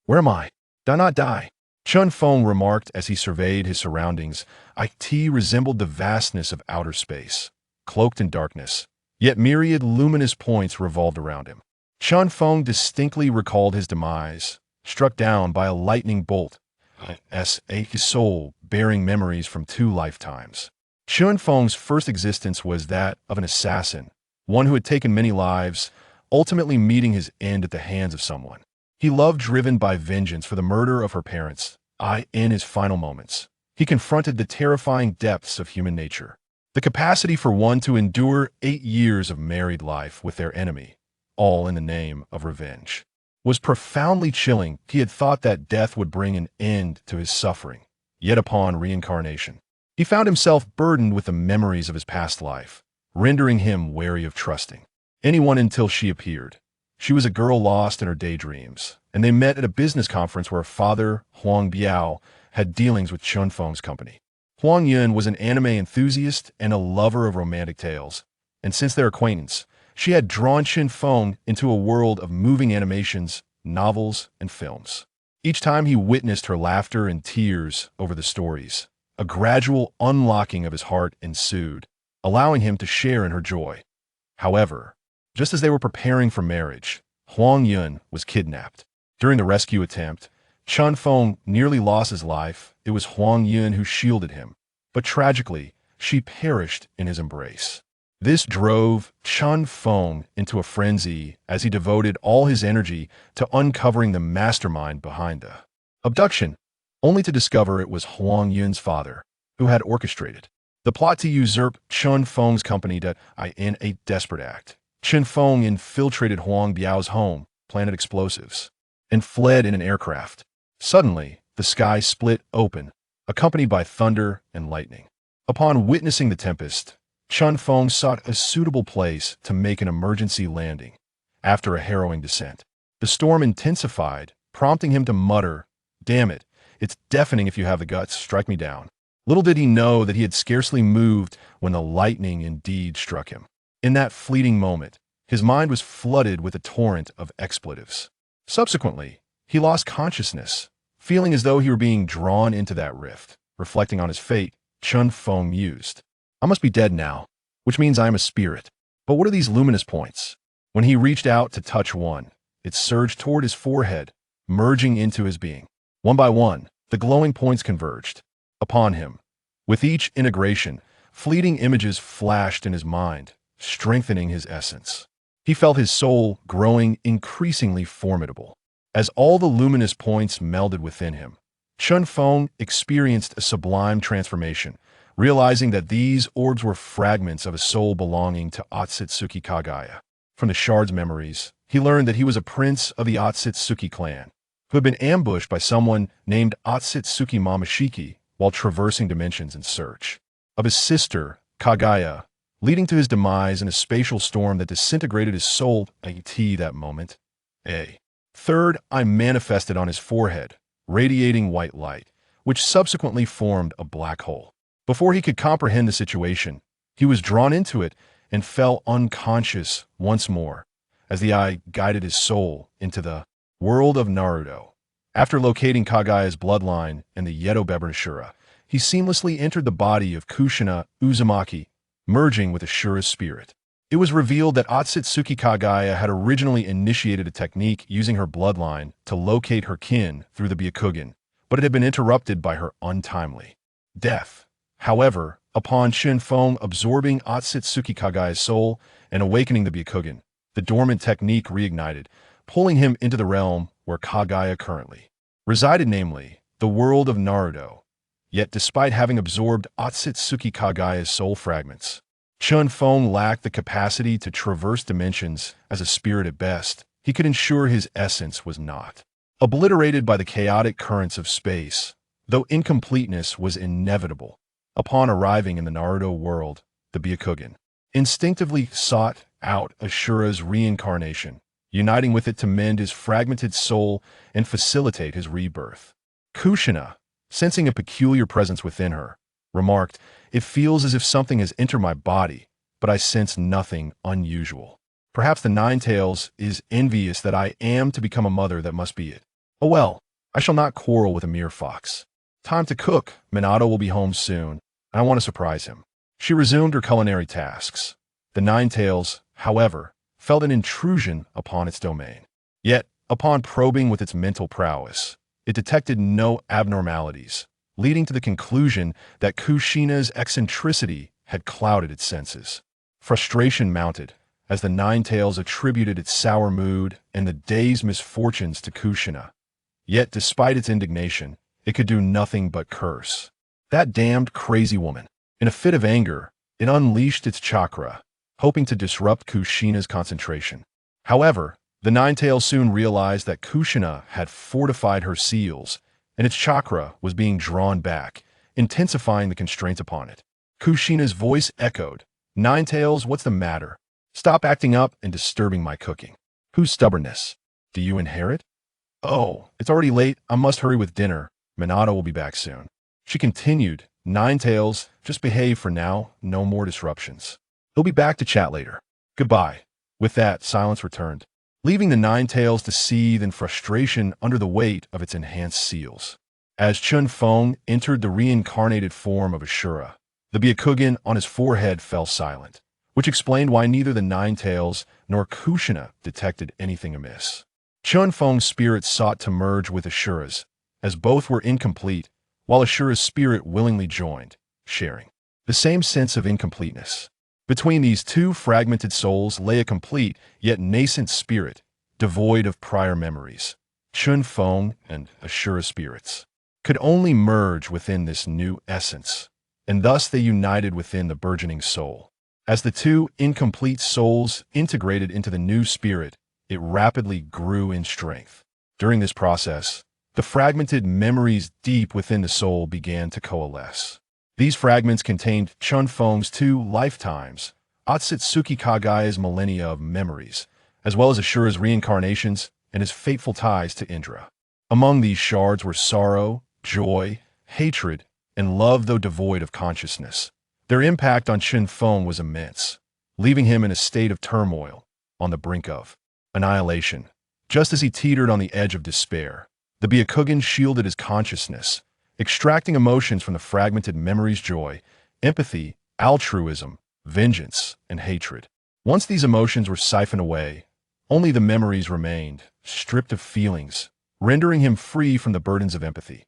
Where am I? Did I not die? Chen Feng remarked as he surveyed his surroundings. It resembled the vastness of outer space, cloaked in darkness, yet myriad luminous points revolved around him. Chen Feng distinctly recalled his demise, struck down by a lightning bolt, his soul bearing memories from 2 lifetimes. Chen Feng's first existence was that of an assassin, one who had taken many lives, ultimately meeting his end at the hands of someone he loved, driven by vengeance for the murder of her parents. In his final moments, he confronted the terrifying depths of human nature. The capacity for one to endure 8 years of married life with their enemy, all in the name of revenge, was profoundly chilling. He had thought that death would bring an end to his suffering, yet upon reincarnation, he found himself burdened with the memories of his past life, rendering him wary of trusting anyone until she appeared. She was a girl lost in her daydreams, and they met at a business conference where her father, Huang Biao, had dealings with Chen Feng's company. Huang Yun was an anime enthusiast and a lover of romantic tales, and since their acquaintance, she had drawn Chen Feng into a world of moving animations, novels, and films. Each time he witnessed her laughter and tears over the stories, a gradual unlocking of his heart ensued, allowing him to share in her joy. However, just as they were preparing for marriage, Huang Yun was kidnapped. During the rescue attempt, Chen Feng nearly lost his life. It was Huang Yun who shielded him, but tragically, she perished in his embrace. This drove Chen Feng into a frenzy as he devoted all his energy to uncovering the mastermind behind the abduction, only to discover it was Huang Yun's father who had orchestrated the plot to usurp Chen Feng's company. In a desperate act, Chen Feng infiltrated Huang Biao's home, planted explosives, and fled in an aircraft. Suddenly, the sky split open, accompanied by thunder and lightning. Upon witnessing the tempest, Chen Feng sought a suitable place to make an emergency landing. After a harrowing descent, the storm intensified, prompting him to mutter, "Damn it, it's deafening if you have the guts, strike me down." Little did he know that he had scarcely moved when the lightning indeed struck him. In that fleeting moment, his mind was flooded with a torrent of expletives. Subsequently, he lost consciousness, feeling as though he were being drawn into that rift. Reflecting on his fate, Chen Feng mused, "I must be dead now, which means I am a spirit. But what are these luminous points?" When he reached out to touch one, it surged toward his forehead, merging into his being. One by one, the glowing points converged upon him. With each integration, fleeting images flashed in his mind, strengthening his essence. He felt his soul growing increasingly formidable. As all the luminous points melded within him, Chen Feng experienced a sublime transformation, realizing that these orbs were fragments of a soul belonging to Otsutsuki Kagaya. From the shard's memories, he learned that he was a prince of the Otsutsuki clan, who had been ambushed by someone named Otsutsuki Mamashiki while traversing dimensions in search of his sister, Kagaya, leading to his demise in a spatial storm that disintegrated his soul. That moment, a third eye manifested on his forehead, radiating white light, which subsequently formed a black hole. Before he could comprehend the situation, he was drawn into it and fell unconscious once more, as the eye guided his soul into the world of Naruto. After locating Kagaya's bloodline and the Yedo Bebernashura, he seamlessly entered the body of Kushina Uzumaki, merging with Ashura's spirit. It was revealed that Otsutsuki Kagaya had originally initiated a technique using her bloodline to locate her kin through the Byakugan, but it had been interrupted by her untimely death. However, upon Chen Feng absorbing Otsutsuki Kagaya's soul and awakening the Byakugan, the dormant technique reignited, pulling him into the realm where Kagaya currently resided, namely, the world of Naruto. Yet despite having absorbed Otsutsuki Kagaya's soul fragments, Chen Feng lacked the capacity to traverse dimensions as a spirit at best. He could ensure his essence was not obliterated by the chaotic currents of space, though incompleteness was inevitable. Upon arriving in the Naruto world, the Byakugan instinctively sought out Ashura's reincarnation, uniting with it to mend his fragmented soul and facilitate his rebirth. Kushina, sensing a peculiar presence within her, remarked, "It feels as if something has entered my body, but I sense nothing unusual. Perhaps the Nine Tails is envious that I am to become a mother. That must be it." Oh well, I shall not quarrel with a mere fox. Time to cook. Minato will be home soon, and I want to surprise him. She resumed her culinary tasks. The Nine-Tails, however, felt an intrusion upon its domain. Yet, upon probing with its mental prowess, it detected no abnormalities, leading to the conclusion that Kushina's eccentricity had clouded its senses. Frustration mounted as the Nine-Tails attributed its sour mood and the day's misfortunes to Kushina. Yet, despite its indignation, it could do nothing but curse. That damned crazy woman. In a fit of anger, it unleashed its chakra, hoping to disrupt Kushina's concentration. However, the Nine-Tails soon realized that Kushina had fortified her seals, and its chakra was being drawn back, intensifying the constraints upon it. Kushina's voice echoed, "Nine-Tails, what's the matter? Stop acting up and disturbing my cooking. Whose stubbornness? Do you inherit? Oh, it's already late. I must hurry with dinner. Minato will be back soon." She continued, "Nine-Tails, just behave for now. No more disruptions. He'll be back to chat later. Goodbye." With that, silence returned, leaving the Nine-Tails to seethe in frustration under the weight of its enhanced seals. As Chen Feng entered the reincarnated form of Ashura, the Byakugan on his forehead fell silent, which explained why neither the Nine-Tails nor Kushina detected anything amiss. Chen Feng's spirit sought to merge with Ashura's, as both were incomplete, while Ashura's spirit willingly joined, sharing the same sense of incompleteness. Between these two fragmented souls lay a complete, yet nascent spirit, devoid of prior memories. Chen Feng and Ashura's spirits could only merge within this new essence, and thus they united within the burgeoning soul. As the two incomplete souls integrated into the new spirit, it rapidly grew in strength. During this process, the fragmented memories deep within the soul began to coalesce. These fragments contained Chen Feng's 2 lifetimes, Otsutsuki Kagaya's millennia of memories, as well as Ashura's reincarnations and his fateful ties to Indra. Among these shards were sorrow, joy, hatred, and love, though devoid of consciousness. Their impact on Chen Feng was immense, leaving him in a state of turmoil, on the brink of annihilation. Just as he teetered on the edge of despair, the Byakugan shielded his consciousness, extracting emotions from the fragmented memories: joy, empathy, altruism, vengeance, and hatred. Once these emotions were siphoned away, only the memories remained, stripped of feelings, rendering him free from the burdens of empathy.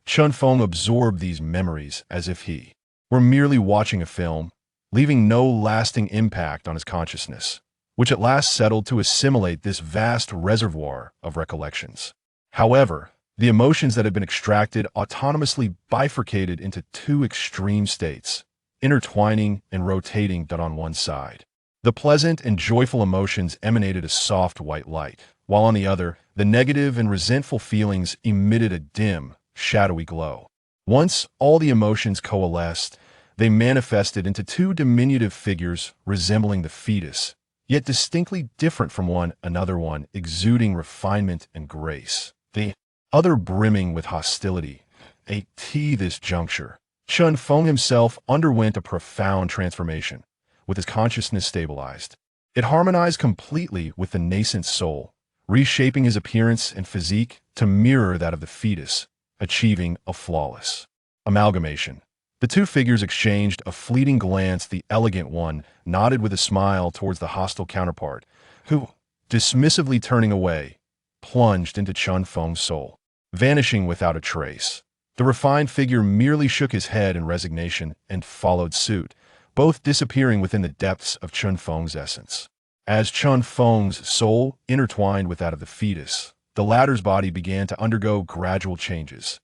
Chen Feng absorbed these memories as if he were merely watching a film, leaving no lasting impact on his consciousness, which at last settled to assimilate this vast reservoir of recollections. However, the emotions that had been extracted autonomously bifurcated into 2 extreme states, intertwining and rotating on one side. The pleasant and joyful emotions emanated a soft white light, while on the other, the negative and resentful feelings emitted a dim, shadowy glow. Once all the emotions coalesced, they manifested into 2 diminutive figures resembling the fetus, yet distinctly different from one another, one exuding refinement and grace, the other brimming with hostility. At this juncture, Chen Feng himself underwent a profound transformation, with his consciousness stabilized. It harmonized completely with the nascent soul, reshaping his appearance and physique to mirror that of the fetus, achieving a flawless amalgamation. The 2 figures exchanged a fleeting glance. The elegant one nodded with a smile towards the hostile counterpart, who, dismissively turning away, plunged into Chen Feng's soul, vanishing without a trace. The refined figure merely shook his head in resignation and followed suit, both disappearing within the depths of Chen Feng's essence. As Chen Feng's soul intertwined with that of the fetus, the latter's body began to undergo gradual changes.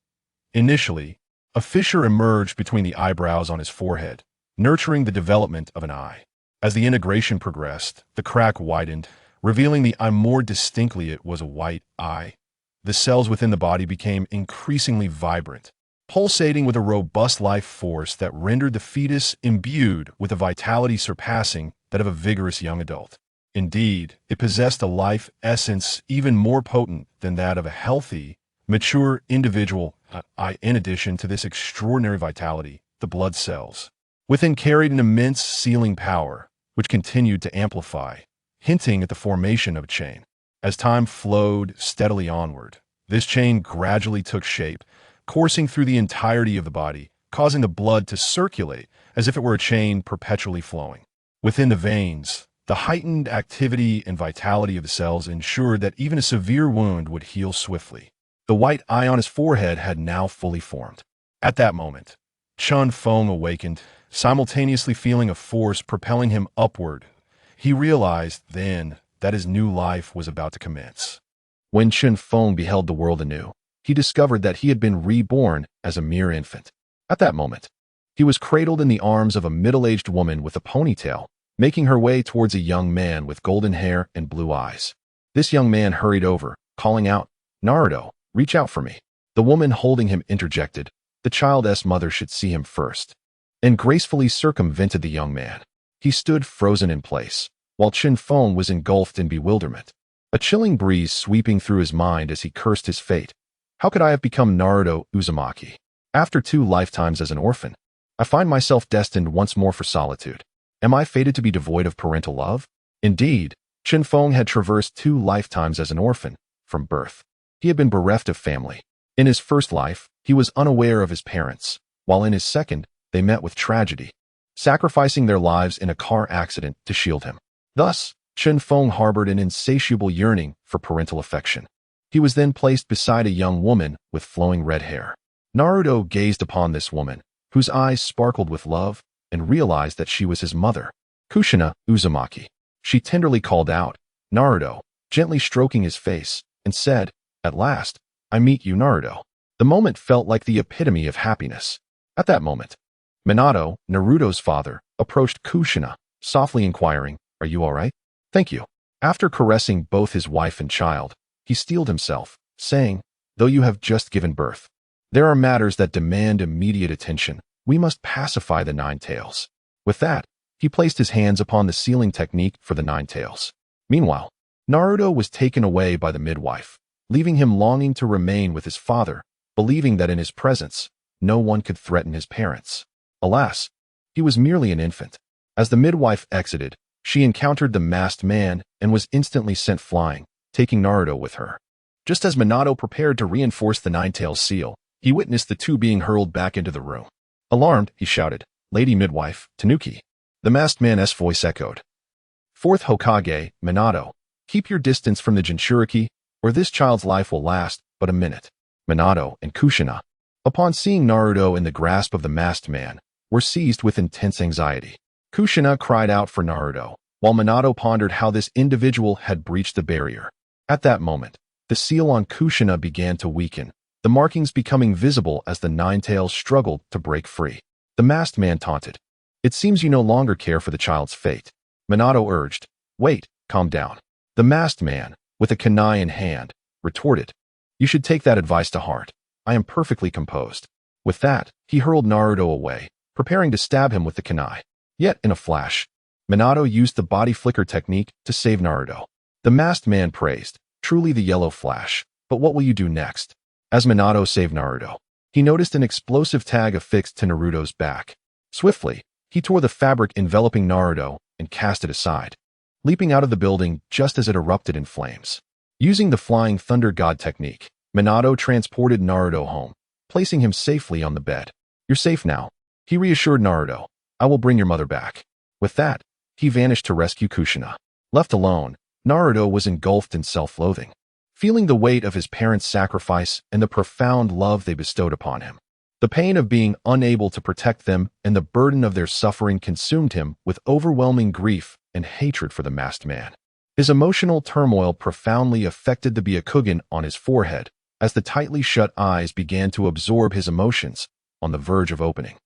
Initially, a fissure emerged between the eyebrows on his forehead, nurturing the development of an eye. As the integration progressed, the crack widened, revealing the eye more distinctly. It was a white eye. The cells within the body became increasingly vibrant, pulsating with a robust life force that rendered the fetus imbued with a vitality surpassing that of a vigorous young adult. Indeed, it possessed a life essence even more potent than that of a healthy, mature individual. In addition to this extraordinary vitality, the blood cells within carried an immense sealing power, which continued to amplify, hinting at the formation of a chain. As time flowed steadily onward, This chain gradually took shape, coursing through the entirety of the body, causing the blood to circulate as if it were a chain perpetually flowing. Within the veins, the heightened activity and vitality of the cells ensured that even a severe wound would heal swiftly. The white eye on his forehead had now fully formed. At that moment, Chen Feng awakened, simultaneously feeling a force propelling him upward. He realized then that his new life was about to commence. When Chen Feng beheld the world anew, he discovered that he had been reborn as a mere infant. At that moment, he was cradled in the arms of a middle-aged woman with a ponytail, making her way towards a young man with golden hair and blue eyes. This young man hurried over, calling out, "Naruto, reach out for me." The woman holding him interjected, "The child's mother should see him first," and gracefully circumvented the young man. He stood frozen in place, while Chen Feng was engulfed in bewilderment. A chilling breeze sweeping through his mind as he cursed his fate. How could I have become Naruto Uzumaki? After 2 lifetimes as an orphan, I find myself destined once more for solitude. Am I fated to be devoid of parental love? Indeed, Chen Feng had traversed 2 lifetimes as an orphan, from birth. He had been bereft of family. In his first life, he was unaware of his parents, while in his second, they met with tragedy, sacrificing their lives in a car accident to shield him. Thus, Chen Feng harbored an insatiable yearning for parental affection. He was then placed beside a young woman with flowing red hair. Naruto gazed upon this woman, whose eyes sparkled with love, and realized that she was his mother, Kushina Uzumaki. She tenderly called out, "Naruto," gently stroking his face, and said, "At last, I meet you, Naruto." The moment felt like the epitome of happiness. At that moment, Minato, Naruto's father, approached Kushina, softly inquiring, "Are you all right?" "Thank you." After caressing both his wife and child, he steeled himself, saying, "Though you have just given birth, there are matters that demand immediate attention. We must pacify the 9 tails." With that, he placed his hands upon the sealing technique for the 9 tails. Meanwhile, Naruto was taken away by the midwife, leaving him longing to remain with his father, believing that in his presence, no one could threaten his parents. Alas, he was merely an infant. As the midwife exited, she encountered the masked man and was instantly sent flying, taking Naruto with her. Just as Minato prepared to reinforce the 9 tails seal, he witnessed the 2 being hurled back into the room. Alarmed, he shouted, "Lady Midwife, Tanuki." The masked man's voice echoed, "Fourth Hokage, Minato, keep your distance from the Jinchuriki, or this child's life will last but a minute." Minato and Kushina, upon seeing Naruto in the grasp of the masked man, were seized with intense anxiety. Kushina cried out for Naruto, while Minato pondered how this individual had breached the barrier. At that moment, the seal on Kushina began to weaken, the markings becoming visible as the 9 tails struggled to break free. The masked man taunted, "It seems you no longer care for the child's fate." Minato urged, "Wait, calm down." The masked man, with a kunai in hand, retorted, "You should take that advice to heart. I am perfectly composed." With that, he hurled Naruto away, preparing to stab him with the kunai. Yet, in a flash, Minato used the body flicker technique to save Naruto. The masked man praised, "Truly the yellow flash, but what will you do next?" As Minato saved Naruto, he noticed an explosive tag affixed to Naruto's back. Swiftly, he tore the fabric enveloping Naruto and cast it aside, leaping out of the building just as it erupted in flames. Using the Flying Thunder God technique, Minato transported Naruto home, placing him safely on the bed. "You're safe now," he reassured Naruto. "I will bring your mother back." With that, he vanished to rescue Kushina. Left alone, Naruto was engulfed in self-loathing, feeling the weight of his parents' sacrifice and the profound love they bestowed upon him. The pain of being unable to protect them and the burden of their suffering consumed him with overwhelming grief and hatred for the masked man. His emotional turmoil profoundly affected the Byakugan on his forehead, as the tightly shut eyes began to absorb his emotions, on the verge of opening.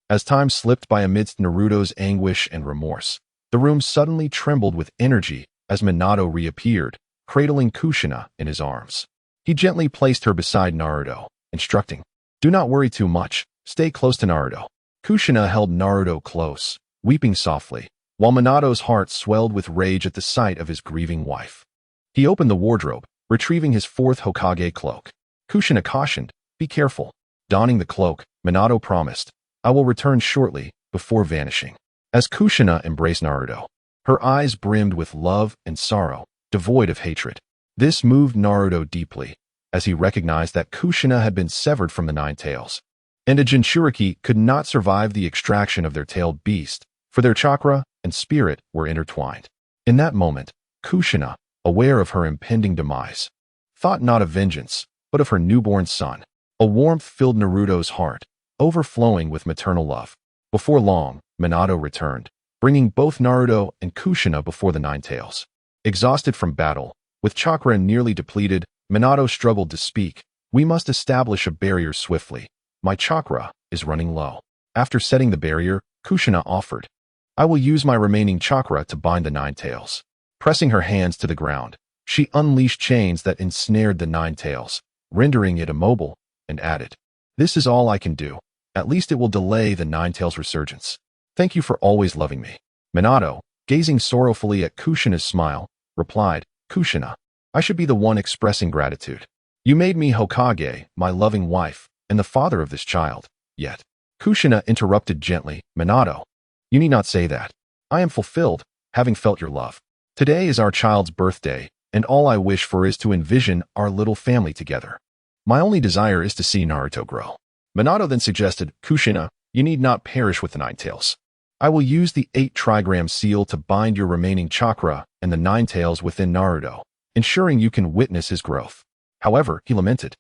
As time slipped by amidst Naruto's anguish and remorse, the room suddenly trembled with energy as Minato reappeared, cradling Kushina in his arms. He gently placed her beside Naruto, instructing, "Do not worry too much, stay close to Naruto." Kushina held Naruto close, weeping softly, while Minato's heart swelled with rage at the sight of his grieving wife. He opened the wardrobe, retrieving his 4th Hokage cloak. Kushina cautioned, "Be careful." Donning the cloak, Minato promised, "I will return shortly," before vanishing. As Kushina embraced Naruto, her eyes brimmed with love and sorrow, devoid of hatred. This moved Naruto deeply, as he recognized that Kushina had been severed from the nine tails. And a Jinchuriki could not survive the extraction of their tailed beast, for their chakra and spirit were intertwined. In that moment, Kushina, aware of her impending demise, thought not of vengeance, but of her newborn son. A warmth filled Naruto's heart, overflowing with maternal love. Before long, Minato returned, bringing both Naruto and Kushina before the nine tails. Exhausted from battle, with chakra nearly depleted, Minato struggled to speak. We must establish a barrier swiftly. My chakra is running low. After setting the barrier, Kushina offered, I will use my remaining chakra to bind the nine tails. Pressing her hands to the ground, she unleashed chains that ensnared the nine tails, rendering it immobile, and added, This is all I can do. At least it will delay the nine tails' resurgence. Thank you for always loving me. Minato, gazing sorrowfully at Kushina's smile, replied, Kushina, I should be the one expressing gratitude. You made me Hokage, my loving wife, and the father of this child. Yet, Kushina interrupted gently, Minato, you need not say that. I am fulfilled, having felt your love. Today is our child's birthday, and all I wish for is to envision our little family together. My only desire is to see Naruto grow. Minato then suggested, Kushina, you need not perish with the nine tails. I will use the 8 trigram seal to bind your remaining chakra and the nine tails within Naruto, ensuring you can witness his growth. However, he lamented,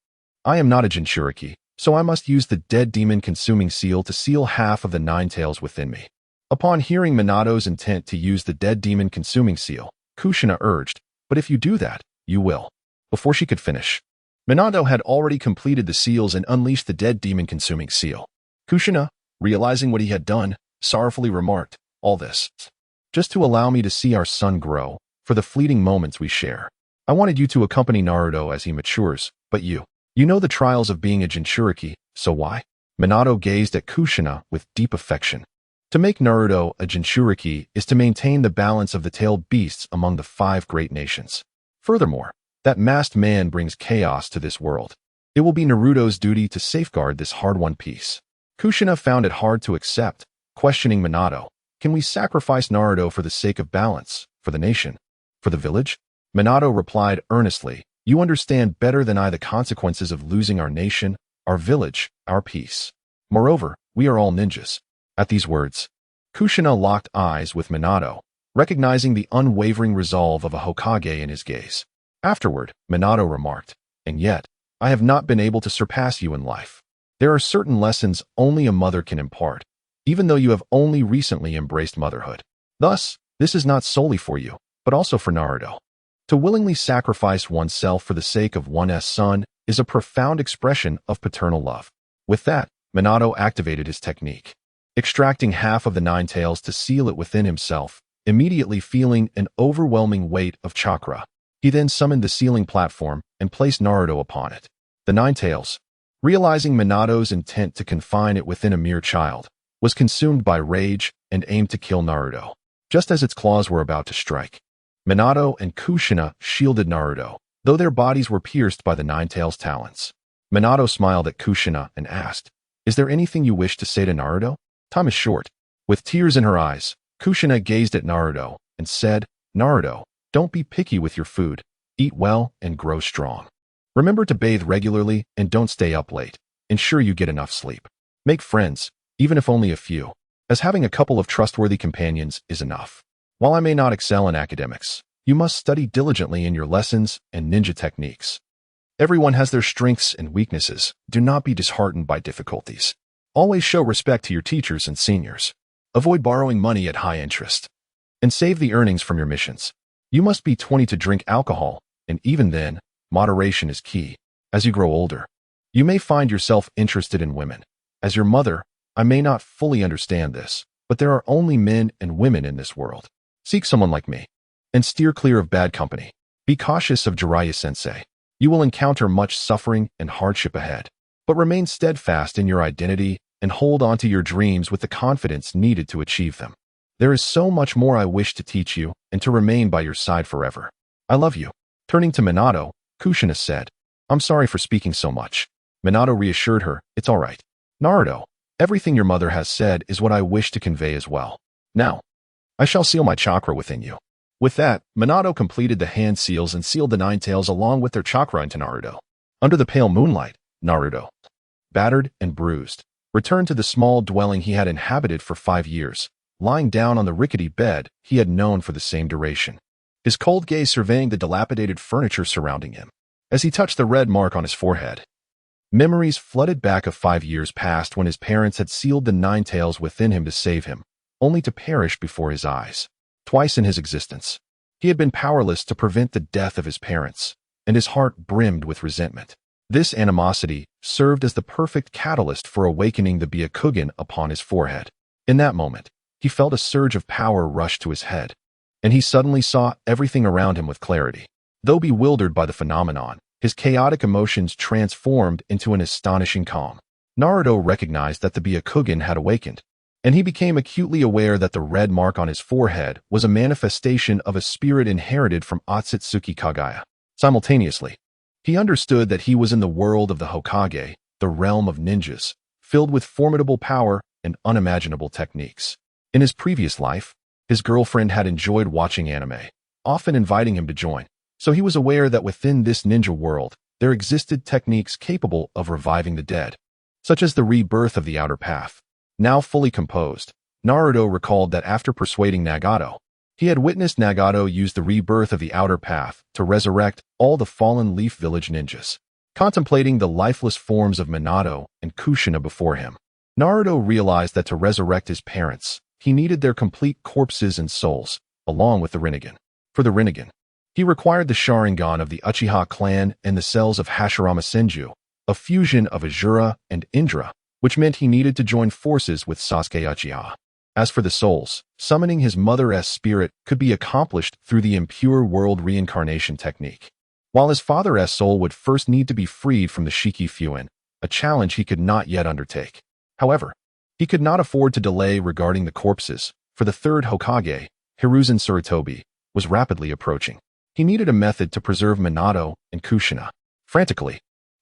I am not a Jinchuriki, so I must use the dead demon consuming seal to seal half of the nine tails within me. Upon hearing Minato's intent to use the dead demon consuming seal, Kushina urged, but if you do that, you will. Before she could finish, Minato had already completed the seals and unleashed the dead demon consuming seal. Kushina, realizing what he had done, sorrowfully remarked, all this, just to allow me to see our son grow, for the fleeting moments we share. I wanted you to accompany Naruto as he matures, but you know the trials of being a Jinchuriki, so why? Minato gazed at Kushina with deep affection. To make Naruto a Jinchuriki is to maintain the balance of the tailed beasts among the 5 great nations. Furthermore, that masked man brings chaos to this world. It will be Naruto's duty to safeguard this hard-won peace. Kushina found it hard to accept, questioning Minato, can we sacrifice Naruto for the sake of balance, for the nation, for the village? Minato replied earnestly, you understand better than I the consequences of losing our nation, our village, our peace. Moreover, we are all ninjas. At these words, Kushina locked eyes with Minato, recognizing the unwavering resolve of a Hokage in his gaze. Afterward, Minato remarked, and yet, I have not been able to surpass you in life. There are certain lessons only a mother can impart, even though you have only recently embraced motherhood. Thus, this is not solely for you, but also for Naruto. To willingly sacrifice oneself for the sake of one's son is a profound expression of paternal love. With that, Minato activated his technique, extracting half of the nine tails to seal it within himself, immediately feeling an overwhelming weight of chakra. He then summoned the sealing platform and placed Naruto upon it. The nine tails, realizing Minato's intent to confine it within a mere child, was consumed by rage and aimed to kill Naruto, just as its claws were about to strike. Minato and Kushina shielded Naruto, though their bodies were pierced by the nine tails' talons. Minato smiled at Kushina and asked, is there anything you wish to say to Naruto? Time is short. With tears in her eyes, Kushina gazed at Naruto and said, Naruto, don't be picky with your food. Eat well and grow strong. Remember to bathe regularly and don't stay up late. Ensure you get enough sleep. Make friends, even if only a few, as having a couple of trustworthy companions is enough. While I may not excel in academics, you must study diligently in your lessons and ninja techniques. Everyone has their strengths and weaknesses. Do not be disheartened by difficulties. Always show respect to your teachers and seniors. Avoid borrowing money at high interest. And save the earnings from your missions. You must be 20 to drink alcohol, and even then, moderation is key. As you grow older, you may find yourself interested in women. As your mother, I may not fully understand this, but there are only men and women in this world. Seek someone like me. And steer clear of bad company. Be cautious of Jiraiya-sensei. You will encounter much suffering and hardship ahead. But remain steadfast in your identity and hold on to your dreams with the confidence needed to achieve them. There is so much more I wish to teach you and to remain by your side forever. I love you. Turning to Minato, Kushina said, I'm sorry for speaking so much. Minato reassured her, it's all right. Naruto, everything your mother has said is what I wish to convey as well. Now, I shall seal my chakra within you. With that, Minato completed the hand seals and sealed the nine tails along with their chakra into Naruto. Under the pale moonlight, Naruto, battered and bruised, returned to the small dwelling he had inhabited for 5 years, lying down on the rickety bed he had known for the same duration, his cold gaze surveying the dilapidated furniture surrounding him. As he touched the red mark on his forehead, memories flooded back of 5 years past when his parents had sealed the 9 tails within him to save him, only to perish before his eyes. Twice in his existence, he had been powerless to prevent the death of his parents, and his heart brimmed with resentment. This animosity served as the perfect catalyst for awakening the Byakugan upon his forehead. In that moment, he felt a surge of power rush to his head, and he suddenly saw everything around him with clarity. Though bewildered by the phenomenon, his chaotic emotions transformed into an astonishing calm. Naruto recognized that the Byakugan had awakened, and he became acutely aware that the red mark on his forehead was a manifestation of a spirit inherited from Otsutsuki Kagaya. Simultaneously, he understood that he was in the world of the Hokage, the realm of ninjas, filled with formidable power and unimaginable techniques. In his previous life, his girlfriend had enjoyed watching anime, often inviting him to join, so he was aware that within this ninja world, there existed techniques capable of reviving the dead, such as the rebirth of the outer path. Now fully composed, Naruto recalled that after persuading Nagato, he had witnessed Nagato use the rebirth of the outer path to resurrect all the fallen Leaf Village ninjas. Contemplating the lifeless forms of Minato and Kushina before him, Naruto realized that to resurrect his parents, he needed their complete corpses and souls, along with the Rinnegan. For the Rinnegan, he required the Sharingan of the Uchiha clan and the cells of Hashirama Senju, a fusion of Azura and Indra, which meant he needed to join forces with Sasuke Uchiha. As for the souls, summoning his mother's spirit could be accomplished through the impure world reincarnation technique, while his father's soul would first need to be freed from the Shiki Fuin, a challenge he could not yet undertake. However, he could not afford to delay regarding the corpses, for the third Hokage, Hiruzen Sarutobi, was rapidly approaching. He needed a method to preserve Minato and Kushina. Frantically,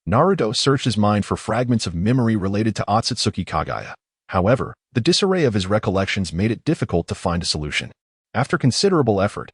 Naruto searched his mind for fragments of memory related to Otsutsuki Kagaya. However, the disarray of his recollections made it difficult to find a solution. After considerable effort,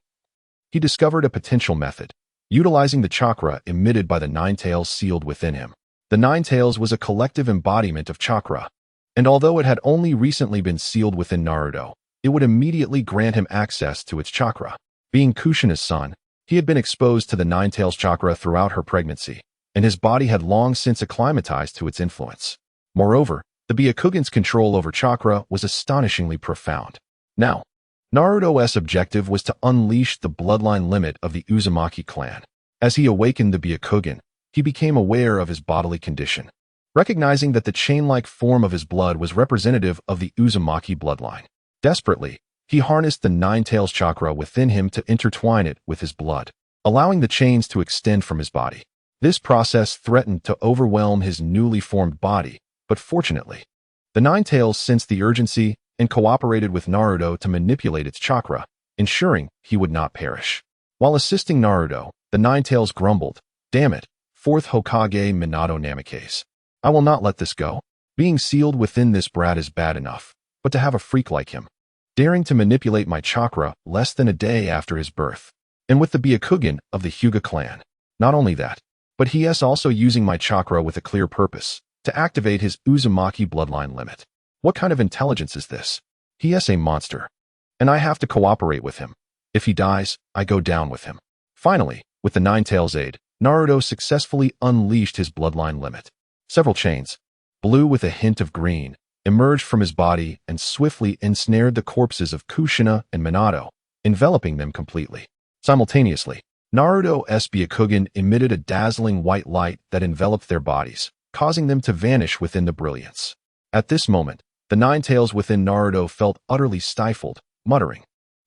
he discovered a potential method, utilizing the chakra emitted by the 9 tails sealed within him. The 9 tails was a collective embodiment of chakra, and although it had only recently been sealed within Naruto, it would immediately grant him access to its chakra. Being Kushina's son, he had been exposed to the 9 tails chakra throughout her pregnancy, and his body had long since acclimatized to its influence. Moreover, the Byakugan's control over chakra was astonishingly profound. Now, Naruto's objective was to unleash the bloodline limit of the Uzumaki clan. As he awakened the Byakugan, he became aware of his bodily condition, recognizing that the chain-like form of his blood was representative of the Uzumaki bloodline. Desperately, he harnessed the 9 tails chakra within him to intertwine it with his blood, allowing the chains to extend from his body. This process threatened to overwhelm his newly formed body, but fortunately, the 9 tails sensed the urgency and cooperated with Naruto to manipulate its chakra, ensuring he would not perish. While assisting Naruto, the 9 tails grumbled, "Damn it, 4th Hokage Minato Namikaze. I will not let this go. Being sealed within this brat is bad enough, but to have a freak like him, daring to manipulate my chakra less than a day after his birth, and with the Byakugan of the Hyuga clan. Not only that, but he is also using my chakra with a clear purpose, to activate his Uzumaki bloodline limit. What kind of intelligence is this? He is a monster, and I have to cooperate with him. If he dies, I go down with him." Finally, with the 9 tails' aid, Naruto successfully unleashed his bloodline limit. Several chains, blue with a hint of green, emerged from his body and swiftly ensnared the corpses of Kushina and Minato, enveloping them completely. Simultaneously, Naruto's Byakugan emitted a dazzling white light that enveloped their bodies, causing them to vanish within the brilliance. At this moment, the 9 tails within Naruto felt utterly stifled, muttering,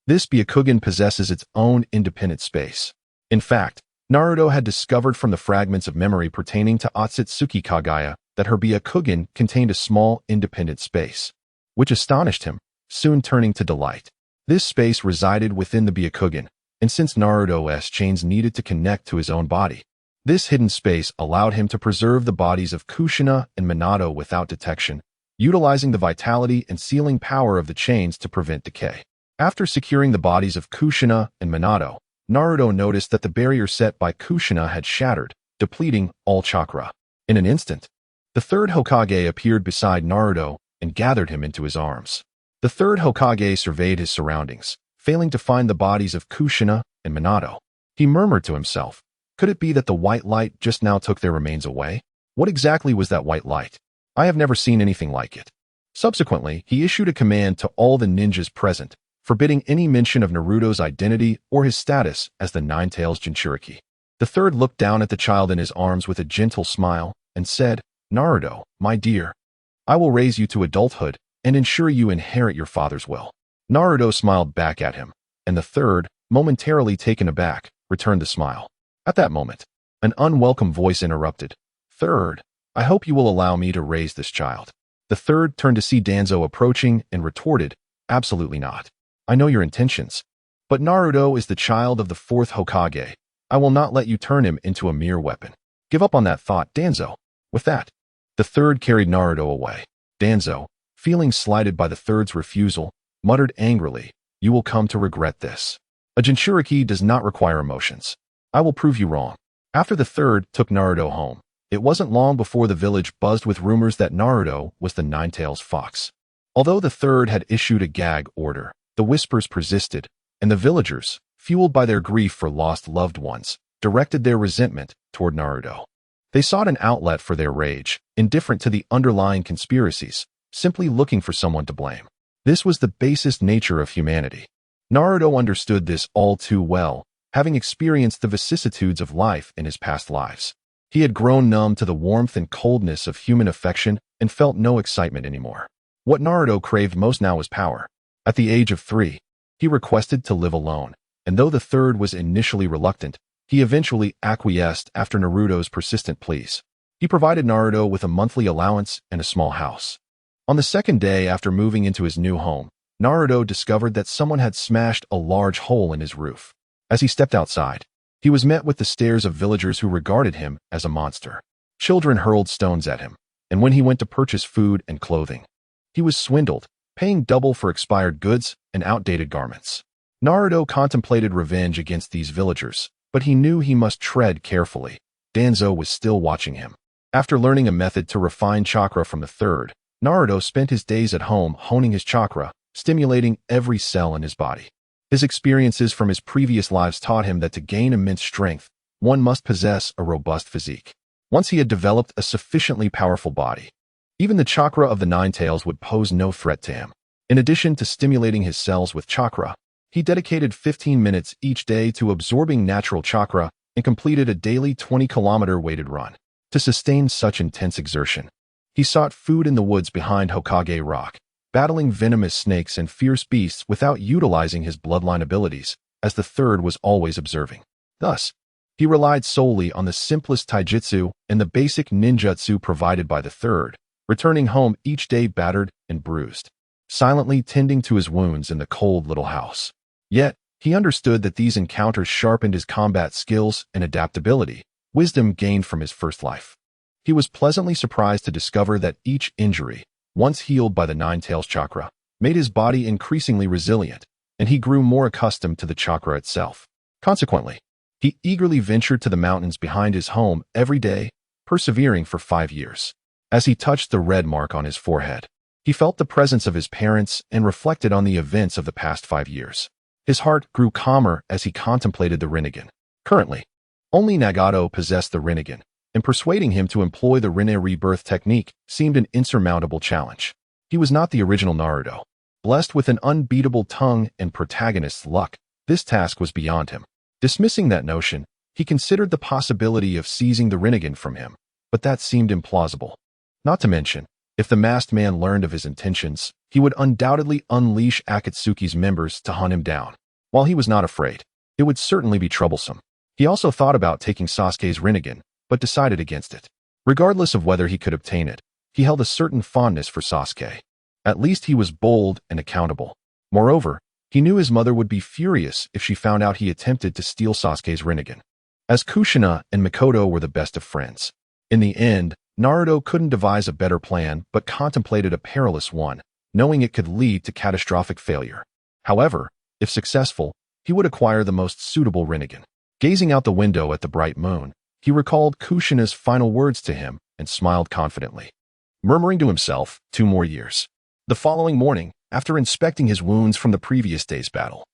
"This Byakugan possesses its own independent space." In fact, Naruto had discovered from the fragments of memory pertaining to Otsutsuki Kagaya that her Byakugan contained a small independent space, which astonished him, soon turning to delight. This space resided within the Byakugan, and since Naruto's chains needed to connect to his own body, this hidden space allowed him to preserve the bodies of Kushina and Minato without detection, utilizing the vitality and sealing power of the chains to prevent decay. After securing the bodies of Kushina and Minato, Naruto noticed that the barrier set by Kushina had shattered, depleting all chakra. In an instant, the third Hokage appeared beside Naruto and gathered him into his arms. The third Hokage surveyed his surroundings, failing to find the bodies of Kushina and Minato. He murmured to himself, could it be that the white light just now took their remains away? What exactly was that white light? I have never seen anything like it. Subsequently, he issued a command to all the ninjas present, forbidding any mention of Naruto's identity or his status as the Nine-Tails Jinchuriki. The third looked down at the child in his arms with a gentle smile and said, Naruto, my dear, I will raise you to adulthood and ensure you inherit your father's will. Naruto smiled back at him, and the third, momentarily taken aback, returned the smile. At that moment, an unwelcome voice interrupted. Third, I hope you will allow me to raise this child. The third turned to see Danzo approaching and retorted, absolutely not. I know your intentions. But Naruto is the child of the fourth Hokage. I will not let you turn him into a mere weapon. Give up on that thought, Danzo. With that, the third carried Naruto away. Danzo, feeling slighted by the third's refusal, muttered angrily, you will come to regret this. A Jinchuriki does not require emotions. I will prove you wrong. After the third took Naruto home, it wasn't long before the village buzzed with rumors that Naruto was the Nine-Tails Fox. Although the third had issued a gag order, the whispers persisted, and the villagers, fueled by their grief for lost loved ones, directed their resentment toward Naruto. They sought an outlet for their rage, indifferent to the underlying conspiracies, simply looking for someone to blame. This was the basest nature of humanity. Naruto understood this all too well, having experienced the vicissitudes of life in his past lives. He had grown numb to the warmth and coldness of human affection and felt no excitement anymore. What Naruto craved most now was power. At the age of 3, he requested to live alone, and though the third was initially reluctant, he eventually acquiesced after Naruto's persistent pleas. He provided Naruto with a monthly allowance and a small house. On the second day after moving into his new home, Naruto discovered that someone had smashed a large hole in his roof. As he stepped outside, he was met with the stares of villagers who regarded him as a monster. Children hurled stones at him, and when he went to purchase food and clothing, he was swindled, paying double for expired goods and outdated garments. Naruto contemplated revenge against these villagers, but he knew he must tread carefully. Danzo was still watching him. After learning a method to refine chakra from the third, Naruto spent his days at home honing his chakra, stimulating every cell in his body. His experiences from his previous lives taught him that to gain immense strength, one must possess a robust physique. Once he had developed a sufficiently powerful body, even the chakra of the Nine-Tails would pose no threat to him. In addition to stimulating his cells with chakra, he dedicated 15 minutes each day to absorbing natural chakra and completed a daily 20-kilometer weighted run. To sustain such intense exertion, he sought food in the woods behind Hokage Rock, battling venomous snakes and fierce beasts without utilizing his bloodline abilities, as the third was always observing. Thus, he relied solely on the simplest taijutsu and the basic ninjutsu provided by the third, returning home each day battered and bruised, silently tending to his wounds in the cold little house. Yet, he understood that these encounters sharpened his combat skills and adaptability, wisdom gained from his first life. He was pleasantly surprised to discover that each injury, once healed by the Nine-Tails chakra, made his body increasingly resilient, and he grew more accustomed to the chakra itself. Consequently, he eagerly ventured to the mountains behind his home every day, persevering for 5 years. As he touched the red mark on his forehead, he felt the presence of his parents and reflected on the events of the past 5 years. His heart grew calmer as he contemplated the Rinnegan. Currently, only Nagato possessed the Rinnegan, and persuading him to employ the Rinne rebirth technique seemed an insurmountable challenge. He was not the original Naruto. Blessed with an unbeatable tongue and protagonist's luck, this task was beyond him. Dismissing that notion, he considered the possibility of seizing the Rinnegan from him, but that seemed implausible. Not to mention, if the masked man learned of his intentions, he would undoubtedly unleash Akatsuki's members to hunt him down. While he was not afraid, it would certainly be troublesome. He also thought about taking Sasuke's Rinnegan, but decided against it. Regardless of whether he could obtain it, he held a certain fondness for Sasuke. At least he was bold and accountable. Moreover, he knew his mother would be furious if she found out he attempted to steal Sasuke's Rinnegan. As Kushina and Mikoto were the best of friends. In the end, Naruto couldn't devise a better plan but contemplated a perilous one, knowing it could lead to catastrophic failure. However, if successful, he would acquire the most suitable Rinnegan. Gazing out the window at the bright moon, He recalled Kushina's final words to him and smiled confidently, murmuring to himself, 2 more years. The following morning, after inspecting his wounds from the previous day's battle,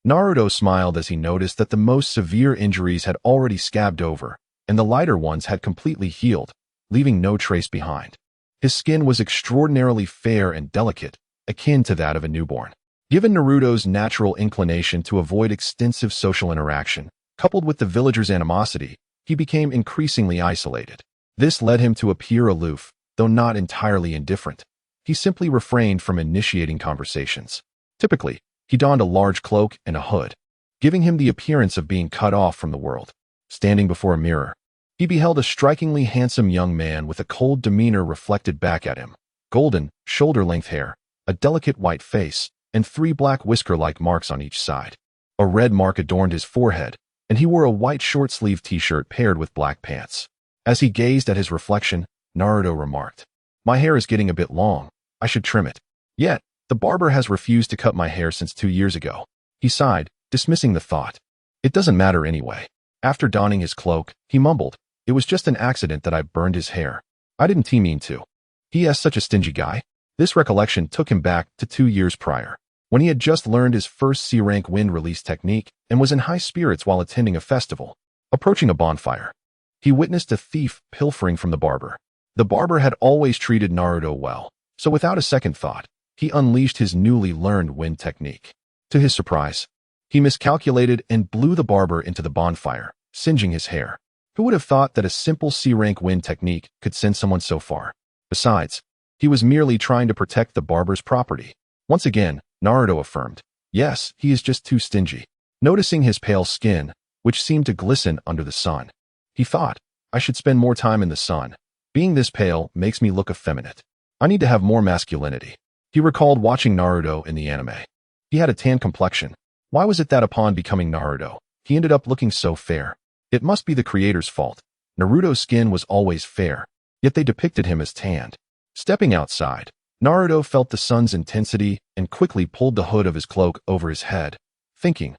Naruto smiled as he noticed that the most severe injuries had already scabbed over, and the lighter ones had completely healed, leaving no trace behind. His skin was extraordinarily fair and delicate, akin to that of a newborn. Given Naruto's natural inclination to avoid extensive social interaction, coupled with the villagers' animosity, he became increasingly isolated. This led him to appear aloof, though not entirely indifferent. He simply refrained from initiating conversations. Typically, he donned a large cloak and a hood, giving him the appearance of being cut off from the world. Standing before a mirror, he beheld a strikingly handsome young man with a cold demeanor reflected back at him. Golden, shoulder-length hair, a delicate white face, and 3 black whisker-like marks on each side. A red mark adorned his forehead, and he wore a white short-sleeved t-shirt paired with black pants. As he gazed at his reflection, Naruto remarked, "My hair is getting a bit long. I should trim it. Yet, the barber has refused to cut my hair since 2 years ago." He sighed, dismissing the thought. It doesn't matter anyway. After donning his cloak, he mumbled, "It was just an accident that I burned his hair. I didn't mean to." He is such a stingy guy. This recollection took him back to 2 years prior, when he had just learned his first C-rank wind release technique and was in high spirits while attending a festival. Approaching a bonfire, he witnessed a thief pilfering from the barber. The barber had always treated Naruto well, so without a second thought, he unleashed his newly learned wind technique. To his surprise, he miscalculated and blew the barber into the bonfire, singeing his hair. Who would have thought that a simple C-rank wind technique could send someone so far? Besides, he was merely trying to protect the barber's property. Once again, Naruto affirmed, yes, he is just too stingy. Noticing his pale skin, which seemed to glisten under the sun, he thought, I should spend more time in the sun. Being this pale makes me look effeminate. I need to have more masculinity. He recalled watching Naruto in the anime. He had a tan complexion. Why was it that upon becoming Naruto, he ended up looking so fair? It must be the creator's fault. Naruto's skin was always fair, yet they depicted him as tanned. Stepping outside, Naruto felt the sun's intensity and quickly pulled the hood of his cloak over his head, thinking,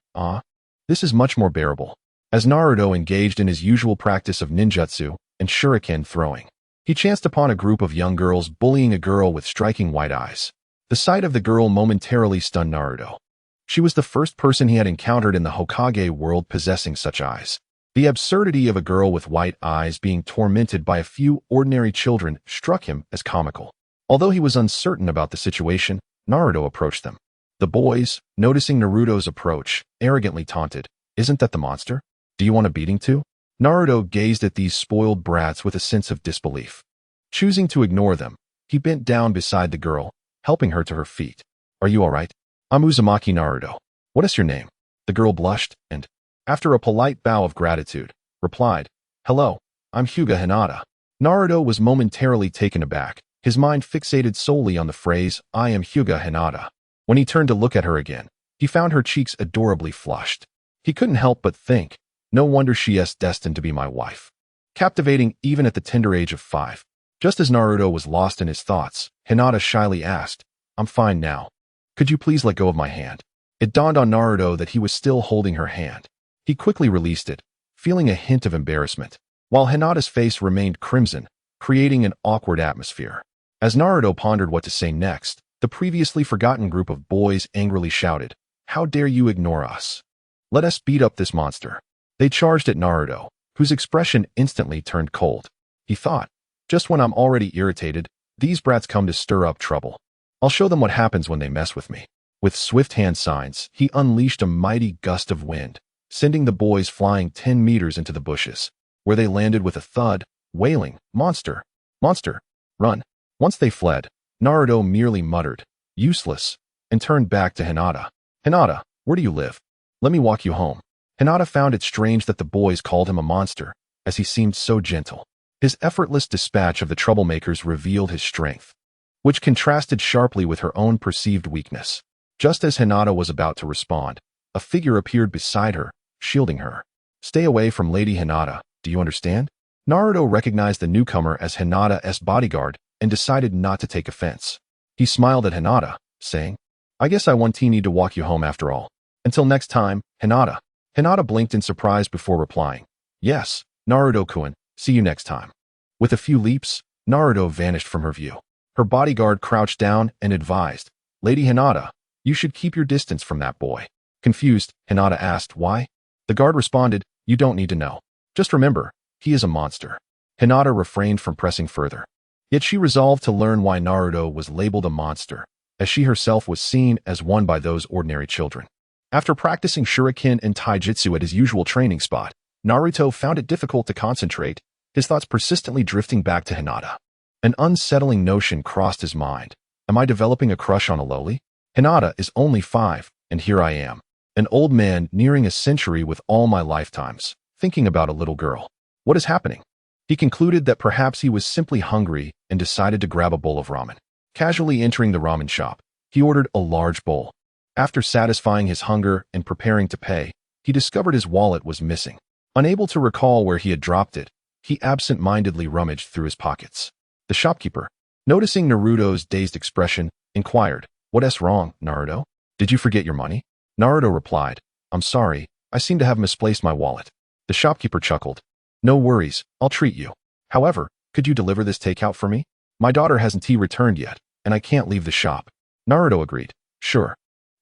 this is much more bearable. As Naruto engaged in his usual practice of ninjutsu and shuriken throwing, he chanced upon a group of young girls bullying a girl with striking white eyes. The sight of the girl momentarily stunned Naruto. She was the first person he had encountered in the Hokage world possessing such eyes. The absurdity of a girl with white eyes being tormented by a few ordinary children struck him as comical. Although he was uncertain about the situation, Naruto approached them. The boys, noticing Naruto's approach, arrogantly taunted, "Isn't that the monster? Do you want a beating too?" Naruto gazed at these spoiled brats with a sense of disbelief. Choosing to ignore them, he bent down beside the girl, helping her to her feet. "Are you all right? I'm Uzumaki Naruto. What is your name?" The girl blushed and, after a polite bow of gratitude, replied, "Hello, I'm Hyuga Hinata." Naruto was momentarily taken aback, his mind fixated solely on the phrase, "I am Hyuga Hinata." When he turned to look at her again, he found her cheeks adorably flushed. He couldn't help but think, no wonder she is destined to be my wife. Captivating even at the tender age of 5. Just as Naruto was lost in his thoughts, Hinata shyly asked, "I'm fine now. Could you please let go of my hand?" It dawned on Naruto that he was still holding her hand. He quickly released it, feeling a hint of embarrassment, while Hinata's face remained crimson, creating an awkward atmosphere. As Naruto pondered what to say next, the previously forgotten group of boys angrily shouted, "How dare you ignore us? Let us beat up this monster." They charged at Naruto, whose expression instantly turned cold. He thought, just when I'm already irritated, these brats come to stir up trouble. I'll show them what happens when they mess with me. With swift hand signs, he unleashed a mighty gust of wind, sending the boys flying 10 meters into the bushes, where they landed with a thud, wailing, "Monster! Monster! Run!" Once they fled, Naruto merely muttered, "Useless," and turned back to Hinata. "Hinata, where do you live? Let me walk you home." Hinata found it strange that the boys called him a monster, as he seemed so gentle. His effortless dispatch of the troublemakers revealed his strength, which contrasted sharply with her own perceived weakness. Just as Hinata was about to respond, a figure appeared beside her, shielding her. "Stay away from Lady Hinata, do you understand?" Naruto recognized the newcomer as Hinata's bodyguard and decided not to take offense. He smiled at Hinata, saying, "I guess I won't need to walk you home after all. Until next time, Hinata." Hinata blinked in surprise before replying, "Yes, Naruto-kun, see you next time. With a few leaps, Naruto vanished from her view. Her bodyguard crouched down and advised, Lady Hinata, you should keep your distance from that boy. Confused, Hinata asked, why? The guard responded, you don't need to know. Just remember, he is a monster. Hinata refrained from pressing further. Yet she resolved to learn why Naruto was labeled a monster, as she herself was seen as one by those ordinary children. After practicing shuriken and taijutsu at his usual training spot, Naruto found it difficult to concentrate, his thoughts persistently drifting back to Hinata. An unsettling notion crossed his mind. Am I developing a crush on a loli? Hinata is only 5, and here I am, an old man nearing a century with all my lifetimes, thinking about a little girl. What is happening? He concluded that perhaps he was simply hungry and decided to grab a bowl of ramen. Casually entering the ramen shop, he ordered a large bowl. After satisfying his hunger and preparing to pay, he discovered his wallet was missing. Unable to recall where he had dropped it, he absent-mindedly rummaged through his pockets. The shopkeeper, noticing Naruto's dazed expression, inquired, "What's wrong, Naruto? Did you forget your money?" Naruto replied, "I'm sorry, I seem to have misplaced my wallet." The shopkeeper chuckled. "No worries, I'll treat you. However, could you deliver this takeout for me? My daughter hasn't returned yet, and I can't leave the shop." Naruto agreed. "Sure.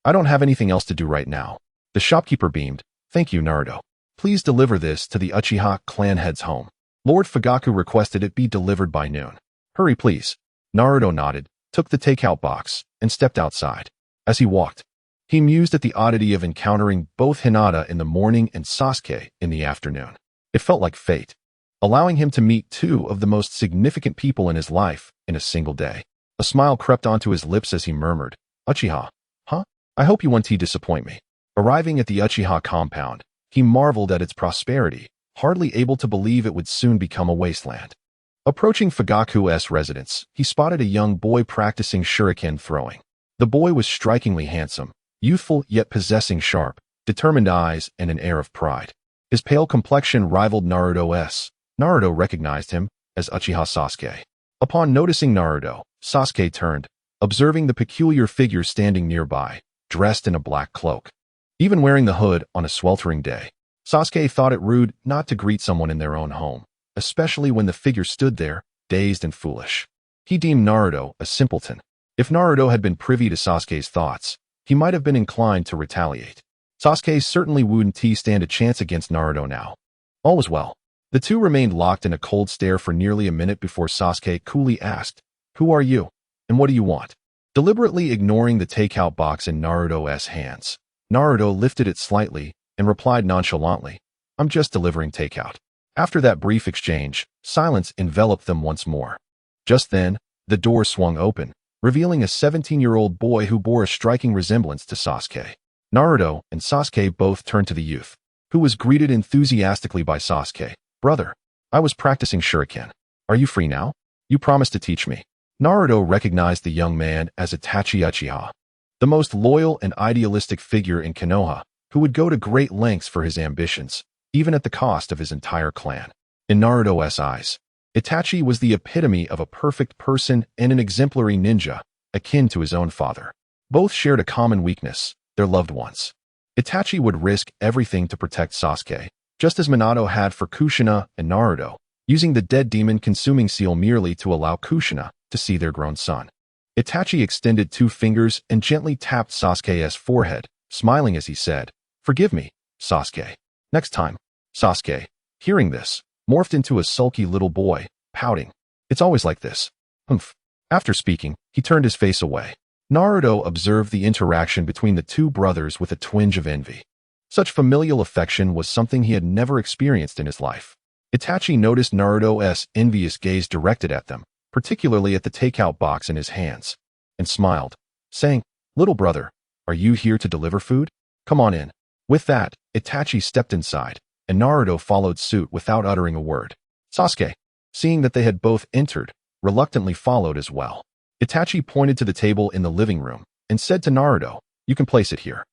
I don't have anything else to do right now." The shopkeeper beamed. "Thank you, Naruto. Please deliver this to the Uchiha clan head's home. Lord Fugaku requested it be delivered by noon. Hurry, please." Naruto nodded, took the takeout box, and stepped outside. As he walked, he mused at the oddity of encountering both Hinata in the morning and Sasuke in the afternoon. It felt like fate, allowing him to meet two of the most significant people in his life in a single day. A smile crept onto his lips as he murmured, "Uchiha, huh? I hope you won't disappoint me." Arriving at the Uchiha compound, he marveled at its prosperity, hardly able to believe it would soon become a wasteland. Approaching Fugaku's residence, he spotted a young boy practicing shuriken throwing. The boy was strikingly handsome, youthful yet possessing sharp, determined eyes and an air of pride. His pale complexion rivaled Naruto's. Naruto recognized him as Uchiha Sasuke. Upon noticing Naruto, Sasuke turned, observing the peculiar figure standing nearby, dressed in a black cloak. Even wearing the hood on a sweltering day, Sasuke thought it rude not to greet someone in their own home, especially when the figure stood there, dazed and foolish. He deemed Naruto a simpleton. If Naruto had been privy to Sasuke's thoughts, he might have been inclined to retaliate. Sasuke certainly wouldn't stand a chance against Naruto now. All was well. The two remained locked in a cold stare for nearly a minute before Sasuke coolly asked, "Who are you, and what do you want?" Deliberately ignoring the takeout box in Naruto's hands, Naruto lifted it slightly and replied nonchalantly, "I'm just delivering takeout." After that brief exchange, silence enveloped them once more. Just then, the door swung open, revealing a 17-year-old boy who bore a striking resemblance to Sasuke. Naruto and Sasuke both turned to the youth, who was greeted enthusiastically by Sasuke. "Brother, I was practicing shuriken. Are you free now? You promised to teach me." Naruto recognized the young man as Itachi Uchiha, the most loyal and idealistic figure in Konoha, who would go to great lengths for his ambitions, even at the cost of his entire clan. In Naruto's eyes, Itachi was the epitome of a perfect person and an exemplary ninja, akin to his own father. Both shared a common weakness, their loved ones. Itachi would risk everything to protect Sasuke, just as Minato had for Kushina and Naruto, using the dead demon consuming seal merely to allow Kushina to see their grown son. Itachi extended 2 fingers and gently tapped Sasuke's forehead, smiling as he said, "Forgive me, Sasuke. Next time." Sasuke, hearing this, morphed into a sulky little boy, pouting. "It's always like this. Humph." After speaking, he turned his face away. Naruto observed the interaction between the two brothers with a twinge of envy. Such familial affection was something he had never experienced in his life. Itachi noticed Naruto's envious gaze directed at them, particularly at the takeout box in his hands, and smiled, saying, "Little brother, are you here to deliver food? Come on in." With that, Itachi stepped inside, and Naruto followed suit without uttering a word. Sasuke, seeing that they had both entered, reluctantly followed as well. Itachi pointed to the table in the living room and said to Naruto, "You can place it here."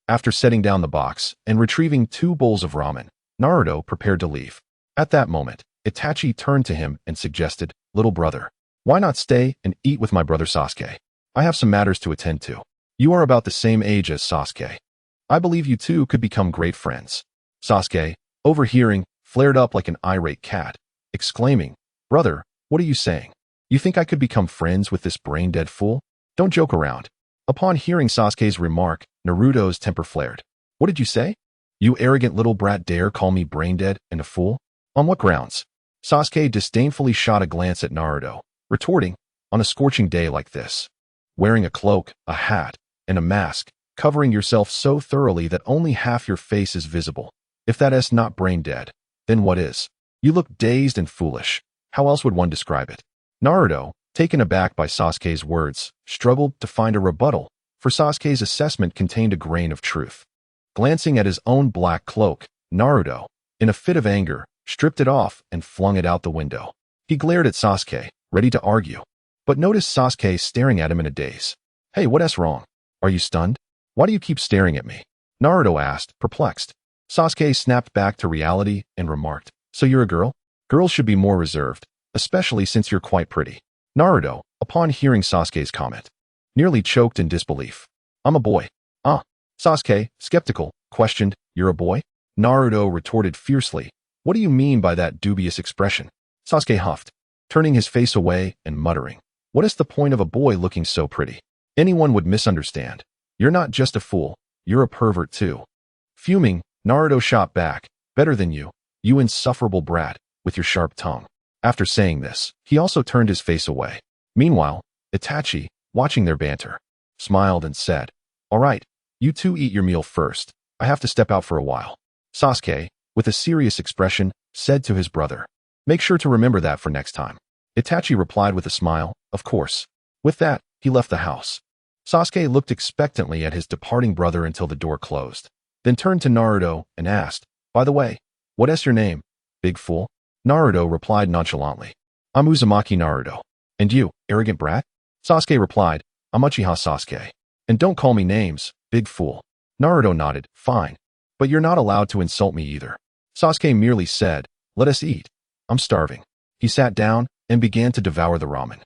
After setting down the box and retrieving 2 bowls of ramen, Naruto prepared to leave. At that moment, Itachi turned to him and suggested, "Little brother, why not stay and eat with my brother Sasuke? I have some matters to attend to. You are about the same age as Sasuke. I believe you two could become great friends." Sasuke, overhearing, flared up like an irate cat, exclaiming, "Brother, what are you saying? You think I could become friends with this brain-dead fool? Don't joke around." Upon hearing Sasuke's remark, Naruto's temper flared. "What did you say? You arrogant little brat dare call me brain-dead and a fool? On what grounds?" Sasuke disdainfully shot a glance at Naruto, retorting, "On a scorching day like this, wearing a cloak, a hat, and a mask, covering yourself so thoroughly that only half your face is visible. If that is not brain-dead, then what is? You look dazed and foolish. How else would one describe it?" Naruto, taken aback by Sasuke's words, struggled to find a rebuttal, for Sasuke's assessment contained a grain of truth. Glancing at his own black cloak, Naruto, in a fit of anger, stripped it off and flung it out the window. He glared at Sasuke, ready to argue, but noticed Sasuke staring at him in a daze. "Hey, what's wrong? Are you stunned? Why do you keep staring at me?" Naruto asked, perplexed. Sasuke snapped back to reality and remarked, "So you're a girl? Girls should be more reserved, especially since you're quite pretty." Naruto, upon hearing Sasuke's comment, nearly choked in disbelief. "I'm a boy." "Ah." Sasuke, skeptical, questioned, "You're a boy?" Naruto retorted fiercely, "What do you mean by that dubious expression?" Sasuke huffed, turning his face away and muttering, "What is the point of a boy looking so pretty? Anyone would misunderstand. You're not just a fool, you're a pervert too." Fuming, Naruto shot back, "Better than you, you insufferable brat, with your sharp tongue." After saying this, he also turned his face away. Meanwhile, Itachi, watching their banter, smiled and said, "All right, you two eat your meal first. I have to step out for a while." Sasuke, with a serious expression, said to his brother, "Make sure to remember that for next time." Itachi replied with a smile, "Of course." With that, he left the house. Sasuke looked expectantly at his departing brother until the door closed, then turned to Naruto and asked, "By the way, what is your name, big fool?" Naruto replied nonchalantly, "I'm Uzumaki Naruto." "And you, arrogant brat?" Sasuke replied, "I'm Uchiha Sasuke. And don't call me names, big fool." Naruto nodded, "Fine. But you're not allowed to insult me either." Sasuke merely said, "Let us eat. I'm starving." He sat down and began to devour the ramen.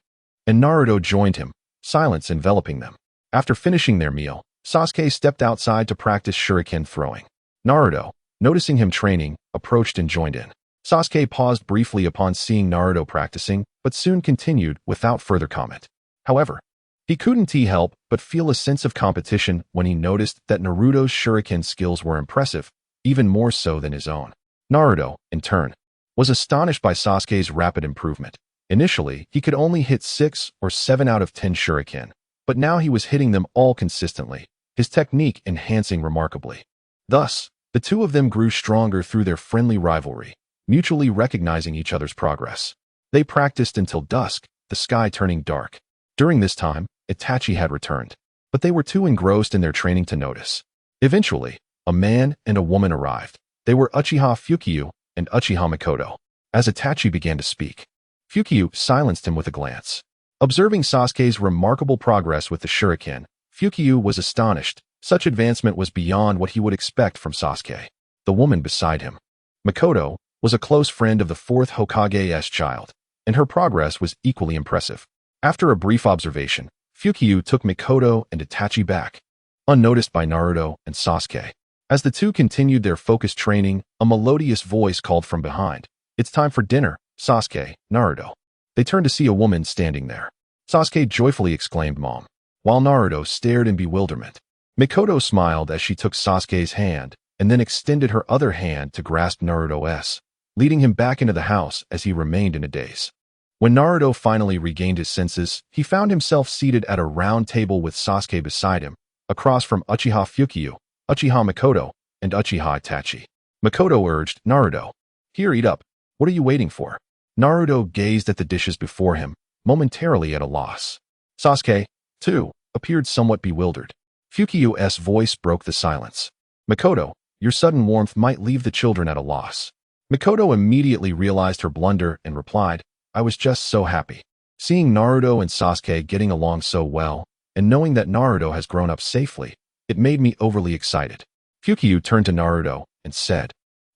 And Naruto joined him, silence enveloping them. After finishing their meal, Sasuke stepped outside to practice shuriken throwing. Naruto, noticing him training, approached and joined in. Sasuke paused briefly upon seeing Naruto practicing, but soon continued without further comment. However, he couldn't help but feel a sense of competition when he noticed that Naruto's shuriken skills were impressive, even more so than his own. Naruto, in turn, was astonished by Sasuke's rapid improvement. Initially, he could only hit 6 or 7 out of 10 shuriken, but now he was hitting them all consistently, his technique enhancing remarkably. Thus, the two of them grew stronger through their friendly rivalry, mutually recognizing each other's progress. They practiced until dusk, the sky turning dark. During this time, Itachi had returned, but they were too engrossed in their training to notice. Eventually, a man and a woman arrived. They were Uchiha Fukyu and Uchiha Mikoto. As Itachi began to speak, Fukyu silenced him with a glance. Observing Sasuke's remarkable progress with the shuriken, Fukyu was astonished. Such advancement was beyond what he would expect from Sasuke. The woman beside him, Mikoto, was a close friend of the fourth Hokage's child, and her progress was equally impressive. After a brief observation, Fukyu took Mikoto and Itachi back, unnoticed by Naruto and Sasuke. As the two continued their focused training, a melodious voice called from behind, "It's time for dinner, Sasuke, Naruto." They turned to see a woman standing there. Sasuke joyfully exclaimed, "Mom," while Naruto stared in bewilderment. Mikoto smiled as she took Sasuke's hand, and then extended her other hand to grasp Naruto's, leading him back into the house as he remained in a daze. When Naruto finally regained his senses, he found himself seated at a round table with Sasuke beside him, across from Uchiha Fukyu, Uchiha Mikoto, and Uchiha Itachi. Mikoto urged, "Naruto, here, eat up. What are you waiting for?" Naruto gazed at the dishes before him, momentarily at a loss. Sasuke, too, appeared somewhat bewildered. Fukyu's voice broke the silence. "Mikoto, your sudden warmth might leave the children at a loss." Mikoto immediately realized her blunder and replied, "I was just so happy. Seeing Naruto and Sasuke getting along so well, and knowing that Naruto has grown up safely, it made me overly excited." Fukyu turned to Naruto and said,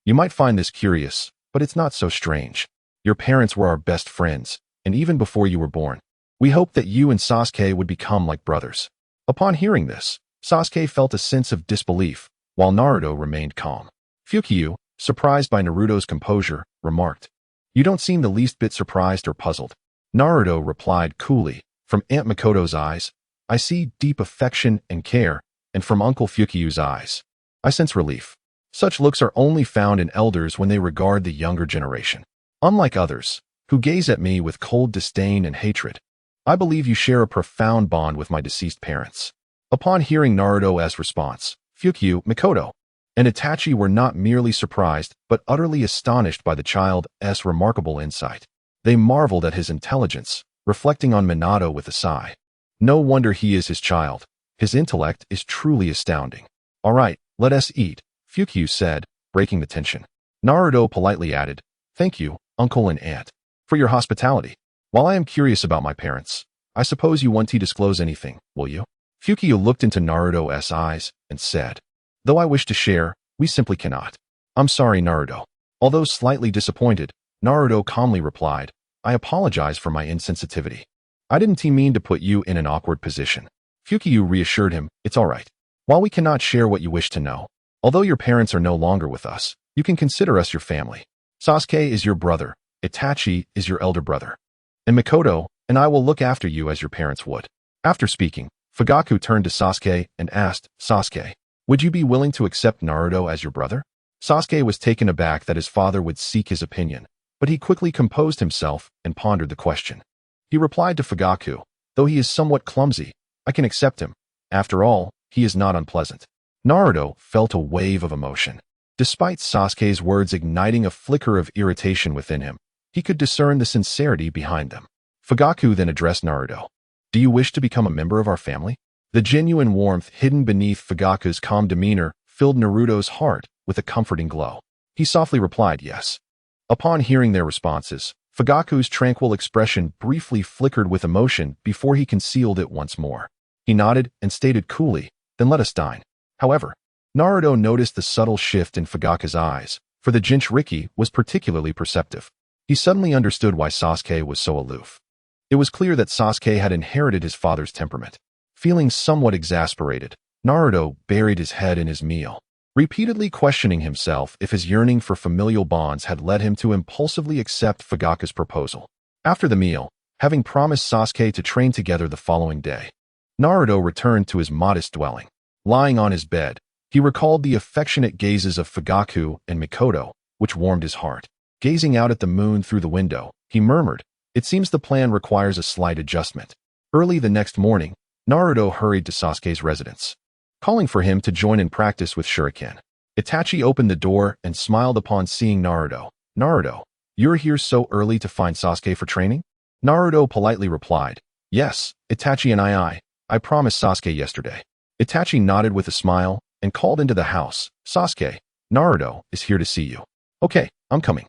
"You might find this curious, but it's not so strange. Your parents were our best friends, and even before you were born, we hoped that you and Sasuke would become like brothers." Upon hearing this, Sasuke felt a sense of disbelief, while Naruto remained calm. Fukyu, surprised by Naruto's composure, remarked, "You don't seem the least bit surprised or puzzled." Naruto replied coolly, "From Aunt Mikoto's eyes, I see deep affection and care, and from Uncle Fukiu's eyes, I sense relief. Such looks are only found in elders when they regard the younger generation. Unlike others, who gaze at me with cold disdain and hatred, I believe you share a profound bond with my deceased parents." Upon hearing Naruto's response, Fukiu, Mikoto, and Itachi were not merely surprised but utterly astonished by the child's remarkable insight. They marveled at his intelligence, reflecting on Minato with a sigh. No wonder he is his child. His intellect is truly astounding. "All right, let us eat," Fukiu said, breaking the tension. Naruto politely added, "Thank you, uncle and aunt, for your hospitality. While I am curious about my parents, I suppose you won't disclose anything, will you?" Fukiu looked into Naruto's eyes and said, "Though I wish to share, we simply cannot." "I'm sorry, Naruto." Although slightly disappointed, Naruto calmly replied, "I apologize for my insensitivity. I didn't mean to put you in an awkward position." Fukiu reassured him, "It's all right. While we cannot share what you wish to know, although your parents are no longer with us, you can consider us your family. Sasuke is your brother, Itachi is your elder brother, and Mikoto and I will look after you as your parents would." After speaking, Fugaku turned to Sasuke and asked, "Sasuke, would you be willing to accept Naruto as your brother?" Sasuke was taken aback that his father would seek his opinion, but he quickly composed himself and pondered the question. He replied to Fugaku, "Though he is somewhat clumsy, I can accept him. After all, he is not unpleasant." Naruto felt a wave of emotion. Despite Sasuke's words igniting a flicker of irritation within him, he could discern the sincerity behind them. Fugaku then addressed Naruto. "Do you wish to become a member of our family?" The genuine warmth hidden beneath Fugaku's calm demeanor filled Naruto's heart with a comforting glow. He softly replied yes. Upon hearing their responses, Fugaku's tranquil expression briefly flickered with emotion before he concealed it once more. He nodded and stated coolly, "Then let us dine." However, Naruto noticed the subtle shift in Fugaku's eyes, for the Jinchuriki was particularly perceptive. He suddenly understood why Sasuke was so aloof. It was clear that Sasuke had inherited his father's temperament. Feeling somewhat exasperated, Naruto buried his head in his meal, repeatedly questioning himself if his yearning for familial bonds had led him to impulsively accept Fugaku's proposal. After the meal, having promised Sasuke to train together the following day, Naruto returned to his modest dwelling. Lying on his bed, he recalled the affectionate gazes of Fugaku and Mikoto, which warmed his heart. Gazing out at the moon through the window, he murmured, "It seems the plan requires a slight adjustment." Early the next morning, Naruto hurried to Sasuke's residence, calling for him to join in practice with Shuriken. Itachi opened the door and smiled upon seeing Naruto. "Naruto, you're here so early to find Sasuke for training?" Naruto politely replied, "Yes, Itachi and I promised Sasuke yesterday." Itachi nodded with a smile and called into the house, "Sasuke, Naruto is here to see you." "Okay, I'm coming,"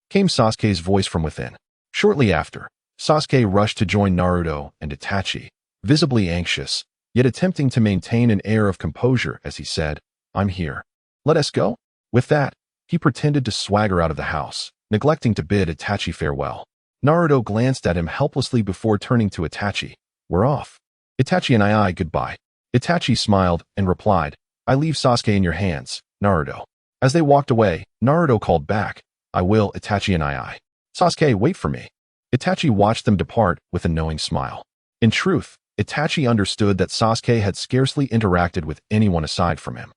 came Sasuke's voice from within. Shortly after, Sasuke rushed to join Naruto and Itachi, visibly anxious, yet attempting to maintain an air of composure as he said, "I'm here. Let us go." With that, he pretended to swagger out of the house, neglecting to bid Itachi farewell. Naruto glanced at him helplessly before turning to Itachi. "We're off. Itachi and I goodbye." Itachi smiled and replied, "I leave Sasuke in your hands, Naruto." As they walked away, Naruto called back, "I will, Itachi and I. Sasuke, wait for me." Itachi watched them depart with a knowing smile. In truth, Itachi understood that Sasuke had scarcely interacted with anyone aside from him.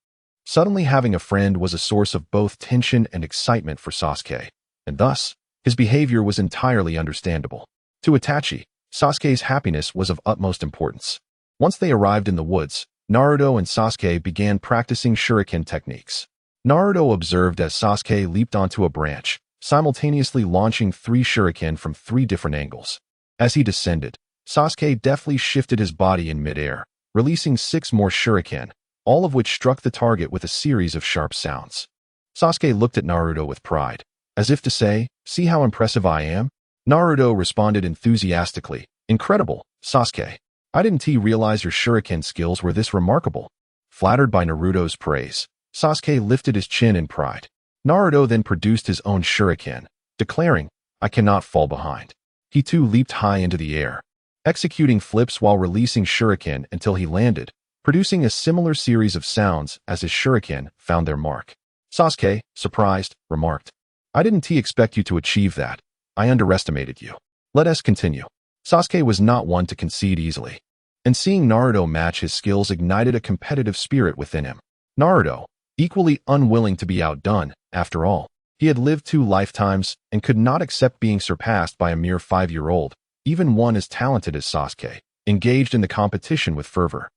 Suddenly having a friend was a source of both tension and excitement for Sasuke, and thus, his behavior was entirely understandable. To Itachi, Sasuke's happiness was of utmost importance. Once they arrived in the woods, Naruto and Sasuke began practicing shuriken techniques. Naruto observed as Sasuke leaped onto a branch, simultaneously launching 3 shuriken from 3 different angles. As he descended, Sasuke deftly shifted his body in midair, releasing 6 more shuriken, all of which struck the target with a series of sharp sounds. Sasuke looked at Naruto with pride, as if to say, "See how impressive I am?" Naruto responded enthusiastically, "Incredible, Sasuke. I didn't realize your shuriken skills were this remarkable." Flattered by Naruto's praise, Sasuke lifted his chin in pride. Naruto then produced his own shuriken, declaring, "I cannot fall behind." He too leaped high into the air, executing flips while releasing shuriken until he landed, producing a similar series of sounds as his shuriken found their mark. Sasuke, surprised, remarked. I didn't expect you to achieve that. I underestimated you. Let us continue. Sasuke was not one to concede easily, and seeing Naruto match his skills ignited a competitive spirit within him. Naruto, equally unwilling to be outdone, after all, he had lived 2 lifetimes and could not accept being surpassed by a mere 5-year-old, even one as talented as Sasuke, engaged in the competition with fervor.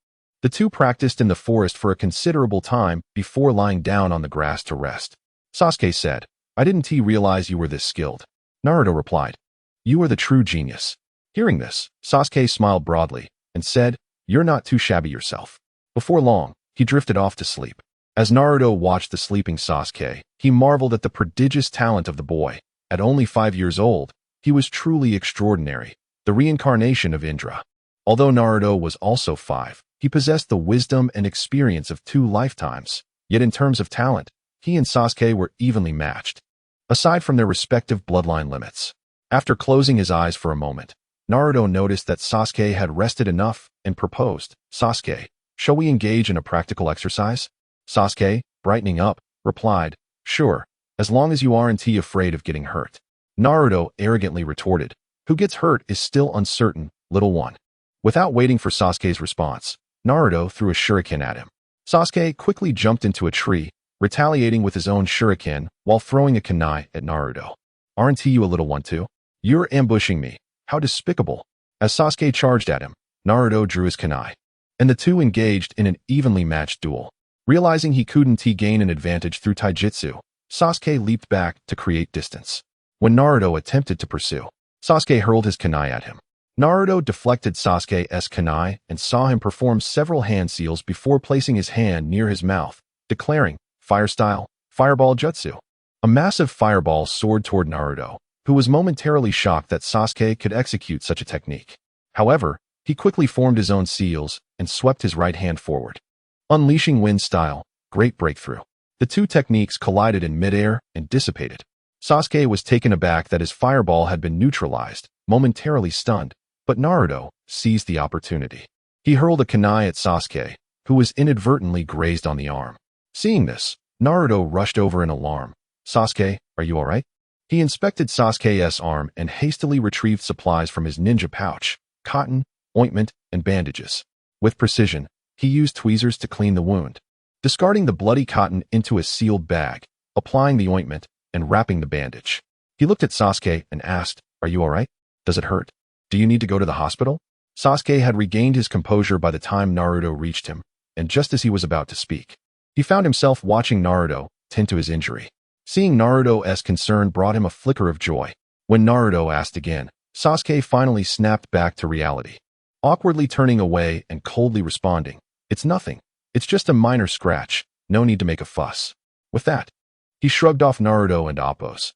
The two practiced in the forest for a considerable time before lying down on the grass to rest. Sasuke said, I didn't realize you were this skilled. Naruto replied, You are the true genius. Hearing this, Sasuke smiled broadly and said, You're not too shabby yourself. Before long, he drifted off to sleep. As Naruto watched the sleeping Sasuke, he marveled at the prodigious talent of the boy. At only 5 years old, he was truly extraordinary, the reincarnation of Indra. Although Naruto was also 5, he possessed the wisdom and experience of 2 lifetimes. Yet in terms of talent, he and Sasuke were evenly matched, aside from their respective bloodline limits. After closing his eyes for a moment, Naruto noticed that Sasuke had rested enough and proposed, Sasuke, shall we engage in a practical exercise? Sasuke, brightening up, replied, Sure, as long as you aren't afraid of getting hurt. Naruto arrogantly retorted, Who gets hurt is still uncertain, little one. Without waiting for Sasuke's response, Naruto threw a shuriken at him. Sasuke quickly jumped into a tree, retaliating with his own shuriken while throwing a kunai at Naruto. Aren't you a little one too? You're ambushing me. How despicable. As Sasuke charged at him, Naruto drew his kunai, and the two engaged in an evenly matched duel. Realizing he couldn't gain an advantage through taijutsu, Sasuke leaped back to create distance. When Naruto attempted to pursue, Sasuke hurled his kunai at him. Naruto deflected Sasuke's kunai and saw him perform several hand seals before placing his hand near his mouth, declaring, Fire style, fireball jutsu. A massive fireball soared toward Naruto, who was momentarily shocked that Sasuke could execute such a technique. However, he quickly formed his own seals and swept his right hand forward. Unleashing wind style, great breakthrough. The two techniques collided in midair and dissipated. Sasuke was taken aback that his fireball had been neutralized, momentarily stunned, but Naruto seized the opportunity. He hurled a kunai at Sasuke, who was inadvertently grazed on the arm. Seeing this, Naruto rushed over in alarm. Sasuke, are you alright? He inspected Sasuke's arm and hastily retrieved supplies from his ninja pouch, cotton, ointment, and bandages. With precision, he used tweezers to clean the wound, discarding the bloody cotton into a sealed bag, applying the ointment, and wrapping the bandage. He looked at Sasuke and asked, Are you alright? Does it hurt? Do you need to go to the hospital? Sasuke had regained his composure by the time Naruto reached him, and just as he was about to speak, he found himself watching Naruto tend to his injury. Seeing Naruto's concern brought him a flicker of joy. When Naruto asked again, Sasuke finally snapped back to reality, awkwardly turning away and coldly responding, It's nothing. It's just a minor scratch. No need to make a fuss. With that, he shrugged off Naruto and Appo's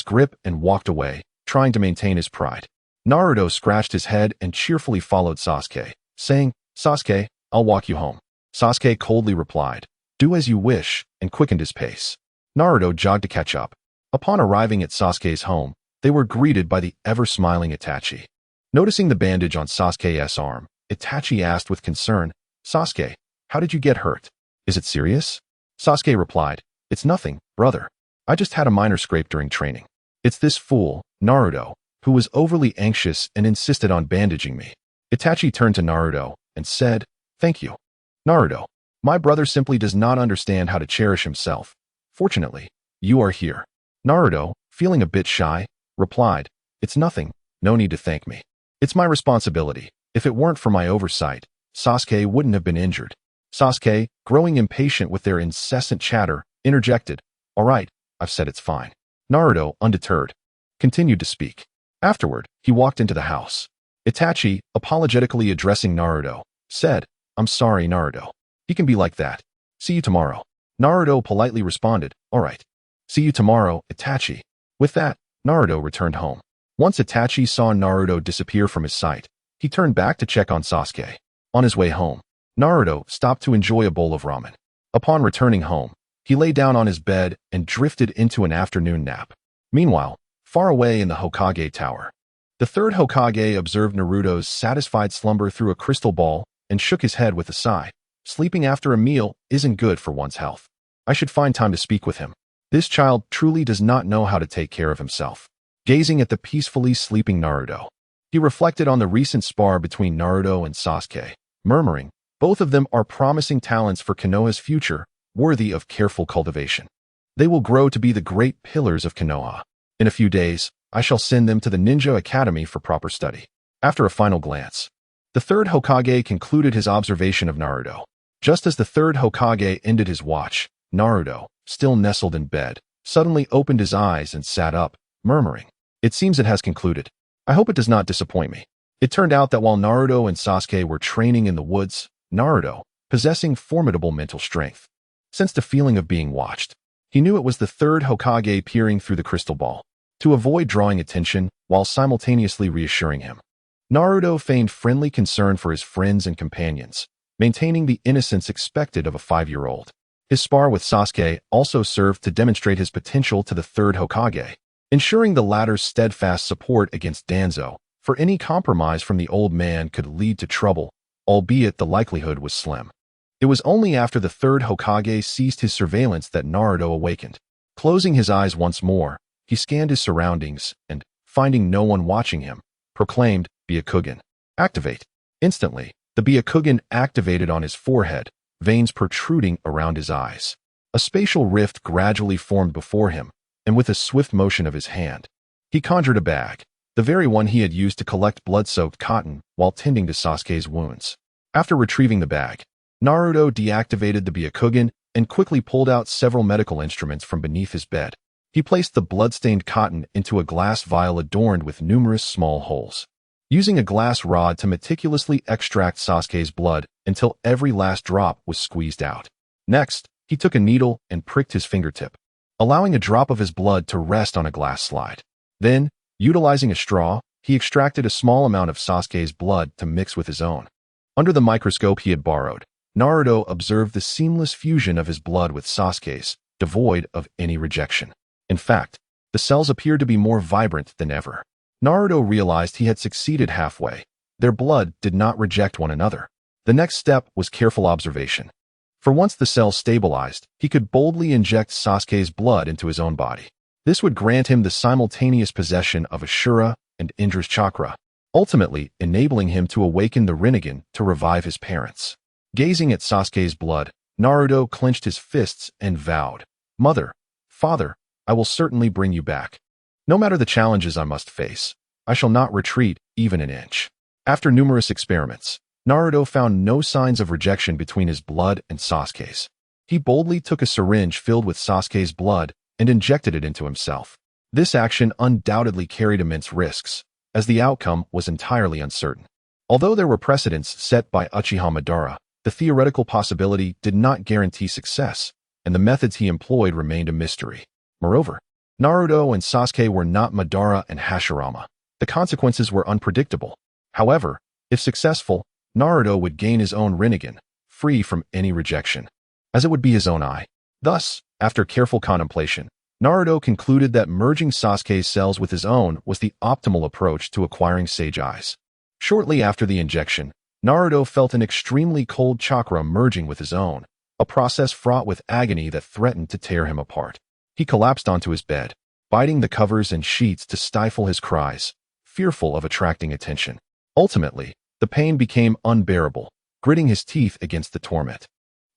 grip and walked away, trying to maintain his pride. Naruto scratched his head and cheerfully followed Sasuke, saying, Sasuke, I'll walk you home. Sasuke coldly replied, Do as you wish, and quickened his pace. Naruto jogged to catch up. Upon arriving at Sasuke's home, they were greeted by the ever-smiling Itachi. Noticing the bandage on Sasuke's arm, Itachi asked with concern, Sasuke, how did you get hurt? Is it serious? Sasuke replied, It's nothing, brother. I just had a minor scrape during training. It's this fool, Naruto, who was overly anxious and insisted on bandaging me. Itachi turned to Naruto and said, Thank you. Naruto, my brother simply does not understand how to cherish himself. Fortunately, you are here. Naruto, feeling a bit shy, replied, It's nothing, no need to thank me. It's my responsibility. If it weren't for my oversight, Sasuke wouldn't have been injured. Sasuke, growing impatient with their incessant chatter, interjected, All right, I've said it's fine. Naruto, undeterred, continued to speak. Afterward, he walked into the house. Itachi, apologetically addressing Naruto, said, I'm sorry, Naruto. He can be like that. See you tomorrow. Naruto politely responded, All right. See you tomorrow, Itachi. With that, Naruto returned home. Once Itachi saw Naruto disappear from his sight, he turned back to check on Sasuke. On his way home, Naruto stopped to enjoy a bowl of ramen. Upon returning home, he lay down on his bed and drifted into an afternoon nap. Meanwhile, far away in the Hokage Tower, the third Hokage observed Naruto's satisfied slumber through a crystal ball and shook his head with a sigh. Sleeping after a meal isn't good for one's health. I should find time to speak with him. This child truly does not know how to take care of himself. Gazing at the peacefully sleeping Naruto, he reflected on the recent spar between Naruto and Sasuke, murmuring, both of them are promising talents for Konoha's future, worthy of careful cultivation. They will grow to be the great pillars of Konoha. In a few days, I shall send them to the Ninja Academy for proper study. After a final glance, the Third Hokage concluded his observation of Naruto. Just as the Third Hokage ended his watch, Naruto, still nestled in bed, suddenly opened his eyes and sat up, murmuring, "It seems it has concluded. I hope it does not disappoint me." It turned out that while Naruto and Sasuke were training in the woods, Naruto, possessing formidable mental strength, sensed a feeling of being watched. He knew it was the Third Hokage peering through the crystal ball, to avoid drawing attention while simultaneously reassuring him. Naruto feigned friendly concern for his friends and companions, maintaining the innocence expected of a 5-year-old. His spar with Sasuke also served to demonstrate his potential to the Third Hokage, ensuring the latter's steadfast support against Danzo, for any compromise from the old man could lead to trouble, albeit the likelihood was slim. It was only after the Third Hokage ceased his surveillance that Naruto awakened. Closing his eyes once more, he scanned his surroundings and, finding no one watching him, proclaimed, "Byakugan, activate." Instantly, the Byakugan activated on his forehead, veins protruding around his eyes. A spatial rift gradually formed before him, and with a swift motion of his hand, he conjured a bag, the very one he had used to collect blood-soaked cotton while tending to Sasuke's wounds. After retrieving the bag, Naruto deactivated the Byakugan and quickly pulled out several medical instruments from beneath his bed. He placed the blood-stained cotton into a glass vial adorned with numerous small holes, using a glass rod to meticulously extract Sasuke's blood until every last drop was squeezed out. Next, he took a needle and pricked his fingertip, allowing a drop of his blood to rest on a glass slide. Then, utilizing a straw, he extracted a small amount of Sasuke's blood to mix with his own. Under the microscope he had borrowed, Naruto observed the seamless fusion of his blood with Sasuke's, devoid of any rejection. In fact, the cells appeared to be more vibrant than ever. Naruto realized he had succeeded halfway. Their blood did not reject one another. The next step was careful observation. For once the cells stabilized, he could boldly inject Sasuke's blood into his own body. This would grant him the simultaneous possession of Ashura and Indra's chakra, ultimately enabling him to awaken the Rinnegan to revive his parents. Gazing at Sasuke's blood, Naruto clenched his fists and vowed, "Mother, Father, I will certainly bring you back. No matter the challenges I must face, I shall not retreat even an inch." After numerous experiments, Naruto found no signs of rejection between his blood and Sasuke's. He boldly took a syringe filled with Sasuke's blood and injected it into himself. This action undoubtedly carried immense risks, as the outcome was entirely uncertain. Although there were precedents set by Uchiha Madara, the theoretical possibility did not guarantee success, and the methods he employed remained a mystery. Moreover, Naruto and Sasuke were not Madara and Hashirama. The consequences were unpredictable. However, if successful, Naruto would gain his own Rinnegan, free from any rejection, as it would be his own eye. Thus, after careful contemplation, Naruto concluded that merging Sasuke's cells with his own was the optimal approach to acquiring Sage Eyes. Shortly after the injection, Naruto felt an extremely cold chakra merging with his own, a process fraught with agony that threatened to tear him apart. He collapsed onto his bed, biting the covers and sheets to stifle his cries, fearful of attracting attention. Ultimately, the pain became unbearable, gritting his teeth against the torment.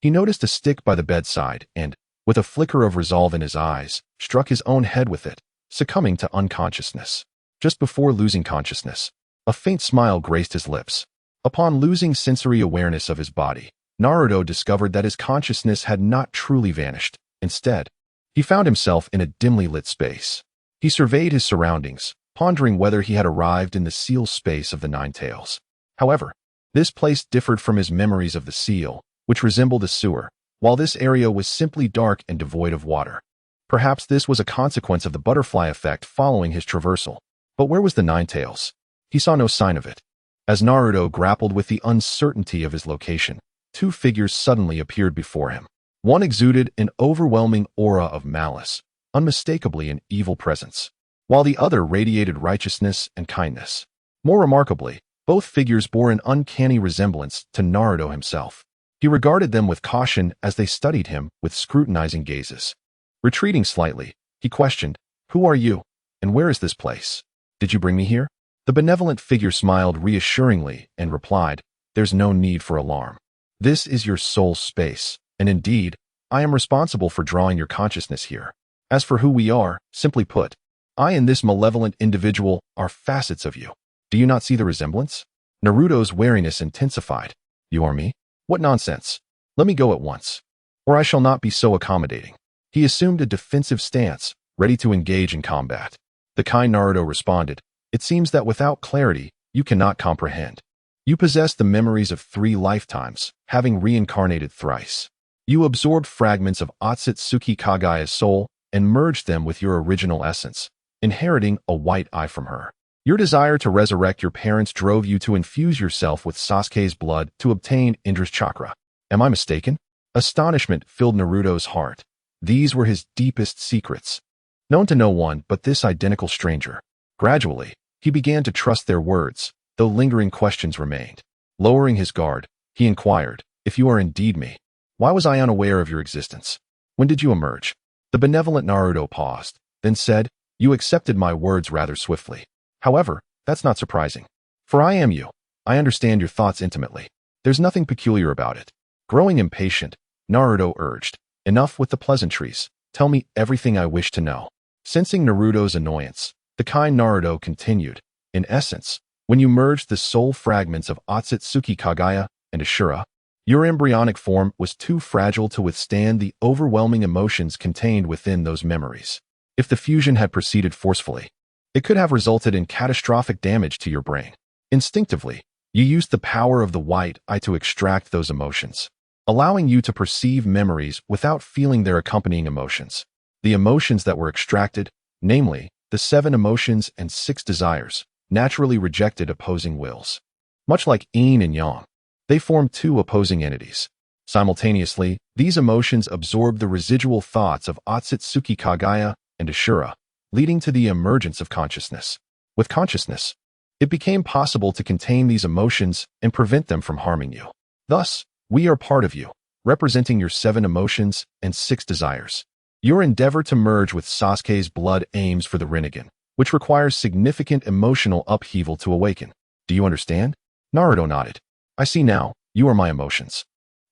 He noticed a stick by the bedside and, with a flicker of resolve in his eyes, struck his own head with it, succumbing to unconsciousness. Just before losing consciousness, a faint smile graced his lips. Upon losing sensory awareness of his body, Naruto discovered that his consciousness had not truly vanished. Instead, he found himself in a dimly lit space. He surveyed his surroundings, pondering whether he had arrived in the seal space of the Nine Tails. However, this place differed from his memories of the seal, which resembled a sewer, while this area was simply dark and devoid of water. Perhaps this was a consequence of the butterfly effect following his traversal. But where was the Nine Tails? He saw no sign of it. As Naruto grappled with the uncertainty of his location, two figures suddenly appeared before him. One exuded an overwhelming aura of malice, unmistakably an evil presence, while the other radiated righteousness and kindness. More remarkably, both figures bore an uncanny resemblance to Naruto himself. He regarded them with caution as they studied him with scrutinizing gazes. Retreating slightly, he questioned, "Who are you, and where is this place? Did you bring me here?" The benevolent figure smiled reassuringly and replied, "There's no need for alarm. This is your soul's space, and indeed, I am responsible for drawing your consciousness here. As for who we are, simply put, I and this malevolent individual are facets of you. Do you not see the resemblance?" Naruto's wariness intensified. "You are me? What nonsense. Let me go at once, or I shall not be so accommodating." He assumed a defensive stance, ready to engage in combat. The kind Naruto responded, "It seems that without clarity, you cannot comprehend. You possess the memories of 3 lifetimes, having reincarnated thrice. You absorbed fragments of Otsutsuki Kagaya's soul and merged them with your original essence, inheriting a white eye from her. Your desire to resurrect your parents drove you to infuse yourself with Sasuke's blood to obtain Indra's chakra. Am I mistaken?" Astonishment filled Naruto's heart. These were his deepest secrets, known to no one but this identical stranger. Gradually, he began to trust their words, though lingering questions remained. Lowering his guard, he inquired, "If you are indeed me, why was I unaware of your existence? When did you emerge?" The benevolent Naruto paused, then said, "You accepted my words rather swiftly. However, that's not surprising. For I am you. I understand your thoughts intimately. There's nothing peculiar about it." Growing impatient, Naruto urged, "Enough with the pleasantries. Tell me everything I wish to know." Sensing Naruto's annoyance, the kind Naruto continued, "In essence, when you merged the soul fragments of Otsutsuki Kagaya and Ashura, your embryonic form was too fragile to withstand the overwhelming emotions contained within those memories. If the fusion had proceeded forcefully, it could have resulted in catastrophic damage to your brain. Instinctively, you used the power of the white eye to extract those emotions, allowing you to perceive memories without feeling their accompanying emotions. The emotions that were extracted, namely, the 7 emotions and 6 desires, naturally rejected opposing wills. Much like yin and yang, they formed 2 opposing entities. Simultaneously, these emotions absorbed the residual thoughts of Otsutsuki Kagaya and Ashura, leading to the emergence of consciousness. With consciousness, it became possible to contain these emotions and prevent them from harming you. Thus, we are part of you, representing your 7 emotions and 6 desires. Your endeavor to merge with Sasuke's blood aims for the Rinnegan, which requires significant emotional upheaval to awaken. Do you understand?" Naruto nodded. "I see now, you are my emotions.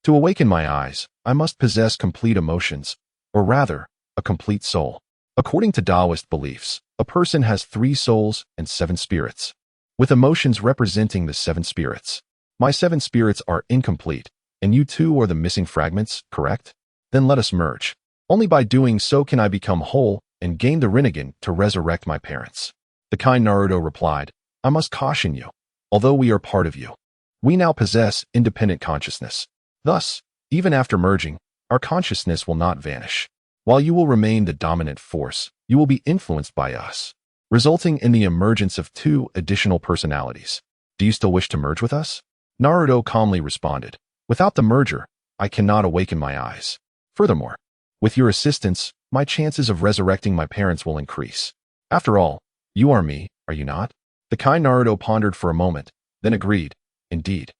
To awaken my eyes, I must possess complete emotions, or rather, a complete soul. According to Taoist beliefs, a person has 3 souls and 7 spirits, with emotions representing the 7 spirits. My 7 spirits are incomplete, and you 2 are the missing fragments, correct? Then let us merge. Only by doing so can I become whole and gain the Rinnegan to resurrect my parents." The kind Naruto replied, "I must caution you. Although we are part of you, we now possess independent consciousness. Thus, even after merging, our consciousness will not vanish. While you will remain the dominant force, you will be influenced by us, resulting in the emergence of 2 additional personalities. Do you still wish to merge with us?" Naruto calmly responded, "Without the merger, I cannot awaken my eyes. Furthermore, with your assistance, my chances of resurrecting my parents will increase. After all, you are me, are you not?" The kind Naruto pondered for a moment, then agreed, "Indeed."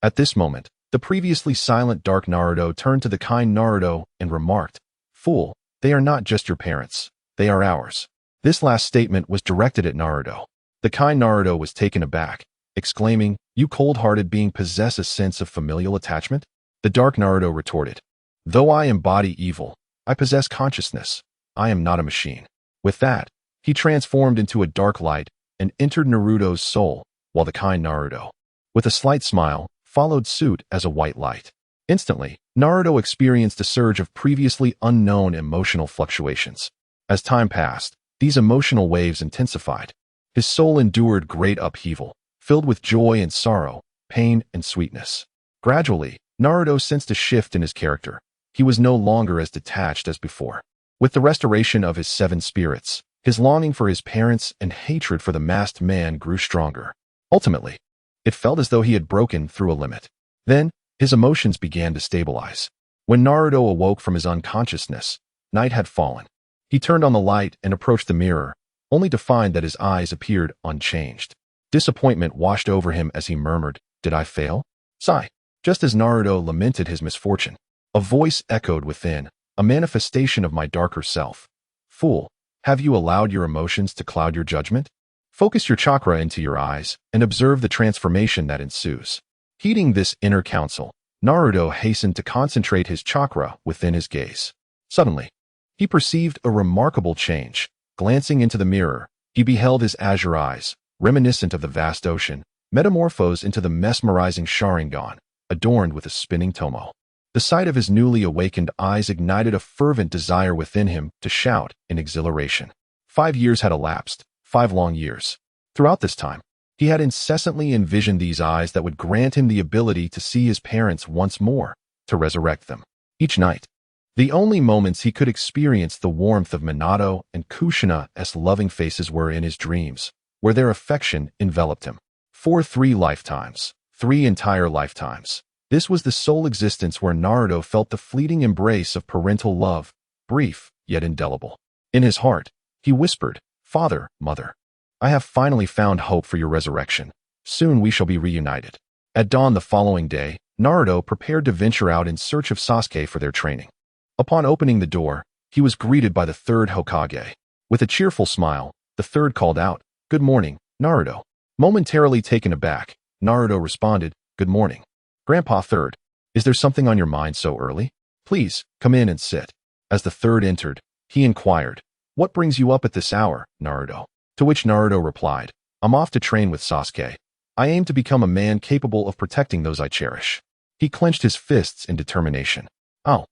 At this moment, the previously silent dark Naruto turned to the kind Naruto and remarked, "Fool, they are not just your parents, they are ours." This last statement was directed at Naruto. The kind Naruto was taken aback, exclaiming, "You cold-hearted being possess a sense of familial attachment?" The dark Naruto retorted, "Though I embody evil, I possess consciousness. I am not a machine." With that, he transformed into a dark light and entered Naruto's soul, while the kind Naruto, with a slight smile, followed suit as a white light. Instantly, Naruto experienced a surge of previously unknown emotional fluctuations. As time passed, these emotional waves intensified. His soul endured great upheaval, filled with joy and sorrow, pain and sweetness. Gradually, Naruto sensed a shift in his character. He was no longer as detached as before. With the restoration of his 7 spirits, his longing for his parents and hatred for the masked man grew stronger. Ultimately, it felt as though he had broken through a limit. Then, his emotions began to stabilize. When Naruto awoke from his unconsciousness, night had fallen. He turned on the light and approached the mirror, only to find that his eyes appeared unchanged. Disappointment washed over him as he murmured, "Did I fail? Sigh. Just as Naruto lamented his misfortune, a voice echoed within, a manifestation of my darker self. Fool, have you allowed your emotions to cloud your judgment? Focus your chakra into your eyes and observe the transformation that ensues. Heeding this inner counsel, Naruto hastened to concentrate his chakra within his gaze. Suddenly, he perceived a remarkable change. Glancing into the mirror, he beheld his azure eyes, reminiscent of the vast ocean, metamorphosed into the mesmerizing Sharingan, adorned with a spinning tomo. The sight of his newly awakened eyes ignited a fervent desire within him to shout in exhilaration. 5 years had elapsed, 5 long years. Throughout this time, he had incessantly envisioned these eyes that would grant him the ability to see his parents once more, to resurrect them. Each night, the only moments he could experience the warmth of Minato and Kushina's loving faces were in his dreams, where their affection enveloped him. For 3 lifetimes, 3 entire lifetimes. This was the sole existence where Naruto felt the fleeting embrace of parental love, brief yet indelible. In his heart, he whispered, "Father, Mother, I have finally found hope for your resurrection. Soon we shall be reunited." At dawn the following day, Naruto prepared to venture out in search of Sasuke for their training. Upon opening the door, he was greeted by the Third Hokage. With a cheerful smile, the Third called out, "Good morning, Naruto." Momentarily taken aback, Naruto responded, "Good morning. Grandpa Third, is there something on your mind so early? Please, come in and sit." As the Third entered, he inquired, "What brings you up at this hour, Naruto?" To which Naruto replied, "I'm off to train with Sasuke. I aim to become a man capable of protecting those I cherish." He clenched his fists in determination. "Oh,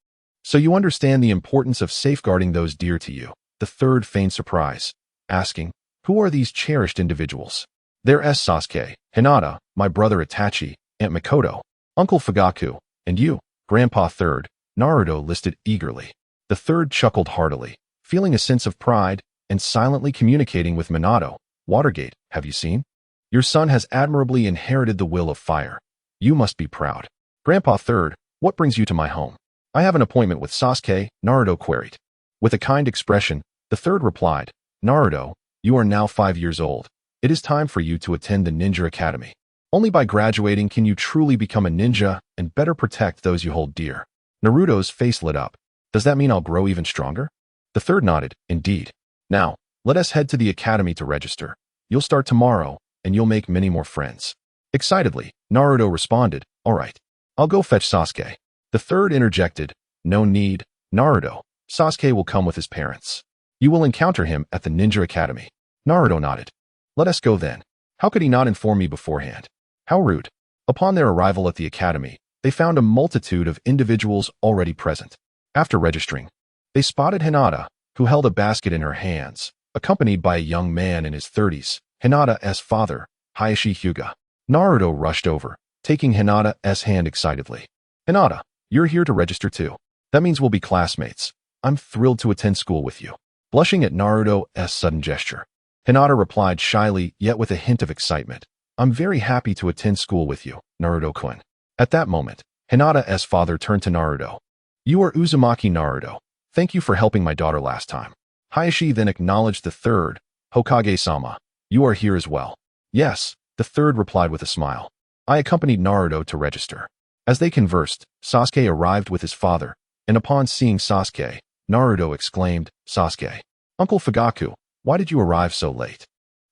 so you understand the importance of safeguarding those dear to you." The Third feigned surprise, asking, "Who are these cherished individuals?" "They're Sasuke, Hinata, my brother Itachi, Aunt Mikoto, Uncle Fugaku, and you, Grandpa Third," Naruto listed eagerly. The Third chuckled heartily, feeling a sense of pride, and silently communicating with Minato. "Watergate, have you seen? Your son has admirably inherited the will of fire. You must be proud." "Grandpa Third, what brings you to my home?" "I have an appointment with Sasuke," Naruto queried. With a kind expression, the Third replied, "Naruto, you are now 5 years old. It is time for you to attend the Ninja Academy. Only by graduating can you truly become a ninja and better protect those you hold dear." Naruto's face lit up. "Does that mean I'll grow even stronger?" The Third nodded, "Indeed. Now, let us head to the academy to register. You'll start tomorrow, and you'll make many more friends." Excitedly, Naruto responded, "All right. I'll go fetch Sasuke." The Third interjected, "No need, Naruto. Sasuke will come with his parents. You will encounter him at the Ninja Academy." Naruto nodded. "Let us go then. How could he not inform me beforehand? How rude." Upon their arrival at the academy, they found a multitude of individuals already present. After registering, they spotted Hinata, who held a basket in her hands, accompanied by a young man in his 30s, Hinata's father, Hiashi Hyuga. Naruto rushed over, taking Hinata's hand excitedly. "Hinata, you're here to register too. That means we'll be classmates. I'm thrilled to attend school with you." Blushing at Naruto's sudden gesture, Hinata replied shyly yet with a hint of excitement, "I'm very happy to attend school with you, Naruto-kun." At that moment, Hinata's father turned to Naruto. "You are Uzumaki Naruto. Thank you for helping my daughter last time." Hiashi then acknowledged the Third, "Hokage-sama, you are here as well." "Yes," the Third replied with a smile. "I accompanied Naruto to register." As they conversed, Sasuke arrived with his father, and upon seeing Sasuke, Naruto exclaimed, "Sasuke, Uncle Fugaku, why did you arrive so late?"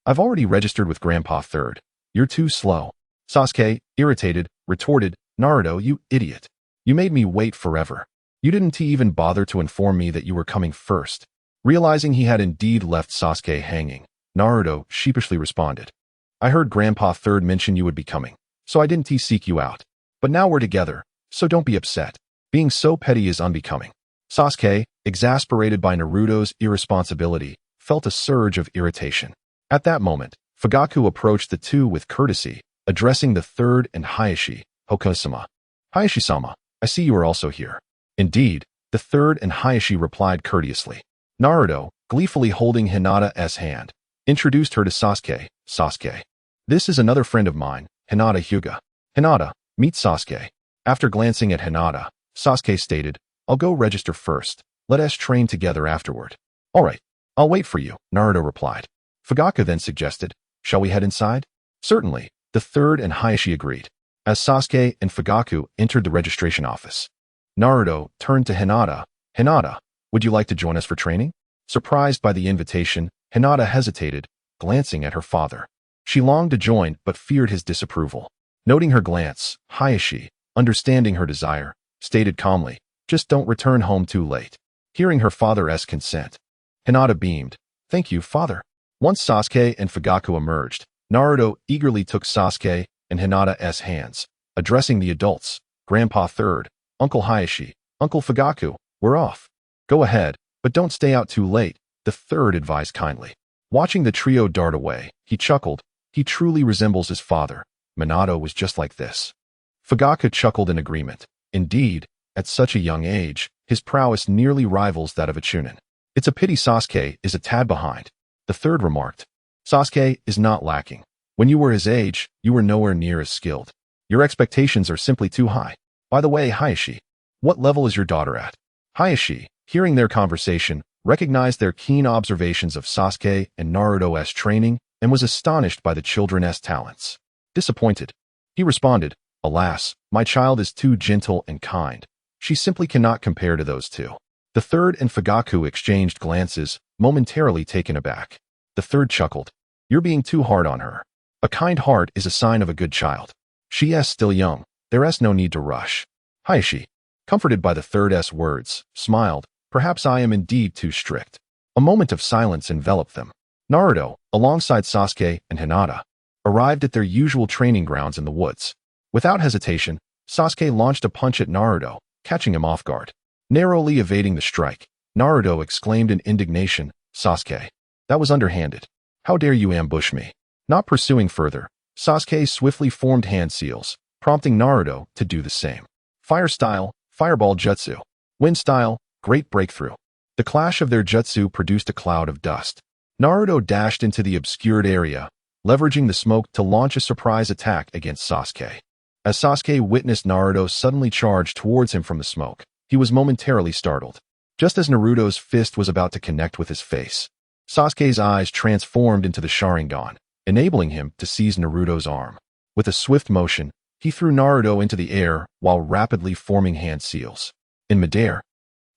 "I've already registered with Grandpa Third. You're too slow." Sasuke, irritated, retorted, "Naruto, you idiot. You made me wait forever. You didn't even bother to inform me that you were coming first." Realizing he had indeed left Sasuke hanging, Naruto sheepishly responded, "I heard Grandpa Third mention you would be coming, so I didn't seek you out. But now we're together, so don't be upset. Being so petty is unbecoming." Sasuke, exasperated by Naruto's irresponsibility, felt a surge of irritation. At that moment, Fugaku approached the two with courtesy, addressing the Third and Hiashi, "Hokage-sama." "Hiashi-sama, I see you are also here." "Indeed," the Third and Hiashi replied courteously. Naruto, gleefully holding Hinata's hand, introduced her to Sasuke. "Sasuke. This is another friend of mine, Hinata Hyuga. Hinata, meet Sasuke." After glancing at Hinata, Sasuke stated, "I'll go register first. Let us train together afterward." "All right, I'll wait for you," Naruto replied. Fugaku then suggested, "Shall we head inside?" "Certainly," the Third and Hiashi agreed. As Sasuke and Fugaku entered the registration office, Naruto turned to Hinata. Hinata, would you like to join us for training? Surprised by the invitation, Hinata hesitated, glancing at her father. She longed to join but feared his disapproval. Noting her glance, Hayashi, understanding her desire, stated calmly, just don't return home too late. Hearing her father's consent, Hinata beamed. Thank you, father. Once Sasuke and Fugaku emerged, Naruto eagerly took Sasuke and Hinata's hands, addressing the adults. Grandpa Third, Uncle Hayashi, Uncle Fugaku, we're off. Go ahead, but don't stay out too late, the third advised kindly. Watching the trio dart away, he chuckled. He truly resembles his father. Minato was just like this. Fugaku chuckled in agreement. Indeed, at such a young age, his prowess nearly rivals that of a Chunin. It's a pity Sasuke is a tad behind. The third remarked. Sasuke is not lacking. When you were his age, you were nowhere near as skilled. Your expectations are simply too high. By the way, Hayashi, what level is your daughter at? Hayashi, hearing their conversation, recognized their keen observations of Sasuke and Naruto's training and was astonished by the children's talents. Disappointed, he responded, alas, my child is too gentle and kind. She simply cannot compare to those two. The third and Fugaku exchanged glances, momentarily taken aback. The third chuckled. You're being too hard on her. A kind heart is a sign of a good child. She is still young. There's no need to rush. Hayashi, comforted by the third's words, smiled. Perhaps I am indeed too strict. A moment of silence enveloped them. Naruto, alongside Sasuke and Hinata, arrived at their usual training grounds in the woods. Without hesitation, Sasuke launched a punch at Naruto, catching him off guard. Narrowly evading the strike, Naruto exclaimed in indignation, Sasuke, that was underhanded. How dare you ambush me? Not pursuing further, Sasuke swiftly formed hand seals, prompting Naruto to do the same. Fire style, fireball jutsu. Wind style, great breakthrough. The clash of their jutsu produced a cloud of dust. Naruto dashed into the obscured area, leveraging the smoke to launch a surprise attack against Sasuke. As Sasuke witnessed Naruto suddenly charge towards him from the smoke, he was momentarily startled. Just as Naruto's fist was about to connect with his face, Sasuke's eyes transformed into the Sharingan, enabling him to seize Naruto's arm. With a swift motion, he threw Naruto into the air while rapidly forming hand seals. In midair,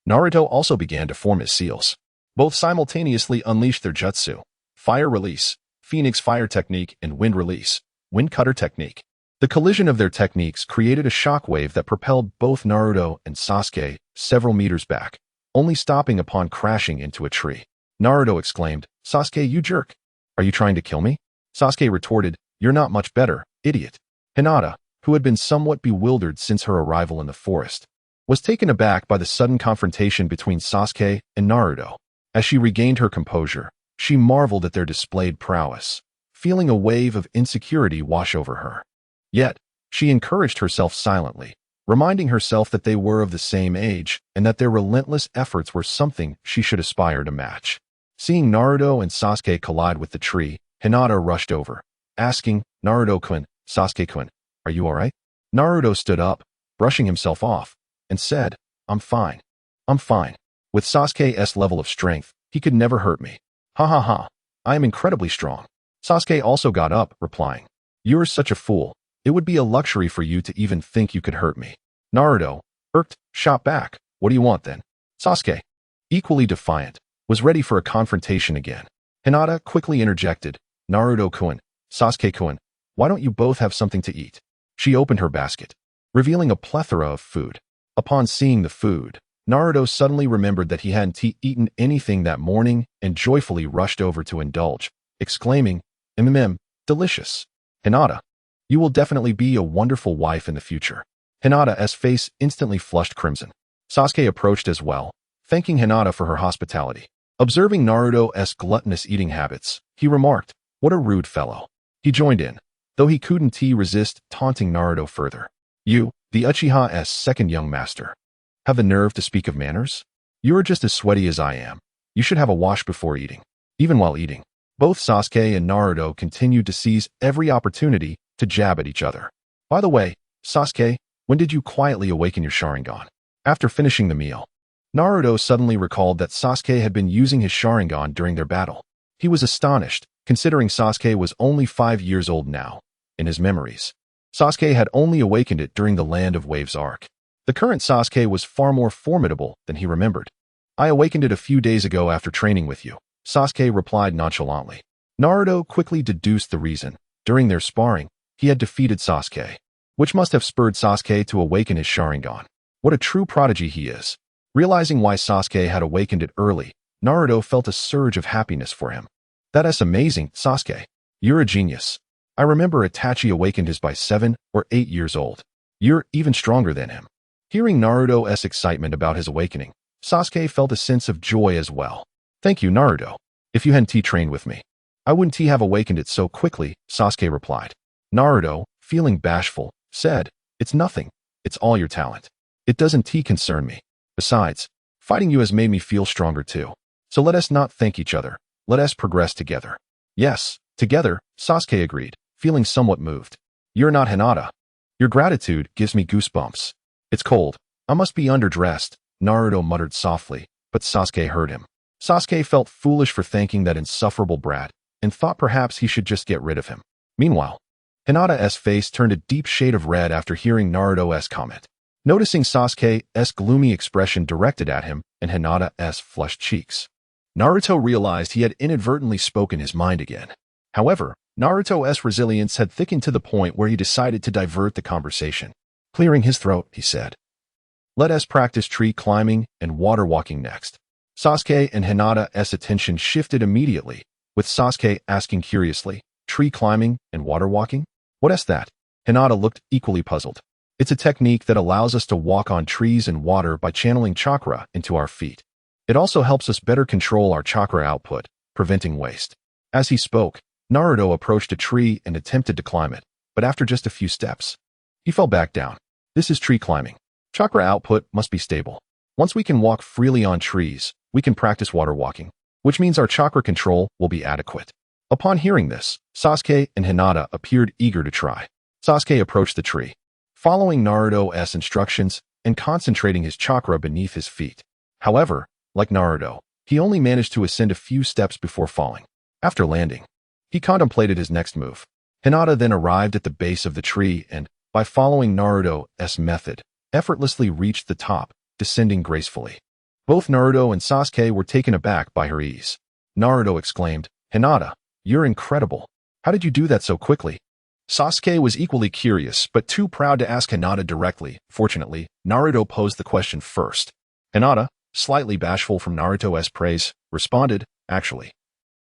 Naruto also began to form his seals. Both simultaneously unleashed their jutsu, fire release, phoenix fire technique, and wind release, wind cutter technique. The collision of their techniques created a shockwave that propelled both Naruto and Sasuke several meters back, only stopping upon crashing into a tree. Naruto exclaimed, Sasuke, you jerk. Are you trying to kill me? Sasuke retorted, you're not much better, idiot. Hinata, who had been somewhat bewildered since her arrival in the forest, was taken aback by the sudden confrontation between Sasuke and Naruto. As she regained her composure, she marveled at their displayed prowess, feeling a wave of insecurity wash over her. Yet, she encouraged herself silently, reminding herself that they were of the same age and that their relentless efforts were something she should aspire to match. Seeing Naruto and Sasuke collide with the tree, Hinata rushed over, asking, Naruto-kun, Sasuke-kun, are you alright? Naruto stood up, brushing himself off, and said, I'm fine. I'm fine. With Sasuke's level of strength, he could never hurt me. Ha ha ha. I am incredibly strong. Sasuke also got up, replying, you're such a fool. It would be a luxury for you to even think you could hurt me. Naruto, irked, shot back. What do you want then? Sasuke, equally defiant, was ready for a confrontation again. Hinata quickly interjected, Naruto-kun, Sasuke-kun, why don't you both have something to eat? She opened her basket, revealing a plethora of food. Upon seeing the food, Naruto suddenly remembered that he hadn't eaten anything that morning and joyfully rushed over to indulge, exclaiming, delicious. Hinata, you will definitely be a wonderful wife in the future. Hinata's face instantly flushed crimson. Sasuke approached as well, thanking Hinata for her hospitality. Observing Naruto's gluttonous eating habits, he remarked, what a rude fellow. He joined in, though he couldn't resist taunting Naruto further. You, the Uchiha's second young master, have the nerve to speak of manners? You are just as sweaty as I am. You should have a wash before eating. Even while eating, both Sasuke and Naruto continued to seize every opportunity to jab at each other. By the way, Sasuke, when did you quietly awaken your Sharingan? After finishing the meal, Naruto suddenly recalled that Sasuke had been using his Sharingan during their battle. He was astonished, considering Sasuke was only 5 years old now. In his memories, Sasuke had only awakened it during the Land of Waves arc. The current Sasuke was far more formidable than he remembered. I awakened it a few days ago after training with you, Sasuke replied nonchalantly. Naruto quickly deduced the reason. During their sparring, he had defeated Sasuke, which must have spurred Sasuke to awaken his Sharingan. What a true prodigy he is. Realizing why Sasuke had awakened it early, Naruto felt a surge of happiness for him. That's amazing, Sasuke. You're a genius. I remember Itachi awakened his by 7 or 8 years old. You're even stronger than him. Hearing Naruto's excitement about his awakening, Sasuke felt a sense of joy as well. Thank you, Naruto. If you hadn't trained with me, I wouldn't have awakened it so quickly, Sasuke replied. Naruto, feeling bashful, said, It's nothing. It's all your talent. It doesn't concern me. Besides, fighting you has made me feel stronger too. So let us not thank each other. Let us progress together. Yes, together, Sasuke agreed, feeling somewhat moved. You're not Hinata. Your gratitude gives me goosebumps. It's cold. I must be underdressed, Naruto muttered softly, but Sasuke heard him. Sasuke felt foolish for thanking that insufferable brat, and thought perhaps he should just get rid of him. Meanwhile, Hinata's face turned a deep shade of red after hearing Naruto's comment. Noticing Sasuke's gloomy expression directed at him and Hinata's flushed cheeks, Naruto realized he had inadvertently spoken his mind again. However, Naruto's resilience had thickened to the point where he decided to divert the conversation. Clearing his throat, he said, Let us practice tree climbing and water walking next. Sasuke and Hinata's attention shifted immediately, with Sasuke asking curiously, Tree climbing and water walking? What is that? Hinata looked equally puzzled. It's a technique that allows us to walk on trees and water by channeling chakra into our feet. It also helps us better control our chakra output, preventing waste. As he spoke, Naruto approached a tree and attempted to climb it, but after just a few steps, he fell back down. This is tree climbing. Chakra output must be stable. Once we can walk freely on trees, we can practice water walking, which means our chakra control will be adequate. Upon hearing this, Sasuke and Hinata appeared eager to try. Sasuke approached the tree, following Naruto's instructions and concentrating his chakra beneath his feet. However, like Naruto, he only managed to ascend a few steps before falling. After landing, he contemplated his next move. Hinata then arrived at the base of the tree and, by following Naruto's method, effortlessly reached the top, descending gracefully. Both Naruto and Sasuke were taken aback by her ease. Naruto exclaimed, Hinata, you're incredible. How did you do that so quickly? Sasuke was equally curious, but too proud to ask Hinata directly. Fortunately, Naruto posed the question first. Hinata, slightly bashful from Naruto's praise, responded, Actually,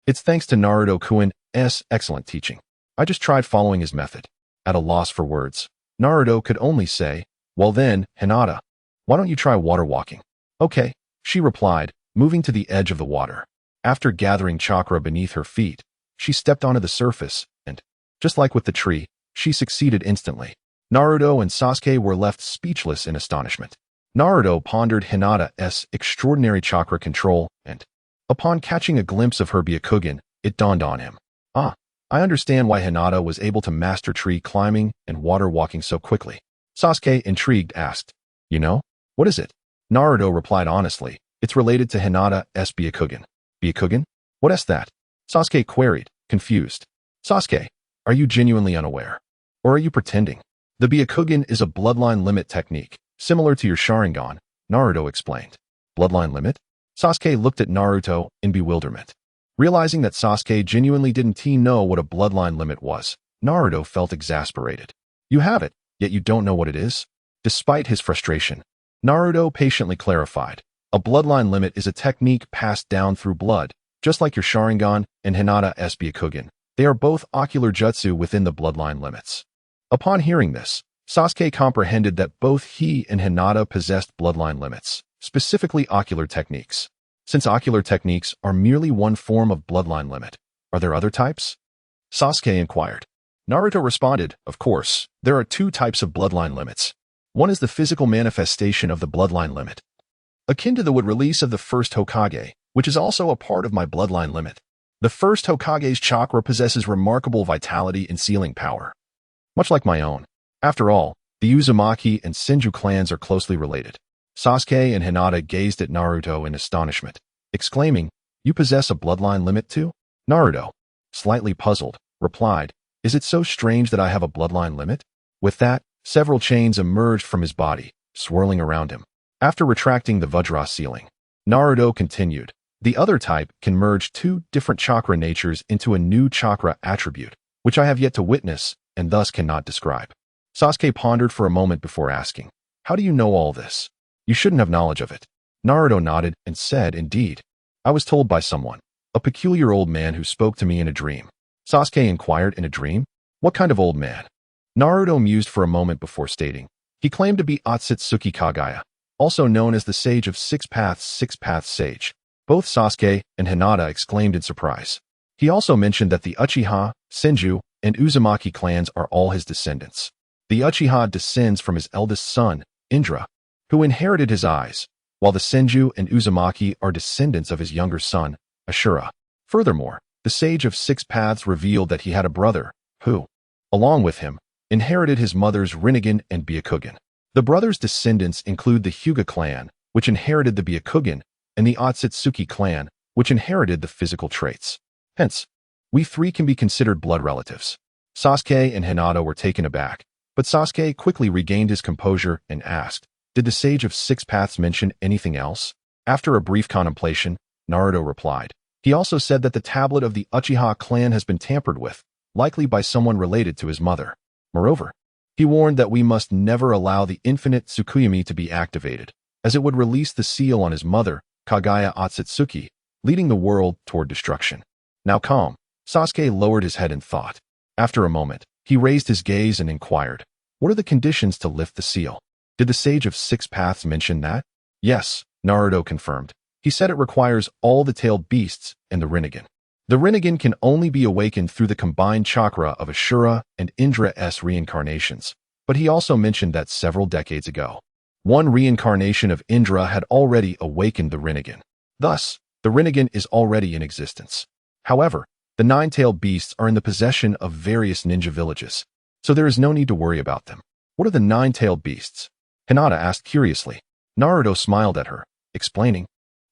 it's thanks to Naruto-kun's excellent teaching. I just tried following his method. At a loss for words, Naruto could only say, Well then, Hinata, why don't you try water walking? Okay, she replied, moving to the edge of the water. After gathering chakra beneath her feet, she stepped onto the surface, and, just like with the tree, she succeeded instantly. Naruto and Sasuke were left speechless in astonishment. Naruto pondered Hinata's extraordinary chakra control, and, upon catching a glimpse of her Byakugan, it dawned on him. I understand why Hinata was able to master tree climbing and water walking so quickly. Sasuke, intrigued, asked, You know? What is it? Naruto replied honestly, It's related to Hinata's Byakugan. Byakugan? What is that? Sasuke queried, confused. Sasuke, are you genuinely unaware? Or are you pretending? The Byakugan is a bloodline limit technique, similar to your Sharingan, Naruto explained. Bloodline limit? Sasuke looked at Naruto in bewilderment. Realizing that Sasuke genuinely didn't know what a bloodline limit was, Naruto felt exasperated. You have it, yet you don't know what it is? Despite his frustration, Naruto patiently clarified. A bloodline limit is a technique passed down through blood, just like your Sharingan and Hinata's Byakugan. They are both ocular jutsu within the bloodline limits. Upon hearing this, Sasuke comprehended that both he and Hinata possessed bloodline limits, specifically ocular techniques. Since ocular techniques are merely one form of bloodline limit, are there other types? Sasuke inquired. Naruto responded, Of course, there are two types of bloodline limits. One is the physical manifestation of the bloodline limit, akin to the wood release of the First Hokage, which is also a part of my bloodline limit. The First Hokage's chakra possesses remarkable vitality and sealing power, much like my own. After all, the Uzumaki and Senju clans are closely related. Sasuke and Hinata gazed at Naruto in astonishment, exclaiming, You possess a bloodline limit too? Naruto, slightly puzzled, replied, Is it so strange that I have a bloodline limit? With that, several chains emerged from his body, swirling around him. After retracting the Vajra ceiling, Naruto continued. The other type can merge two different chakra natures into a new chakra attribute, which I have yet to witness and thus cannot describe. Sasuke pondered for a moment before asking, "How do you know all this? You shouldn't have knowledge of it." Naruto nodded and said, "Indeed. I was told by someone, a peculiar old man who spoke to me in a dream." Sasuke inquired, "In a dream? What kind of old man?" Naruto mused for a moment before stating, "He claimed to be Otsutsuki Kagaya, also known as the Sage of Six Paths Sage." Both Sasuke and Hinata exclaimed in surprise. He also mentioned that the Uchiha, Senju, and Uzumaki clans are all his descendants. The Uchiha descends from his eldest son, Indra, who inherited his eyes, while the Senju and Uzumaki are descendants of his younger son, Ashura. Furthermore, the Sage of Six Paths revealed that he had a brother, who, along with him, inherited his mother's Rinnegan and Byakugan. The brothers' descendants include the Hyuga clan, which inherited the Byakugan, and the Otsutsuki clan, which inherited the physical traits. Hence, we three can be considered blood relatives. Sasuke and Hinata were taken aback, but Sasuke quickly regained his composure and asked, "Did the Sage of Six Paths mention anything else?" After a brief contemplation, Naruto replied, "He also said that the tablet of the Uchiha clan has been tampered with, likely by someone related to his mother. Moreover, he warned that we must never allow the infinite Tsukuyomi to be activated, as it would release the seal on his mother, Kagaya Otsutsuki, leading the world toward destruction." Now calm, Sasuke lowered his head in thought. After a moment, he raised his gaze and inquired, "What are the conditions to lift the seal? Did the Sage of Six Paths mention that?" "Yes," Naruto confirmed. "He said it requires all the tailed beasts and the Rinnegan. The Rinnegan can only be awakened through the combined chakra of Ashura and Indra's reincarnations, but he also mentioned that several decades ago, one reincarnation of Indra had already awakened the Rinnegan. Thus, the Rinnegan is already in existence. However, the nine-tailed beasts are in the possession of various ninja villages, so there is no need to worry about them." "What are the nine-tailed beasts?" Hinata asked curiously. Naruto smiled at her, explaining,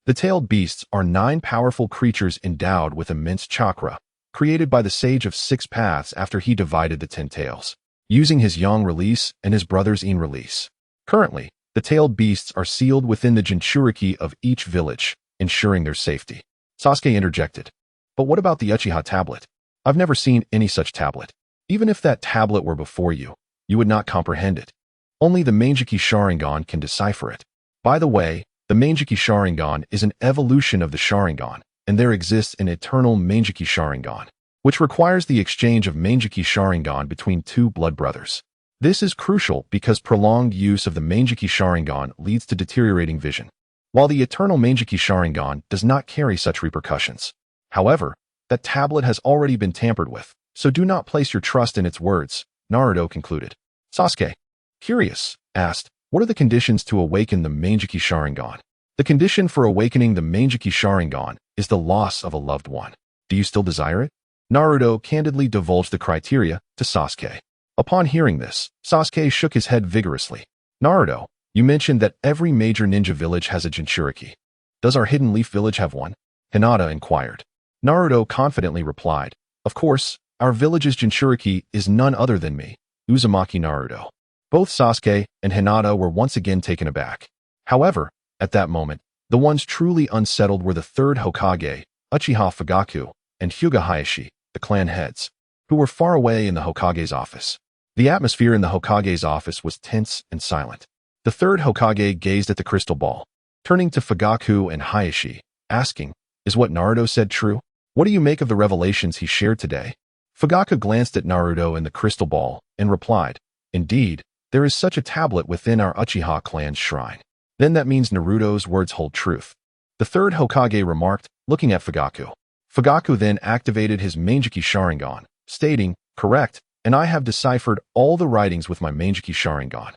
"The tailed beasts are 9 powerful creatures endowed with immense chakra, created by the Sage of Six Paths after he divided the 10 tails, using his yang release and his brother's yin release. Currently, the tailed beasts are sealed within the Jinchuriki of each village, ensuring their safety." Sasuke interjected, "But what about the Uchiha tablet? I've never seen any such tablet. Even if that tablet were before you, you would not comprehend it. Only the Manjiki Sharingan can decipher it. By the way, the Manjiki Sharingan is an evolution of the Sharingan, and there exists an eternal Manjiki Sharingan, which requires the exchange of Manjiki Sharingan between two blood brothers. This is crucial because prolonged use of the Manjiki Sharingan leads to deteriorating vision, while the eternal Manjiki Sharingan does not carry such repercussions. However, that tablet has already been tampered with, so do not place your trust in its words," Naruto concluded. Sasuke, curious, asked, "What are the conditions to awaken the Manjiki Sharingan?" "The condition for awakening the Manjiki Sharingan is the loss of a loved one. Do you still desire it?" Naruto candidly divulged the criteria to Sasuke. Upon hearing this, Sasuke shook his head vigorously. "Naruto, you mentioned that every major ninja village has a Jinchuriki. Does our Hidden Leaf village have one?" Hinata inquired. Naruto confidently replied, "Of course, our village's Jinchuriki is none other than me, Uzumaki Naruto." Both Sasuke and Hinata were once again taken aback. However, at that moment, the ones truly unsettled were the Third Hokage, Uchiha Fugaku, and Hyuga Hayashi, the clan heads, who were far away in the Hokage's office. The atmosphere in the Hokage's office was tense and silent. The Third Hokage gazed at the crystal ball, turning to Fugaku and Hayashi, asking, "Is what Naruto said true? What do you make of the revelations he shared today?" Fugaku glanced at Naruto and the crystal ball and replied, "Indeed, there is such a tablet within our Uchiha clan's shrine. Then that means Naruto's words hold truth." The Third Hokage remarked, looking at Fugaku. Fugaku then activated his Manjiki Sharingan, stating, "Correct, and I have deciphered all the writings with my Manjiki Sharingan.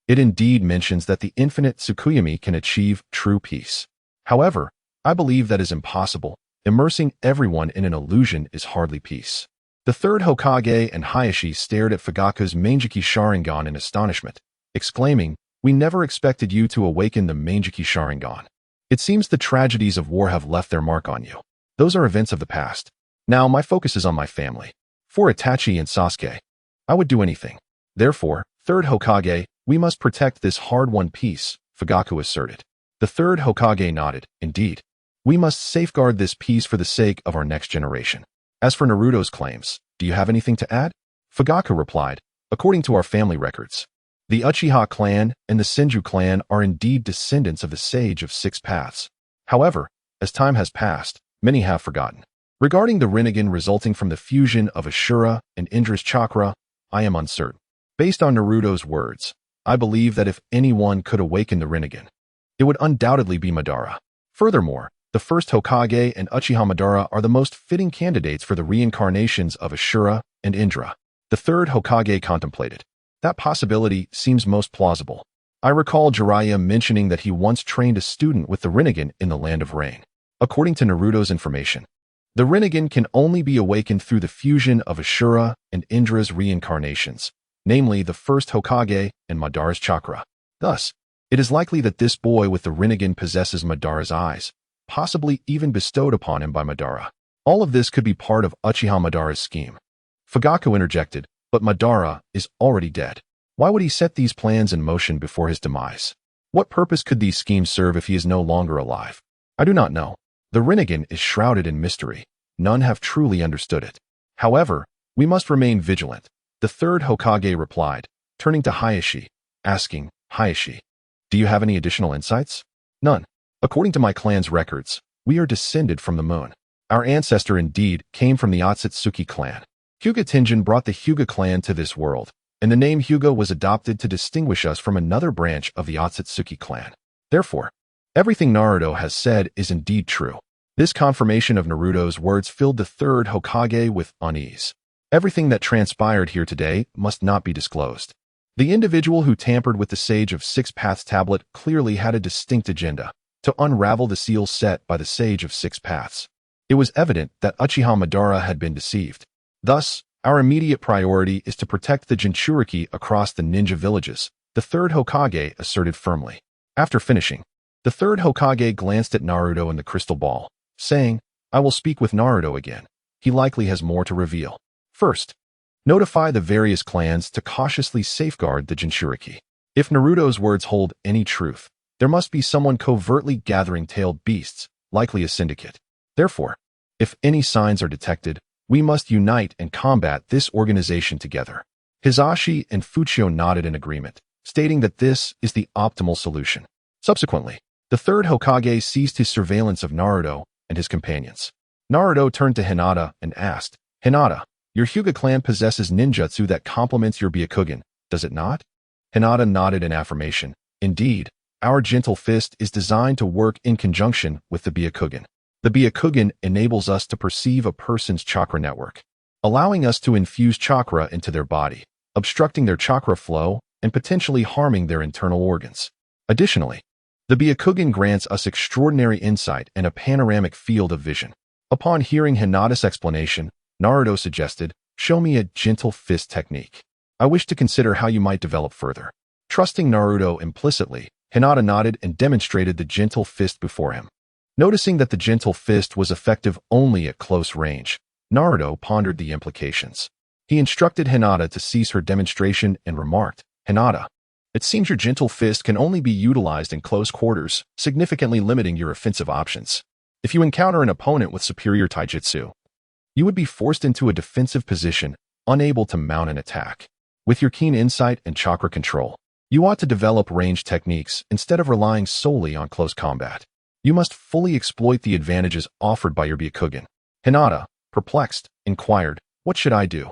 It indeed mentions that the infinite Tsukuyomi can achieve true peace. However, I believe that is impossible. Immersing everyone in an illusion is hardly peace." The Third Hokage and Hayashi stared at Fugaku's Manjiki Sharingan in astonishment, exclaiming, "We never expected you to awaken the Manjiki Sharingan. It seems the tragedies of war have left their mark on you. Those are events of the past. Now my focus is on my family. For Itachi and Sasuke, I would do anything. Therefore, Third Hokage, we must protect this hard-won peace, Fugaku asserted. The Third Hokage nodded. Indeed, we must safeguard this peace for the sake of our next generation. As for Naruto's claims, do you have anything to add? Fugaku replied, according to our family records, the Uchiha clan and the Senju clan are indeed descendants of the Sage of Six Paths. However, as time has passed, many have forgotten. Regarding the Rinnegan resulting from the fusion of Ashura and Indra's chakra, I am uncertain. Based on Naruto's words, I believe that if anyone could awaken the Rinnegan, it would undoubtedly be Madara. Furthermore, the first Hokage and Uchiha Madara are the most fitting candidates for the reincarnations of Ashura and Indra. The third Hokage contemplated. That possibility seems most plausible. I recall Jiraiya mentioning that he once trained a student with the Rinnegan in the Land of Rain. According to Naruto's information, the Rinnegan can only be awakened through the fusion of Ashura and Indra's reincarnations, namely the first Hokage and Madara's chakra. Thus, it is likely that this boy with the Rinnegan possesses Madara's eyes, possibly even bestowed upon him by Madara. All of this could be part of Uchiha Madara's scheme. Fugaku interjected, but Madara is already dead. Why would he set these plans in motion before his demise? What purpose could these schemes serve if he is no longer alive? I do not know. The Rinnegan is shrouded in mystery. None have truly understood it. However, we must remain vigilant. The third Hokage replied, turning to Hayashi, asking, Hayashi, do you have any additional insights? None. According to my clan's records, we are descended from the moon. Our ancestor indeed came from the Otsutsuki clan. Hyuga Tenjin brought the Hyuga clan to this world, and the name Hyuga was adopted to distinguish us from another branch of the Otsutsuki clan. Therefore, everything Naruto has said is indeed true. This confirmation of Naruto's words filled the third Hokage with unease. Everything that transpired here today must not be disclosed. The individual who tampered with the Sage of Six Paths tablet clearly had a distinct agenda, to unravel the seals set by the Sage of Six Paths. It was evident that Uchiha Madara had been deceived. Thus, our immediate priority is to protect the Jinchuriki across the ninja villages, the third Hokage asserted firmly. After finishing, the third Hokage glanced at Naruto and the crystal ball, saying, I will speak with Naruto again. He likely has more to reveal. First, notify the various clans to cautiously safeguard the Jinchuriki. If Naruto's words hold any truth, there must be someone covertly gathering tailed beasts, likely a syndicate. Therefore, if any signs are detected, we must unite and combat this organization together. Hisashi and Fuchio nodded in agreement, stating that this is the optimal solution. Subsequently, the third Hokage ceased his surveillance of Naruto and his companions. Naruto turned to Hinata and asked, Hinata, your Hyuga clan possesses ninjutsu that complements your Byakugan, does it not? Hinata nodded in affirmation. Indeed, our gentle fist is designed to work in conjunction with the Byakugan. The Byakugan enables us to perceive a person's chakra network, allowing us to infuse chakra into their body, obstructing their chakra flow and potentially harming their internal organs. Additionally, the Byakugan grants us extraordinary insight and a panoramic field of vision. Upon hearing Hinata's explanation, Naruto suggested, show me a gentle fist technique. I wish to consider how you might develop further. Trusting Naruto implicitly, Hinata nodded and demonstrated the gentle fist before him. Noticing that the gentle fist was effective only at close range, Naruto pondered the implications. He instructed Hinata to cease her demonstration and remarked, Hinata, it seems your gentle fist can only be utilized in close quarters, significantly limiting your offensive options. If you encounter an opponent with superior taijutsu, you would be forced into a defensive position, unable to mount an attack. With your keen insight and chakra control, you ought to develop ranged techniques instead of relying solely on close combat. You must fully exploit the advantages offered by your Byakugan. Hinata, perplexed, inquired, what should I do?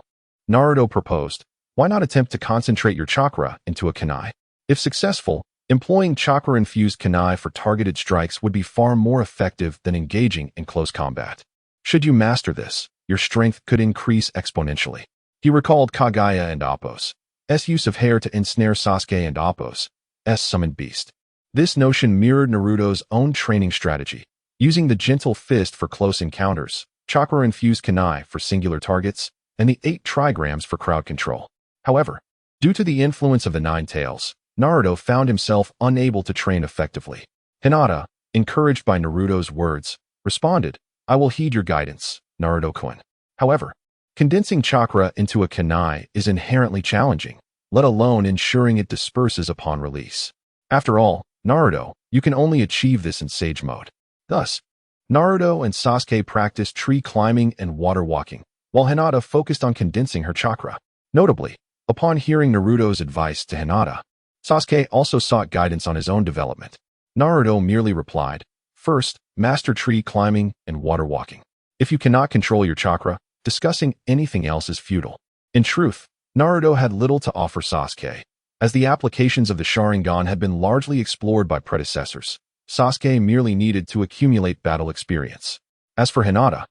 Naruto proposed, why not attempt to concentrate your chakra into a kunai? If successful, employing chakra-infused kunai for targeted strikes would be far more effective than engaging in close combat. Should you master this, your strength could increase exponentially. He recalled Kagaya and Appo's use of hair to ensnare Sasuke and Appo's summoned beast. This notion mirrored Naruto's own training strategy, using the gentle fist for close encounters, chakra-infused kunai for singular targets, and the 8 trigrams for crowd control. However, due to the influence of the 9 tails, Naruto found himself unable to train effectively. Hinata, encouraged by Naruto's words, responded, I will heed your guidance, Naruto-kun. However, condensing chakra into a kunai is inherently challenging, let alone ensuring it disperses upon release. After all, Naruto, you can only achieve this in Sage Mode. Thus, Naruto and Sasuke practiced tree climbing and water walking, while Hinata focused on condensing her chakra. Notably, upon hearing Naruto's advice to Hinata, Sasuke also sought guidance on his own development. Naruto merely replied, "First, master tree climbing and water walking. If you cannot control your chakra, discussing anything else is futile." In truth, Naruto had little to offer Sasuke, as the applications of the Sharingan had been largely explored by predecessors. Sasuke merely needed to accumulate battle experience. As for Hinata,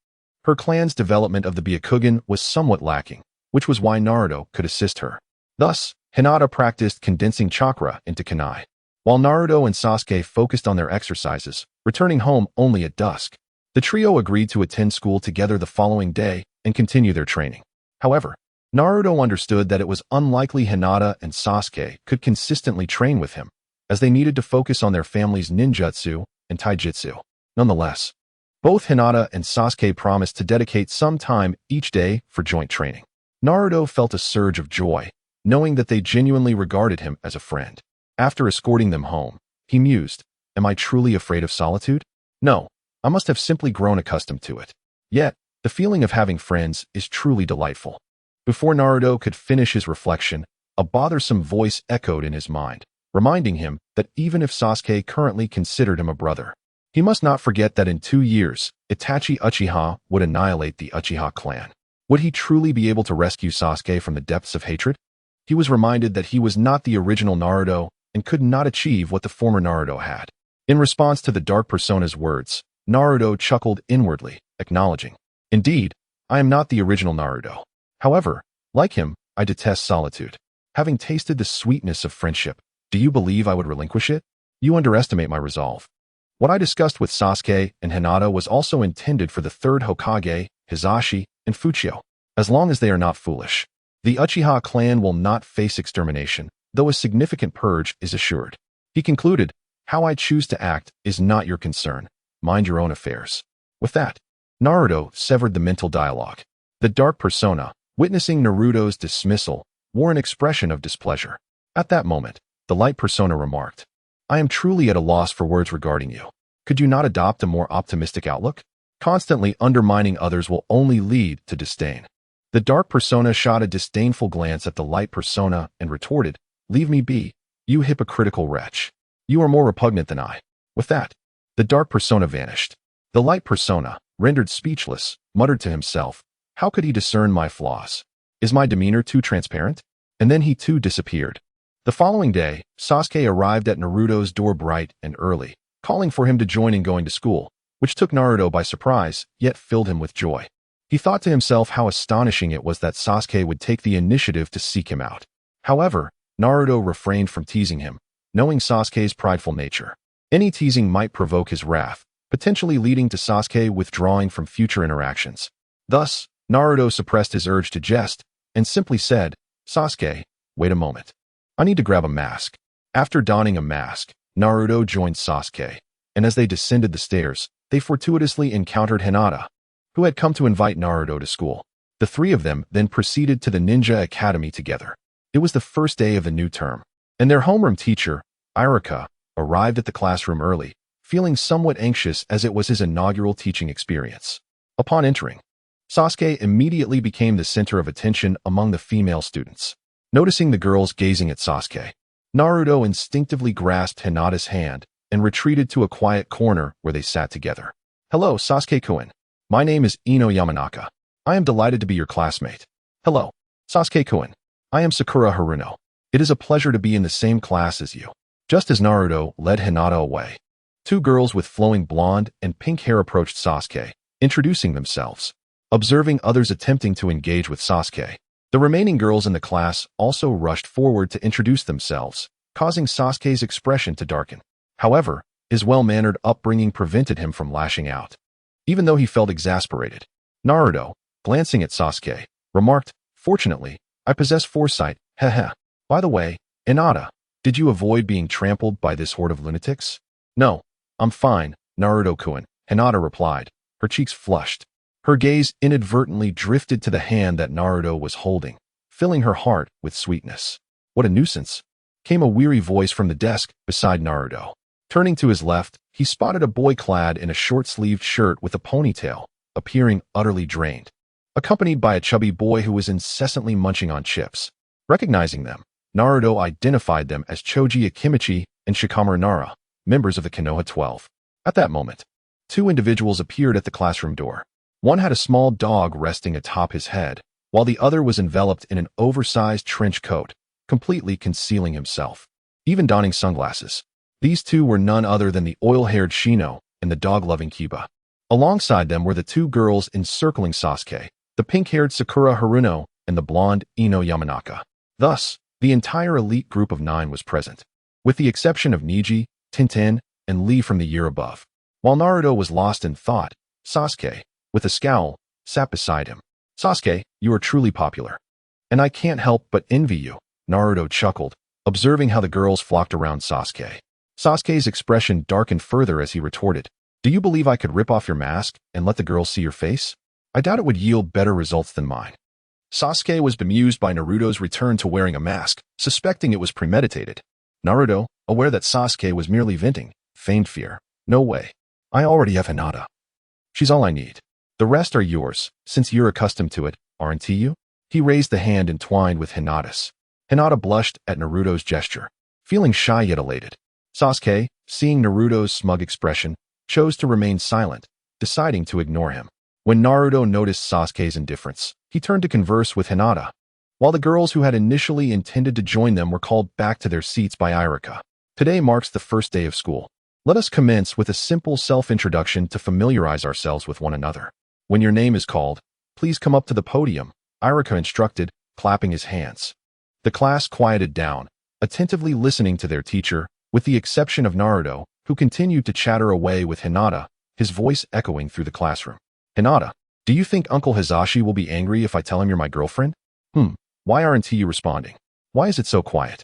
her clan's development of the Byakugan was somewhat lacking, which was why Naruto could assist her. Thus, Hinata practiced condensing chakra into kunai, while Naruto and Sasuke focused on their exercises, returning home only at dusk. The trio agreed to attend school together the following day and continue their training. However, Naruto understood that it was unlikely Hinata and Sasuke could consistently train with him, as they needed to focus on their family's ninjutsu and taijutsu. Nonetheless, both Hinata and Sasuke promised to dedicate some time each day for joint training. Naruto felt a surge of joy, knowing that they genuinely regarded him as a friend. After escorting them home, he mused, "Am I truly afraid of solitude? No, I must have simply grown accustomed to it. Yet, the feeling of having friends is truly delightful." Before Naruto could finish his reflection, a bothersome voice echoed in his mind, reminding him that even if Sasuke currently considered him a brother, he must not forget that in 2 years, Itachi Uchiha would annihilate the Uchiha clan. Would he truly be able to rescue Sasuke from the depths of hatred? He was reminded that he was not the original Naruto and could not achieve what the former Naruto had. In response to the Dark Persona's words, Naruto chuckled inwardly, acknowledging, "Indeed, I am not the original Naruto. However, like him, I detest solitude. Having tasted the sweetness of friendship, do you believe I would relinquish it? You underestimate my resolve." What I discussed with Sasuke and Hinata was also intended for the Third Hokage, Hisashi, and Fuchio. As long as they are not foolish, the Uchiha clan will not face extermination, though a significant purge is assured. He concluded, "How I choose to act is not your concern. Mind your own affairs." With that, Naruto severed the mental dialogue. The Dark Persona, witnessing Naruto's dismissal, wore an expression of displeasure. At that moment, the Light Persona remarked, "I am truly at a loss for words regarding you. Could you not adopt a more optimistic outlook? Constantly undermining others will only lead to disdain." The Dark Persona shot a disdainful glance at the Light Persona and retorted, "Leave me be, you hypocritical wretch. You are more repugnant than I." With that, the Dark Persona vanished. The Light Persona, rendered speechless, muttered to himself, "How could he discern my flaws? Is my demeanor too transparent?" And then he too disappeared. The following day, Sasuke arrived at Naruto's door bright and early, calling for him to join in going to school, which took Naruto by surprise, yet filled him with joy. He thought to himself how astonishing it was that Sasuke would take the initiative to seek him out. However, Naruto refrained from teasing him, knowing Sasuke's prideful nature. Any teasing might provoke his wrath, potentially leading to Sasuke withdrawing from future interactions. Thus, Naruto suppressed his urge to jest and simply said, "Sasuke, wait a moment. I need to grab a mask." After donning a mask, Naruto joined Sasuke, and as they descended the stairs, they fortuitously encountered Hinata, who had come to invite Naruto to school. The three of them then proceeded to the Ninja Academy together. It was the first day of the new term, and their homeroom teacher, Irika, arrived at the classroom early, feeling somewhat anxious as it was his inaugural teaching experience. Upon entering, Sasuke immediately became the center of attention among the female students. Noticing the girls gazing at Sasuke, Naruto instinctively grasped Hinata's hand and retreated to a quiet corner where they sat together. "Hello, Sasuke-kun. My name is Ino Yamanaka. I am delighted to be your classmate." "Hello, Sasuke-kun. I am Sakura Haruno. It is a pleasure to be in the same class as you." Just as Naruto led Hinata away, two girls with flowing blonde and pink hair approached Sasuke, introducing themselves. Observing others attempting to engage with Sasuke, the remaining girls in the class also rushed forward to introduce themselves, causing Sasuke's expression to darken. However, his well-mannered upbringing prevented him from lashing out. Even though he felt exasperated, Naruto, glancing at Sasuke, remarked, "Fortunately, I possess foresight, heh. By the way, Hinata, did you avoid being trampled by this horde of lunatics?" "No, I'm fine, Naruto-kun," Hinata replied, her cheeks flushed. Her gaze inadvertently drifted to the hand that Naruto was holding, filling her heart with sweetness. What a nuisance, came a weary voice from the desk beside Naruto. Turning to his left, he spotted a boy clad in a short-sleeved shirt with a ponytail, appearing utterly drained, accompanied by a chubby boy who was incessantly munching on chips. Recognizing them, Naruto identified them as Choji Akimichi and Shikamaru Nara, members of the Konoha 12. At that moment, two individuals appeared at the classroom door. One had a small dog resting atop his head, while the other was enveloped in an oversized trench coat, completely concealing himself, even donning sunglasses. These two were none other than the oil-haired Shino and the dog-loving Kiba. Alongside them were the two girls encircling Sasuke, the pink-haired Sakura Haruno and the blonde Ino Yamanaka. Thus, the entire elite group of 9 was present, with the exception of Neji, Tintin, and Lee from the year above. While Naruto was lost in thought, Sasuke, with a scowl, sat beside him. Sasuke, you are truly popular, and I can't help but envy you, Naruto chuckled, observing how the girls flocked around Sasuke. Sasuke's expression darkened further as he retorted, do you believe I could rip off your mask and let the girls see your face? I doubt it would yield better results than mine. Sasuke was bemused by Naruto's return to wearing a mask, suspecting it was premeditated. Naruto, aware that Sasuke was merely venting, feigned fear. No way. I already have Hinata. She's all I need. The rest are yours, since you're accustomed to it, aren't you? He raised the hand entwined with Hinata's. Hinata blushed at Naruto's gesture, feeling shy yet elated. Sasuke, seeing Naruto's smug expression, chose to remain silent, deciding to ignore him. When Naruto noticed Sasuke's indifference, he turned to converse with Hinata, while the girls who had initially intended to join them were called back to their seats by Iruka. Today marks the first day of school. Let us commence with a simple self-introduction to familiarize ourselves with one another. When your name is called, please come up to the podium, Iruka instructed, clapping his hands. The class quieted down, attentively listening to their teacher, with the exception of Naruto, who continued to chatter away with Hinata, his voice echoing through the classroom. Hinata, do you think Uncle Hizashi will be angry if I tell him you're my girlfriend? Why aren't you responding? Why is it so quiet?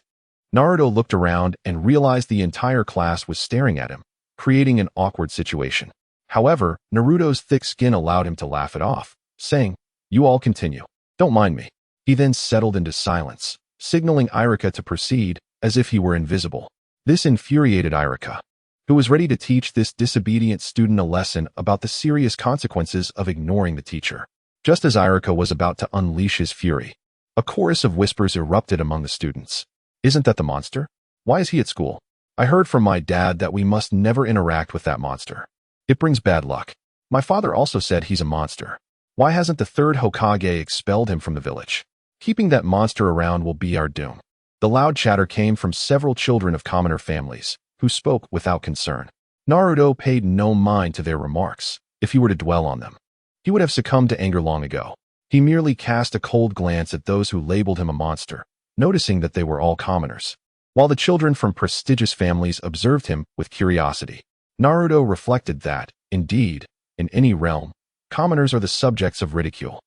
Naruto looked around and realized the entire class was staring at him, creating an awkward situation. However, Naruto's thick skin allowed him to laugh it off, saying, you all continue. Don't mind me. He then settled into silence, signaling Iruka to proceed as if he were invisible. This infuriated Iruka, who was ready to teach this disobedient student a lesson about the serious consequences of ignoring the teacher. Just as Iruka was about to unleash his fury, a chorus of whispers erupted among the students. Isn't that the monster? Why is he at school? I heard from my dad that we must never interact with that monster. It brings bad luck. My father also said he's a monster. Why hasn't the third Hokage expelled him from the village? Keeping that monster around will be our doom. The loud chatter came from several children of commoner families, who spoke without concern. Naruto paid no mind to their remarks. If he were to dwell on them, he would have succumbed to anger long ago. He merely cast a cold glance at those who labeled him a monster, noticing that they were all commoners, while the children from prestigious families observed him with curiosity. Naruto reflected that, indeed, in any realm, commoners are the subjects of ridicule,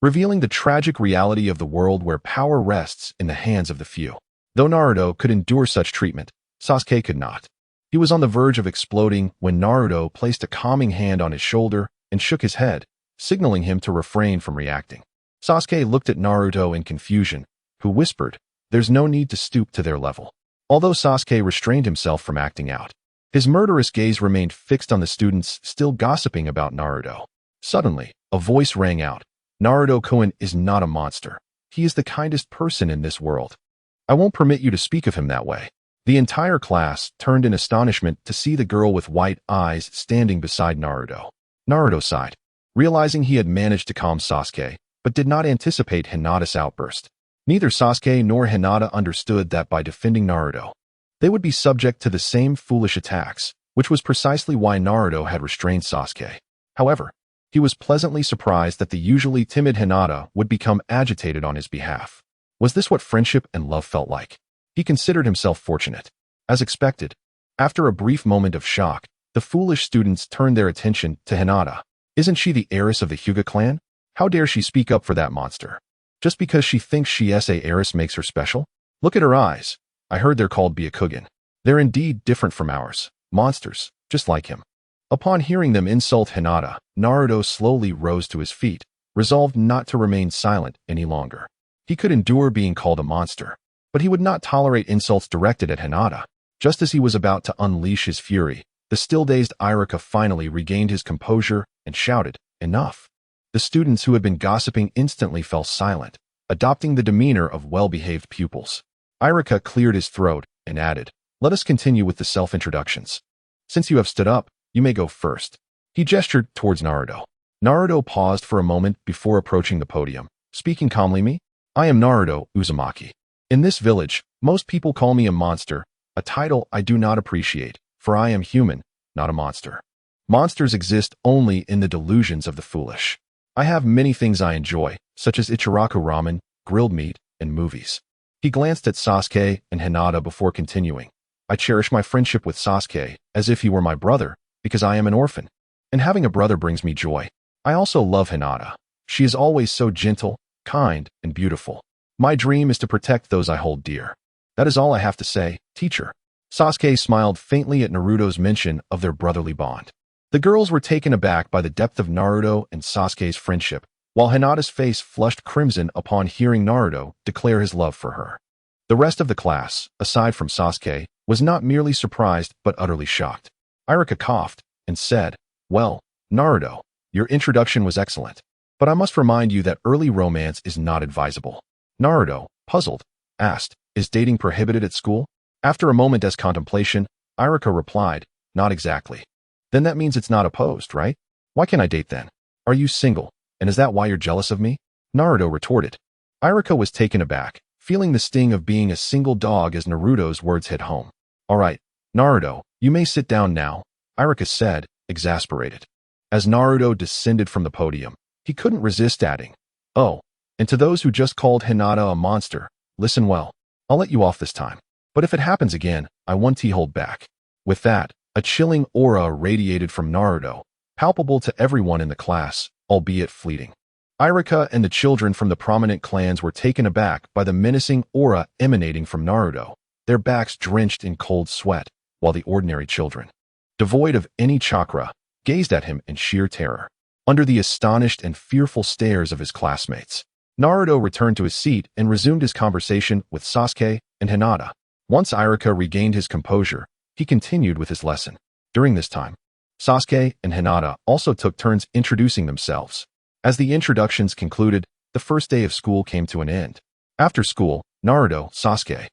revealing the tragic reality of the world where power rests in the hands of the few. Though Naruto could endure such treatment, Sasuke could not. He was on the verge of exploding when Naruto placed a calming hand on his shoulder and shook his head, signaling him to refrain from reacting. Sasuke looked at Naruto in confusion, who whispered, there's no need to stoop to their level. Although Sasuke restrained himself from acting out, his murderous gaze remained fixed on the students still gossiping about Naruto. Suddenly, a voice rang out. Naruto-kun is not a monster. He is the kindest person in this world. I won't permit you to speak of him that way. The entire class turned in astonishment to see the girl with white eyes standing beside Naruto. Naruto sighed, realizing he had managed to calm Sasuke, but did not anticipate Hinata's outburst. Neither Sasuke nor Hinata understood that by defending Naruto, they would be subject to the same foolish attacks, which was precisely why Naruto had restrained Sasuke. However, he was pleasantly surprised that the usually timid Hinata would become agitated on his behalf. Was this what friendship and love felt like? He considered himself fortunate. As expected, after a brief moment of shock, the foolish students turned their attention to Hinata. Isn't she the heiress of the Hyuga clan? How dare she speak up for that monster? Just because she thinks she is a heiress makes her special? Look at her eyes. I heard they're called Byakugan. They're indeed different from ours. Monsters, just like him. Upon hearing them insult Hinata, Naruto slowly rose to his feet, resolved not to remain silent any longer. He could endure being called a monster. But he would not tolerate insults directed at Hinata. Just as he was about to unleash his fury, the still-dazed Iruka finally regained his composure and shouted, "Enough!" The students who had been gossiping instantly fell silent, adopting the demeanor of well-behaved pupils. Iruka cleared his throat and added, "Let us continue with the self-introductions. Since you have stood up, you may go first." He gestured towards Naruto. Naruto paused for a moment before approaching the podium, speaking calmly. "I am Naruto Uzumaki. In this village, most people call me a monster, a title I do not appreciate, for I am human, not a monster. Monsters exist only in the delusions of the foolish. I have many things I enjoy, such as Ichiraku ramen, grilled meat, and movies." He glanced at Sasuke and Hinata before continuing. "I cherish my friendship with Sasuke as if he were my brother, because I am an orphan, and having a brother brings me joy. I also love Hinata. She is always so gentle, kind, and beautiful. My dream is to protect those I hold dear. That is all I have to say, teacher." Sasuke smiled faintly at Naruto's mention of their brotherly bond. The girls were taken aback by the depth of Naruto and Sasuke's friendship, while Hinata's face flushed crimson upon hearing Naruto declare his love for her. The rest of the class, aside from Sasuke, was not merely surprised but utterly shocked. Iruka coughed and said, "Well, Naruto, your introduction was excellent, but I must remind you that early romance is not advisable." Naruto, puzzled, asked, "Is dating prohibited at school?" After a moment as contemplation, Iruka replied, "Not exactly." "Then that means it's not opposed, right? Why can't I date then? Are you single, and is that why you're jealous of me?" Naruto retorted. Iruka was taken aback, feeling the sting of being a single dog as Naruto's words hit home. "All right, Naruto, you may sit down now," Iruka said, exasperated. As Naruto descended from the podium, he couldn't resist adding, "Oh, and to those who just called Hinata a monster, listen well. I'll let you off this time. But if it happens again, I won't hold back." With that, a chilling aura radiated from Naruto, palpable to everyone in the class, albeit fleeting. Iruka and the children from the prominent clans were taken aback by the menacing aura emanating from Naruto, their backs drenched in cold sweat, while the ordinary children, devoid of any chakra, gazed at him in sheer terror. Under the astonished and fearful stares of his classmates, Naruto returned to his seat and resumed his conversation with Sasuke and Hinata. Once Iruka regained his composure, he continued with his lesson. During this time, Sasuke and Hinata also took turns introducing themselves. As the introductions concluded, the first day of school came to an end. After school, Naruto, Sasuke,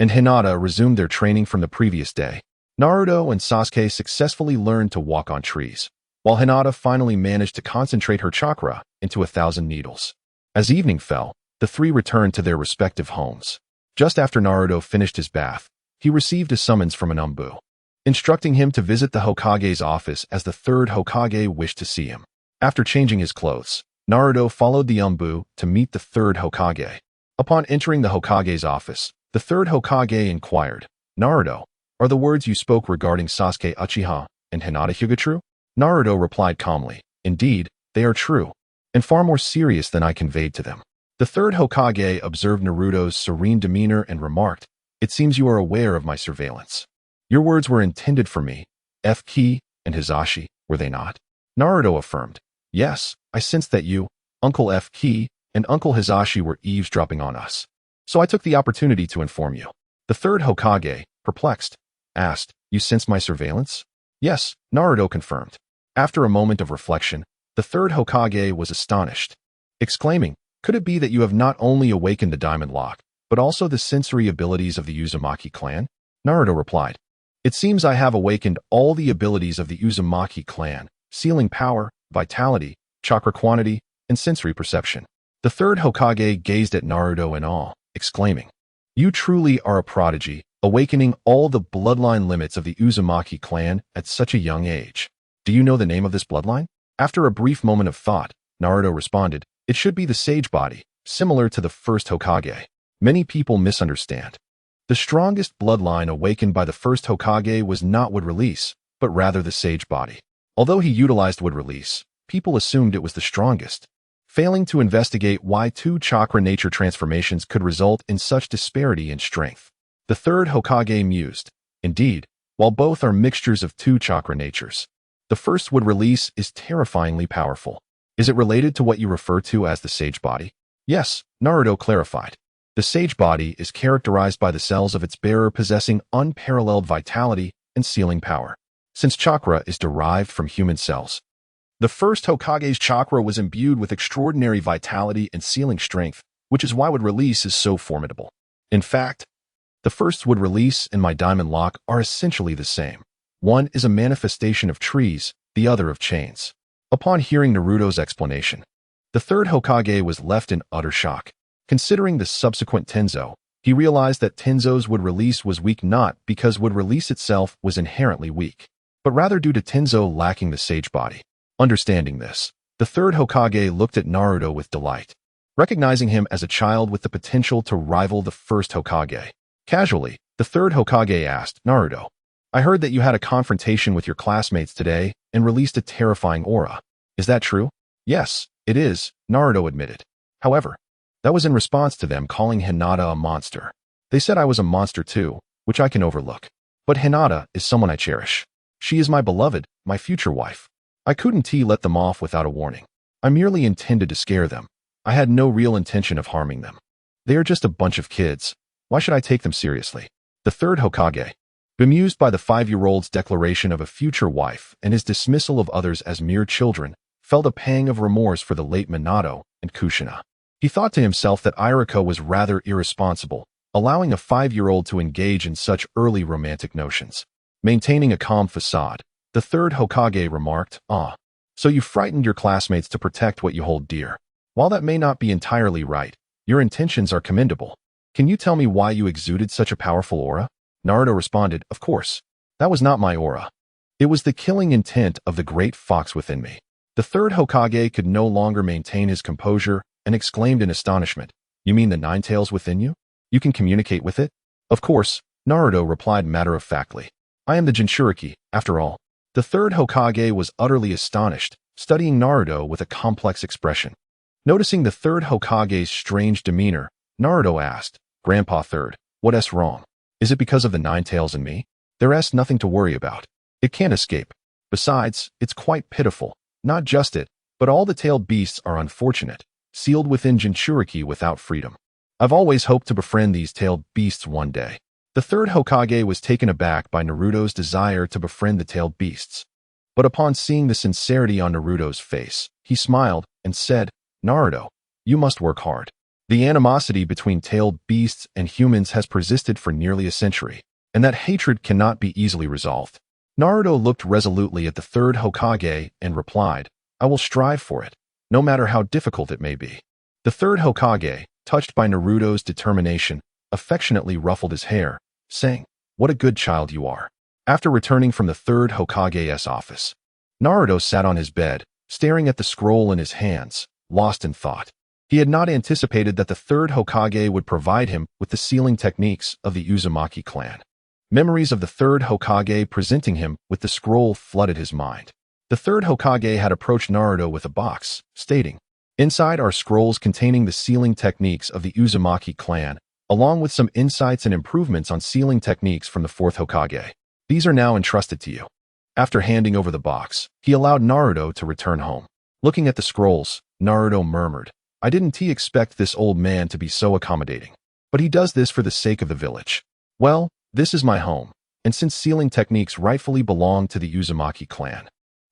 and Hinata resumed their training from the previous day. Naruto and Sasuke successfully learned to walk on trees, while Hinata finally managed to concentrate her chakra into 1,000 needles. As evening fell, the three returned to their respective homes. Just after Naruto finished his bath, he received a summons from an Umbu, instructing him to visit the Hokage's office as the Third Hokage wished to see him. After changing his clothes, Naruto followed the Umbu to meet the Third Hokage. Upon entering the Hokage's office, the Third Hokage inquired, "Naruto, are the words you spoke regarding Sasuke Uchiha and Hinata Hyuga true?" Naruto replied calmly, "Indeed, they are true, and far more serious than I conveyed to them." The Third Hokage observed Naruto's serene demeanor and remarked, "It seems you are aware of my surveillance. Your words were intended for me, F-Ki and Hizashi, were they not?" Naruto affirmed, "Yes, I sensed that you, Uncle F-Ki, and Uncle Hizashi were eavesdropping on us, so I took the opportunity to inform you." The Third Hokage, perplexed, asked, "You sense my surveillance?" "Yes," Naruto confirmed. After a moment of reflection, the Third Hokage was astonished, exclaiming, "Could it be that you have not only awakened the Diamond Lock, but also the sensory abilities of the Uzumaki clan?" Naruto replied, "It seems I have awakened all the abilities of the Uzumaki clan, sealing power, vitality, chakra quantity, and sensory perception." The Third Hokage gazed at Naruto in awe, exclaiming, "You truly are a prodigy, awakening all the bloodline limits of the Uzumaki clan at such a young age. Do you know the name of this bloodline?" After a brief moment of thought, Naruto responded, "It should be the Sage Body, similar to the first Hokage. Many people misunderstand. The strongest bloodline awakened by the first Hokage was not Wood Release, but rather the Sage Body. Although he utilized Wood Release, people assumed it was the strongest, failing to investigate why two chakra nature transformations could result in such disparity in strength. The Third Hokage mused, "Indeed, while both are mixtures of two chakra natures, the first Wood Release is terrifyingly powerful. Is it related to what you refer to as the Sage Body?" "Yes," Naruto clarified. The sage body is characterized by the cells of its bearer possessing unparalleled vitality and sealing power. Since chakra is derived from human cells, the first Hokage's chakra was imbued with extraordinary vitality and sealing strength, which is why wood release is so formidable. In fact, the first wood release and my diamond lock are essentially the same. One is a manifestation of trees, the other of chains. Upon hearing Naruto's explanation, the third Hokage was left in utter shock. Considering the subsequent Tenzo, he realized that Tenzo's wood release was weak not because wood release itself was inherently weak, but rather due to Tenzo lacking the sage body. Understanding this, the third Hokage looked at Naruto with delight, recognizing him as a child with the potential to rival the first Hokage. Casually, the third Hokage asked, "Naruto, I heard that you had a confrontation with your classmates today and released a terrifying aura. Is that true?" "Yes, it is," Naruto admitted. "However, that was in response to them calling Hinata a monster. They said I was a monster too, which I can overlook. But Hinata is someone I cherish. She is my beloved, my future wife. I couldn't let them off without a warning. I merely intended to scare them. I had no real intention of harming them. They are just a bunch of kids. Why should I take them seriously?" The third Hokage, bemused by the 5-year-old's declaration of a future wife and his dismissal of others as mere children, felt a pang of remorse for the late Minato and Kushina. He thought to himself that Iriko was rather irresponsible, allowing a 5-year-old to engage in such early romantic notions. Maintaining a calm facade, the third Hokage remarked, "So you frightened your classmates to protect what you hold dear. While that may not be entirely right, your intentions are commendable. Can you tell me why you exuded such a powerful aura?" Naruto responded, "Of course. That was not my aura. It was the killing intent of the great fox within me." The third Hokage could no longer maintain his composure and exclaimed in astonishment, "You mean the nine tails within you? You can communicate with it?" "Of course," Naruto replied matter-of-factly. "I am the Jinchuriki, after all." The third Hokage was utterly astonished, studying Naruto with a complex expression. Noticing the third Hokage's strange demeanor, Naruto asked, "Grandpa Third, what's wrong? Is it because of the nine tails in me? There's nothing to worry about. It can't escape. Besides, it's quite pitiful. Not just it, but all the tailed beasts are unfortunate, sealed within Jinchuriki without freedom. I've always hoped to befriend these tailed beasts one day." The third Hokage was taken aback by Naruto's desire to befriend the tailed beasts. But upon seeing the sincerity on Naruto's face, he smiled and said, "Naruto, you must work hard. The animosity between tailed beasts and humans has persisted for nearly a century, and that hatred cannot be easily resolved." Naruto looked resolutely at the third Hokage and replied, "I will strive for it, no matter how difficult it may be." The third Hokage, touched by Naruto's determination, affectionately ruffled his hair, saying, "What a good child you are." After returning from the third Hokage's office, Naruto sat on his bed, staring at the scroll in his hands, lost in thought. He had not anticipated that the third Hokage would provide him with the sealing techniques of the Uzumaki clan. Memories of the third Hokage presenting him with the scroll flooded his mind. The third Hokage had approached Naruto with a box, stating, "Inside are scrolls containing the sealing techniques of the Uzumaki clan, along with some insights and improvements on sealing techniques from the fourth Hokage. These are now entrusted to you." After handing over the box, he allowed Naruto to return home. Looking at the scrolls, Naruto murmured, "I didn't expect this old man to be so accommodating. But he does this for the sake of the village. Well, this is my home, and since sealing techniques rightfully belong to the Uzumaki clan,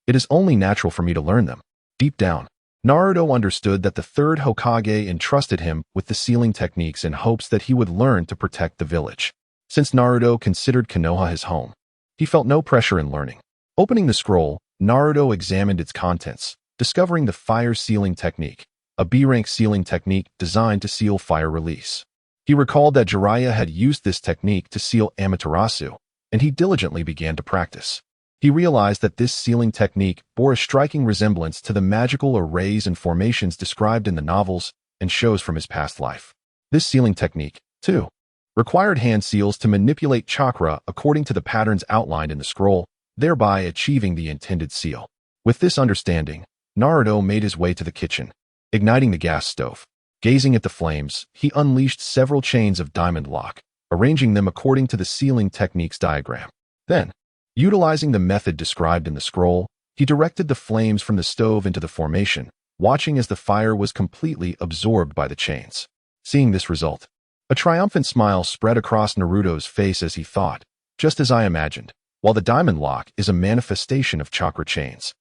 it is only natural for me to learn them." Deep down, Naruto understood that the third Hokage entrusted him with the sealing techniques in hopes that he would learn to protect the village. Since Naruto considered Konoha his home, he felt no pressure in learning. Opening the scroll, Naruto examined its contents, discovering the fire sealing technique, a B-rank sealing technique designed to seal fire release. He recalled that Jiraiya had used this technique to seal Amaterasu, and he diligently began to practice. He realized that this sealing technique bore a striking resemblance to the magical arrays and formations described in the novels and shows from his past life. This sealing technique, too, required hand seals to manipulate chakra according to the patterns outlined in the scroll, thereby achieving the intended seal. With this understanding, Naruto made his way to the kitchen, igniting the gas stove. Gazing at the flames, he unleashed several chains of diamond lock, arranging them according to the sealing technique's diagram. Then, utilizing the method described in the scroll, he directed the flames from the stove into the formation, watching as the fire was completely absorbed by the chains. Seeing this result, A triumphant smile spread across Naruto's face as he thought, just as I imagined. While the diamond lock is a manifestation of chakra chains,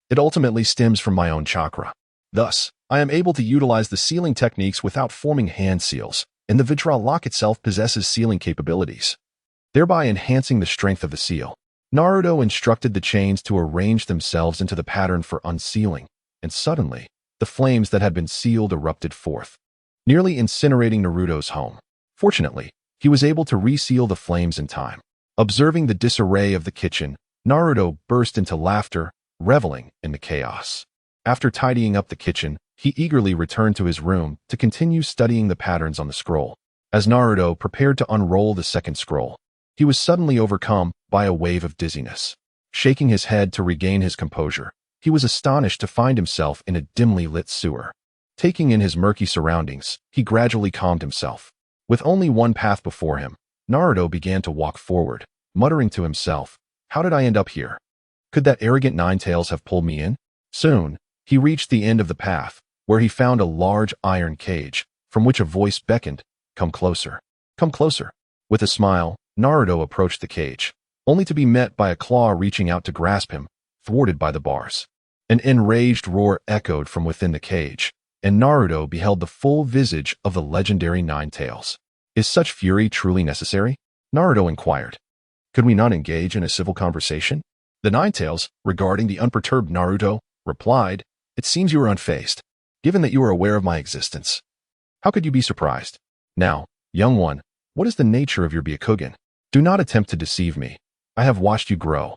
it ultimately stems from my own chakra. Thus, I am able to utilize the sealing techniques without forming hand seals, and the Vidral lock itself possesses sealing capabilities, thereby enhancing the strength of the seal. Naruto instructed the chains to arrange themselves into the pattern for unsealing, and suddenly, the flames that had been sealed erupted forth, nearly incinerating Naruto's home. Fortunately, he was able to reseal the flames in time. Observing the disarray of the kitchen, Naruto burst into laughter, reveling in the chaos. After tidying up the kitchen, he eagerly returned to his room to continue studying the patterns on the scroll. As Naruto prepared to unroll the second scroll, he was suddenly overcome by a wave of dizziness. Shaking his head to regain his composure, he was astonished to find himself in a dimly lit sewer. Taking in his murky surroundings, he gradually calmed himself. With only one path before him, Naruto began to walk forward, muttering to himself, "How did I end up here? Could that arrogant Ninetales have pulled me in?" Soon, he reached the end of the path, where he found a large iron cage, from which a voice beckoned, "Come closer. Come closer." With a smile, Naruto approached the cage, only to be met by a claw reaching out to grasp him, thwarted by the bars. An enraged roar echoed from within the cage, and Naruto beheld the full visage of the legendary Ninetales. "Is such fury truly necessary?" Naruto inquired. "Could we not engage in a civil conversation?" The Ninetales, regarding the unperturbed Naruto, replied, "It seems you are unfazed, given that you are aware of my existence. How could you be surprised? Now, young one, what is the nature of your Byakugan? Do not attempt to deceive me. I have watched you grow,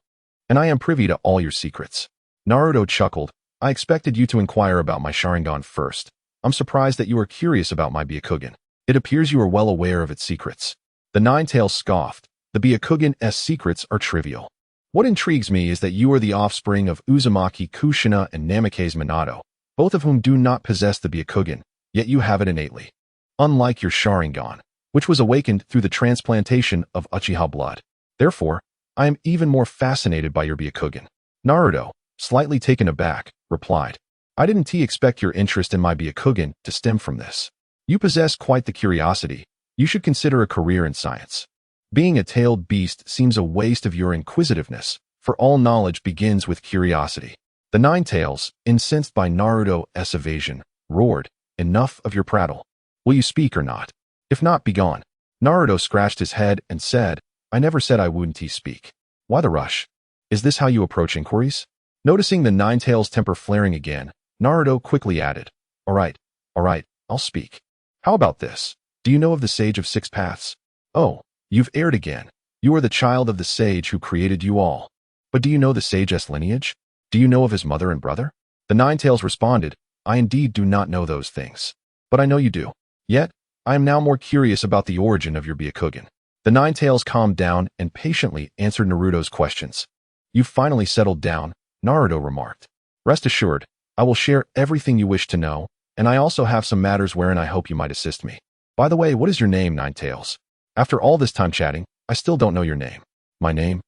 and I am privy to all your secrets." Naruto chuckled. "I expected you to inquire about my Sharingan first. I'm surprised that you are curious about my Byakugan. It appears you are well aware of its secrets." The Ninetales scoffed. "The Byakugan's secrets are trivial. What intrigues me is that you are the offspring of Uzumaki Kushina and Namikaze Minato, both of whom do not possess the Byakugan, yet you have it innately. Unlike your Sharingan, which was awakened through the transplantation of Uchiha blood. Therefore, I am even more fascinated by your Byakugan." Naruto, slightly taken aback, replied, "I didn't expect your interest in my Byakugan to stem from this. You possess quite the curiosity. You should consider a career in science. Being a tailed beast seems a waste of your inquisitiveness, for all knowledge begins with curiosity." The Ninetales, incensed by Naruto's evasion, roared, "Enough of your prattle. Will you speak or not? If not, begone." Naruto scratched his head and said, "I never said I wouldn't speak. Why the rush? Is this how you approach inquiries?" Noticing the Ninetales' temper flaring again, Naruto quickly added, all right, I'll speak. How about this? Do you know of the Sage of Six Paths? Oh, you've erred again. You are the child of the sage who created you all. But do you know the sage's lineage? Do you know of his mother and brother? The Ninetales responded, "I indeed do not know those things. But I know you do. Yet, I am now more curious about the origin of your Byakugan." The Ninetales calmed down and patiently answered Naruto's questions. "You've finally settled down," Naruto remarked. "Rest assured, I will share everything you wish to know, and I also have some matters wherein I hope you might assist me. By the way, what is your name, Ninetales? After all this time chatting, I still don't know your name." "My name?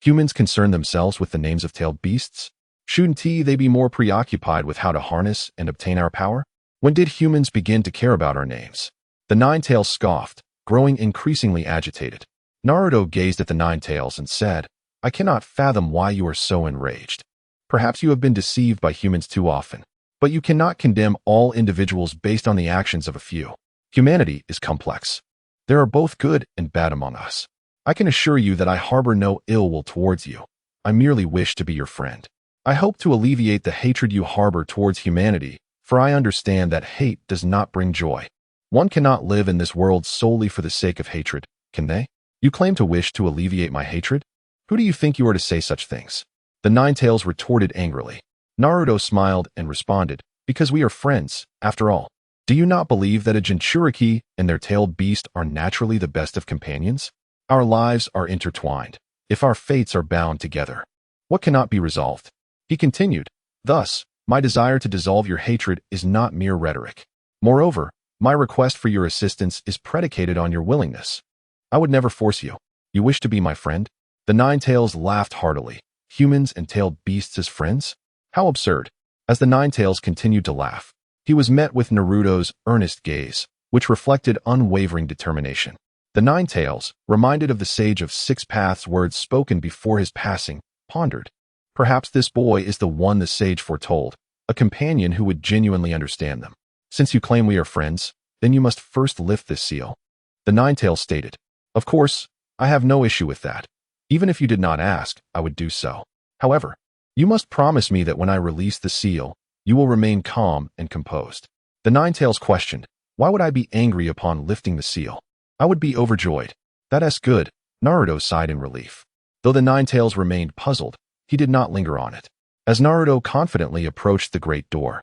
Humans concern themselves with the names of tailed beasts? Shouldn't they be more preoccupied with how to harness and obtain our power? When did humans begin to care about our names?" The Ninetales scoffed, growing increasingly agitated. Naruto gazed at the Ninetales and said, "I cannot fathom why you are so enraged. Perhaps you have been deceived by humans too often, but you cannot condemn all individuals based on the actions of a few. Humanity is complex. There are both good and bad among us. I can assure you that I harbor no ill will towards you. I merely wish to be your friend. I hope to alleviate the hatred you harbor towards humanity, for I understand that hate does not bring joy. One cannot live in this world solely for the sake of hatred, can they? You claim to wish to alleviate my hatred? Who do you think you are to say such things?" The Ninetales retorted angrily. Naruto smiled and responded, "Because we are friends, after all. Do you not believe that a Jinchuriki and their tailed beast are naturally the best of companions? Our lives are intertwined. If our fates are bound together, what cannot be resolved?" He continued, "Thus, my desire to dissolve your hatred is not mere rhetoric. Moreover, my request for your assistance is predicated on your willingness. I would never force you. You wish to be my friend?" The Ninetales laughed heartily. Humans and tailed beasts as friends? How absurd. As the Ninetales continued to laugh, he was met with Naruto's earnest gaze, which reflected unwavering determination. The Nine Tails, reminded of the Sage of Six Paths' words spoken before his passing, pondered. Perhaps this boy is the one the sage foretold, a companion who would genuinely understand them. Since you claim we are friends, then you must first lift this seal. The Nine Tails stated. Of course, I have no issue with that. Even if you did not ask, I would do so. However, you must promise me that when I release the seal, you will remain calm and composed. The Nine Tails questioned, why would I be angry upon lifting the seal? I would be overjoyed. That's good, Naruto sighed in relief. Though the Nine Tails remained puzzled, he did not linger on it. As Naruto confidently approached the great door,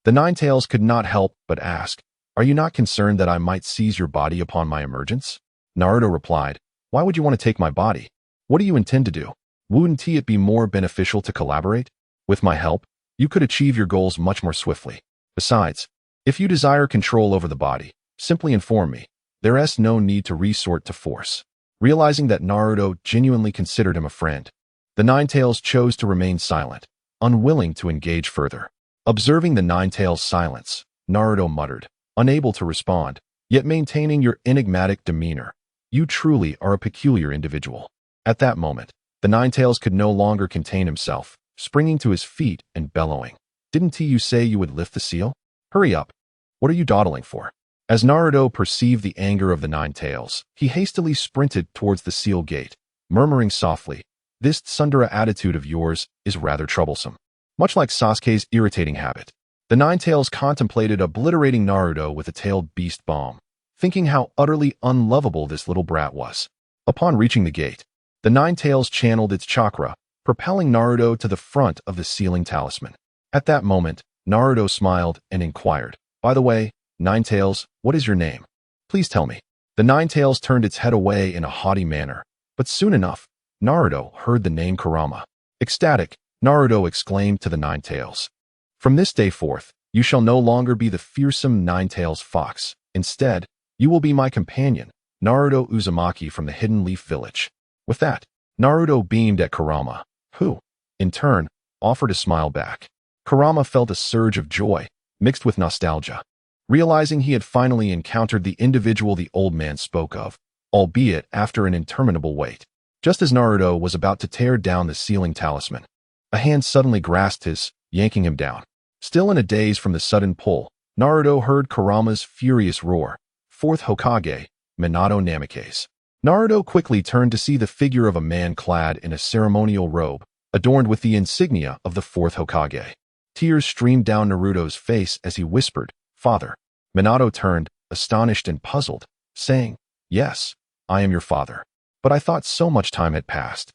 the Nine Tails could not help but ask, are you not concerned that I might seize your body upon my emergence? Naruto replied, why would you want to take my body? What do you intend to do? Wouldn't it be more beneficial to collaborate? With my help, you could achieve your goals much more swiftly. Besides, if you desire control over the body, simply inform me. There is no need to resort to force. Realizing that Naruto genuinely considered him a friend, the Nine Tails chose to remain silent, unwilling to engage further. Observing the Nine Tails' silence, Naruto muttered, unable to respond, yet maintaining your enigmatic demeanor. You truly are a peculiar individual. At that moment, the Nine Tails could no longer contain himself, springing to his feet and bellowing. Didn't you say you would lift the seal? Hurry up. What are you dawdling for? As Naruto perceived the anger of the Nine Tails, he hastily sprinted towards the seal gate, murmuring softly, this tsundere attitude of yours is rather troublesome. Much like Sasuke's irritating habit, the Nine Tails contemplated obliterating Naruto with a tailed beast bomb, thinking how utterly unlovable this little brat was. Upon reaching the gate, the Nine Tails channeled its chakra, propelling Naruto to the front of the sealing talisman. At that moment, Naruto smiled and inquired, by the way, Nine Tails, what is your name? Please tell me. The Nine Tails turned its head away in a haughty manner, but soon enough, Naruto heard the name Kurama. Ecstatic, Naruto exclaimed to the Nine Tails. From this day forth, you shall no longer be the fearsome Nine Tails fox. Instead, you will be my companion, Naruto Uzumaki from the Hidden Leaf Village. With that, Naruto beamed at Kurama, who, in turn, offered a smile back. Kurama felt a surge of joy, mixed with nostalgia. Realizing he had finally encountered the individual the old man spoke of, albeit after an interminable wait. Just as Naruto was about to tear down the sealing talisman, a hand suddenly grasped his, yanking him down. Still in a daze from the sudden pull, Naruto heard Kurama's furious roar, Fourth Hokage, Minato Namikaze. Naruto quickly turned to see the figure of a man clad in a ceremonial robe, adorned with the insignia of the Fourth Hokage. Tears streamed down Naruto's face as he whispered, Father. Minato turned, astonished and puzzled, saying, Yes, I am your father. But I thought so much time had passed.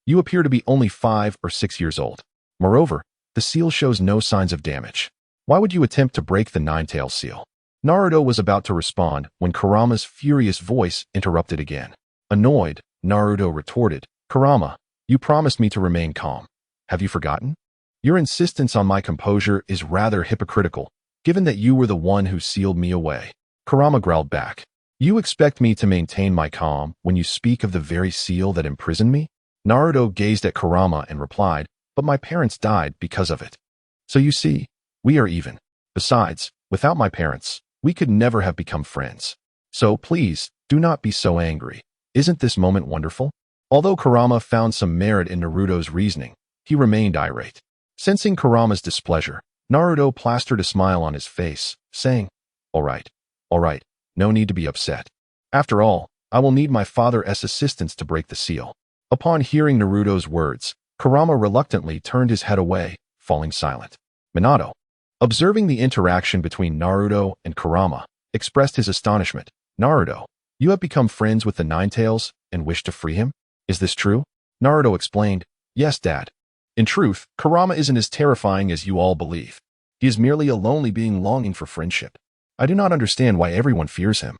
You appear to be only 5 or 6 years old. Moreover, the seal shows no signs of damage. Why would you attempt to break the Nine-Tails seal? Naruto was about to respond when Kurama's furious voice interrupted again. Annoyed, Naruto retorted, Kurama, you promised me to remain calm. Have you forgotten? Your insistence on my composure is rather hypocritical, given that you were the one who sealed me away. Kurama growled back. You expect me to maintain my calm when you speak of the very seal that imprisoned me? Naruto gazed at Kurama and replied, but my parents died because of it. So you see, we are even. Besides, without my parents, we could never have become friends. So please, do not be so angry. Isn't this moment wonderful? Although Kurama found some merit in Naruto's reasoning, he remained irate. Sensing Kurama's displeasure, Naruto plastered a smile on his face, saying, all right, no need to be upset. After all, I will need my father's assistance to break the seal. Upon hearing Naruto's words, Kurama reluctantly turned his head away, falling silent. Minato, observing the interaction between Naruto and Kurama, expressed his astonishment. Naruto, you have become friends with the Nine-Tails and wish to free him? Is this true? Naruto explained, Yes, Dad. In truth, Kurama isn't as terrifying as you all believe. He is merely a lonely being longing for friendship. I do not understand why everyone fears him.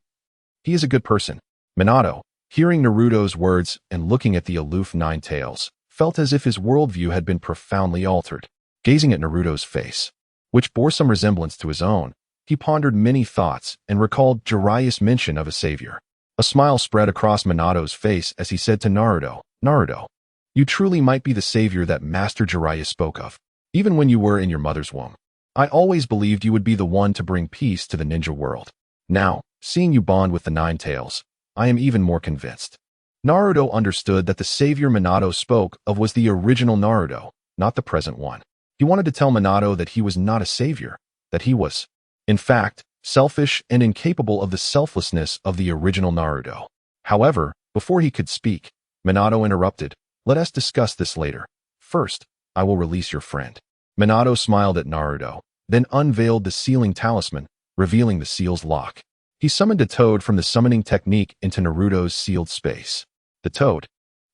He is a good person. Minato, hearing Naruto's words and looking at the aloof Nine-Tails, felt as if his worldview had been profoundly altered. Gazing at Naruto's face, which bore some resemblance to his own, he pondered many thoughts and recalled Jiraiya's mention of a savior. A smile spread across Minato's face as he said to Naruto, Naruto, you truly might be the savior that Master Jiraiya spoke of. Even when you were in your mother's womb, I always believed you would be the one to bring peace to the ninja world. Now, seeing you bond with the Nine Tails, I am even more convinced. Naruto understood that the savior Minato spoke of was the original Naruto, not the present one. He wanted to tell Minato that he was not a savior, that he was, in fact, selfish and incapable of the selflessness of the original Naruto. However, before he could speak, Minato interrupted. Let us discuss this later. First, I will release your friend. Minato smiled at Naruto, then unveiled the sealing talisman, revealing the seal's lock. He summoned a toad from the summoning technique into Naruto's sealed space. The toad,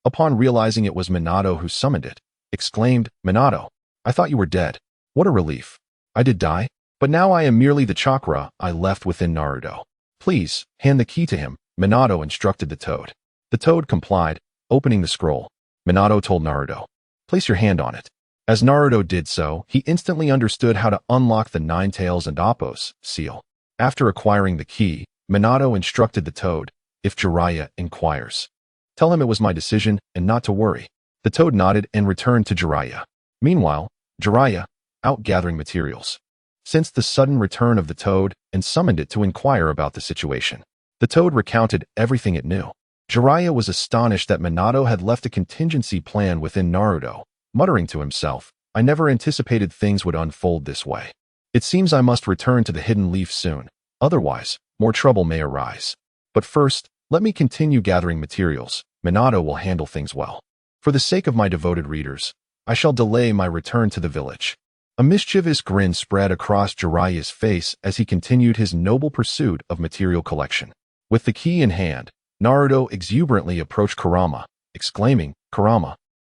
upon realizing it was Minato who summoned it, exclaimed, Minato, I thought you were dead. What a relief. I did die, but now I am merely the chakra I left within Naruto. Please, hand the key to him, Minato instructed the toad. The toad complied, opening the scroll. Minato told Naruto, place your hand on it. As Naruto did so, he instantly understood how to unlock the Nine Tails and Appo's seal. After acquiring the key, Minato instructed the toad, if Jiraiya inquires, tell him it was my decision and not to worry. The toad nodded and returned to Jiraiya. Meanwhile, Jiraiya, out gathering materials, sensed the sudden return of the toad and summoned it to inquire about the situation. The toad recounted everything it knew. Jiraiya was astonished that Minato had left a contingency plan within Naruto, muttering to himself, I never anticipated things would unfold this way. It seems I must return to the hidden leaf soon, otherwise, more trouble may arise. But first, let me continue gathering materials. Minato will handle things well. For the sake of my devoted readers, I shall delay my return to the village. A mischievous grin spread across Jiraiya's face as he continued his noble pursuit of material collection. With the key in hand, Naruto exuberantly approached Kurama, exclaiming, Kurama,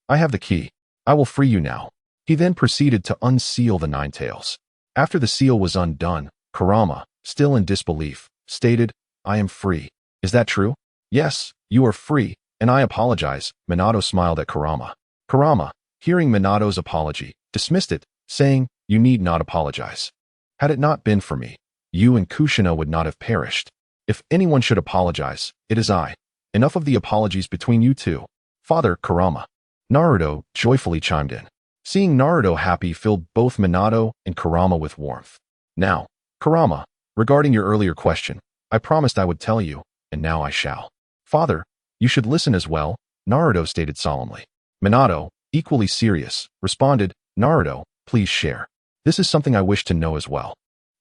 I have the key. I will free you now. He then proceeded to unseal the Nine Tails. After the seal was undone, Kurama, still in disbelief, stated, I am free. Is that true? Yes, you are free, and I apologize. Minato smiled at Kurama. Kurama, hearing Minato's apology, dismissed it, saying, you need not apologize. Had it not been for me, you and Kushina would not have perished. If anyone should apologize, it is I. Enough of the apologies between you two. Father, Kurama. Naruto joyfully chimed in. Seeing Naruto happy filled both Minato and Kurama with warmth. Now, Kurama, regarding your earlier question, I promised I would tell you, and now I shall. Father, you should listen as well, Naruto stated solemnly. Minato, equally serious, responded, Naruto, please share. This is something I wish to know as well.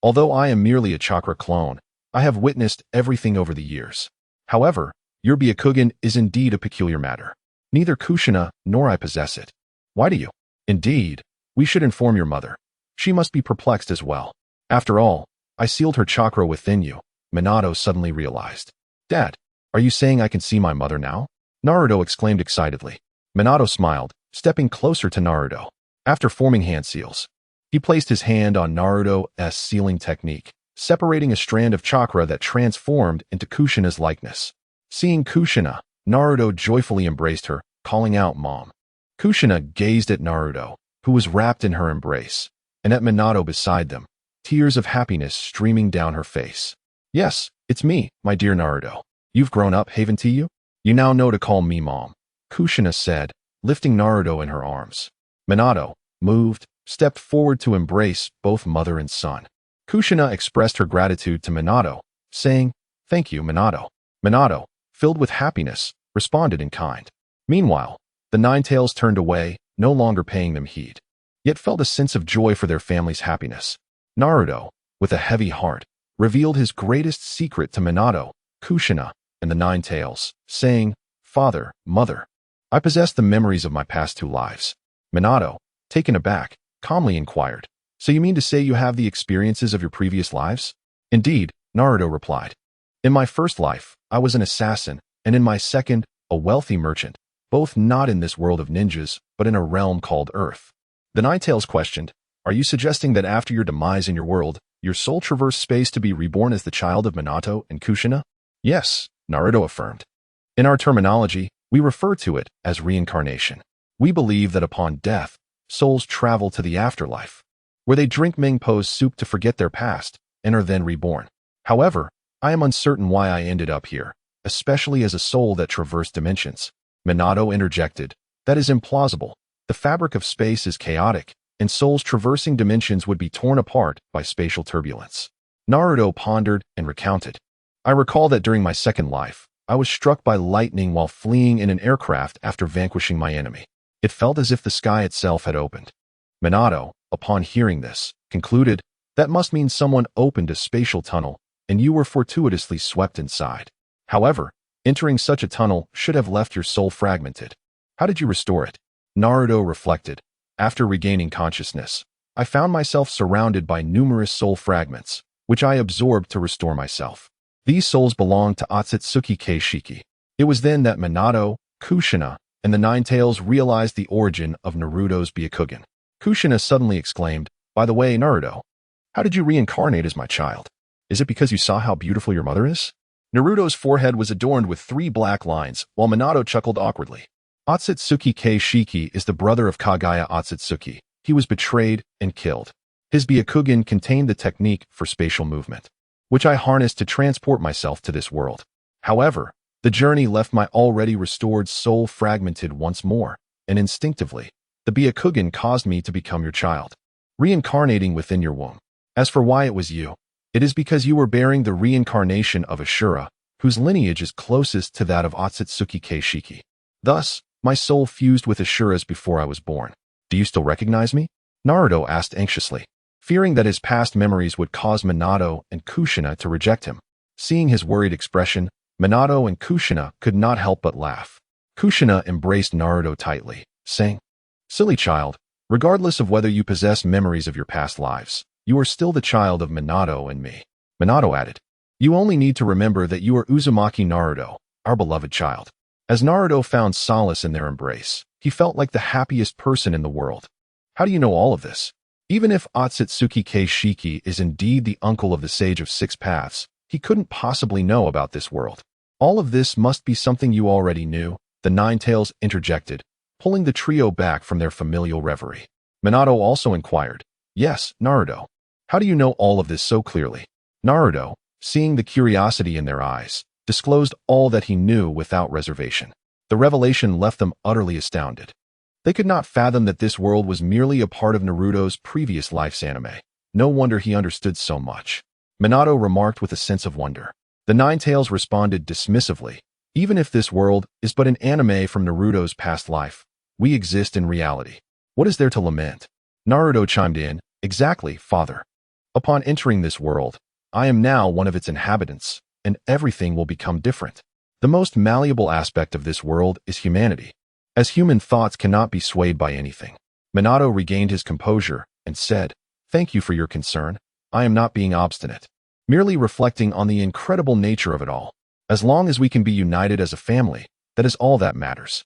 Although I am merely a chakra clone, I have witnessed everything over the years. However, your Byakugan is indeed a peculiar matter. Neither Kushina nor I possess it. Why do you? Indeed, we should inform your mother. She must be perplexed as well. After all, I sealed her chakra within you, Minato suddenly realized. Dad, are you saying I can see my mother now? Naruto exclaimed excitedly. Minato smiled, stepping closer to Naruto. After forming hand seals, he placed his hand on Naruto's sealing technique, separating a strand of chakra that transformed into Kushina's likeness. Seeing Kushina, Naruto joyfully embraced her, calling out Mom. Kushina gazed at Naruto, who was wrapped in her embrace, and at Minato beside them, tears of happiness streaming down her face. Yes, it's me, my dear Naruto. You've grown up, haven't you? You now know to call me Mom, Kushina said, lifting Naruto in her arms. Minato, moved, stepped forward to embrace both mother and son. Kushina expressed her gratitude to Minato, saying, Thank you, Minato. Minato, filled with happiness, responded in kind. Meanwhile, the Nine Tails turned away, no longer paying them heed, yet felt a sense of joy for their family's happiness. Naruto, with a heavy heart, revealed his greatest secret to Minato, Kushina, and the Nine Tails, saying, Father, Mother, I possess the memories of my past two lives. Minato, taken aback, calmly inquired, So you mean to say you have the experiences of your previous lives? Indeed, Naruto replied. In my first life, I was an assassin, and in my second, a wealthy merchant, both not in this world of ninjas, but in a realm called Earth. The Nine Tails questioned, Are you suggesting that after your demise in your world, your soul traversed space to be reborn as the child of Minato and Kushina? Yes, Naruto affirmed. In our terminology, we refer to it as reincarnation. We believe that upon death, souls travel to the afterlife, where they drink Mengpo's soup to forget their past and are then reborn. However, I am uncertain why I ended up here, especially as a soul that traversed dimensions. Minato interjected, That is implausible. The fabric of space is chaotic, and souls traversing dimensions would be torn apart by spatial turbulence. Naruto pondered and recounted. I recall that during my second life, I was struck by lightning while fleeing in an aircraft after vanquishing my enemy. It felt as if the sky itself had opened. Minato, upon hearing this, concluded, that must mean someone opened a spatial tunnel, and you were fortuitously swept inside. However, entering such a tunnel should have left your soul fragmented. How did you restore it? Naruto reflected. After regaining consciousness, I found myself surrounded by numerous soul fragments, which I absorbed to restore myself. These souls belonged to Otsutsuki Keishiki. It was then that Minato, Kushina, and the Nine Tails realized the origin of Naruto's Byakugan. Kushina suddenly exclaimed, "By the way, Naruto, how did you reincarnate as my child? Is it because you saw how beautiful your mother is?" Naruto's forehead was adorned with 3 black lines, while Minato chuckled awkwardly. Otsutsuki Keishiki is the brother of Kagaya Otsutsuki. He was betrayed and killed. His Byakugan contained the technique for spatial movement, which I harnessed to transport myself to this world. However, the journey left my already restored soul fragmented once more, and instinctively, the Byakugan caused me to become your child, reincarnating within your womb. As for why it was you, it is because you were bearing the reincarnation of Ashura, whose lineage is closest to that of Otsutsuki Keishiki. Thus, my soul fused with Ashura's before I was born. Do you still recognize me? Naruto asked anxiously, fearing that his past memories would cause Minato and Kushina to reject him. Seeing his worried expression, Minato and Kushina could not help but laugh. Kushina embraced Naruto tightly, saying, "Silly child, regardless of whether you possess memories of your past lives, you are still the child of Minato and me." Minato added, "You only need to remember that you are Uzumaki Naruto, our beloved child." As Naruto found solace in their embrace, he felt like the happiest person in the world. How do you know all of this? Even if Otsutsuki Keishiki is indeed the uncle of the Sage of Six Paths, he couldn't possibly know about this world. All of this must be something you already knew, the Nine Tails interjected, pulling the trio back from their familial reverie. Minato also inquired, "Yes, Naruto. How do you know all of this so clearly?" Naruto, seeing the curiosity in their eyes, disclosed all that he knew without reservation. The revelation left them utterly astounded. They could not fathom that this world was merely a part of Naruto's previous life's anime. No wonder he understood so much. Minato remarked with a sense of wonder. The Nine Tails responded dismissively. Even if this world is but an anime from Naruto's past life, we exist in reality. What is there to lament? Naruto chimed in, "Exactly, father. Upon entering this world, I am now one of its inhabitants, and everything will become different. The most malleable aspect of this world is humanity, as human thoughts cannot be swayed by anything." Minato regained his composure and said, "Thank you for your concern. I am not being obstinate, merely reflecting on the incredible nature of it all. As long as we can be united as a family, that is all that matters."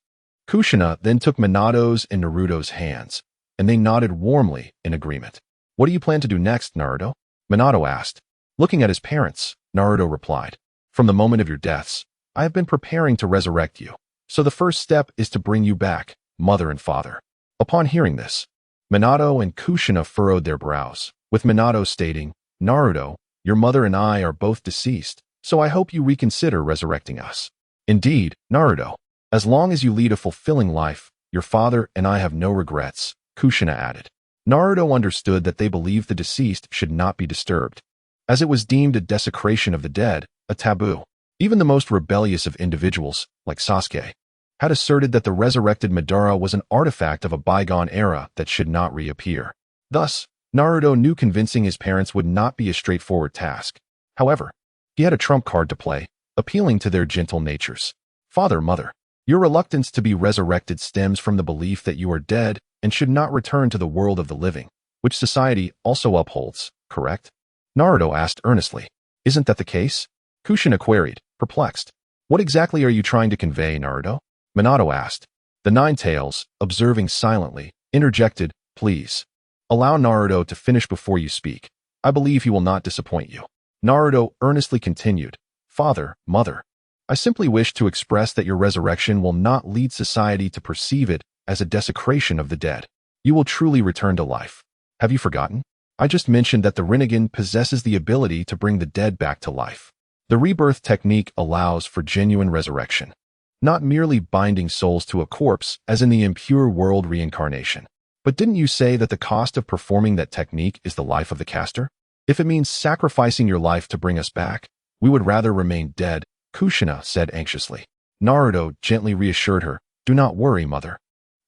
Kushina then took Minato's and Naruto's hands, and they nodded warmly in agreement. "What do you plan to do next, Naruto?" Minato asked. Looking at his parents, Naruto replied, "From the moment of your deaths, I have been preparing to resurrect you. So the first step is to bring you back, mother and father." Upon hearing this, Minato and Kushina furrowed their brows, with Minato stating, "Naruto, your mother and I are both deceased, so I hope you reconsider resurrecting us." "Indeed, Naruto, as long as you lead a fulfilling life, your father and I have no regrets," Kushina added. Naruto understood that they believed the deceased should not be disturbed, as it was deemed a desecration of the dead, a taboo. Even the most rebellious of individuals, like Sasuke, had asserted that the resurrected Madara was an artifact of a bygone era that should not reappear. Thus, Naruto knew convincing his parents would not be a straightforward task. However, he had a trump card to play, appealing to their gentle natures. "Father, mother, your reluctance to be resurrected stems from the belief that you are dead and should not return to the world of the living, which society also upholds, correct?" Naruto asked earnestly. "Isn't that the case?" Kushina queried, perplexed. "What exactly are you trying to convey, Naruto?" Minato asked. The Nine Tails, observing silently, interjected, "Please, allow Naruto to finish before you speak. I believe he will not disappoint you." Naruto earnestly continued, "Father, mother, I simply wish to express that your resurrection will not lead society to perceive it as a desecration of the dead. You will truly return to life. Have you forgotten? I just mentioned that the Rinnegan possesses the ability to bring the dead back to life. The rebirth technique allows for genuine resurrection, not merely binding souls to a corpse as in the impure world reincarnation. But didn't you say that the cost of performing that technique is the life of the caster? If it means sacrificing your life to bring us back, We would rather remain dead, Kushina said anxiously. Naruto gently reassured her, do not worry, mother.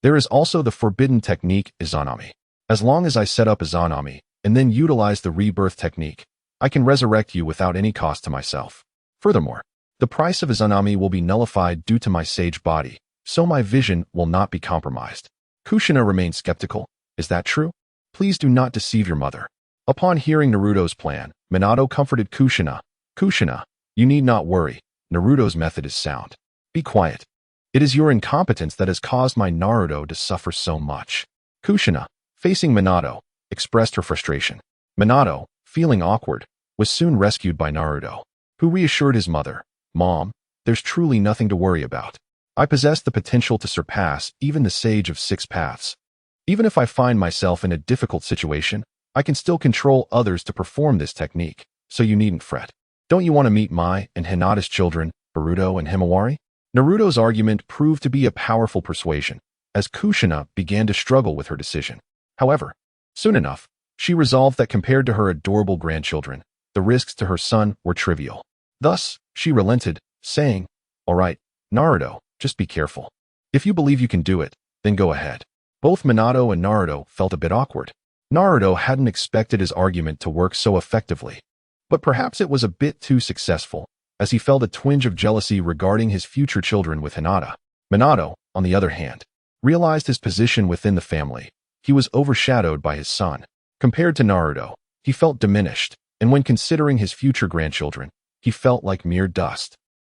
There is also the forbidden technique, Izanami. As long as I set up Izanami, and then utilize the rebirth technique, I can resurrect you without any cost to myself. Furthermore, the price of Izanami will be nullified due to my sage body, so my vision will not be compromised. Kushina remained skeptical. Is that true? Please do not deceive your mother. Upon hearing Naruto's plan, Minato comforted Kushina. Kushina, you need not worry. Naruto's method is sound. Be quiet. It is your incompetence that has caused my Naruto to suffer so much. Kushina, facing Minato, expressed her frustration. Minato, feeling awkward, was soon rescued by Naruto, who reassured his mother, Mom, there's truly nothing to worry about. I possess the potential to surpass even the Sage of Six Paths. Even if I find myself in a difficult situation, I can still control others to perform this technique, so you needn't fret. Don't you want to meet Mai and Hinata's children, Boruto and Himawari? Naruto's argument proved to be a powerful persuasion, as Kushina began to struggle with her decision. However, soon enough, she resolved that compared to her adorable grandchildren, the risks to her son were trivial. Thus, she relented, saying, All right, Naruto, just be careful. If you believe you can do it, then go ahead. Both Minato and Naruto felt a bit awkward. Naruto hadn't expected his argument to work so effectively, but perhaps it was a bit too successful, as he felt a twinge of jealousy regarding his future children with Hinata. Minato, on the other hand, realized his position within the family. He was overshadowed by his son. Compared to Naruto, he felt diminished, and when considering his future grandchildren, he felt like mere dust.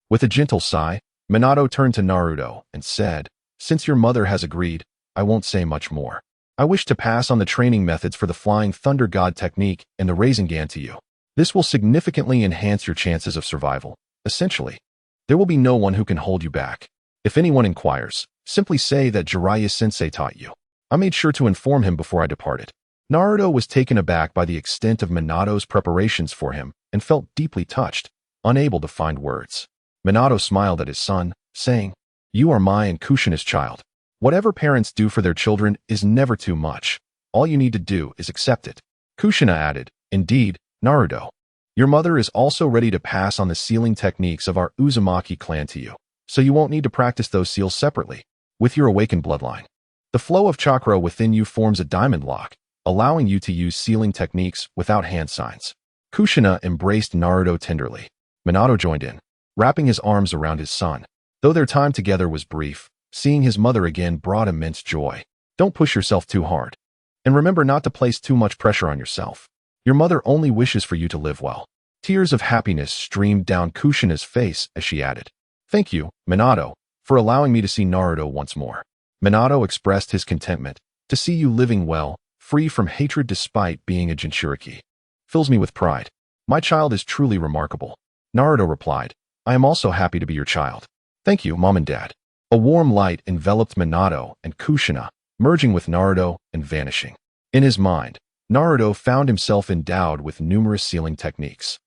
With a gentle sigh, Minato turned to Naruto and said, Since your mother has agreed, I won't say much more. I wish to pass on the training methods for the Flying Thunder God technique and the Rinnegan to you. This will significantly enhance your chances of survival. Essentially, there will be no one who can hold you back. If anyone inquires, simply say that Jiraiya-sensei taught you. I made sure to inform him before I departed. Naruto was taken aback by the extent of Minato's preparations for him and felt deeply touched, unable to find words. Minato smiled at his son, saying, You are Mai and Kushina's child. Whatever parents do for their children is never too much. All you need to do is accept it. Kushina added, Indeed, Naruto. Your mother is also ready to pass on the sealing techniques of our Uzumaki clan to you, so you won't need to practice those seals separately. With your awakened bloodline, the flow of chakra within you forms a diamond lock, allowing you to use sealing techniques without hand signs. Kushina embraced Naruto tenderly. Minato joined in, wrapping his arms around his son. Though their time together was brief, seeing his mother again brought immense joy. Don't push yourself too hard. And remember not to place too much pressure on yourself. Your mother only wishes for you to live well. Tears of happiness streamed down Kushina's face as she added, Thank you, Minato, for allowing me to see Naruto once more. Minato expressed his contentment. To see you living well, free from hatred despite being a Jinchuriki, fills me with pride. My child is truly remarkable. Naruto replied, I am also happy to be your child. Thank you, Mom and Dad. A warm light enveloped Minato and Kushina, merging with Naruto and vanishing. In his mind, Naruto found himself endowed with numerous sealing techniques,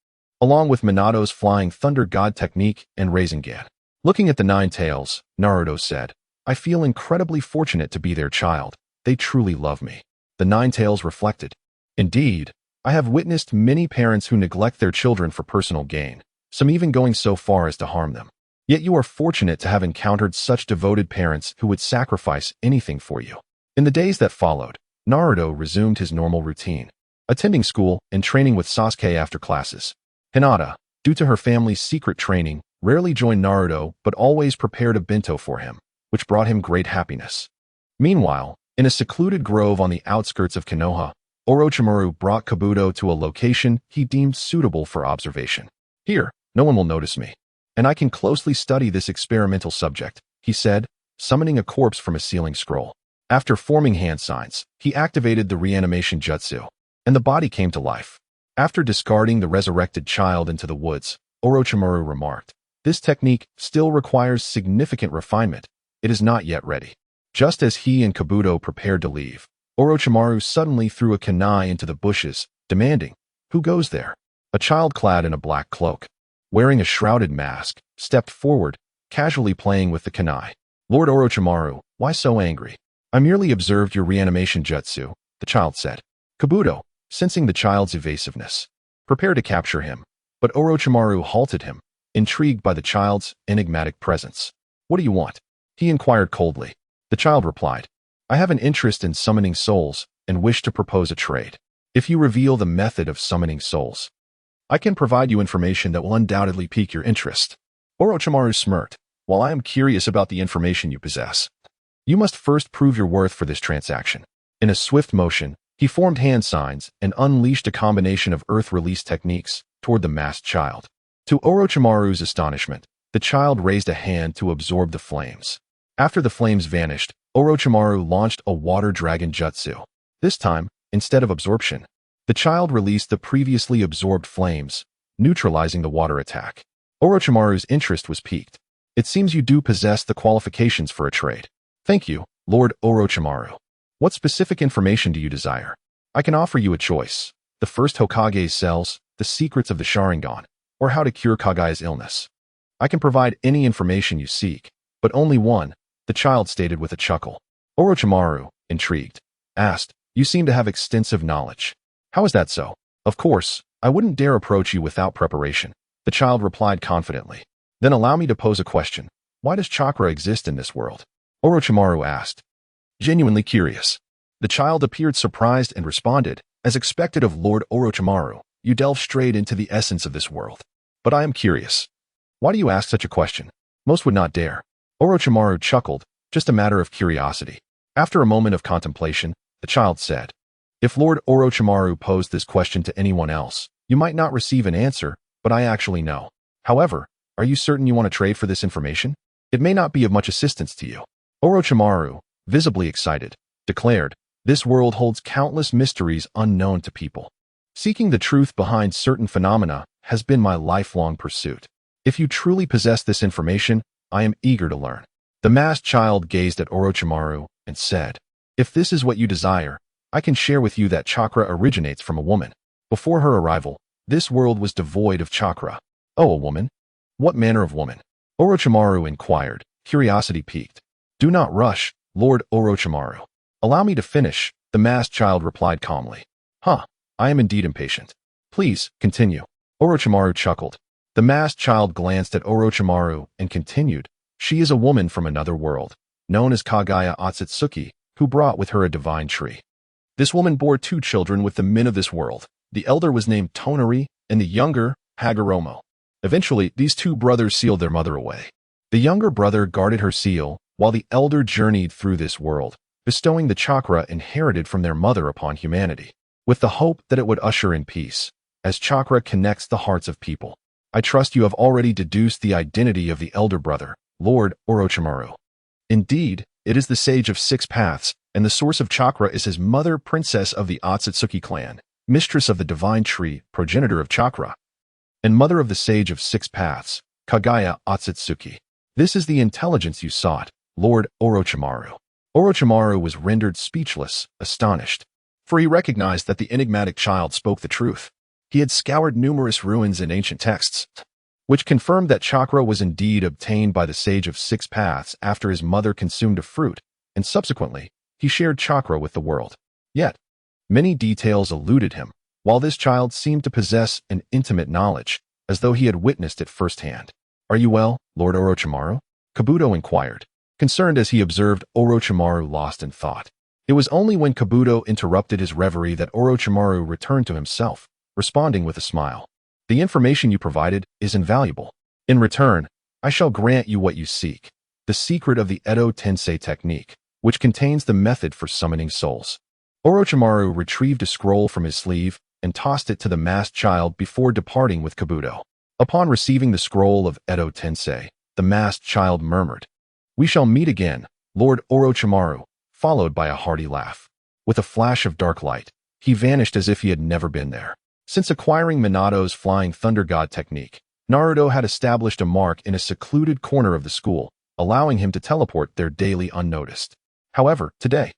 along with Minato's Flying Thunder God technique and Rinnegan. Looking at the Nine Tails, Naruto said, I feel incredibly fortunate to be their child. They truly love me. The Nine Tails reflected, Indeed, I have witnessed many parents who neglect their children for personal gain, some even going so far as to harm them. Yet you are fortunate to have encountered such devoted parents who would sacrifice anything for you. In the days that followed, Naruto resumed his normal routine, attending school and training with Sasuke after classes. Hinata, due to her family's secret training, rarely joined Naruto but always prepared a bento for him, which brought him great happiness. Meanwhile, in a secluded grove on the outskirts of Konoha, Orochimaru brought Kabuto to a location he deemed suitable for observation. Here, no one will notice me, and I can closely study this experimental subject, he said, summoning a corpse from a sealing scroll. After forming hand signs, he activated the reanimation jutsu, and the body came to life. After discarding the resurrected child into the woods, Orochimaru remarked, This technique still requires significant refinement. It is not yet ready. Just as he and Kabuto prepared to leave, Orochimaru suddenly threw a kunai into the bushes, demanding, Who goes there? A child clad in a black cloak, wearing a shrouded mask, stepped forward, casually playing with the kunai. Lord Orochimaru, why so angry? I merely observed your reanimation jutsu, the child said. Kabuto, sensing the child's evasiveness, prepared to capture him, But Orochimaru halted him, intrigued by the child's enigmatic presence. "What do you want?" he inquired coldly. The child replied, "I have an interest in summoning souls and wish to propose a trade. If you reveal the method of summoning souls, I can provide you information that will undoubtedly pique your interest." Orochimaru smirked. "While I am curious about the information you possess, you must first prove your worth for this transaction." In a swift motion, he formed hand signs and unleashed a combination of earth release techniques toward the masked child. To Orochimaru's astonishment, the child raised a hand to absorb the flames. After the flames vanished, Orochimaru launched a water dragon jutsu. This time, instead of absorption, the child released the previously absorbed flames, neutralizing the water attack. Orochimaru's interest was piqued. "It seems you do possess the qualifications for a trade." "Thank you, Lord Orochimaru. What specific information do you desire?" "I can offer you a choice: the first Hokage's cells, the secrets of the Sharingan, or how to cure Kagaya's illness." "I can provide any information you seek, but only one," the child stated with a chuckle. Orochimaru, intrigued, asked, "You seem to have extensive knowledge. How is that so?" "Of course, I wouldn't dare approach you without preparation," the child replied confidently. "Then allow me to pose a question. Why does chakra exist in this world?" Orochimaru asked, genuinely curious. The child appeared surprised and responded, "As expected of Lord Orochimaru, you delve straight into the essence of this world. But I am curious. Why do you ask such a question? Most would not dare." Orochimaru chuckled, "Just a matter of curiosity." After a moment of contemplation, the child said, "If Lord Orochimaru posed this question to anyone else, you might not receive an answer, but I actually know. However, are you certain you want to trade for this information? It may not be of much assistance to you." Orochimaru, visibly excited, declared, "This world holds countless mysteries unknown to people. Seeking the truth behind certain phenomena has been my lifelong pursuit. If you truly possess this information, I am eager to learn." The masked child gazed at Orochimaru and said, "If this is what you desire, I can share with you that chakra originates from a woman. Before her arrival, this world was devoid of chakra." "Oh, a woman? What manner of woman?" Orochimaru inquired, curiosity piqued. "Do not rush, Lord Orochimaru. Allow me to finish," the masked child replied calmly. "Huh, I am indeed impatient. Please, continue." Orochimaru chuckled. The masked child glanced at Orochimaru and continued, "She is a woman from another world, known as Kagaya Otsutsuki, who brought with her a divine tree. This woman bore 2 children with the men of this world. The elder was named Tonari, and the younger, Hagoromo. Eventually, these 2 brothers sealed their mother away. The younger brother guarded her seal, while the elder journeyed through this world, bestowing the chakra inherited from their mother upon humanity, with the hope that it would usher in peace, as chakra connects the hearts of people. I trust you have already deduced the identity of the elder brother, Lord Orochimaru. Indeed, it is the Sage of 6 Paths, and the source of chakra is his mother, princess of the Otsutsuki clan, mistress of the divine tree, progenitor of chakra, and mother of the Sage of 6 Paths, Kagaya Otsutsuki. This is the intelligence you sought, Lord Orochimaru." Orochimaru was rendered speechless, astonished, for he recognized that the enigmatic child spoke the truth. He had scoured numerous ruins and ancient texts, which confirmed that chakra was indeed obtained by the Sage of 6 Paths after his mother consumed a fruit, and subsequently, he shared chakra with the world. Yet, many details eluded him, while this child seemed to possess an intimate knowledge, as though he had witnessed it firsthand. "Are you well, Lord Orochimaru?" Kabuto inquired, concerned as he observed Orochimaru lost in thought. It was only when Kabuto interrupted his reverie that Orochimaru returned to himself, responding with a smile. "The information you provided is invaluable. In return, I shall grant you what you seek, the secret of the Edo Tensei technique, which contains the method for summoning souls." Orochimaru retrieved a scroll from his sleeve and tossed it to the masked child before departing with Kabuto. Upon receiving the scroll of Edo Tensei, the masked child murmured, "We shall meet again, Lord Orochimaru," followed by a hearty laugh. With a flash of dark light, he vanished as if he had never been there. Since acquiring Minato's Flying Thunder God technique, Naruto had established a mark in a secluded corner of the school, allowing him to teleport there daily unnoticed. However, today,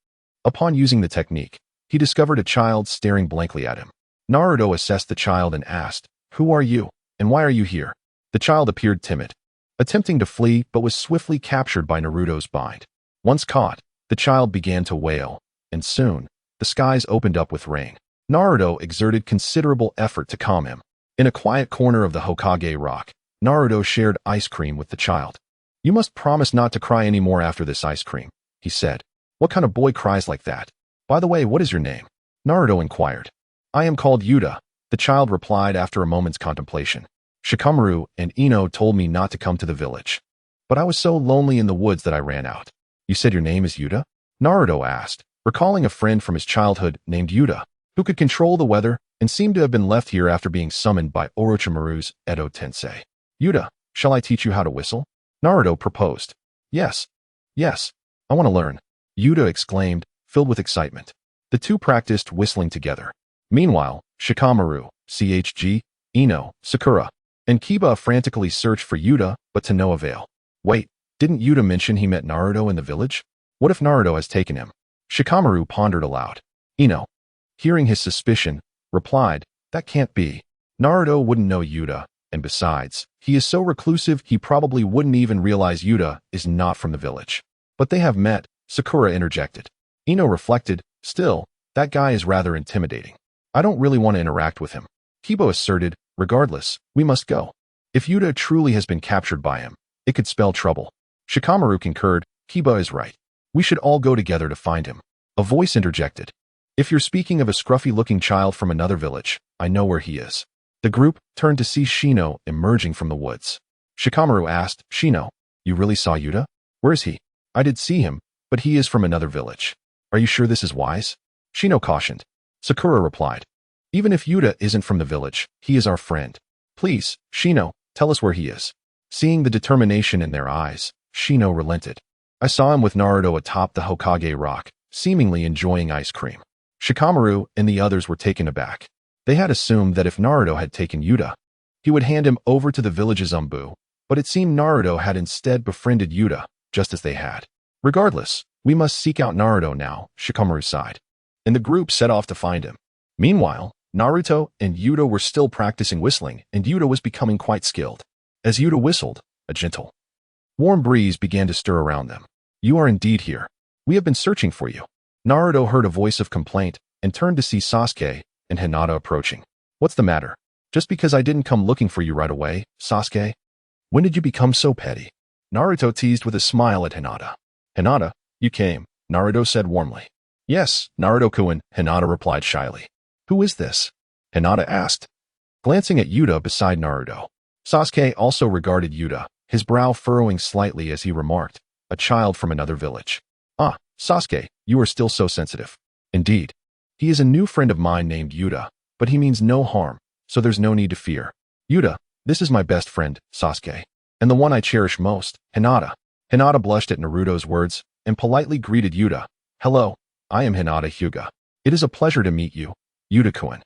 upon using the technique, he discovered a child staring blankly at him. Naruto assessed the child and asked, "Who are you, and why are you here?" The child appeared timid, attempting to flee but was swiftly captured by Naruto's bind. Once caught, the child began to wail, and soon, the skies opened up with rain. Naruto exerted considerable effort to calm him. In a quiet corner of the Hokage rock, Naruto shared ice cream with the child. "You must promise not to cry anymore after this ice cream," he said. "What kind of boy cries like that? By the way, what is your name?" Naruto inquired. "I am called Yuta," the child replied after a moment's contemplation. "Shikamaru and Ino told me not to come to the village. But I was so lonely in the woods that I ran out." "You said your name is Yuta?" Naruto asked, recalling a friend from his childhood named Yuta, who could control the weather and seemed to have been left here after being summoned by Orochimaru's Edo Tensei. "Yuta, shall I teach you how to whistle?" Naruto proposed. Yes, I want to learn," Yuta exclaimed, filled with excitement. The two practiced whistling together. Meanwhile, Shikamaru, CHG, Ino, Sakura, and Kiba frantically searched for Yuta, but to no avail. Wait, didn't Yuta mention he met Naruto in the village? What if Naruto has taken him? Shikamaru pondered aloud. Ino, hearing his suspicion, replied, "That can't be. Naruto wouldn't know Yuta, and besides, he is so reclusive he probably wouldn't even realize Yuta is not from the village." "But they have met," Sakura interjected. Ino reflected, "Still, that guy is rather intimidating. I don't really want to interact with him." Kiba asserted, "Regardless, we must go. If Yuta truly has been captured by him, it could spell trouble." Shikamaru concurred, "Kiba is right. We should all go together to find him." A voice interjected, "If you're speaking of a scruffy-looking child from another village, I know where he is." The group turned to see Shino emerging from the woods. Shikamaru asked, "Shino, you really saw Yuta? Where is he?" "I did see him, but he is from another village." "Are you sure this is wise?" Shino cautioned. Sakura replied, "Even if Yuta isn't from the village, he is our friend. Please, Shino, tell us where he is." Seeing the determination in their eyes, Shino relented. "I saw him with Naruto atop the Hokage rock, seemingly enjoying ice cream." Shikamaru and the others were taken aback. They had assumed that if Naruto had taken Yuta, he would hand him over to the village's Umbu, but it seemed Naruto had instead befriended Yuta, just as they had. "Regardless, we must seek out Naruto now," Shikamaru sighed. And the group set off to find him. Meanwhile, Naruto and Yuta were still practicing whistling, and Yuta was becoming quite skilled. As Yuta whistled, a gentle, warm breeze began to stir around them. "You are indeed here. We have been searching for you." Naruto heard a voice of complaint and turned to see Sasuke and Hinata approaching. "What's the matter? Just because I didn't come looking for you right away, Sasuke? When did you become so petty?" Naruto teased with a smile at Hinata. "Hinata, you came," Naruto said warmly. "Yes, Naruto-kun," Hinata replied shyly. "Who is this?" Hinata asked, glancing at Yuta beside Naruto. Sasuke also regarded Yuta, his brow furrowing slightly as he remarked, "A child from another village." "Ah, Sasuke, you are still so sensitive." "Indeed. He is a new friend of mine named Yuta, but he means no harm, so there's no need to fear." "Yuta, this is my best friend, Sasuke, and the one I cherish most, Hinata." Hinata blushed at Naruto's words and politely greeted Yuta. "Hello, I am Hinata Hyuga. It is a pleasure to meet you, Yuta-kun."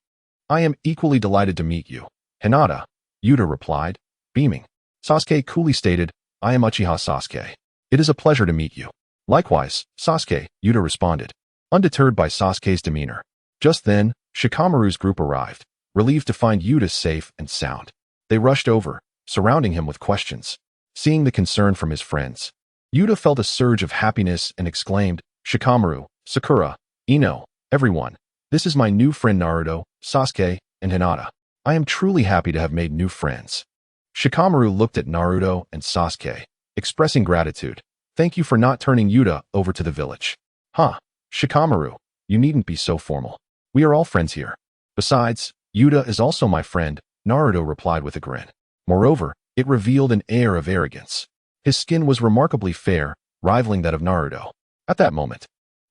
"I am equally delighted to meet you, Hinata," Yuta replied, beaming. Sasuke coolly stated, "I am Uchiha Sasuke. It is a pleasure to meet you." "Likewise, Sasuke," Yuta responded, undeterred by Sasuke's demeanor. Just then, Shikamaru's group arrived, relieved to find Yuta safe and sound. They rushed over, surrounding him with questions. Seeing the concern from his friends, Yuta felt a surge of happiness and exclaimed, "Shikamaru, Sakura, Ino, everyone, this is my new friend Naruto, Sasuke, and Hinata. I am truly happy to have made new friends." Shikamaru looked at Naruto and Sasuke, expressing gratitude. "Thank you for not turning Yuta over to the village." "Huh, Shikamaru, you needn't be so formal. We are all friends here. Besides, Yuta is also my friend," Naruto replied with a grin. Moreover, it revealed an air of arrogance. His skin was remarkably fair, rivaling that of Naruto. At that moment,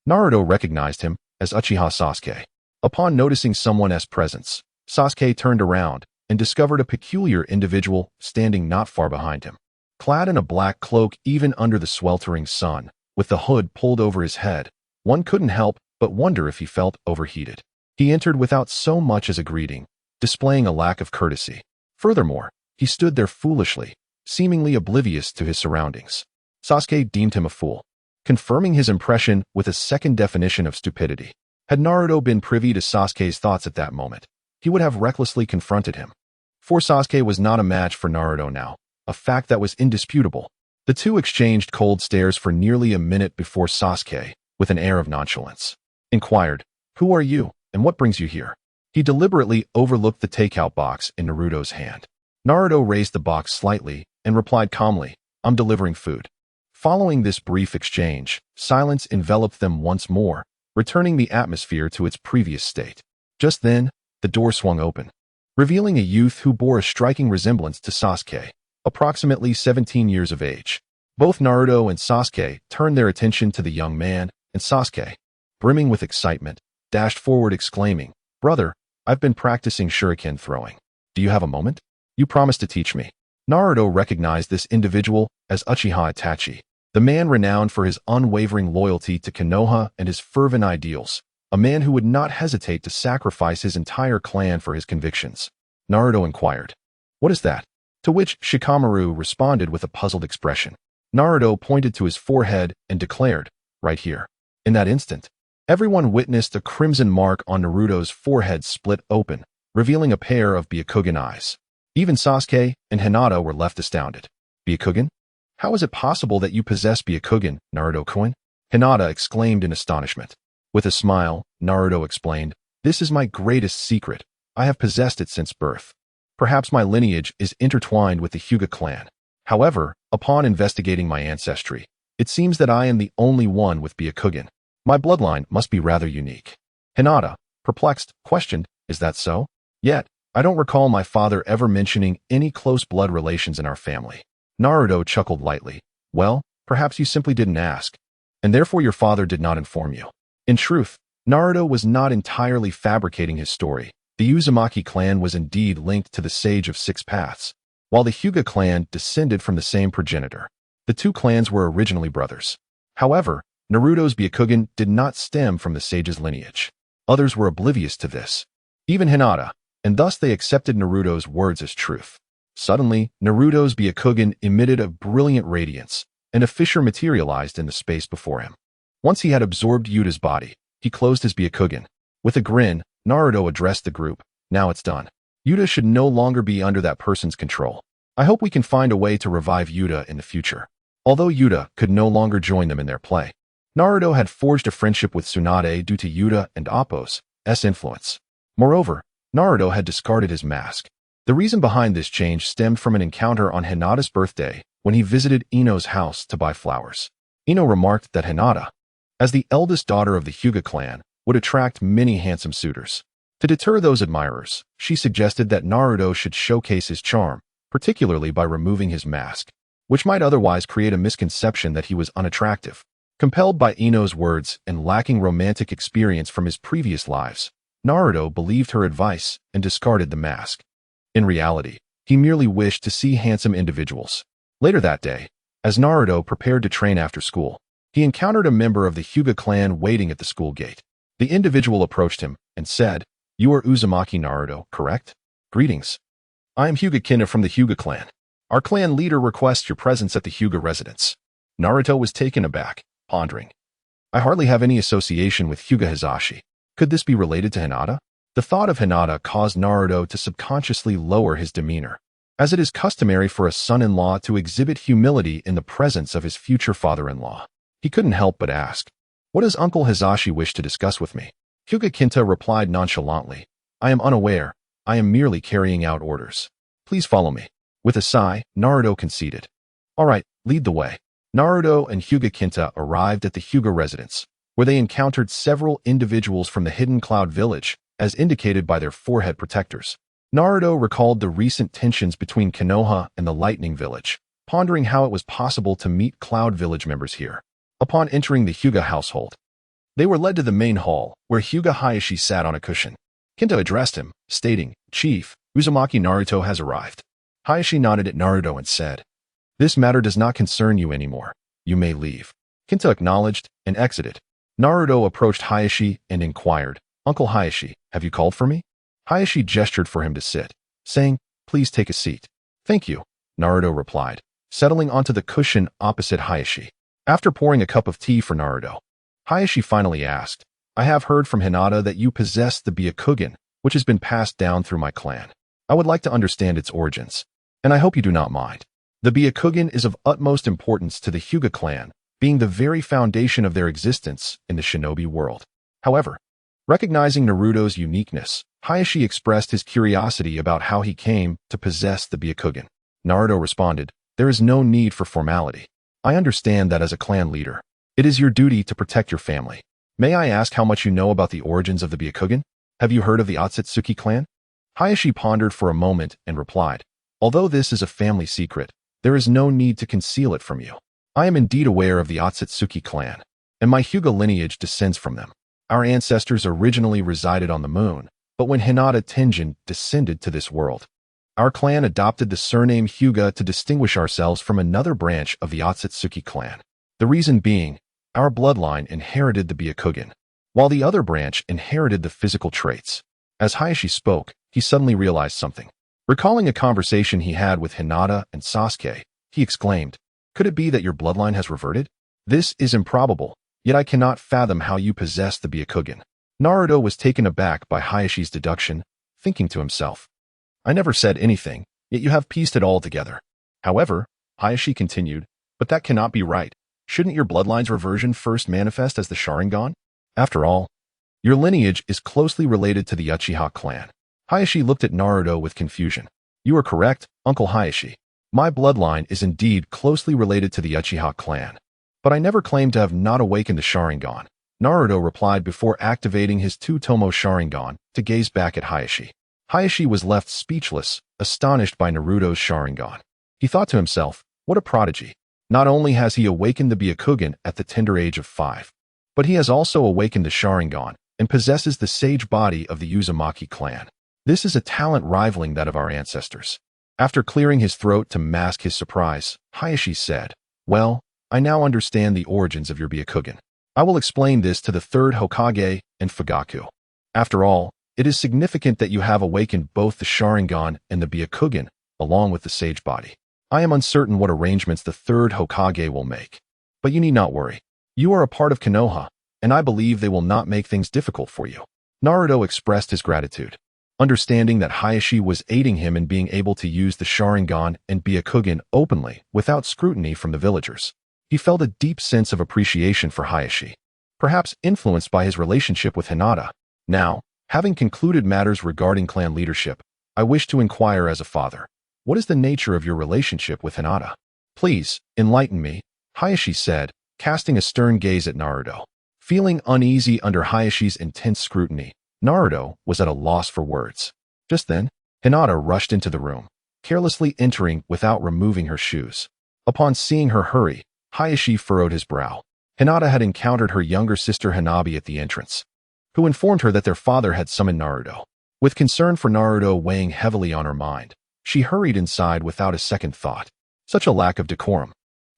Naruto recognized him as Uchiha Sasuke. Upon noticing someone's presence, Sasuke turned around and discovered a peculiar individual standing not far behind him. Clad in a black cloak even under the sweltering sun, with the hood pulled over his head, one couldn't help but wonder if he felt overheated. He entered without so much as a greeting, displaying a lack of courtesy. Furthermore, he stood there foolishly, seemingly oblivious to his surroundings. Sasuke deemed him a fool, confirming his impression with a second definition of stupidity. Had Naruto been privy to Sasuke's thoughts at that moment, he would have recklessly confronted him. For Sasuke was not a match for Naruto now, a fact that was indisputable. The two exchanged cold stares for nearly a minute before Sasuke, with an air of nonchalance, inquired, "Who are you, and what brings you here?" He deliberately overlooked the takeout box in Naruto's hand. Naruto raised the box slightly and replied calmly, "I'm delivering food." Following this brief exchange, silence enveloped them once more, returning the atmosphere to its previous state. Just then, the door swung open, revealing a youth who bore a striking resemblance to Sasuke, approximately 17 years of age. Both Naruto and Sasuke turned their attention to the young man, and Sasuke, brimming with excitement, dashed forward exclaiming, "Brother, I've been practicing shuriken throwing. Do you have a moment? You promised to teach me." Naruto recognized this individual as Uchiha Itachi, the man renowned for his unwavering loyalty to Konoha and his fervent ideals, a man who would not hesitate to sacrifice his entire clan for his convictions. Naruto inquired, "What is that?" To which Shikamaru responded with a puzzled expression. Naruto pointed to his forehead and declared, "Right here." In that instant, everyone witnessed a crimson mark on Naruto's forehead split open, revealing a pair of Byakugan eyes. Even Sasuke and Hinata were left astounded. "Byakugan? How is it possible that you possess Byakugan, Naruto-kun?" Hinata exclaimed in astonishment. With a smile, Naruto explained, "This is my greatest secret. I have possessed it since birth. Perhaps my lineage is intertwined with the Hyuga clan. However, upon investigating my ancestry, it seems that I am the only one with Byakugan. My bloodline must be rather unique." Hinata, perplexed, questioned, "Is that so? Yet, I don't recall my father ever mentioning any close blood relations in our family." Naruto chuckled lightly. "Well, perhaps you simply didn't ask, and therefore your father did not inform you." In truth, Naruto was not entirely fabricating his story. The Uzumaki clan was indeed linked to the Sage of Six Paths, while the Hyuga clan descended from the same progenitor. The two clans were originally brothers. However, Naruto's Byakugan did not stem from the sage's lineage. Others were oblivious to this, even Hinata, and thus they accepted Naruto's words as truth. Suddenly, Naruto's Byakugan emitted a brilliant radiance, and a fissure materialized in the space before him. Once he had absorbed Yuta's body, he closed his Byakugan. With a grin, Naruto addressed the group, "Now it's done. Yuta should no longer be under that person's control. I hope we can find a way to revive Yuta in the future." Although Yuta could no longer join them in their play, Naruto had forged a friendship with Tsunade due to Yuta and Appo's influence. Moreover, Naruto had discarded his mask. The reason behind this change stemmed from an encounter on Hinata's birthday when he visited Ino's house to buy flowers. Ino remarked that Hinata, as the eldest daughter of the Hyuga clan, would attract many handsome suitors. To deter those admirers, she suggested that Naruto should showcase his charm, particularly by removing his mask, which might otherwise create a misconception that he was unattractive. Compelled by Ino's words and lacking romantic experience from his previous lives, Naruto believed her advice and discarded the mask. In reality, he merely wished to see handsome individuals. Later that day, as Naruto prepared to train after school, he encountered a member of the Hyuga clan waiting at the school gate. The individual approached him and said, "You are Uzumaki Naruto, correct? Greetings. I am Hyuga Kinna from the Hyuga clan. Our clan leader requests your presence at the Hyuga residence." Naruto was taken aback, pondering. "I hardly have any association with Hyuga Hisashi. Could this be related to Hinata?" The thought of Hinata caused Naruto to subconsciously lower his demeanor, as it is customary for a son-in-law to exhibit humility in the presence of his future father-in-law. He couldn't help but ask, "What does Uncle Hisashi wish to discuss with me?" Hyuga Kinta replied nonchalantly, "I am unaware. I am merely carrying out orders. Please follow me." With a sigh, Naruto conceded. "All right, lead the way." Naruto and Hyuga Kinta arrived at the Hyuga residence, where they encountered several individuals from the Hidden Cloud Village, as indicated by their forehead protectors. Naruto recalled the recent tensions between Konoha and the Lightning Village, pondering how it was possible to meet Cloud Village members here. Upon entering the Hyuga household, they were led to the main hall, where Hyuga Hayashi sat on a cushion. Kinta addressed him, stating, "Chief, Uzumaki Naruto has arrived." Hayashi nodded at Naruto and said, "This matter does not concern you anymore. You may leave." Kinta acknowledged and exited. Naruto approached Hayashi and inquired, "Uncle Hayashi, have you called for me?" Hayashi gestured for him to sit, saying, "Please take a seat." "Thank you," Naruto replied, settling onto the cushion opposite Hayashi. After pouring a cup of tea for Naruto, Hayashi finally asked, "I have heard from Hinata that you possess the Byakugan, which has been passed down through my clan. I would like to understand its origins, and I hope you do not mind. The Byakugan is of utmost importance to the Hyuga clan, being the very foundation of their existence in the shinobi world. However, Recognizing Naruto's uniqueness, Hayashi expressed his curiosity about how he came to possess the Byakugan. Naruto responded, "There is no need for formality. I understand that as a clan leader, it is your duty to protect your family. May I ask how much you know about the origins of the Byakugan? Have you heard of the Otsutsuki clan?" Hayashi pondered for a moment and replied, "Although this is a family secret, there is no need to conceal it from you. I am indeed aware of the Otsutsuki clan, and my Hyuga lineage descends from them. Our ancestors originally resided on the moon, but when Hinata Tenjin descended to this world, our clan adopted the surname Hyuga to distinguish ourselves from another branch of the Otsutsuki clan. The reason being, our bloodline inherited the Byakugan, while the other branch inherited the physical traits." As Hayashi spoke, he suddenly realized something. Recalling a conversation he had with Hinata and Sasuke, he exclaimed, "Could it be that your bloodline has reverted? This is improbable, yet I cannot fathom how you possess the Byakugan." Naruto was taken aback by Hayashi's deduction, thinking to himself, "I never said anything, yet you have pieced it all together." However, Hayashi continued, "But that cannot be right. Shouldn't your bloodline's reversion first manifest as the Sharingan? After all, your lineage is closely related to the Uchiha clan." Hayashi looked at Naruto with confusion. "You are correct, Uncle Hayashi. My bloodline is indeed closely related to the Uchiha clan, but I never claimed to have not awakened the Sharingan." Naruto replied before activating his two-tomo Sharingan to gaze back at Hayashi. Hayashi was left speechless, astonished by Naruto's Sharingan. He thought to himself, what a prodigy. Not only has he awakened the Byakugan at the tender age of 5, but he has also awakened the Sharingan and possesses the sage body of the Uzumaki clan. This is a talent rivaling that of our ancestors. After clearing his throat to mask his surprise, Hayashi said, "Well, I now understand the origins of your Byakugan. I will explain this to the Third Hokage and Fugaku. After all, it is significant that you have awakened both the Sharingan and the Byakugan, along with the sage body. I am uncertain what arrangements the Third Hokage will make. But you need not worry. You are a part of Konoha, and I believe they will not make things difficult for you." Naruto expressed his gratitude. Understanding that Hayashi was aiding him in being able to use the Sharingan and Byakugan openly without scrutiny from the villagers, he felt a deep sense of appreciation for Hayashi, perhaps influenced by his relationship with Hinata. "Now, having concluded matters regarding clan leadership, I wish to inquire as a father, what is the nature of your relationship with Hinata? Please, enlighten me," Hayashi said, casting a stern gaze at Naruto. Feeling uneasy under Hayashi's intense scrutiny, Naruto was at a loss for words. Just then, Hinata rushed into the room, carelessly entering without removing her shoes. Upon seeing her hurry, Hayashi furrowed his brow. Hinata had encountered her younger sister Hanabi at the entrance, who informed her that their father had summoned Naruto. With concern for Naruto weighing heavily on her mind, she hurried inside without a second thought. Such a lack of decorum.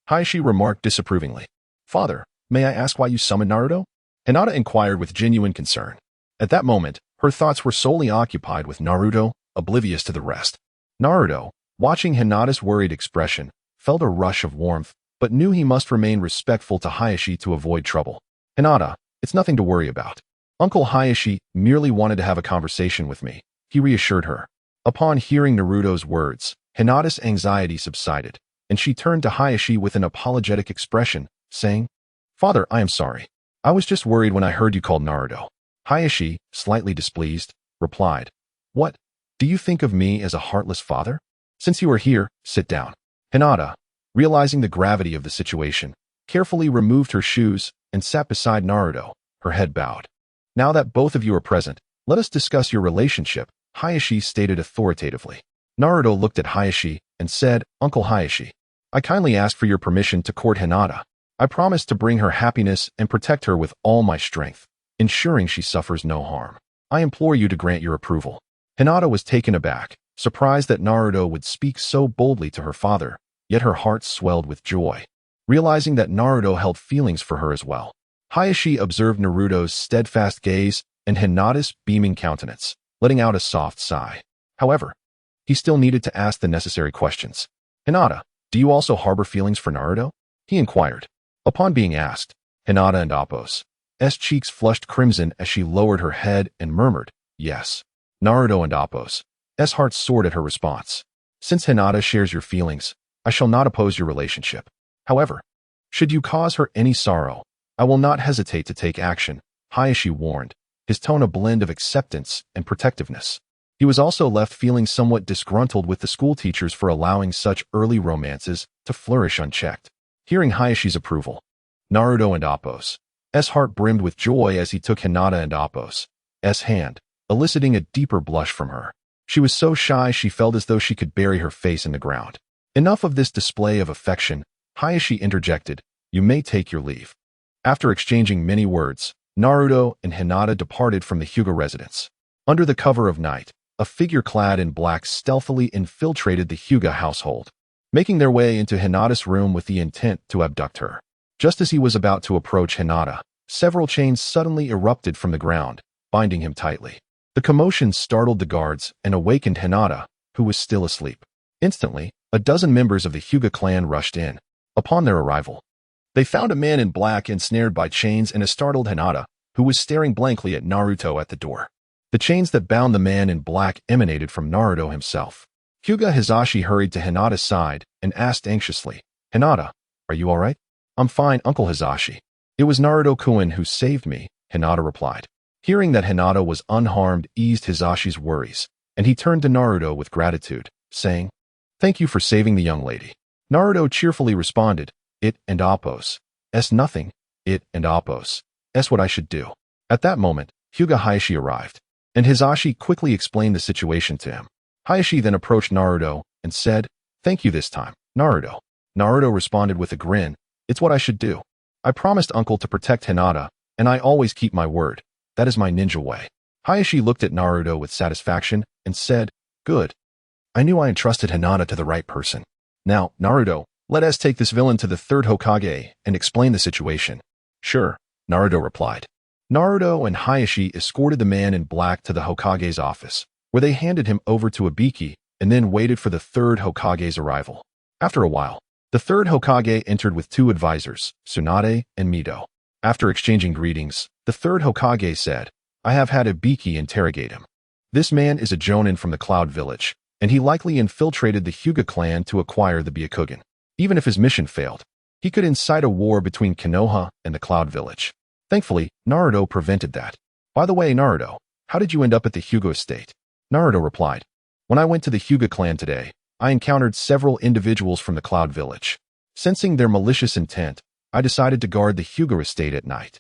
Hayashi remarked disapprovingly. "Father, may I ask why you summoned Naruto?" Hinata inquired with genuine concern. At that moment, her thoughts were solely occupied with Naruto, oblivious to the rest. Naruto, watching Hinata's worried expression, felt a rush of warmth, but knew he must remain respectful to Hayashi to avoid trouble. "Hinata, it's nothing to worry about. Uncle Hayashi merely wanted to have a conversation with me," he reassured her. Upon hearing Naruto's words, Hinata's anxiety subsided, and she turned to Hayashi with an apologetic expression, saying, "Father, I am sorry. I was just worried when I heard you called Naruto." Hayashi, slightly displeased, replied, "What? Do you think of me as a heartless father? Since you are here, sit down." Hinata, realizing the gravity of the situation, carefully removed her shoes and sat beside Naruto, her head bowed. "Now that both of you are present, let us discuss your relationship," Hayashi stated authoritatively. Naruto looked at Hayashi and said, "Uncle Hayashi, I kindly ask for your permission to court Hinata. I promise to bring her happiness and protect her with all my strength, ensuring she suffers no harm. I implore you to grant your approval." Hinata was taken aback, surprised that Naruto would speak so boldly to her father, yet her heart swelled with joy, realizing that Naruto held feelings for her as well. Hayashi observed Naruto's steadfast gaze and Hinata's beaming countenance, letting out a soft sigh. However, he still needed to ask the necessary questions. "Hinata, do you also harbor feelings for Naruto?" he inquired. Upon being asked, Hinata and Appo's cheeks flushed crimson as she lowered her head and murmured, "Yes." Naruto and Appo's hearts soared at her response. "Since Hinata shares your feelings, I shall not oppose your relationship. However, should you cause her any sorrow, I will not hesitate to take action," Hayashi warned, his tone a blend of acceptance and protectiveness. He was also left feeling somewhat disgruntled with the school teachers for allowing such early romances to flourish unchecked. Hearing Hayashi's approval, Naruto and Appo's heart brimmed with joy as he took Hinata and Appo's hand, eliciting a deeper blush from her. She was so shy she felt as though she could bury her face in the ground. Enough of this display of affection, Hayashi interjected, "You may take your leave." After exchanging many words, Naruto and Hinata departed from the Hyuga residence. Under the cover of night, a figure clad in black stealthily infiltrated the Hyuga household, making their way into Hinata's room with the intent to abduct her. Just as he was about to approach Hinata, several chains suddenly erupted from the ground, binding him tightly. The commotion startled the guards and awakened Hinata, who was still asleep. Instantly, a dozen members of the Hyuga clan rushed in. Upon their arrival, they found a man in black ensnared by chains and a startled Hinata, who was staring blankly at Naruto at the door. The chains that bound the man in black emanated from Naruto himself. Hyuga Hisashi hurried to Hinata's side and asked anxiously, "Hinata, are you all right?" "I'm fine, Uncle Hisashi. It was Naruto-kun who saved me," Hinata replied. Hearing that Hinata was unharmed eased Hisashi's worries, and he turned to Naruto with gratitude, saying, "Thank you for saving the young lady." Naruto cheerfully responded, "It and Appo's nothing. It and Appo's what I should do." At that moment, Hyuga Hayashi arrived, and Hisashi quickly explained the situation to him. Hayashi then approached Naruto and said, "Thank you this time, Naruto." Naruto responded with a grin, "It's what I should do. I promised Uncle to protect Hinata, and I always keep my word. That is my ninja way." Hayashi looked at Naruto with satisfaction and said, "Good. I knew I entrusted Hinata to the right person. Now, Naruto, let us take this villain to the Third Hokage and explain the situation." "Sure," Naruto replied. Naruto and Hayashi escorted the man in black to the Hokage's office, where they handed him over to Ibiki and then waited for the Third Hokage's arrival. After a while, the Third Hokage entered with two advisors, Tsunade and Mido. After exchanging greetings, the Third Hokage said, "I have had Ibiki interrogate him. This man is a Jonin from the Cloud Village, and he likely infiltrated the Hyuga clan to acquire the Byakugan. Even if his mission failed, he could incite a war between Konoha and the Cloud Village. Thankfully, Naruto prevented that. By the way, Naruto, how did you end up at the Hyuga estate?" Naruto replied, "When I went to the Hyuga clan today, I encountered several individuals from the Cloud Village. Sensing their malicious intent, I decided to guard the Hyuga estate at night.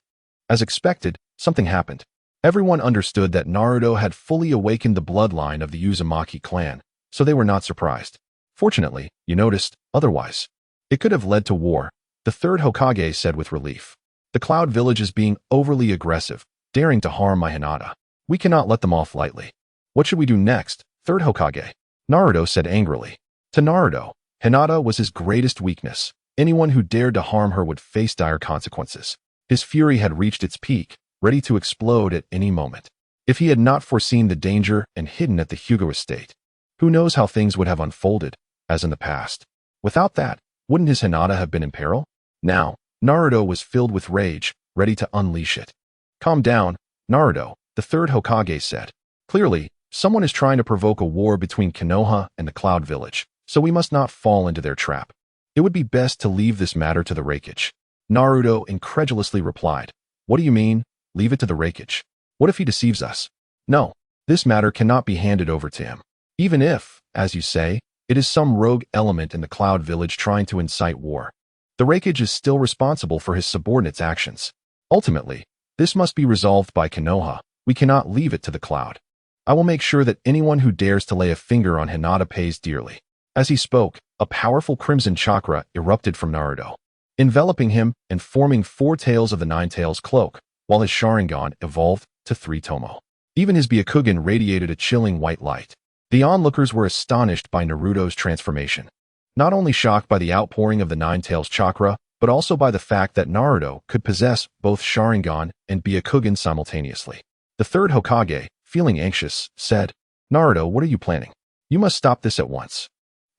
As expected, something happened. Everyone understood that Naruto had fully awakened the bloodline of the Uzumaki clan, so they were not surprised. Fortunately, you noticed, otherwise it could have led to war," the Third Hokage said with relief. "The Cloud Village is being overly aggressive, daring to harm my Hinata. We cannot let them off lightly. What should we do next, Third Hokage?" Naruto said angrily. To Naruto, Hinata was his greatest weakness. Anyone who dared to harm her would face dire consequences. His fury had reached its peak, ready to explode at any moment. If he had not foreseen the danger and hidden at the Hyuga estate, who knows how things would have unfolded, as in the past. Without that, wouldn't his Hinata have been in peril? Now, Naruto was filled with rage, ready to unleash it. "Calm down, Naruto," the Third Hokage said. "Clearly, someone is trying to provoke a war between Konoha and the Cloud Village, so we must not fall into their trap. It would be best to leave this matter to the Raikage." Naruto incredulously replied, "What do you mean, leave it to the Raikage? What if he deceives us?" "No, this matter cannot be handed over to him. Even if, as you say, it is some rogue element in the Cloud Village trying to incite war, the Raikage is still responsible for his subordinates' actions. Ultimately, this must be resolved by Konoha. We cannot leave it to the Cloud. I will make sure that anyone who dares to lay a finger on Hinata pays dearly." As he spoke, a powerful crimson chakra erupted from Naruto, enveloping him and forming 4 tails of the 9 tails cloak, while his Sharingan evolved to 3 Tomo. Even his Byakugan radiated a chilling white light. The onlookers were astonished by Naruto's transformation, not only shocked by the outpouring of the 9 tails chakra, but also by the fact that Naruto could possess both Sharingan and Byakugan simultaneously. The Third Hokage, feeling anxious, said, "Naruto, what are you planning? You must stop this at once."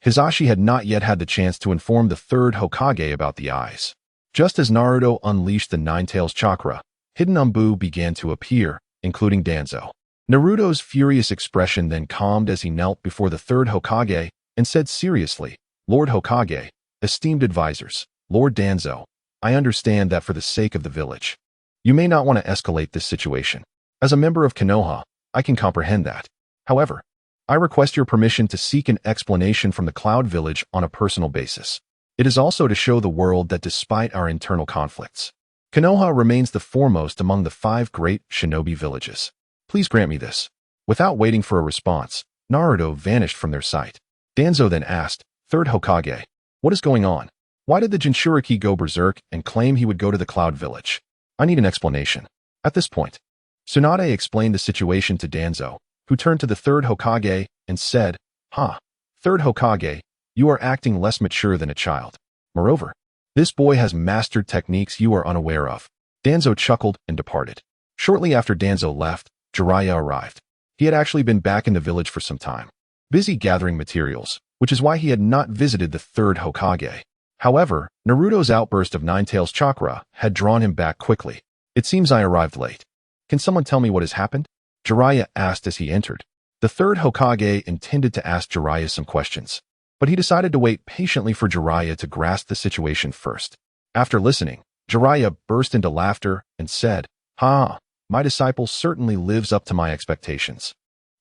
Hisashi had not yet had the chance to inform the Third Hokage about the eyes. Just as Naruto unleashed the 9 tails chakra, hidden Umbu began to appear, including Danzo. Naruto's furious expression then calmed as he knelt before the Third Hokage and said seriously, "Lord Hokage, esteemed advisors, Lord Danzo, I understand that for the sake of the village, you may not want to escalate this situation. As a member of Konoha, I can comprehend that. However, I request your permission to seek an explanation from the Cloud Village on a personal basis. It is also to show the world that despite our internal conflicts, Konoha remains the foremost among the 5 great shinobi villages. Please grant me this. Without waiting for a response, Naruto vanished from their sight. Danzo then asked, Third Hokage, what is going on? Why did the Jinchuriki go berserk and claim he would go to the Cloud Village? I need an explanation. At this point, Tsunade explained the situation to Danzo, who turned to the Third Hokage and said, Third Hokage, you are acting less mature than a child. Moreover, this boy has mastered techniques you are unaware of. Danzo chuckled and departed. Shortly after Danzo left, Jiraiya arrived. He had actually been back in the village for some time, busy gathering materials, which is why he had not visited the Third Hokage. However, Naruto's outburst of Nine-Tails chakra had drawn him back quickly. It seems I arrived late. Can someone tell me what has happened? Jiraiya asked as he entered. The Third Hokage intended to ask Jiraiya some questions, but he decided to wait patiently for Jiraiya to grasp the situation first. After listening, Jiraiya burst into laughter and said, my disciple certainly lives up to my expectations.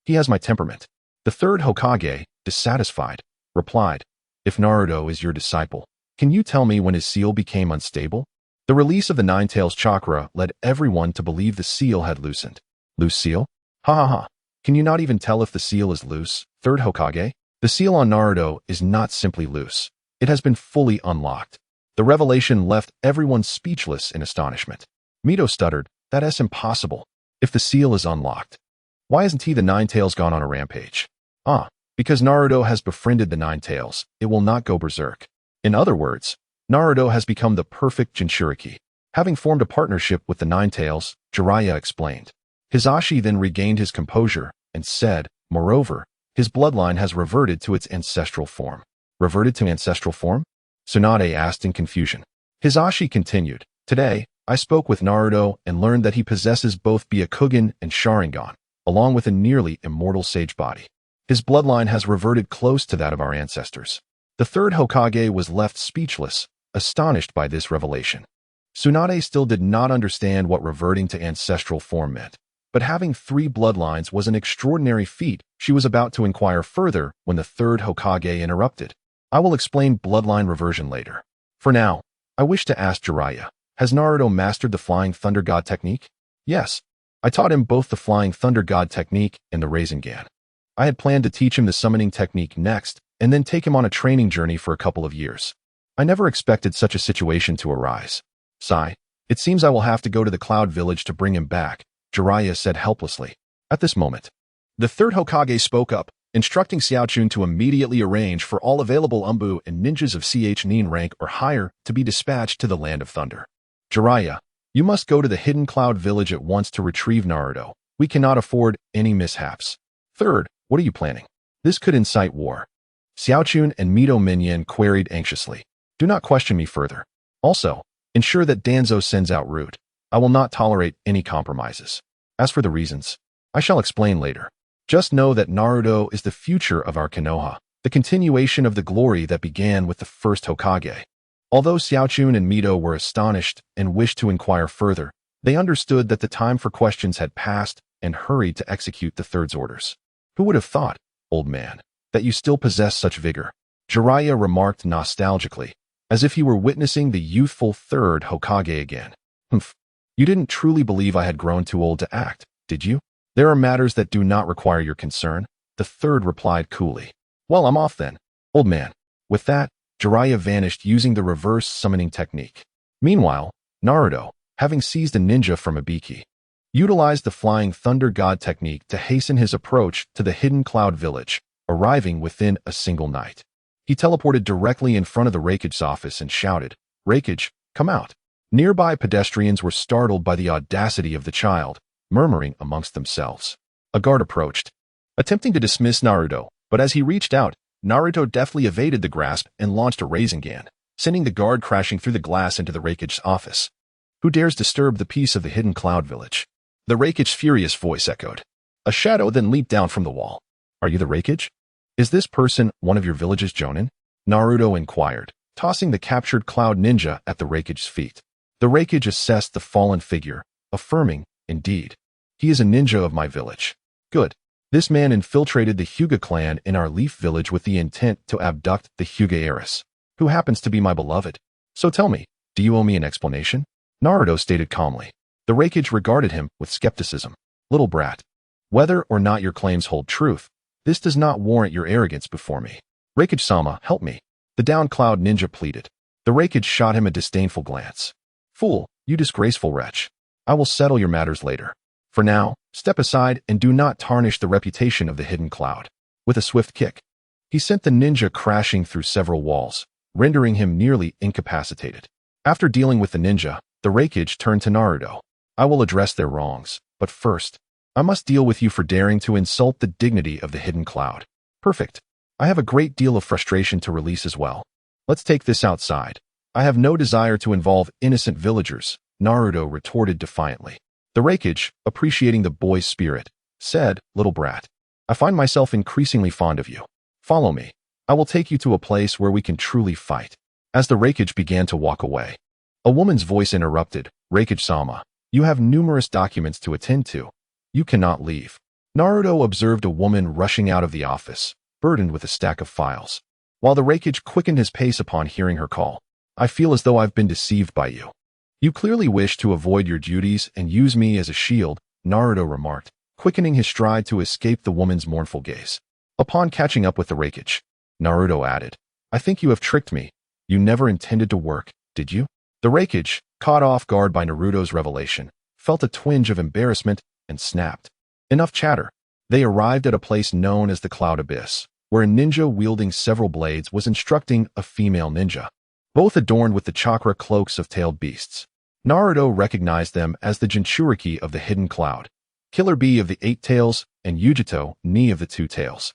He has my temperament. The Third Hokage, dissatisfied, replied, if Naruto is your disciple, can you tell me when his seal became unstable? The release of the Nine-Tails chakra led everyone to believe the seal had loosened. Loose seal? Can you not even tell if the seal is loose, Third Hokage? The seal on Naruto is not simply loose. It has been fully unlocked. The revelation left everyone speechless in astonishment. Mito stuttered, that's impossible. If the seal is unlocked, why hasn't he the Nine-Tails gone on a rampage? Because Naruto has befriended the Nine-Tails, it will not go berserk. In other words, Naruto has become the perfect Jinchuriki. Having formed a partnership with the Nine-Tails, Jiraiya explained. Hisashi then regained his composure and said, moreover, his bloodline has reverted to its ancestral form. Reverted to ancestral form? Tsunade asked in confusion. Hisashi continued, today, I spoke with Naruto and learned that he possesses both Byakugan and Sharingan, along with a nearly immortal sage body. His bloodline has reverted close to that of our ancestors. The Third Hokage was left speechless, astonished by this revelation. Tsunade still did not understand what reverting to ancestral form meant, but having 3 bloodlines was an extraordinary feat. She was about to inquire further when the Third Hokage interrupted. I will explain bloodline reversion later. For now, I wish to ask Jiraiya, has Naruto mastered the Flying Thunder God technique? Yes. I taught him both the Flying Thunder God technique and the Rinnegan. I had planned to teach him the summoning technique next, and then take him on a training journey for a couple of years. I never expected such a situation to arise. Sigh, it seems I will have to go to the Cloud Village to bring him back, Jiraiya said helplessly. At this moment, the Third Hokage spoke up, instructing Xiaochun to immediately arrange for all available Umbu and ninjas of Ch rank or higher to be dispatched to the Land of Thunder. Jiraiya, you must go to the Hidden Cloud Village at once to retrieve Naruto. We cannot afford any mishaps. Third, what are you planning? This could incite war. Xiaochun and Mito Minyan queried anxiously. Do not question me further. Also, ensure that Danzo sends out Root. I will not tolerate any compromises. As for the reasons, I shall explain later. Just know that Naruto is the future of our Konoha, the continuation of the glory that began with the first Hokage. Although Xiaochun and Mito were astonished and wished to inquire further, they understood that the time for questions had passed and hurried to execute the Third's orders. Who would have thought, old man, that you still possess such vigor? Jiraiya remarked nostalgically, as if he were witnessing the youthful Third Hokage again. You didn't truly believe I had grown too old to act, did you? There are matters that do not require your concern, the Third replied coolly. Well, I'm off then, old man. With that, Jiraiya vanished using the reverse summoning technique. Meanwhile, Naruto, having seized a ninja from Ibiki, utilized the Flying Thunder God technique to hasten his approach to the Hidden Cloud Village, arriving within a single night. He teleported directly in front of the Raikage's office and shouted, Raikage, come out. Nearby pedestrians were startled by the audacity of the child, murmuring amongst themselves. A guard approached, attempting to dismiss Naruto, but as he reached out, Naruto deftly evaded the grasp and launched a Rinnegan, sending the guard crashing through the glass into the Raikage's office. Who dares disturb the peace of the Hidden Cloud Village? The Raikage's furious voice echoed. A shadow then leaped down from the wall. Are you the Raikage? Is this person one of your village's jonin? Naruto inquired, tossing the captured Cloud Ninja at the Raikage's feet. The Raikage assessed the fallen figure, affirming, indeed. He is a ninja of my village. Good. This man infiltrated the Hyuga clan in our Leaf village with the intent to abduct the Hyuga heiress, who happens to be my beloved. So tell me, do you owe me an explanation? Naruto stated calmly. The Raikage regarded him with skepticism. Little brat. Whether or not your claims hold truth, this does not warrant your arrogance before me. Raikage-sama, help me. The Down Cloud ninja pleaded. The Raikage shot him a disdainful glance. Fool, you disgraceful wretch. I will settle your matters later. For now, step aside and do not tarnish the reputation of the Hidden Cloud. With a swift kick, he sent the ninja crashing through several walls, rendering him nearly incapacitated. After dealing with the ninja, the Raikage turned to Naruto. I will address their wrongs, but first, I must deal with you for daring to insult the dignity of the Hidden Cloud. Perfect. I have a great deal of frustration to release as well. Let's take this outside. I have no desire to involve innocent villagers, Naruto retorted defiantly. The Raikage, appreciating the boy's spirit, said, Little brat, I find myself increasingly fond of you. Follow me. I will take you to a place where we can truly fight. As the Raikage began to walk away, a woman's voice interrupted, Raikage-sama, you have numerous documents to attend to. You cannot leave. Naruto observed a woman rushing out of the office, burdened with a stack of files. While the Raikage quickened his pace upon hearing her call, I feel as though I've been deceived by you. You clearly wish to avoid your duties and use me as a shield, Naruto remarked, quickening his stride to escape the woman's mournful gaze. Upon catching up with the Raikage, Naruto added, I think you have tricked me. You never intended to work, did you? The Raikage, caught off guard by Naruto's revelation, felt a twinge of embarrassment and snapped. Enough chatter. They arrived at a place known as the Cloud Abyss, where a ninja wielding several blades was instructing a female ninja, both adorned with the chakra cloaks of tailed beasts. Naruto recognized them as the Jinchuriki of the Hidden Cloud, Killer Bee of the Eight Tails, and Yujito, Ni of the Two Tails.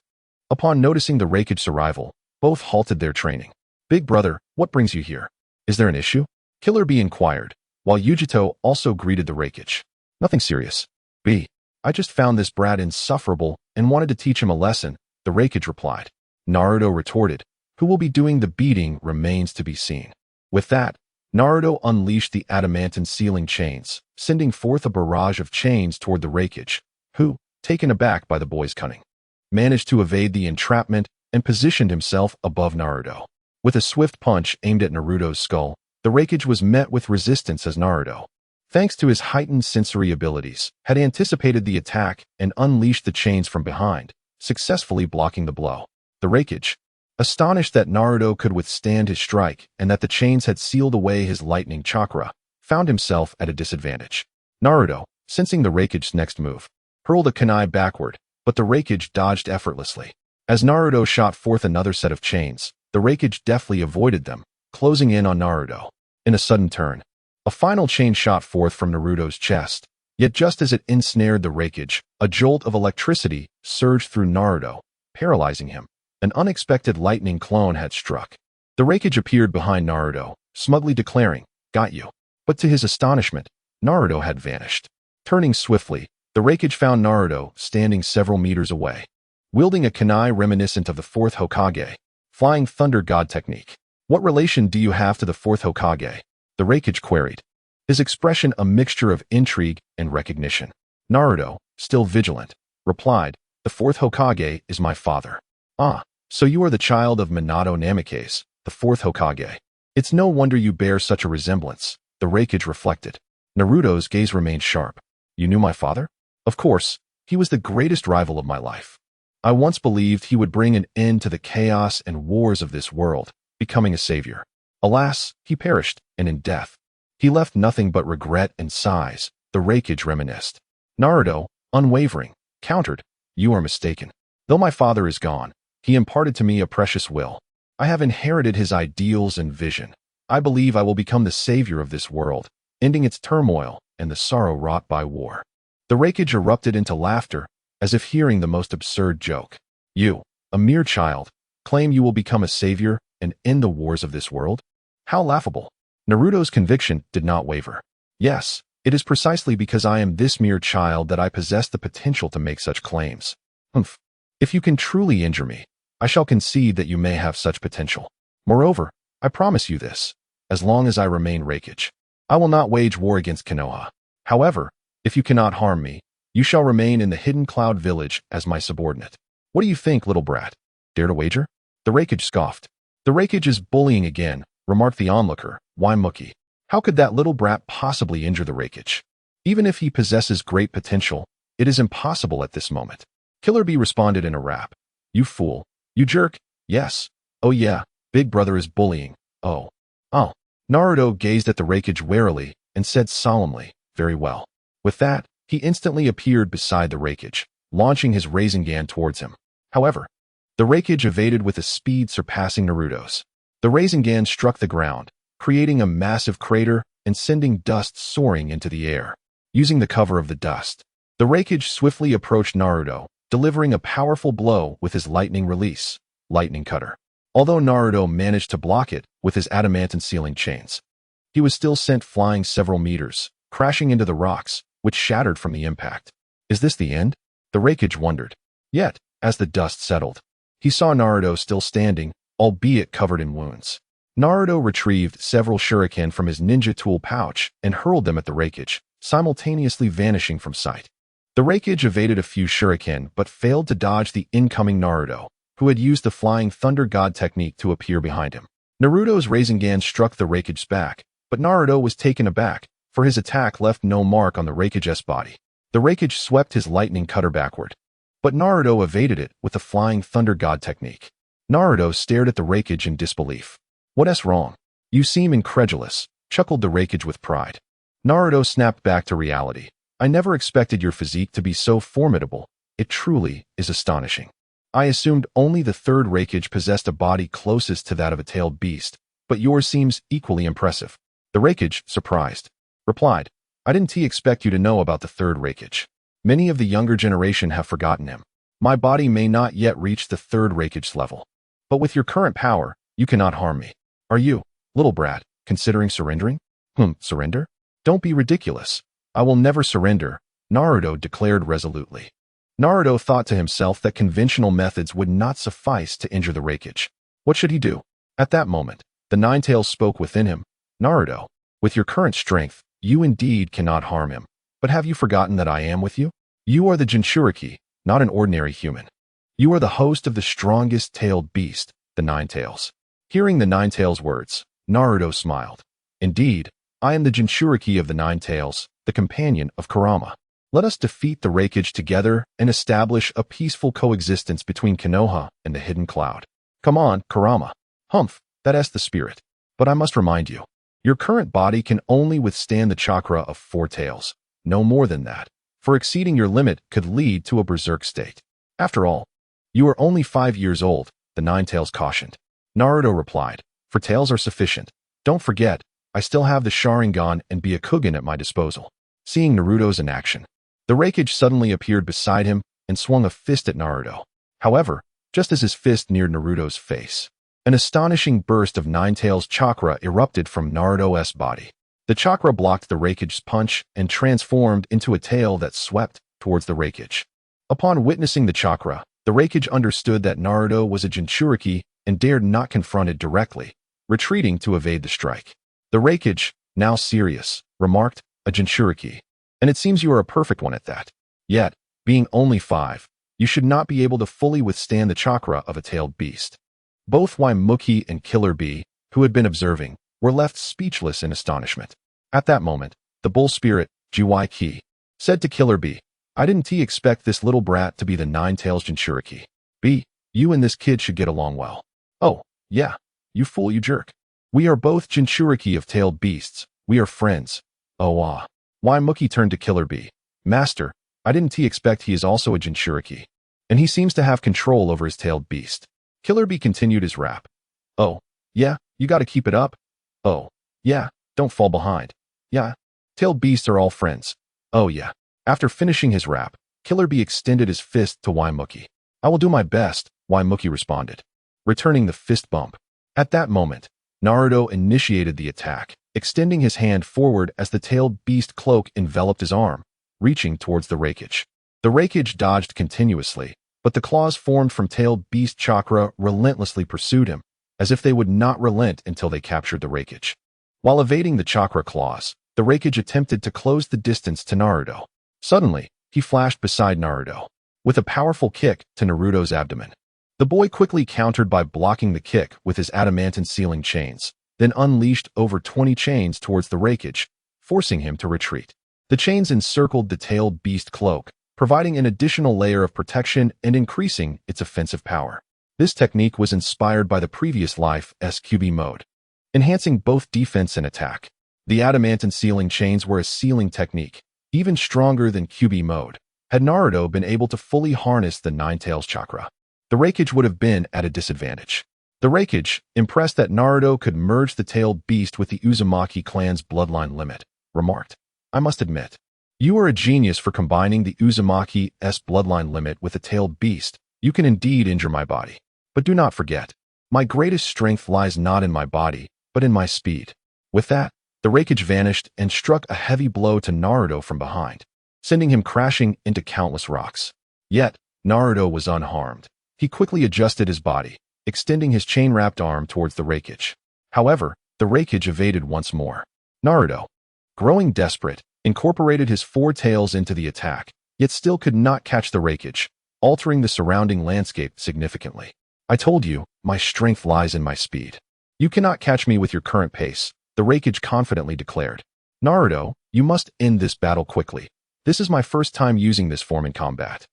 Upon noticing the Raikage's arrival, both halted their training. Big brother, what brings you here? Is there an issue? Killer Bee inquired, while Yujito also greeted the Raikage. Nothing serious. B. I just found this brat insufferable and wanted to teach him a lesson, the Raikage replied. Naruto retorted, who will be doing the beating remains to be seen. With that, Naruto unleashed the adamantine sealing chains, sending forth a barrage of chains toward the Raikage, who, taken aback by the boy's cunning, managed to evade the entrapment and positioned himself above Naruto. With a swift punch aimed at Naruto's skull, the Raikage was met with resistance as Naruto, thanks to his heightened sensory abilities, had anticipated the attack and unleashed the chains from behind, successfully blocking the blow. The Raikage, astonished that Naruto could withstand his strike and that the chains had sealed away his lightning chakra, found himself at a disadvantage. Naruto, sensing the Raikage's next move, hurled a kunai backward, but the Raikage dodged effortlessly. As Naruto shot forth another set of chains, the Raikage deftly avoided them, closing in on Naruto. In a sudden turn, a final chain shot forth from Naruto's chest, yet just as it ensnared the Raikage, a jolt of electricity surged through Naruto, paralyzing him. An unexpected lightning clone had struck. The Raikage appeared behind Naruto, smugly declaring, Got you. But to his astonishment, Naruto had vanished. Turning swiftly, the Raikage found Naruto standing several meters away, wielding a kunai reminiscent of the Fourth Hokage, Flying Thunder God technique. What relation do you have to the Fourth Hokage? The Raikage queried, his expression a mixture of intrigue and recognition. Naruto, still vigilant, replied, The Fourth Hokage is my father. Ah, so you are the child of Minato Namikaze, the Fourth Hokage. It's no wonder you bear such a resemblance, the Raikage reflected. Naruto's gaze remained sharp. You knew my father? Of course, he was the greatest rival of my life. I once believed he would bring an end to the chaos and wars of this world, becoming a savior. Alas, he perished, and in death, he left nothing but regret and sighs, the Raikage reminisced. Naruto, unwavering, countered, You are mistaken. Though my father is gone, he imparted to me a precious will. I have inherited his ideals and vision. I believe I will become the savior of this world, ending its turmoil and the sorrow wrought by war. The Raikage erupted into laughter, as if hearing the most absurd joke. You, a mere child, claim you will become a savior and end the wars of this world? How laughable. Naruto's conviction did not waver. Yes, it is precisely because I am this mere child that I possess the potential to make such claims. Humph. If you can truly injure me, I shall concede that you may have such potential. Moreover, I promise you this, as long as I remain Raikage, I will not wage war against Konoha. However, if you cannot harm me, You shall remain in the hidden cloud village as my subordinate. What do you think, little brat? Dare to wager? The Rakage scoffed. The Rakage is bullying again, remarked the onlooker. Why Mookie? How could that little brat possibly injure the Rakage? Even if he possesses great potential, it is impossible at this moment. Killer Bee responded in a rap. You fool. You jerk. Yes. Oh yeah, Big Brother is bullying. Oh. Oh. Naruto gazed at the Rakage warily and said solemnly, very well. With that, he instantly appeared beside the Rakage, launching his Rinnegan towards him. However, the Rakage evaded with a speed surpassing Naruto's. The Rinnegan struck the ground, creating a massive crater and sending dust soaring into the air. Using the cover of the dust, the Rakage swiftly approached Naruto, delivering a powerful blow with his lightning release, Lightning Cutter. Although Naruto managed to block it with his adamantine sealing chains, he was still sent flying several meters, crashing into the rocks, which shattered from the impact. Is this the end? The Rakage wondered. Yet, as the dust settled, he saw Naruto still standing, albeit covered in wounds. Naruto retrieved several shuriken from his ninja tool pouch and hurled them at the Rakage, simultaneously vanishing from sight. The Rakage evaded a few shuriken but failed to dodge the incoming Naruto, who had used the Flying Thunder God technique to appear behind him. Naruto's Rinnegan struck the Rakage's back, but Naruto was taken aback, for his attack left no mark on the Rakage's body. The Rakage swept his lightning cutter backward, but Naruto evaded it with the Flying Thunder God technique. Naruto stared at the Rakage in disbelief. What's wrong? You seem incredulous, chuckled the Rakage with pride. Naruto snapped back to reality. I never expected your physique to be so formidable. It truly is astonishing. I assumed only the third Rakage possessed a body closest to that of a tailed beast, but yours seems equally impressive. The Rakage, surprised, replied, I didn't expect you to know about the third Rakage. Many of the younger generation have forgotten him. My body may not yet reach the third Rakage's level, but with your current power, you cannot harm me. Are you, little brat, considering surrendering? Surrender? Don't be ridiculous. I will never surrender, Naruto declared resolutely. Naruto thought to himself that conventional methods would not suffice to injure the Rakage. What should he do? At that moment, the Ninetales spoke within him. Naruto, with your current strength, you indeed cannot harm him. But have you forgotten that I am with you? You are the Jinchuriki, not an ordinary human. You are the host of the strongest tailed beast, the Ninetales. Hearing the Ninetales' words, Naruto smiled. Indeed, I am the Jinchuriki of the Ninetales, the companion of Kurama. Let us defeat the Rakage together and establish a peaceful coexistence between Konoha and the Hidden Cloud. Come on, Kurama. Humph, that's the spirit. But I must remind you, your current body can only withstand the chakra of 4 tails, no more than that, for exceeding your limit could lead to a berserk state. After all, you are only 5 years old, the Ninetales cautioned. Naruto replied, 4 tails are sufficient. Don't forget, I still have the Sharingan and Byakugan at my disposal. Seeing Naruto's inaction, the Rakage suddenly appeared beside him and swung a fist at Naruto. However, just as his fist neared Naruto's face, an astonishing burst of Ninetales chakra erupted from Naruto's body. The chakra blocked the Rakage's punch and transformed into a tail that swept towards the Rakage. Upon witnessing the chakra, the Rakage understood that Naruto was a Jinchuriki and dared not confront it directly, retreating to evade the strike. The Rakage, now serious, remarked, a Jinchuriki. And it seems you are a perfect one at that. Yet, being only 5, you should not be able to fully withstand the chakra of a tailed beast. Both Waimuki and Killer Bee, who had been observing, were left speechless in astonishment. At that moment, the bull spirit, Jiwaiki, said to Killer Bee, I didn't expect this little brat to be the Ninetales Jinchuriki. B, you and this kid should get along well. Oh, yeah, you fool, you jerk. We are both Jinchuriki of tailed beasts. We are friends. Oh ah. Waimuki turned to Killer Bee. Master, I didn't expect he is also a Jinchuriki. And he seems to have control over his tailed beast. Killer Bee continued his rap. Oh, yeah, you gotta keep it up. Oh, yeah, don't fall behind. Yeah, tailed beasts are all friends. Oh yeah. After finishing his rap, Killer Bee extended his fist to Waimuki. I will do my best, Waimuki responded, returning the fist bump. At that moment, Naruto initiated the attack, extending his hand forward as the tailed beast cloak enveloped his arm, reaching towards the Rakage. The Rakage dodged continuously, but the claws formed from tailed beast chakra relentlessly pursued him, as if they would not relent until they captured the Rakage. While evading the chakra claws, the Rakage attempted to close the distance to Naruto. Suddenly, he flashed beside Naruto, with a powerful kick to Naruto's abdomen. The boy quickly countered by blocking the kick with his adamantine sealing chains, then unleashed over 20 chains towards the Raikage, forcing him to retreat. The chains encircled the tailed beast cloak, providing an additional layer of protection and increasing its offensive power. This technique was inspired by the previous life SQB mode, enhancing both defense and attack. The adamantine sealing chains were a sealing technique, even stronger than QB mode. Had Naruto been able to fully harness the Nine Tails chakra, the Raikage would have been at a disadvantage. The Raikage, impressed that Naruto could merge the tailed beast with the Uzumaki clan's bloodline limit, remarked, "I must admit, you are a genius for combining the Uzumaki's bloodline limit with the tailed beast. You can indeed injure my body. But do not forget, my greatest strength lies not in my body, but in my speed." With that, the Raikage vanished and struck a heavy blow to Naruto from behind, sending him crashing into countless rocks. Yet, Naruto was unharmed. He quickly adjusted his body, extending his chain-wrapped arm towards the Raikage. However, the Raikage evaded once more. Naruto, growing desperate, incorporated his four tails into the attack, yet still could not catch the Raikage, altering the surrounding landscape significantly. "I told you, my strength lies in my speed. You cannot catch me with your current pace," the Raikage confidently declared. "Naruto, you must end this battle quickly. This is my first time using this form in combat,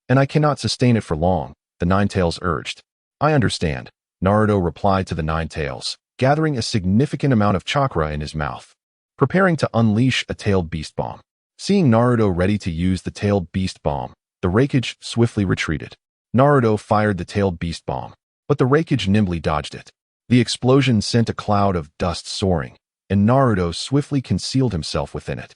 and I cannot sustain it for long," the Nine Tails urged. "I understand," Naruto replied to the Nine Tails, gathering a significant amount of chakra in his mouth, preparing to unleash a tailed beast bomb. Seeing Naruto ready to use the tailed beast bomb, the Raikage swiftly retreated. Naruto fired the tailed beast bomb, but the Raikage nimbly dodged it. The explosion sent a cloud of dust soaring, and Naruto swiftly concealed himself within it,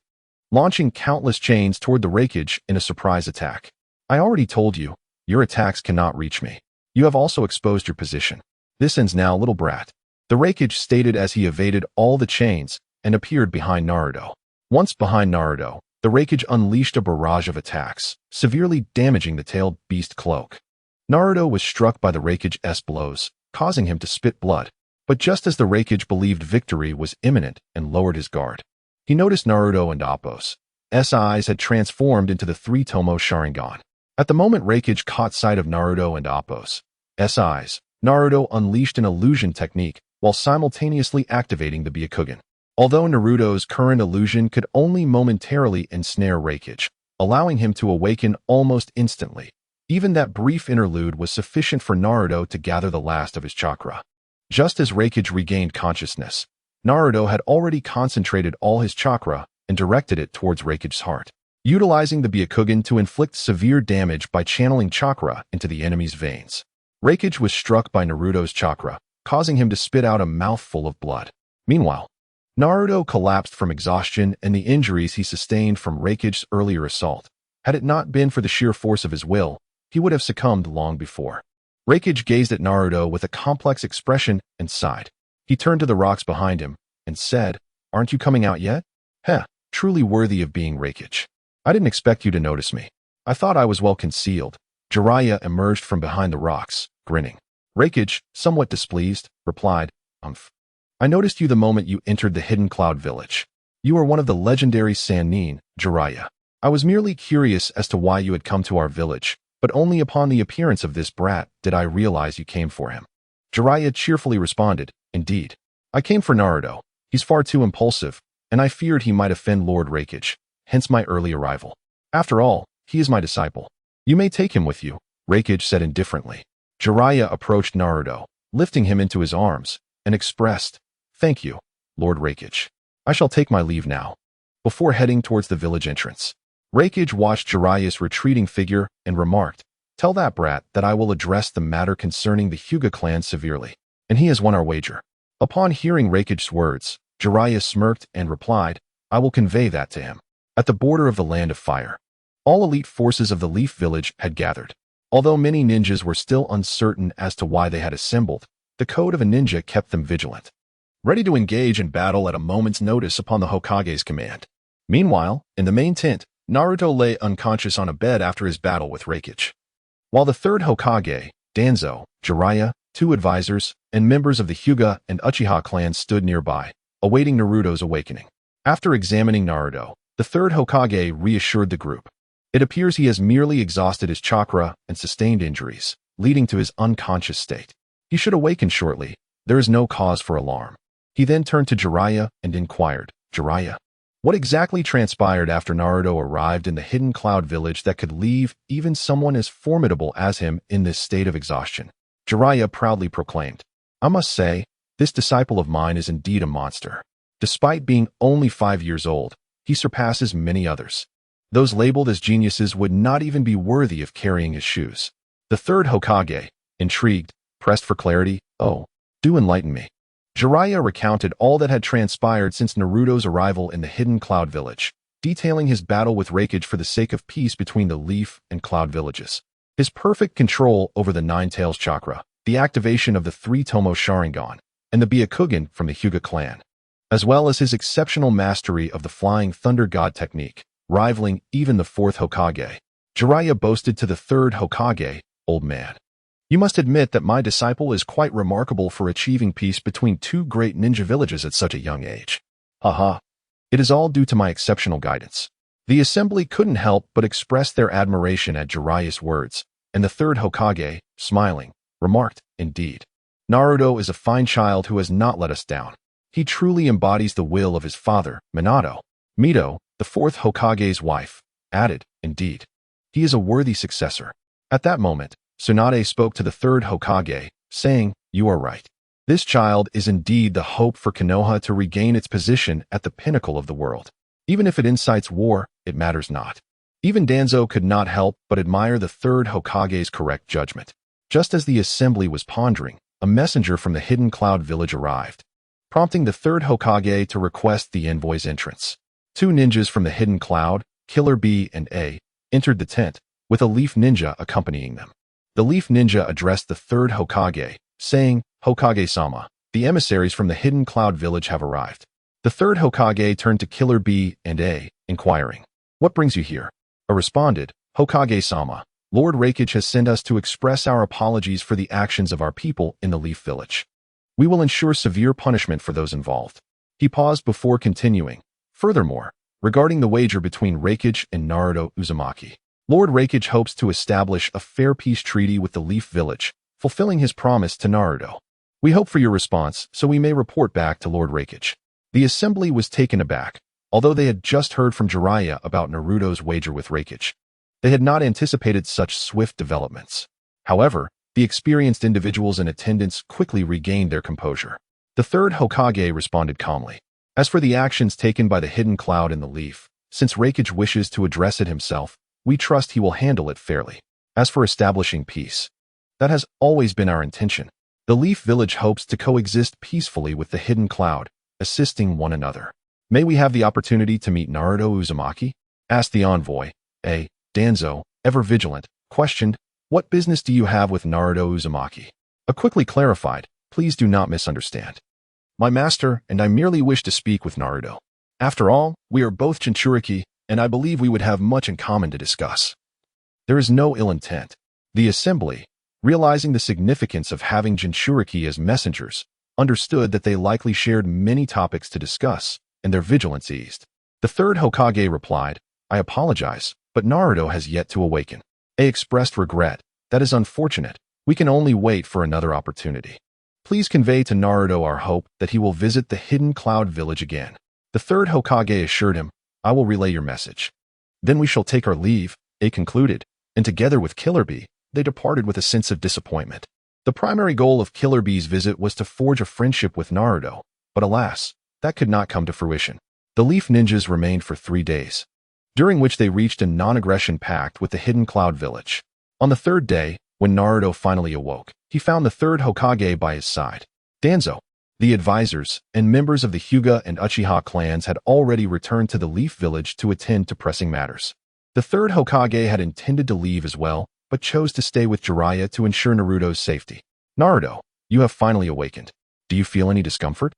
launching countless chains toward the Raikage in a surprise attack. "I already told you, your attacks cannot reach me. You have also exposed your position. This ends now, little brat," the Raikage stated as he evaded all the chains and appeared behind Naruto. Once behind Naruto, the Raikage unleashed a barrage of attacks, severely damaging the tailed beast cloak. Naruto was struck by the Raikage's blows, causing him to spit blood. But just as the Raikage believed victory was imminent and lowered his guard, he noticed Naruto and Appo's eyes had transformed into the three-tomo Sharingan. At the moment Raikage caught sight of Naruto and Appo's eyes, Naruto unleashed an illusion technique while simultaneously activating the Byakugan. Although Naruto's current illusion could only momentarily ensnare Raikage, allowing him to awaken almost instantly, even that brief interlude was sufficient for Naruto to gather the last of his chakra. Just as Raikage regained consciousness, Naruto had already concentrated all his chakra and directed it towards Raikage's heart, utilizing the Byakugan to inflict severe damage by channeling chakra into the enemy's veins. Raikage was struck by Naruto's chakra, causing him to spit out a mouthful of blood. Meanwhile, Naruto collapsed from exhaustion and the injuries he sustained from Raikage's earlier assault. Had it not been for the sheer force of his will, he would have succumbed long before. Raikage gazed at Naruto with a complex expression and sighed. He turned to the rocks behind him and said, "Aren't you coming out yet? Heh, truly worthy of being Raikage. I didn't expect you to notice me. I thought I was well concealed." Jiraiya emerged from behind the rocks, grinning. Raikage, somewhat displeased, replied, "I noticed you the moment you entered the Hidden Cloud Village. You are one of the legendary Sannin, Jiraiya. I was merely curious as to why you had come to our village, but only upon the appearance of this brat did I realize you came for him." Jiraiya cheerfully responded, "Indeed. I came for Naruto. He's far too impulsive, and I feared he might offend Lord Raikage, hence my early arrival. After all, he is my disciple. You may take him with you," Raikage said indifferently. Jiraiya approached Naruto, lifting him into his arms, and expressed, "Thank you, Lord Raikage. I shall take my leave now," before heading towards the village entrance. Raikage watched Jiraiya's retreating figure and remarked, "Tell that brat that I will address the matter concerning the Hyuga clan severely, and he has won our wager." Upon hearing Raikage's words, Jiraiya smirked and replied, "I will convey that to him." At the border of the Land of Fire, all elite forces of the Leaf Village had gathered. Although many ninjas were still uncertain as to why they had assembled, the code of a ninja kept them vigilant, ready to engage in battle at a moment's notice upon the Hokage's command. Meanwhile, in the main tent, Naruto lay unconscious on a bed after his battle with Raikage, while the third Hokage, Danzo, Jiraiya, two advisors, and members of the Hyuga and Uchiha clans stood nearby, awaiting Naruto's awakening. After examining Naruto, the third Hokage reassured the group. It appears he has merely exhausted his chakra and sustained injuries, leading to his unconscious state. He should awaken shortly. There is no cause for alarm. He then turned to Jiraiya and inquired, Jiraiya, what exactly transpired after Naruto arrived in the hidden cloud village that could leave even someone as formidable as him in this state of exhaustion? Jiraiya proudly proclaimed, I must say, this disciple of mine is indeed a monster. Despite being only 5 years old, he surpasses many others. Those labeled as geniuses would not even be worthy of carrying his shoes. The third Hokage, intrigued, pressed for clarity, oh, do enlighten me. Jiraiya recounted all that had transpired since Naruto's arrival in the hidden cloud village, detailing his battle with Raikage for the sake of peace between the Leaf and Cloud villages. His perfect control over the Nine Tails chakra, the activation of the 3 Tomo Sharingan, and the Byakugan from the Hyuga clan, as well as his exceptional mastery of the Flying Thunder God technique, rivaling even the 4th Hokage. Jiraiya boasted to the 3rd Hokage, old man. You must admit that my disciple is quite remarkable for achieving peace between 2 great ninja villages at such a young age. Haha. It is all due to my exceptional guidance. The assembly couldn't help but express their admiration at Jiraiya's words, and the 3rd Hokage, smiling, remarked, indeed. Naruto is a fine child who has not let us down. He truly embodies the will of his father, Minato. Mito, the 4th Hokage's wife, added, indeed. He is a worthy successor. At that moment, Tsunade spoke to the 3rd Hokage, saying, you are right. This child is indeed the hope for Konoha to regain its position at the pinnacle of the world. Even if it incites war, it matters not. Even Danzo could not help but admire the 3rd Hokage's correct judgment. Just as the assembly was pondering, a messenger from the hidden cloud village arrived, prompting the 3rd Hokage to request the envoy's entrance. 2 ninjas from the hidden cloud, Killer B and A, entered the tent, with a Leaf Ninja accompanying them. The Leaf Ninja addressed the 3rd Hokage, saying, Hokage-sama, the emissaries from the hidden cloud village have arrived. The 3rd Hokage turned to Killer B and A, inquiring, what brings you here? A responded, Hokage-sama, Lord Raikage has sent us to express our apologies for the actions of our people in the Leaf Village. We will ensure severe punishment for those involved. He paused before continuing. Furthermore, regarding the wager between Raikage and Naruto Uzumaki, Lord Raikage hopes to establish a fair peace treaty with the Leaf Village, fulfilling his promise to Naruto. We hope for your response so we may report back to Lord Raikage. The assembly was taken aback, although they had just heard from Jiraiya about Naruto's wager with Raikage. They had not anticipated such swift developments. However, the experienced individuals in attendance quickly regained their composure. The 3rd Hokage responded calmly. As for the actions taken by the hidden cloud in the Leaf, since Raikage wishes to address it himself, we trust he will handle it fairly. As for establishing peace, that has always been our intention. The Leaf Village hopes to coexist peacefully with the hidden cloud, assisting one another. May we have the opportunity to meet Naruto Uzumaki? Asked the envoy. Danzo, ever vigilant, questioned, what business do you have with Naruto Uzumaki? A quickly clarified, please do not misunderstand. My master and I merely wish to speak with Naruto. After all, we are both Jinchuriki, and I believe we would have much in common to discuss. There is no ill intent. The assembly, realizing the significance of having Jinchuriki as messengers, understood that they likely shared many topics to discuss, and their vigilance eased. The 3rd Hokage replied, I apologize, but Naruto has yet to awaken. A expressed regret. That is unfortunate. We can only wait for another opportunity. Please convey to Naruto our hope that he will visit the hidden cloud village again. The 3rd Hokage assured him, I will relay your message. Then we shall take our leave, A concluded, and together with Killer Bee, they departed with a sense of disappointment. The primary goal of Killer Bee's visit was to forge a friendship with Naruto, but alas, that could not come to fruition. The Leaf Ninjas remained for 3 days, during which they reached a non-aggression pact with the hidden cloud village. On the 3rd day, when Naruto finally awoke, he found the 3rd Hokage by his side. Danzo, the advisors, and members of the Hyuga and Uchiha clans had already returned to the Leaf Village to attend to pressing matters. The 3rd Hokage had intended to leave as well, but chose to stay with Jiraiya to ensure Naruto's safety. Naruto, you have finally awakened. Do you feel any discomfort?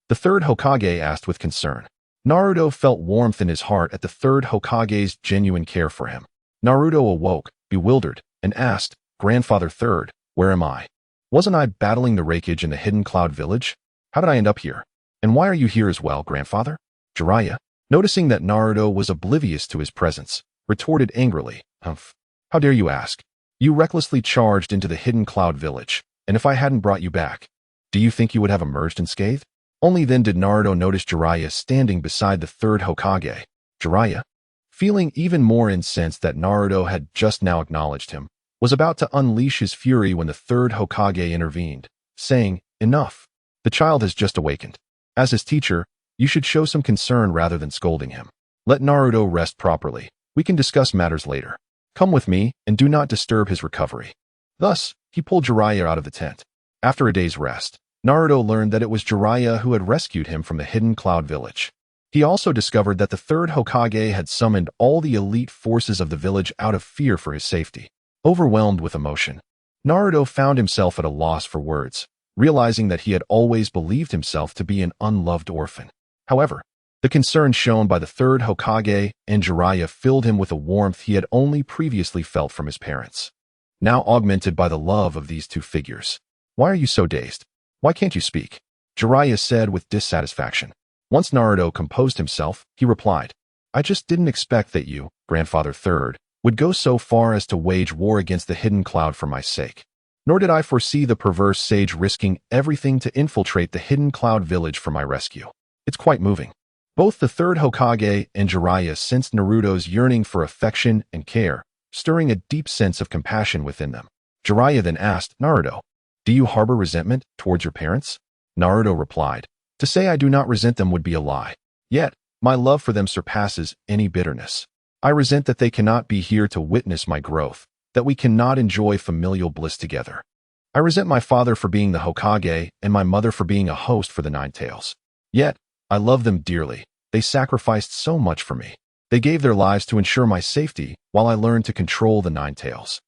The 3rd Hokage asked with concern. Naruto felt warmth in his heart at the 3rd Hokage's genuine care for him. Naruto awoke, bewildered, and asked, Grandfather Third, where am I? Wasn't I battling the Raikage in the hidden cloud village? How did I end up here? And why are you here as well, Grandfather? Jiraiya, noticing that Naruto was oblivious to his presence, retorted angrily. Humph. How dare you ask? You recklessly charged into the hidden cloud village, and if I hadn't brought you back, do you think you would have emerged unscathed? Only then did Naruto notice Jiraiya standing beside the third Hokage. Jiraiya, feeling even more incensed that Naruto had just now acknowledged him, was about to unleash his fury when the third Hokage intervened, saying, "Enough. The child has just awakened. As his teacher, you should show some concern rather than scolding him. Let Naruto rest properly. We can discuss matters later. Come with me and do not disturb his recovery." Thus, he pulled Jiraiya out of the tent. After a day's rest, Naruto learned that it was Jiraiya who had rescued him from the hidden cloud village. He also discovered that the third Hokage had summoned all the elite forces of the village out of fear for his safety. Overwhelmed with emotion, Naruto found himself at a loss for words, realizing that he had always believed himself to be an unloved orphan. However, the concern shown by the third Hokage and Jiraiya filled him with a warmth he had only previously felt from his parents, now augmented by the love of these two figures. "Why are you so dazed? Why can't you speak?" Jiraiya said with dissatisfaction. Once Naruto composed himself, he replied, "I just didn't expect that you, Grandfather Third, would go so far as to wage war against the hidden cloud for my sake. Nor did I foresee the perverse sage risking everything to infiltrate the hidden cloud village for my rescue. It's quite moving." Both the third Hokage and Jiraiya sensed Naruto's yearning for affection and care, stirring a deep sense of compassion within them. Jiraiya then asked, "Naruto, do you harbor resentment towards your parents?" Naruto replied, "To say I do not resent them would be a lie. Yet, my love for them surpasses any bitterness. I resent that they cannot be here to witness my growth, that we cannot enjoy familial bliss together. I resent my father for being the Hokage and my mother for being a host for the Nine Tails. Yet, I love them dearly. They sacrificed so much for me. They gave their lives to ensure my safety while I learned to control the Nine Tails.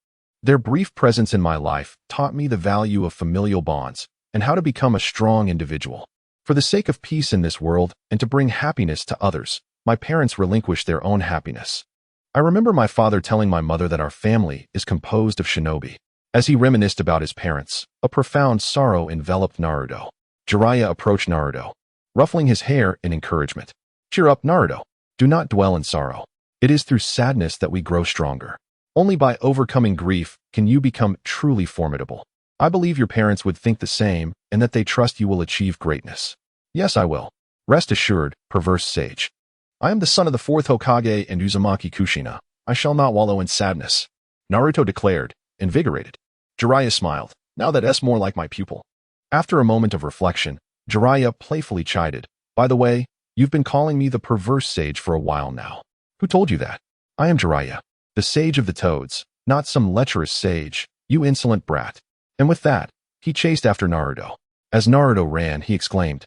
Their brief presence in my life taught me the value of familial bonds and how to become a strong individual. For the sake of peace in this world and to bring happiness to others, my parents relinquished their own happiness. I remember my father telling my mother that our family is composed of shinobi. As he reminisced about his parents, a profound sorrow enveloped Naruto. Jiraiya approached Naruto, ruffling his hair in encouragement. "Cheer up, Naruto. Do not dwell in sorrow. It is through sadness that we grow stronger. Only by overcoming grief can you become truly formidable. I believe your parents would think the same and that they trust you will achieve greatness." "Yes, I will. Rest assured, perverse sage. I am the son of the fourth Hokage and Uzumaki Kushina. I shall not wallow in sadness," Naruto declared, invigorated. Jiraiya smiled. "Now that's more like my pupil." After a moment of reflection, Jiraiya playfully chided, "By the way, you've been calling me the perverse sage for a while now. Who told you that? I am Jiraiya, the sage of the toads, not some lecherous sage, you insolent brat." And with that, he chased after Naruto. As Naruto ran, he exclaimed,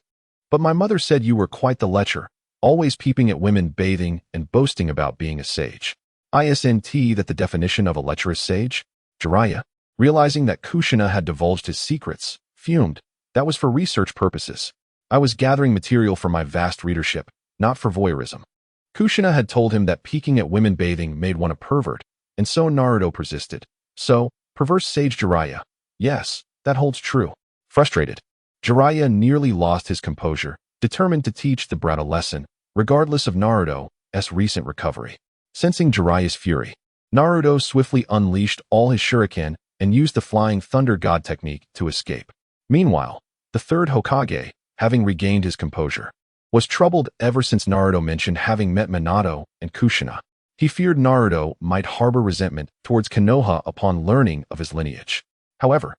"But my mother said you were quite the lecher, always peeping at women bathing and boasting about being a sage. Isn't that the definition of a lecherous sage?" Jiraiya, realizing that Kushina had divulged his secrets, fumed. "That was for research purposes. I was gathering material for my vast readership, not for voyeurism." Kushina had told him that peeking at women bathing made one a pervert, and so Naruto persisted. "So, perverse sage Jiraiya. Yes, that holds true." Frustrated, Jiraiya nearly lost his composure, determined to teach the brat a lesson, regardless of Naruto's recent recovery. Sensing Jiraiya's fury, Naruto swiftly unleashed all his shuriken and used the flying thunder god technique to escape. Meanwhile, the third Hokage, having regained his composure, was troubled ever since Naruto mentioned having met Minato and Kushina. He feared Naruto might harbor resentment towards Konoha upon learning of his lineage. However,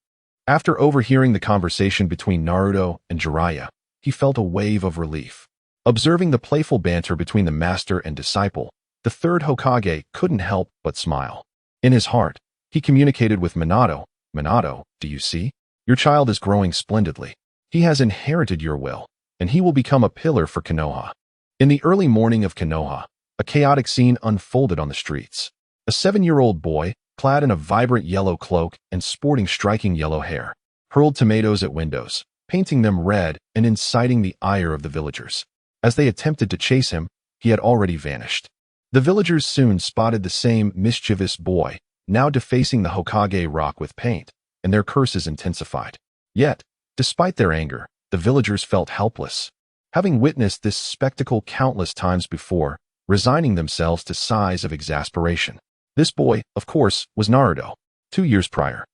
after overhearing the conversation between Naruto and Jiraiya, he felt a wave of relief. Observing the playful banter between the master and disciple, the third Hokage couldn't help but smile. In his heart, he communicated with Minato. "Minato, do you see? Your child is growing splendidly. He has inherited your will, and he will become a pillar for Konoha." In the early morning of Konoha, a chaotic scene unfolded on the streets. A 7-year-old boy, clad in a vibrant yellow cloak and sporting striking yellow hair, hurled tomatoes at windows, painting them red and inciting the ire of the villagers. As they attempted to chase him, he had already vanished. The villagers soon spotted the same mischievous boy, now defacing the Hokage rock with paint, and their curses intensified. Yet, despite their anger, the villagers felt helpless. Having witnessed this spectacle countless times before, resigning themselves to sighs of exasperation. This boy, of course, was Naruto. 2 years prior,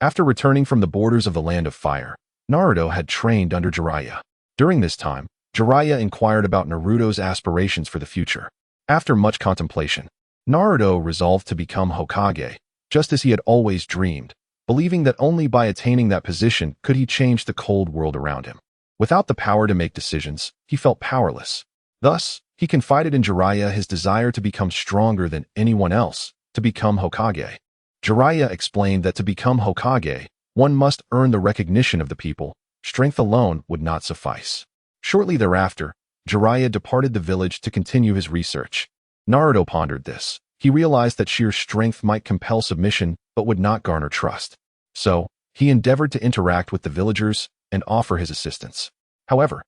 after returning from the borders of the Land of Fire, Naruto had trained under Jiraiya. During this time, Jiraiya inquired about Naruto's aspirations for the future. After much contemplation, Naruto resolved to become Hokage, just as he had always dreamed, believing that only by attaining that position could he change the cold world around him. Without the power to make decisions, he felt powerless. Thus, he confided in Jiraiya his desire to become stronger than anyone else, to become Hokage. Jiraiya explained that to become Hokage, one must earn the recognition of the people. Strength alone would not suffice. Shortly thereafter, Jiraiya departed the village to continue his research. Naruto pondered this. He realized that sheer strength might compel submission but would not garner trust. So, he endeavored to interact with the villagers and offer his assistance. However,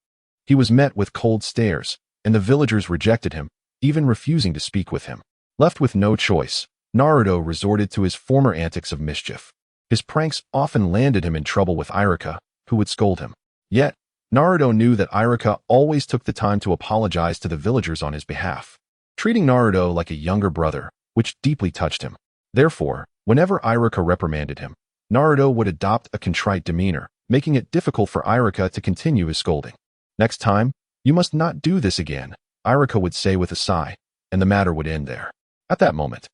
he was met with cold stares, and the villagers rejected him, even refusing to speak with him. Left with no choice, Naruto resorted to his former antics of mischief. His pranks often landed him in trouble with Iruka, who would scold him. Yet, Naruto knew that Iruka always took the time to apologize to the villagers on his behalf, treating Naruto like a younger brother, which deeply touched him. Therefore, whenever Iruka reprimanded him, Naruto would adopt a contrite demeanor, making it difficult for Iruka to continue his scolding. Next time, you must not do this again, Iruka would say with a sigh, and the matter would end there. At that moment,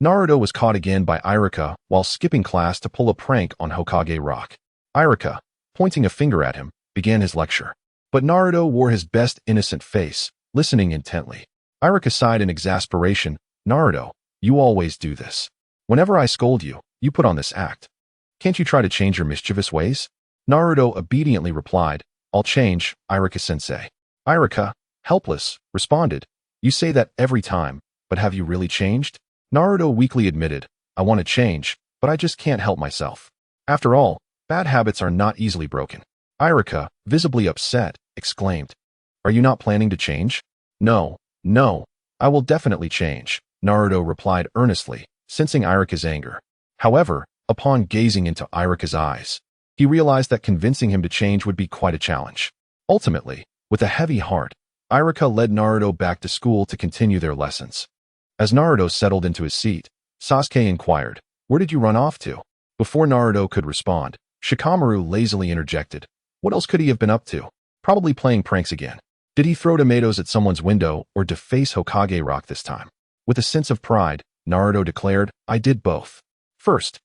Naruto was caught again by Iruka while skipping class to pull a prank on Hokage Rock. Iruka, pointing a finger at him, began his lecture. But Naruto wore his best innocent face, listening intently. Iruka sighed in exasperation. Naruto, you always do this. Whenever I scold you, you put on this act. Can't you try to change your mischievous ways? Naruto obediently replied, I'll change, Iruka-sensei. Iruka, helpless, responded, You say that every time, but have you really changed? Naruto weakly admitted, I want to change, but I just can't help myself. After all, bad habits are not easily broken. Iruka, visibly upset, exclaimed, Are you not planning to change? No, I will definitely change, Naruto replied earnestly, sensing Iruka's anger. However, upon gazing into Iruka's eyes, he realized that convincing him to change would be quite a challenge. Ultimately, with a heavy heart, Iruka led Naruto back to school to continue their lessons. As Naruto settled into his seat, Sasuke inquired, Where did you run off to? Before Naruto could respond, Shikamaru lazily interjected, What else could he have been up to? Probably playing pranks again. Did he throw tomatoes at someone's window or deface Hokage Rock this time? With a sense of pride, Naruto declared, I did both. First,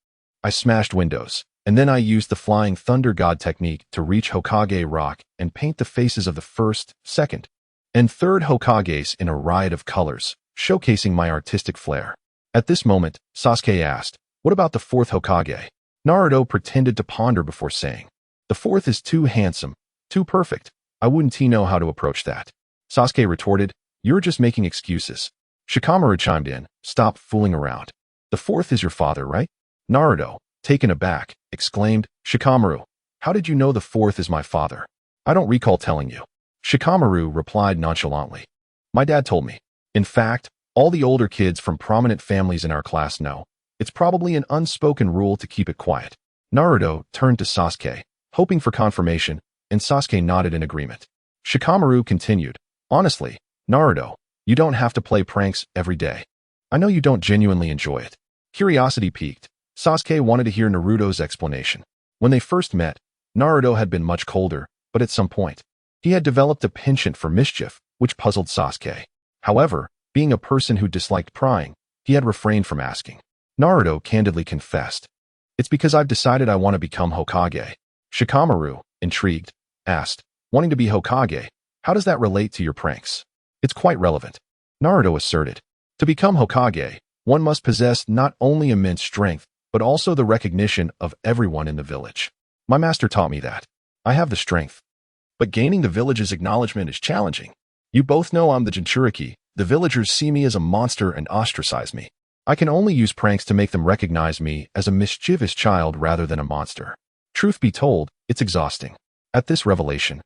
I smashed windows, and then I used the Flying Thunder God technique to reach Hokage Rock and paint the faces of the first, second, and third Hokages in a riot of colors, showcasing my artistic flair. At this moment, Sasuke asked, What about the fourth Hokage? Naruto pretended to ponder before saying, The fourth is too handsome, too perfect. I wouldn't know how to approach that. Sasuke retorted, You're just making excuses. Shikamaru chimed in, Stop fooling around. The fourth is your father, right? Naruto, taken aback, exclaimed, Shikamaru, how did you know the fourth is my father? I don't recall telling you. Shikamaru replied nonchalantly. My dad told me. In fact, all the older kids from prominent families in our class know. It's probably an unspoken rule to keep it quiet. Naruto turned to Sasuke, hoping for confirmation, and Sasuke nodded in agreement. Shikamaru continued, Honestly, Naruto, you don't have to play pranks every day. I know you don't genuinely enjoy it. Curiosity piqued. Sasuke wanted to hear Naruto's explanation. When they first met, Naruto had been much colder, but at some point, he had developed a penchant for mischief, which puzzled Sasuke. However, being a person who disliked prying, he had refrained from asking. Naruto candidly confessed, It's because I've decided I want to become Hokage. Shikamaru, intrigued, asked, Wanting to be Hokage, how does that relate to your pranks? It's quite relevant. Naruto asserted. To become Hokage, one must possess not only immense strength, but also the recognition of everyone in the village. My master taught me that. I have the strength. But gaining the village's acknowledgement is challenging. You both know I'm the Jinchuriki. The villagers see me as a monster and ostracize me. I can only use pranks to make them recognize me as a mischievous child rather than a monster. Truth be told, it's exhausting. At this revelation,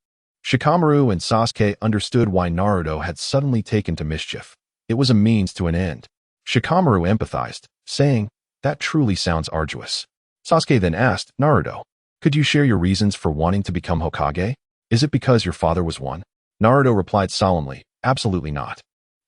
Shikamaru and Sasuke understood why Naruto had suddenly taken to mischief. It was a means to an end. Shikamaru empathized, saying, That truly sounds arduous. Sasuke then asked, Naruto, could you share your reasons for wanting to become Hokage? Is it because your father was one? Naruto replied solemnly, Absolutely not.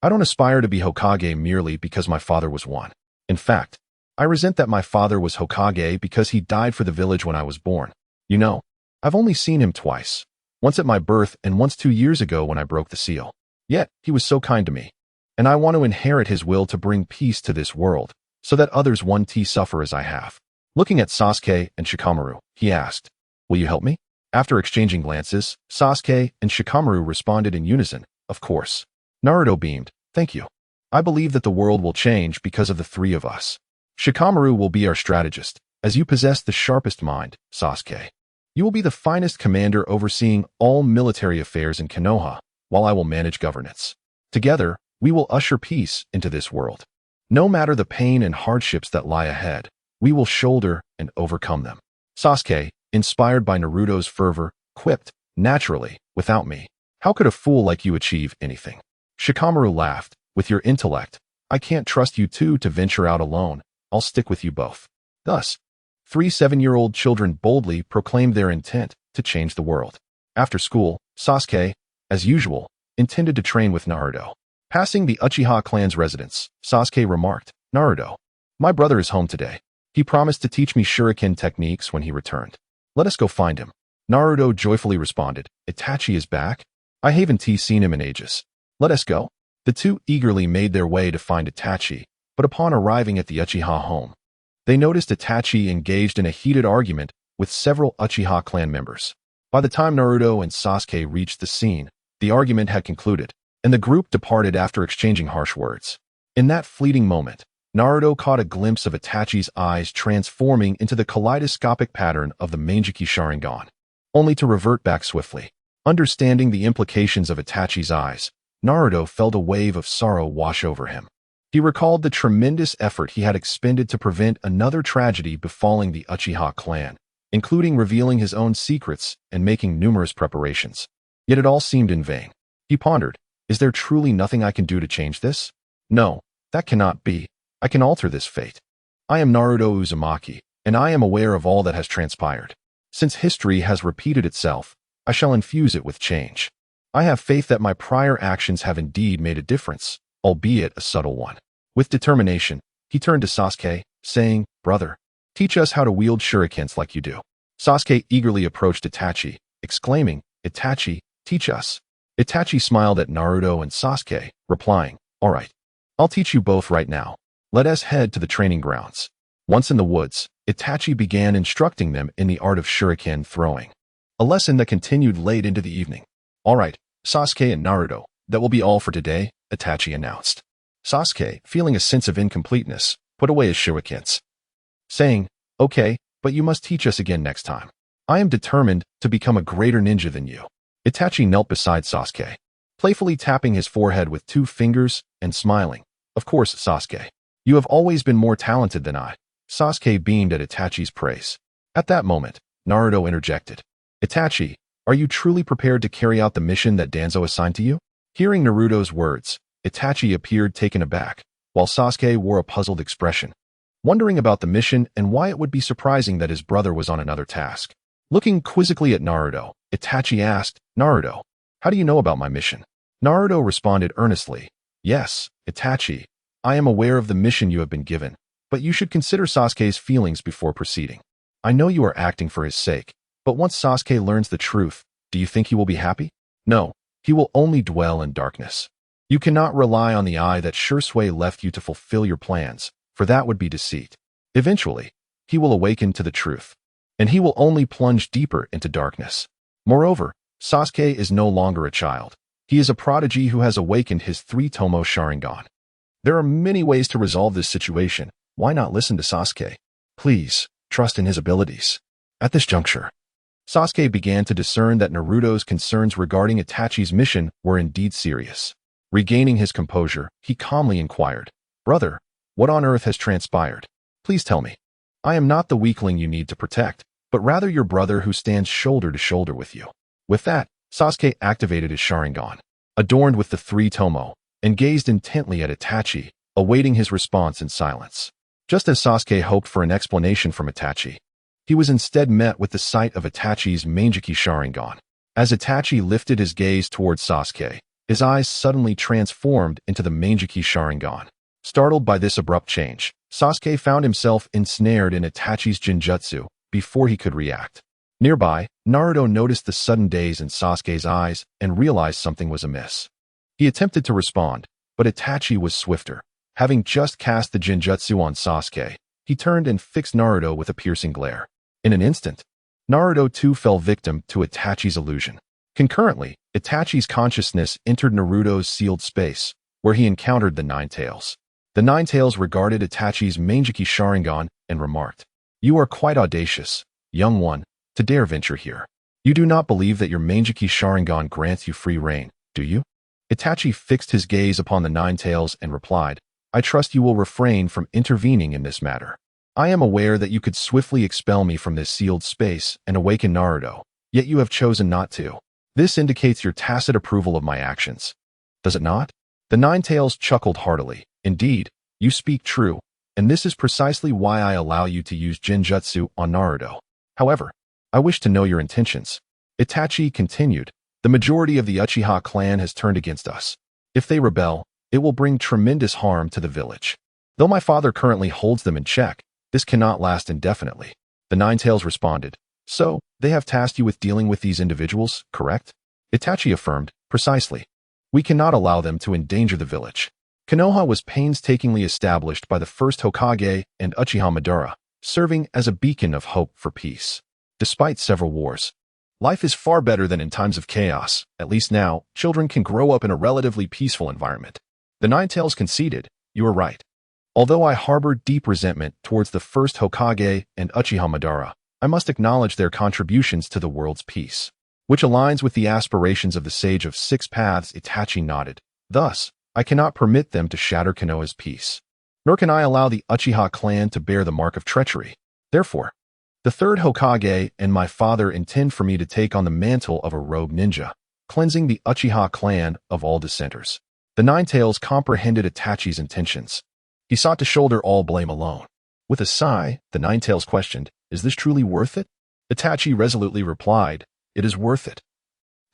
I don't aspire to be Hokage merely because my father was one. In fact, I resent that my father was Hokage because he died for the village when I was born. You know, I've only seen him twice. Once at my birth and once 2 years ago when I broke the seal. Yet, he was so kind to me. And I want to inherit his will to bring peace to this world, so that others suffer as I have. Looking at Sasuke and Shikamaru, he asked, "Will you help me?" After exchanging glances, Sasuke and Shikamaru responded in unison, "Of course." Naruto beamed, "Thank you. I believe that the world will change because of the three of us. Shikamaru will be our strategist, as you possess the sharpest mind, Sasuke. You will be the finest commander overseeing all military affairs in Konoha, while I will manage governance. Together, we will usher peace into this world. No matter the pain and hardships that lie ahead, we will shoulder and overcome them." Sasuke, inspired by Naruto's fervor, quipped, "Naturally, without me, how could a fool like you achieve anything?" Shikamaru laughed, "With your intellect, I can't trust you two to venture out alone. I'll stick with you both." Thus, 3 7-year-old children boldly proclaimed their intent to change the world. After school, Sasuke, as usual, intended to train with Naruto. Passing the Uchiha clan's residence, Sasuke remarked, "Naruto, my brother is home today. He promised to teach me shuriken techniques when he returned. Let us go find him." Naruto joyfully responded, "Itachi is back? I haven't seen him in ages. Let us go." The two eagerly made their way to find Itachi, but upon arriving at the Uchiha home, they noticed Itachi engaged in a heated argument with several Uchiha clan members. By the time Naruto and Sasuke reached the scene, the argument had concluded, and the group departed after exchanging harsh words. In that fleeting moment, Naruto caught a glimpse of Itachi's eyes transforming into the kaleidoscopic pattern of the Manjiki Sharingan, only to revert back swiftly. Understanding the implications of Itachi's eyes, Naruto felt a wave of sorrow wash over him. He recalled the tremendous effort he had expended to prevent another tragedy befalling the Uchiha clan, including revealing his own secrets and making numerous preparations. Yet it all seemed in vain. He pondered, "Is there truly nothing I can do to change this? No, that cannot be. I can alter this fate. I am Naruto Uzumaki, and I am aware of all that has transpired. Since history has repeated itself, I shall infuse it with change. I have faith that my prior actions have indeed made a difference, albeit a subtle one." With determination, he turned to Sasuke, saying, "Brother, teach us how to wield shurikens like you do." Sasuke eagerly approached Itachi, exclaiming, "Itachi, teach us." Itachi smiled at Naruto and Sasuke, replying, "All right, I'll teach you both right now. Let us head to the training grounds." Once in the woods, Itachi began instructing them in the art of shuriken throwing, a lesson that continued late into the evening. "All right, Sasuke and Naruto, that will be all for today," Itachi announced. Sasuke, feeling a sense of incompleteness, put away his shurikens, saying, "Okay, but you must teach us again next time. I am determined to become a greater ninja than you." Itachi knelt beside Sasuke, playfully tapping his forehead with 2 fingers and smiling. "Of course, Sasuke. You have always been more talented than I." Sasuke beamed at Itachi's praise. At that moment, Naruto interjected, "Itachi, are you truly prepared to carry out the mission that Danzo assigned to you?" Hearing Naruto's words, Itachi appeared taken aback, while Sasuke wore a puzzled expression, wondering about the mission and why it would be surprising that his brother was on another task. Looking quizzically at Naruto, Itachi asked, "Naruto, how do you know about my mission?" Naruto responded earnestly, "Yes, Itachi, I am aware of the mission you have been given, but you should consider Sasuke's feelings before proceeding. I know you are acting for his sake, but once Sasuke learns the truth, do you think he will be happy? No, he will only dwell in darkness. You cannot rely on the eye that Shursui left you to fulfill your plans, for that would be deceit. Eventually, he will awaken to the truth, and he will only plunge deeper into darkness. Moreover, Sasuke is no longer a child. He is a prodigy who has awakened his 3-tomo Sharingan. There are many ways to resolve this situation. Why not listen to Sasuke? Please, trust in his abilities." At this juncture, Sasuke began to discern that Naruto's concerns regarding Itachi's mission were indeed serious. Regaining his composure, he calmly inquired, "Brother, what on earth has transpired? Please tell me. I am not the weakling you need to protect, but rather your brother who stands shoulder to shoulder with you." With that, Sasuke activated his Sharingan, adorned with the 3-tomo, and gazed intently at Itachi, awaiting his response in silence. Just as Sasuke hoped for an explanation from Itachi, he was instead met with the sight of Itachi's Manjiki Sharingan. As Itachi lifted his gaze towards Sasuke, His eyes suddenly transformed into the Manjiki Sharingan. Startled by this abrupt change, Sasuke found himself ensnared in Itachi's Jinjutsu before he could react. Nearby, Naruto noticed the sudden daze in Sasuke's eyes and realized something was amiss. He attempted to respond, but Itachi was swifter. Having just cast the Jinjutsu on Sasuke, he turned and fixed Naruto with a piercing glare. In an instant, Naruto too fell victim to Itachi's illusion. Concurrently, Itachi's consciousness entered Naruto's sealed space, where he encountered the Nine Tails. The Nine Tails regarded Itachi's Manjiki Sharingan and remarked, "You are quite audacious, young one, to dare venture here. You do not believe that your Manjiki Sharingan grants you free reign, do you?" Itachi fixed his gaze upon the Nine Tails and replied, "I trust you will refrain from intervening in this matter. I am aware that you could swiftly expel me from this sealed space and awaken Naruto, yet you have chosen not to. This indicates your tacit approval of my actions. Does it not?" The Nine Tails chuckled heartily. "Indeed, you speak true, and this is precisely why I allow you to use Jinjutsu on Naruto. However, I wish to know your intentions." Itachi continued, "The majority of the Uchiha clan has turned against us. If they rebel, it will bring tremendous harm to the village. Though my father currently holds them in check, this cannot last indefinitely." The Nine Tails responded, "So, they have tasked you with dealing with these individuals, correct?" Itachi affirmed, "Precisely. We cannot allow them to endanger the village." Konoha was painstakingly established by the First Hokage and Uchiha Madara, serving as a beacon of hope for peace. Despite several wars, life is far better than in times of chaos. At least now, children can grow up in a relatively peaceful environment. The Nine Tails conceded, "You are right. Although I harbor deep resentment towards the First Hokage and Uchiha Madara, I must acknowledge their contributions to the world's peace, which aligns with the aspirations of the Sage of Six Paths." Itachi nodded. "Thus, I cannot permit them to shatter Konoha's peace. Nor can I allow the Uchiha clan to bear the mark of treachery. Therefore, the Third Hokage and my father intend for me to take on the mantle of a rogue ninja, cleansing the Uchiha clan of all dissenters." The Nine Tails comprehended Itachi's intentions. He sought to shoulder all blame alone. With a sigh, the Nine Tails questioned, "Is this truly worth it?" Itachi resolutely replied, "It is worth it.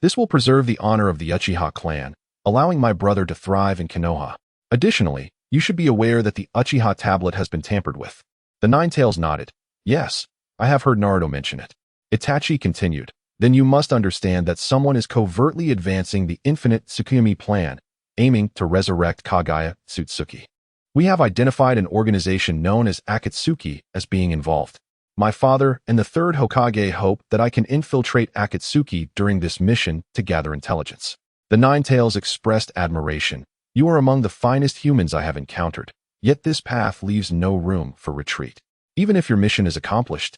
This will preserve the honor of the Uchiha clan, allowing my brother to thrive in Konoha. Additionally, you should be aware that the Uchiha tablet has been tampered with." The Nine Tails nodded. "Yes, I have heard Naruto mention it." Itachi continued, "Then you must understand that someone is covertly advancing the infinite Tsukuyomi plan, aiming to resurrect Kagaya Tsutsuki. We have identified an organization known as Akatsuki as being involved. My father and the Third Hokage hope that I can infiltrate Akatsuki during this mission to gather intelligence." The Nine Tails expressed admiration. "You are among the finest humans I have encountered, yet this path leaves no room for retreat. Even if your mission is accomplished,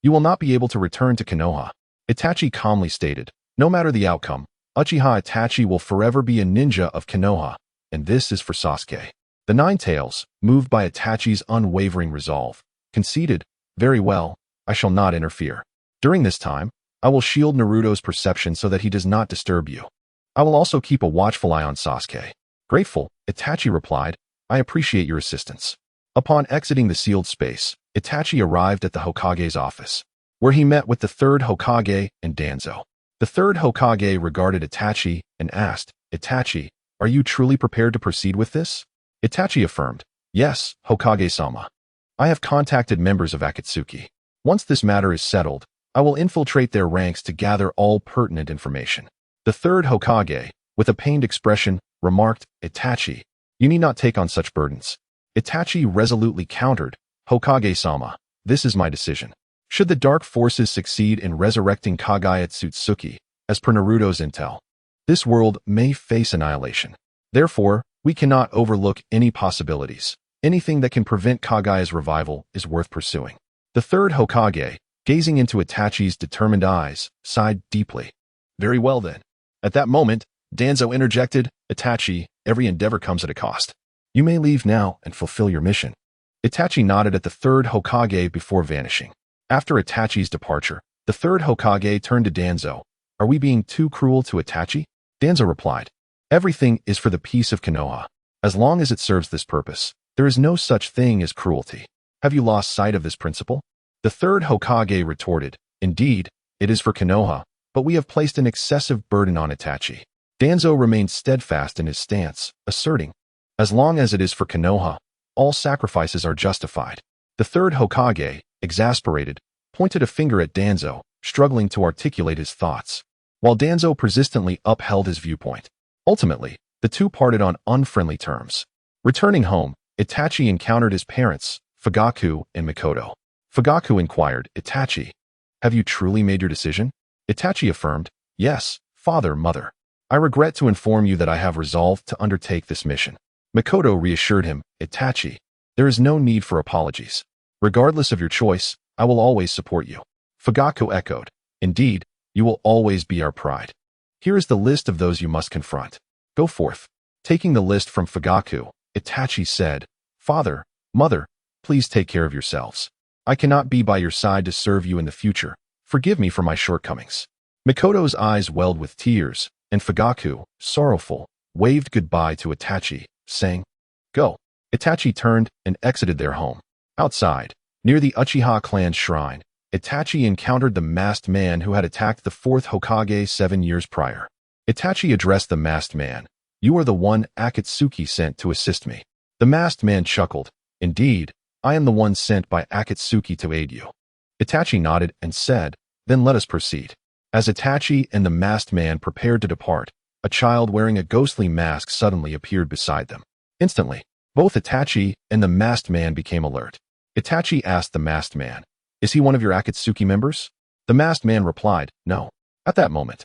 you will not be able to return to Konoha." Itachi calmly stated, "No matter the outcome, Uchiha Itachi will forever be a ninja of Konoha, and this is for Sasuke." The Nine Tails, moved by Itachi's unwavering resolve, conceded, "Very well, I shall not interfere. During this time, I will shield Naruto's perception so that he does not disturb you. I will also keep a watchful eye on Sasuke." Grateful, Itachi replied, "I appreciate your assistance." Upon exiting the sealed space, Itachi arrived at the Hokage's office, where he met with the Third Hokage and Danzo. The Third Hokage regarded Itachi and asked, "Itachi, are you truly prepared to proceed with this?" Itachi affirmed, "Yes, Hokage-sama. I have contacted members of Akatsuki. Once this matter is settled, I will infiltrate their ranks to gather all pertinent information." The Third Hokage, with a pained expression, remarked, "Itachi, you need not take on such burdens." Itachi resolutely countered, "Hokage-sama, this is my decision. Should the dark forces succeed in resurrecting Kagaya Tsutsuki, as per Naruto's intel, this world may face annihilation. Therefore, we cannot overlook any possibilities. Anything that can prevent Kagaya's revival is worth pursuing." The Third Hokage, gazing into Itachi's determined eyes, sighed deeply. "Very well then." At that moment, Danzo interjected, "Itachi, every endeavor comes at a cost. You may leave now and fulfill your mission." Itachi nodded at the Third Hokage before vanishing. After Itachi's departure, the Third Hokage turned to Danzo. "Are we being too cruel to Itachi?" Danzo replied, "Everything is for the peace of Konoha. As long as it serves this purpose, there is no such thing as cruelty. Have you lost sight of this principle?" The Third Hokage retorted, "Indeed, it is for Konoha, but we have placed an excessive burden on Itachi. Danzo remained steadfast in his stance, asserting, as long as it is for Konoha, all sacrifices are justified. The third Hokage, exasperated, pointed a finger at Danzo, struggling to articulate his thoughts, while Danzo persistently upheld his viewpoint. Ultimately, the two parted on unfriendly terms. Returning home, Itachi encountered his parents, Fugaku and Mikoto. Fugaku inquired, Itachi, have you truly made your decision? Itachi affirmed, yes, father, mother. I regret to inform you that I have resolved to undertake this mission. Mikoto reassured him, Itachi, there is no need for apologies. Regardless of your choice, I will always support you. Fugaku echoed, indeed, you will always be our pride. Here is the list of those you must confront. Go forth. Taking the list from Fugaku, Itachi said, Father, mother, please take care of yourselves. I cannot be by your side to serve you in the future. Forgive me for my shortcomings. Mikoto's eyes welled with tears, and Fugaku, sorrowful, waved goodbye to Itachi, saying, Go. Itachi turned and exited their home. Outside, near the Uchiha clan's shrine, Itachi encountered the masked man who had attacked the fourth Hokage 7 years prior. Itachi addressed the masked man, You are the one Akatsuki sent to assist me. The masked man chuckled, Indeed, I am the one sent by Akatsuki to aid you. Itachi nodded and said, Then let us proceed. As Itachi and the masked man prepared to depart, a child wearing a ghostly mask suddenly appeared beside them. Instantly, both Itachi and the masked man became alert. Itachi asked the masked man, Is he one of your Akatsuki members? The masked man replied, No. At that moment,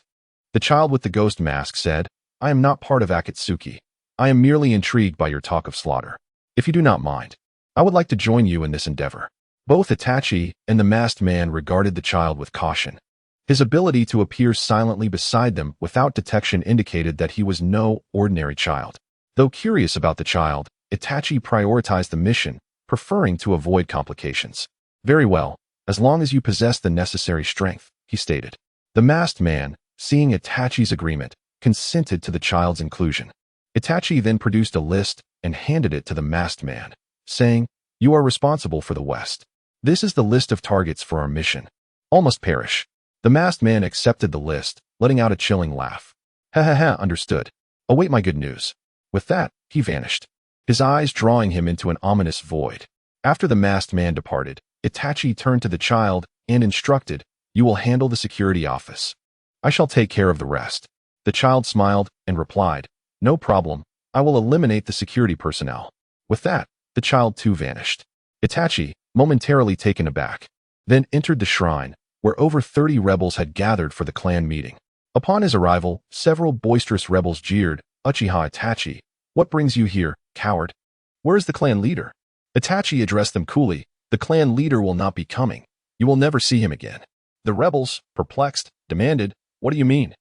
the child with the ghost mask said, I am not part of Akatsuki. I am merely intrigued by your talk of slaughter. If you do not mind, I would like to join you in this endeavor. Both Itachi and the masked man regarded the child with caution. His ability to appear silently beside them without detection indicated that he was no ordinary child. Though curious about the child, Itachi prioritized the mission, preferring to avoid complications. Very well, as long as you possess the necessary strength, he stated. The masked man, seeing Itachi's agreement, consented to the child's inclusion. Itachi then produced a list and handed it to the masked man, saying, You are responsible for the West. This is the list of targets for our mission. All must perish. The masked man accepted the list, letting out a chilling laugh. Ha ha ha, understood. Await my good news. With that, he vanished, his eyes drawing him into an ominous void. After the masked man departed, Itachi turned to the child and instructed, You will handle the security office. I shall take care of the rest. The child smiled and replied, No problem, I will eliminate the security personnel. With that, the child too vanished. Itachi, momentarily taken aback, then entered the shrine, where over 30 rebels had gathered for the clan meeting. Upon his arrival, several boisterous rebels jeered, Uchiha Itachi, what brings you here, coward? Where is the clan leader? Itachi addressed them coolly, The clan leader will not be coming. You will never see him again. The rebels, perplexed, demanded, What do you mean?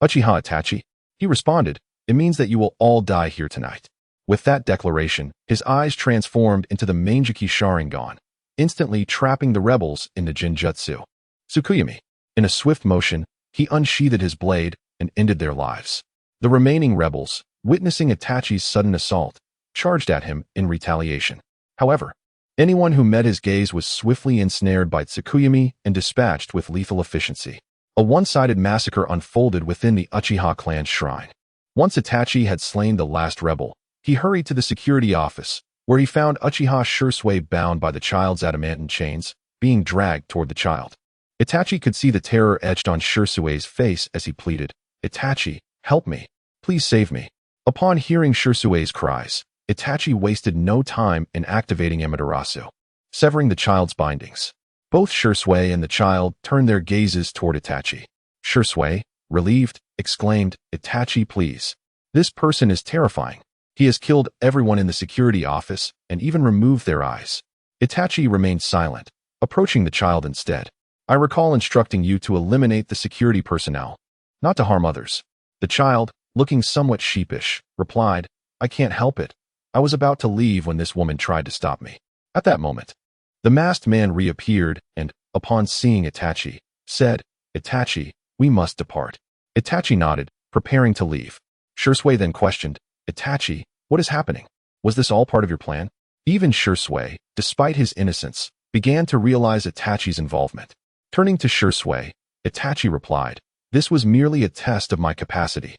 Uchiha Itachi, he responded, It means that you will all die here tonight. With that declaration, his eyes transformed into the Manjiki Sharingan, instantly trapping the rebels in the Jinjutsu. Tsukuyami. In a swift motion, he unsheathed his blade and ended their lives. The remaining rebels, witnessing Itachi's sudden assault, charged at him in retaliation. However, anyone who met his gaze was swiftly ensnared by Tsukuyami and dispatched with lethal efficiency. A one-sided massacre unfolded within the Uchiha clan's shrine. Once Itachi had slain the last rebel, he hurried to the security office, where he found Uchiha Shursui bound by the child's adamantine chains, being dragged toward the child. Itachi could see the terror etched on Shursui's face as he pleaded, Itachi, help me. Please save me. Upon hearing Shursui's cries, Itachi wasted no time in activating Amaterasu, severing the child's bindings. Both Shursui and the child turned their gazes toward Itachi. Shursui, relieved, exclaimed, Itachi, please. This person is terrifying. He has killed everyone in the security office and even removed their eyes. Itachi remained silent, approaching the child instead. I recall instructing you to eliminate the security personnel, not to harm others. The child, looking somewhat sheepish, replied, I can't help it. I was about to leave when this woman tried to stop me. At that moment, the masked man reappeared and, upon seeing Itachi, said, Itachi, we must depart. Itachi nodded, preparing to leave. Shursui then questioned, Itachi, what is happening? Was this all part of your plan? Even Shursui, despite his innocence, began to realize Itachi's involvement. Turning to Shursui, Itachi replied, This was merely a test of my capacity.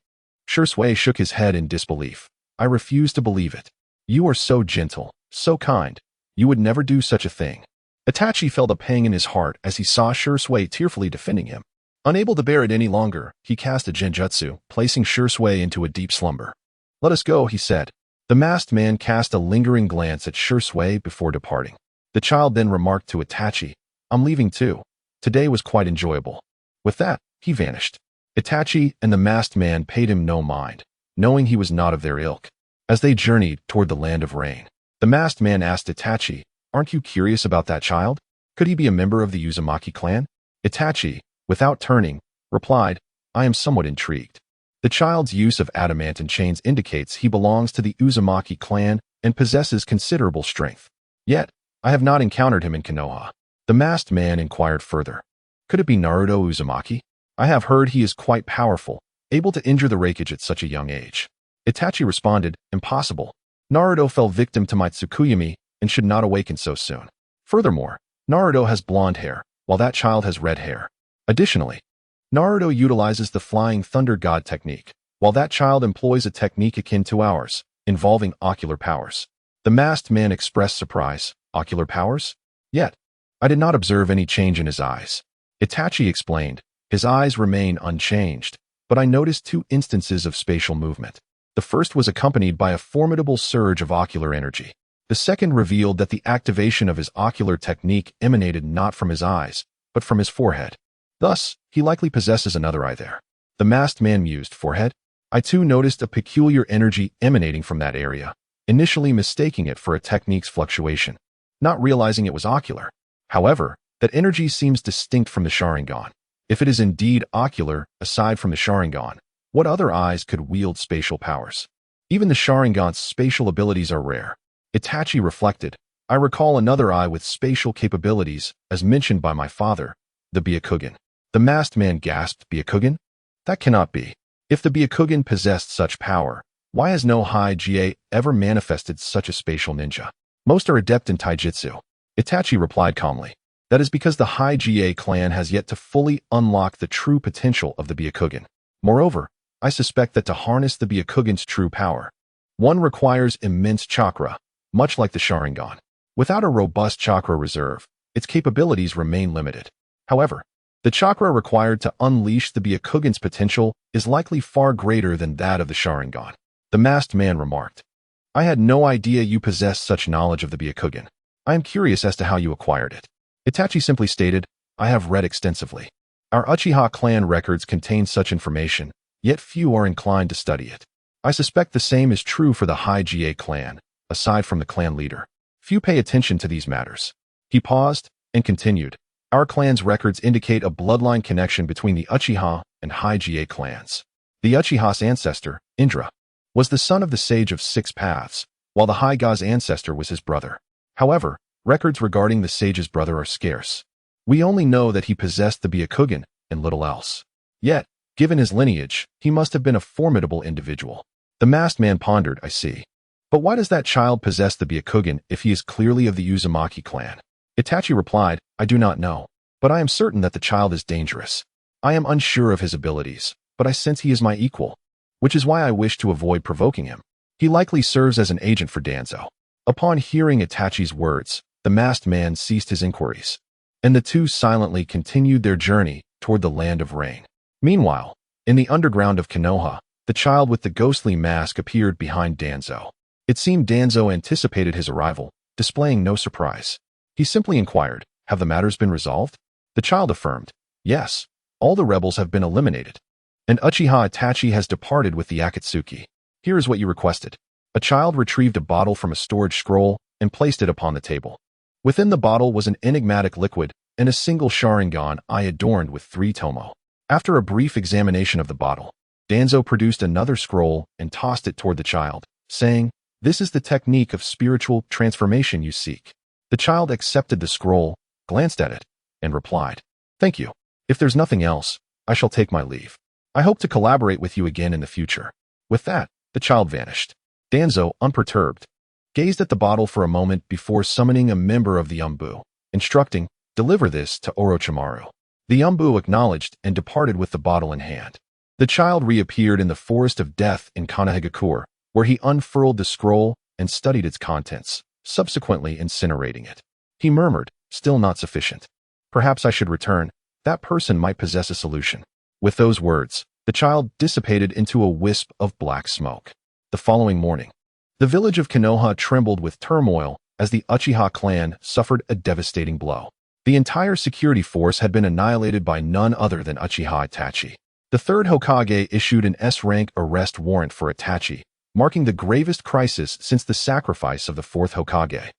Shui shook his head in disbelief. I refuse to believe it. You are so gentle, so kind. You would never do such a thing. Itachi felt a pang in his heart as he saw Shui tearfully defending him. Unable to bear it any longer, he cast a genjutsu, placing Shui into a deep slumber. Let us go, he said. The masked man cast a lingering glance at Shui before departing. The child then remarked to Itachi, I'm leaving too. Today was quite enjoyable. With that, he vanished. Itachi and the masked man paid him no mind, knowing he was not of their ilk. As they journeyed toward the land of rain, the masked man asked Itachi, aren't you curious about that child? Could he be a member of the Uzumaki clan? Itachi, without turning, replied, I am somewhat intrigued. The child's use of adamant chains indicates he belongs to the Uzumaki clan and possesses considerable strength. Yet, I have not encountered him in Konoha. The masked man inquired further. Could it be Naruto Uzumaki? I have heard he is quite powerful, able to injure the Raikage at such a young age. Itachi responded, impossible. Naruto fell victim to my Tsukuyami and should not awaken so soon. Furthermore, Naruto has blonde hair, while that child has red hair. Additionally, Naruto utilizes the Flying Thunder God technique, while that child employs a technique akin to ours, involving ocular powers. The masked man expressed surprise. Ocular powers? Yet, I did not observe any change in his eyes. Itachi explained, his eyes remain unchanged, but I noticed two instances of spatial movement. The first was accompanied by a formidable surge of ocular energy. The second revealed that the activation of his ocular technique emanated not from his eyes, but from his forehead. Thus, he likely possesses another eye there. The masked man mused, forehead? I too noticed a peculiar energy emanating from that area, initially mistaking it for a technique's fluctuation, not realizing it was ocular. However, that energy seems distinct from the Sharingan. If it is indeed ocular, aside from the Sharingan, what other eyes could wield spatial powers? Even the Sharingan's spatial abilities are rare. Itachi reflected, I recall another eye with spatial capabilities, as mentioned by my father, the Byakugan. The masked man gasped, Byakugan? That cannot be. If the Byakugan possessed such power, why has no Hokage ever manifested such a spatial ninja? Most are adept in taijutsu. Itachi replied calmly. That is because the Hokage clan has yet to fully unlock the true potential of the Byakugan. Moreover, I suspect that to harness the Byakugan's true power, one requires immense chakra, much like the Sharingan. Without a robust chakra reserve, its capabilities remain limited. However, the chakra required to unleash the Byakugan's potential is likely far greater than that of the Sharingan. The masked man remarked, I had no idea you possessed such knowledge of the Byakugan. I am curious as to how you acquired it. Itachi simply stated, I have read extensively. Our Uchiha clan records contain such information, yet few are inclined to study it. I suspect the same is true for the Hokage clan, aside from the clan leader. Few pay attention to these matters. He paused and continued, our clan's records indicate a bloodline connection between the Uchiha and Hokage clans. The Uchiha's ancestor, Indra, was the son of the Sage of Six Paths, while the Hokage ancestor was his brother. However, records regarding the sage's brother are scarce. We only know that he possessed the Byakugan and little else. Yet, given his lineage, he must have been a formidable individual. The masked man pondered, I see. But why does that child possess the Byakugan if he is clearly of the Uzumaki clan? Itachi replied, I do not know, but I am certain that the child is dangerous. I am unsure of his abilities, but I sense he is my equal, which is why I wish to avoid provoking him. He likely serves as an agent for Danzo. Upon hearing Itachi's words, the masked man ceased his inquiries, and the two silently continued their journey toward the land of rain. Meanwhile, in the underground of Konoha, the child with the ghostly mask appeared behind Danzo. It seemed Danzo anticipated his arrival, displaying no surprise. He simply inquired, have the matters been resolved? The child affirmed, yes, all the rebels have been eliminated, and Uchiha Itachi has departed with the Akatsuki. Here is what you requested. A child retrieved a bottle from a storage scroll and placed it upon the table. Within the bottle was an enigmatic liquid and a single Sharingan eye adorned with 3 tomo. After a brief examination of the bottle, Danzo produced another scroll and tossed it toward the child, saying, this is the technique of spiritual transformation you seek. The child accepted the scroll, glanced at it, and replied, thank you. If there's nothing else, I shall take my leave. I hope to collaborate with you again in the future. With that, the child vanished. Danzo, unperturbed, gazed at the bottle for a moment before summoning a member of the Umbu, instructing, deliver this to Orochimaru. The Umbu acknowledged and departed with the bottle in hand. The child reappeared in the Forest of Death in Kanahigakure, where he unfurled the scroll and studied its contents, subsequently incinerating it. He murmured, still not sufficient. Perhaps I should return. That person might possess a solution. With those words, the child dissipated into a wisp of black smoke. The following morning, the village of Konoha trembled with turmoil as the Uchiha clan suffered a devastating blow. The entire security force had been annihilated by none other than Uchiha Itachi. The Third Hokage issued an S-rank arrest warrant for Itachi, marking the gravest crisis since the sacrifice of the Fourth Hokage.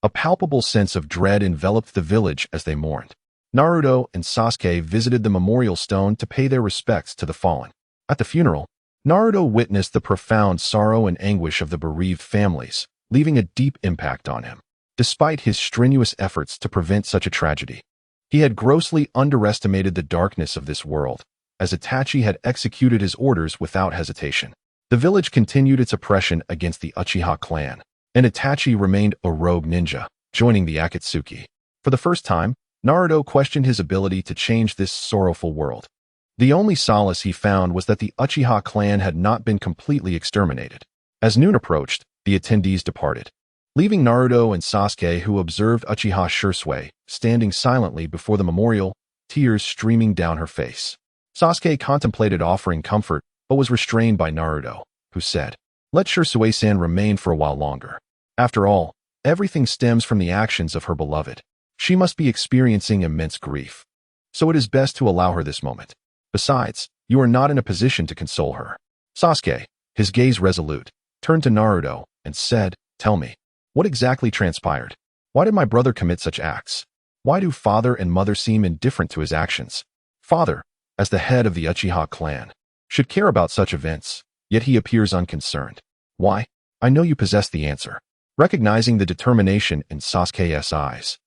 A palpable sense of dread enveloped the village as they mourned. Naruto and Sasuke visited the memorial stone to pay their respects to the fallen. At the funeral, Naruto witnessed the profound sorrow and anguish of the bereaved families, leaving a deep impact on him. Despite his strenuous efforts to prevent such a tragedy, he had grossly underestimated the darkness of this world, as Itachi had executed his orders without hesitation. The village continued its oppression against the Uchiha clan, and Itachi remained a rogue ninja, joining the Akatsuki. For the first time, Naruto questioned his ability to change this sorrowful world. The only solace he found was that the Uchiha clan had not been completely exterminated. As noon approached, the attendees departed, leaving Naruto and Sasuke, who observed Uchiha Shisui, standing silently before the memorial, tears streaming down her face. Sasuke contemplated offering comfort, but was restrained by Naruto, who said, "Let Shisui-san remain for a while longer. After all, everything stems from the actions of her beloved. She must be experiencing immense grief. So it is best to allow her this moment. Besides, you are not in a position to console her." Sasuke, his gaze resolute, turned to Naruto and said, "Tell me, what exactly transpired? Why did my brother commit such acts? Why do father and mother seem indifferent to his actions? Father, as the head of the Uchiha clan, should care about such events, yet he appears unconcerned. Why? I know you possess the answer." Recognizing the determination in Sasuke's eyes,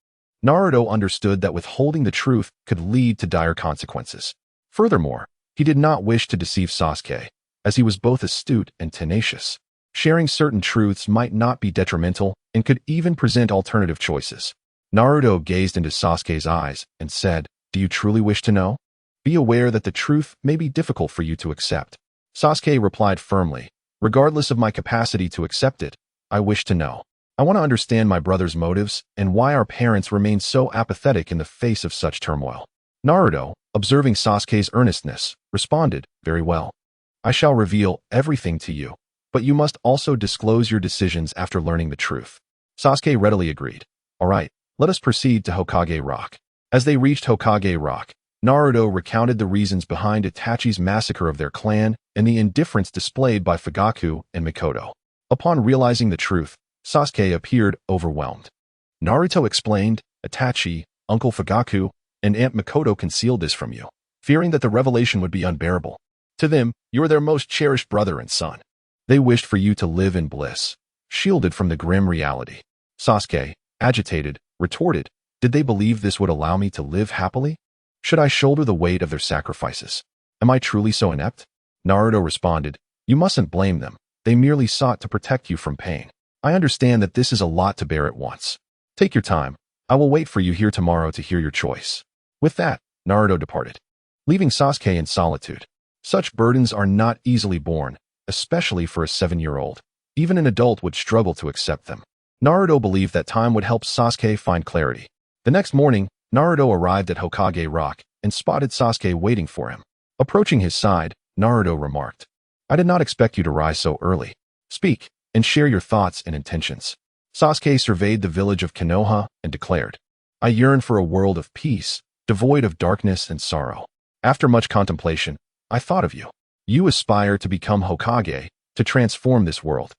Naruto understood that withholding the truth could lead to dire consequences. Furthermore, he did not wish to deceive Sasuke, as he was both astute and tenacious. Sharing certain truths might not be detrimental and could even present alternative choices. Naruto gazed into Sasuke's eyes and said, "Do you truly wish to know? Be aware that the truth may be difficult for you to accept." Sasuke replied firmly, "Regardless of my capacity to accept it, I wish to know. I want to understand my brother's motives and why our parents remain so apathetic in the face of such turmoil." Naruto, observing Sasuke's earnestness, responded, "Very well. I shall reveal everything to you, but you must also disclose your decisions after learning the truth." Sasuke readily agreed. "All right, let us proceed to Hokage Rock." As they reached Hokage Rock, Naruto recounted the reasons behind Itachi's massacre of their clan and the indifference displayed by Fugaku and Mikoto. Upon realizing the truth, Sasuke appeared overwhelmed. Naruto explained, "Itachi, Uncle Fugaku, and Aunt Mikoto concealed this from you, fearing that the revelation would be unbearable. To them, you are their most cherished brother and son. They wished for you to live in bliss, shielded from the grim reality." Sasuke, agitated, retorted, "Did they believe this would allow me to live happily? Should I shoulder the weight of their sacrifices? Am I truly so inept?" Naruto responded, "You mustn't blame them. They merely sought to protect you from pain. I understand that this is a lot to bear at once. Take your time. I will wait for you here tomorrow to hear your choice." With that, Naruto departed, leaving Sasuke in solitude. Such burdens are not easily borne, especially for a 7-year-old. Even an adult would struggle to accept them. Naruto believed that time would help Sasuke find clarity. The next morning, Naruto arrived at Hokage Rock and spotted Sasuke waiting for him. Approaching his side, Naruto remarked, "I did not expect you to rise so early. Speak, and share your thoughts and intentions." Sasuke surveyed the village of Konoha and declared, "I yearn for a world of peace, devoid of darkness and sorrow. After much contemplation, I thought of you. You aspire to become Hokage, to transform this world,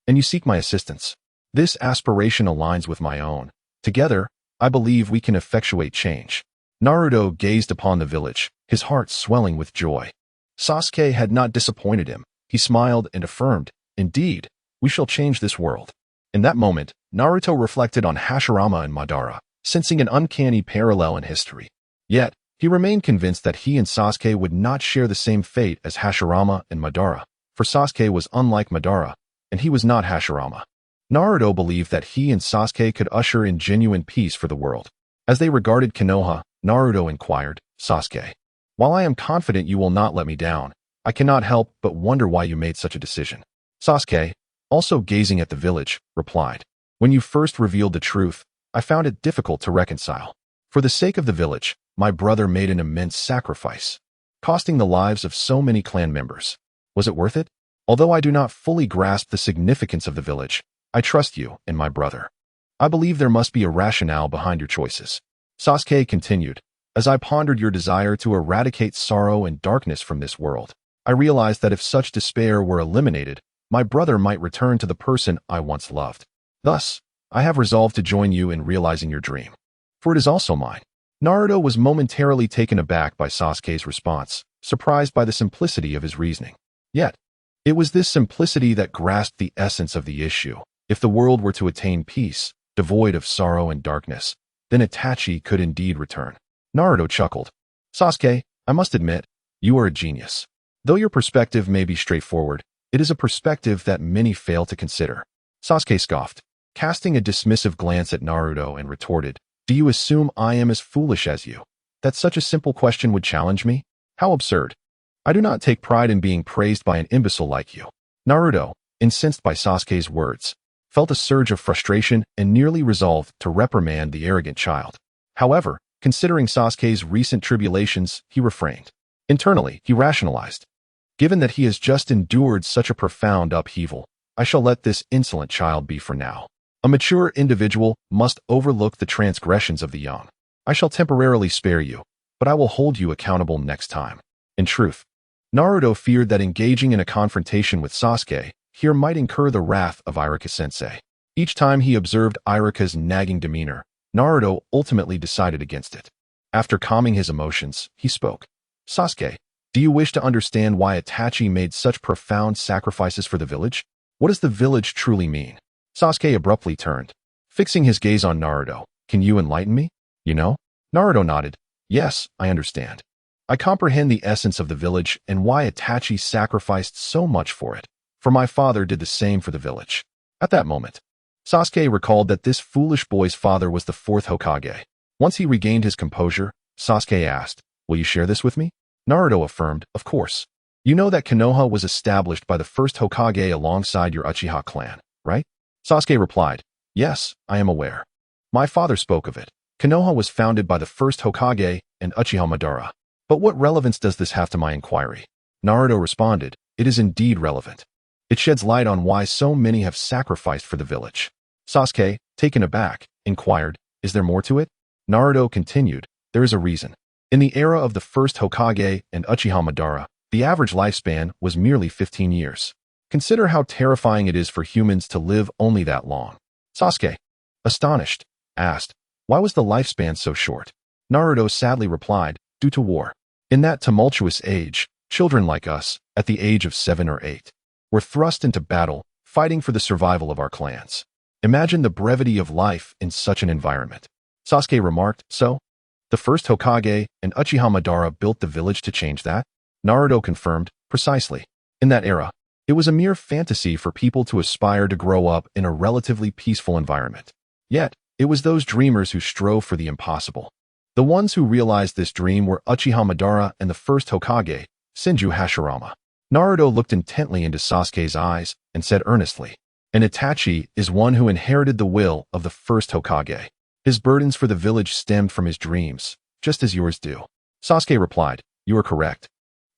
and you seek my assistance. This aspiration aligns with my own. Together, I believe we can effectuate change." Naruto gazed upon the village, his heart swelling with joy. Sasuke had not disappointed him. He smiled and affirmed, "Indeed, we shall change this world." In that moment, Naruto reflected on Hashirama and Madara, sensing an uncanny parallel in history. Yet, he remained convinced that he and Sasuke would not share the same fate as Hashirama and Madara, for Sasuke was unlike Madara, and he was not Hashirama. Naruto believed that he and Sasuke could usher in genuine peace for the world. As they regarded Konoha, Naruto inquired, "Sasuke, while I am confident you will not let me down, I cannot help but wonder why you made such a decision. Sasuke, also gazing at the village, replied, when you first revealed the truth, I found it difficult to reconcile. For the sake of the village, my brother made an immense sacrifice, costing the lives of so many clan members. Was it worth it? Although I do not fully grasp the significance of the village, I trust you and my brother. I believe there must be a rationale behind your choices. Sasuke continued, as I pondered your desire to eradicate sorrow and darkness from this world, I realized that if such despair were eliminated, my brother might return to the person I once loved. Thus, I have resolved to join you in realizing your dream. For it is also mine. Naruto was momentarily taken aback by Sasuke's response, surprised by the simplicity of his reasoning. Yet, it was this simplicity that grasped the essence of the issue. If the world were to attain peace, devoid of sorrow and darkness, then Itachi could indeed return. Naruto chuckled. Sasuke, I must admit, you are a genius. Though your perspective may be straightforward, it is a perspective that many fail to consider. Sasuke scoffed, casting a dismissive glance at Naruto and retorted, do you assume I am as foolish as you? That such a simple question would challenge me? How absurd. I do not take pride in being praised by an imbecile like you. Naruto, incensed by Sasuke's words, felt a surge of frustration and nearly resolved to reprimand the arrogant child. However, considering Sasuke's recent tribulations, he refrained. Internally, he rationalized. Given that he has just endured such a profound upheaval, I shall let this insolent child be for now. A mature individual must overlook the transgressions of the young. I shall temporarily spare you, but I will hold you accountable next time. In truth, Naruto feared that engaging in a confrontation with Sasuke here might incur the wrath of Iruka-sensei. Each time he observed Iruka's nagging demeanor, Naruto ultimately decided against it. After calming his emotions, he spoke. Sasuke, do you wish to understand why Itachi made such profound sacrifices for the village? What does the village truly mean? Sasuke abruptly turned, fixing his gaze on Naruto. Can you enlighten me? You know? Naruto nodded. Yes, I understand. I comprehend the essence of the village and why Itachi sacrificed so much for it. For my father did the same for the village. At that moment, Sasuke recalled that this foolish boy's father was the fourth Hokage. Once he regained his composure, Sasuke asked, will you share this with me? Naruto affirmed, of course. You know that Konoha was established by the first Hokage alongside your Uchiha clan, right? Sasuke replied, yes, I am aware. My father spoke of it. Konoha was founded by the first Hokage and Uchiha Madara. But what relevance does this have to my inquiry? Naruto responded, it is indeed relevant. It sheds light on why so many have sacrificed for the village. Sasuke, taken aback, inquired, is there more to it? Naruto continued, there is a reason. In the era of the first Hokage and Uchiha Madara, the average lifespan was merely 15 years. Consider how terrifying it is for humans to live only that long. Sasuke, astonished, asked, why was the lifespan so short? Naruto sadly replied, due to war. In that tumultuous age, children like us, at the age of 7 or 8, were thrust into battle, fighting for the survival of our clans. Imagine the brevity of life in such an environment. Sasuke remarked, so? The first Hokage and Uchiha Madara built the village to change that? Naruto confirmed, precisely. In that era, it was a mere fantasy for people to aspire to grow up in a relatively peaceful environment. Yet, it was those dreamers who strove for the impossible. The ones who realized this dream were Uchiha Madara and the first Hokage, Senju Hashirama. Naruto looked intently into Sasuke's eyes and said earnestly, and Itachi is one who inherited the will of the first Hokage. His burdens for the village stemmed from his dreams, just as yours do. Sasuke replied, you are correct.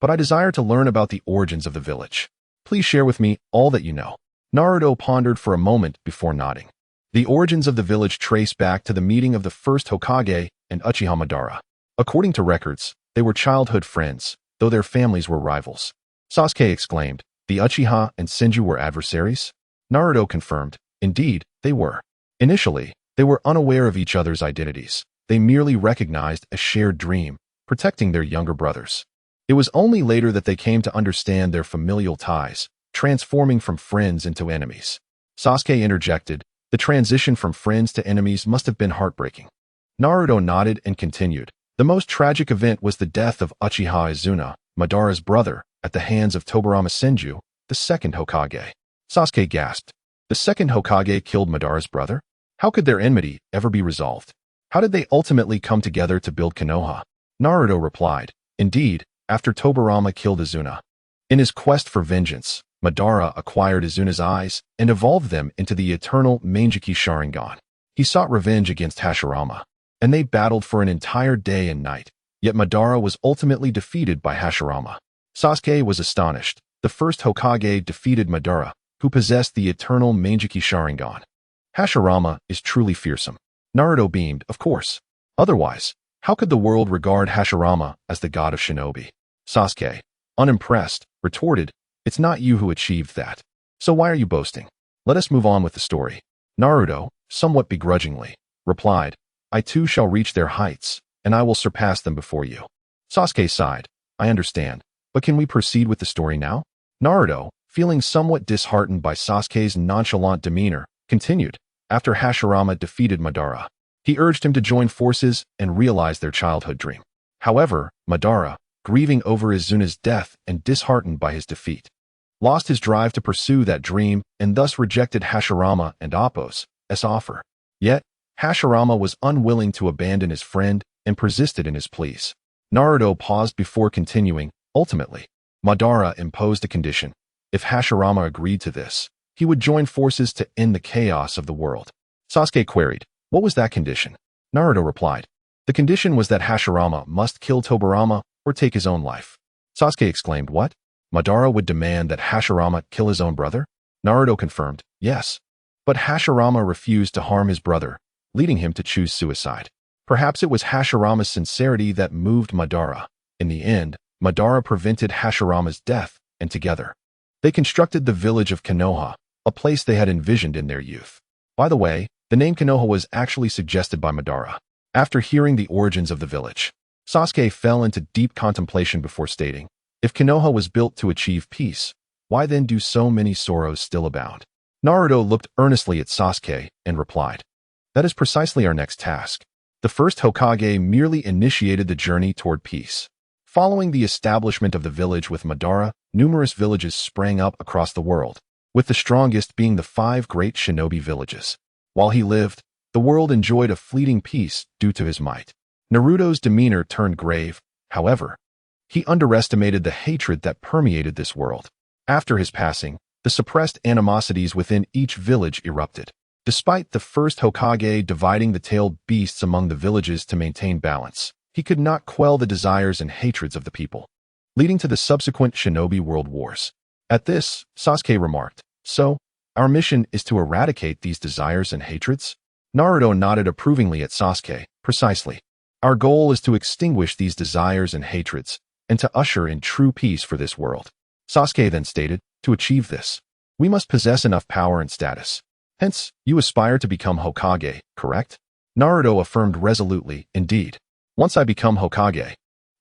But I desire to learn about the origins of the village. Please share with me all that you know. Naruto pondered for a moment before nodding. The origins of the village trace back to the meeting of the first Hokage and Uchiha Madara. According to records, they were childhood friends, though their families were rivals. Sasuke exclaimed, the Uchiha and Senju were adversaries? Naruto confirmed, indeed, they were. Initially, they were unaware of each other's identities. They merely recognized a shared dream, protecting their younger brothers. It was only later that they came to understand their familial ties, transforming from friends into enemies. Sasuke interjected, the transition from friends to enemies must have been heartbreaking. Naruto nodded and continued, the most tragic event was the death of Uchiha Izuna, Madara's brother, at the hands of Tobirama Senju, the second Hokage. Sasuke gasped, the second Hokage killed Madara's brother? How could their enmity ever be resolved? How did they ultimately come together to build Konoha? Naruto replied, indeed, after Tobirama killed Izuna, In his quest for vengeance, Madara acquired Izuna's eyes and evolved them into the eternal Mangekyo Sharingan. He sought revenge against Hashirama, and they battled for an entire day and night, yet Madara was ultimately defeated by Hashirama. Sasuke was astonished. The first Hokage defeated Madara, who possessed the eternal Mangekyo Sharingan. Hashirama is truly fearsome. Naruto beamed, of course. Otherwise, how could the world regard Hashirama as the god of shinobi? Sasuke, unimpressed, retorted, "It's not you who achieved that. So why are you boasting? Let us move on with the story." Naruto, somewhat begrudgingly, replied, "I too shall reach their heights, and I will surpass them before you." Sasuke sighed, "I understand, but can we proceed with the story now?" Naruto, feeling somewhat disheartened by Sasuke's nonchalant demeanor, continued, "After Hashirama defeated Madara, he urged him to join forces and realize their childhood dream. However, Madara, grieving over Izuna's death and disheartened by his defeat, lost his drive to pursue that dream and thus rejected Hashirama and Appo's offer. Yet, Hashirama was unwilling to abandon his friend and persisted in his pleas." Naruto paused before continuing. Ultimately, Madara imposed a condition. If Hashirama agreed to this, he would join forces to end the chaos of the world. Sasuke queried, "What was that condition?" Naruto replied, "The condition was that Hashirama must kill Tobirama or take his own life." Sasuke exclaimed, "What? Madara would demand that Hashirama kill his own brother?" Naruto confirmed, "Yes. But Hashirama refused to harm his brother, leading him to choose suicide. Perhaps it was Hashirama's sincerity that moved Madara. In the end, Madara prevented Hashirama's death, and together, they constructed the village of Konoha, a place they had envisioned in their youth." By the way, the name Konoha was actually suggested by Madara. After hearing the origins of the village, Sasuke fell into deep contemplation before stating, "If Konoha was built to achieve peace, why then do so many sorrows still abound?" Naruto looked earnestly at Sasuke and replied, "That is precisely our next task." The first Hokage merely initiated the journey toward peace. Following the establishment of the village with Madara, numerous villages sprang up across the world, with the strongest being the 5 great shinobi villages. While he lived, the world enjoyed a fleeting peace due to his might. Naruto's demeanor turned grave, however. He underestimated the hatred that permeated this world. After his passing, the suppressed animosities within each village erupted. Despite the first Hokage dividing the tailed beasts among the villages to maintain balance, he could not quell the desires and hatreds of the people, leading to the subsequent shinobi world wars. At this, Sasuke remarked, "So, our mission is to eradicate these desires and hatreds?" Naruto nodded approvingly at Sasuke. "Precisely. Our goal is to extinguish these desires and hatreds, and to usher in true peace for this world." Sasuke then stated, "To achieve this, we must possess enough power and status. Hence, you aspire to become Hokage, correct?" Naruto affirmed resolutely, "Indeed. Once I become Hokage,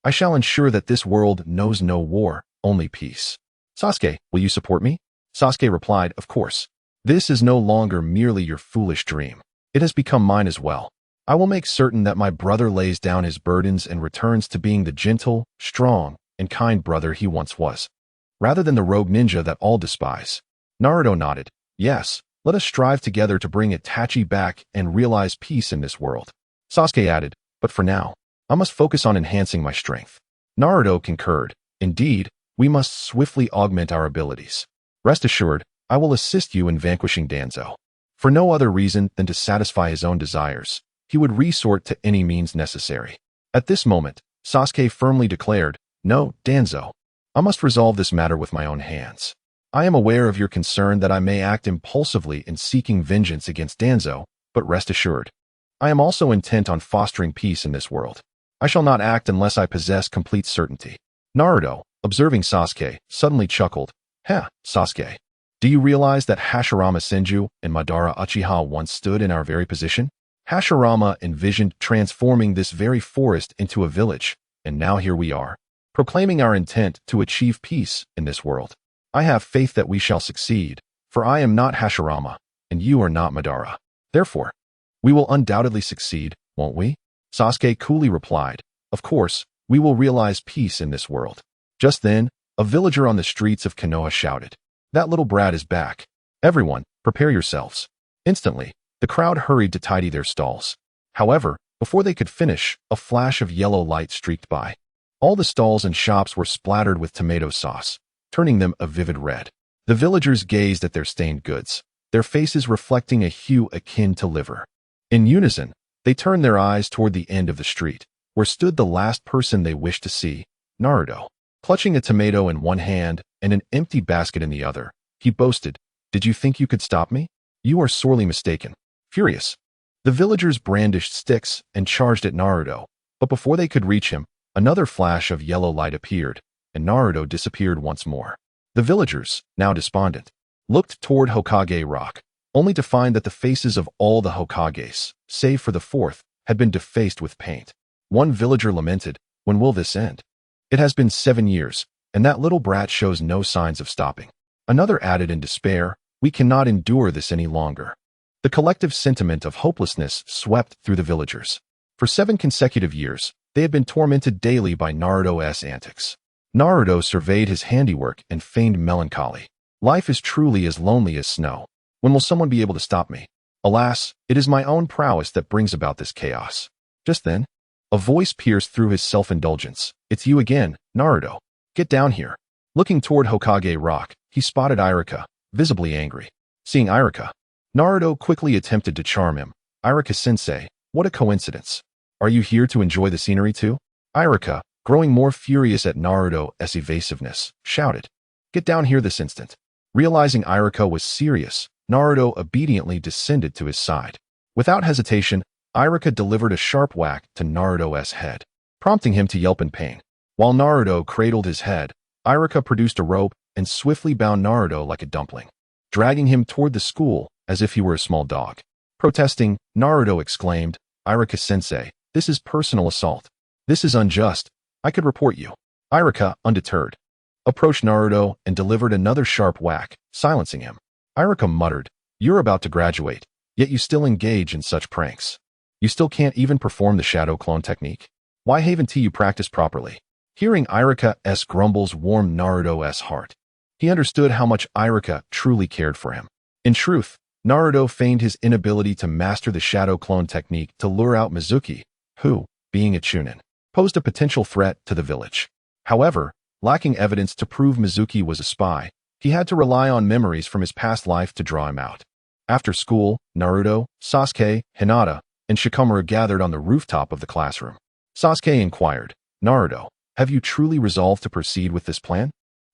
I shall ensure that this world knows no war, only peace." "Sasuke, will you support me?" Sasuke replied, "Of course. This is no longer merely your foolish dream. It has become mine as well. I will make certain that my brother lays down his burdens and returns to being the gentle, strong, and kind brother he once was, rather than the rogue ninja that all despise." Naruto nodded. "Yes, let us strive together to bring Itachi back and realize peace in this world." Sasuke added, "But for now, I must focus on enhancing my strength." Naruto concurred. "Indeed, we must swiftly augment our abilities. Rest assured, I will assist you in vanquishing Danzo." For no other reason than to satisfy his own desires, he would resort to any means necessary. At this moment, Sasuke firmly declared, "No, Danzo. I must resolve this matter with my own hands. I am aware of your concern that I may act impulsively in seeking vengeance against Danzo, but rest assured, I am also intent on fostering peace in this world. I shall not act unless I possess complete certainty." Naruto, observing Sasuke, suddenly chuckled. "Heh, Sasuke. Do you realize that Hashirama Senju and Madara Uchiha once stood in our very position? Hashirama envisioned transforming this very forest into a village, and now here we are, proclaiming our intent to achieve peace in this world. I have faith that we shall succeed, for I am not Hashirama, and you are not Madara. Therefore, we will undoubtedly succeed, won't we?" Sasuke coolly replied, "Of course, we will realize peace in this world." Just then, a villager on the streets of Konoha shouted, "That little brat is back. Everyone, prepare yourselves." Instantly, the crowd hurried to tidy their stalls. However, before they could finish, a flash of yellow light streaked by. All the stalls and shops were splattered with tomato sauce. turning them a vivid red. The villagers gazed at their stained goods, their faces reflecting a hue akin to liver. In unison, they turned their eyes toward the end of the street, where stood the last person they wished to see, Naruto. Clutching a tomato in one hand and an empty basket in the other, he boasted, "Did you think you could stop me? You are sorely mistaken." Furious, the villagers brandished sticks and charged at Naruto, but before they could reach him, another flash of yellow light appeared, and Naruto disappeared once more. The villagers, now despondent, looked toward Hokage Rock, only to find that the faces of all the Hokages, save for the fourth, had been defaced with paint. One villager lamented, "When will this end? It has been 7 years, and that little brat shows no signs of stopping." Another added in despair, "We cannot endure this any longer." The collective sentiment of hopelessness swept through the villagers. For 7 consecutive years, they had been tormented daily by Naruto's antics. Naruto surveyed his handiwork and feigned melancholy. "Life is truly as lonely as snow. When will someone be able to stop me? Alas, it is my own prowess that brings about this chaos." Just then, a voice pierced through his self-indulgence. "It's you again, Naruto. Get down here." Looking toward Hokage Rock, he spotted Iruka, visibly angry. Seeing Iruka, Naruto quickly attempted to charm him. "Iruka-sensei, what a coincidence. Are you here to enjoy the scenery too?" Iruka, growing more furious at Naruto's evasiveness, shouted, "Get down here this instant." Realizing Iruka was serious, Naruto obediently descended to his side. Without hesitation, Iruka delivered a sharp whack to Naruto's head, prompting him to yelp in pain. While Naruto cradled his head, Iruka produced a rope and swiftly bound Naruto like a dumpling, dragging him toward the school as if he were a small dog. Protesting, Naruto exclaimed, "Iruka-sensei, this is personal assault. This is unjust. I could report you." Iruka, undeterred, approached Naruto and delivered another sharp whack, silencing him. Iruka muttered, "You're about to graduate, yet you still engage in such pranks. You still can't even perform the shadow clone technique? Why haven't you practiced properly?" Hearing Iruka's grumbles warmed Naruto's heart. He understood how much Iruka truly cared for him. In truth, Naruto feigned his inability to master the shadow clone technique to lure out Mizuki, who, being a Chunin, posed a potential threat to the village. However, lacking evidence to prove Mizuki was a spy, he had to rely on memories from his past life to draw him out. After school, Naruto, Sasuke, Hinata, and Shikamaru gathered on the rooftop of the classroom. Sasuke inquired, "Naruto, have you truly resolved to proceed with this plan?"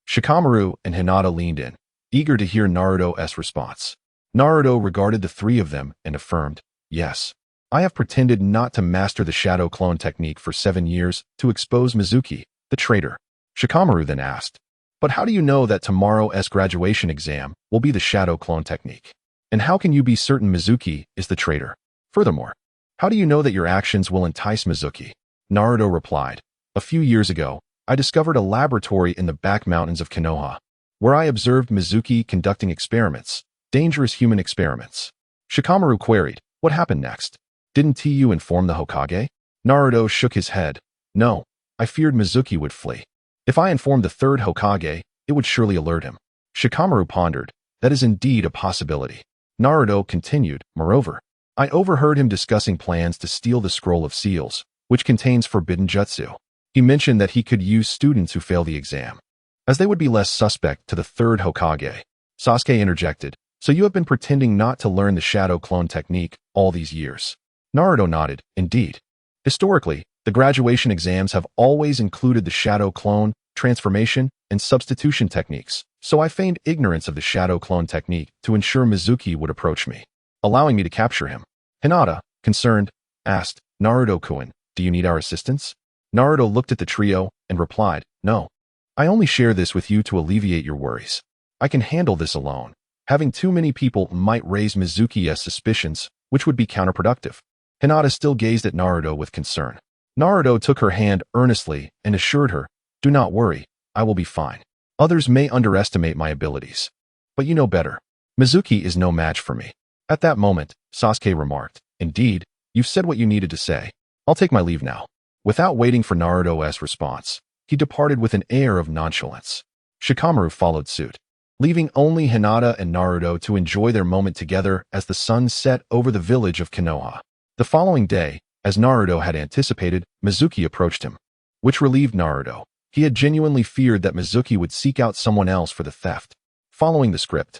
Shikamaru and Hinata leaned in, eager to hear Naruto's response. Naruto regarded the three of them and affirmed, "Yes. I have pretended not to master the shadow clone technique for 7 years to expose Mizuki, the traitor." Shikamaru then asked, "But how do you know that tomorrow's graduation exam will be the shadow clone technique? And how can you be certain Mizuki is the traitor? Furthermore, how do you know that your actions will entice Mizuki?" Naruto replied, "A few years ago, I discovered a laboratory in the back mountains of Konoha, where I observed Mizuki conducting experiments, dangerous human experiments." Shikamaru queried, "What happened next? Didn't you inform the Hokage?" Naruto shook his head. "No, I feared Mizuki would flee. If I informed the third Hokage, it would surely alert him." Shikamaru pondered, "That is indeed a possibility." Naruto continued, "Moreover, I overheard him discussing plans to steal the Scroll of Seals, which contains forbidden jutsu. He mentioned that he could use students who fail the exam, as they would be less suspect to the third Hokage." Sasuke interjected, "So you have been pretending not to learn the shadow clone technique all these years?" Naruto nodded, "Indeed. Historically, the graduation exams have always included the shadow clone, transformation, and substitution techniques, so I feigned ignorance of the shadow clone technique to ensure Mizuki would approach me, allowing me to capture him." Hinata, concerned, asked, "Naruto-kun, do you need our assistance?" Naruto looked at the trio and replied, "No. I only share this with you to alleviate your worries. I can handle this alone. Having too many people might raise Mizuki's suspicions, which would be counterproductive." Hinata still gazed at Naruto with concern. Naruto took her hand earnestly and assured her, "Do not worry, I will be fine. Others may underestimate my abilities, but you know better. Mizuki is no match for me." At that moment, Sasuke remarked, "Indeed, you've said what you needed to say. I'll take my leave now." Without waiting for Naruto's response, he departed with an air of nonchalance. Shikamaru followed suit, leaving only Hinata and Naruto to enjoy their moment together as the sun set over the village of Konoha. The following day, as Naruto had anticipated, Mizuki approached him, which relieved Naruto. He had genuinely feared that Mizuki would seek out someone else for the theft. Following the script,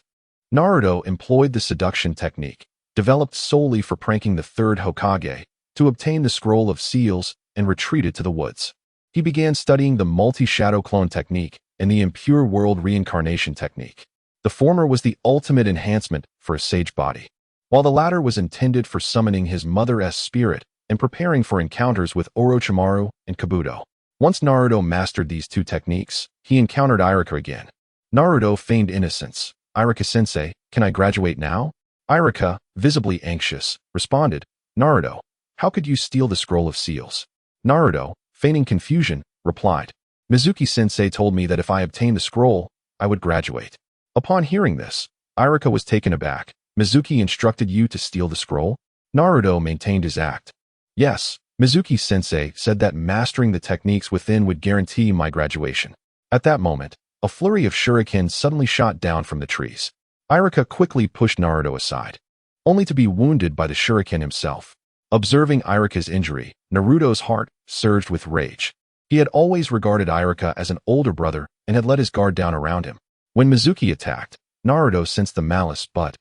Naruto employed the seduction technique, developed solely for pranking the Third Hokage, to obtain the Scroll of Seals and retreated to the woods. He began studying the multi-shadow clone technique and the impure world reincarnation technique. The former was the ultimate enhancement for a sage body, while the latter was intended for summoning his mother-esque spirit and preparing for encounters with Orochimaru and Kabuto. Once Naruto mastered these two techniques, he encountered Iruka again. Naruto feigned innocence. "Iruka-sensei, can I graduate now?" Iruka, visibly anxious, responded, "Naruto, how could you steal the Scroll of Seals?" Naruto, feigning confusion, replied, "Mizuki-sensei told me that if I obtained the scroll, I would graduate." Upon hearing this, Iruka was taken aback. "Mizuki instructed you to steal the scroll?" Naruto maintained his act. "Yes, Mizuki-sensei said that mastering the techniques within would guarantee my graduation." At that moment, a flurry of shurikens suddenly shot down from the trees. Iruka quickly pushed Naruto aside, only to be wounded by the shuriken himself. Observing Iruka's injury, Naruto's heart surged with rage. He had always regarded Iruka as an older brother and had let his guard down around him. When Mizuki attacked, Naruto sensed the malice, but,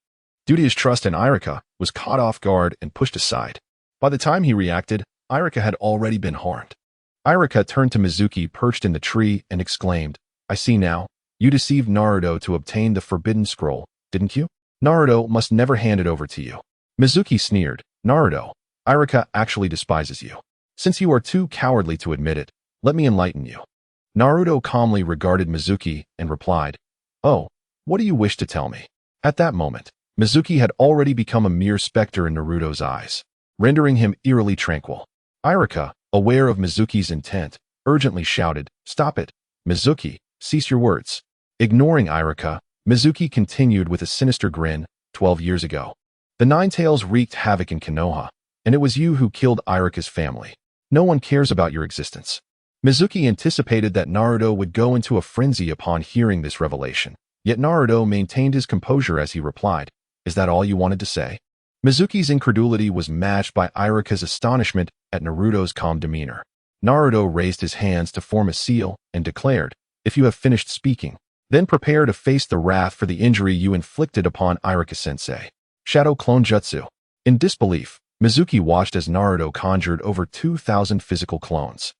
due to his trust in Iruka, was caught off guard and pushed aside. By the time he reacted, Iruka had already been harmed. Iruka turned to Mizuki perched in the tree and exclaimed, "I see now. You deceived Naruto to obtain the forbidden scroll, didn't you? Naruto must never hand it over to you." Mizuki sneered, "Naruto, Iruka actually despises you. Since you are too cowardly to admit it, let me enlighten you." Naruto calmly regarded Mizuki and replied, "Oh, what do you wish to tell me?" At that moment, Mizuki had already become a mere specter in Naruto's eyes, rendering him eerily tranquil. Iruka, aware of Mizuki's intent, urgently shouted, "Stop it! Mizuki, cease your words." Ignoring Iruka, Mizuki continued with a sinister grin, 12 years ago, the Nine Tails wreaked havoc in Konoha, and it was you who killed Iruka's family. No one cares about your existence." Mizuki anticipated that Naruto would go into a frenzy upon hearing this revelation, yet Naruto maintained his composure as he replied, "Is that all you wanted to say?" Mizuki's incredulity was matched by Iruka's astonishment at Naruto's calm demeanor. Naruto raised his hands to form a seal and declared, "If you have finished speaking, then prepare to face the wrath for the injury you inflicted upon Iruka-sensei." Shadow Clone Jutsu. In disbelief, Mizuki watched as Naruto conjured over 2,000 physical clones.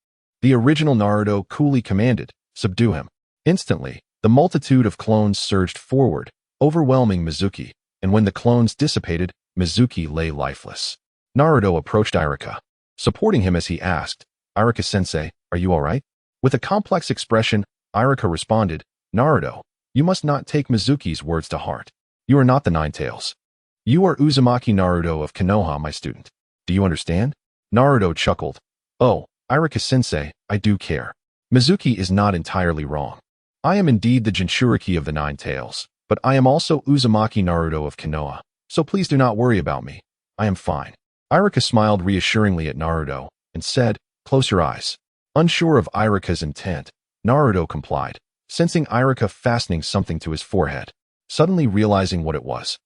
The original Naruto coolly commanded, "Subdue him." Instantly, the multitude of clones surged forward, overwhelming Mizuki, and when the clones dissipated, Mizuki lay lifeless. Naruto approached Iruka, supporting him as he asked, "Iruka-sensei, are you all right?" With a complex expression, Iruka responded, "Naruto, you must not take Mizuki's words to heart. You are not the Nine Tails. You are Uzumaki Naruto of Konoha, my student. Do you understand?" Naruto chuckled, "Oh, Iruka-sensei, I do care. Mizuki is not entirely wrong. I am indeed the Jinchuriki of the Nine Tails, but I am also Uzumaki Naruto of Konoha, so please do not worry about me. I am fine." Iruka smiled reassuringly at Naruto and said, "Close your eyes." Unsure of Iruka's intent, Naruto complied, sensing Iruka fastening something to his forehead. Suddenly realizing what it was,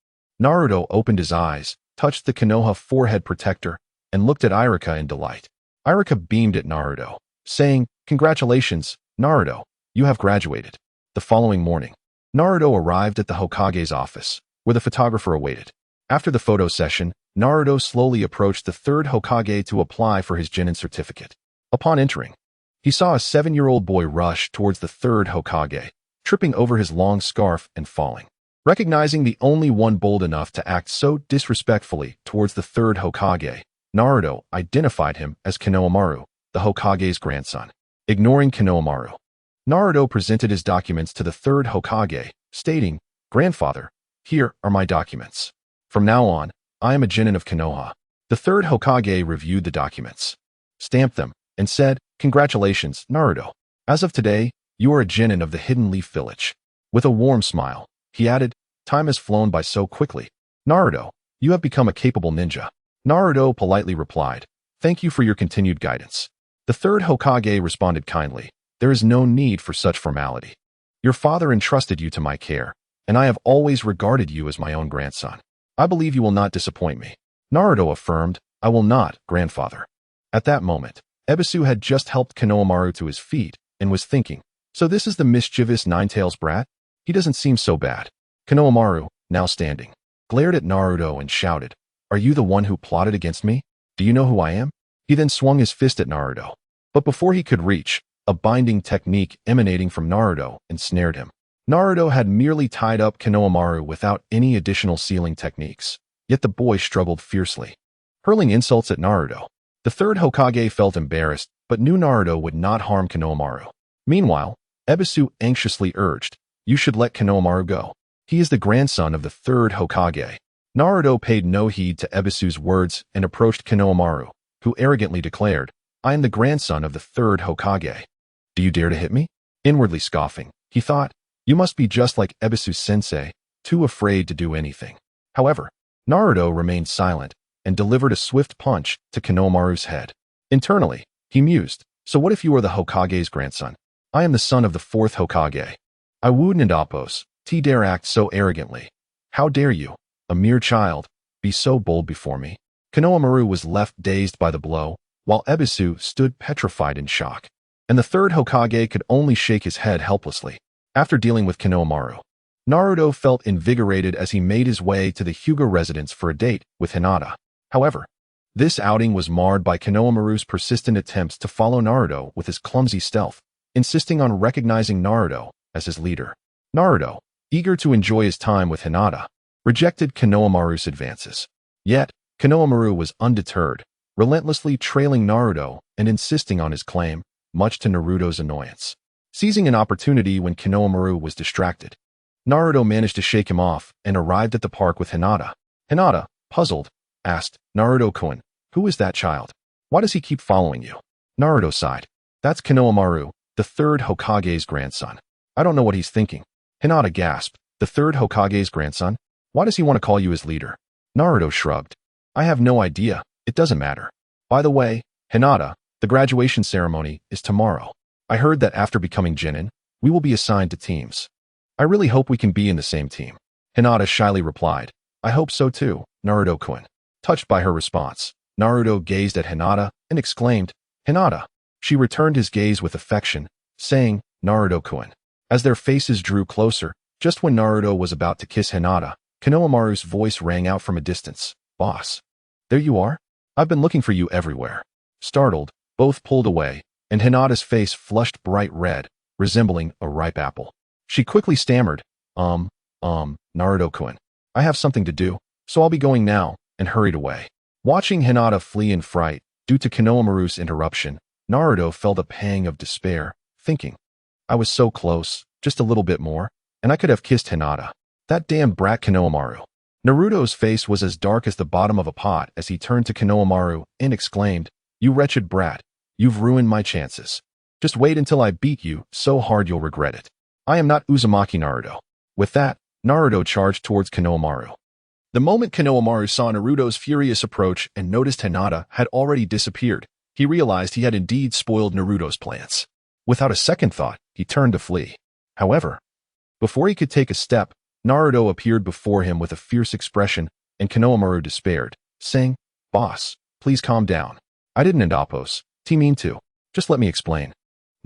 Naruto opened his eyes, touched the Konoha forehead protector, and looked at Iruka in delight. Iruka beamed at Naruto, saying, "Congratulations, Naruto, you have graduated." The following morning, Naruto arrived at the Hokage's office, where the photographer awaited. After the photo session, Naruto slowly approached the Third Hokage to apply for his Genin certificate. Upon entering, he saw a 7-year-old boy rush towards the Third Hokage, tripping over his long scarf and falling. Recognizing the only one bold enough to act so disrespectfully towards the Third Hokage, Naruto identified him as Konohamaru, the Hokage's grandson. Ignoring Konohamaru, Naruto presented his documents to the Third Hokage, stating, "Grandfather, here are my documents. From now on, I am a Genin of Konoha." The Third Hokage reviewed the documents, stamped them, and said, "Congratulations, Naruto. As of today, you are a Genin of the Hidden Leaf Village." With a warm smile, he added, "Time has flown by so quickly. Naruto, you have become a capable ninja." Naruto politely replied, "Thank you for your continued guidance." The Third Hokage responded kindly, "There is no need for such formality. Your father entrusted you to my care, and I have always regarded you as my own grandson. I believe you will not disappoint me." Naruto affirmed, "I will not, grandfather." At that moment, Ebisu had just helped Konohamaru to his feet, and was thinking, so this is the mischievous Ninetales brat? He doesn't seem so bad. Konohamaru, now standing, glared at Naruto and shouted, "Are you the one who plotted against me? Do you know who I am?" He then swung his fist at Naruto. But before he could reach, a binding technique emanating from Naruto ensnared him. Naruto had merely tied up Konohamaru without any additional sealing techniques, yet the boy struggled fiercely, hurling insults at Naruto. The third Hokage felt embarrassed, but knew Naruto would not harm Konohamaru. Meanwhile, Ebisu anxiously urged, "You should let Konohamaru go. He is the grandson of the third Hokage." Naruto paid no heed to Ebisu's words and approached Konohamaru, who arrogantly declared, "I am the grandson of the third Hokage. Do you dare to hit me?" Inwardly scoffing, he thought, "You must be just like Ebisu-sensei, too afraid to do anything." However, Naruto remained silent and delivered a swift punch to Konohamaru's head. Internally, he mused, "So what if you are the Hokage's grandson? I am the son of the fourth Hokage. I wouldn't oppose. T dare act so arrogantly. How dare you, a mere child, be so bold before me?" Konohamaru was left dazed by the blow, while Ebisu stood petrified in shock. And the third Hokage could only shake his head helplessly. After dealing with Konohamaru, Naruto felt invigorated as he made his way to the Hyuga residence for a date with Hinata. However, this outing was marred by Konohamaru's persistent attempts to follow Naruto with his clumsy stealth, insisting on recognizing Naruto as his leader. Naruto, eager to enjoy his time with Hinata, rejected Konohamaru's advances. Yet, Konohamaru was undeterred, relentlessly trailing Naruto and insisting on his claim, much to Naruto's annoyance. Seizing an opportunity when Konohamaru was distracted, Naruto managed to shake him off and arrived at the park with Hinata. Hinata, puzzled, asked, "Naruto-kun, who is that child? Why does he keep following you?" Naruto sighed. "That's Konohamaru, the third Hokage's grandson. I don't know what he's thinking." Hinata gasped, "The third Hokage's grandson? Why does he want to call you his leader?" Naruto shrugged. "I have no idea. It doesn't matter. By the way, Hinata, the graduation ceremony is tomorrow. I heard that after becoming Genin, we will be assigned to teams. I really hope we can be in the same team." Hinata shyly replied, "I hope so too, Naruto-kun." Touched by her response, Naruto gazed at Hinata and exclaimed, "Hinata." She returned his gaze with affection, saying, "Naruto-kun." As their faces drew closer, just when Naruto was about to kiss Hinata, Konohamaru's voice rang out from a distance, "Boss. There you are? I've been looking for you everywhere." Startled, both pulled away, and Hinata's face flushed bright red, resembling a ripe apple. She quickly stammered, Naruto-kun. I have something to do, so I'll be going now," and hurried away. Watching Hinata flee in fright due to Konohamaru's interruption, Naruto felt a pang of despair, thinking, "I was so close, just a little bit more, and I could have kissed Hinata. That damn brat Konohamaru." Naruto's face was as dark as the bottom of a pot as he turned to Konohamaru and exclaimed, "You wretched brat, you've ruined my chances. Just wait until I beat you so hard you'll regret it. I am not Uzumaki Naruto." With that, Naruto charged towards Konohamaru. The moment Konohamaru saw Naruto's furious approach and noticed Hinata had already disappeared, he realized he had indeed spoiled Naruto's plans. Without a second thought, he turned to flee. However, before he could take a step, Naruto appeared before him with a fierce expression, and Konohamaru despaired, saying, "Boss, please calm down. I didn't oppose. T mean to. Just let me explain."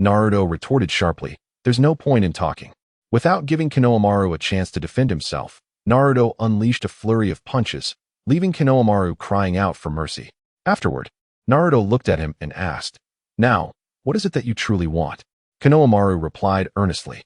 Naruto retorted sharply, "There's no point in talking." Without giving Konohamaru a chance to defend himself, Naruto unleashed a flurry of punches, leaving Konohamaru crying out for mercy. Afterward, Naruto looked at him and asked, "Now, what is it that you truly want?" Konohamaru replied earnestly,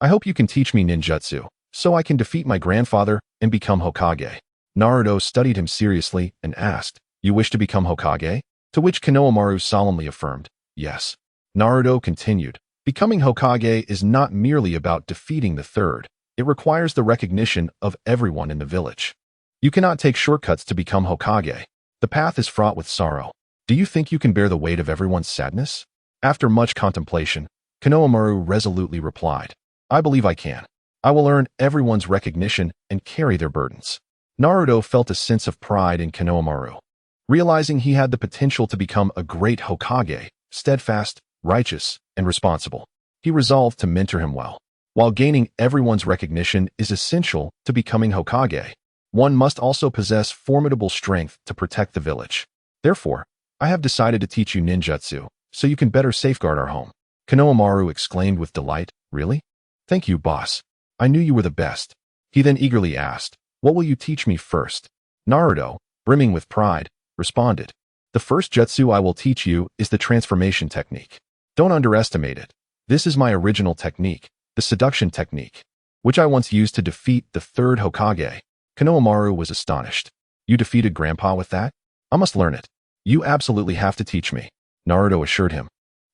"I hope you can teach me ninjutsu, so I can defeat my grandfather and become Hokage." Naruto studied him seriously and asked, "You wish to become Hokage?" To which Konohamaru solemnly affirmed, "Yes." Naruto continued, "Becoming Hokage is not merely about defeating the third. It requires the recognition of everyone in the village. You cannot take shortcuts to become Hokage. The path is fraught with sorrow. Do you think you can bear the weight of everyone's sadness?" After much contemplation, Konohamaru resolutely replied, "I believe I can. I will earn everyone's recognition and carry their burdens." Naruto felt a sense of pride in Konohamaru. Realizing he had the potential to become a great Hokage, steadfast, righteous, and responsible, he resolved to mentor him well. While gaining everyone's recognition is essential to becoming Hokage, one must also possess formidable strength to protect the village. Therefore, I have decided to teach you ninjutsu, so you can better safeguard our home. Konohamaru exclaimed with delight. Really? Thank you, boss. I knew you were the best. He then eagerly asked, what will you teach me first? Naruto, brimming with pride, responded, the first jutsu I will teach you is the transformation technique. Don't underestimate it. This is my original technique, the seduction technique, which I once used to defeat the third Hokage. Konohamaru was astonished. You defeated Grandpa with that? I must learn it. You absolutely have to teach me, Naruto assured him.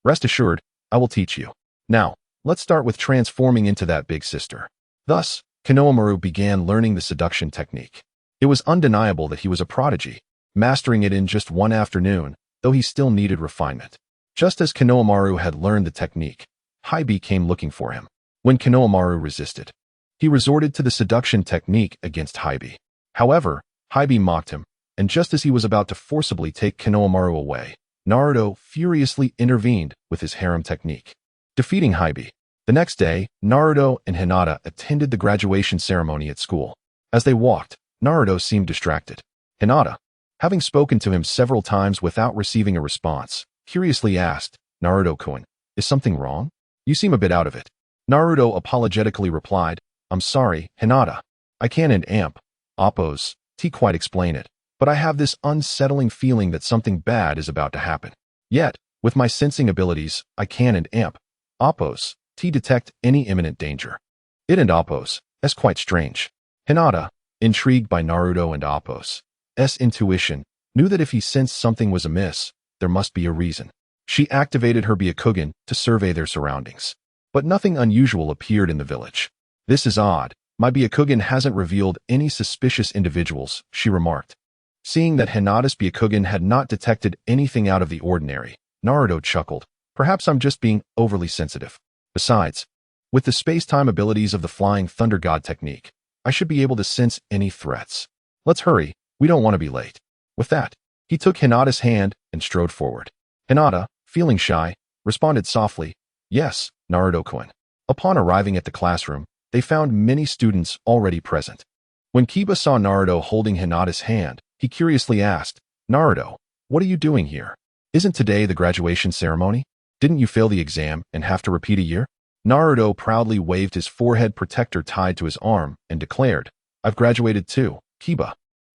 Rest assured, I will teach you. Now, let's start with transforming into that big sister. Thus, Konohamaru began learning the seduction technique. It was undeniable that he was a prodigy, mastering it in just one afternoon, though he still needed refinement. Just as Konohamaru had learned the technique, Hybe came looking for him. When Konohamaru resisted, he resorted to the seduction technique against Hybe. However, Hybe mocked him, and just as he was about to forcibly take Konohamaru away, Naruto furiously intervened with his harem technique, defeating Hybe. The next day, Naruto and Hinata attended the graduation ceremony at school. As they walked, Naruto seemed distracted. Hinata, having spoken to him several times without receiving a response, curiously asked, Naruto-kun, is something wrong? You seem a bit out of it. Naruto apologetically replied, I'm sorry, Hinata. I can't amp. Oppose. Quite explain it, but I have this unsettling feeling that something bad is about to happen. Yet, with my sensing abilities, I can amp. Oppose. Detect any imminent danger. It and Oppose. That's quite strange. Hinata, intrigued by Naruto and Oppose's intuition, knew that if he sensed something was amiss, there must be a reason. She activated her Byakugan to survey their surroundings. But nothing unusual appeared in the village. This is odd. My Byakugan hasn't revealed any suspicious individuals, she remarked. Seeing that Hinata's Byakugan had not detected anything out of the ordinary, Naruto chuckled. Perhaps I'm just being overly sensitive. Besides, with the space-time abilities of the Flying Thunder God technique, I should be able to sense any threats. Let's hurry, we don't want to be late. With that, he took Hinata's hand and strode forward. Hinata, feeling shy, responded softly, yes, Naruto-kun. Upon arriving at the classroom, they found many students already present. When Kiba saw Naruto holding Hinata's hand, he curiously asked, Naruto, what are you doing here? Isn't today the graduation ceremony? Didn't you fail the exam and have to repeat a year? Naruto proudly waved his forehead protector tied to his arm and declared, I've graduated too, Kiba.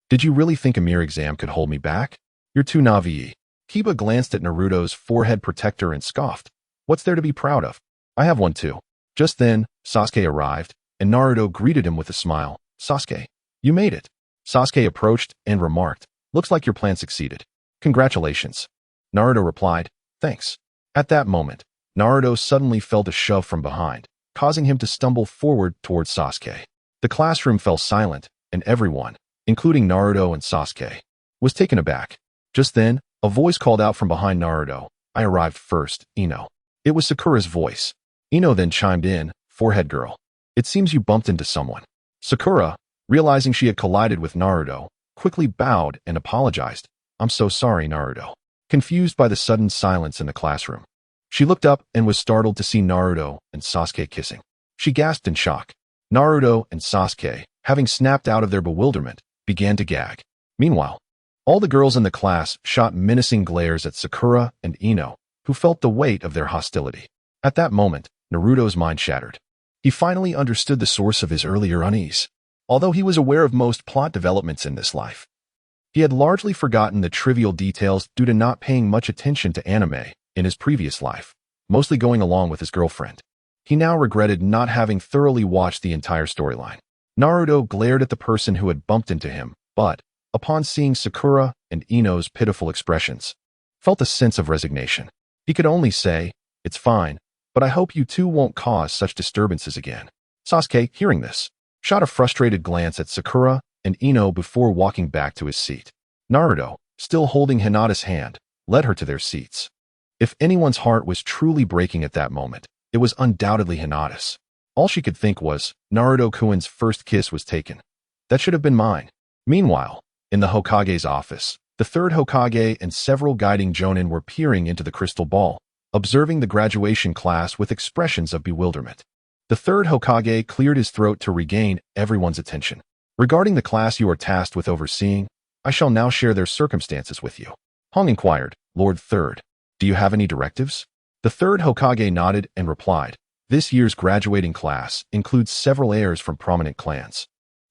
Did you really think a mere exam could hold me back? You're too naive. Kiba glanced at Naruto's forehead protector and scoffed. What's there to be proud of? I have one too. Just then, Sasuke arrived, and Naruto greeted him with a smile. Sasuke, you made it. Sasuke approached and remarked, looks like your plan succeeded. Congratulations. Naruto replied, thanks. At that moment, Naruto suddenly felt a shove from behind, causing him to stumble forward towards Sasuke. The classroom fell silent, and everyone, including Naruto and Sasuke, was taken aback. Just then, a voice called out from behind Naruto, I arrived first, Ino. It was Sakura's voice. Ino then chimed in, forehead girl. It seems you bumped into someone. Sakura, realizing she had collided with Naruto, quickly bowed and apologized. I'm so sorry, Naruto. Confused by the sudden silence in the classroom, she looked up and was startled to see Naruto and Sasuke kissing. She gasped in shock. Naruto and Sasuke, having snapped out of their bewilderment, began to gag. Meanwhile, all the girls in the class shot menacing glares at Sakura and Ino, who felt the weight of their hostility. At that moment, Naruto's mind shattered. He finally understood the source of his earlier unease. Although he was aware of most plot developments in this life, he had largely forgotten the trivial details due to not paying much attention to anime in his previous life, mostly going along with his girlfriend. He now regretted not having thoroughly watched the entire storyline. Naruto glared at the person who had bumped into him, but, upon seeing Sakura and Ino's pitiful expressions, felt a sense of resignation. He could only say, it's fine, but I hope you two won't cause such disturbances again. Sasuke, hearing this, shot a frustrated glance at Sakura and Ino before walking back to his seat. Naruto, still holding Hinata's hand, led her to their seats. If anyone's heart was truly breaking at that moment, it was undoubtedly Hinata's. All she could think was, Naruto-kun's first kiss was taken. That should have been mine. Meanwhile, in the Hokage's office, the third Hokage and several guiding jonin were peering into the crystal ball, observing the graduation class with expressions of bewilderment. The third Hokage cleared his throat to regain everyone's attention. Regarding the class you are tasked with overseeing, I shall now share their circumstances with you. Hong inquired, Lord Third, do you have any directives? The third Hokage nodded and replied, this year's graduating class includes several heirs from prominent clans.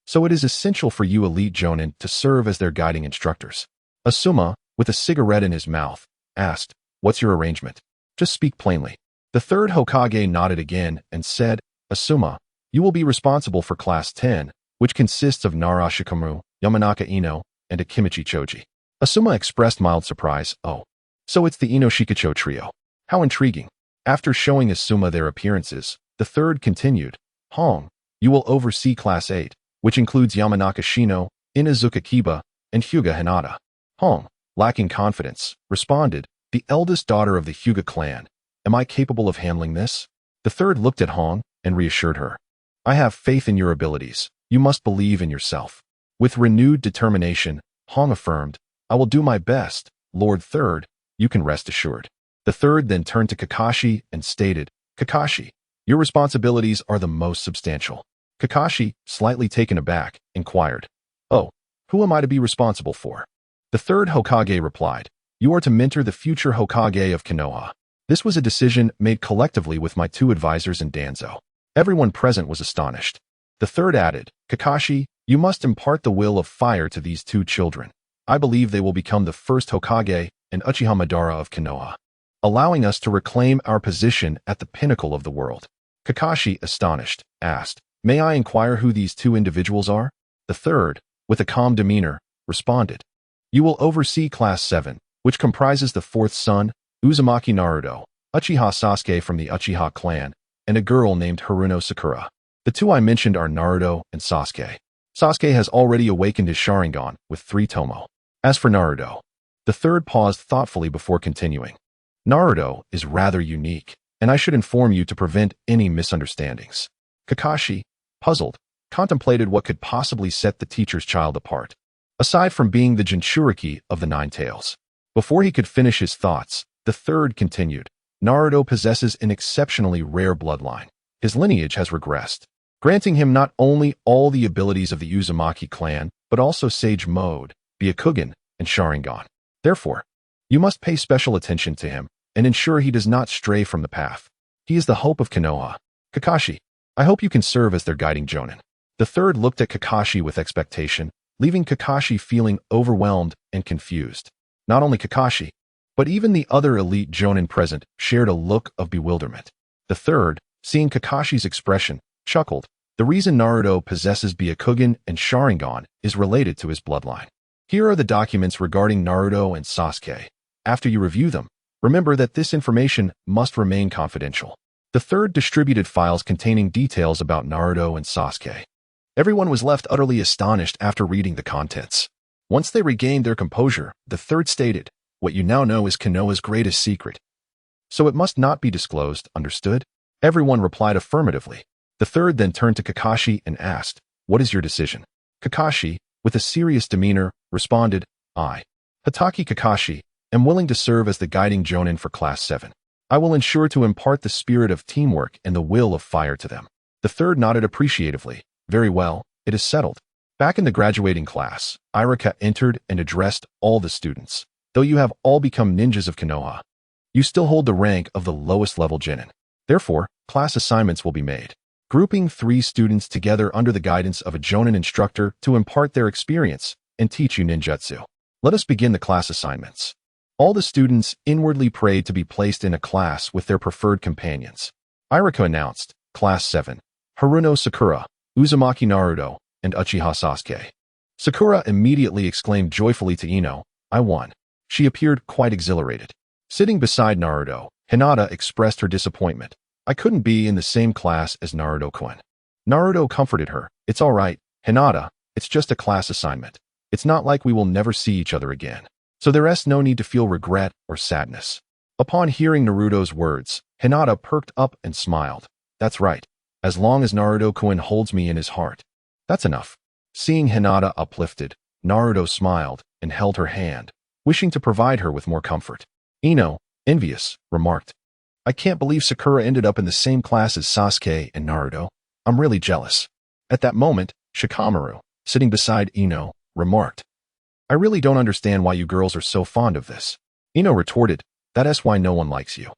So it is essential for you elite jonin to serve as their guiding instructors. Asuma, with a cigarette in his mouth, asked, what's your arrangement? Just speak plainly. The third Hokage nodded again and said, Asuma, you will be responsible for Class 10, which consists of Nara Shikamaru, Yamanaka Ino, and Akimichi Choji. Asuma expressed mild surprise. Oh, so it's the Ino Shikacho trio. How intriguing. After showing Asuma their appearances, the third continued, Hong, you will oversee Class 8, which includes Yamanaka Shino, Inazuka Kiba, and Hyuga Hinata. Hong, lacking confidence, responded, the eldest daughter of the Hyuga clan. Am I capable of handling this? The third looked at Hong and reassured her. I have faith in your abilities. You must believe in yourself. With renewed determination, Hong affirmed, I will do my best, Lord Third, you can rest assured. The third then turned to Kakashi and stated, Kakashi, your responsibilities are the most substantial. Kakashi, slightly taken aback, inquired, oh, who am I to be responsible for? The third Hokage replied, you are to mentor the future Hokage of Konoha. This was a decision made collectively with my two advisors and Danzo. Everyone present was astonished. The third added, Kakashi, you must impart the will of fire to these two children. I believe they will become the first Hokage and Uchiha Madara of Konoha, allowing us to reclaim our position at the pinnacle of the world. Kakashi, astonished, asked, may I inquire who these two individuals are? The third, with a calm demeanor, responded, you will oversee Class 7, which comprises the fourth son, Uzumaki Naruto, Uchiha Sasuke from the Uchiha clan, and a girl named Haruno Sakura. The two I mentioned are Naruto and Sasuke. Sasuke has already awakened his Sharingan with 3 Tomo. As for Naruto, the third paused thoughtfully before continuing. Naruto is rather unique, and I should inform you to prevent any misunderstandings. Kakashi, puzzled, contemplated what could possibly set the teacher's child apart, aside from being the Jinchuriki of the Nine Tails. Before he could finish his thoughts, the third continued, Naruto possesses an exceptionally rare bloodline. His lineage has regressed, granting him not only all the abilities of the Uzumaki clan, but also Sage Mode, Byakugan, and Sharingan. Therefore, you must pay special attention to him and ensure he does not stray from the path. He is the hope of Konoha. Kakashi, I hope you can serve as their guiding jonin. The third looked at Kakashi with expectation, leaving Kakashi feeling overwhelmed and confused. Not only Kakashi, but even the other elite jonin present shared a look of bewilderment. The third, seeing Kakashi's expression, chuckled. The reason Naruto possesses Byakugan and Sharingan is related to his bloodline. Here are the documents regarding Naruto and Sasuke. After you review them, remember that this information must remain confidential. The third distributed files containing details about Naruto and Sasuke. Everyone was left utterly astonished after reading the contents. Once they regained their composure, the third stated, what you now know is Konoha's greatest secret. So it must not be disclosed, understood? Everyone replied affirmatively. The third then turned to Kakashi and asked, what is your decision? Kakashi, with a serious demeanor, responded, I, Hatake Kakashi, am willing to serve as the guiding jonin for Class 7. I will ensure to impart the spirit of teamwork and the will of fire to them. The third nodded appreciatively. Very well, it is settled. Back in the graduating class, Irika entered and addressed all the students. Though you have all become ninjas of Konoha, you still hold the rank of the lowest level genin. Therefore, class assignments will be made. Grouping 3 students together under the guidance of a jonin instructor to impart their experience and teach you ninjutsu. Let us begin the class assignments. All the students inwardly prayed to be placed in a class with their preferred companions. Irika announced, Class 7, Haruno Sakura, Uzumaki Naruto, and Uchiha Sasuke. Sakura immediately exclaimed joyfully to Ino, I won. She appeared quite exhilarated. Sitting beside Naruto, Hinata expressed her disappointment. I couldn't be in the same class as Naruto-kun. Naruto comforted her. It's all right, Hinata, it's just a class assignment. It's not like we will never see each other again. So there's no need to feel regret or sadness. Upon hearing Naruto's words, Hinata perked up and smiled. That's right. As long as Naruto-kun holds me in his heart. That's enough. Seeing Hinata uplifted, Naruto smiled and held her hand, wishing to provide her with more comfort. Ino, envious, remarked, I can't believe Sakura ended up in the same class as Sasuke and Naruto. I'm really jealous. At that moment, Shikamaru, sitting beside Ino, remarked, I really don't understand why you girls are so fond of this. Ino retorted, that's why no one likes you.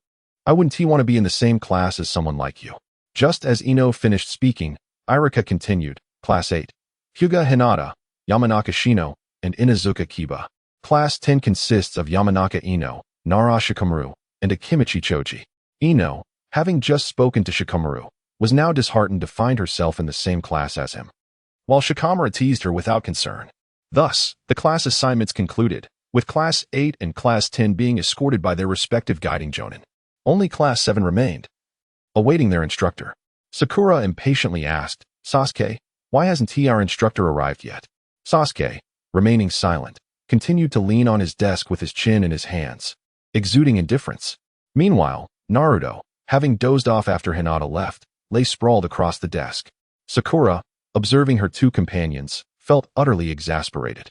I wouldn't want to be in the same class as someone like you. Just as Ino finished speaking, Irika continued, Class 8. Hyuga Hinata, Yamanaka Shino, and Inazuka Kiba. Class 10 consists of Yamanaka Ino, Nara Shikamaru, and Akimichi Choji. Ino, having just spoken to Shikamaru, was now disheartened to find herself in the same class as him, while Shikamaru teased her without concern. Thus, the class assignments concluded, with Class 8 and Class 10 being escorted by their respective guiding jonin. Only Class 7 remained, awaiting their instructor. Sakura impatiently asked, Sasuke, why hasn't our instructor arrived yet? Sasuke, remaining silent, continued to lean on his desk with his chin in his hands, exuding indifference. Meanwhile, Naruto, having dozed off after Hinata left, lay sprawled across the desk. Sakura, observing her two companions, felt utterly exasperated.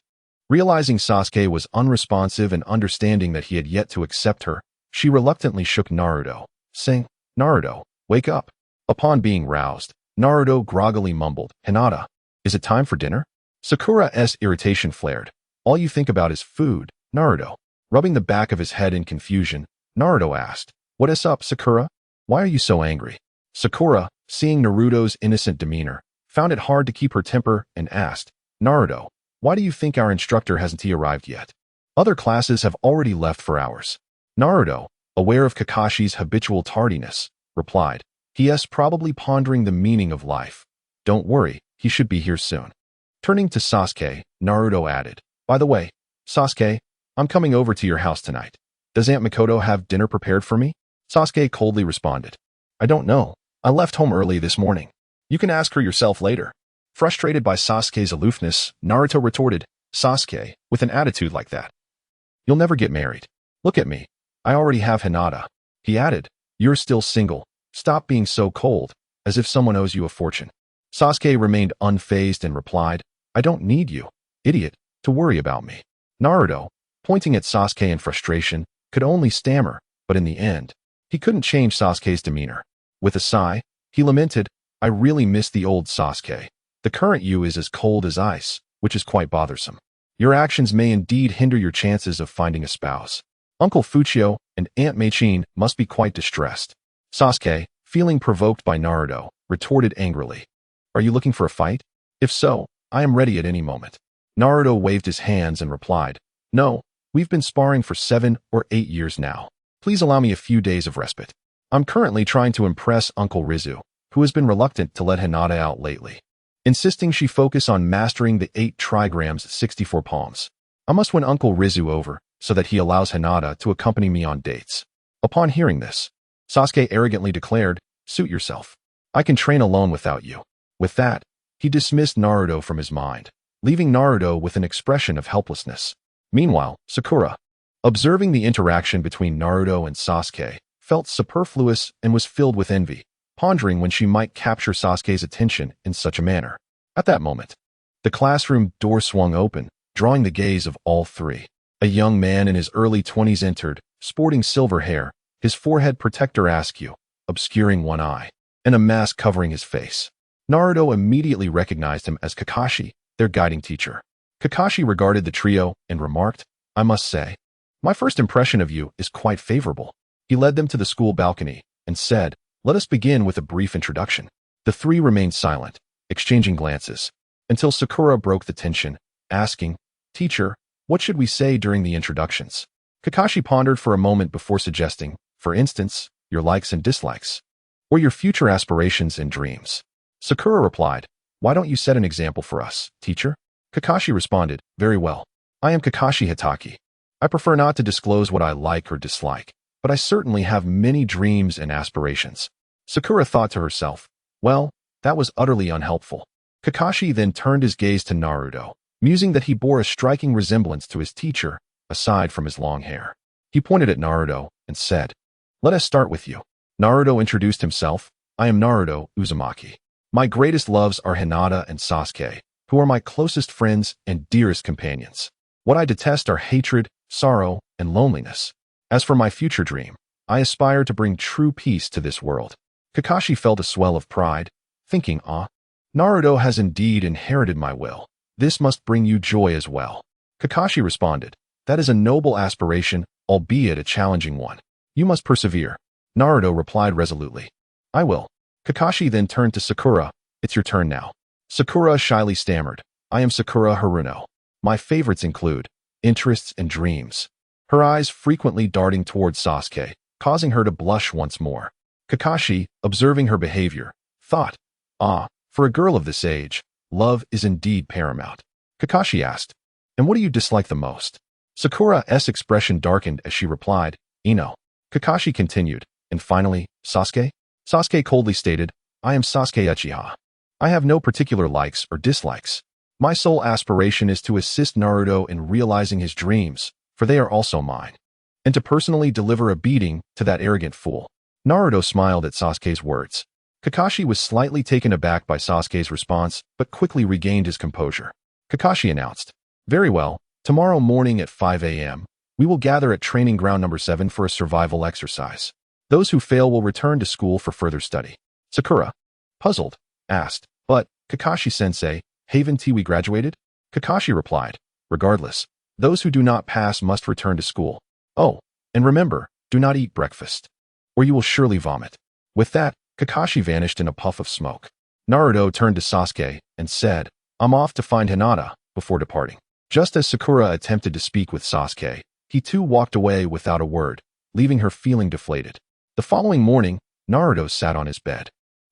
Realizing Sasuke was unresponsive and understanding that he had yet to accept her, she reluctantly shook Naruto, saying, Naruto, wake up. Upon being roused, Naruto groggily mumbled, Hinata, is it time for dinner? Sakura's irritation flared. All you think about is food, Naruto. Rubbing the back of his head in confusion, Naruto asked, What is up, Sakura? Why are you so angry? Sakura, seeing Naruto's innocent demeanor, found it hard to keep her temper and asked, Naruto, why do you think our instructor hasn't arrived yet? Other classes have already left for hours. Naruto, aware of Kakashi's habitual tardiness, replied, He is probably pondering the meaning of life. Don't worry, he should be here soon. Turning to Sasuke, Naruto added, By the way, Sasuke, I'm coming over to your house tonight. Does Aunt Mikoto have dinner prepared for me? Sasuke coldly responded, I don't know. I left home early this morning. You can ask her yourself later. Frustrated by Sasuke's aloofness, Naruto retorted, Sasuke, with an attitude like that, you'll never get married. Look at me. I already have Hinata. He added, You're still single. Stop being so cold, as if someone owes you a fortune. Sasuke remained unfazed and replied, I don't need you, idiot, to worry about me. Naruto, pointing at Sasuke in frustration, could only stammer, but in the end, he couldn't change Sasuke's demeanor. With a sigh, he lamented, I really miss the old Sasuke. The current you is as cold as ice, which is quite bothersome. Your actions may indeed hinder your chances of finding a spouse. Uncle Fuchio and Aunt Meichin must be quite distressed. Sasuke, feeling provoked by Naruto, retorted angrily, Are you looking for a fight? If so, I am ready at any moment. Naruto waved his hands and replied, No, we've been sparring for 7 or 8 years now. Please allow me a few days of respite. I'm currently trying to impress Uncle Rizu, who has been reluctant to let Hinata out lately, insisting she focus on mastering the 8 trigrams 64 palms. I must win Uncle Rizu over so that he allows Hinata to accompany me on dates. Upon hearing this, Sasuke arrogantly declared, Suit yourself. I can train alone without you. With that, he dismissed Naruto from his mind, leaving Naruto with an expression of helplessness. Meanwhile, Sakura, observing the interaction between Naruto and Sasuke, felt superfluous and was filled with envy, pondering when she might capture Sasuke's attention in such a manner. At that moment, the classroom door swung open, drawing the gaze of all three. A young man in his early 20s entered, sporting silver hair, his forehead protector askew, obscuring one eye, and a mask covering his face. Naruto immediately recognized him as Kakashi, their guiding teacher. Kakashi regarded the trio and remarked, I must say, my first impression of you is quite favorable. He led them to the school balcony and said, Let us begin with a brief introduction. The three remained silent, exchanging glances, until Sakura broke the tension, asking, Teacher, what should we say during the introductions? Kakashi pondered for a moment before suggesting, for instance, your likes and dislikes, or your future aspirations and dreams. Sakura replied, Why don't you set an example for us, teacher? Kakashi responded, Very well. I am Kakashi Hitaki. I prefer not to disclose what I like or dislike, but I certainly have many dreams and aspirations. Sakura thought to herself, Well, that was utterly unhelpful. Kakashi then turned his gaze to Naruto, musing that he bore a striking resemblance to his teacher, aside from his long hair. He pointed at Naruto and said, Let us start with you. Naruto introduced himself, I am Naruto Uzumaki. My greatest loves are Hinata and Sasuke, who are my closest friends and dearest companions. What I detest are hatred, sorrow, and loneliness. As for my future dream, I aspire to bring true peace to this world. Kakashi felt a swell of pride, thinking, Naruto has indeed inherited my will. This must bring you joy as well. Kakashi responded, That is a noble aspiration, albeit a challenging one. You must persevere. Naruto replied resolutely. I will. Kakashi then turned to Sakura. It's your turn now. Sakura shyly stammered. I am Sakura Haruno. My favorites include interests and dreams. Her eyes frequently darting towards Sasuke, causing her to blush once more. Kakashi, observing her behavior, thought, for a girl of this age, love is indeed paramount. Kakashi asked, and what do you dislike the most? Sakura's expression darkened as she replied, Ino. Kakashi continued, and finally, Sasuke? Sasuke coldly stated, I am Sasuke Uchiha. I have no particular likes or dislikes. My sole aspiration is to assist Naruto in realizing his dreams, for they are also mine, and to personally deliver a beating to that arrogant fool. Naruto smiled at Sasuke's words. Kakashi was slightly taken aback by Sasuke's response, but quickly regained his composure. Kakashi announced, very well, tomorrow morning at 5 a.m., we will gather at training ground number 7 for a survival exercise. Those who fail will return to school for further study. Sakura, puzzled, asked, but, Kakashi-sensei, haven't we graduated? Kakashi replied, regardless, those who do not pass must return to school. Oh, and remember, do not eat breakfast, or you will surely vomit. With that, Kakashi vanished in a puff of smoke. Naruto turned to Sasuke and said, I'm off to find Hinata, before departing. Just as Sakura attempted to speak with Sasuke, he too walked away without a word, leaving her feeling deflated. The following morning, Naruto sat on his bed,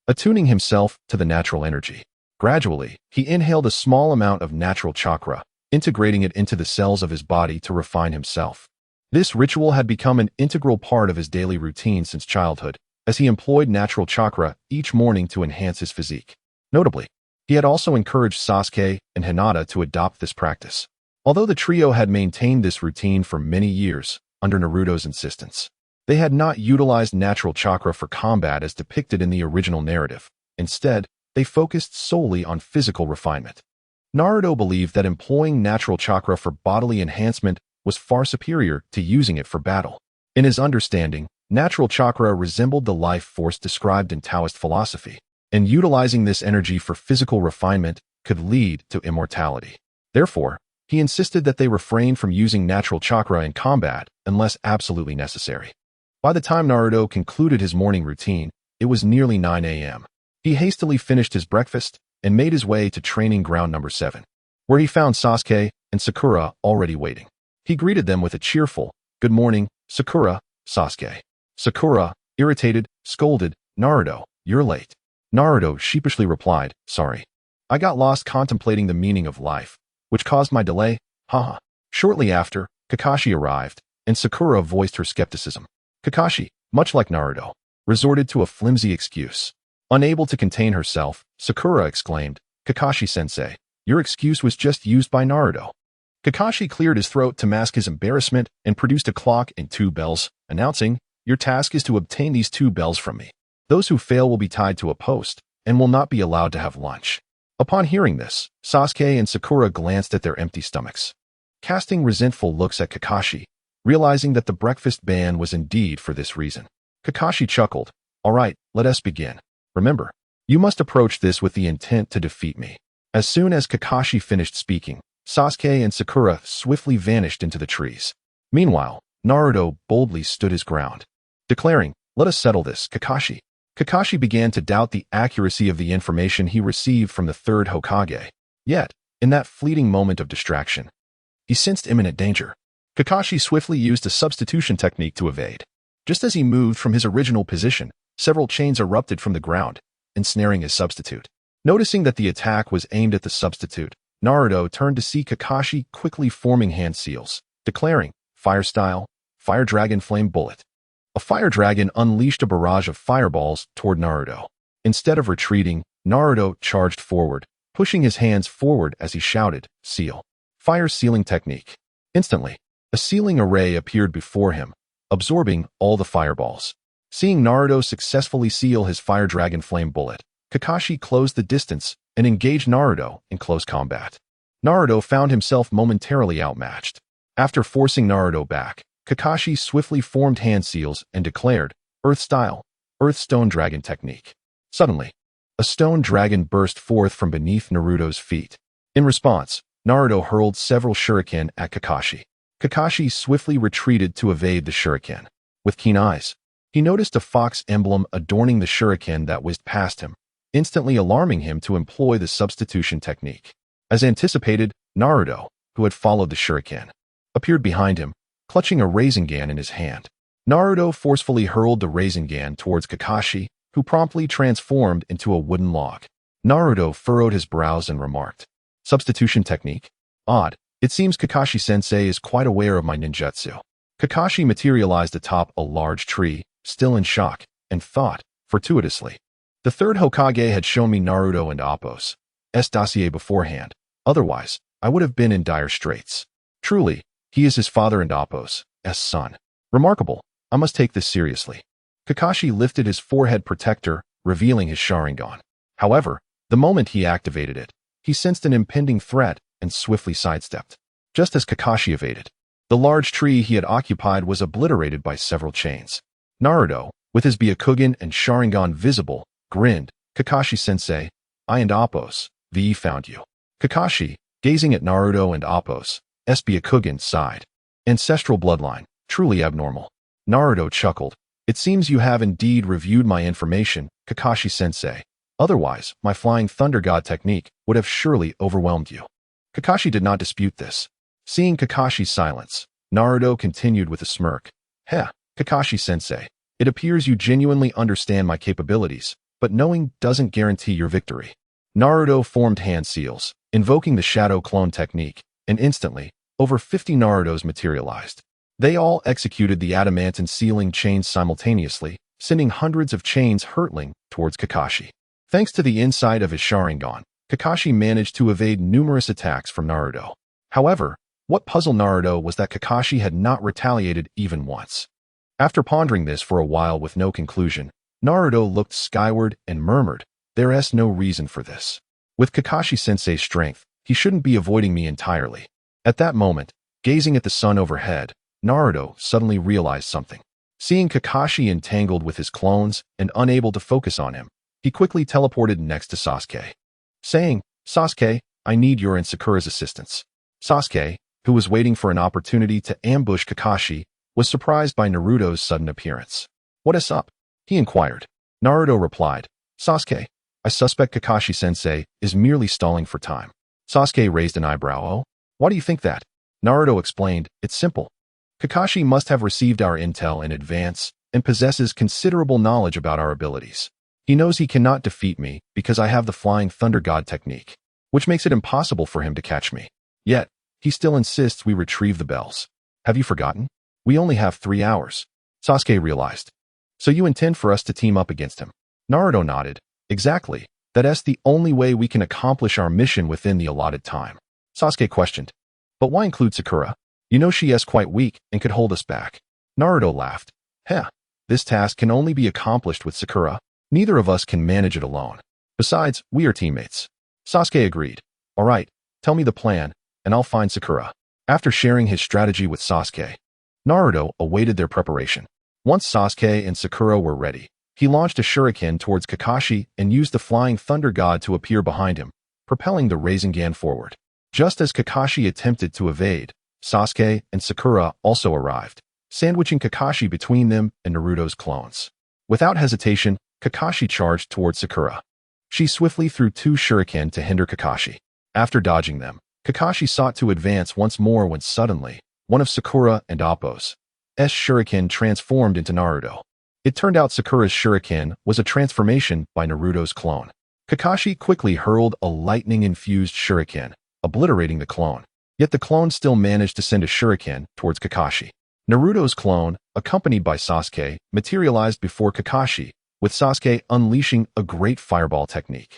attuning himself to the natural energy. Gradually, he inhaled a small amount of natural chakra, integrating it into the cells of his body to refine himself. This ritual had become an integral part of his daily routine since childhood, as he employed natural chakra each morning to enhance his physique. Notably, he had also encouraged Sasuke and Hinata to adopt this practice. Although the trio had maintained this routine for many years, under Naruto's insistence, they had not utilized natural chakra for combat as depicted in the original narrative. Instead, they focused solely on physical refinement. Naruto believed that employing natural chakra for bodily enhancement was far superior to using it for battle. In his understanding, natural chakra resembled the life force described in Taoist philosophy, and utilizing this energy for physical refinement could lead to immortality. Therefore, he insisted that they refrain from using natural chakra in combat unless absolutely necessary. By the time Naruto concluded his morning routine, it was nearly 9 a.m. He hastily finished his breakfast and made his way to training ground number 7, where he found Sasuke and Sakura already waiting. He greeted them with a cheerful, good morning, Sakura, Sasuke. Sakura, irritated, scolded, Naruto, you're late. Naruto sheepishly replied, sorry. I got lost contemplating the meaning of life, which caused my delay, haha. Shortly after, Kakashi arrived, and Sakura voiced her skepticism. Kakashi, much like Naruto, resorted to a flimsy excuse. Unable to contain herself, Sakura exclaimed, Kakashi-sensei, your excuse was just used by Naruto. Kakashi cleared his throat to mask his embarrassment and produced a clock and 2 bells, announcing, your task is to obtain these 2 bells from me. Those who fail will be tied to a post and will not be allowed to have lunch. Upon hearing this, Sasuke and Sakura glanced at their empty stomachs, casting resentful looks at Kakashi, realizing that the breakfast ban was indeed for this reason. Kakashi chuckled, all right, let us begin. Remember, you must approach this with the intent to defeat me. As soon as Kakashi finished speaking, Sasuke and Sakura swiftly vanished into the trees. Meanwhile, Naruto boldly stood his ground, declaring, let us settle this, Kakashi. Kakashi began to doubt the accuracy of the information he received from the Third Hokage. Yet, in that fleeting moment of distraction, he sensed imminent danger. Kakashi swiftly used a substitution technique to evade. Just as he moved from his original position, several chains erupted from the ground, ensnaring his substitute. Noticing that the attack was aimed at the substitute, Naruto turned to see Kakashi quickly forming hand seals, declaring, Fire Style, Fire Dragon Flame Bullet. A fire dragon unleashed a barrage of fireballs toward Naruto. Instead of retreating, Naruto charged forward, pushing his hands forward as he shouted, Seal. Fire Sealing Technique. Instantly, a sealing array appeared before him, absorbing all the fireballs. Seeing Naruto successfully seal his Fire Dragon Flame Bullet, Kakashi closed the distance and engaged Naruto in close combat. Naruto found himself momentarily outmatched. After forcing Naruto back, Kakashi swiftly formed hand seals and declared, Earth Style, Earth Stone Dragon Technique. Suddenly, a stone dragon burst forth from beneath Naruto's feet. In response, Naruto hurled several shuriken at Kakashi. Kakashi swiftly retreated to evade the shuriken. With keen eyes, He noticed a fox emblem adorning the shuriken that whizzed past him, instantly alarming him to employ the substitution technique. As anticipated, Naruto, who had followed the shuriken, appeared behind him, clutching a Rasengan in his hand. Naruto forcefully hurled the Rasengan towards Kakashi, who promptly transformed into a wooden log. Naruto furrowed his brows and remarked, "Substitution technique? Odd. It seems Kakashi-sensei is quite aware of my ninjutsu." Kakashi materialized atop a large tree, still in shock, and thought, fortuitously, "The third Hokage had shown me Naruto and Appo's dossier beforehand. Otherwise, I would have been in dire straits. Truly, he is his father and Appo's son. Remarkable. I must take this seriously." Kakashi lifted his forehead protector, revealing his Sharingan. However, the moment he activated it, he sensed an impending threat and swiftly sidestepped. Just as Kakashi evaded, the large tree he had occupied was obliterated by several chains. Naruto, with his Byakugan and Sharingan visible, grinned, "Kakashi-sensei, I and Appo's VE found you." Kakashi, gazing at Naruto and Appo's Byakugan, sighed. "Ancestral bloodline, truly abnormal." Naruto chuckled. "It seems you have indeed reviewed my information, Kakashi-sensei. Otherwise, my Flying Thunder God technique would have surely overwhelmed you." Kakashi did not dispute this. Seeing Kakashi's silence, Naruto continued with a smirk. "Heh, Kakashi-sensei, it appears you genuinely understand my capabilities, but knowing doesn't guarantee your victory." Naruto formed hand seals, invoking the Shadow Clone technique, and instantly, over 50 Narutos materialized. They all executed the adamantine sealing chains simultaneously, sending hundreds of chains hurtling towards Kakashi. Thanks to the insight of his Sharingan, Kakashi managed to evade numerous attacks from Naruto. However, what puzzled Naruto was that Kakashi had not retaliated even once. After pondering this for a while with no conclusion, Naruto looked skyward and murmured, "There's no reason for this. With Kakashi-sensei's strength, he shouldn't be avoiding me entirely." At that moment, gazing at the sun overhead, Naruto suddenly realized something. Seeing Kakashi entangled with his clones and unable to focus on him, he quickly teleported next to Sasuke, saying, "Sasuke, I need your and Sakura's assistance." Sasuke, who was waiting for an opportunity to ambush Kakashi, was surprised by Naruto's sudden appearance. "What is up?" he inquired. Naruto replied, "Sasuke, I suspect Kakashi-sensei is merely stalling for time." Sasuke raised an eyebrow. "Oh, why do you think that?" Naruto explained, "It's simple. Kakashi must have received our intel in advance and possesses considerable knowledge about our abilities. He knows he cannot defeat me because I have the Flying Thunder God technique, which makes it impossible for him to catch me. Yet, he still insists we retrieve the bells. Have you forgotten? We only have 3 hours." Sasuke realized. "So you intend for us to team up against him?" Naruto nodded. "Exactly. That's the only way we can accomplish our mission within the allotted time." Sasuke questioned, "But why include Sakura? You know she is quite weak and could hold us back." Naruto laughed. "Heh, this task can only be accomplished with Sakura. Neither of us can manage it alone. Besides, we are teammates." Sasuke agreed. "All right, tell me the plan, and I'll find Sakura." After sharing his strategy with Sasuke, Naruto awaited their preparation. Once Sasuke and Sakura were ready, he launched a shuriken towards Kakashi and used the Flying Thunder God to appear behind him, propelling the Rasengan forward. Just as Kakashi attempted to evade, Sasuke and Sakura also arrived, sandwiching Kakashi between them and Naruto's clones. Without hesitation, Kakashi charged towards Sakura. She swiftly threw 2 shuriken to hinder Kakashi. After dodging them, Kakashi sought to advance once more when suddenly, one of Sakura and Appo's shuriken transformed into Naruto. It turned out Sakura's shuriken was a transformation by Naruto's clone. Kakashi quickly hurled a lightning-infused shuriken, obliterating the clone. Yet the clone still managed to send a shuriken towards Kakashi. Naruto's clone, accompanied by Sasuke, materialized before Kakashi, with Sasuke unleashing a great fireball technique.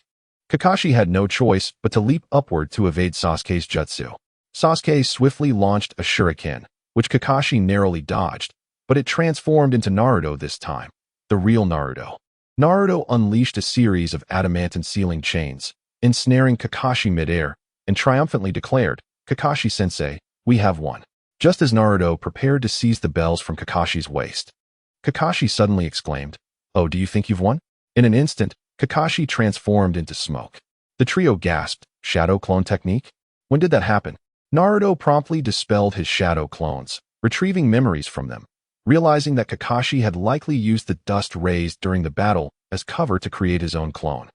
Kakashi had no choice but to leap upward to evade Sasuke's jutsu. Sasuke swiftly launched a shuriken, which Kakashi narrowly dodged, but it transformed into Naruto this time, the real Naruto. Naruto unleashed a series of adamantine sealing chains, ensnaring Kakashi midair, and triumphantly declared, "Kakashi-sensei, we have won." Just as Naruto prepared to seize the bells from Kakashi's waist, Kakashi suddenly exclaimed, "Oh, do you think you've won?" In an instant, Kakashi transformed into smoke. The trio gasped, "Shadow clone technique? When did that happen?" Naruto promptly dispelled his shadow clones, retrieving memories from them, realizing that Kakashi had likely used the dust raised during the battle as cover to create his own clone.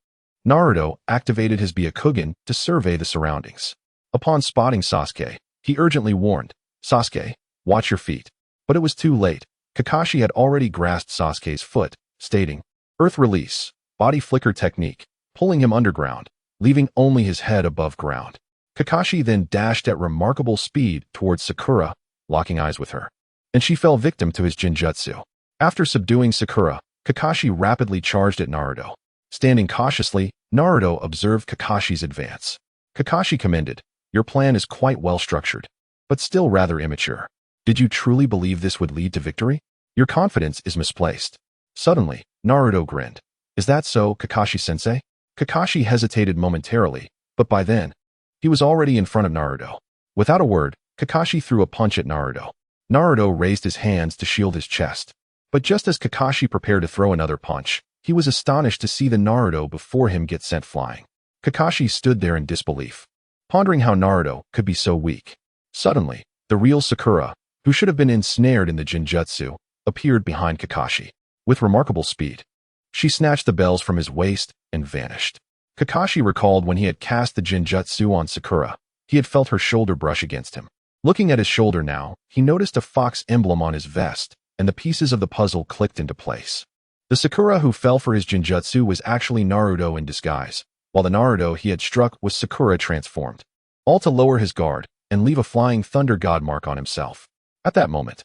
Naruto activated his Byakugan to survey the surroundings. Upon spotting Sasuke, he urgently warned, "Sasuke, watch your feet." But it was too late. Kakashi had already grasped Sasuke's foot, stating, "Earth release, body flicker technique," pulling him underground, leaving only his head above ground. Kakashi then dashed at remarkable speed towards Sakura, locking eyes with her. And she fell victim to his Jinjutsu. After subduing Sakura, Kakashi rapidly charged at Naruto. Standing cautiously, Naruto observed Kakashi's advance. Kakashi commended, "Your plan is quite well structured, but still rather immature. Did you truly believe this would lead to victory? Your confidence is misplaced." Suddenly, Naruto grinned. "Is that so, Kakashi-sensei?" Kakashi hesitated momentarily, but by then, he was already in front of Naruto. Without a word, Kakashi threw a punch at Naruto. Naruto raised his hands to shield his chest. But just as Kakashi prepared to throw another punch, he was astonished to see the Naruto before him get sent flying. Kakashi stood there in disbelief, pondering how Naruto could be so weak. Suddenly, the real Sakura, who should have been ensnared in the Jinjutsu, appeared behind Kakashi. With remarkable speed, she snatched the bells from his waist and vanished. Kakashi recalled when he had cast the Jinjutsu on Sakura, he had felt her shoulder brush against him. Looking at his shoulder now, he noticed a fox emblem on his vest, and the pieces of the puzzle clicked into place. The Sakura who fell for his Jinjutsu was actually Naruto in disguise, while the Naruto he had struck was Sakura transformed, all to lower his guard and leave a flying thunder god mark on himself. At that moment,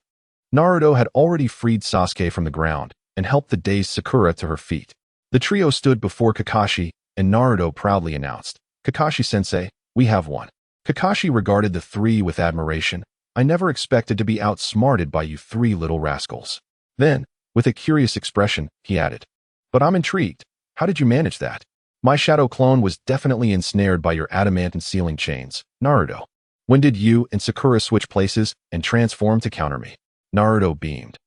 Naruto had already freed Sasuke from the ground and helped the dazed Sakura to her feet. The trio stood before Kakashi, and Naruto proudly announced, "Kakashi-sensei, we have won." Kakashi regarded the three with admiration. "I never expected to be outsmarted by you three little rascals." Then, with a curious expression, he added, "But I'm intrigued. How did you manage that? My shadow clone was definitely ensnared by your adamant sealing chains, Naruto. When did you and Sakura switch places and transform to counter me?" Naruto beamed.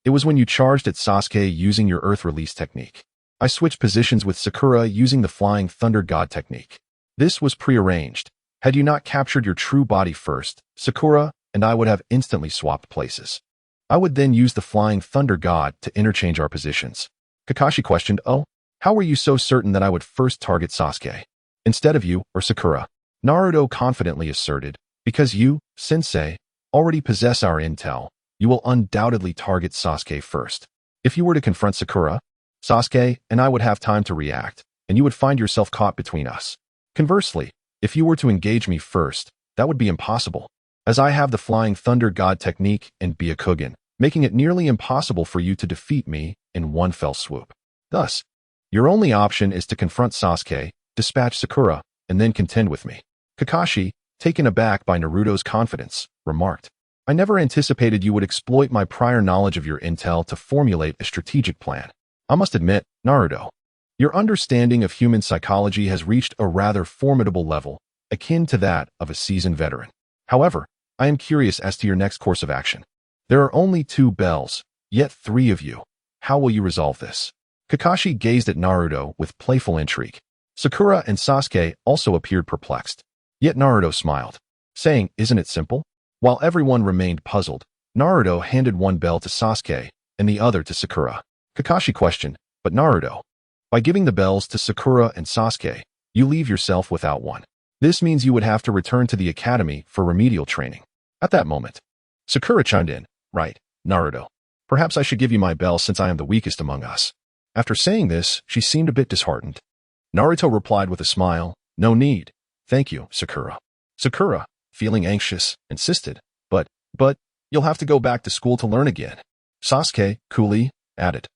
It was when you charged at Sasuke using your earth release technique. I switched positions with Sakura using the flying thunder god technique. This was prearranged. Had you not captured your true body first, Sakura and I would have instantly swapped places. I would then use the flying thunder god to interchange our positions." Kakashi questioned, "Oh, how were you so certain that I would first target Sasuke instead of you or Sakura?" Naruto confidently asserted, "Because you, sensei, already possess our intel, you will undoubtedly target Sasuke first. If you were to confront Sakura, Sasuke and I would have time to react, and you would find yourself caught between us. Conversely, if you were to engage me first, that would be impossible, as I have the flying thunder god technique and Byakugan, making it nearly impossible for you to defeat me in one fell swoop. Thus, your only option is to confront Sasuke, dispatch Sakura, and then contend with me." Kakashi, taken aback by Naruto's confidence, remarked, "I never anticipated you would exploit my prior knowledge of your intel to formulate a strategic plan. I must admit, Naruto, your understanding of human psychology has reached a rather formidable level, akin to that of a seasoned veteran. However, I am curious as to your next course of action. There are only 2 bells, yet 3 of you. How will you resolve this?" Kakashi gazed at Naruto with playful intrigue. Sakura and Sasuke also appeared perplexed. Yet Naruto smiled, saying, "Isn't it simple?" While everyone remained puzzled, Naruto handed one bell to Sasuke and the other to Sakura. Kakashi questioned, "But Naruto, by giving the bells to Sakura and Sasuke, you leave yourself without one. This means you would have to return to the academy for remedial training." At that moment, Sakura chimed in, "Right, Naruto. Perhaps I should give you my bell since I am the weakest among us." After saying this, she seemed a bit disheartened. Naruto replied with a smile, "No need. Thank you, Sakura." Sakura, feeling anxious, insisted, But, you'll have to go back to school to learn again." Sasuke, coolly, added,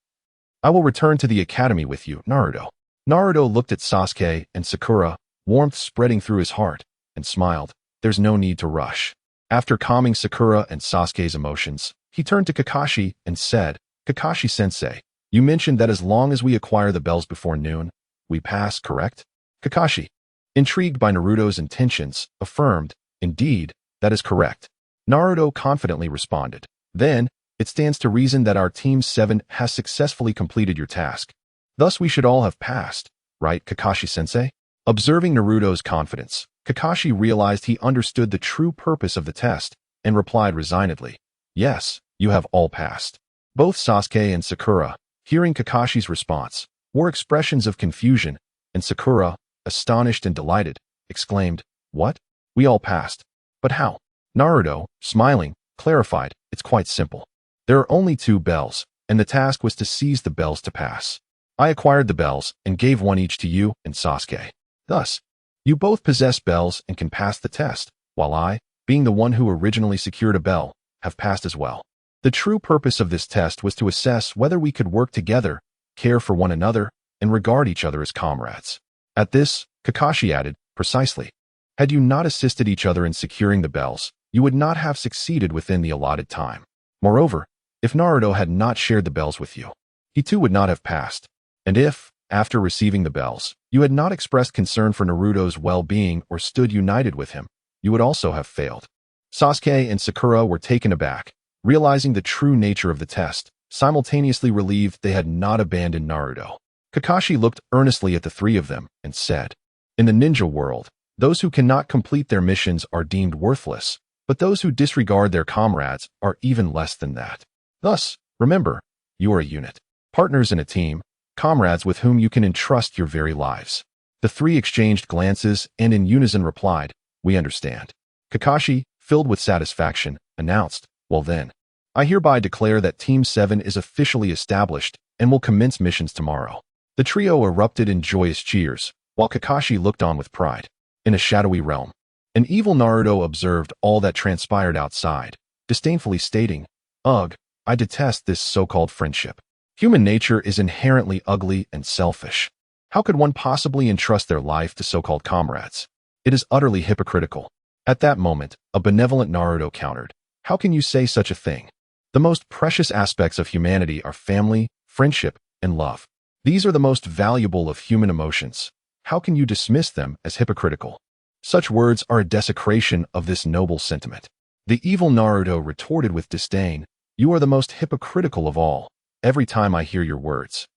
"I will return to the academy with you, Naruto." Naruto looked at Sasuke and Sakura, warmth spreading through his heart, and smiled. There's no need to rush. After calming Sakura and Sasuke's emotions, he turned to Kakashi and said, "Kakashi-sensei, you mentioned that as long as we acquire the bells before noon, we pass, correct?" Kakashi, intrigued by Naruto's intentions, affirmed, "Indeed, that is correct." Naruto confidently responded, "Then, it stands to reason that our Team 7 has successfully completed your task. Thus we should all have passed, right, Kakashi-sensei?" Observing Naruto's confidence, Kakashi realized he understood the true purpose of the test and replied resignedly, "Yes, You have all passed. Both Sasuke and Sakura, hearing Kakashi's response, wore expressions of confusion, and Sakura, astonished and delighted, exclaimed, "What? We all passed. But how?" Naruto, smiling, clarified, "It's quite simple. There are only 2 bells, and the task was to seize the bells to pass. I acquired the bells and gave one each to you and Sasuke. Thus, you both possess bells and can pass the test, while I, being the one who originally secured a bell, have passed as well. The true purpose of this test was to assess whether we could work together, care for one another, and regard each other as comrades." At this, Kakashi added, "Precisely. Had you not assisted each other in securing the bells, you would not have succeeded within the allotted time. Moreover, if Naruto had not shared the bells with you, he too would not have passed. And if, after receiving the bells, you had not expressed concern for Naruto's well-being or stood united with him, you would also have failed." Sasuke and Sakura were taken aback, realizing the true nature of the test, simultaneously relieved they had not abandoned Naruto. Kakashi looked earnestly at the 3 of them and said, "In the ninja world, those who cannot complete their missions are deemed worthless, but those who disregard their comrades are even less than that. Thus, remember, you are a unit, partners in a team, comrades with whom you can entrust your very lives." The 3 exchanged glances and in unison replied, "We understand." Kakashi, filled with satisfaction, announced, "Well then, I hereby declare that Team 7 is officially established and will commence missions tomorrow." The trio erupted in joyous cheers, while Kakashi looked on with pride. In a shadowy realm, an evil Naruto observed all that transpired outside, disdainfully stating, "Ugh, I detest this so-called friendship. Human nature is inherently ugly and selfish. How could one possibly entrust their life to so-called comrades? It is utterly hypocritical." At that moment, a benevolent Naruto countered, "How can you say such a thing? The most precious aspects of humanity are family, friendship, and love. These are the most valuable of human emotions. How can you dismiss them as hypocritical? Such words are a desecration of this noble sentiment." The evil Naruto retorted with disdain, "You are the most hypocritical of all. Every time I hear your words,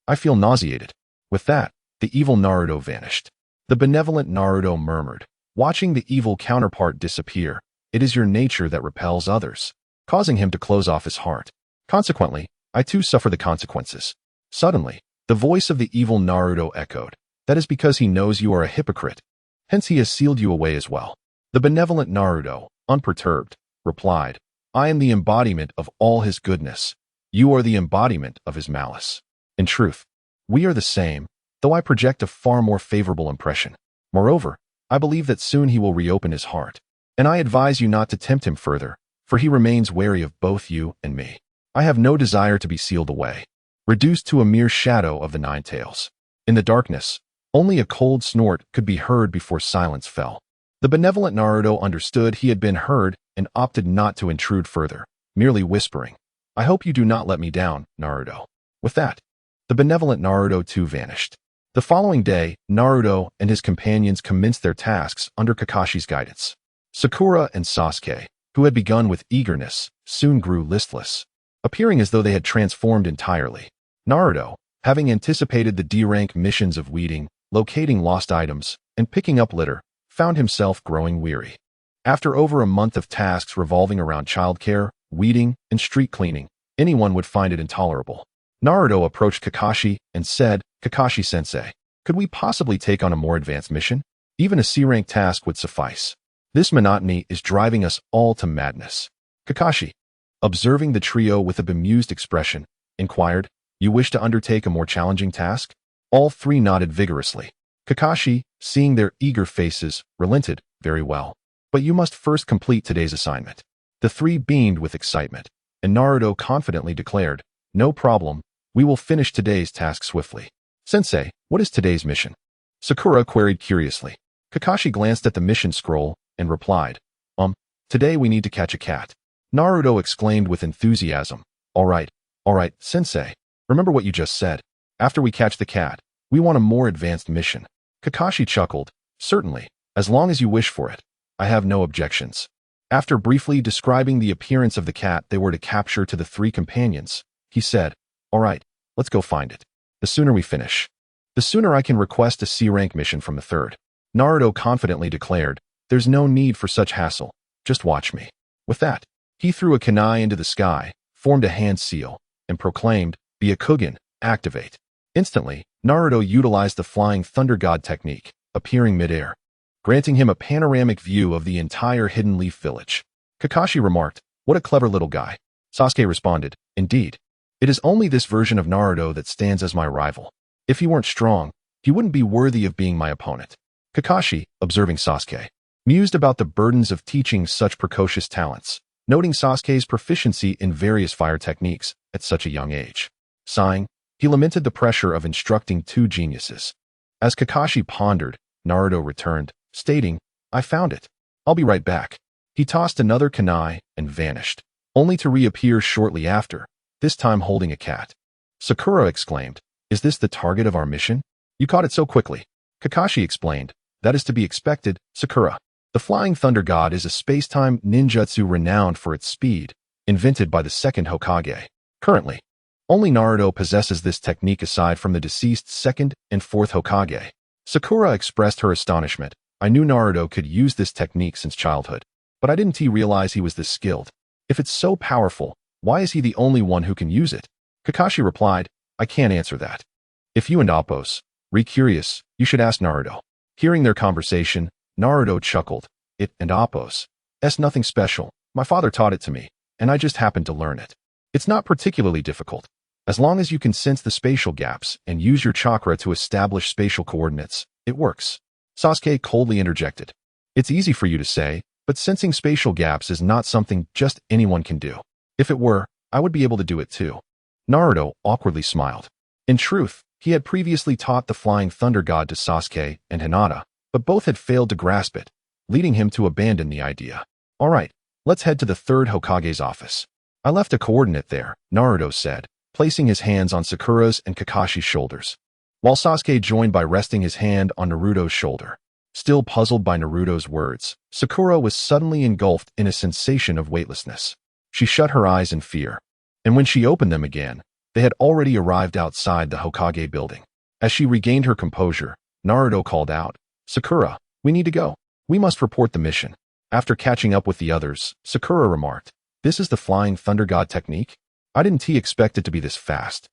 I feel nauseated." With that, the evil Naruto vanished. The benevolent Naruto murmured, watching the evil counterpart disappear, "It is your nature that repels others," causing him to close off his heart. "Consequently, I too suffer the consequences." Suddenly, the voice of the evil Naruto echoed, "That is because he knows you are a hypocrite. Hence he has sealed you away as well." The benevolent Naruto, unperturbed, replied, "I am the embodiment of all his goodness. You are the embodiment of his malice. In truth, we are the same, though I project a far more favorable impression. Moreover, I believe that soon he will reopen his heart, and I advise you not to tempt him further, for he remains wary of both you and me. I have no desire to be sealed away, reduced to a mere shadow of the 9 tails." In the darkness, only a cold snort could be heard before silence fell. The benevolent Naruto understood he had been heard and opted not to intrude further, merely whispering, "I hope you do not let me down, Naruto." With that, the benevolent Naruto too vanished. The following day, Naruto and his companions commenced their tasks under Kakashi's guidance. Sakura and Sasuke, who had begun with eagerness, soon grew listless, appearing as though they had transformed entirely. Naruto, having anticipated the D-rank missions of weeding, locating lost items, and picking up litter, found himself growing weary. After over a month of tasks revolving around childcare, weeding, and street cleaning, anyone would find it intolerable. Naruto approached Kakashi and said, "Kakashi-sensei, could we possibly take on a more advanced mission? Even a C-rank task would suffice. This monotony is driving us all to madness." Kakashi, observing the trio with a bemused expression, inquired, "You wish to undertake a more challenging task?" All 3 nodded vigorously. Kakashi, seeing their eager faces, relented, "Very well. But you must first complete today's assignment." The 3 beamed with excitement, and Naruto confidently declared, "No problem, we will finish today's task swiftly." "Sensei, what is today's mission?" Sakura queried curiously. Kakashi glanced at the mission scroll and replied, Today we need to catch a cat." Naruto exclaimed with enthusiasm, all right, sensei. Remember what you just said. After we catch the cat, we want a more advanced mission." Kakashi chuckled, "Certainly, as long as you wish for it. I have no objections." After briefly describing the appearance of the cat they were to capture to the 3 companions, he said, "All right, let's go find it. The sooner we finish, the sooner I can request a C-rank mission from the Third." Naruto confidently declared, "There's no need for such hassle. Just watch me." With that, He threw a kunai into the sky, formed a hand seal, and proclaimed, Byakugan, activate. Instantly, Naruto utilized the Flying Thunder God technique, appearing midair, granting him a panoramic view of the entire Hidden Leaf village. Kakashi remarked, what a clever little guy. Sasuke responded, indeed. It is only this version of Naruto that stands as my rival. If he weren't strong, he wouldn't be worthy of being my opponent. Kakashi, observing Sasuke, mused about the burdens of teaching such precocious talents, noting Sasuke's proficiency in various fire techniques at such a young age. Sighing, he lamented the pressure of instructing two geniuses. As Kakashi pondered, Naruto returned, stating, I found it. I'll be right back. He tossed another kunai and vanished, only to reappear shortly after, this time holding a cat. Sakura exclaimed, is this the target of our mission? You caught it so quickly. Kakashi explained, that is to be expected, Sakura. The Flying Thunder God is a space-time ninjutsu renowned for its speed, invented by the second Hokage. Currently, only Naruto possesses this technique aside from the deceased second and fourth Hokage. Sakura expressed her astonishment. I knew Naruto could use this technique since childhood, but I didn't realize he was this skilled. If it's so powerful, why is he the only one who can use it? Kakashi replied, I can't answer that. If you and Appos are curious, you should ask Naruto. Hearing their conversation, Naruto chuckled. It and Appos. Nothing special. My father taught it to me, and I just happened to learn it. It's not particularly difficult. As long as you can sense the spatial gaps and use your chakra to establish spatial coordinates, it works. Sasuke coldly interjected. It's easy for you to say, but sensing spatial gaps is not something just anyone can do. If it were, I would be able to do it too. Naruto awkwardly smiled. In truth, he had previously taught the Flying Thunder God to Sasuke and Hinata, but both had failed to grasp it, leading him to abandon the idea. All right, let's head to the Third Hokage's office. I left a coordinate there, Naruto said, placing his hands on Sakura's and Kakashi's shoulders, while Sasuke joined by resting his hand on Naruto's shoulder. Still puzzled by Naruto's words, Sakura was suddenly engulfed in a sensation of weightlessness. She shut her eyes in fear, and when she opened them again, they had already arrived outside the Hokage building. As she regained her composure, Naruto called out, Sakura, we need to go. We must report the mission. After catching up with the others, Sakura remarked, this is the Flying Thunder God technique? I didn't expect it to be this fast.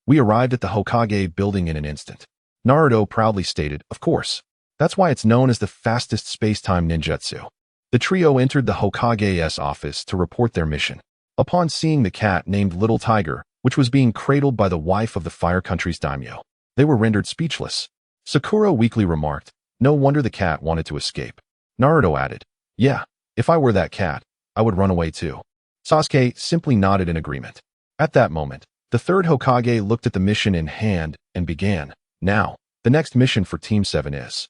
We arrived at the Hokage building in an instant. Naruto proudly stated, of course. That's why it's known as the fastest space-time ninjutsu. The trio entered the Hokage's office to report their mission. Upon seeing the cat named Little Tiger, which was being cradled by the wife of the Fire Country's daimyo, they were rendered speechless. Sakura weakly remarked, no wonder the cat wanted to escape. Naruto added, yeah, if I were that cat, I would run away too. Sasuke simply nodded in agreement. At that moment, the third Hokage looked at the mission in hand and began, now, the next mission for Team 7 is.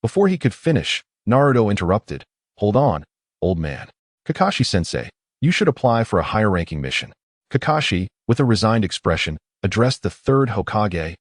Before he could finish, Naruto interrupted, hold on, old man. Kakashi-sensei, you should apply for a higher-ranking mission. Kakashi, with a resigned expression, addressed the third Hokage,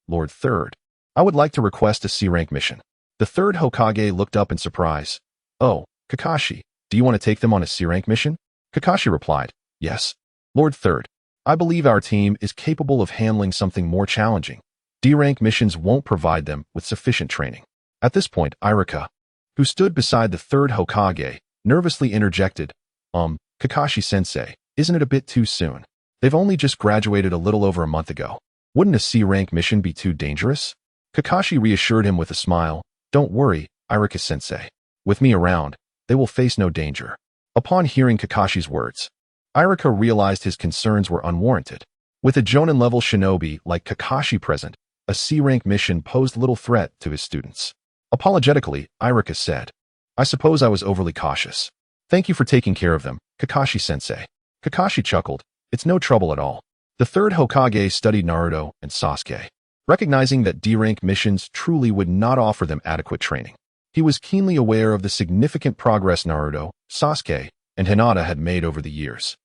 Lord Third. I would like to request a C-rank mission. The third Hokage looked up in surprise. Oh, Kakashi, do you want to take them on a C-rank mission? Kakashi replied, yes. Lord Third, I believe our team is capable of handling something more challenging. D-rank missions won't provide them with sufficient training. At this point, Irika, who stood beside the third Hokage, nervously interjected, Kakashi-sensei, isn't it a bit too soon? They've only just graduated a little over a month ago. Wouldn't a C-rank mission be too dangerous? Kakashi reassured him with a smile, don't worry, Irika-sensei. With me around, they will face no danger. Upon hearing Kakashi's words, Irika realized his concerns were unwarranted. With a Jonin-level shinobi like Kakashi present, a C-rank mission posed little threat to his students. Apologetically, Irika said, I suppose I was overly cautious. Thank you for taking care of them, Kakashi-sensei. Kakashi chuckled, it's no trouble at all. The third Hokage studied Naruto and Sasuke, recognizing that D-rank missions truly would not offer them adequate training. He was keenly aware of the significant progress Naruto, Sasuke, and Hinata had made over the years.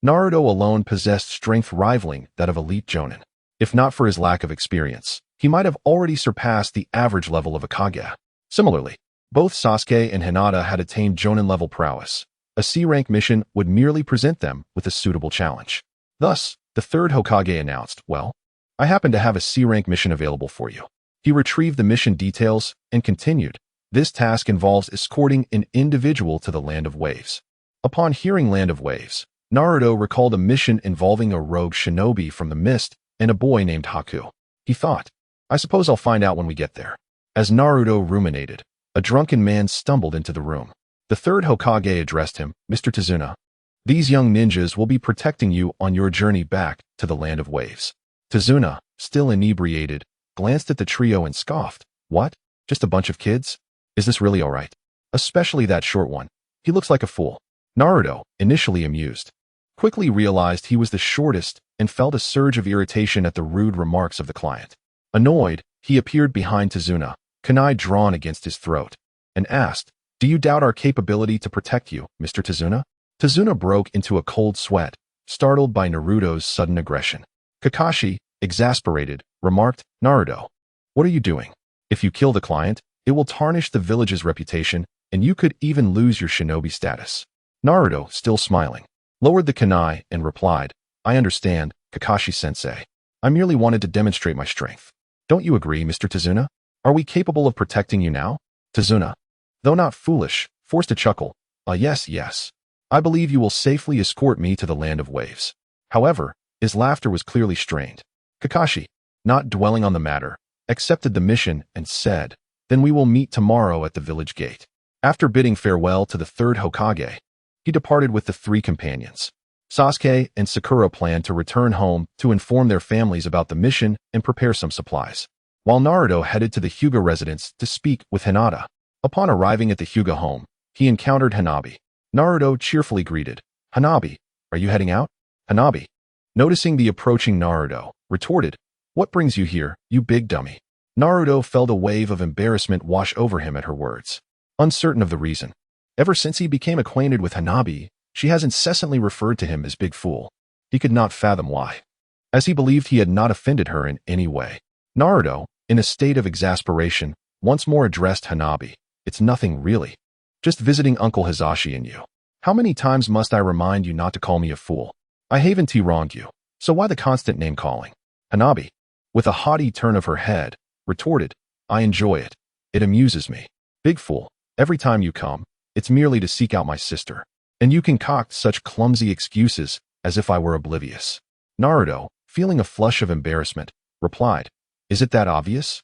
Naruto alone possessed strength rivaling that of elite Jonin. If not for his lack of experience, he might have already surpassed the average level of a Kage. Similarly, both Sasuke and Hinata had attained Jonin-level prowess. A C-rank mission would merely present them with a suitable challenge. Thus, the third Hokage announced, well, I happen to have a C-rank mission available for you. He retrieved the mission details and continued, this task involves escorting an individual to the Land of Waves. Upon hearing Land of Waves, Naruto recalled a mission involving a rogue shinobi from the mist and a boy named Haku. He thought, I suppose I'll find out when we get there. As Naruto ruminated, a drunken man stumbled into the room. The third Hokage addressed him, Mr. Tazuna. These young ninjas will be protecting you on your journey back to the Land of Waves. Tazuna, still inebriated, glanced at the trio and scoffed. What? Just a bunch of kids? Is this really all right? Especially that short one. He looks like a fool. Naruto, initially amused, quickly realized he was the shortest and felt a surge of irritation at the rude remarks of the client. Annoyed, he appeared behind Tazuna, kunai drawn against his throat, and asked, Do you doubt our capability to protect you, Mr. Tazuna? Tazuna broke into a cold sweat, startled by Naruto's sudden aggression. Kakashi, exasperated, remarked, Naruto, what are you doing? If you kill the client, it will tarnish the village's reputation, and you could even lose your shinobi status. Naruto, still smiling, lowered the kunai and replied, I understand, Kakashi-sensei. I merely wanted to demonstrate my strength. Don't you agree, Mr. Tazuna? Are we capable of protecting you now? Tazuna, though not foolish, forced a chuckle. Yes. I believe you will safely escort me to the Land of Waves. However, his laughter was clearly strained. Kakashi, not dwelling on the matter, accepted the mission and said, Then we will meet tomorrow at the village gate. After bidding farewell to the third Hokage, he departed with the three companions. Sasuke and Sakura planned to return home to inform their families about the mission and prepare some supplies, while Naruto headed to the Hyuga residence to speak with Hinata. Upon arriving at the Hyuga home, he encountered Hanabi. Naruto cheerfully greeted, Hanabi, are you heading out? Hanabi, noticing the approaching Naruto, retorted, What brings you here, you big dummy? Naruto felt a wave of embarrassment wash over him at her words, uncertain of the reason. Ever since he became acquainted with Hanabi, she has incessantly referred to him as Big Fool. He could not fathom why, as he believed he had not offended her in any way. Naruto, in a state of exasperation, once more addressed Hanabi. It's nothing really. Just visiting Uncle Hizashi and you. How many times must I remind you not to call me a fool? I haven't wronged you, so why the constant name-calling? Hanabi, with a haughty turn of her head, retorted, I enjoy it. It amuses me. Big Fool, every time you come, it's merely to seek out my sister. And you concoct such clumsy excuses as if I were oblivious. Naruto, feeling a flush of embarrassment, replied, Is it that obvious?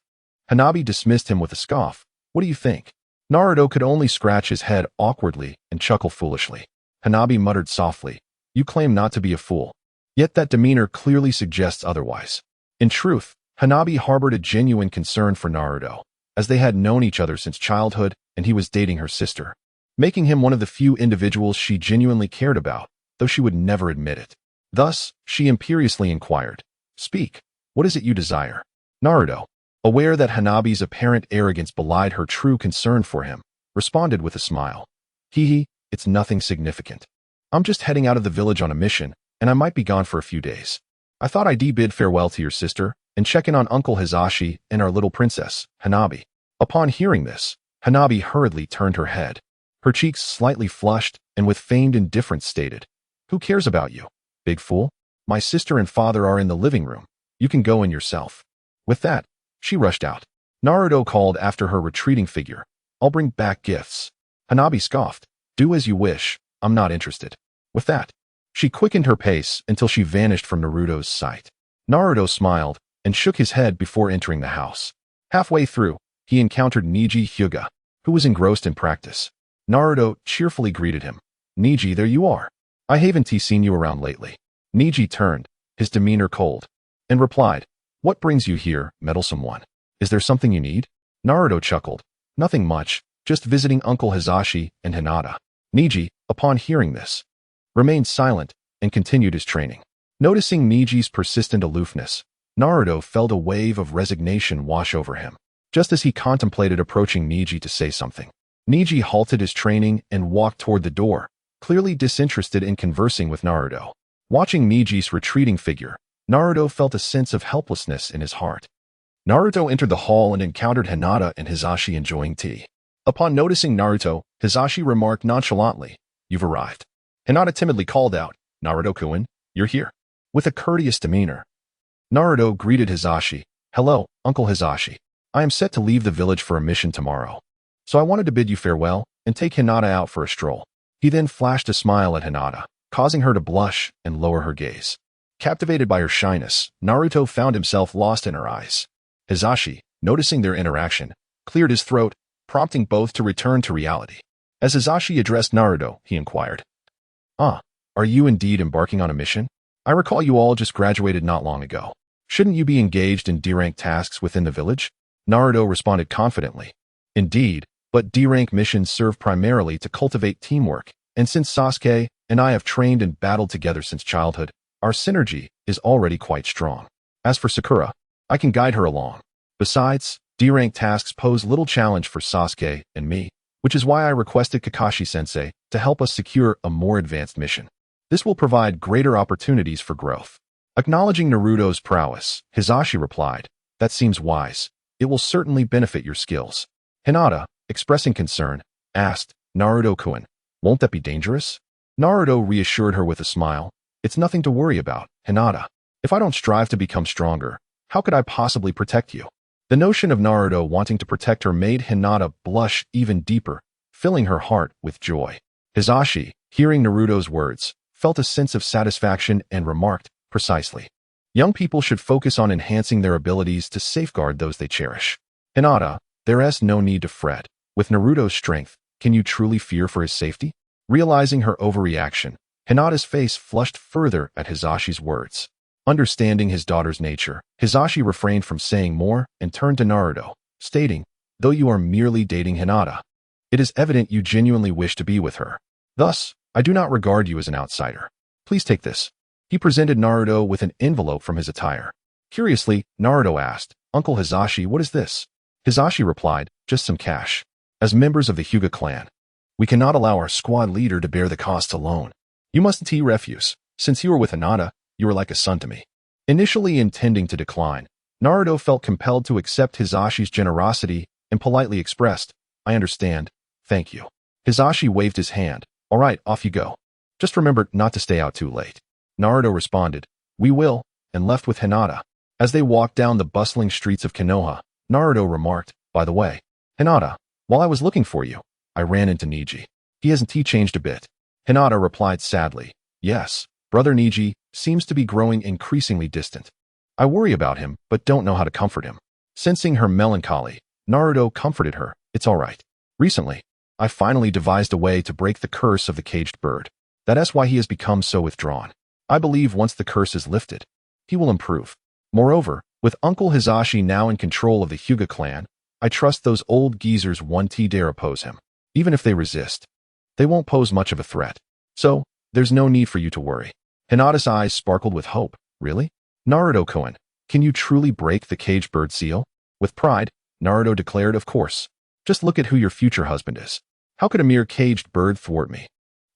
Hanabi dismissed him with a scoff. What do you think? Naruto could only scratch his head awkwardly and chuckle foolishly. Hanabi muttered softly, You claim not to be a fool. Yet that demeanor clearly suggests otherwise. In truth, Hanabi harbored a genuine concern for Naruto, as they had known each other since childhood and he was dating her sister, making him one of the few individuals she genuinely cared about, though she would never admit it. Thus, she imperiously inquired, Speak, what is it you desire? Naruto, aware that Hanabi's apparent arrogance belied her true concern for him, responded with a smile. It's nothing significant. I'm just heading out of the village on a mission, and I might be gone for a few days. I thought I'd bid farewell to your sister and check in on Uncle Hizashi and our little princess, Hanabi. Upon hearing this, Hanabi hurriedly turned her head. Her cheeks slightly flushed and with feigned indifference stated, Who cares about you, Big Fool? My sister and father are in the living room. You can go in yourself. With that, she rushed out. Naruto called after her retreating figure, I'll bring back gifts. Hanabi scoffed, Do as you wish, I'm not interested. With that, she quickened her pace until she vanished from Naruto's sight. Naruto smiled and shook his head before entering the house. Halfway through, he encountered Neji Hyuga, who was engrossed in practice. Naruto cheerfully greeted him. Neji, there you are. I haven't seen you around lately. Neji turned, his demeanor cold, and replied, What brings you here, meddlesome one? Is there something you need? Naruto chuckled. Nothing much, just visiting Uncle Hizashi and Hinata. Neji, upon hearing this, remained silent and continued his training. Noticing Neji's persistent aloofness, Naruto felt a wave of resignation wash over him. Just as he contemplated approaching Neji to say something, Neji halted his training and walked toward the door, clearly disinterested in conversing with Naruto. Watching Neji's retreating figure, Naruto felt a sense of helplessness in his heart. Naruto entered the hall and encountered Hinata and Hizashi enjoying tea. Upon noticing Naruto, Hizashi remarked nonchalantly, You've arrived. Hinata timidly called out, Naruto-kun, you're here. With a courteous demeanor, Naruto greeted Hizashi, Hello, Uncle Hizashi. I am set to leave the village for a mission tomorrow, so I wanted to bid you farewell and take Hinata out for a stroll. He then flashed a smile at Hinata, causing her to blush and lower her gaze. Captivated by her shyness, Naruto found himself lost in her eyes. Hisashi, noticing their interaction, cleared his throat, prompting both to return to reality. As Hisashi addressed Naruto, he inquired, are you indeed embarking on a mission? I recall you all just graduated not long ago. Shouldn't you be engaged in D-rank tasks within the village? Naruto responded confidently. Indeed, but D-rank missions serve primarily to cultivate teamwork, and since Sasuke and I have trained and battled together since childhood, our synergy is already quite strong. As for Sakura, I can guide her along. Besides, D-rank tasks pose little challenge for Sasuke and me, which is why I requested Kakashi-sensei to help us secure a more advanced mission. This will provide greater opportunities for growth. Acknowledging Naruto's prowess, Hisashi replied, that seems wise. It will certainly benefit your skills. Hinata, expressing concern, asked, Naruto-kun, won't that be dangerous? Naruto reassured her with a smile. It's nothing to worry about, Hinata. If I don't strive to become stronger, how could I possibly protect you? The notion of Naruto wanting to protect her made Hinata blush even deeper, filling her heart with joy. Hisashi, hearing Naruto's words, felt a sense of satisfaction and remarked, precisely. Young people should focus on enhancing their abilities to safeguard those they cherish. Hinata, there is no need to fret. With Naruto's strength, can you truly fear for his safety? Realizing her overreaction, Hinata's face flushed further at Hisashi's words. Understanding his daughter's nature, Hisashi refrained from saying more and turned to Naruto, stating, though you are merely dating Hinata, it is evident you genuinely wish to be with her. Thus, I do not regard you as an outsider. Please take this. He presented Naruto with an envelope from his attire. Curiously, Naruto asked, Uncle Hisashi, what is this? Hisashi replied, just some cash. As members of the Hyuga clan, we cannot allow our squad leader to bear the cost alone. You must refuse. Since you were with Hinata, you were like a son to me. Initially intending to decline, Naruto felt compelled to accept Hisashi's generosity and politely expressed, I understand, thank you. Hisashi waved his hand. All right, off you go. Just remember not to stay out too late. Naruto responded, we will, and left with Hinata. As they walked down the bustling streets of Konoha, Naruto remarked, by the way, Hinata, while I was looking for you, I ran into Neji. Hasn't he changed a bit? Hinata replied sadly, yes, brother Neji seems to be growing increasingly distant. I worry about him, but don't know how to comfort him. Sensing her melancholy, Naruto comforted her, it's all right. Recently, I finally devised a way to break the curse of the caged bird. That's why he has become so withdrawn. I believe once the curse is lifted, he will improve. Moreover, with Uncle Hisashi now in control of the Hyuga clan, I trust those old geezers won't dare oppose him. Even if they resist, they won't pose much of a threat. So, there's no need for you to worry. Hinata's eyes sparkled with hope. Really? Naruto-kun, can you truly break the caged bird seal? With pride, Naruto declared, of course. Just look at who your future husband is. How could a mere caged bird thwart me?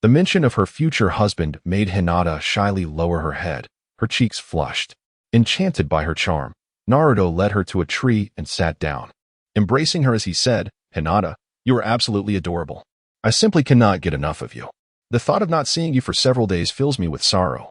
The mention of her future husband made Hinata shyly lower her head. Her cheeks flushed. Enchanted by her charm, Naruto led her to a tree and sat down. Embracing her as he said, Hinata, you are absolutely adorable. I simply cannot get enough of you. The thought of not seeing you for several days fills me with sorrow.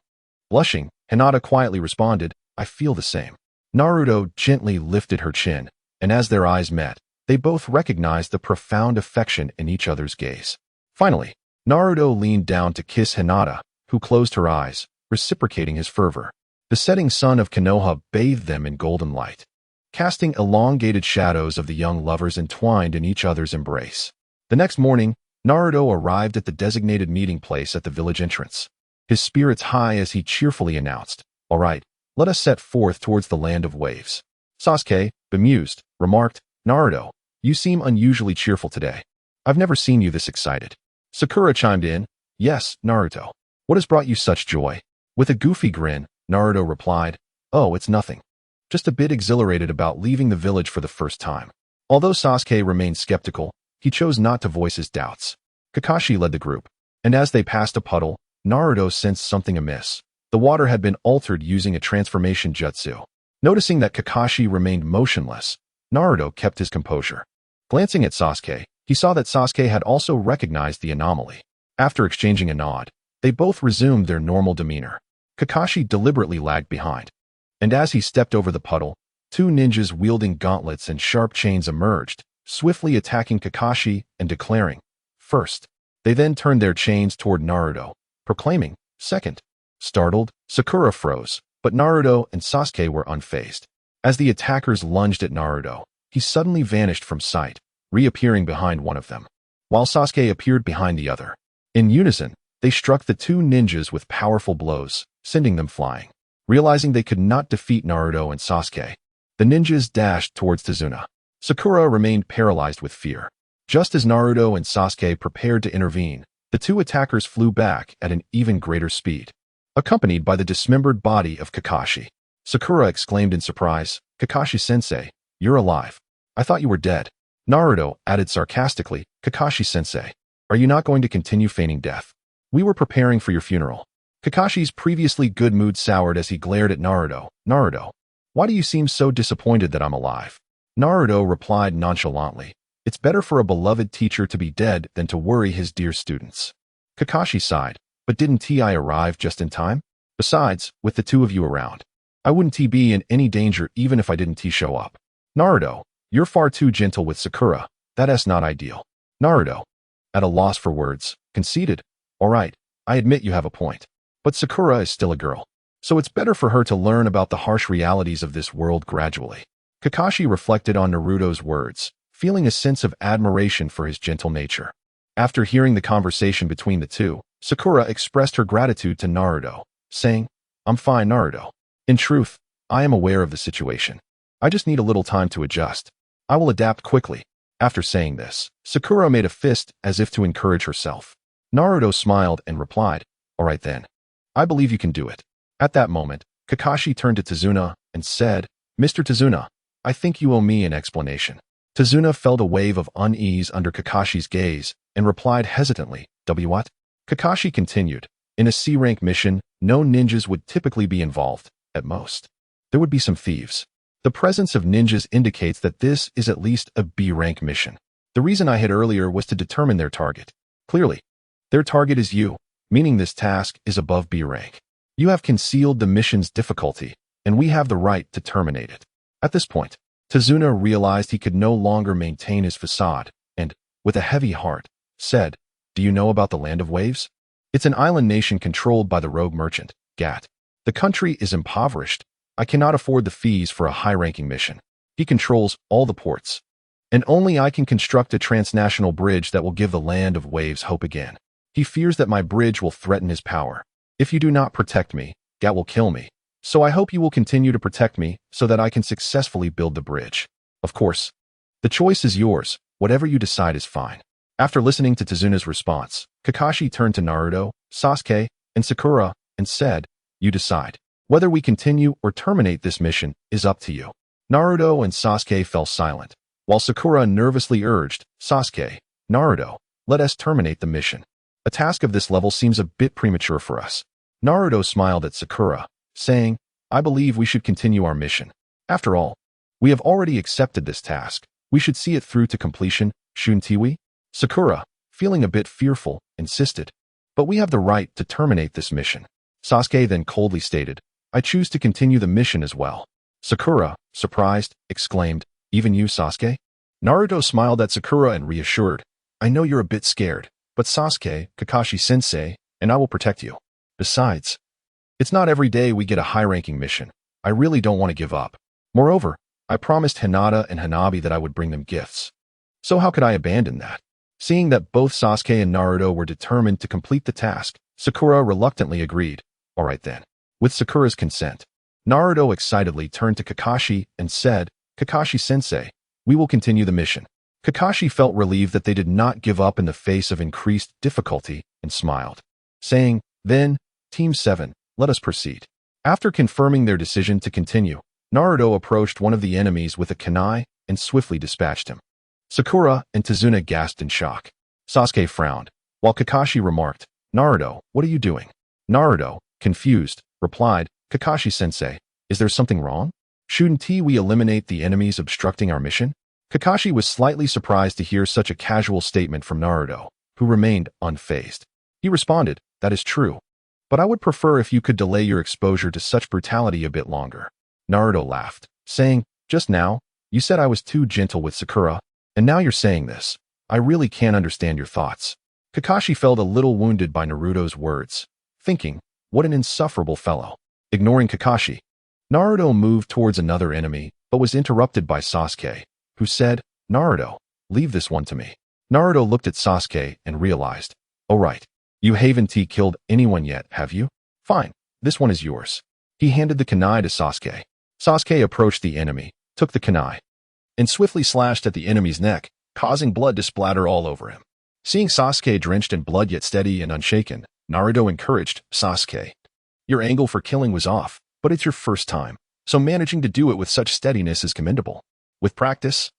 Blushing, Hinata quietly responded, I feel the same. Naruto gently lifted her chin, and as their eyes met, they both recognized the profound affection in each other's gaze. Finally, Naruto leaned down to kiss Hinata, who closed her eyes, reciprocating his fervor. The setting sun of Konoha bathed them in golden light, casting elongated shadows of the young lovers entwined in each other's embrace. The next morning, Naruto arrived at the designated meeting place at the village entrance. His spirits high as he cheerfully announced, all right, let us set forth towards the land of waves. Sasuke, bemused, remarked, Naruto, you seem unusually cheerful today. I've never seen you this excited. Sakura chimed in, yes, Naruto. What has brought you such joy? With a goofy grin, Naruto replied, oh, it's nothing. Just a bit exhilarated about leaving the village for the first time. Although Sasuke remained skeptical, he chose not to voice his doubts. Kakashi led the group, and as they passed a puddle, Naruto sensed something amiss. The water had been altered using a transformation jutsu. Noticing that Kakashi remained motionless, Naruto kept his composure. Glancing at Sasuke, he saw that Sasuke had also recognized the anomaly. After exchanging a nod, they both resumed their normal demeanor. Kakashi deliberately lagged behind, and as he stepped over the puddle, two ninjas wielding gauntlets and sharp chains emerged, swiftly attacking Kakashi and declaring, first. They then turned their chains toward Naruto, proclaiming, "Second." Startled, Sakura froze, but Naruto and Sasuke were unfazed. As the attackers lunged at Naruto, he suddenly vanished from sight, reappearing behind one of them, while Sasuke appeared behind the other. In unison, they struck the two ninjas with powerful blows, sending them flying. Realizing they could not defeat Naruto and Sasuke, the ninjas dashed towards Tazuna. Sakura remained paralyzed with fear. Just as Naruto and Sasuke prepared to intervene, the two attackers flew back at an even greater speed, accompanied by the dismembered body of Kakashi. Sakura exclaimed in surprise, "Kakashi-sensei, you're alive. I thought you were dead." Naruto added sarcastically, "Kakashi-sensei, are you not going to continue feigning death? We were preparing for your funeral." Kakashi's previously good mood soured as he glared at Naruto. "Naruto, why do you seem so disappointed that I'm alive?" Naruto replied nonchalantly, "It's better for a beloved teacher to be dead than to worry his dear students." Kakashi sighed, "But didn't Ti arrive just in time? Besides, with the two of you around, I wouldn't be in any danger even if I didn't show up." "Naruto, you're far too gentle with Sakura. That's not ideal." Naruto, at a loss for words, conceded, "All right, I admit you have a point. But Sakura is still a girl, so it's better for her to learn about the harsh realities of this world gradually." Kakashi reflected on Naruto's words, feeling a sense of admiration for his gentle nature. After hearing the conversation between the two, Sakura expressed her gratitude to Naruto, saying, "I'm fine, Naruto. In truth, I am aware of the situation. I just need a little time to adjust. I will adapt quickly." After saying this, Sakura made a fist as if to encourage herself. Naruto smiled and replied, "All right then. I believe you can do it." At that moment, Kakashi turned to Tazuna and said, "Mr. Tazuna, I think you owe me an explanation." Tazuna felt a wave of unease under Kakashi's gaze and replied hesitantly, "What?" Kakashi continued, "In a C-rank mission, no ninjas would typically be involved. At most, there would be some thieves. The presence of ninjas indicates that this is at least a B-rank mission. The reason I hid earlier was to determine their target. Clearly, their target is you, meaning this task is above B rank. You have concealed the mission's difficulty, and we have the right to terminate it." At this point, Tazuna realized he could no longer maintain his facade and, with a heavy heart, said, "Do you know about the Land of Waves? It's an island nation controlled by the rogue merchant, Gat. The country is impoverished. I cannot afford the fees for a high-ranking mission. He controls all the ports, and only I can construct a transnational bridge that will give the Land of Waves hope again. He fears that my bridge will threaten his power. If you do not protect me, Gat will kill me. So I hope you will continue to protect me so that I can successfully build the bridge. Of course, the choice is yours. Whatever you decide is fine." After listening to Tazuna's response, Kakashi turned to Naruto, Sasuke, and Sakura and said, "You decide. Whether we continue or terminate this mission is up to you." Naruto and Sasuke fell silent, while Sakura nervously urged, "Sasuke, Naruto, let us terminate the mission. A task of this level seems a bit premature for us." Naruto smiled at Sakura, saying, "I believe we should continue our mission. After all, we have already accepted this task. We should see it through to completion, shouldn't we?" Sakura, feeling a bit fearful, insisted, "But we have the right to terminate this mission." Sasuke then coldly stated, "I choose to continue the mission as well." Sakura, surprised, exclaimed, "Even you, Sasuke?" Naruto smiled at Sakura and reassured, "I know you're a bit scared, but Sasuke, Kakashi-sensei, and I will protect you. Besides, it's not every day we get a high-ranking mission. I really don't want to give up. Moreover, I promised Hinata and Hanabi that I would bring them gifts. So how could I abandon that?" Seeing that both Sasuke and Naruto were determined to complete the task, Sakura reluctantly agreed. "All right then." With Sakura's consent, Naruto excitedly turned to Kakashi and said, "Kakashi-sensei, we will continue the mission." Kakashi felt relieved that they did not give up in the face of increased difficulty and smiled, saying, "Then, Team 7, let us proceed." After confirming their decision to continue, Naruto approached one of the enemies with a kunai and swiftly dispatched him. Sakura and Tazuna gasped in shock. Sasuke frowned, while Kakashi remarked, "Naruto, what are you doing?" Naruto, confused, replied, "Kakashi-sensei, is there something wrong? Shouldn't we eliminate the enemies obstructing our mission?" Kakashi was slightly surprised to hear such a casual statement from Naruto, who remained unfazed. He responded, "That is true. But I would prefer if you could delay your exposure to such brutality a bit longer." Naruto laughed, saying, "Just now, you said I was too gentle with Sakura, and now you're saying this. I really can't understand your thoughts." Kakashi felt a little wounded by Naruto's words, thinking, what an insufferable fellow. Ignoring Kakashi, Naruto moved towards another enemy, but was interrupted by Sasuke, who said, Naruto, leave this one to me. Naruto looked at Sasuke and realized, oh right, you haven't killed anyone yet, have you? Fine, this one is yours. He handed the kunai to Sasuke. Sasuke approached the enemy, took the kunai, and swiftly slashed at the enemy's neck, causing blood to splatter all over him. Seeing Sasuke drenched in blood yet steady and unshaken, Naruto encouraged, Sasuke, your angle for killing was off, but it's your first time, so managing to do it with such steadiness is commendable. With practice,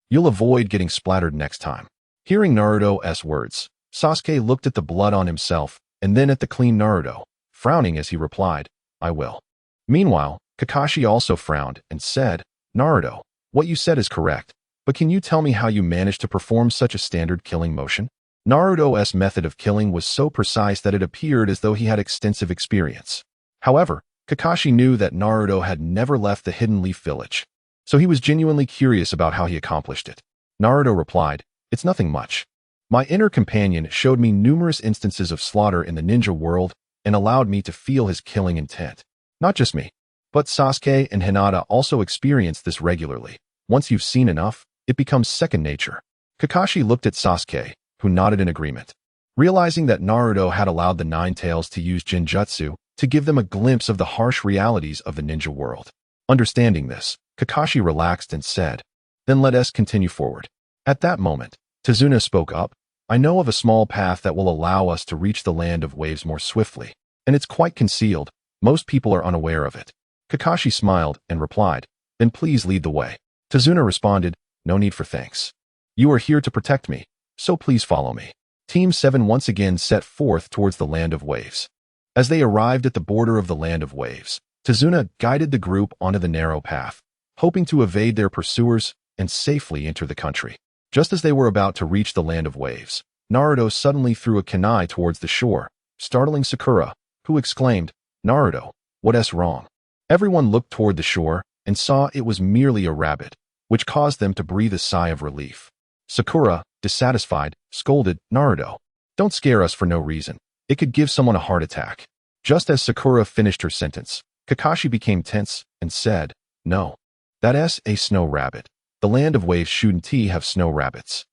you'll avoid getting splattered next time. Hearing Naruto's words, Sasuke looked at the blood on himself and then at the clean Naruto, frowning as he replied, I will. Meanwhile, Kakashi also frowned and said, Naruto, what you said is correct, but can you tell me how you managed to perform such a standard killing motion? Naruto's method of killing was so precise that it appeared as though he had extensive experience. However, Kakashi knew that Naruto had never left the Hidden Leaf Village, so he was genuinely curious about how he accomplished it. Naruto replied, it's nothing much. My inner companion showed me numerous instances of slaughter in the ninja world and allowed me to feel his killing intent. Not just me, but Sasuke and Hinata also experience this regularly. Once you've seen enough, it becomes second nature. Kakashi looked at Sasuke, who nodded in agreement. Realizing that Naruto had allowed the Nine Tails to use Jinjutsu to give them a glimpse of the harsh realities of the ninja world. Understanding this, Kakashi relaxed and said, then let us continue forward. At that moment, Tazuna spoke up, I know of a small path that will allow us to reach the land of waves more swiftly, and it's quite concealed. Most people are unaware of it. Kakashi smiled and replied, then please lead the way. Tazuna responded, no need for thanks. You are here to protect me, so please follow me. Team 7 once again set forth towards the land of waves. As they arrived at the border of the land of waves, Tazuna guided the group onto the narrow path, hoping to evade their pursuers and safely enter the country. Just as they were about to reach the land of waves, Naruto suddenly threw a kunai towards the shore, startling Sakura, who exclaimed, Naruto, what's wrong? Everyone looked toward the shore and saw it was merely a rabbit, which caused them to breathe a sigh of relief. Sakura, dissatisfied, scolded, Naruto, don't scare us for no reason. It could give someone a heart attack. Just as Sakura finished her sentence, Kakashi became tense and said, no, that's a snow rabbit. The land of waves shouldn't have snow rabbits.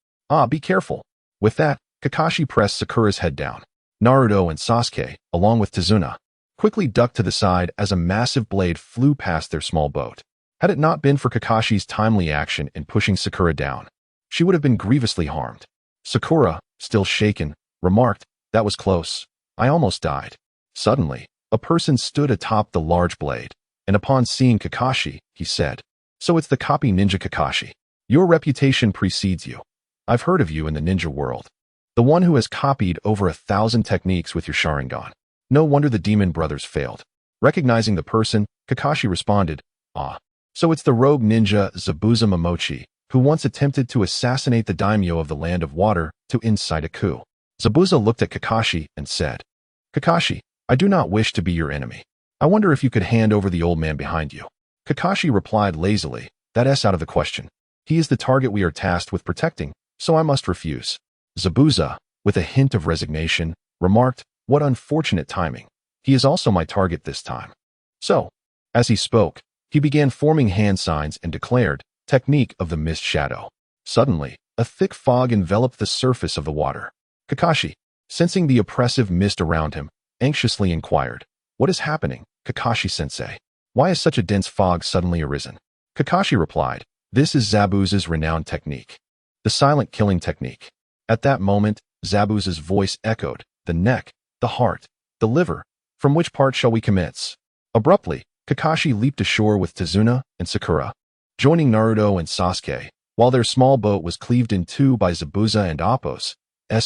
Be careful. With that, Kakashi pressed Sakura's head down. Naruto and Sasuke, along with Tazuna, quickly ducked to the side as a massive blade flew past their small boat. Had it not been for Kakashi's timely action in pushing Sakura down, she would have been grievously harmed. Sakura, still shaken, remarked, that was close. I almost died. Suddenly, a person stood atop the large blade, and upon seeing Kakashi, he said, so it's the copy ninja Kakashi. Your reputation precedes you. I've heard of you in the ninja world. The one who has copied over 1,000 techniques with your Sharingan. No wonder the demon brothers failed. Recognizing the person, Kakashi responded, so it's the rogue ninja Zabuza Momochi, who once attempted to assassinate the daimyo of the Land of Water to incite a coup. Zabuza looked at Kakashi and said, Kakashi, I do not wish to be your enemy. I wonder if you could hand over the old man behind you. Kakashi replied lazily, that's out of the question. He is the target we are tasked with protecting, so I must refuse. Zabuza, with a hint of resignation, remarked, what unfortunate timing. He is also my target this time. So, as he spoke, he began forming hand signs and declared, technique of the mist shadow. Suddenly, a thick fog enveloped the surface of the water. Kakashi, sensing the oppressive mist around him, anxiously inquired, what is happening, Kakashi-sensei? Why has such a dense fog suddenly arisen? Kakashi replied, this is Zabuza's renowned technique. The silent killing technique. At that moment, Zabuza's voice echoed, the neck, the heart, the liver. From which part shall we commence? Abruptly, Kakashi leaped ashore with Tazuna and Sakura, joining Naruto and Sasuke, while their small boat was cleaved in two by Zabuza and Appo's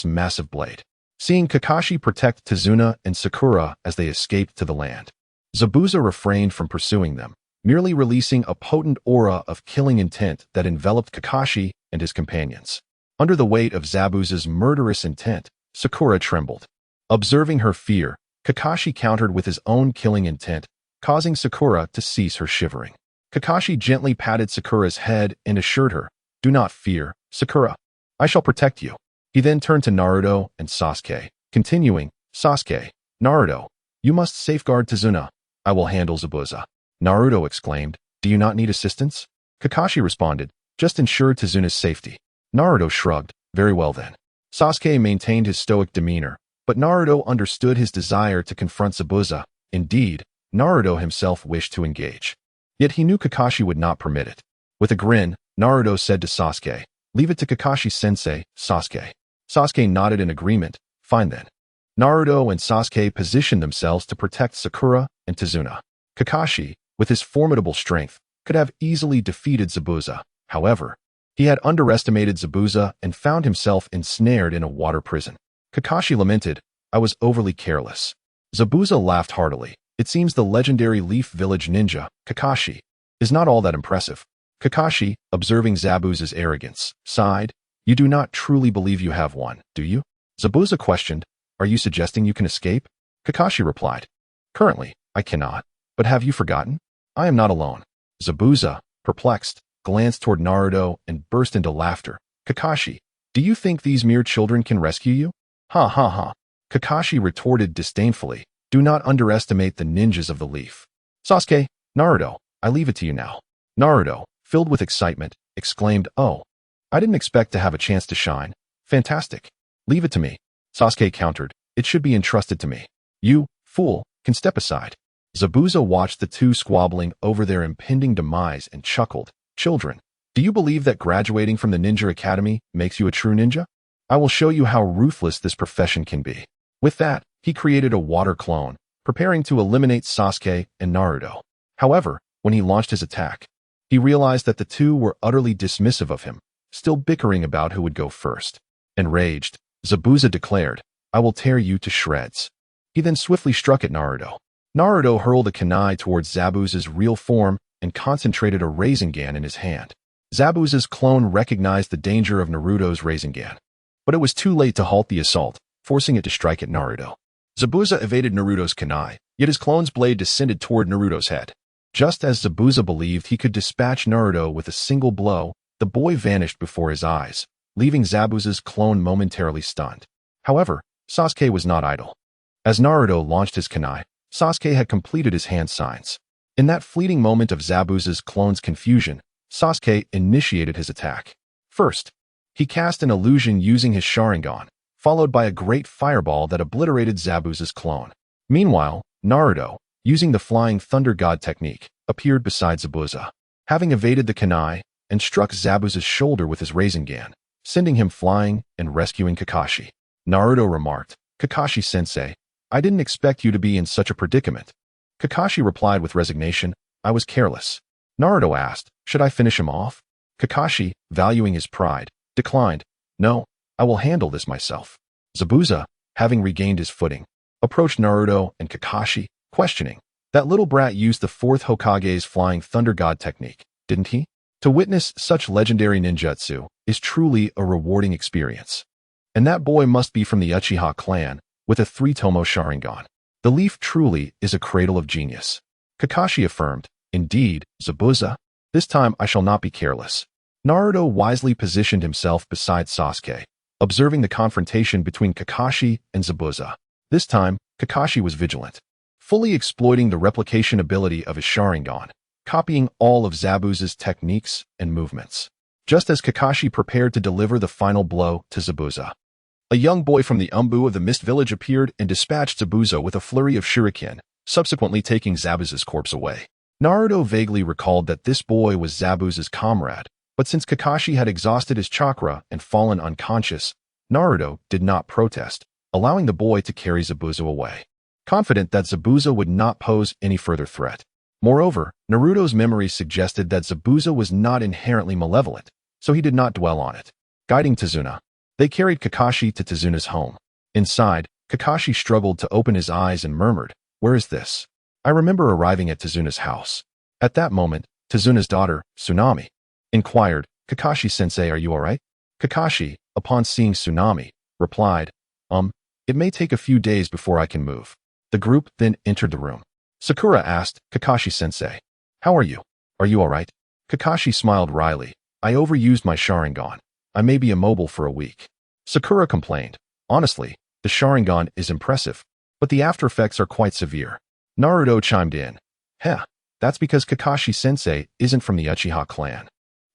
massive blade. Seeing Kakashi protect Tazuna and Sakura as they escaped to the land, Zabuza refrained from pursuing them, merely releasing a potent aura of killing intent that enveloped Kakashi and his companions. Under the weight of Zabuza's murderous intent, Sakura trembled. Observing her fear, Kakashi countered with his own killing intent, causing Sakura to cease her shivering. Kakashi gently patted Sakura's head and assured her, do not fear, Sakura. I shall protect you. He then turned to Naruto and Sasuke, continuing, Sasuke, Naruto, you must safeguard Tazuna. I will handle Zabuza. Naruto exclaimed, do you not need assistance? Kakashi responded, just ensure Tazuna's safety. Naruto shrugged, very well then. Sasuke maintained his stoic demeanor, but Naruto understood his desire to confront Zabuza. Indeed, Naruto himself wished to engage. Yet he knew Kakashi would not permit it. With a grin, Naruto said to Sasuke, leave it to Kakashi-sensei, Sasuke. Sasuke nodded in agreement, fine then. Naruto and Sasuke positioned themselves to protect Sakura and Tazuna. Kakashi, with his formidable strength, could have easily defeated Zabuza. However, he had underestimated Zabuza and found himself ensnared in a water prison. Kakashi lamented, I was overly careless. Zabuza laughed heartily. It seems the legendary Leaf Village ninja, Kakashi, is not all that impressive. Kakashi, observing Zabuza's arrogance, sighed, you do not truly believe you have one, do you? Zabuza questioned, are you suggesting you can escape? Kakashi replied, currently, I cannot, but have you forgotten? I am not alone. Zabuza, perplexed, glanced toward Naruto and burst into laughter. Kakashi, do you think these mere children can rescue you? Ha ha ha. Kakashi retorted disdainfully, do not underestimate the ninjas of the leaf. Sasuke, Naruto, I leave it to you now. Naruto, filled with excitement, exclaimed, oh, I didn't expect to have a chance to shine. Fantastic. Leave it to me. Sasuke countered, it should be entrusted to me. You, fool, can step aside. Zabuza watched the two squabbling over their impending demise and chuckled, children, do you believe that graduating from the Ninja Academy makes you a true ninja? I will show you how ruthless this profession can be. With that, he created a water clone, preparing to eliminate Sasuke and Naruto. However, when he launched his attack, he realized that the two were utterly dismissive of him, still bickering about who would go first. Enraged, Zabuza declared, I will tear you to shreds. He then swiftly struck at Naruto. Naruto hurled a kunai towards Zabuza's real form and concentrated a Rinnegan in his hand. Zabuza's clone recognized the danger of Naruto's Rinnegan, but it was too late to halt the assault, forcing it to strike at Naruto. Zabuza evaded Naruto's kunai, yet his clone's blade descended toward Naruto's head. Just as Zabuza believed he could dispatch Naruto with a single blow, the boy vanished before his eyes, leaving Zabuza's clone momentarily stunned. However, Sasuke was not idle. As Naruto launched his kunai, Sasuke had completed his hand signs. In that fleeting moment of Zabuza's clone's confusion, Sasuke initiated his attack. First, he cast an illusion using his Sharingan, followed by a great fireball that obliterated Zabuza's clone. Meanwhile, Naruto, using the Flying Thunder God technique, appeared beside Zabuza, having evaded the kunai and struck Zabuza's shoulder with his Rinnegan, sending him flying and rescuing Kakashi. Naruto remarked, Kakashi-sensei, I didn't expect you to be in such a predicament. Kakashi replied with resignation, I was careless. Naruto asked, should I finish him off? Kakashi, valuing his pride, declined, no, I will handle this myself. Zabuza, having regained his footing, approached Naruto and Kakashi, questioning, that little brat used the Fourth Hokage's Flying Thunder God technique, didn't he? To witness such legendary ninjutsu is truly a rewarding experience. And that boy must be from the Uchiha clan, with a 3-tomo Sharingan. The leaf truly is a cradle of genius. Kakashi affirmed, indeed, Zabuza, this time I shall not be careless. Naruto wisely positioned himself beside Sasuke, observing the confrontation between Kakashi and Zabuza. This time, Kakashi was vigilant, fully exploiting the replication ability of his Sharingan, copying all of Zabuza's techniques and movements. Just as Kakashi prepared to deliver the final blow to Zabuza, a young boy from the Umbu of the Mist Village appeared and dispatched Zabuza with a flurry of shuriken, subsequently taking Zabuza's corpse away. Naruto vaguely recalled that this boy was Zabuza's comrade, but since Kakashi had exhausted his chakra and fallen unconscious, Naruto did not protest, allowing the boy to carry Zabuza away, confident that Zabuza would not pose any further threat. Moreover, Naruto's memory suggested that Zabuza was not inherently malevolent, so he did not dwell on it. Guiding Tazuna, they carried Kakashi to Tazuna's home. Inside, Kakashi struggled to open his eyes and murmured, where is this? I remember arriving at Tazuna's house. At that moment, Tazuna's daughter, Tsunami, inquired, Kakashi-sensei, are you alright? Kakashi, upon seeing Tsunami, replied, it may take a few days before I can move. The group then entered the room. Sakura asked, Kakashi-sensei, how are you? Are you alright? Kakashi smiled wryly, I overused my Sharingan. I may be immobile for a week. Sakura complained. Honestly, the Sharingan is impressive, but the after effects are quite severe. Naruto chimed in. Heh, that's because Kakashi-sensei isn't from the Uchiha clan.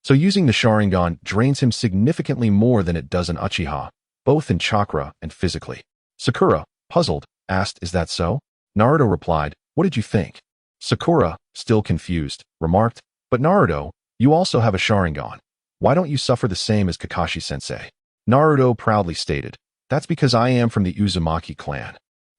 So using the Sharingan drains him significantly more than it does an Uchiha, both in chakra and physically. Sakura, puzzled, asked, is that so? Naruto replied, what did you think? Sakura, still confused, remarked, but Naruto, you also have a Sharingan. Why don't you suffer the same as Kakashi-sensei? Naruto proudly stated, that's because I am from the Uzumaki clan.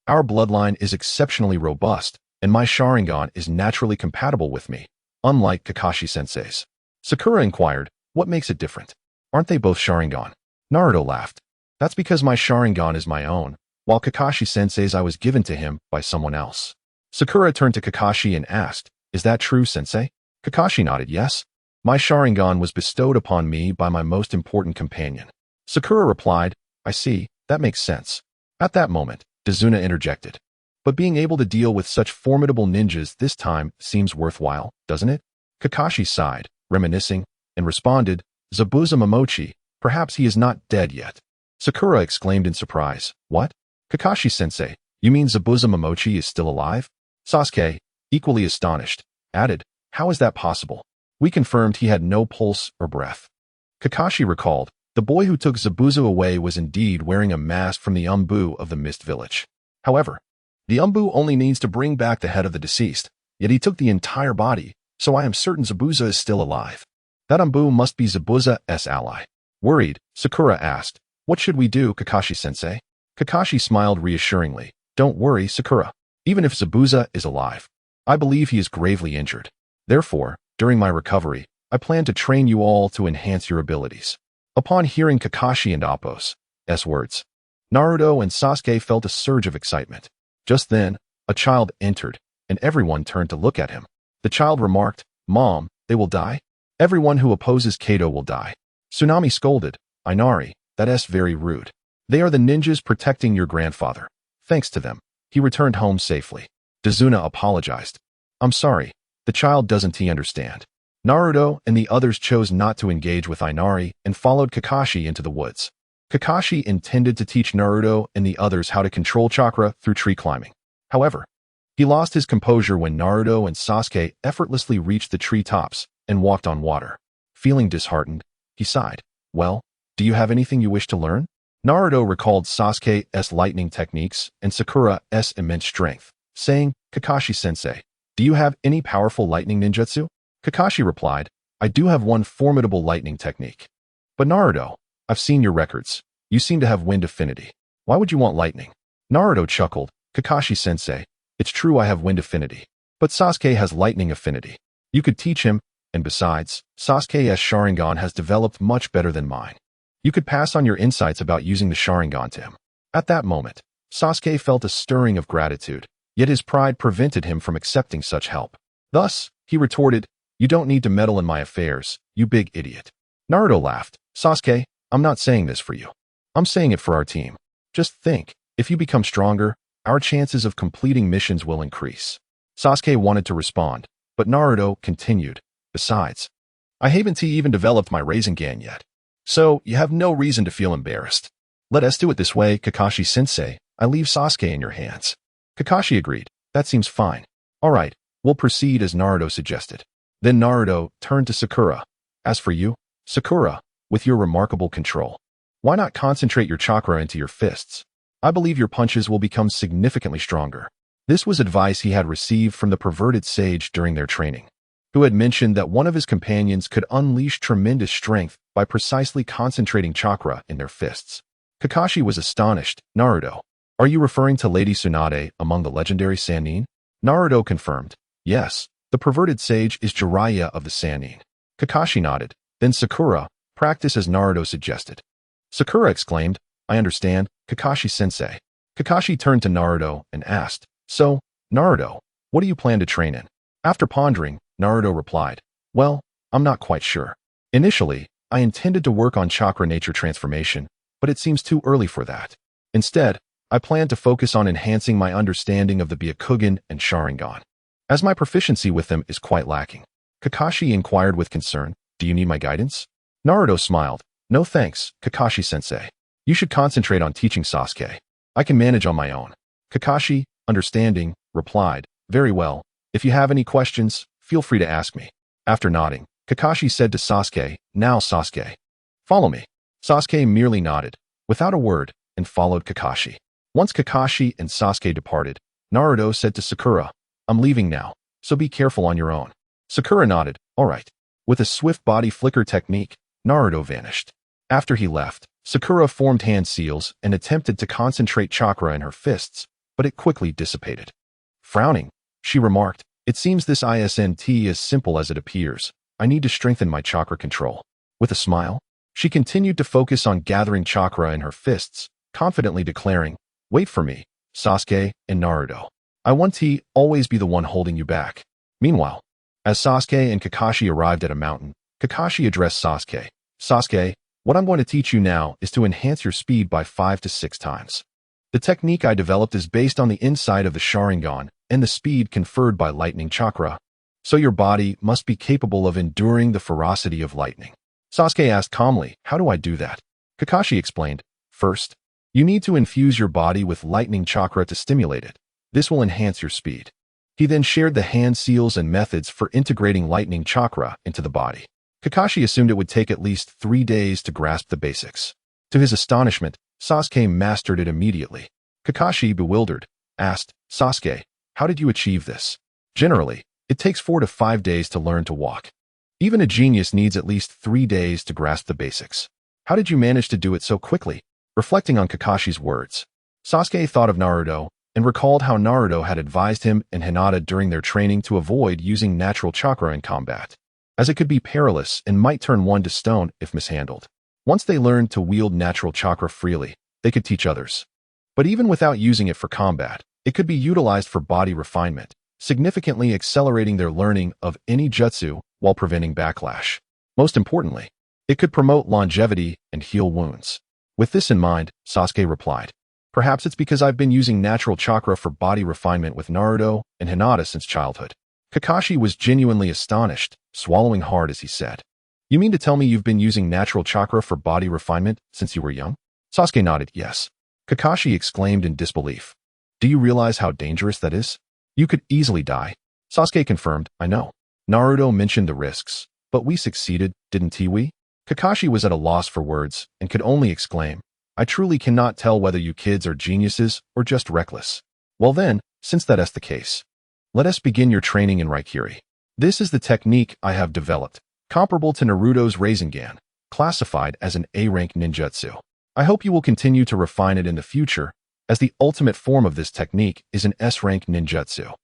Our bloodline is exceptionally robust, and my Sharingan is naturally compatible with me, unlike Kakashi-sensei's. Sakura inquired, what makes it different? Aren't they both Sharingan? Naruto laughed. That's because my Sharingan is my own, while Kakashi-sensei's I was given to him by someone else. Sakura turned to Kakashi and asked, is that true, sensei? Kakashi nodded yes. My Sharingan was bestowed upon me by my most important companion. Sakura replied, I see, that makes sense. At that moment, Dazuna interjected. But being able to deal with such formidable ninjas this time seems worthwhile, doesn't it? Kakashi sighed, reminiscing, and responded, Zabuza Momochi, perhaps he is not dead yet. Sakura exclaimed in surprise, what? Kakashi-sensei, you mean Zabuza Momochi is still alive? Sasuke, equally astonished, added, how is that possible? We confirmed he had no pulse or breath. Kakashi recalled, the boy who took Zabuza away was indeed wearing a mask from the Umbu of the Mist Village. However, the Umbu only needs to bring back the head of the deceased, yet he took the entire body, so I am certain Zabuza is still alive. That Umbu must be Zabuza's ally. Worried, Sakura asked, what should we do, Kakashi-sensei? Kakashi smiled reassuringly, don't worry, Sakura. Even if Zabuza is alive, I believe he is gravely injured. Therefore, during my recovery, I plan to train you all to enhance your abilities. Upon hearing Kakashi and Appo's words, Naruto and Sasuke felt a surge of excitement. Just then, a child entered, and everyone turned to look at him. The child remarked, Mom, they will die? Everyone who opposes Kato will die. Tsunami scolded, Inari, that's very rude. They are the ninjas protecting your grandfather. Thanks to them, he returned home safely. Dazuna apologized. I'm sorry, the child doesn't understand. Naruto and the others chose not to engage with Inari and followed Kakashi into the woods. Kakashi intended to teach Naruto and the others how to control chakra through tree climbing. However, he lost his composure when Naruto and Sasuke effortlessly reached the tree tops and walked on water. Feeling disheartened, he sighed. Well, do you have anything you wish to learn? Naruto recalled Sasuke's lightning techniques and Sakura's immense strength, saying, Kakashi-sensei, do you have any powerful lightning ninjutsu? Kakashi replied, I do have one formidable lightning technique. But Naruto, I've seen your records. You seem to have wind affinity. Why would you want lightning? Naruto chuckled, Kakashi-sensei, it's true I have wind affinity. But Sasuke has lightning affinity. You could teach him, and besides, Sasuke's Sharingan has developed much better than mine. You could pass on your insights about using the Sharingan to him. At that moment, Sasuke felt a stirring of gratitude, yet his pride prevented him from accepting such help. Thus, he retorted, you don't need to meddle in my affairs, you big idiot. Naruto laughed, Sasuke, I'm not saying this for you. I'm saying it for our team. Just think, if you become stronger, our chances of completing missions will increase. Sasuke wanted to respond, but Naruto continued, besides, I haven't even developed my Rinnegan yet. So, you have no reason to feel embarrassed. Let us do it this way, Kakashi-sensei. I leave Sasuke in your hands. Kakashi agreed. That seems fine. Alright, we'll proceed as Naruto suggested. Then Naruto turned to Sakura. As for you, Sakura, with your remarkable control, why not concentrate your chakra into your fists? I believe your punches will become significantly stronger. This was advice he had received from the perverted sage during their training, who had mentioned that one of his companions could unleash tremendous strength by precisely concentrating chakra in their fists. Kakashi was astonished. Naruto, are you referring to Lady Tsunade among the legendary Sannin? Naruto confirmed. Yes, the perverted sage is Jiraiya of the Sannin. Kakashi nodded. Then Sakura, practice as Naruto suggested. Sakura exclaimed, I understand, Kakashi-sensei. Kakashi turned to Naruto and asked, so, Naruto, what do you plan to train in? After pondering, Naruto replied, well, I'm not quite sure. Initially, I intended to work on chakra nature transformation, but it seems too early for that. Instead, I plan to focus on enhancing my understanding of the Byakugan and Sharingan, as my proficiency with them is quite lacking. Kakashi inquired with concern, do you need my guidance? Naruto smiled, no thanks, Kakashi-sensei. You should concentrate on teaching Sasuke. I can manage on my own. Kakashi, understanding, replied, very well. If you have any questions, feel free to ask me. After nodding, Kakashi said to Sasuke, now Sasuke, follow me. Sasuke merely nodded, without a word, and followed Kakashi. Once Kakashi and Sasuke departed, Naruto said to Sakura, I'm leaving now, so be careful on your own. Sakura nodded, all right. With a swift body flicker technique, Naruto vanished. After he left, Sakura formed hand seals and attempted to concentrate chakra in her fists, but it quickly dissipated. Frowning, she remarked, it seems this isn't as simple as it appears. I need to strengthen my chakra control. With a smile, she continued to focus on gathering chakra in her fists, confidently declaring, wait for me, Sasuke and Naruto. I want to always be the one holding you back. Meanwhile, as Sasuke and Kakashi arrived at a mountain, Kakashi addressed Sasuke. Sasuke, what I'm going to teach you now is to enhance your speed by 5 to 6 times. The technique I developed is based on the inside of the Sharingan and the speed conferred by lightning chakra, so your body must be capable of enduring the ferocity of lightning. Sasuke asked calmly, how do I do that? Kakashi explained, first, you need to infuse your body with lightning chakra to stimulate it. This will enhance your speed. He then shared the hand seals and methods for integrating lightning chakra into the body. Kakashi assumed it would take at least 3 days to grasp the basics. To his astonishment, Sasuke mastered it immediately. Kakashi, bewildered, asked, Sasuke, how did you achieve this? Generally, it takes 4 to 5 days to learn to walk. Even a genius needs at least 3 days to grasp the basics. How did you manage to do it so quickly? Reflecting on Kakashi's words, Sasuke thought of Naruto and recalled how Naruto had advised him and Hinata during their training to avoid using natural chakra in combat, as it could be perilous and might turn one to stone if mishandled. Once they learned to wield natural chakra freely, they could teach others. But even without using it for combat, it could be utilized for body refinement, significantly accelerating their learning of any jutsu while preventing backlash. Most importantly, it could promote longevity and heal wounds. With this in mind, Sasuke replied, perhaps it's because I've been using natural chakra for body refinement with Naruto and Hinata since childhood. Kakashi was genuinely astonished, swallowing hard as he said, you mean to tell me you've been using natural chakra for body refinement since you were young? Sasuke nodded, yes. Kakashi exclaimed in disbelief, do you realize how dangerous that is? You could easily die. Sasuke confirmed, I know. Naruto mentioned the risks, but we succeeded, didn't we? Kakashi was at a loss for words and could only exclaim, I truly cannot tell whether you kids are geniuses or just reckless. Well then, since that is the case, let us begin your training in Raikiri. This is the technique I have developed, comparable to Naruto's Rinnegan, classified as an A-rank ninjutsu. I hope you will continue to refine it in the future, as the ultimate form of this technique is an S-rank ninjutsu.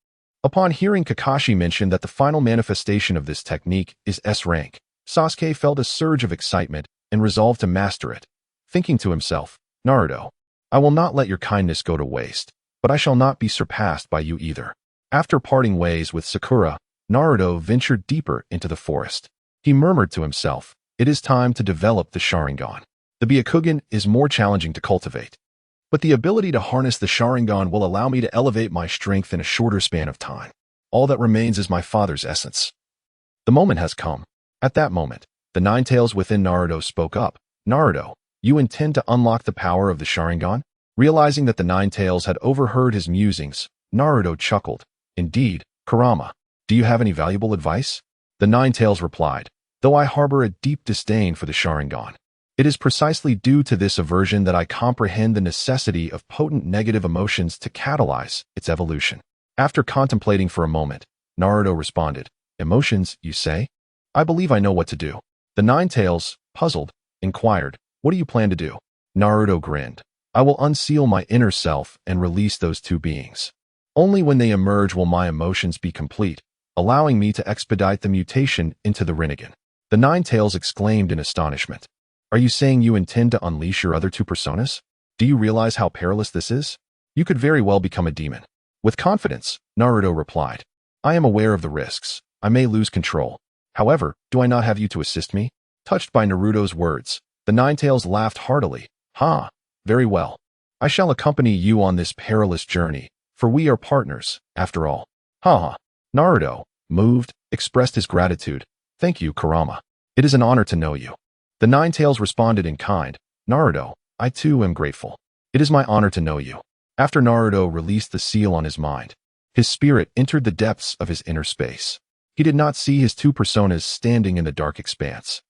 Upon hearing Kakashi mention that the final manifestation of this technique is S-rank, Sasuke felt a surge of excitement and resolved to master it, thinking to himself, Naruto, I will not let your kindness go to waste, but I shall not be surpassed by you either. After parting ways with Sakura, Naruto ventured deeper into the forest. He murmured to himself, it is time to develop the Sharingan. The Byakugan is more challenging to cultivate, but the ability to harness the Sharingan will allow me to elevate my strength in a shorter span of time. All that remains is my father's essence. The moment has come. At that moment, the nine tails within Naruto spoke up. Naruto, you intend to unlock the power of the Sharingan? Realizing that the nine tails had overheard his musings, Naruto chuckled. Indeed, Kurama. Do you have any valuable advice? The nine tails replied, though I harbor a deep disdain for the Sharingan. It is precisely due to this aversion that I comprehend the necessity of potent negative emotions to catalyze its evolution. After contemplating for a moment, Naruto responded, emotions, you say? I believe I know what to do. The nine tails, puzzled, inquired, what do you plan to do? Naruto grinned. I will unseal my inner self and release those two beings. Only when they emerge will my emotions be complete, allowing me to expedite the mutation into the Rinnegan. The nine tails exclaimed in astonishment. Are you saying you intend to unleash your other two personas? Do you realize how perilous this is? You could very well become a demon. With confidence, Naruto replied, I am aware of the risks. I may lose control. However, do I not have you to assist me? Touched by Naruto's words, the nine tails laughed heartily. Ha! Very well. I shall accompany you on this perilous journey, for we are partners, after all. Ha ha. Naruto, moved, expressed his gratitude. Thank you, Kurama. It is an honor to know you. The nine tails responded in kind. Naruto, I too am grateful. It is my honor to know you. After Naruto released the seal on his mind, his spirit entered the depths of his inner space. He did not see his two personas standing in the dark expanse.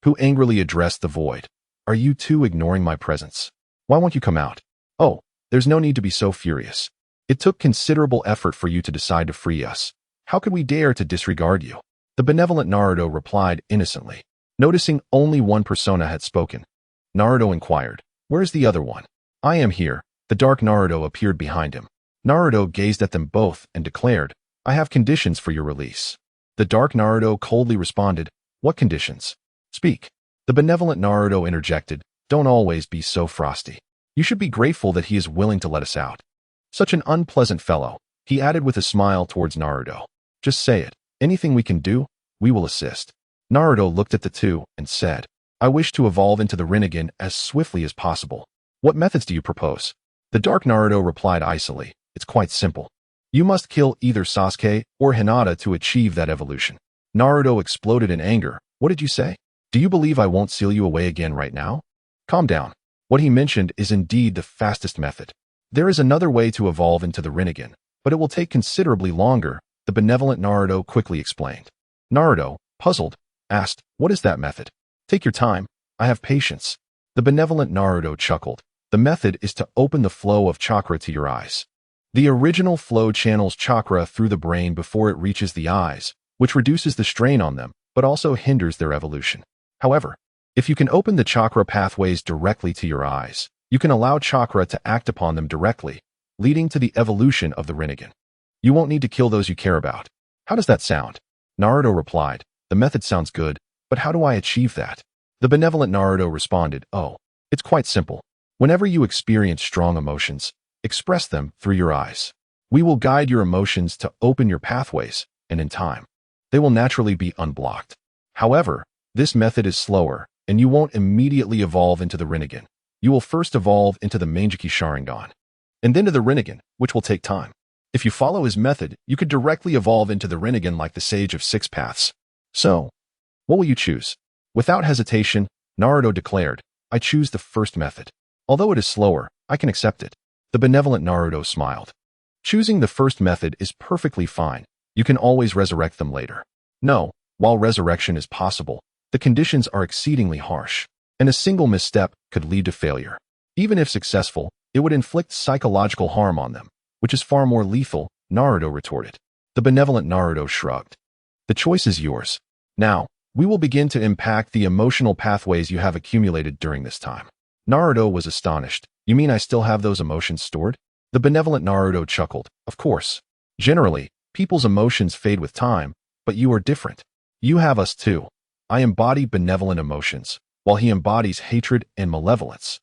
Who angrily addressed the void. Are you two ignoring my presence? Why won't you come out? Oh, there's no need to be so furious. It took considerable effort for you to decide to free us. How could we dare to disregard you? The benevolent Naruto replied innocently. Noticing only one persona had spoken, Naruto inquired, "Where's the other one?" "I am here." The dark Naruto appeared behind him. Naruto gazed at them both and declared, "I have conditions for your release." The dark Naruto coldly responded, "What conditions? Speak." The benevolent Naruto interjected, "Don't always be so frosty. You should be grateful that he is willing to let us out. Such an unpleasant fellow," he added with a smile towards Naruto. "Just say it. Anything we can do, we will assist." Naruto looked at the two and said, "I wish to evolve into the Rinnegan as swiftly as possible. What methods do you propose?" The dark Naruto replied icily, "It's quite simple. You must kill either Sasuke or Hinata to achieve that evolution." Naruto exploded in anger. "What did you say? Do you believe I won't seal you away again right now?" "Calm down. What he mentioned is indeed the fastest method. There is another way to evolve into the Rinnegan, but it will take considerably longer," the benevolent Naruto quickly explained. Naruto, puzzled, asked, "What is that method?" "Take your time. I have patience." The benevolent Naruto chuckled. "The method is to open the flow of chakra to your eyes. The original flow channels chakra through the brain before it reaches the eyes, which reduces the strain on them, but also hinders their evolution. However, if you can open the chakra pathways directly to your eyes, you can allow chakra to act upon them directly, leading to the evolution of the Rinnegan. You won't need to kill those you care about. How does that sound?" Naruto replied, "The method sounds good, but how do I achieve that?" The benevolent Naruto responded, "Oh, it's quite simple. Whenever you experience strong emotions, express them through your eyes. We will guide your emotions to open your pathways, and in time, they will naturally be unblocked. However, this method is slower, and you won't immediately evolve into the Rinnegan. You will first evolve into the Mangekyou Sharingan, and then to the Rinnegan, which will take time. If you follow his method, you could directly evolve into the Rinnegan like the Sage of Six Paths. So, what will you choose?" Without hesitation, Naruto declared, "I choose the first method. Although it is slower, I can accept it." The benevolent Naruto smiled. "Choosing the first method is perfectly fine. You can always resurrect them later." "No, while resurrection is possible, the conditions are exceedingly harsh, and a single misstep could lead to failure. Even if successful, it would inflict psychological harm on them, which is far more lethal," Naruto retorted. The benevolent Naruto shrugged. "The choice is yours. Now, we will begin to impact the emotional pathways you have accumulated during this time." Naruto was astonished. "You mean I still have those emotions stored?" The benevolent Naruto chuckled. "Of course. Generally, people's emotions fade with time, but you are different. You have us too. I embody benevolent emotions, while he embodies hatred and malevolence.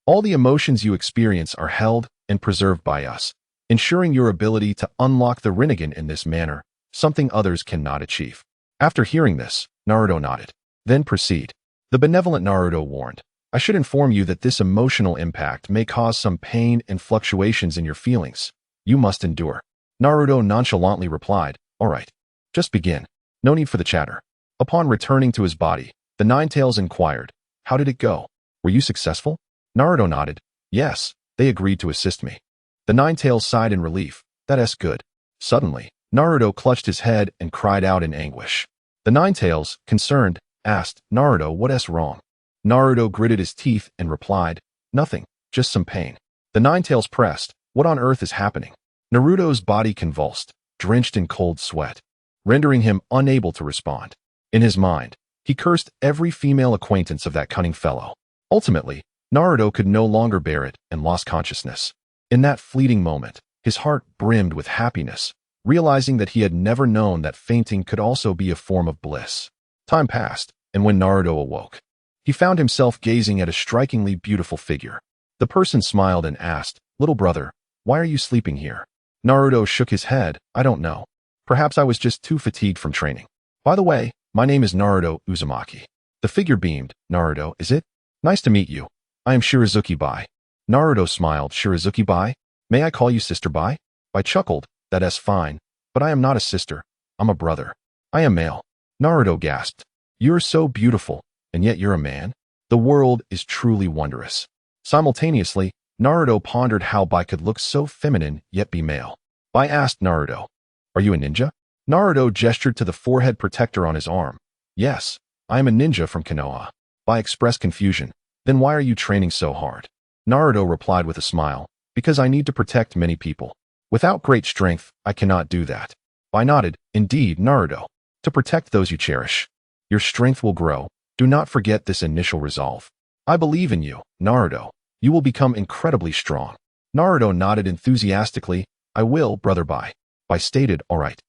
All the emotions you experience are held and preserved by us, ensuring your ability to unlock the Rinnegan in this manner, something others cannot achieve." After hearing this, Naruto nodded. "Then proceed." The benevolent Naruto warned, "I should inform you that this emotional impact may cause some pain and fluctuations in your feelings. You must endure." Naruto nonchalantly replied, "All right, just begin. No need for the chatter." Upon returning to his body, the Ninetales inquired, "How did it go? Were you successful?" Naruto nodded, "Yes, they agreed to assist me." The Ninetales sighed in relief. "That's good." Suddenly, Naruto clutched his head and cried out in anguish. The Ninetales, concerned, asked, "Naruto, what's wrong?" Naruto gritted his teeth and replied, "Nothing, just some pain." The Ninetales pressed, "What on earth is happening?" Naruto's body convulsed, drenched in cold sweat, rendering him unable to respond. In his mind, he cursed every female acquaintance of that cunning fellow. Ultimately, Naruto could no longer bear it and lost consciousness. In that fleeting moment, his heart brimmed with happiness, realizing that he had never known that fainting could also be a form of bliss. Time passed, and when Naruto awoke, he found himself gazing at a strikingly beautiful figure. The person smiled and asked, "Little brother, why are you sleeping here?" Naruto shook his head, "I don't know. Perhaps I was just too fatigued from training. By the way, my name is Naruto Uzumaki." The figure beamed, "Naruto, is it? Nice to meet you. I am Shirazuki-bai." Naruto smiled, "Shirazuki-bai? May I call you Sister-bai?" I chuckled, "That's fine, but I am not a sister. I'm a brother. I am male." Naruto gasped, "You're so beautiful, and yet you're a man? The world is truly wondrous." Simultaneously, Naruto pondered how Bai could look so feminine yet be male. Bai asked Naruto, "Are you a ninja?" Naruto gestured to the forehead protector on his arm. "Yes, I am a ninja from Konoha." Bai expressed confusion. "Then why are you training so hard?" Naruto replied with a smile, "Because I need to protect many people. Without great strength, I cannot do that." Bai nodded. "Indeed, Naruto. To protect those you cherish. Your strength will grow. Do not forget this initial resolve. I believe in you, Naruto. You will become incredibly strong." Naruto nodded enthusiastically. "I will, brother Bai." Bai stated, "All right.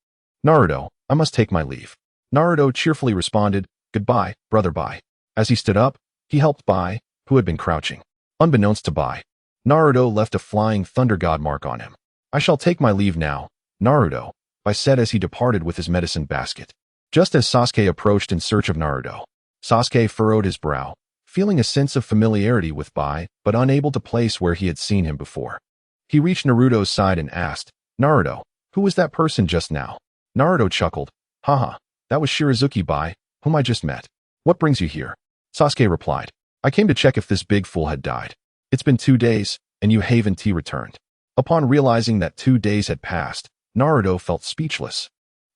Naruto, I must take my leave." Naruto cheerfully responded, "Goodbye, brother Bai." As he stood up, he helped Bai, who had been crouching. Unbeknownst to Bai, Naruto left a flying thunder god mark on him. "I shall take my leave now, Naruto," Bai said as he departed with his medicine basket. Just as Sasuke approached in search of Naruto, Sasuke furrowed his brow, feeling a sense of familiarity with Bai, but unable to place where he had seen him before. He reached Naruto's side and asked, "Naruto, who was that person just now?" Naruto chuckled, "Haha, that was Shirazuki Bai, whom I just met. What brings you here?" Sasuke replied, "I came to check if this big fool had died. It's been 2 days, and you haven't returned." Upon realizing that 2 days had passed, Naruto felt speechless.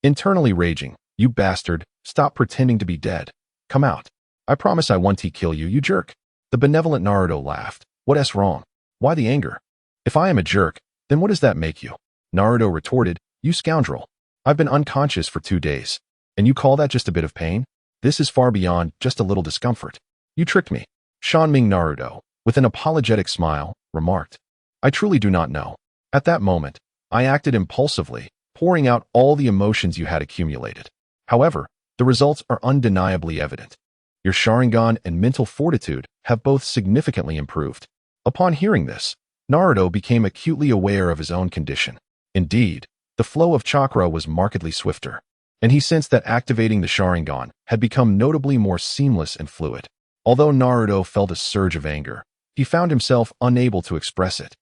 Internally raging, "You bastard, stop pretending to be dead. Come out. I promise I won't kill you, you jerk." The benevolent Naruto laughed. "What's wrong? Why the anger? If I am a jerk, then what does that make you?" Naruto retorted, "You scoundrel. I've been unconscious for 2 days, and you call that just a bit of pain? This is far beyond just a little discomfort. You tricked me." Shanming Naruto, with an apologetic smile, remarked, "I truly do not know. At that moment, I acted impulsively, pouring out all the emotions you had accumulated. However, the results are undeniably evident. Your Sharingan and mental fortitude have both significantly improved." Upon hearing this, Naruto became acutely aware of his own condition. Indeed, the flow of chakra was markedly swifter, and he sensed that activating the Sharingan had become notably more seamless and fluid. Although Naruto felt a surge of anger, he found himself unable to express it,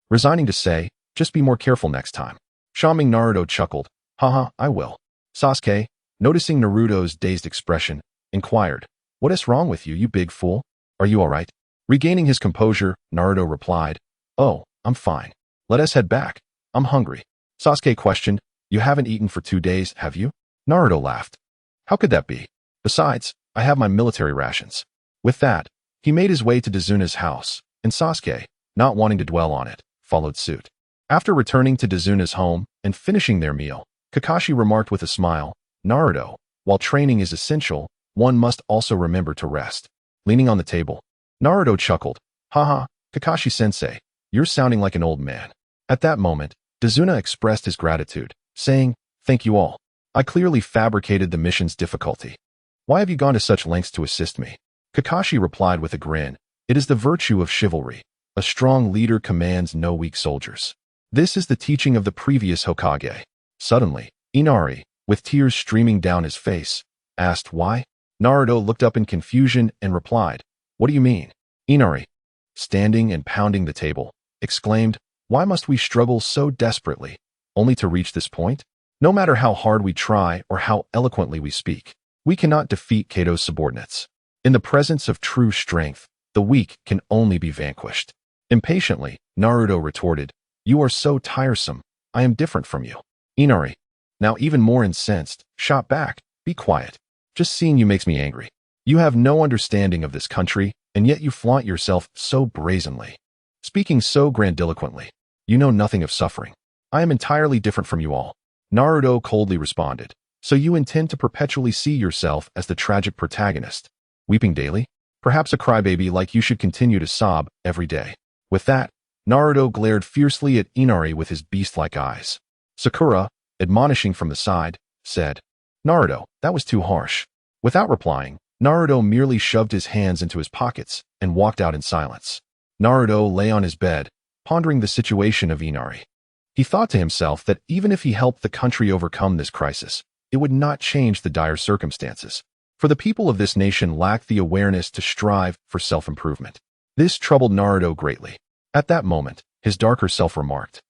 resigning to say, "Just be more careful next time." Shaming Naruto chuckled, "Haha, I will." Sasuke, noticing Naruto's dazed expression, inquired, "What is wrong with you, you big fool? Are you all right?" Regaining his composure, Naruto replied, "Oh, I'm fine. Let us head back. I'm hungry." Sasuke questioned, "You haven't eaten for 2 days, have you?" Naruto laughed. "How could that be? Besides, I have my military rations." With that, he made his way to Dazuna's house, and Sasuke, not wanting to dwell on it, followed suit. After returning to Dazuna's home and finishing their meal, Kakashi remarked with a smile, "Naruto, while training is essential, one must also remember to rest." Leaning on the table, Naruto chuckled, "Haha, Kakashi-sensei, you're sounding like an old man." At that moment, Dazuna expressed his gratitude, saying, "Thank you all. I clearly fabricated the mission's difficulty. Why have you gone to such lengths to assist me?" Kakashi replied with a grin, "It is the virtue of chivalry. A strong leader commands no weak soldiers. This is the teaching of the previous Hokage." Suddenly, Inari, with tears streaming down his face, asked why. Naruto looked up in confusion and replied, "What do you mean?" Inari, standing and pounding the table, exclaimed, "Why must we struggle so desperately, only to reach this point? No matter how hard we try or how eloquently we speak, we cannot defeat Kato's subordinates. In the presence of true strength, the weak can only be vanquished." Impatiently, Naruto retorted, "You are so tiresome. I am different from you." Inari, now even more incensed, shot back, "Be quiet. Just seeing you makes me angry. You have no understanding of this country, and yet you flaunt yourself so brazenly. Speaking so grandiloquently, you know nothing of suffering. I am entirely different from you all." Naruto coldly responded, "So you intend to perpetually see yourself as the tragic protagonist, weeping daily? Perhaps a crybaby like you should continue to sob every day." With that, Naruto glared fiercely at Inari with his beast-like eyes. Sakura, admonishing from the side, said, "Naruto, that was too harsh." Without replying, Naruto merely shoved his hands into his pockets and walked out in silence. Naruto lay on his bed, pondering the situation of Inari. He thought to himself that even if he helped the country overcome this crisis, it would not change the dire circumstances, for the people of this nation lacked the awareness to strive for self-improvement. This troubled Naruto greatly. At that moment, his darker self remarked,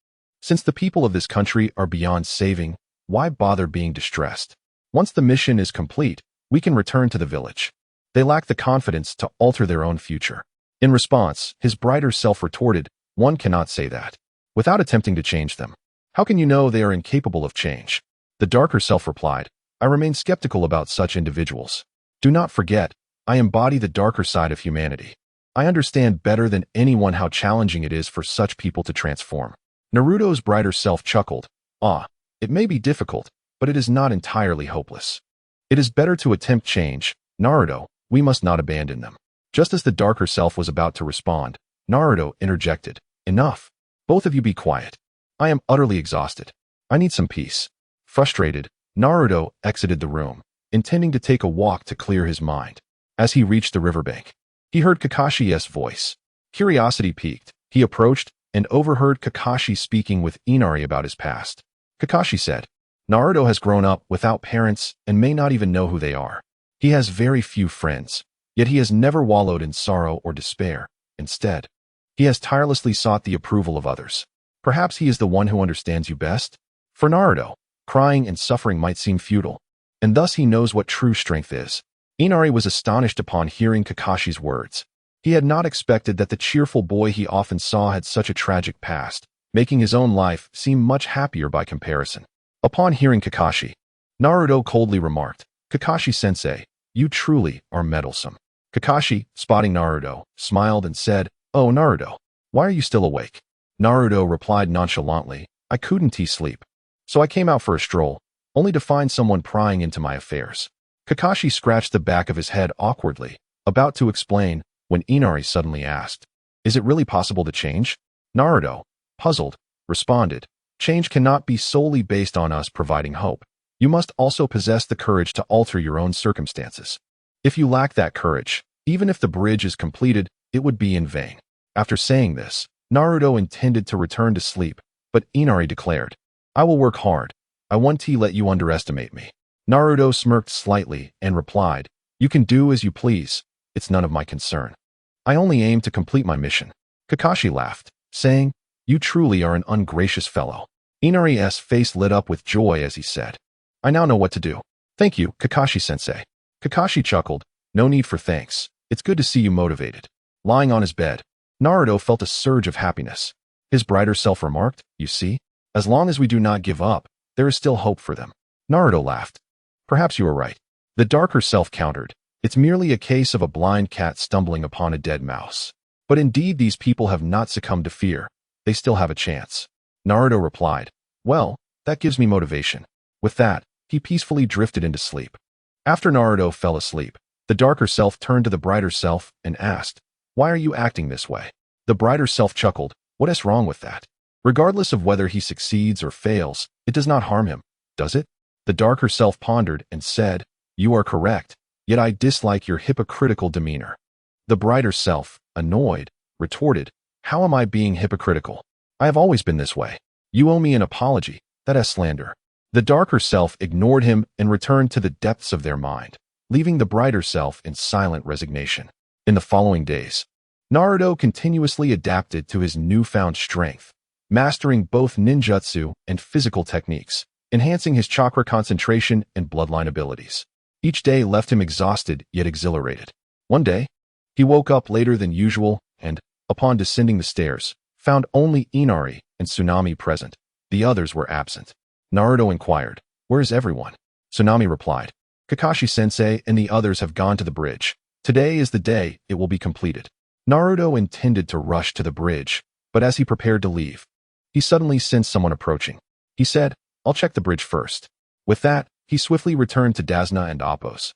"Since the people of this country are beyond saving, why bother being distressed? Once the mission is complete, we can return to the village. They lack the confidence to alter their own future." In response, his brighter self retorted, one cannot say that without attempting to change them. How can you know they are incapable of change? The darker self replied, I remain skeptical about such individuals. Do not forget, I embody the darker side of humanity. I understand better than anyone how challenging it is for such people to transform. Naruto's brighter self chuckled. Ah, it may be difficult, but it is not entirely hopeless. It is better to attempt change, Naruto, we must not abandon them. Just as the darker self was about to respond, Naruto interjected. Enough. Both of you be quiet. I am utterly exhausted. I need some peace. Frustrated, Naruto exited the room, intending to take a walk to clear his mind. As he reached the riverbank, he heard Kakashi's voice. Curiosity piqued. He approached and overheard Kakashi speaking with Inari about his past. Kakashi said, Naruto has grown up without parents and may not even know who they are. He has very few friends, yet he has never wallowed in sorrow or despair. Instead, he has tirelessly sought the approval of others. Perhaps he is the one who understands you best? For Naruto, crying and suffering might seem futile, and thus he knows what true strength is. Inari was astonished upon hearing Kakashi's words. He had not expected that the cheerful boy he often saw had such a tragic past, making his own life seem much happier by comparison. Upon hearing Kakashi, Naruto coldly remarked, Kakashi-sensei, you truly are meddlesome. Kakashi, spotting Naruto, smiled and said, Oh Naruto, why are you still awake? Naruto replied nonchalantly, I couldn't sleep. So I came out for a stroll, only to find someone prying into my affairs. Kakashi scratched the back of his head awkwardly, about to explain, when Inari suddenly asked, Is it really possible to change? Naruto, puzzled, responded, Change cannot be solely based on us providing hope. You must also possess the courage to alter your own circumstances. If you lack that courage, even if the bridge is completed, it would be in vain. After saying this, Naruto intended to return to sleep, but Inari declared, I will work hard. I won't let you underestimate me. Naruto smirked slightly and replied, You can do as you please. It's none of my concern. I only aim to complete my mission. Kakashi laughed, saying, You truly are an ungracious fellow. Inari's face lit up with joy as he said, I now know what to do. Thank you, Kakashi-sensei. Kakashi chuckled, No need for thanks. It's good to see you motivated. Lying on his bed, Naruto felt a surge of happiness. His brighter self remarked, You see, as long as we do not give up, there is still hope for them. Naruto laughed. Perhaps you are right. The darker self countered, It's merely a case of a blind cat stumbling upon a dead mouse. But indeed these people have not succumbed to fear. They still have a chance. Naruto replied, Well, that gives me motivation. With that, he peacefully drifted into sleep. After Naruto fell asleep, the darker self turned to the brighter self and asked, Why are you acting this way? The brighter self chuckled, What is wrong with that? Regardless of whether he succeeds or fails, it does not harm him, does it? The darker self pondered and said, You are correct, yet I dislike your hypocritical demeanor. The brighter self, annoyed, retorted, How am I being hypocritical? I have always been this way. You owe me an apology. That is slander. The darker self ignored him and returned to the depths of their mind, leaving the brighter self in silent resignation. In the following days, Naruto continuously adapted to his newfound strength, mastering both ninjutsu and physical techniques, enhancing his chakra concentration and bloodline abilities. Each day left him exhausted yet exhilarated. One day, he woke up later than usual and, upon descending the stairs, found only Inari and Tsunami present. The others were absent. Naruto inquired, Where is everyone? Tsunami replied, Kakashi-sensei and the others have gone to the bridge. Today is the day it will be completed. Naruto intended to rush to the bridge, but as he prepared to leave, he suddenly sensed someone approaching. He said, I'll check the bridge first. With that, he swiftly returned to Dazna and Appo's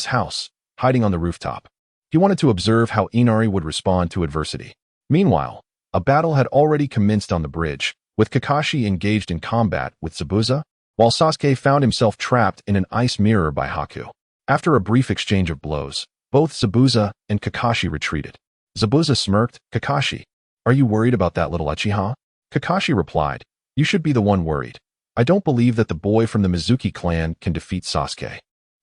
house, hiding on the rooftop. He wanted to observe how Inari would respond to adversity. Meanwhile, a battle had already commenced on the bridge, with Kakashi engaged in combat with Zabuza, while Sasuke found himself trapped in an ice mirror by Haku. After a brief exchange of blows, both Zabuza and Kakashi retreated. Zabuza smirked, Kakashi, are you worried about that little Uchiha? Kakashi replied, You should be the one worried. I don't believe that the boy from the Mizuki clan can defeat Sasuke.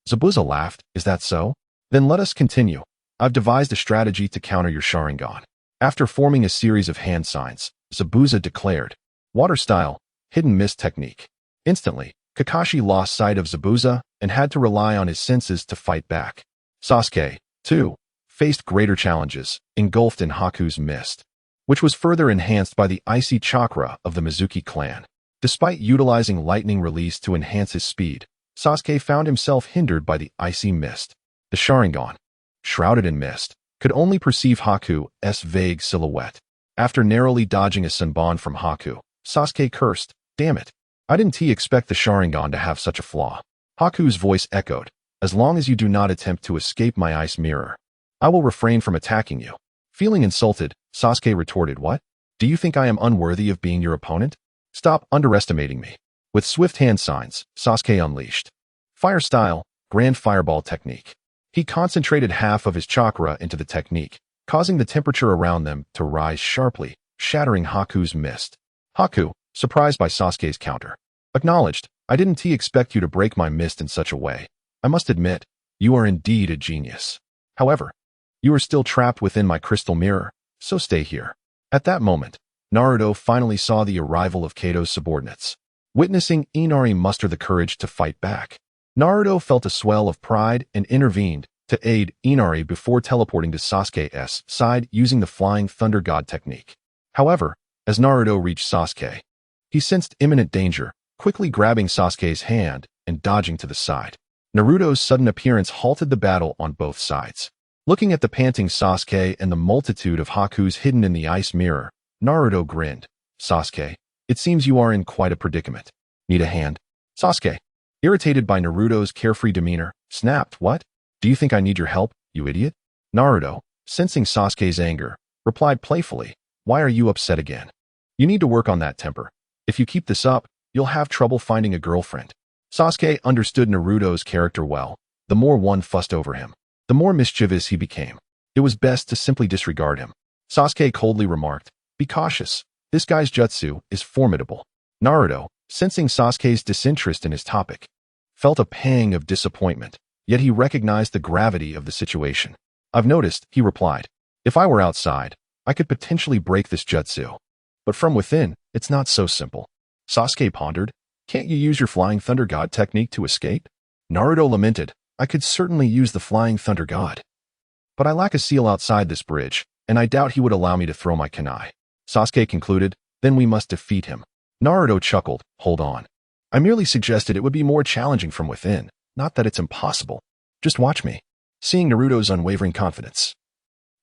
Zabuza laughed, Is that so? Then let us continue. I've devised a strategy to counter your Sharingan. After forming a series of hand signs, Zabuza declared, Water style, hidden mist technique. Instantly, Kakashi lost sight of Zabuza and had to rely on his senses to fight back. Sasuke, too, faced greater challenges, engulfed in Haku's mist, which was further enhanced by the icy chakra of the Mizuki clan. Despite utilizing lightning release to enhance his speed, Sasuke found himself hindered by the icy mist. The Sharingan, shrouded in mist, could only perceive Haku's vague silhouette. After narrowly dodging a Senbon from Haku, Sasuke cursed, "Damn it. I didn't expect the Sharingan to have such a flaw." Haku's voice echoed, "As long as you do not attempt to escape my ice mirror, I will refrain from attacking you." Feeling insulted, Sasuke retorted, "What? Do you think I am unworthy of being your opponent? Stop underestimating me." With swift hand signs, Sasuke unleashed Fire Style, Grand Fireball Technique. He concentrated half of his chakra into the technique, causing the temperature around them to rise sharply, shattering Haku's mist. Haku, surprised by Sasuke's counter, acknowledged, "I didn't expect you to break my mist in such a way. I must admit, you are indeed a genius. However, you are still trapped within my crystal mirror, so stay here." At that moment, Naruto finally saw the arrival of Kato's subordinates. Witnessing Inari muster the courage to fight back, Naruto felt a swell of pride and intervened to aid Inari before teleporting to Sasuke's side using the Flying Thunder God technique. However, as Naruto reached Sasuke, he sensed imminent danger, quickly grabbing Sasuke's hand and dodging to the side. Naruto's sudden appearance halted the battle on both sides. Looking at the panting Sasuke and the multitude of Hakus hidden in the ice mirror, Naruto grinned. "Sasuke, it seems you are in quite a predicament. Need a hand?" Sasuke, irritated by Naruto's carefree demeanor, snapped, "What? Do you think I need your help, you idiot?" Naruto, sensing Sasuke's anger, replied playfully, "Why are you upset again? You need to work on that temper. If you keep this up, you'll have trouble finding a girlfriend." Sasuke understood Naruto's character well. The more one fussed over him, the more mischievous he became. It was best to simply disregard him. Sasuke coldly remarked, "Be cautious. This guy's jutsu is formidable." Naruto, sensing Sasuke's disinterest in his topic, felt a pang of disappointment, yet he recognized the gravity of the situation. "I've noticed," he replied. "If I were outside, I could potentially break this jutsu. But from within, it's not so simple." Sasuke pondered, "Can't you use your Flying Thunder God technique to escape?" Naruto lamented, "I could certainly use the Flying Thunder God, but I lack a seal outside this bridge, and I doubt he would allow me to throw my kunai." Sasuke concluded, "Then we must defeat him." Naruto chuckled, "Hold on. I merely suggested it would be more challenging from within, not that it's impossible. Just watch me." Seeing Naruto's unwavering confidence,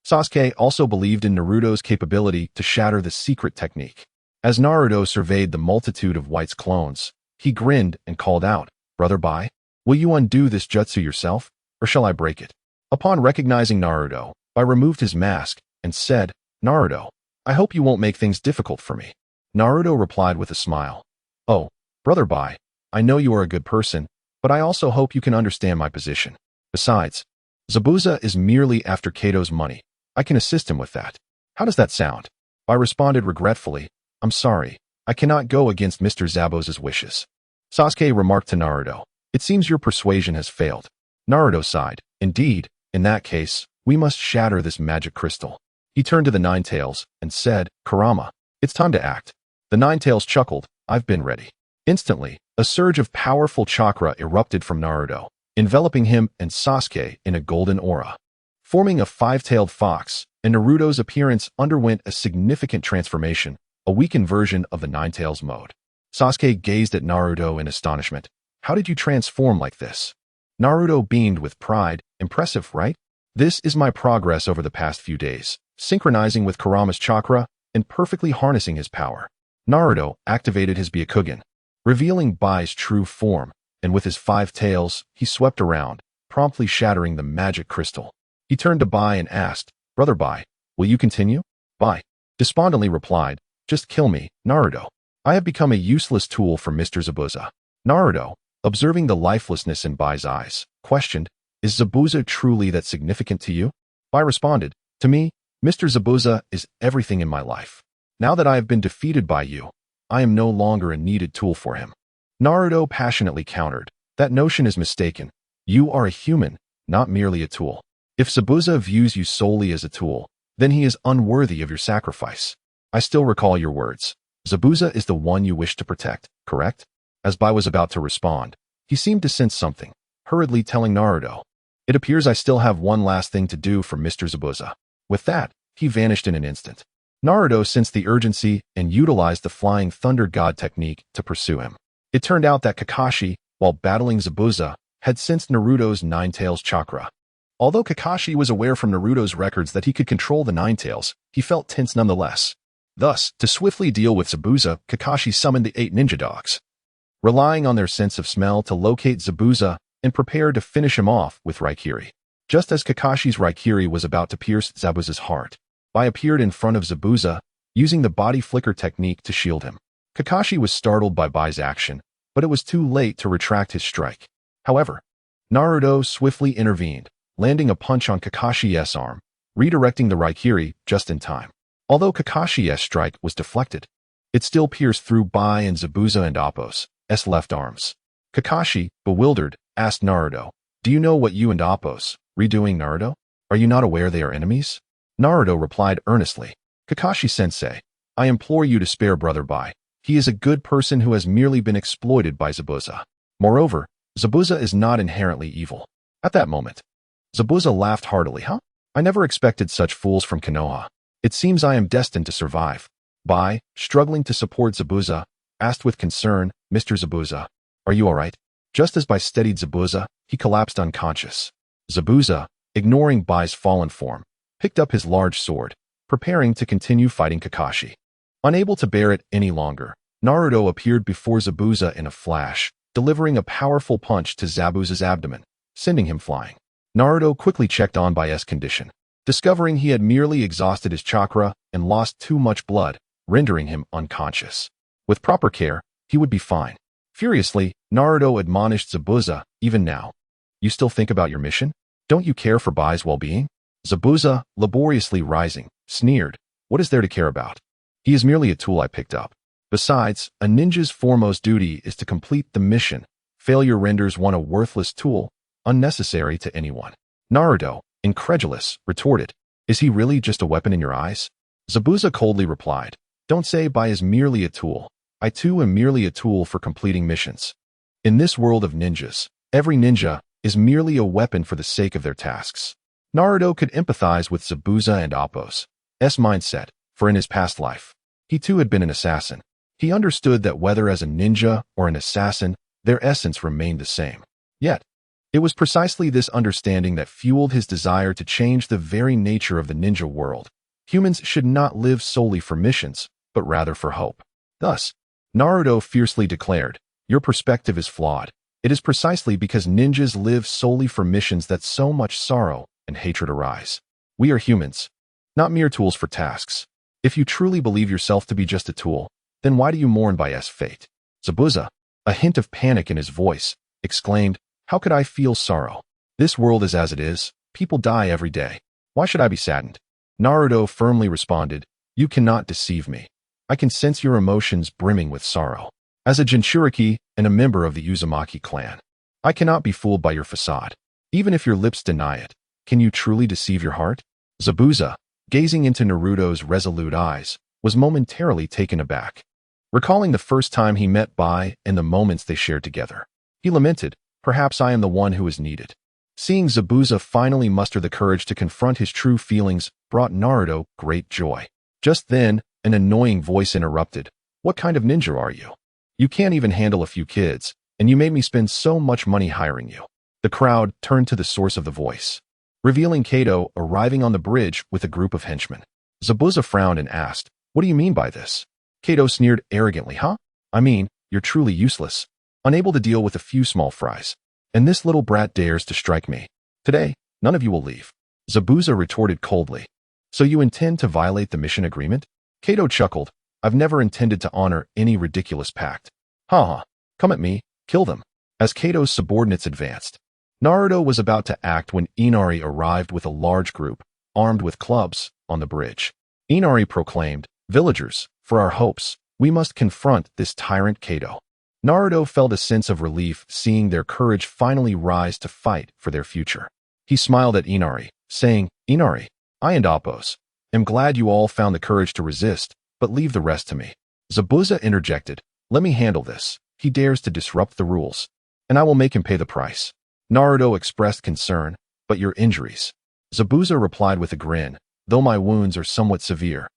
Sasuke also believed in Naruto's capability to shatter the secret technique. As Naruto surveyed the multitude of White's clones, he grinned and called out, "Brother Bai, will you undo this jutsu yourself, or shall I break it?" Upon recognizing Naruto, Bai removed his mask and said, "Naruto, I hope you won't make things difficult for me." Naruto replied with a smile, "Oh, Brother Bai, I know you are a good person, but I also hope you can understand my position. Besides, Zabuza is merely after Kato's money. I can assist him with that. How does that sound?" Bai responded regretfully, "I'm sorry, I cannot go against Mr. Zabuza's wishes." Sasuke remarked to Naruto, "It seems your persuasion has failed." Naruto sighed, "Indeed, in that case, we must shatter this magic crystal." He turned to the Nine Tails and said, "Kurama, it's time to act." The Nine Tails chuckled, "I've been ready." Instantly, a surge of powerful chakra erupted from Naruto, enveloping him and Sasuke in a golden aura. Forming a five-tailed fox, and Naruto's appearance underwent a significant transformation, a weakened version of the Nine Tails mode. Sasuke gazed at Naruto in astonishment. "How did you transform like this?" Naruto beamed with pride. "Impressive, right? This is my progress over the past few days, synchronizing with Kurama's chakra and perfectly harnessing his power." Naruto activated his Byakugan, revealing Bai's true form, and with his five tails, he swept around, promptly shattering the magic crystal. He turned to Bai and asked, "Brother Bai, will you continue?" Bai despondently replied, "Just kill me, Naruto. I have become a useless tool for Mr. Zabuza." Naruto, observing the lifelessness in Bai's eyes, questioned, "Is Zabuza truly that significant to you?" Bai responded, "To me, Mr. Zabuza is everything in my life. Now that I have been defeated by you, I am no longer a needed tool for him." Naruto passionately countered, "That notion is mistaken. You are a human, not merely a tool. If Zabuza views you solely as a tool, then he is unworthy of your sacrifice. I still recall your words. Zabuza is the one you wish to protect, correct?" As Bai was about to respond, he seemed to sense something, hurriedly telling Naruto, It appears I still have one last thing to do for Mr. Zabuza. With that, he vanished in an instant. Naruto sensed the urgency and utilized the Flying Thunder God technique to pursue him. It turned out that Kakashi, while battling Zabuza, had sensed Naruto's Nine Tails chakra. Although Kakashi was aware from Naruto's records that he could control the Nine Tails, he felt tense nonetheless. Thus, to swiftly deal with Zabuza, Kakashi summoned the 8 ninja dogs. Relying on their sense of smell to locate Zabuza and prepare to finish him off with Raikiri. Just as Kakashi's Raikiri was about to pierce Zabuza's heart, Bai appeared in front of Zabuza, using the body flicker technique to shield him. Kakashi was startled by Bai's action, but it was too late to retract his strike. However, Naruto swiftly intervened, landing a punch on Kakashi's arm, redirecting the Raikiri just in time. Although Kakashi's strike was deflected, it still pierced through Bai and Zabuza and Appo's left arms. Kakashi, bewildered, asked Naruto, "Do you know what you and Appo's redoing, Naruto? Are you not aware they are enemies?" Naruto replied earnestly, "Kakashi-sensei, I implore you to spare Brother Bai. He is a good person who has merely been exploited by Zabuza. Moreover, Zabuza is not inherently evil." At that moment, Zabuza laughed heartily. I never expected such fools from Konoha. It seems I am destined to survive." Bai, struggling to support Zabuza, asked with concern, "Mr. Zabuza, are you all right?" Just as Bai steadied Zabuza, he collapsed unconscious. Zabuza, ignoring Bai's fallen form, picked up his large sword, preparing to continue fighting Kakashi. Unable to bear it any longer, Naruto appeared before Zabuza in a flash, delivering a powerful punch to Zabuza's abdomen, sending him flying. Naruto quickly checked on Bai's condition, discovering he had merely exhausted his chakra and lost too much blood, rendering him unconscious. With proper care, he would be fine. Furiously, Naruto admonished Zabuza, "Even now, you still think about your mission? Don't you care for Bai's well-being?" Zabuza, laboriously rising, sneered, "What is there to care about? He is merely a tool I picked up. Besides, a ninja's foremost duty is to complete the mission. Failure renders one a worthless tool, unnecessary to anyone." Naruto, incredulous, retorted, "Is he really just a weapon in your eyes?" Zabuza coldly replied, "Don't say Bai is merely a tool. I too am merely a tool for completing missions. In this world of ninjas, every ninja is merely a weapon for the sake of their tasks." Naruto could empathize with Zabuza and Appo's mindset, for in his past life, he too had been an assassin. He understood that whether as a ninja or an assassin, their essence remained the same. Yet, it was precisely this understanding that fueled his desire to change the very nature of the ninja world. Humans should not live solely for missions, but rather for hope. Thus, Naruto fiercely declared, "Your perspective is flawed. It is precisely because ninjas live solely for missions that so much sorrow and hatred arise. We are humans, not mere tools for tasks. If you truly believe yourself to be just a tool, then why do you mourn Bai's fate?" Zabuza, a hint of panic in his voice, exclaimed, "How could I feel sorrow? This world is as it is. People die every day. Why should I be saddened?" Naruto firmly responded, "You cannot deceive me. I can sense your emotions brimming with sorrow. As a Jinchuriki and a member of the Uzumaki clan, I cannot be fooled by your facade. Even if your lips deny it, can you truly deceive your heart?" Zabuza, gazing into Naruto's resolute eyes, was momentarily taken aback. Recalling the first time he met Bai and the moments they shared together, he lamented, "Perhaps I am the one who is needed." Seeing Zabuza finally muster the courage to confront his true feelings brought Naruto great joy. Just then, an annoying voice interrupted, "What kind of ninja are you? You can't even handle a few kids, and you made me spend so much money hiring you." The crowd turned to the source of the voice, revealing Kato arriving on the bridge with a group of henchmen. Zabuza frowned and asked, "What do you mean by this?" Kato sneered arrogantly, "I mean, you're truly useless, unable to deal with a few small fries. And this little brat dares to strike me. Today, none of you will leave." Zabuza retorted coldly, "So you intend to violate the mission agreement?" Kato chuckled, "I've never intended to honor any ridiculous pact." Come at me, kill them." As Kato's subordinates advanced, Naruto was about to act when Inari arrived with a large group, armed with clubs, on the bridge. Inari proclaimed, "Villagers, for our hopes, we must confront this tyrant Kato." Naruto felt a sense of relief seeing their courage finally rise to fight for their future. He smiled at Inari, saying, "Inari, I and Appo's am glad you all found the courage to resist, but leave the rest to me." Zabuza interjected, "Let me handle this. He dares to disrupt the rules, and I will make him pay the price." Naruto expressed concern, But your injuries. Zabuza replied with a grin, though my wounds are somewhat severe.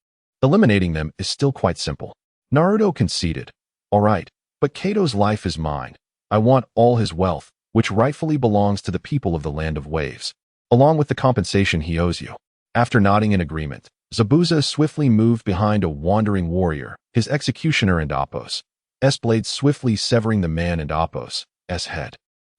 Eliminating them is still quite simple. Naruto conceded. All right, but Kato's life is mine. I want all his wealth, which rightfully belongs to the people of the Land of Waves, along with the compensation he owes you. After nodding in agreement, Zabuza swiftly moved behind a wandering warrior, his executioner and Appo's blade swiftly severing the man and Appo's head.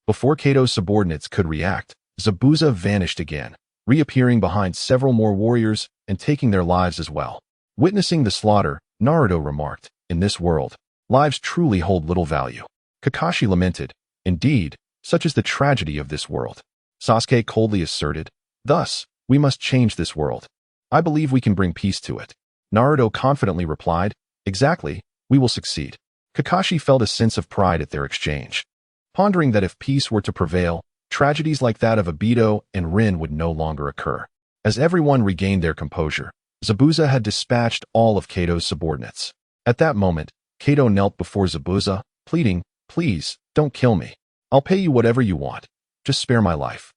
Before Kato's subordinates could react, Zabuza vanished again, reappearing behind several more warriors and taking their lives as well. Witnessing the slaughter, Naruto remarked, in this world, lives truly hold little value. Kakashi lamented, indeed, such is the tragedy of this world. Sasuke coldly asserted, thus, we must change this world. I believe we can bring peace to it. Naruto confidently replied, exactly, we will succeed. Kakashi felt a sense of pride at their exchange, pondering that if peace were to prevail, tragedies like that of Obito and Rin would no longer occur. As everyone regained their composure, Zabuza had dispatched all of Kato's subordinates. At that moment, Kato knelt before Zabuza, pleading, please, don't kill me. I'll pay you whatever you want. Just spare my life.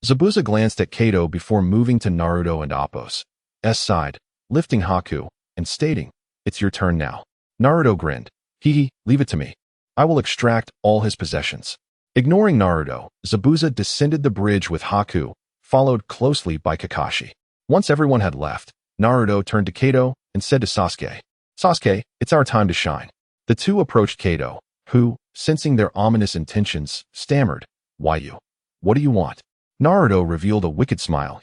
Zabuza glanced at Kato before moving to Naruto and Appo's side, lifting Haku, and stating, it's your turn now. Naruto grinned. Leave it to me. I will extract all his possessions. Ignoring Naruto, Zabuza descended the bridge with Haku, followed closely by Kakashi. Once everyone had left, Naruto turned to Kato and said to Sasuke, Sasuke, it's our time to shine. The two approached Kato, who, sensing their ominous intentions, stammered, why you? What do you want? Naruto revealed a wicked smile.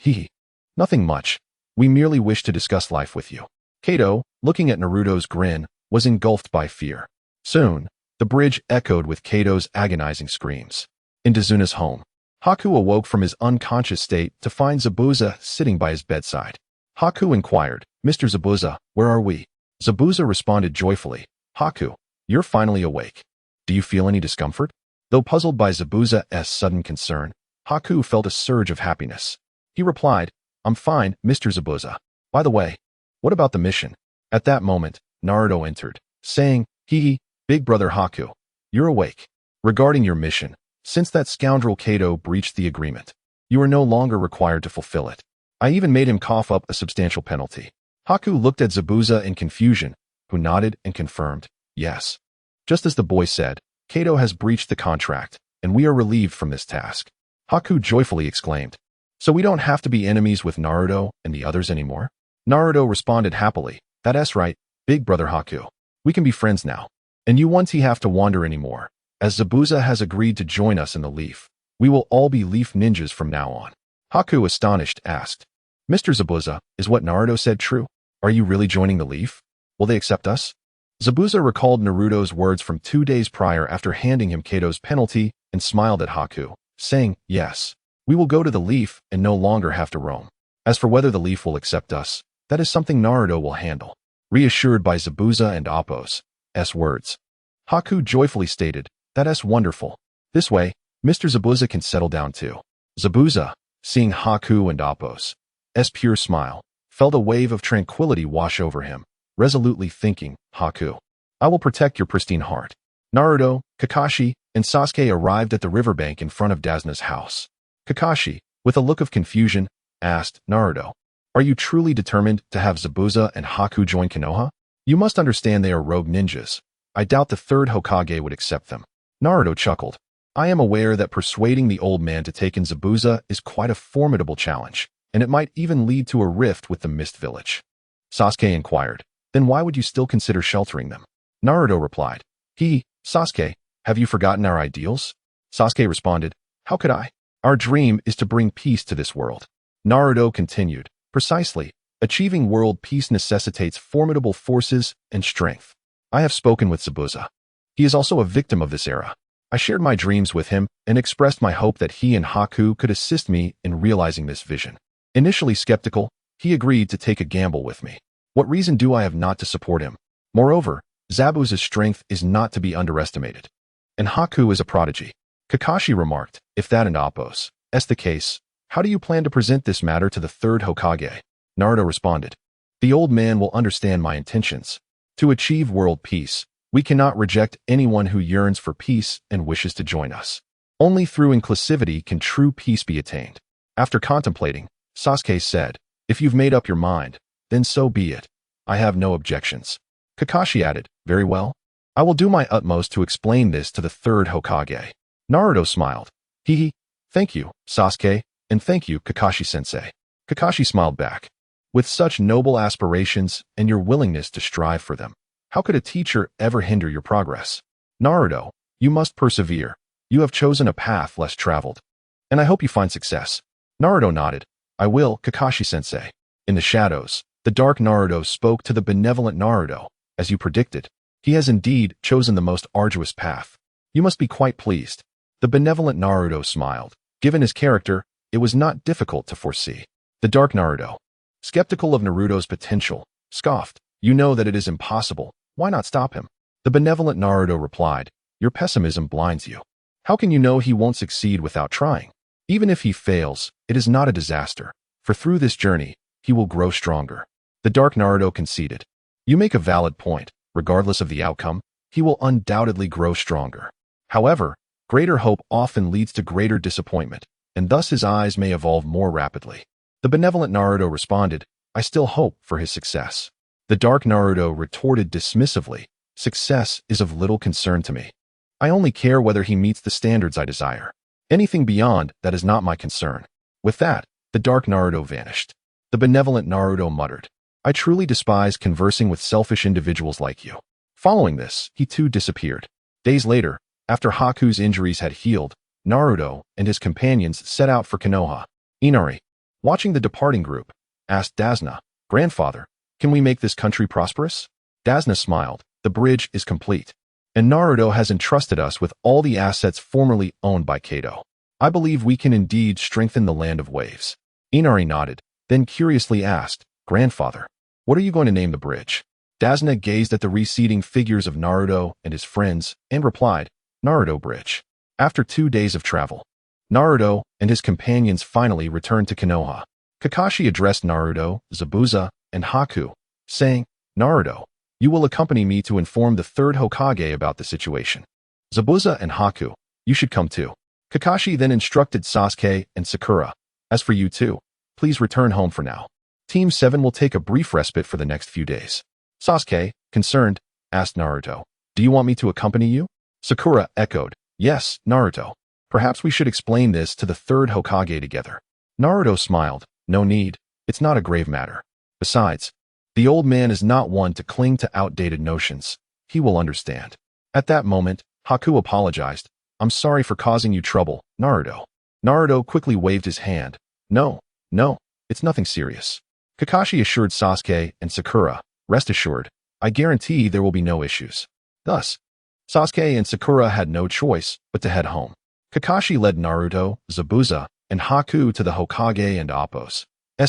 Nothing much. We merely wish to discuss life with you. Kato, looking at Naruto's grin, was engulfed by fear. Soon, the bridge echoed with Kato's agonizing screams. In Dazuna's home, Haku awoke from his unconscious state to find Zabuza sitting by his bedside. Haku inquired, Mr. Zabuza, where are we? Zabuza responded joyfully, Haku, you're finally awake. Do you feel any discomfort? Though puzzled by Zabuza's sudden concern, Haku felt a surge of happiness. He replied, I'm fine, Mr. Zabuza. By the way, what about the mission? At that moment, Naruto entered, saying, Big brother Haku, you're awake. Regarding your mission, since that scoundrel Kato breached the agreement, you are no longer required to fulfill it. I even made him cough up a substantial penalty. Haku looked at Zabuza in confusion, who nodded and confirmed, yes. Just as the boy said, Kato has breached the contract, and we are relieved from this task. Haku joyfully exclaimed, so we don't have to be enemies with Naruto and the others anymore? Naruto responded happily, that's right, big brother Haku. We can be friends now. And you won't have to wander anymore, as Zabuza has agreed to join us in the Leaf. We will all be Leaf ninjas from now on. Haku, astonished, asked, Mr. Zabuza, is what Naruto said true? Are you really joining the Leaf? Will they accept us? Zabuza recalled Naruto's words from 2 days prior after handing him Kato's penalty and smiled at Haku, saying, yes, we will go to the Leaf and no longer have to roam. As for whether the Leaf will accept us, that is something Naruto will handle. Reassured by Zabuza and Appo's words, Haku joyfully stated, that's wonderful. This way, Mr. Zabuza can settle down too. Zabuza, seeing Haku and Appo's pure smile, felt a wave of tranquility wash over him, resolutely thinking, Haku, I will protect your pristine heart. Naruto, Kakashi, and Sasuke arrived at the riverbank in front of Dazuna's house. Kakashi, with a look of confusion, asked, Naruto, are you truly determined to have Zabuza and Haku join Konoha? You must understand they are rogue ninjas. I doubt the Third Hokage would accept them. Naruto chuckled. I am aware that persuading the old man to take in Zabuza is quite a formidable challenge, and it might even lead to a rift with the Mist Village. Sasuke inquired, then why would you still consider sheltering them? Naruto replied, Sasuke, have you forgotten our ideals? Sasuke responded, how could I? Our dream is to bring peace to this world. Naruto continued, precisely. Achieving world peace necessitates formidable forces and strength. I have spoken with Zabuza. He is also a victim of this era. I shared my dreams with him and expressed my hope that he and Haku could assist me in realizing this vision. Initially skeptical, he agreed to take a gamble with me. What reason do I have not to support him? Moreover, Zabuza's strength is not to be underestimated. And Haku is a prodigy. Kakashi remarked, if that and Appo's the case, how do you plan to present this matter to the Third Hokage? Naruto responded, the old man will understand my intentions. To achieve world peace, we cannot reject anyone who yearns for peace and wishes to join us. Only through inclusivity can true peace be attained. After contemplating, Sasuke said, "If you've made up your mind, then so be it. I have no objections." Kakashi added, "Very well. I will do my utmost to explain this to the third Hokage." Naruto smiled. Hee, thank you, Sasuke, and thank you, Kakashi-sensei. Kakashi smiled back. With such noble aspirations and your willingness to strive for them, how could a teacher ever hinder your progress? Naruto, you must persevere. You have chosen a path less traveled. And I hope you find success. Naruto nodded. I will, Kakashi-sensei. In the shadows, the dark Naruto spoke to the benevolent Naruto. As you predicted, he has indeed chosen the most arduous path. You must be quite pleased. The benevolent Naruto smiled. Given his character, it was not difficult to foresee. The dark Naruto, skeptical of Naruto's potential, scoffed. You know that it is impossible. Why not stop him? The benevolent Naruto replied, your pessimism blinds you. How can you know he won't succeed without trying? Even if he fails, it is not a disaster, for through this journey, he will grow stronger. The dark Naruto conceded. You make a valid point. Regardless of the outcome, he will undoubtedly grow stronger. However, greater hope often leads to greater disappointment, and thus his eyes may evolve more rapidly. The benevolent Naruto responded, I still hope for his success. The dark Naruto retorted dismissively, success is of little concern to me. I only care whether he meets the standards I desire. Anything beyond that is not my concern. With that, the dark Naruto vanished. The benevolent Naruto muttered, I truly despise conversing with selfish individuals like you. Following this, he too disappeared. Days later, after Haku's injuries had healed, Naruto and his companions set out for Konoha. Inari, watching the departing group, asked Dasna, Grandfather, can we make this country prosperous? Dasna smiled, the bridge is complete. And Naruto has entrusted us with all the assets formerly owned by Kato. I believe we can indeed strengthen the land of waves. Inari nodded, then curiously asked, Grandfather, what are you going to name the bridge? Dasna gazed at the receding figures of Naruto and his friends and replied, Naruto Bridge. After 2 days of travel, Naruto and his companions finally returned to Konoha. Kakashi addressed Naruto, Zabuza, and Haku, saying, Naruto, you will accompany me to inform the third Hokage about the situation. Zabuza and Haku, you should come too. Kakashi then instructed Sasuke and Sakura, as for you two, please return home for now. Team 7 will take a brief respite for the next few days. Sasuke, concerned, asked Naruto, do you want me to accompany you? Sakura echoed, yes, Naruto. Perhaps we should explain this to the third Hokage together. Naruto smiled, no need, it's not a grave matter. Besides, the old man is not one to cling to outdated notions. He will understand. At that moment, Haku apologized. I'm sorry for causing you trouble, Naruto. Naruto quickly waved his hand. No, it's nothing serious. Kakashi assured Sasuke and Sakura, rest assured, I guarantee there will be no issues. Thus, Sasuke and Sakura had no choice but to head home. Kakashi led Naruto, Zabuza, and Haku to the Hokage and Appo's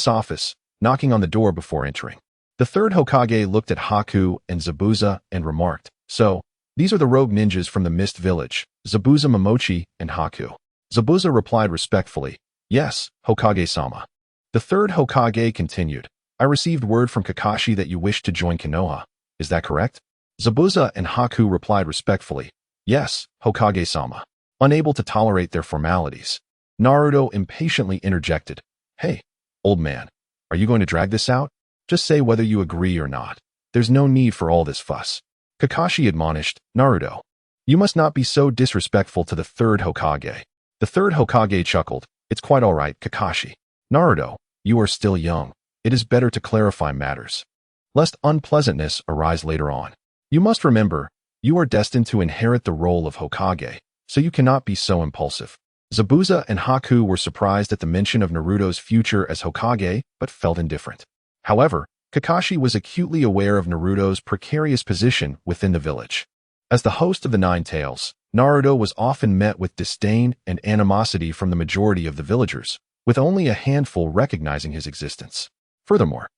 office, knocking on the door before entering. The third Hokage looked at Haku and Zabuza and remarked, so, these are the rogue ninjas from the Mist Village, Zabuza Momochi and Haku. Zabuza replied respectfully, yes, Hokage-sama. The third Hokage continued, I received word from Kakashi that you wish to join Konoha. Is that correct? Zabuza and Haku replied respectfully, yes, Hokage-sama. Unable to tolerate their formalities, Naruto impatiently interjected, hey, old man, are you going to drag this out? Just say whether you agree or not. There's no need for all this fuss. Kakashi admonished, Naruto, you must not be so disrespectful to the third Hokage. The third Hokage chuckled, it's quite all right, Kakashi. Naruto, you are still young. It is better to clarify matters, lest unpleasantness arise later on. You must remember, you are destined to inherit the role of Hokage, so you cannot be so impulsive. Zabuza and Haku were surprised at the mention of Naruto's future as Hokage, but felt indifferent. However, Kakashi was acutely aware of Naruto's precarious position within the village. As the host of the Nine Tails, Naruto was often met with disdain and animosity from the majority of the villagers, with only a handful recognizing his existence. Furthermore,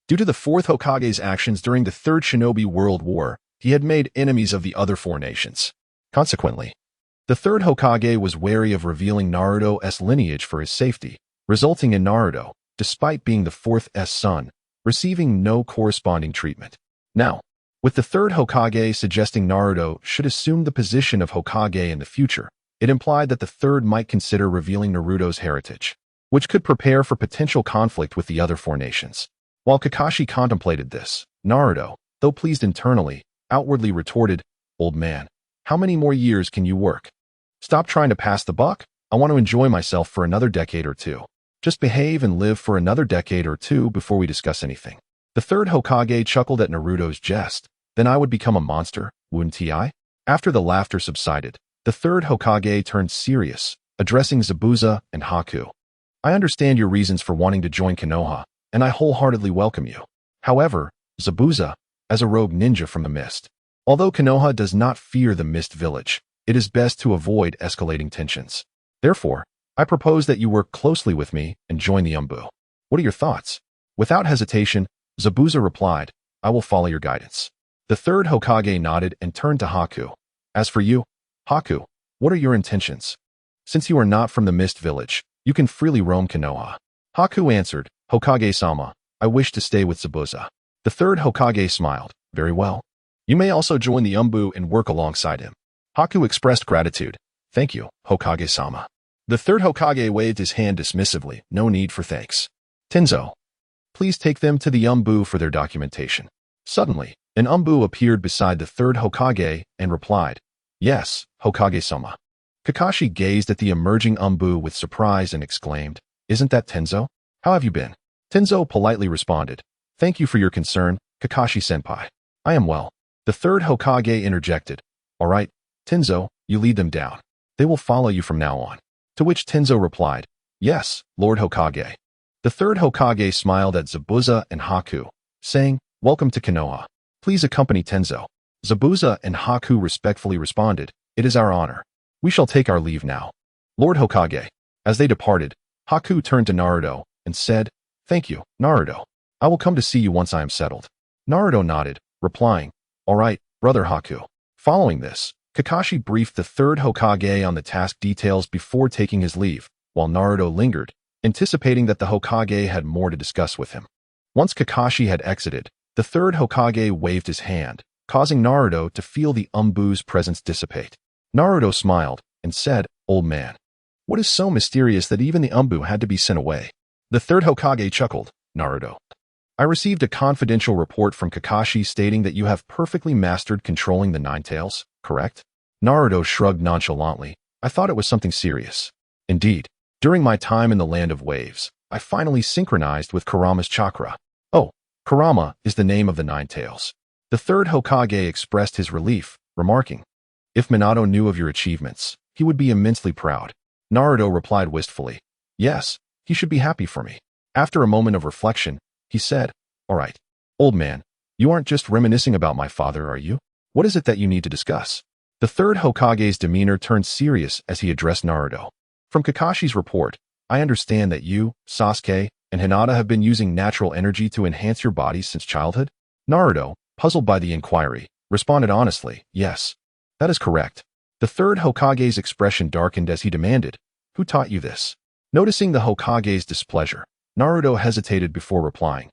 due to the fourth Hokage's actions during the Third Shinobi World War, he had made enemies of the other four nations. Consequently, the third Hokage was wary of revealing Naruto's lineage for his safety, resulting in Naruto, despite being the fourth's son, receiving no corresponding treatment. Now, with the third Hokage suggesting Naruto should assume the position of Hokage in the future, it implied that the third might consider revealing Naruto's heritage. which could prepare for potential conflict with the other four nations. While Kakashi contemplated this, Naruto, though pleased internally, outwardly retorted, "Old man, how many more years can you work? Stop trying to pass the buck. I want to enjoy myself for another decade or two. Just behave and live for another decade or two before we discuss anything." The third Hokage chuckled at Naruto's jest. "Then I would become a monster, wouldn't I?" After the laughter subsided, the third Hokage turned serious, addressing Zabuza and Haku. "I understand your reasons for wanting to join Konoha, and I wholeheartedly welcome you. However, Zabuza, as a rogue ninja from the Mist, although Konoha does not fear the Mist Village, it is best to avoid escalating tensions. Therefore, I propose that you work closely with me and join the Umbu. What are your thoughts?" Without hesitation, Zabuza replied, "I will follow your guidance." The third Hokage nodded and turned to Haku. "As for you, Haku, what are your intentions? Since you are not from the Mist Village, you can freely roam Konoha." Haku answered, "Hokage-sama, I wish to stay with Zabuza." The third Hokage smiled, "Very well. You may also join the Umbu and work alongside him." Haku expressed gratitude. "Thank you, Hokage-sama." The third Hokage waved his hand dismissively. "No need for thanks. Tenzo, please take them to the Umbu for their documentation." Suddenly, an Umbu appeared beside the third Hokage and replied, "Yes, Hokage-sama." Kakashi gazed at the emerging Umbu with surprise and exclaimed, "Isn't that Tenzo? How have you been?" Tenzo politely responded, "Thank you for your concern, Kakashi-senpai. I am well." The third Hokage interjected, "All right, Tenzo, you lead them down. They will follow you from now on." To which Tenzo replied, "Yes, Lord Hokage." The third Hokage smiled at Zabuza and Haku, saying, "Welcome to Konoha. Please accompany Tenzo." Zabuza and Haku respectfully responded, "It is our honor. We shall take our leave now, Lord Hokage." As they departed, Haku turned to Naruto and said, "Thank you, Naruto. I will come to see you once I am settled." Naruto nodded, replying, "All right, brother Haku." Following this, Kakashi briefed the third Hokage on the task details before taking his leave, while Naruto lingered, anticipating that the Hokage had more to discuss with him. Once Kakashi had exited, the third Hokage waved his hand, causing Naruto to feel the Umbu's presence dissipate. Naruto smiled and said, "Old man, what is so mysterious that even the Umbu had to be sent away?" The third Hokage chuckled, "Naruto, I received a confidential report from Kakashi stating that you have perfectly mastered controlling the Nine Tails, correct?" Naruto shrugged nonchalantly. "I thought it was something serious." "Indeed, during my time in the Land of Waves, I finally synchronized with Kurama's chakra." "Oh, Kurama is the name of the Nine Tails." The third Hokage expressed his relief, remarking, "If Minato knew of your achievements, he would be immensely proud." Naruto replied wistfully, "Yes, he should be happy for me." After a moment of reflection, he said, "All right, old man, you aren't just reminiscing about my father, are you? What is it that you need to discuss?" The third Hokage's demeanor turned serious as he addressed Naruto. "From Kakashi's report, I understand that you, Sasuke, and Hinata have been using natural energy to enhance your bodies since childhood?" Naruto, puzzled by the inquiry, responded honestly, "Yes, that is correct." The third Hokage's expression darkened as he demanded, "Who taught you this?" Noticing the Hokage's displeasure, Naruto hesitated before replying,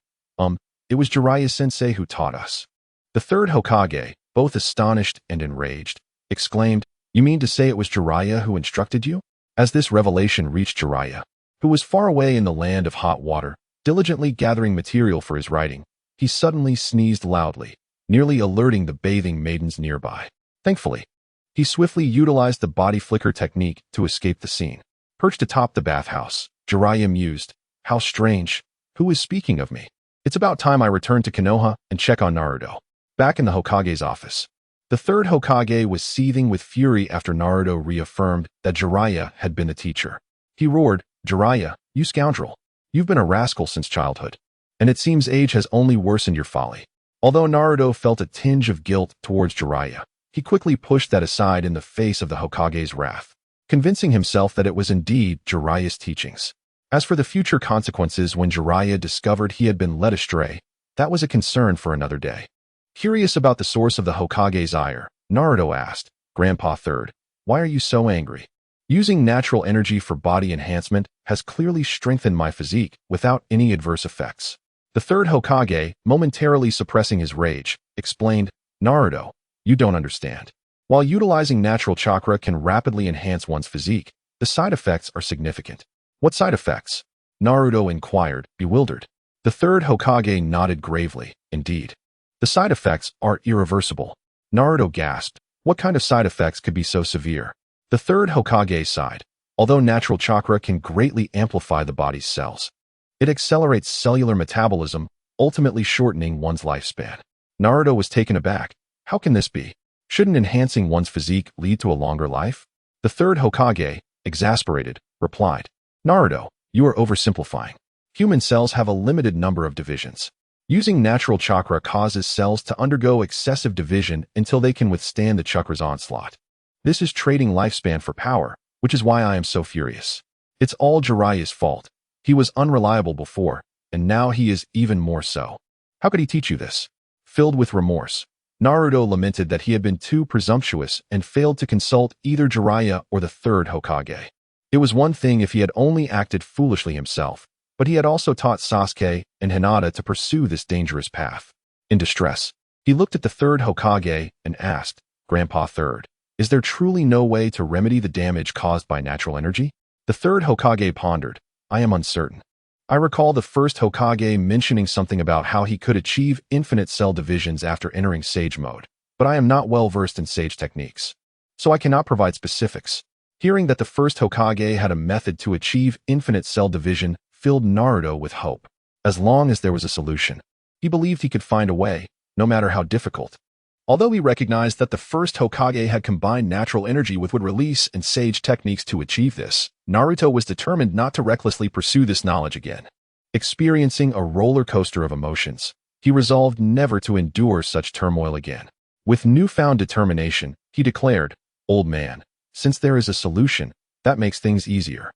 It was Jiraiya-sensei who taught us." The third Hokage, both astonished and enraged, exclaimed, "You mean to say it was Jiraiya who instructed you?" As this revelation reached Jiraiya, who was far away in the land of hot water, diligently gathering material for his writing, he suddenly sneezed loudly, nearly alerting the bathing maidens nearby. Thankfully, he swiftly utilized the body flicker technique to escape the scene. Perched atop the bathhouse, Jiraiya mused, "How strange. Who is speaking of me? It's about time I return to Konoha and check on Naruto." Back in the Hokage's office, the third Hokage was seething with fury after Naruto reaffirmed that Jiraiya had been the teacher. He roared, "Jiraiya, you scoundrel. You've been a rascal since childhood, and it seems age has only worsened your folly." Although Naruto felt a tinge of guilt towards Jiraiya, he quickly pushed that aside in the face of the Hokage's wrath, convincing himself that it was indeed Jiraiya's teachings. As for the future consequences when Jiraiya discovered he had been led astray, that was a concern for another day. Curious about the source of the Hokage's ire, Naruto asked, "Grandpa Third, why are you so angry?" "Using natural energy for body enhancement has clearly strengthened my physique without any adverse effects." The third Hokage, momentarily suppressing his rage, explained, "Naruto, you don't understand. While utilizing natural chakra can rapidly enhance one's physique, the side effects are significant." "What side effects?" Naruto inquired, bewildered. The third Hokage nodded gravely. Indeed. The side effects are irreversible. Naruto gasped. What kind of side effects could be so severe? The third Hokage sighed. Although natural chakra can greatly amplify the body's cells, it accelerates cellular metabolism, ultimately shortening one's lifespan. Naruto was taken aback. How can this be? Shouldn't enhancing one's physique lead to a longer life? The third Hokage, exasperated, replied, Naruto, you are oversimplifying. Human cells have a limited number of divisions. Using natural chakra causes cells to undergo excessive division until they can withstand the chakra's onslaught. This is trading lifespan for power, which is why I am so furious. It's all Jiraiya's fault. He was unreliable before, and now he is even more so. How could he teach you this? Filled with remorse, Naruto lamented that he had been too presumptuous and failed to consult either Jiraiya or the third Hokage. It was one thing if he had only acted foolishly himself, but he had also taught Sasuke and Hinata to pursue this dangerous path. In distress, he looked at the third Hokage and asked, Grandpa Third, is there truly no way to remedy the damage caused by natural energy? The third Hokage pondered. I am uncertain. I recall the first Hokage mentioning something about how he could achieve infinite cell divisions after entering Sage mode, but I am not well versed in Sage techniques, so I cannot provide specifics. Hearing that the first Hokage had a method to achieve infinite cell division filled Naruto with hope. As long as there was a solution, he believed he could find a way, no matter how difficult. Although he recognized that the first Hokage had combined natural energy with wood release and Sage techniques to achieve this, Naruto was determined not to recklessly pursue this knowledge again. Experiencing a roller coaster of emotions, he resolved never to endure such turmoil again. With newfound determination, he declared, Old man, since there is a solution, that makes things easier.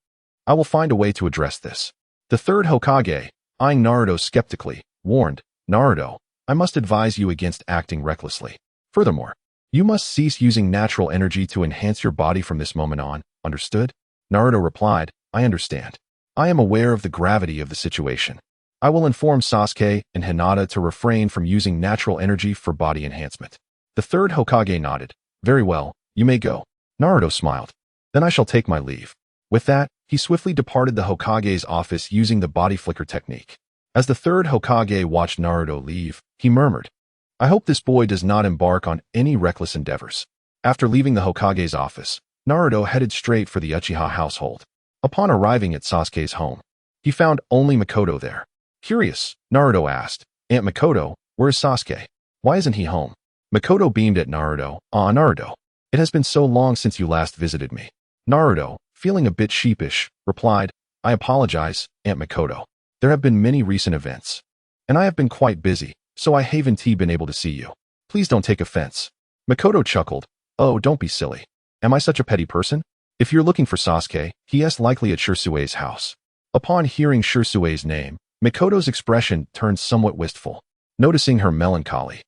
I will find a way to address this. The third Hokage, eyeing Naruto skeptically, warned, Naruto, I must advise you against acting recklessly. Furthermore, you must cease using natural energy to enhance your body from this moment on, understood? Naruto replied, I understand. I am aware of the gravity of the situation. I will inform Sasuke and Hinata to refrain from using natural energy for body enhancement. The third Hokage nodded. Very well, you may go. Naruto smiled. Then I shall take my leave. With that, he swiftly departed the Hokage's office using the body flicker technique. As the third Hokage watched Naruto leave, he murmured, I hope this boy does not embark on any reckless endeavors. After leaving the Hokage's office, Naruto headed straight for the Uchiha household. Upon arriving at Sasuke's home, he found only Mikoto there. Curious, Naruto asked, Aunt Mikoto, where is Sasuke? Why isn't he home? Mikoto beamed at Naruto. Naruto, it has been so long since you last visited me. Naruto, feeling a bit sheepish, replied, I apologize, Aunt Mikoto. There have been many recent events, and I have been quite busy, so I haven't been able to see you. Please don't take offense. Mikoto chuckled. Oh, don't be silly. Am I such a petty person? If you're looking for Sasuke, he is likely at Shirsue's house. Upon hearing Shirsue's name, Mikoto's expression turned somewhat wistful. Noticing her melancholy,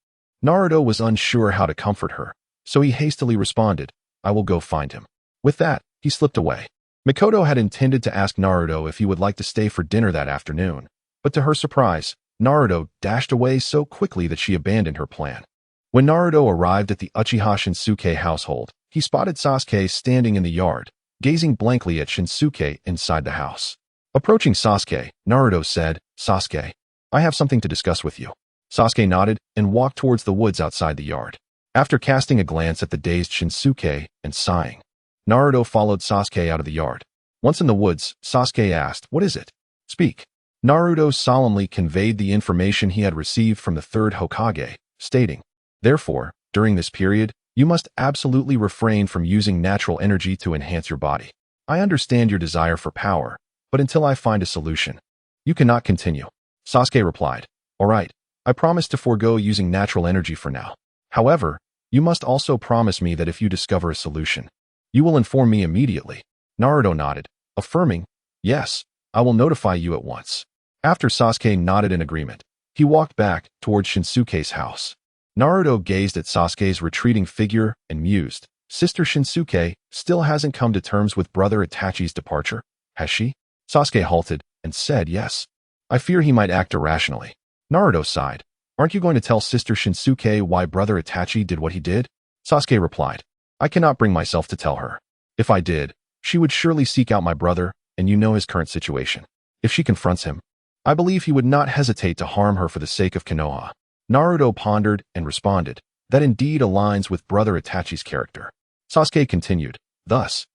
Naruto was unsure how to comfort her, so he hastily responded, I will go find him. With that, he slipped away. Mikoto had intended to ask Naruto if he would like to stay for dinner that afternoon, but to her surprise, Naruto dashed away so quickly that she abandoned her plan. When Naruto arrived at the Uchiha Shinsuke household, he spotted Sasuke standing in the yard, gazing blankly at Shinsuke inside the house. Approaching Sasuke, Naruto said, Sasuke, I have something to discuss with you. Sasuke nodded and walked towards the woods outside the yard. After casting a glance at the dazed Shinsuke and sighing, Naruto followed Sasuke out of the yard. Once in the woods, Sasuke asked, What is it? Speak. Naruto solemnly conveyed the information he had received from the third Hokage, stating, Therefore, during this period, you must absolutely refrain from using natural energy to enhance your body. I understand your desire for power, but until I find a solution, you cannot continue. Sasuke replied, All right, I promise to forego using natural energy for now. However, you must also promise me that if you discover a solution, you will inform me immediately. Naruto nodded, affirming, Yes, I will notify you at once. After Sasuke nodded in agreement, he walked back towards Shinsuke's house. Naruto gazed at Sasuke's retreating figure and mused, Sister Shinsuke still hasn't come to terms with brother Itachi's departure, has she? Sasuke halted and said yes. I fear he might act irrationally. Naruto sighed. Aren't you going to tell Sister Shinsuke why brother Itachi did what he did? Sasuke replied, I cannot bring myself to tell her. If I did, she would surely seek out my brother, and you know his current situation. If she confronts him, I believe he would not hesitate to harm her for the sake of Konoha. Naruto pondered and responded, that indeed aligns with Brother Itachi's character. Sasuke continued, thus,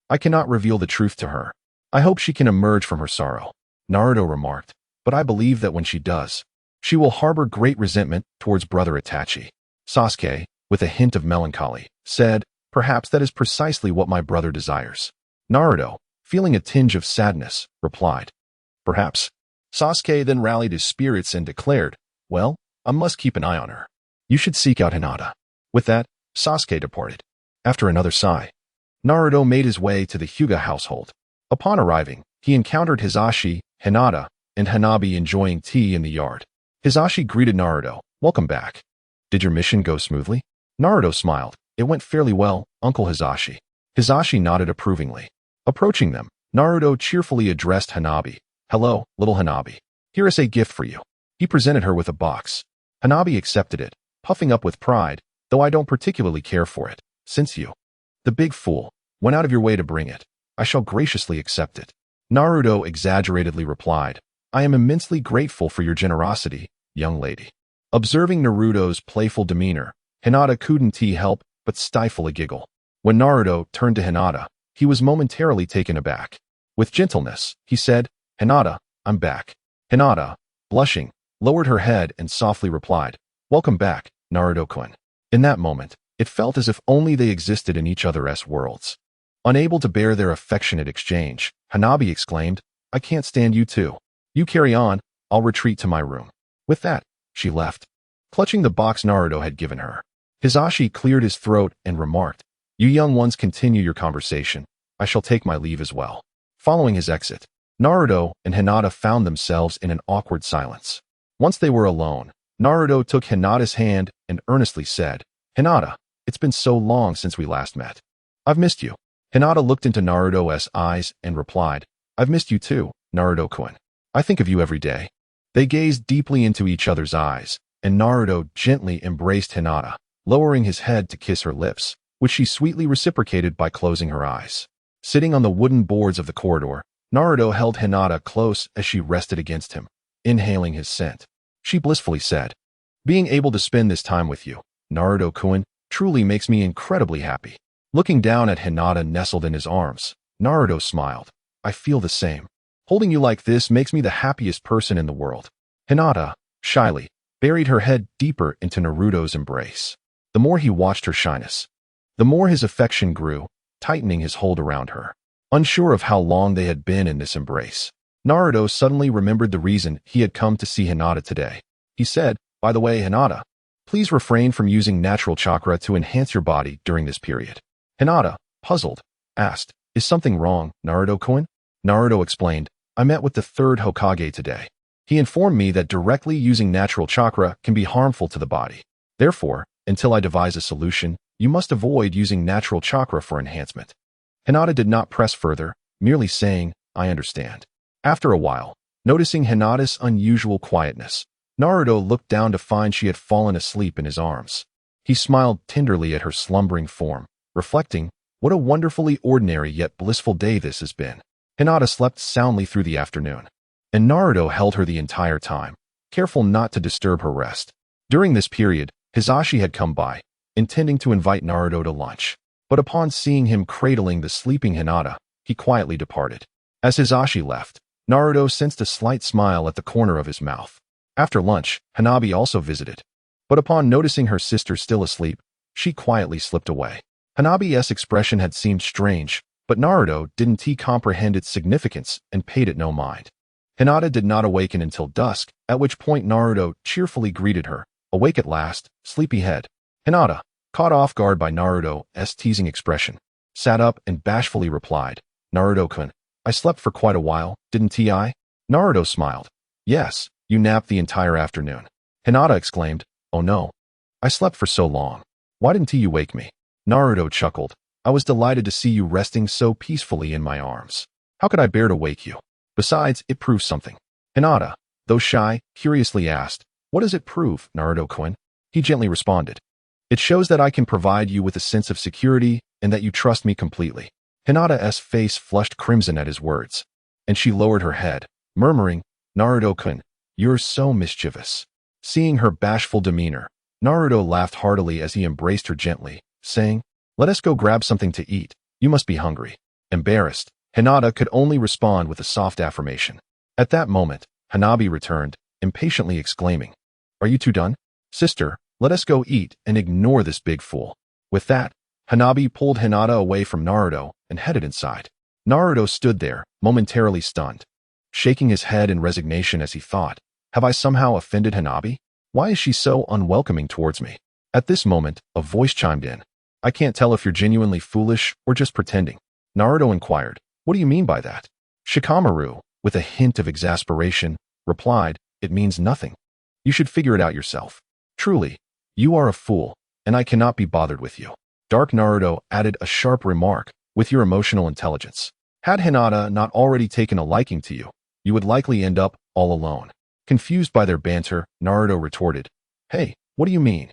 I cannot reveal the truth to her. I hope she can emerge from her sorrow. Naruto remarked, but I believe that when she does, she will harbor great resentment towards Brother Itachi. Sasuke, with a hint of melancholy, said, perhaps that is precisely what my brother desires. Naruto, feeling a tinge of sadness, replied, perhaps. Sasuke then rallied his spirits and declared, well, I must keep an eye on her. You should seek out Hinata. With that, Sasuke departed. After another sigh, Naruto made his way to the Hyuga household. Upon arriving, he encountered Hisashi, Hinata, and Hanabi enjoying tea in the yard. Hisashi greeted Naruto, welcome back. Did your mission go smoothly? Naruto smiled. It went fairly well, Uncle Hisashi. Hisashi nodded approvingly. Approaching them, Naruto cheerfully addressed Hanabi. Hello, little Hanabi. Here is a gift for you. He presented her with a box. Hanabi accepted it, puffing up with pride, though I don't particularly care for it, since you, the big fool, went out of your way to bring it. I shall graciously accept it. Naruto exaggeratedly replied, I am immensely grateful for your generosity, young lady. Observing Naruto's playful demeanor, Hinata couldn't help but stifle a giggle. When Naruto turned to Hinata, he was momentarily taken aback. With gentleness, he said, Hinata, I'm back. Hinata, blushing, lowered her head and softly replied, welcome back, Naruto-kun. In that moment, it felt as if only they existed in each other's worlds. Unable to bear their affectionate exchange, Hanabi exclaimed, I can't stand you too. You carry on, I'll retreat to my room. With that, she left, clutching the box Naruto had given her. Hisashi cleared his throat and remarked, you young ones continue your conversation. I shall take my leave as well. Following his exit, Naruto and Hinata found themselves in an awkward silence. Once they were alone, Naruto took Hinata's hand and earnestly said, Hinata, it's been so long since we last met. I've missed you. Hinata looked into Naruto's eyes and replied, I've missed you too, Naruto-kun. I think of you every day. They gazed deeply into each other's eyes, and Naruto gently embraced Hinata, lowering his head to kiss her lips, which she sweetly reciprocated by closing her eyes. Sitting on the wooden boards of the corridor, Naruto held Hinata close as she rested against him, inhaling his scent. She blissfully said, being able to spend this time with you, Naruto-kun, truly makes me incredibly happy. Looking down at Hinata nestled in his arms, Naruto smiled. I feel the same. Holding you like this makes me the happiest person in the world. Hinata, shyly, buried her head deeper into Naruto's embrace. The more he watched her shyness, the more his affection grew, tightening his hold around her. Unsure of how long they had been in this embrace, Naruto suddenly remembered the reason he had come to see Hinata today. He said, by the way, Hinata, please refrain from using natural chakra to enhance your body during this period. Hinata, puzzled, asked, is something wrong, Naruto-kun? Naruto explained, I met with the Third Hokage today. He informed me that directly using natural chakra can be harmful to the body. Therefore, until I devise a solution, you must avoid using natural chakra for enhancement. Hinata did not press further, merely saying, I understand. After a while, noticing Hinata's unusual quietness, Naruto looked down to find she had fallen asleep in his arms. He smiled tenderly at her slumbering form, reflecting, what a wonderfully ordinary yet blissful day this has been. Hinata slept soundly through the afternoon, and Naruto held her the entire time, careful not to disturb her rest. During this period, Hisashi had come by, intending to invite Naruto to lunch, but upon seeing him cradling the sleeping Hinata, he quietly departed. As Hisashi left, Naruto sensed a slight smile at the corner of his mouth. After lunch, Hanabi also visited, but upon noticing her sister still asleep, she quietly slipped away. Hanabi's expression had seemed strange, but Naruto didn't comprehend its significance and paid it no mind. Hinata did not awaken until dusk, at which point Naruto cheerfully greeted her, awake at last, sleepyhead. Hinata, caught off guard by Naruto's teasing expression, sat up and bashfully replied, Naruto-kun, I slept for quite a while, didn't I? Naruto smiled. Yes, you napped the entire afternoon. Hinata exclaimed, oh no. I slept for so long. Why didn't you wake me? Naruto chuckled. I was delighted to see you resting so peacefully in my arms. How could I bear to wake you? Besides, it proves something. Hinata, though shy, curiously asked, what does it prove, Naruto-kun? He gently responded. It shows that I can provide you with a sense of security and that you trust me completely. Hinata's face flushed crimson at his words, and she lowered her head, murmuring, "Naruto-kun, you're so mischievous." Seeing her bashful demeanor, Naruto laughed heartily as he embraced her gently, saying, "Let us go grab something to eat. You must be hungry." Embarrassed, Hinata could only respond with a soft affirmation. At that moment, Hanabi returned, impatiently exclaiming, "Are you two done? Sister, let us go eat and ignore this big fool." With that, Hanabi pulled Hinata away from Naruto and headed inside. Naruto stood there, momentarily stunned, shaking his head in resignation as he thought, "Have I somehow offended Hanabi? Why is she so unwelcoming towards me?" At this moment, a voice chimed in. "I can't tell if you're genuinely foolish or just pretending." Naruto inquired, "What do you mean by that?" Shikamaru, with a hint of exasperation, replied, "It means nothing. You should figure it out yourself. Truly, you are a fool, and I cannot be bothered with you." Dark Naruto added a sharp remark, "With your emotional intelligence. Had Hinata not already taken a liking to you, you would likely end up all alone." Confused by their banter, Naruto retorted, "Hey, what do you mean?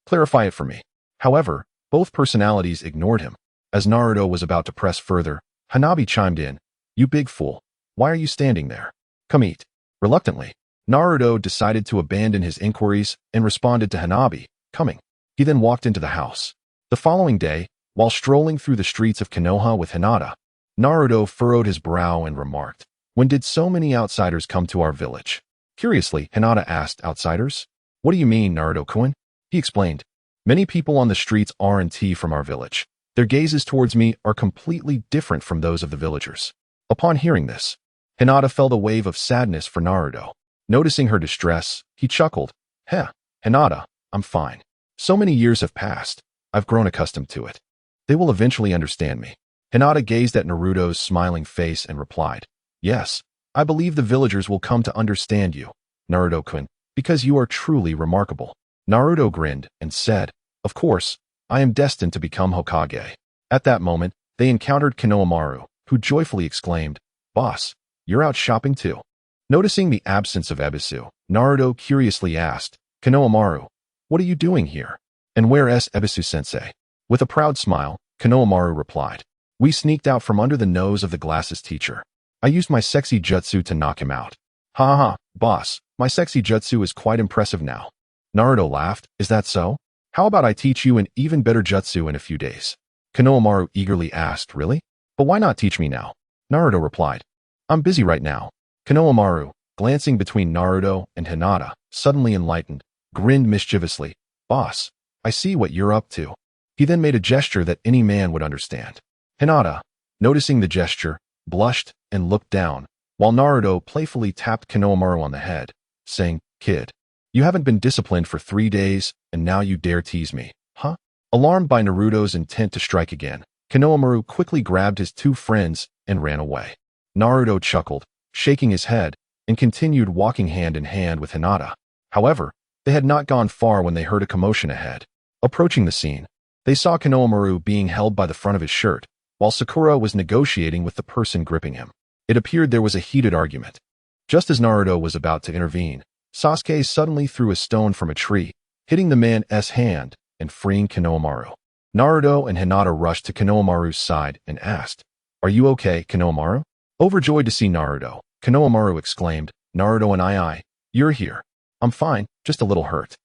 Clarify it for me." However, both personalities ignored him. As Naruto was about to press further, Hanabi chimed in, "You big fool. Why are you standing there? Come eat." Reluctantly, Naruto decided to abandon his inquiries and responded to Hanabi, "Coming." He then walked into the house. The following day, while strolling through the streets of Konoha with Hinata, Naruto furrowed his brow and remarked, "When did so many outsiders come to our village?" Curiously, Hinata asked, "Outsiders? What do you mean, Naruto-kun?" He explained, "Many people on the streets R&T from our village. Their gazes towards me are completely different from those of the villagers." Upon hearing this, Hinata felt a wave of sadness for Naruto. Noticing her distress, he chuckled, "Heh, Hinata, I'm fine. So many years have passed. I've grown accustomed to it. They will eventually understand me." Hinata gazed at Naruto's smiling face and replied, "Yes, I believe the villagers will come to understand you, Naruto-kun, because you are truly remarkable." Naruto grinned and said, "Of course, I am destined to become Hokage." At that moment, they encountered Konohamaru, who joyfully exclaimed, "Boss, you're out shopping too?" Noticing the absence of Ebisu, Naruto curiously asked, "Konohamaru, what are you doing here? And where is Ebisu-sensei?" With a proud smile, Konohamaru replied, "We sneaked out from under the nose of the glasses teacher. I used my sexy jutsu to knock him out." "Ha ha ha, boss, my sexy jutsu is quite impressive now." Naruto laughed, "Is that so? How about I teach you an even better jutsu in a few days?" Konohamaru eagerly asked, "Really? But why not teach me now?" Naruto replied, "I'm busy right now." Konohamaru, glancing between Naruto and Hinata, suddenly enlightened, grinned mischievously, "Boss, I see what you're up to." He then made a gesture that any man would understand. Hinata, noticing the gesture, blushed and looked down, while Naruto playfully tapped Konohamaru on the head, saying, "Kid, you haven't been disciplined for 3 days, and now you dare tease me, huh?" Alarmed by Naruto's intent to strike again, Konohamaru quickly grabbed his two friends and ran away. Naruto chuckled, shaking his head, and continued walking hand in hand with Hinata. However, they had not gone far when they heard a commotion ahead. Approaching the scene, they saw Konohamaru being held by the front of his shirt, while Sakura was negotiating with the person gripping him. It appeared there was a heated argument. Just as Naruto was about to intervene, Sasuke suddenly threw a stone from a tree, hitting the man's hand and freeing Konohamaru. Naruto and Hinata rushed to Konohamaru's side and asked, "Are you okay, Konohamaru?" Overjoyed to see Naruto, Konohamaru exclaimed, "Naruto and I, you're here. I'm fine, just a little hurt."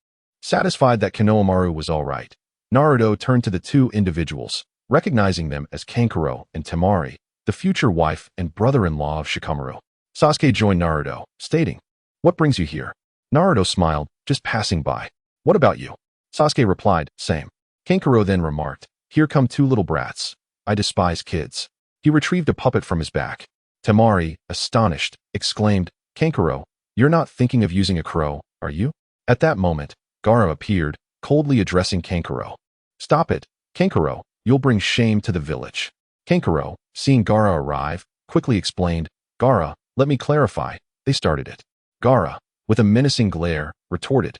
Satisfied that Konohamaru was all right, Naruto turned to the two individuals, recognizing them as Kankuro and Temari, the future wife and brother-in-law of Shikamaru. Sasuke joined Naruto, stating, "What brings you here?" Naruto smiled, "Just passing by." "What about you?" Sasuke replied, "Same." Kankuro then remarked, "Here come two little brats. I despise kids." He retrieved a puppet from his back. Temari, astonished, exclaimed, "Kankuro, you're not thinking of using a crow, are you?" At that moment, Gaara appeared, coldly addressing Kankuro. "Stop it, Kankuro, you'll bring shame to the village." Kankuro, seeing Gaara arrive, quickly explained, "Gaara, let me clarify, they started it." Gaara, with a menacing glare, retorted,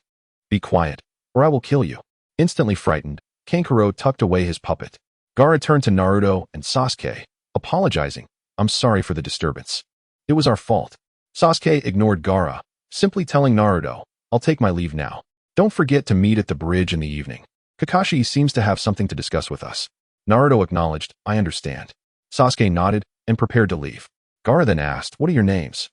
"Be quiet, or I will kill you." Instantly frightened, Kankuro tucked away his puppet. Gaara turned to Naruto and Sasuke, apologizing, "I'm sorry for the disturbance. It was our fault." Sasuke ignored Gaara, simply telling Naruto, "I'll take my leave now. Don't forget to meet at the bridge in the evening. Kakashi seems to have something to discuss with us." Naruto acknowledged, "I understand." Sasuke nodded and prepared to leave. Gaara then asked, "What are your names?"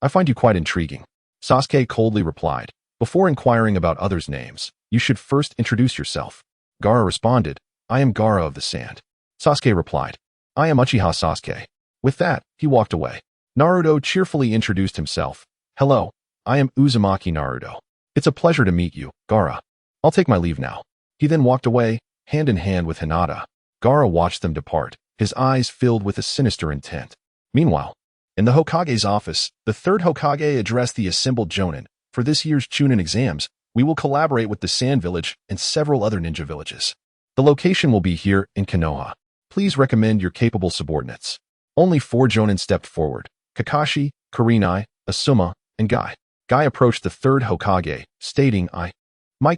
I find you quite intriguing. Sasuke coldly replied. Before inquiring about others' names, you should first introduce yourself. Gaara responded, I am Gaara of the Sand. Sasuke replied, I am Uchiha Sasuke. With that, he walked away. Naruto cheerfully introduced himself. Hello, I am Uzumaki Naruto. It's a pleasure to meet you, Gaara. I'll take my leave now. He then walked away, hand in hand with Hinata. Gaara watched them depart, his eyes filled with a sinister intent. Meanwhile, in the Hokage's office, the third Hokage addressed the assembled Jonin. For this year's Chunin exams, we will collaborate with the Sand Village and several other ninja villages. The location will be here in Konoha. Please recommend your capable subordinates. Only 4 Jonin stepped forward: Kakashi, Kurenai, Asuma, and Guy. Guy approached the third Hokage, stating,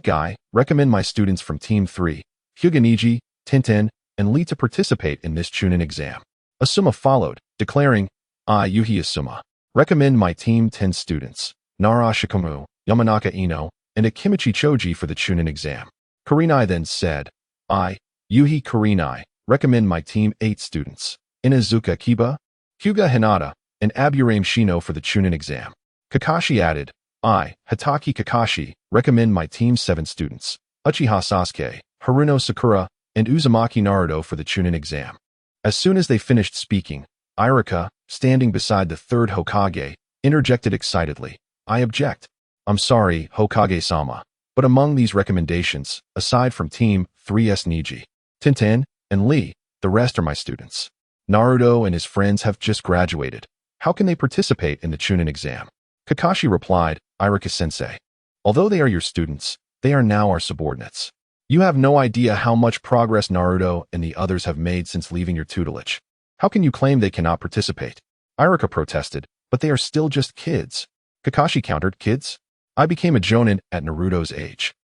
Guy, recommend my students from Team 3, Hyuga, Tenten, and Lee to participate in this Chunin exam. Asuma followed, declaring, I, Yuhi Asuma, recommend my Team 10 students, Nara Shikamu, Yamanaka Ino, and Akimichi Choji for the Chunin exam. Kurenai then said, I, Yuhi Kurenai, recommend my Team 8 students, Inazuka Kiba, Hyuga Hinata, and Aburame Shino for the Chunin exam. Kakashi added, I, Hitaki Kakashi, recommend my Team 7 students, Uchiha Sasuke, Haruno Sakura, and Uzumaki Naruto for the Chunin exam. As soon as they finished speaking, Irika, standing beside the third Hokage, interjected excitedly, I object. I'm sorry, Hokage-sama, but among these recommendations, aside from Team 3's Niji, Tenten, and Lee, the rest are my students. Naruto and his friends have just graduated. How can they participate in the Chunin exam? Kakashi replied, Irika-sensei. Although they are your students, they are now our subordinates. You have no idea how much progress Naruto and the others have made since leaving your tutelage. How can you claim they cannot participate? Irika protested, but they are still just kids. Kakashi countered, kids? I became a Jonin at Naruto's age.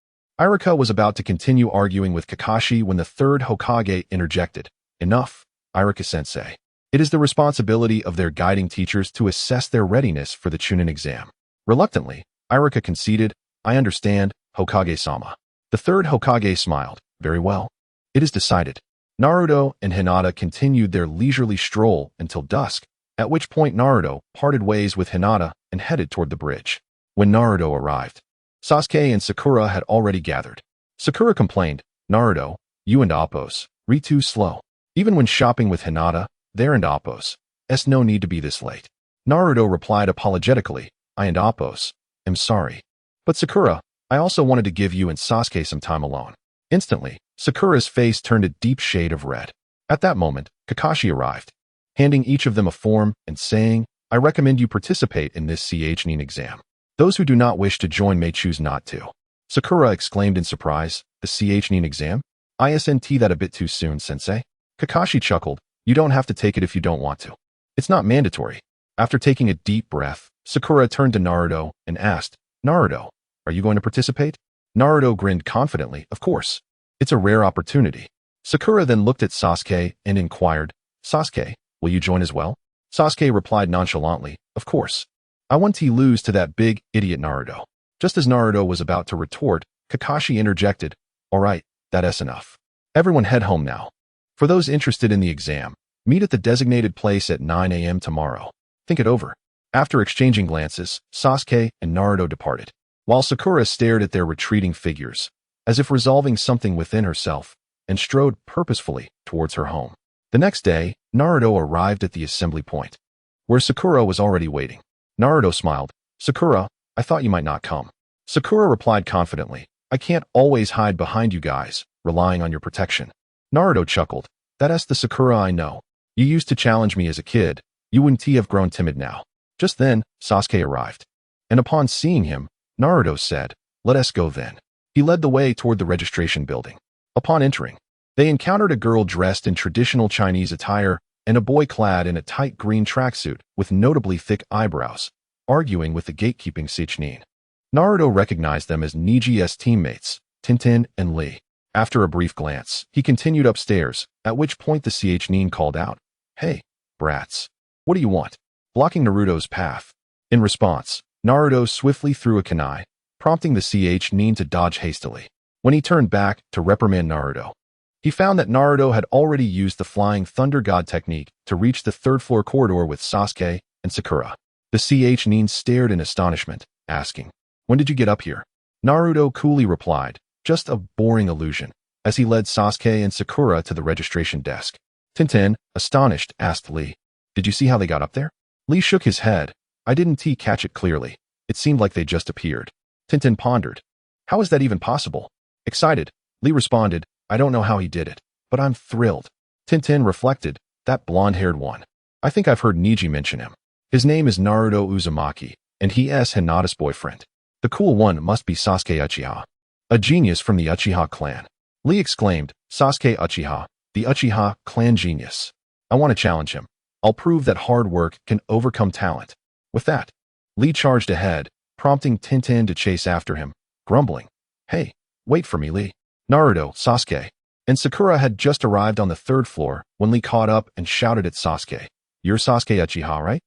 Irika was about to continue arguing with Kakashi when the third Hokage interjected. Enough, Irika-sensei. It is the responsibility of their guiding teachers to assess their readiness for the Chunin exam. Reluctantly, Irika conceded, I understand, Hokage-sama. The third Hokage smiled. Very well. It is decided. Naruto and Hinata continued their leisurely stroll until dusk, at which point Naruto parted ways with Hinata and headed toward the bridge. When Naruto arrived, Sasuke and Sakura had already gathered. Sakura complained, Naruto, you and Appos, re too slow. Even when shopping with Hinata, there and Appos, no need to be this late. Naruto replied apologetically, I and Appos, am sorry. But Sakura, I also wanted to give you and Sasuke some time alone. Instantly, Sakura's face turned a deep shade of red. At that moment, Kakashi arrived, handing each of them a form and saying, I recommend you participate in this Chunin exam. Those who do not wish to join may choose not to. Sakura exclaimed in surprise, the Chunin exam? Isn't that a bit too soon, sensei? Kakashi chuckled, you don't have to take it if you don't want to. It's not mandatory. After taking a deep breath, Sakura turned to Naruto and asked, Naruto, are you going to participate? Naruto grinned confidently, of course. It's a rare opportunity. Sakura then looked at Sasuke and inquired, Sasuke, will you join as well? Sasuke replied nonchalantly, of course. I want to lose to that big idiot Naruto. Just as Naruto was about to retort, Kakashi interjected, all right, that's enough. Everyone head home now. For those interested in the exam, meet at the designated place at 9 a.m. tomorrow. Think it over. After exchanging glances, Sasuke and Naruto departed, while Sakura stared at their retreating figures, as if resolving something within herself, and strode purposefully towards her home. The next day, Naruto arrived at the assembly point, where Sakura was already waiting. Naruto smiled. Sakura, I thought you might not come. Sakura replied confidently, I can't always hide behind you guys, relying on your protection. Naruto chuckled. That's the Sakura I know. You used to challenge me as a kid. You wouldn't have grown timid now. Just then, Sasuke arrived. And upon seeing him, Naruto said, let us go then. He led the way toward the registration building. Upon entering, they encountered a girl dressed in traditional Chinese attire and a boy clad in a tight green tracksuit with notably thick eyebrows, arguing with the gatekeeping Chunin. Naruto recognized them as Niji's teammates, Tenten and Lee. After a brief glance, he continued upstairs, at which point the Chunin called out, Hey, brats. What do you want? Blocking Naruto's path. In response, Naruto swiftly threw a kunai, prompting the Chunin to dodge hastily. When he turned back to reprimand Naruto, he found that Naruto had already used the Flying Thunder God technique to reach the third-floor corridor with Sasuke and Sakura. The Nin stared in astonishment, asking, "When did you get up here?" Naruto coolly replied, "Just a boring illusion," as he led Sasuke and Sakura to the registration desk. Tintin, astonished, asked Lee, "Did you see how they got up there?" Lee shook his head. "I didn't catch it clearly. It seemed like they just appeared." Tintin pondered. "How is that even possible?" Excited, Lee responded, "I don't know how he did it, but I'm thrilled." Tintin reflected, "That blonde-haired one. I think I've heard Neji mention him. His name is Naruto Uzumaki, and he is Hinata's boyfriend. The cool one must be Sasuke Uchiha, a genius from the Uchiha clan." Lee exclaimed, "Sasuke Uchiha, the Uchiha clan genius. I want to challenge him. I'll prove that hard work can overcome talent." With that, Lee charged ahead, prompting Tintin to chase after him, grumbling, "Hey, wait for me, Lee." Naruto, Sasuke, and Sakura had just arrived on the third floor when Lee caught up and shouted at Sasuke, "You're Sasuke Uchiha, right?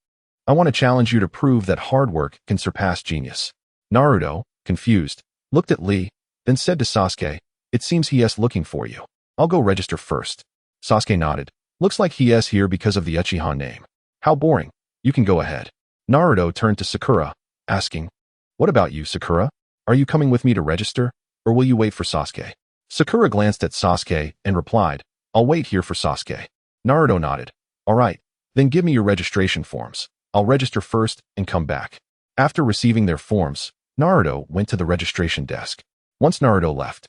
I want to challenge you to prove that hard work can surpass genius." Naruto, confused, looked at Lee, then said to Sasuke, "It seems he is looking for you. I'll go register first." Sasuke nodded. "Looks like he is here because of the Uchiha name. How boring. You can go ahead." Naruto turned to Sakura, asking, "What about you, Sakura? Are you coming with me to register, or will you wait for Sasuke?" Sakura glanced at Sasuke and replied, "I'll wait here for Sasuke." Naruto nodded. "All right, then give me your registration forms. I'll register first and come back." After receiving their forms, Naruto went to the registration desk. Once Naruto left,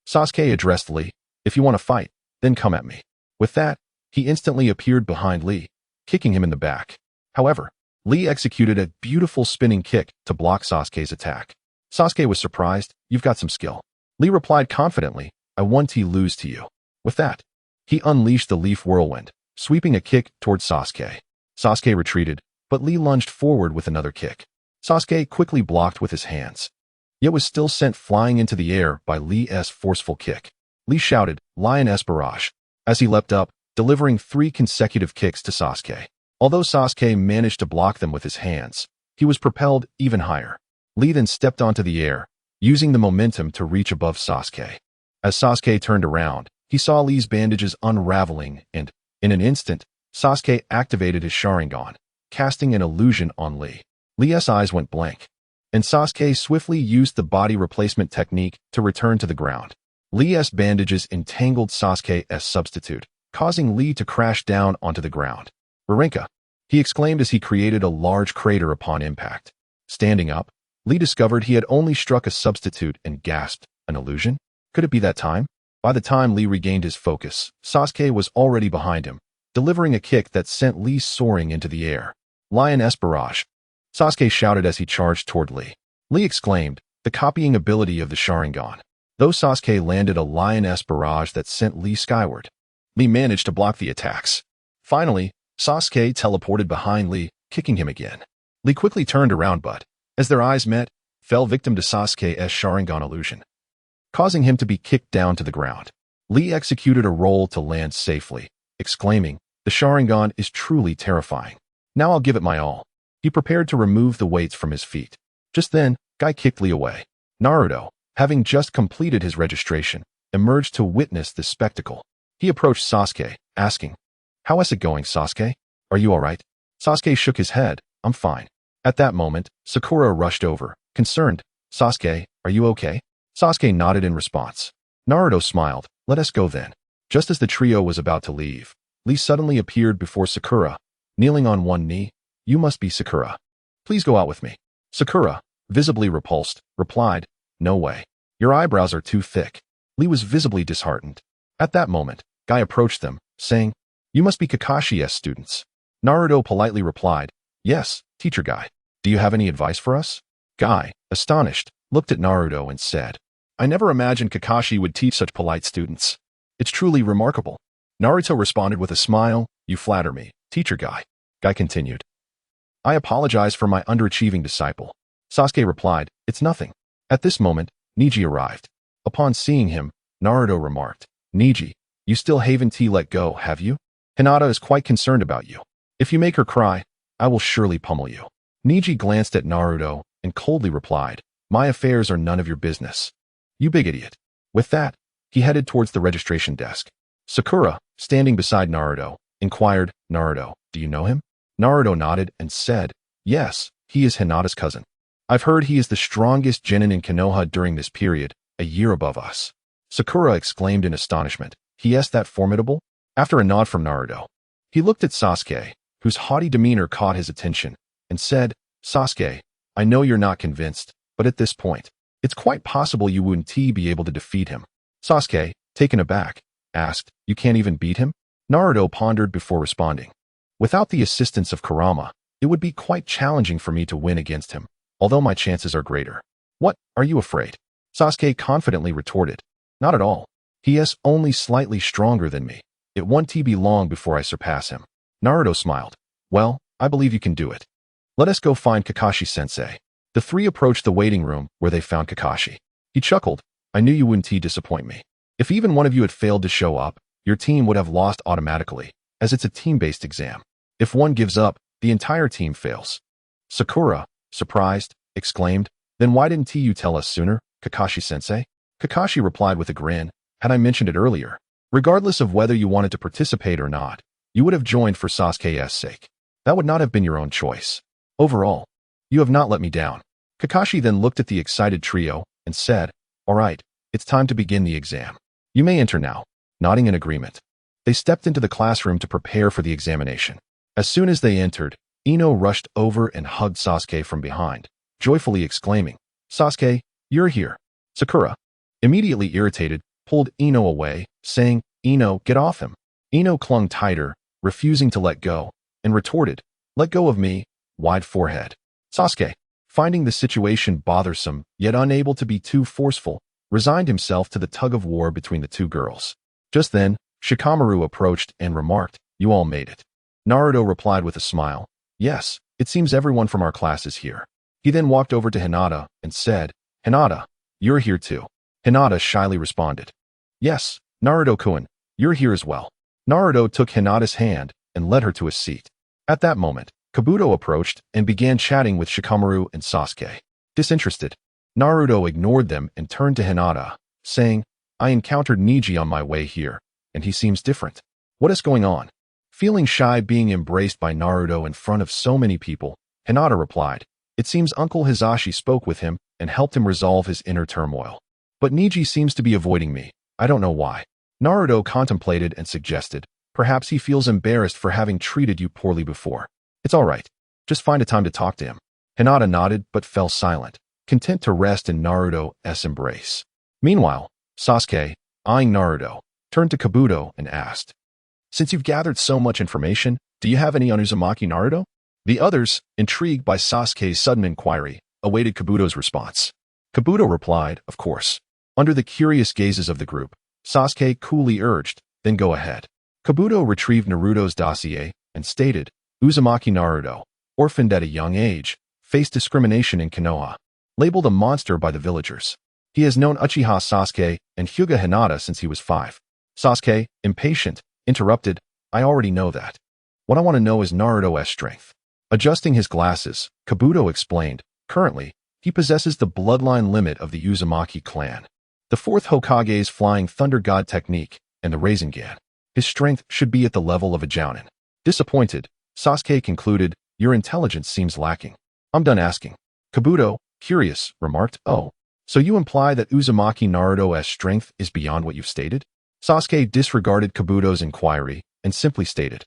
Sasuke addressed Lee, "If you want to fight, then come at me." With that, he instantly appeared behind Lee, kicking him in the back. However, Lee executed a beautiful spinning kick to block Sasuke's attack. Sasuke was surprised. "You've got some skill." Lee replied confidently, "I want to lose to you." With that, he unleashed the Leaf Whirlwind, sweeping a kick towards Sasuke. Sasuke retreated, but Lee lunged forward with another kick. Sasuke quickly blocked with his hands, yet was still sent flying into the air by Lee's forceful kick. Lee shouted, "Lioness Barrage," as he leapt up, delivering 3 consecutive kicks to Sasuke. Although Sasuke managed to block them with his hands, he was propelled even higher. Lee then stepped onto the air, using the momentum to reach above Sasuke. As Sasuke turned around, he saw Lee's bandages unraveling and, in an instant, Sasuke activated his Sharingan, casting an illusion on Lee. Lee's eyes went blank, and Sasuke swiftly used the body replacement technique to return to the ground. Lee's bandages entangled Sasuke's substitute, causing Lee to crash down onto the ground. "Rinnegan," he exclaimed as he created a large crater upon impact. Standing up, Lee discovered he had only struck a substitute and gasped, "An illusion? Could it be that time?" By the time Lee regained his focus, Sasuke was already behind him, delivering a kick that sent Lee soaring into the air. "Lioness Barrage," Sasuke shouted as he charged toward Lee. Lee exclaimed, the copying ability of the Sharingan. Though Sasuke landed a Lioness Barrage that sent Lee skyward, Lee managed to block the attacks. Finally, Sasuke teleported behind Lee, kicking him again. Lee quickly turned around but, as their eyes met, fell victim to Sasuke's Sharingan illusion, causing him to be kicked down to the ground. Lee executed a roll to land safely, exclaiming, "The Sharingan is truly terrifying. Now I'll give it my all." He prepared to remove the weights from his feet. Just then, Guy kicked Lee away. Naruto, having just completed his registration, emerged to witness this spectacle. He approached Sasuke, asking, "How is it going, Sasuke? Are you all right?" Sasuke shook his head, "I'm fine." At that moment, Sakura rushed over, concerned, "Sasuke, are you okay?" Sasuke nodded in response. Naruto smiled, "Let us go then." Just as the trio was about to leave, Lee suddenly appeared before Sakura, kneeling on one knee. "You must be Sakura. Please go out with me." Sakura, visibly repulsed, replied, "No way. Your eyebrows are too thick." Lee was visibly disheartened. At that moment, Guy approached them, saying, "You must be Kakashi's students." Naruto politely replied, "Yes, teacher Guy. Do you have any advice for us?" Guy, astonished, looked at Naruto and said, "I never imagined Kakashi would teach such polite students. It's truly remarkable." Naruto responded with a smile, "You flatter me, teacher Guy." Guy continued, "I apologize for my underachieving disciple." Sasuke replied, "It's nothing." At this moment, Neji arrived. Upon seeing him, Naruto remarked, "Neji, you still haven't let go, have you? Hinata is quite concerned about you. If you make her cry, I will surely pummel you." Neji glanced at Naruto and coldly replied, "My affairs are none of your business. You big idiot." With that, he headed towards the registration desk. Sakura, standing beside Naruto, inquired, "Naruto, do you know him?" Naruto nodded and said, Yes, he is Hinata's cousin. I've heard he is the strongest genin in Konoha during this period, a year above us. Sakura exclaimed in astonishment. He is that formidable? After a nod from Naruto, he looked at Sasuke, whose haughty demeanor caught his attention, and said, Sasuke, I know you're not convinced, but at this point, it's quite possible you wouldn't be able to defeat him. Sasuke, taken aback, asked, You can't even beat him? Naruto pondered before responding. Without the assistance of Kurama, it would be quite challenging for me to win against him, although my chances are greater. What, are you afraid? Sasuke confidently retorted. Not at all. He is only slightly stronger than me. It won't be long before I surpass him. Naruto smiled. Well, I believe you can do it. Let us go find Kakashi-sensei. The three approached the waiting room where they found Kakashi. He chuckled. I knew you wouldn't disappoint me. If even one of you had failed to show up, your team would have lost automatically, as it's a team-based exam. If one gives up, the entire team fails. Sakura, surprised, exclaimed, Then why didn't you tell us sooner, Kakashi-sensei? Kakashi replied with a grin, Had I mentioned it earlier, regardless of whether you wanted to participate or not, you would have joined for Sasuke's sake. That would not have been your own choice. Overall, you have not let me down. Kakashi then looked at the excited trio and said, All right, it's time to begin the exam. You may enter now. Nodding in agreement, they stepped into the classroom to prepare for the examination. As soon as they entered, Ino rushed over and hugged Sasuke from behind, joyfully exclaiming, Sasuke, you're here. Sakura, immediately irritated, pulled Ino away, saying, Ino, get off him. Ino clung tighter, refusing to let go, and retorted, Let go of me, wide forehead. Sasuke, finding the situation bothersome, yet unable to be too forceful, resigned himself to the tug-of-war between the two girls. Just then, Shikamaru approached and remarked, You all made it. Naruto replied with a smile, Yes, it seems everyone from our class is here. He then walked over to Hinata and said, Hinata, you're here too. Hinata shyly responded, Yes, Naruto-kun, you're here as well. Naruto took Hinata's hand and led her to a seat. At that moment, Kabuto approached and began chatting with Shikamaru and Sasuke. Disinterested, Naruto ignored them and turned to Hinata, saying, I encountered Neji on my way here, and he seems different. What is going on? Feeling shy being embraced by Naruto in front of so many people, Hinata replied, It seems Uncle Hizashi spoke with him and helped him resolve his inner turmoil. But Neji seems to be avoiding me. I don't know why. Naruto contemplated and suggested, Perhaps he feels embarrassed for having treated you poorly before. It's all right. Just find a time to talk to him. Hinata nodded but fell silent, content to rest in Naruto's embrace. Meanwhile, Sasuke, eyeing Naruto, turned to Kabuto and asked, Since you've gathered so much information, do you have any on Uzumaki Naruto? The others, intrigued by Sasuke's sudden inquiry, awaited Kabuto's response. Kabuto replied, Of course. Under the curious gazes of the group, Sasuke coolly urged, Then go ahead. Kabuto retrieved Naruto's dossier and stated, Uzumaki Naruto, orphaned at a young age, faced discrimination in Konoha, labeled a monster by the villagers. He has known Uchiha Sasuke and Hyuga Hinata since he was 5. Sasuke, impatient, interrupted, I already know that. What I want to know is Naruto's strength. Adjusting his glasses, Kabuto explained, Currently, he possesses the bloodline limit of the Uzumaki clan, the 4th Hokage's Flying Thunder God technique, and the Rinnegan. His strength should be at the level of a Jounin. Disappointed, Sasuke concluded, Your intelligence seems lacking. I'm done asking. Kabuto, curious, remarked, Oh, so you imply that Uzumaki Naruto's strength is beyond what you've stated? Sasuke disregarded Kabuto's inquiry and simply stated,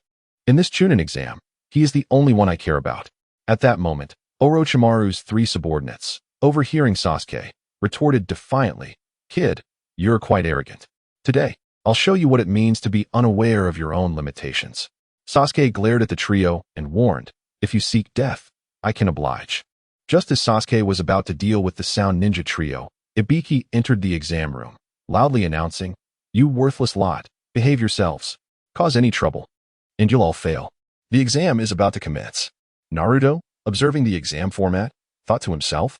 In this Chunin exam, he is the only one I care about. At that moment, Orochimaru's 3 subordinates, overhearing Sasuke, retorted defiantly, Kid, you're quite arrogant. Today, I'll show you what it means to be unaware of your own limitations. Sasuke glared at the trio and warned, If you seek death, I can oblige. Just as Sasuke was about to deal with the Sound Ninja trio, Ibiki entered the exam room, loudly announcing, You worthless lot, behave yourselves. Cause any trouble, and you'll all fail. The exam is about to commence. Naruto, observing the exam format, thought to himself,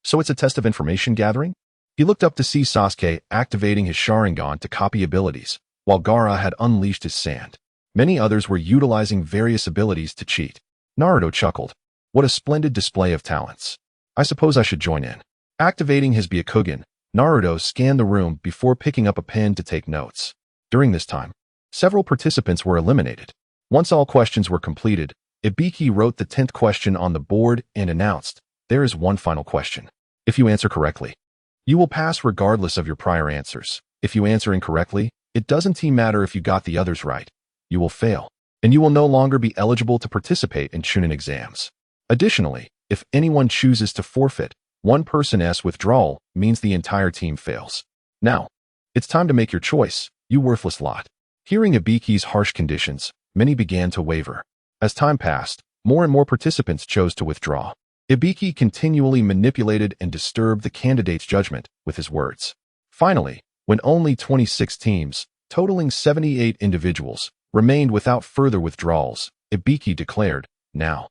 so it's a test of information gathering? He looked up to see Sasuke activating his Sharingan to copy abilities, while Gaara had unleashed his sand. Many others were utilizing various abilities to cheat. Naruto chuckled. What a splendid display of talents. I suppose I should join in. Activating his Byakugan, Naruto scanned the room before picking up a pen to take notes. During this time, several participants were eliminated. Once all questions were completed, Ibiki wrote the 10th question on the board and announced, "There is one final question. If you answer correctly, you will pass regardless of your prior answers. If you answer incorrectly, it doesn't matter if you got the others right. You will fail, and you will no longer be eligible to participate in Chunin exams. Additionally, if anyone chooses to forfeit, one person's withdrawal means the entire team fails. Now, it's time to make your choice, you worthless lot." Hearing Ibiki's harsh conditions, many began to waver. As time passed, more and more participants chose to withdraw. Ibiki continually manipulated and disturbed the candidate's judgment with his words. Finally, when only 26 teams, totaling 78 individuals, remained without further withdrawals, Ibiki declared, "Now,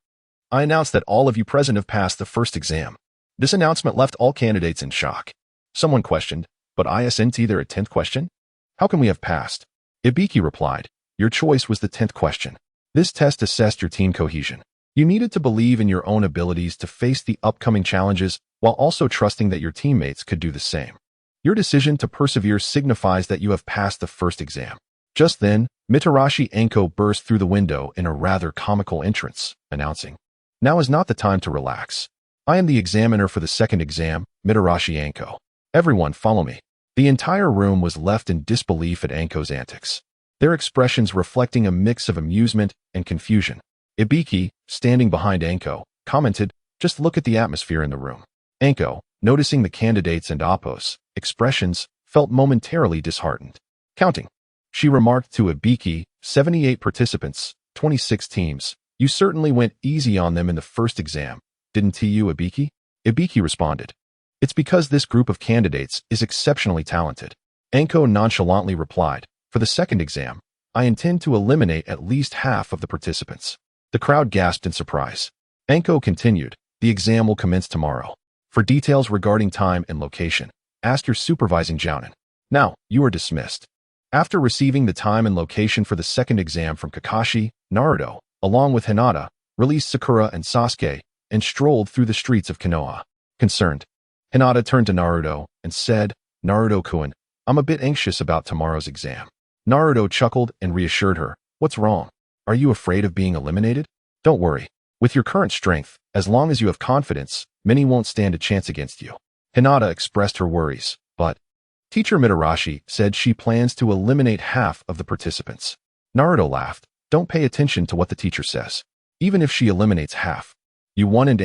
I announce that all of you present have passed the first exam." This announcement left all candidates in shock. Someone questioned, "But isn't there a 10th question? How can we have passed?" Ibiki replied, "Your choice was the 10th question. This test assessed your team cohesion. You needed to believe in your own abilities to face the upcoming challenges while also trusting that your teammates could do the same. Your decision to persevere signifies that you have passed the first exam." Just then, Mitarashi Anko burst through the window in a rather comical entrance, announcing, "Now is not the time to relax. I am the examiner for the second exam, Mitarashi Anko. Everyone follow me." The entire room was left in disbelief at Anko's antics, their expressions reflecting a mix of amusement and confusion. Ibiki, standing behind Anko, commented, "Just look at the atmosphere in the room." Anko, noticing the candidates and Appo's expressions, felt momentarily disheartened. Counting, she remarked to Ibiki, 78 participants, 26 teams. "You certainly went easy on them in the first exam, didn't you, Ibiki?" Ibiki responded, "It's because this group of candidates is exceptionally talented." Anko nonchalantly replied, "For the second exam, I intend to eliminate at least half of the participants." The crowd gasped in surprise. Anko continued, "The exam will commence tomorrow. For details regarding time and location, ask your supervising jounin. Now, you are dismissed." After receiving the time and location for the second exam from Kakashi, Naruto, along with Hinata, released Sakura and Sasuke, and strolled through the streets of Konoha. Concerned, Hinata turned to Naruto and said, "Naruto-kun, I'm a bit anxious about tomorrow's exam." Naruto chuckled and reassured her, "What's wrong? Are you afraid of being eliminated? Don't worry. With your current strength, as long as you have confidence, many won't stand a chance against you." Hinata expressed her worries, but Teacher Mitarashi said she plans to eliminate half of the participants. Naruto laughed. "Don't pay attention to what the teacher says. Even if she eliminates half, you one and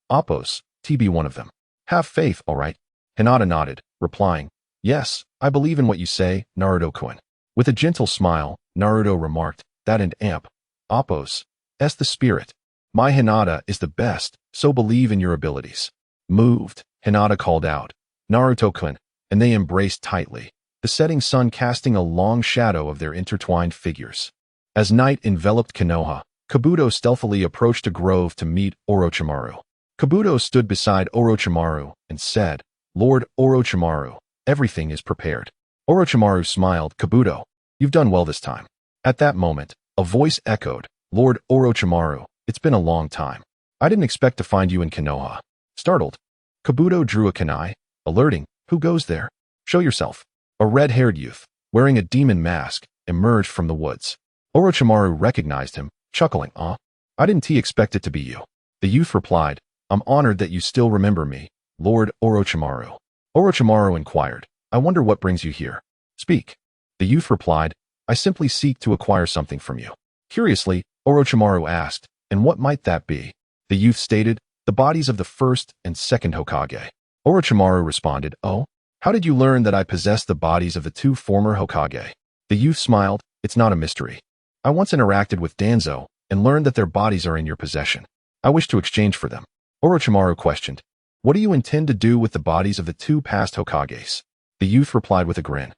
Appo's, be one of them. Have faith, all right?" Hinata nodded, replying, "Yes, I believe in what you say, Naruto-kun." With a gentle smile, Naruto remarked, "That and Appo's, the spirit. My Hinata is the best, so believe in your abilities." Moved, Hinata called out, "Naruto-kun," and they embraced tightly, the setting sun casting a long shadow of their intertwined figures. As night enveloped Konoha, Kabuto stealthily approached a grove to meet Orochimaru. Kabuto stood beside Orochimaru and said, "Lord Orochimaru, everything is prepared." Orochimaru smiled. "Kabuto, you've done well this time." At that moment, a voice echoed, "Lord Orochimaru, it's been a long time. I didn't expect to find you in Konoha." Startled, Kabuto drew a kunai, alerting, "Who goes there? Show yourself." A red-haired youth, wearing a demon mask, emerged from the woods. Orochimaru recognized him, chuckling, I didn't expect it to be you." The youth replied, "I'm honored that you still remember me, Lord Orochimaru." Orochimaru inquired, "I wonder what brings you here. Speak." The youth replied, "I simply seek to acquire something from you." Curiously, Orochimaru asked, "And what might that be?" The youth stated, "The bodies of the first and second Hokage." Orochimaru responded, "Oh? How did you learn that I possess the bodies of the two former Hokage?" The youth smiled, "It's not a mystery. I once interacted with Danzo and learned that their bodies are in your possession. I wish to exchange for them." Orochimaru questioned, "What do you intend to do with the bodies of the two past Hokages?" The youth replied with a grin,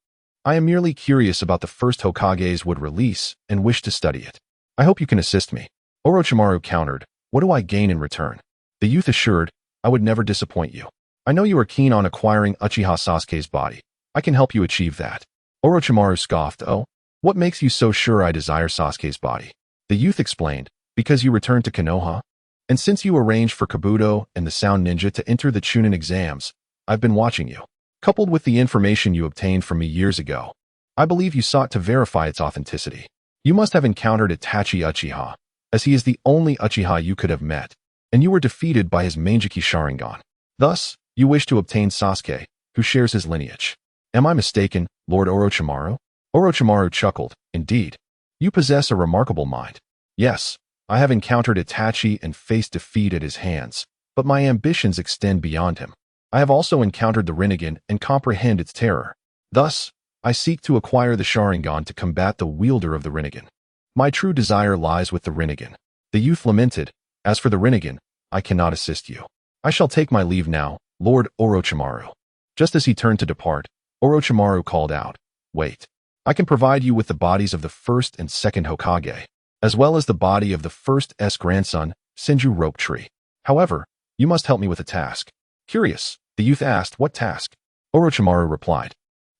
"I am merely curious about the first Hokage's would release and wish to study it. I hope you can assist me." Orochimaru countered, "What do I gain in return?" The youth assured, "I would never disappoint you. I know you are keen on acquiring Uchiha Sasuke's body. I can help you achieve that." Orochimaru scoffed, "Oh? What makes you so sure I desire Sasuke's body?" The youth explained, "Because you returned to Konoha? And since you arranged for Kabuto and the Sound Ninja to enter the Chunin exams, I've been watching you. Coupled with the information you obtained from me years ago, I believe you sought to verify its authenticity. You must have encountered Itachi Uchiha, as he is the only Uchiha you could have met, and you were defeated by his Manjiki Sharingan. Thus, you wish to obtain Sasuke, who shares his lineage. Am I mistaken, Lord Orochimaru? Orochimaru chuckled. Indeed. You possess a remarkable mind. Yes, I have encountered Itachi and faced defeat at his hands, but my ambitions extend beyond him. I have also encountered the Rinnegan and comprehend its terror. Thus, I seek to acquire the Sharingan to combat the wielder of the Rinnegan. My true desire lies with the Rinnegan. The youth lamented. As for the Rinnegan, I cannot assist you. I shall take my leave now, Lord Orochimaru. Just as he turned to depart, Orochimaru called out, Wait. I can provide you with the bodies of the first and second Hokage, as well as the body of the first's grandson, Senju Rope Tree. However, you must help me with a task. Curious, the youth asked, What task? Orochimaru replied,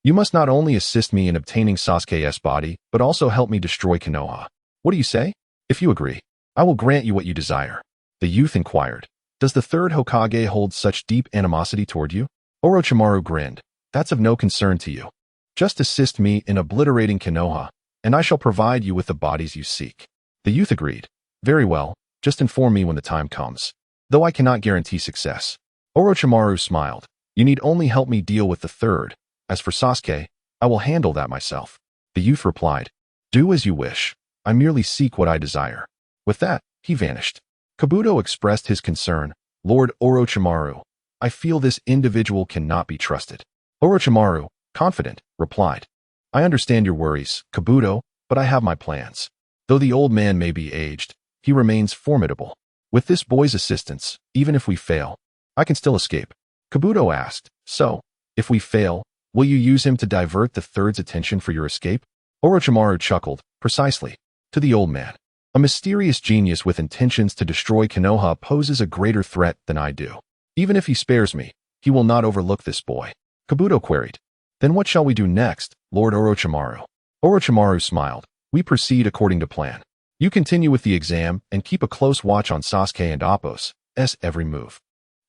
You must not only assist me in obtaining Sasuke's body, but also help me destroy Konoha. What do you say? If you agree, I will grant you what you desire. The youth inquired, Does the third Hokage hold such deep animosity toward you? Orochimaru grinned, That's of no concern to you. Just assist me in obliterating Konoha, and I shall provide you with the bodies you seek. The youth agreed. Very well, just inform me when the time comes. Though I cannot guarantee success. Orochimaru smiled. You need only help me deal with the third. As for Sasuke, I will handle that myself. The youth replied, Do as you wish. I merely seek what I desire. With that, he vanished. Kabuto expressed his concern. Lord Orochimaru, I feel this individual cannot be trusted. Orochimaru, confident, replied, I understand your worries, Kabuto, but I have my plans. Though the old man may be aged, he remains formidable. With this boy's assistance, even if we fail, I can still escape. Kabuto asked, So, if we fail, will you use him to divert the third's attention for your escape? Orochimaru chuckled, Precisely. To the old man. A mysterious genius with intentions to destroy Konoha poses a greater threat than I do. Even if he spares me, he will not overlook this boy. Kabuto queried, Then what shall we do next, Lord Orochimaru? Orochimaru smiled. We proceed according to plan. You continue with the exam and keep a close watch on Sasuke and Appo's every move.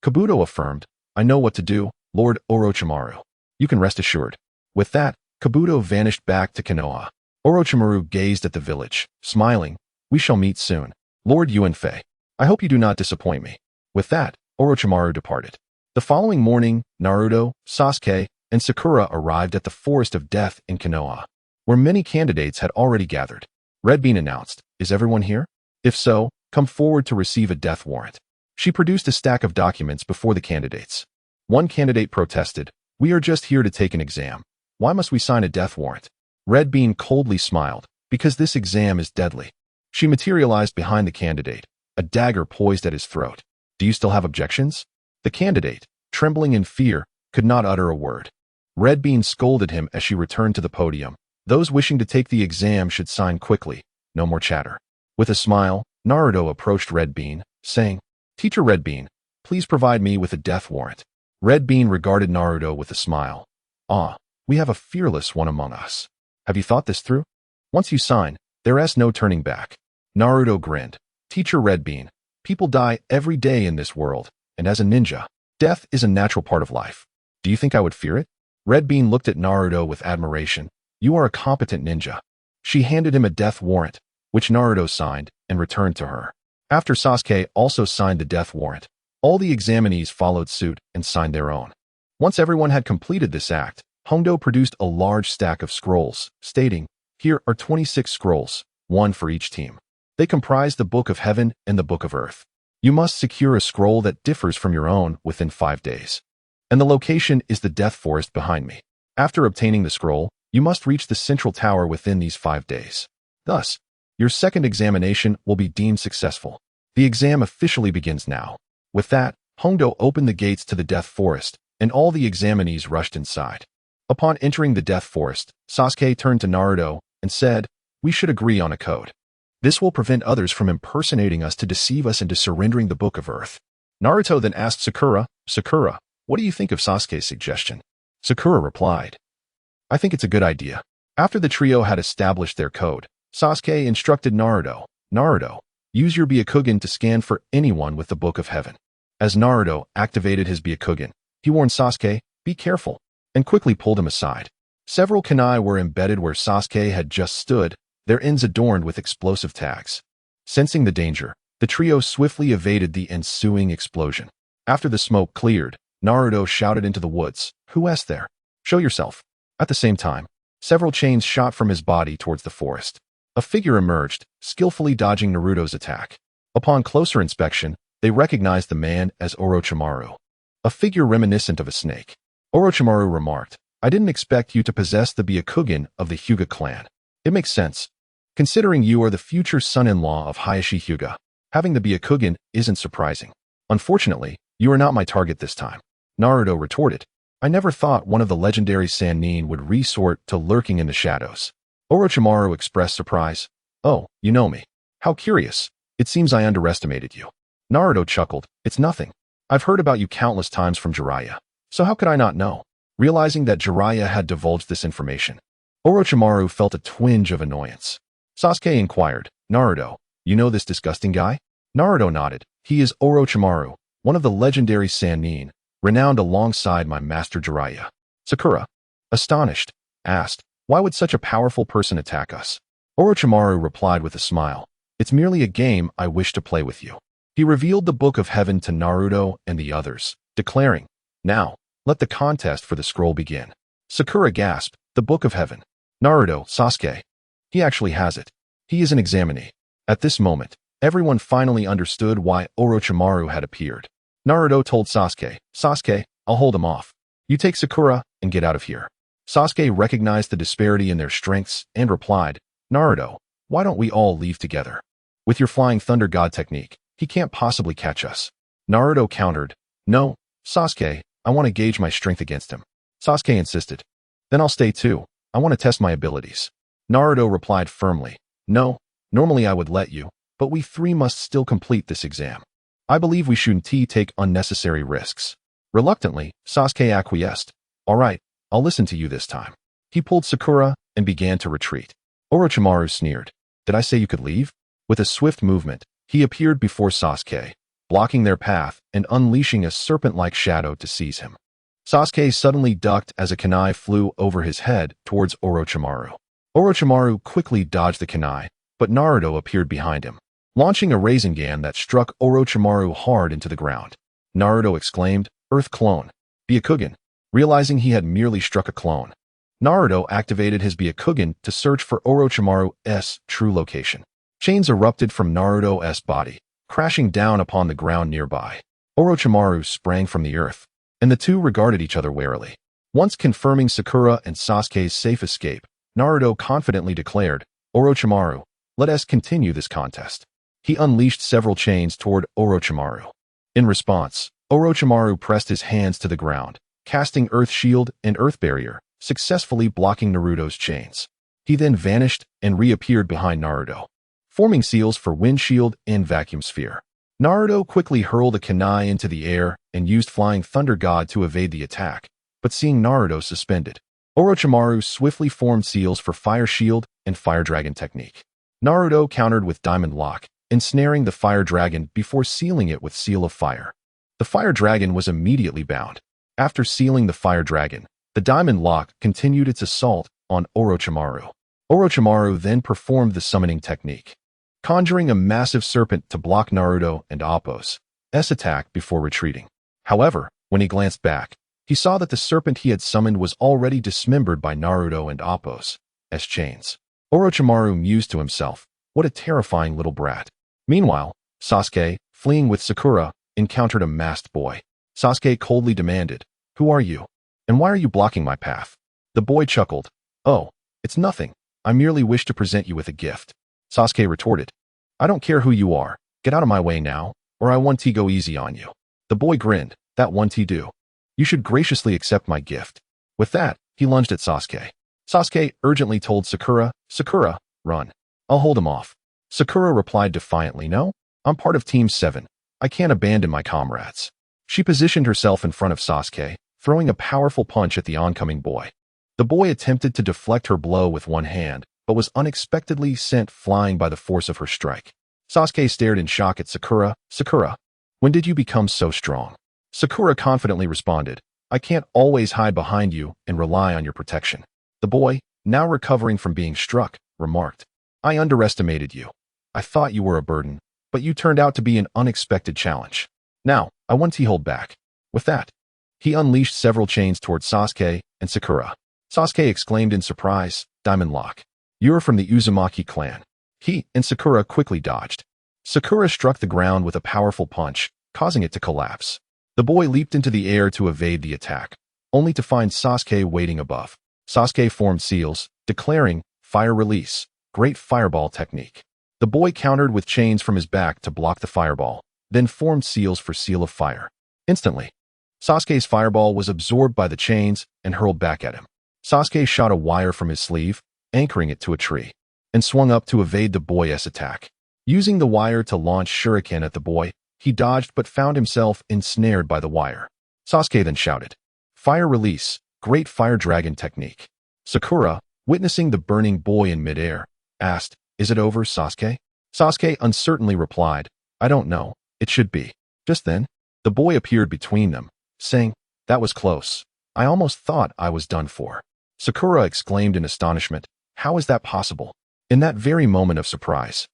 Kabuto affirmed, I know what to do, Lord Orochimaru. You can rest assured. With that, Kabuto vanished back to Konoha. Orochimaru gazed at the village, smiling. We shall meet soon. Lord Yuanfei, I hope you do not disappoint me. With that, Orochimaru departed. The following morning, Naruto, Sasuke, and Sakura arrived at the Forest of Death in Konoha, where many candidates had already gathered. Red Bean announced, Is everyone here? If so, come forward to receive a death warrant. She produced a stack of documents before the candidates. One candidate protested, We are just here to take an exam. Why must we sign a death warrant? Red Bean coldly smiled, Because this exam is deadly. She materialized behind the candidate, a dagger poised at his throat. Do you still have objections? The candidate, trembling in fear, could not utter a word. Red Bean scolded him as she returned to the podium. Those wishing to take the exam should sign quickly. No more chatter. With a smile, Naruto approached Red Bean, saying, Teacher Red Bean, please provide me with a death warrant. Red Bean regarded Naruto with a smile. We have a fearless one among us. Have you thought this through? Once you sign, there is no turning back. Naruto grinned. Teacher Red Bean, people die every day in this world, and as a ninja, death is a natural part of life. Do you think I would fear it? Red Bean looked at Naruto with admiration. You are a competent ninja. She handed him a death warrant, which Naruto signed, and returned to her. After Sasuke also signed the death warrant, all the examinees followed suit and signed their own. Once everyone had completed this act, Hondo produced a large stack of scrolls, stating, Here are 26 scrolls, one for each team. They comprise the Book of Heaven and the Book of Earth. You must secure a scroll that differs from your own within 5 days. And the location is the Death Forest behind me. After obtaining the scroll, you must reach the central tower within these 5 days. Thus, your second examination will be deemed successful. The exam officially begins now. With that, Hondo opened the gates to the Death Forest, and all the examinees rushed inside. Upon entering the Death Forest, Sasuke turned to Naruto and said, We should agree on a code. This will prevent others from impersonating us to deceive us into surrendering the Book of Earth. Naruto then asked Sakura, what do you think of Sasuke's suggestion? Sakura replied, I think it's a good idea. After the trio had established their code, Sasuke instructed Naruto, use your Byakugan to scan for anyone with the Book of Heaven. As Naruto activated his Byakugan, he warned Sasuke, be careful, and quickly pulled him aside. Several kunai were embedded where Sasuke had just stood, their ends adorned with explosive tags. Sensing the danger, the trio swiftly evaded the ensuing explosion. After the smoke cleared, Naruto shouted into the woods, "Who is there? Show yourself." At the same time, several chains shot from his body towards the forest. A figure emerged, skillfully dodging Naruto's attack. Upon closer inspection, they recognized the man as Orochimaru, a figure reminiscent of a snake. Orochimaru remarked, "I didn't expect you to possess the Byakugan of the Hyuga clan. It makes sense, considering you are the future son-in-law of Hayashi Hyuga. Having the Byakugan isn't surprising. Unfortunately, you are not my target this time." Naruto retorted, "I never thought one of the legendary Sannin would resort to lurking in the shadows." Orochimaru expressed surprise. "Oh, you know me. How curious. It seems I underestimated you." Naruto chuckled, "It's nothing. I've heard about you countless times from Jiraiya. So how could I not know?" Realizing that Jiraiya had divulged this information, Orochimaru felt a twinge of annoyance. Sasuke inquired, "Naruto, you know this disgusting guy?" Naruto nodded. "He is Orochimaru, one of the legendary Sannin, renowned alongside my master Jiraiya." Sakura, astonished, asked, "Why would such a powerful person attack us?" Orochimaru replied with a smile, "It's merely a game I wish to play with you." He revealed the Book of Heaven to Naruto and the others, declaring, "Now, let the contest for the scroll begin." Sakura gasped, "The Book of Heaven?" Naruto, "Sasuke. He actually has it. He is an examinee." At this moment, everyone finally understood why Orochimaru had appeared. Naruto told Sasuke, "Sasuke, I'll hold him off. You take Sakura and get out of here." Sasuke recognized the disparity in their strengths and replied, "Naruto, why don't we all leave together? With your Flying Thunder God technique, he can't possibly catch us." Naruto countered, "No, Sasuke, I want to gauge my strength against him." Sasuke insisted, "Then I'll stay too. I want to test my abilities." Naruto replied firmly, "No, normally I would let you, but we three must still complete this exam. I believe we shouldn't take unnecessary risks." Reluctantly, Sasuke acquiesced. "All right, I'll listen to you this time." He pulled Sakura and began to retreat. Orochimaru sneered, "Did I say you could leave?" With a swift movement, he appeared before Sasuke, blocking their path and unleashing a serpent-like shadow to seize him. Sasuke suddenly ducked as a kunai flew over his head towards Orochimaru. Orochimaru quickly dodged the kunai, but Naruto appeared behind him, launching a Rinnegan that struck Orochimaru hard into the ground. Naruto exclaimed, "Earth clone. Byakugan." Realizing he had merely struck a clone, Naruto activated his Byakugan to search for Orochimaru's true location. Chains erupted from Naruto's body, crashing down upon the ground nearby. Orochimaru sprang from the earth, and the two regarded each other warily. Once confirming Sakura and Sasuke's safe escape, Naruto confidently declared, "Orochimaru, let us continue this contest." He unleashed several chains toward Orochimaru. In response, Orochimaru pressed his hands to the ground, casting Earth Shield and Earth Barrier, successfully blocking Naruto's chains. He then vanished and reappeared behind Naruto, forming seals for Wind Shield and Vacuum Sphere. Naruto quickly hurled a kunai into the air and used Flying Thunder God to evade the attack, but seeing Naruto suspended, Orochimaru swiftly formed seals for Fire Shield and Fire Dragon technique. Naruto countered with Diamond Lock, ensnaring the Fire Dragon before sealing it with Seal of Fire. The Fire Dragon was immediately bound. After sealing the Fire Dragon, the Diamond Lock continued its assault on Orochimaru. Orochimaru then performed the summoning technique, conjuring a massive serpent to block Naruto and Appo's attack before retreating. However, when he glanced back, he saw that the serpent he had summoned was already dismembered by Naruto and Appo's chains. Orochimaru mused to himself, "What a terrifying little brat." Meanwhile, Sasuke, fleeing with Sakura, encountered a masked boy. Sasuke coldly demanded, "Who are you? And why are you blocking my path?" The boy chuckled, "Oh, it's nothing. I merely wish to present you with a gift." Sasuke retorted, "I don't care who you are. Get out of my way now, or I want to go easy on you." The boy grinned, "That one to do. You should graciously accept my gift." With that, he lunged at Sasuke. Sasuke urgently told Sakura, "Sakura, run. I'll hold him off." Sakura replied defiantly, "No, I'm part of Team 7. I can't abandon my comrades." She positioned herself in front of Sasuke, throwing a powerful punch at the oncoming boy. The boy attempted to deflect her blow with one hand, but was unexpectedly sent flying by the force of her strike. Sasuke stared in shock at Sakura. "Sakura, when did you become so strong?" Sakura confidently responded, "I can't always hide behind you and rely on your protection." The boy, now recovering from being struck, remarked, "I underestimated you. I thought you were a burden, but you turned out to be an unexpected challenge. Now, I want to hold back. With that, he unleashed several chains towards Sasuke and Sakura. Sasuke exclaimed in surprise, Diamond Lock. You're from the Uzumaki clan. He and Sakura quickly dodged. Sakura struck the ground with a powerful punch, causing it to collapse. The boy leaped into the air to evade the attack, only to find Sasuke waiting above. Sasuke formed seals, declaring, Fire Release, Great Fireball Technique. The boy countered with chains from his back to block the fireball, then formed seals for Seal of Fire. Instantly, Sasuke's fireball was absorbed by the chains and hurled back at him. Sasuke shot a wire from his sleeve, anchoring it to a tree, and swung up to evade the boy's attack. Using the wire to launch shuriken at the boy, he dodged but found himself ensnared by the wire. Sasuke then shouted, Fire Release, Great Fire Dragon Technique. Sakura, witnessing the burning boy in midair, asked, Is it over, Sasuke? Sasuke uncertainly replied, I don't know, it should be. Just then, the boy appeared between them, saying, That was close. I almost thought I was done for. Sakura exclaimed in astonishment, How is that possible? In that very moment of surprise,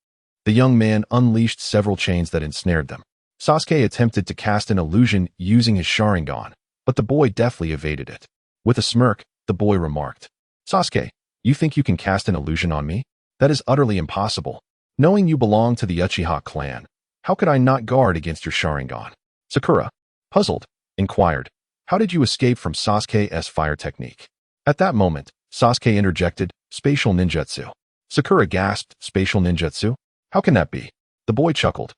the young man unleashed several chains that ensnared them. Sasuke attempted to cast an illusion using his Sharingan, but the boy deftly evaded it. With a smirk, the boy remarked, Sasuke, you think you can cast an illusion on me? That is utterly impossible. Knowing you belong to the Uchiha clan, how could I not guard against your Sharingan? Sakura, puzzled, inquired, How did you escape from Sasuke's fire technique? At that moment, Sasuke interjected, Spatial ninjutsu. Sakura gasped, Spatial ninjutsu? How can that be? The boy chuckled.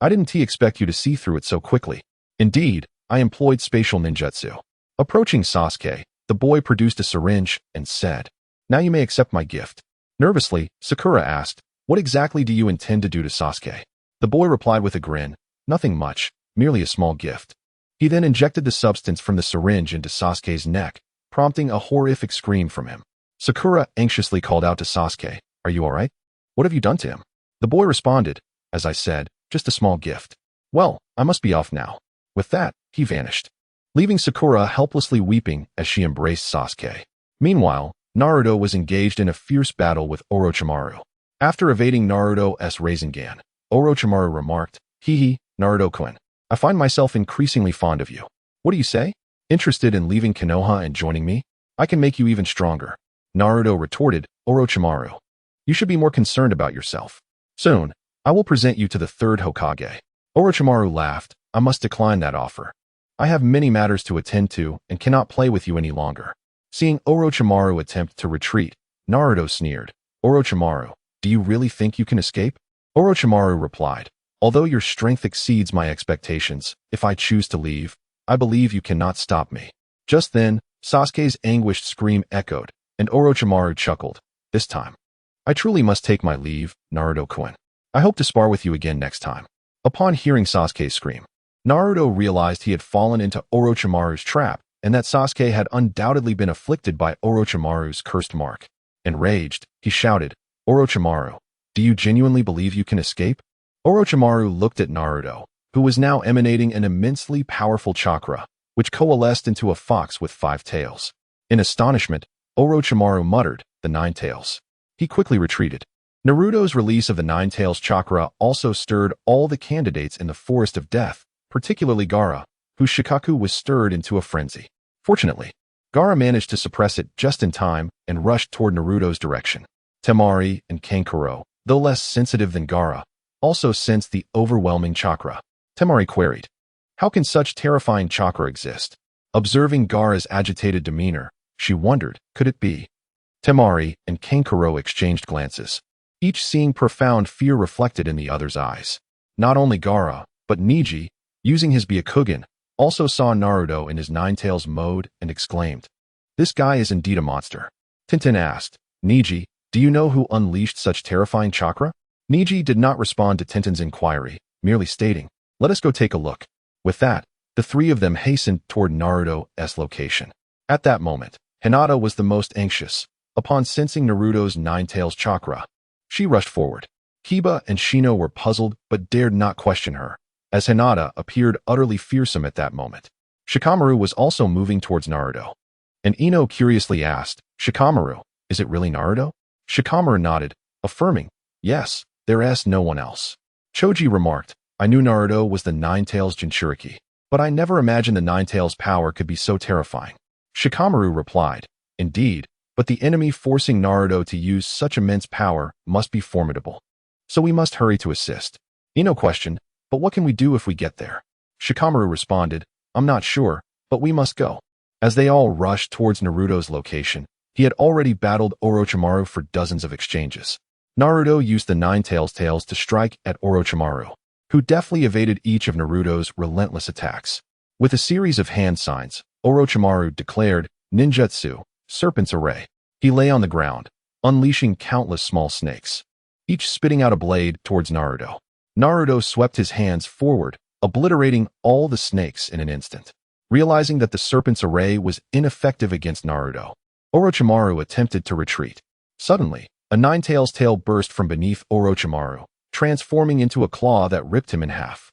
I didn't expect you to see through it so quickly. Indeed, I employed spatial ninjutsu. Approaching Sasuke, the boy produced a syringe and said, Now you may accept my gift. Nervously, Sakura asked, What exactly do you intend to do to Sasuke? The boy replied with a grin, Nothing much, merely a small gift. He then injected the substance from the syringe into Sasuke's neck, prompting a horrific scream from him. Sakura anxiously called out to Sasuke, Are you alright? What have you done to him? The boy responded, As I said, just a small gift. Well, I must be off now. With that, he vanished, leaving Sakura helplessly weeping as she embraced Sasuke. Meanwhile, Naruto was engaged in a fierce battle with Orochimaru. After evading Naruto's Rinnegan, Orochimaru remarked, Hee, Naruto-kun, I find myself increasingly fond of you. What do you say? Interested in leaving Konoha and joining me? I can make you even stronger. Naruto retorted, Orochimaru, you should be more concerned about yourself. Soon, I will present you to the Third Hokage. Orochimaru laughed, I must decline that offer. I have many matters to attend to and cannot play with you any longer. Seeing Orochimaru attempt to retreat, Naruto sneered, Orochimaru, do you really think you can escape? Orochimaru replied, Although your strength exceeds my expectations, if I choose to leave, I believe you cannot stop me. Just then, Sasuke's anguished scream echoed, and Orochimaru chuckled, This time, I truly must take my leave, Naruto-kun. I hope to spar with you again next time. Upon hearing Sasuke's scream, Naruto realized he had fallen into Orochimaru's trap and that Sasuke had undoubtedly been afflicted by Orochimaru's cursed mark. Enraged, he shouted, Orochimaru, do you genuinely believe you can escape? Orochimaru looked at Naruto, who was now emanating an immensely powerful chakra, which coalesced into a fox with 5 tails. In astonishment, Orochimaru muttered, The 9 tails. He quickly retreated. Naruto's release of the 9 tails chakra also stirred all the candidates in the Forest of Death, particularly Gaara, whose Shikaku was stirred into a frenzy. Fortunately, Gaara managed to suppress it just in time and rushed toward Naruto's direction. Temari and Kankuro, though less sensitive than Gaara, also sensed the overwhelming chakra. Temari queried, How can such terrifying chakra exist? Observing Gaara's agitated demeanor, she wondered, could it be? Temari and Kankuro exchanged glances, each seeing profound fear reflected in the other's eyes. Not only Gaara, but Neji, using his Byakugan, also saw Naruto in his 9 tails mode and exclaimed, This guy is indeed a monster. Tintin asked, Neji, do you know who unleashed such terrifying chakra? Neji did not respond to Tintin's inquiry, merely stating, Let us go take a look. With that, the 3 of them hastened toward Naruto's location. At that moment, Hinata was the most anxious. Upon sensing Naruto's 9 tails chakra, she rushed forward. Kiba and Shino were puzzled but dared not question her, as Hinata appeared utterly fearsome at that moment. Shikamaru was also moving towards Naruto. And Ino curiously asked, Shikamaru, is it really Naruto? Shikamaru nodded, affirming, Yes, There's no one else. Choji remarked, I knew Naruto was the Nine-Tails Jinchuriki, but I never imagined the Nine-Tails power could be so terrifying. Shikamaru replied, indeed, but the enemy forcing Naruto to use such immense power must be formidable. So we must hurry to assist. Ino questioned, but what can we do if we get there? Shikamaru responded, I'm not sure, but we must go. As they all rushed towards Naruto's location, he had already battled Orochimaru for dozens of exchanges. Naruto used the Nine-Tails tails to strike at Orochimaru, who deftly evaded each of Naruto's relentless attacks. With a series of hand signs, Orochimaru declared, Ninjutsu, Serpent's Array. He lay on the ground, unleashing countless small snakes, each spitting out a blade towards Naruto. Naruto swept his hands forward, obliterating all the snakes in an instant. Realizing that the Serpent's Array was ineffective against Naruto, Orochimaru attempted to retreat. Suddenly, a Nine-Tails tail burst from beneath Orochimaru, transforming into a claw that ripped him in half.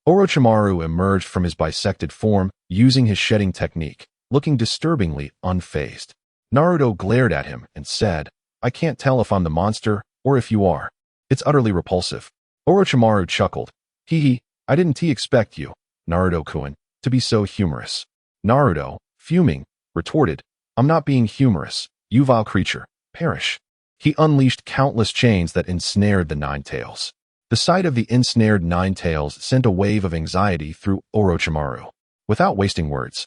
Orochimaru emerged from his bisected form, using his shedding technique, looking disturbingly unfazed. Naruto glared at him and said, I can't tell if I'm the monster or if you are. It's utterly repulsive. Orochimaru chuckled. Hee, I didn't expect you, Naruto-kun, to be so humorous. Naruto, fuming, retorted, I'm not being humorous, you vile creature, perish. He unleashed countless chains that ensnared the Nine-Tails. The sight of the ensnared Nine-Tails sent a wave of anxiety through Orochimaru. Without wasting words,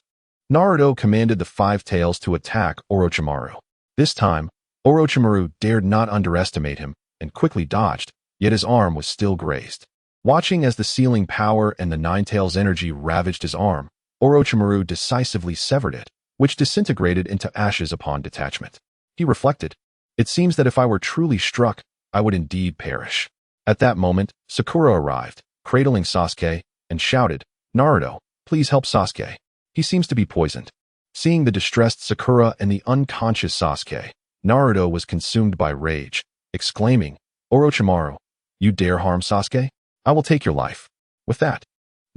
Naruto commanded the Five Tails to attack Orochimaru. This time, Orochimaru dared not underestimate him and quickly dodged, yet his arm was still grazed. Watching as the sealing power and the Nine-Tails energy ravaged his arm, Orochimaru decisively severed it, which disintegrated into ashes upon detachment. He reflected, it seems that if I were truly struck, I would indeed perish. At that moment, Sakura arrived, cradling Sasuke, and shouted, Naruto, please help Sasuke. He seems to be poisoned. Seeing the distressed Sakura and the unconscious Sasuke, Naruto was consumed by rage, exclaiming, Orochimaru, you dare harm Sasuke? I will take your life. With that,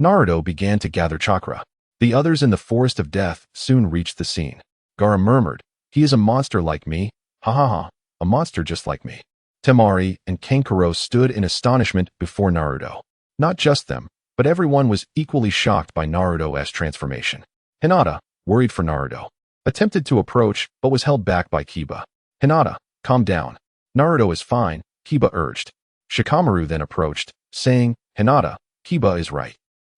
Naruto began to gather chakra. The others in the Forest of Death soon reached the scene. Gaara murmured, he is a monster like me, ha ha ha, a monster just like me. Temari and Kankuro stood in astonishment before Naruto. Not just them, but everyone was equally shocked by Naruto's transformation. Hinata, worried for Naruto, attempted to approach but was held back by Kiba. Hinata, calm down. Naruto is fine, Kiba urged. Shikamaru then approached, saying, Hinata, Kiba is right.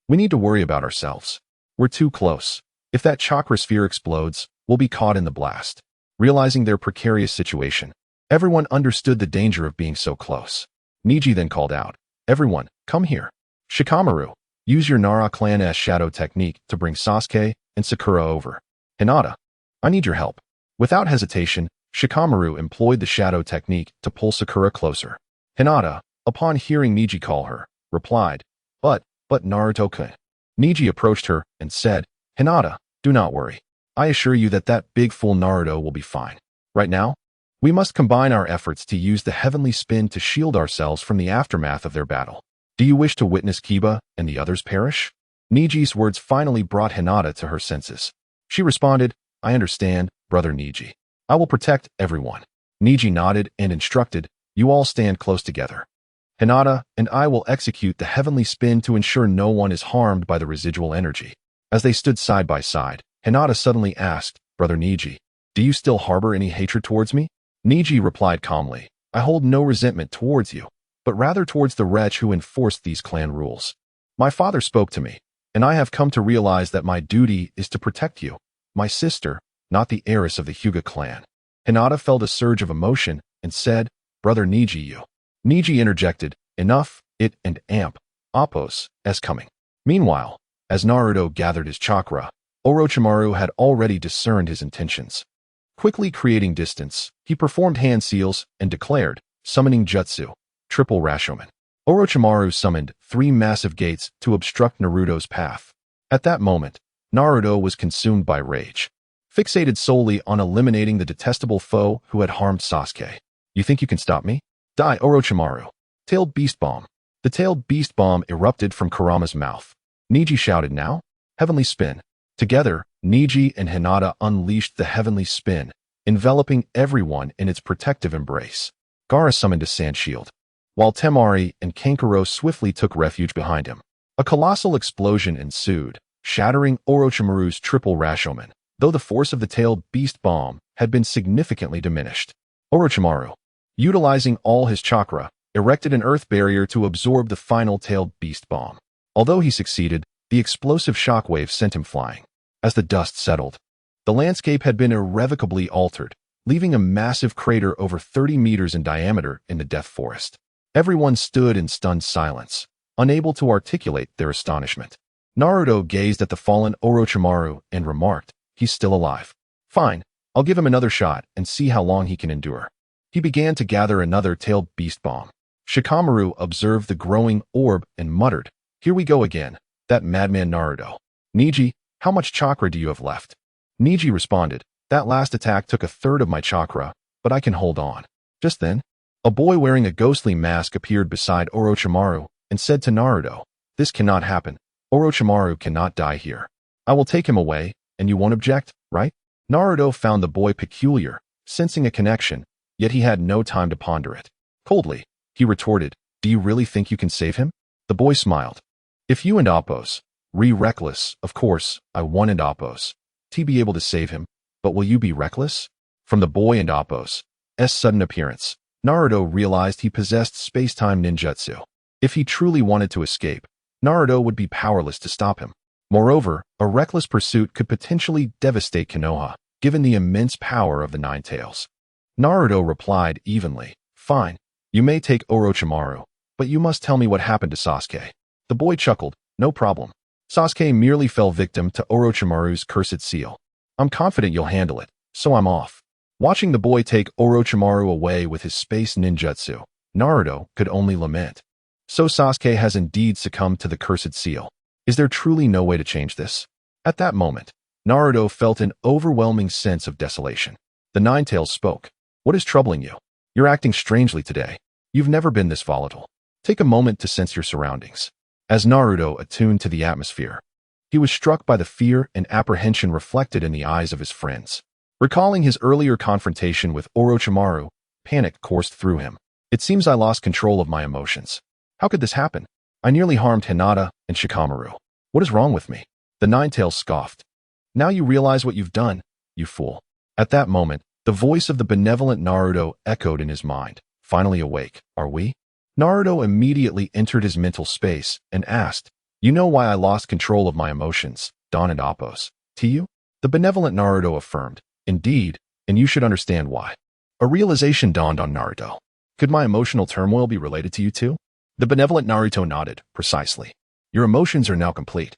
We need to worry about ourselves. We're too close. If that chakra sphere explodes, we'll be caught in the blast. Realizing their precarious situation, everyone understood the danger of being so close. Neji then called out, everyone, come here. Shikamaru, use your Nara clan's shadow technique to bring Sasuke and Sakura over. Hinata, I need your help. Without hesitation, Shikamaru employed the shadow technique to pull Sakura closer. Hinata, upon hearing Neji call her, replied, But Naruto-kun. Neji approached her and said, Hinata, do not worry. I assure you that big fool Naruto will be fine. Right now, we must combine our efforts to use the heavenly spin to shield ourselves from the aftermath of their battle. Do you wish to witness Kiba and the others perish? Neji's words finally brought Hinata to her senses. She responded, I understand, brother Neji. I will protect everyone. Neji nodded and instructed, you all stand close together. Hinata and I will execute the heavenly spin to ensure no one is harmed by the residual energy. As they stood side by side, Hinata suddenly asked, Brother Neji, do you still harbor any hatred towards me? Neji replied calmly, I hold no resentment towards you, but rather towards the wretch who enforced these clan rules. My father spoke to me, and I have come to realize that my duty is to protect you, my sister, not the heiress of the Hyuga clan. Hinata felt a surge of emotion and said, Brother Neji, you. Neji interjected, enough, it and amp, Appos, as coming. Meanwhile, as Naruto gathered his chakra, Orochimaru had already discerned his intentions. Quickly creating distance, he performed hand seals and declared, summoning jutsu, triple Rashomon. Orochimaru summoned 3 massive gates to obstruct Naruto's path. At that moment, Naruto was consumed by rage, fixated solely on eliminating the detestable foe who had harmed Sasuke. You think you can stop me? Die, Orochimaru. Tailed Beast Bomb. The tailed beast bomb erupted from Kurama's mouth. Neji shouted now, Heavenly Spin. Together, Neji and Hinata unleashed the heavenly spin, enveloping everyone in its protective embrace. Gaara summoned a sand shield. while Temari and Kankuro swiftly took refuge behind him. A colossal explosion ensued, shattering Orochimaru's triple Rashomon, though the force of the tailed beast bomb had been significantly diminished. Orochimaru, utilizing all his chakra, erected an earth barrier to absorb the final tailed beast bomb. Although he succeeded, the explosive shockwave sent him flying. As the dust settled, the landscape had been irrevocably altered, leaving a massive crater over 30 meters in diameter in the Death Forest. Everyone stood in stunned silence, unable to articulate their astonishment. Naruto gazed at the fallen Orochimaru and remarked, "He's still alive. Fine, I'll give him another shot and see how long he can endure." He began to gather another tailed beast bomb. Shikamaru observed the growing orb and muttered, "Here we go again, that madman Naruto. Neji, how much chakra do you have left?" Neji responded, "That last attack took a third of my chakra, but I can hold on." Just then, a boy wearing a ghostly mask appeared beside Orochimaru and said to Naruto, "This cannot happen. Orochimaru cannot die here. I will take him away, and you won't object, right?" Naruto found the boy peculiar, sensing a connection, yet he had no time to ponder it. Coldly, he retorted, "Do you really think you can save him?" The boy smiled. "If you and Appos, reckless, of course, I want and Appos, be able to save him, but will you be reckless?" From the boy and Appos' sudden appearance, Naruto realized he possessed space-time ninjutsu. If he truly wanted to escape, Naruto would be powerless to stop him. Moreover, a reckless pursuit could potentially devastate Konoha, given the immense power of the Nine Tails. Naruto replied evenly, "Fine, you may take Orochimaru, but you must tell me what happened to Sasuke." The boy chuckled, "No problem. Sasuke merely fell victim to Orochimaru's cursed seal. I'm confident you'll handle it, so I'm off." Watching the boy take Orochimaru away with his space ninjutsu, Naruto could only lament. So Sasuke has indeed succumbed to the cursed seal. Is there truly no way to change this? At that moment, Naruto felt an overwhelming sense of desolation. The Nine Tails spoke. "What is troubling you? You're acting strangely today. You've never been this volatile. Take a moment to sense your surroundings." As Naruto attuned to the atmosphere, he was struck by the fear and apprehension reflected in the eyes of his friends. Recalling his earlier confrontation with Orochimaru, panic coursed through him. "It seems I lost control of my emotions. How could this happen? I nearly harmed Hinata and Shikamaru. What is wrong with me?" The Nine Tails scoffed. "Now you realize what you've done, you fool." At that moment, the voice of the benevolent Naruto echoed in his mind. "Finally awake, are we?" Naruto immediately entered his mental space and asked, "You know why I lost control of my emotions, Don and Appos, to you?" The benevolent Naruto affirmed, "Indeed, and you should understand why." A realization dawned on Naruto. "Could my emotional turmoil be related to you too?" The benevolent Naruto nodded, "Precisely. Your emotions are now complete,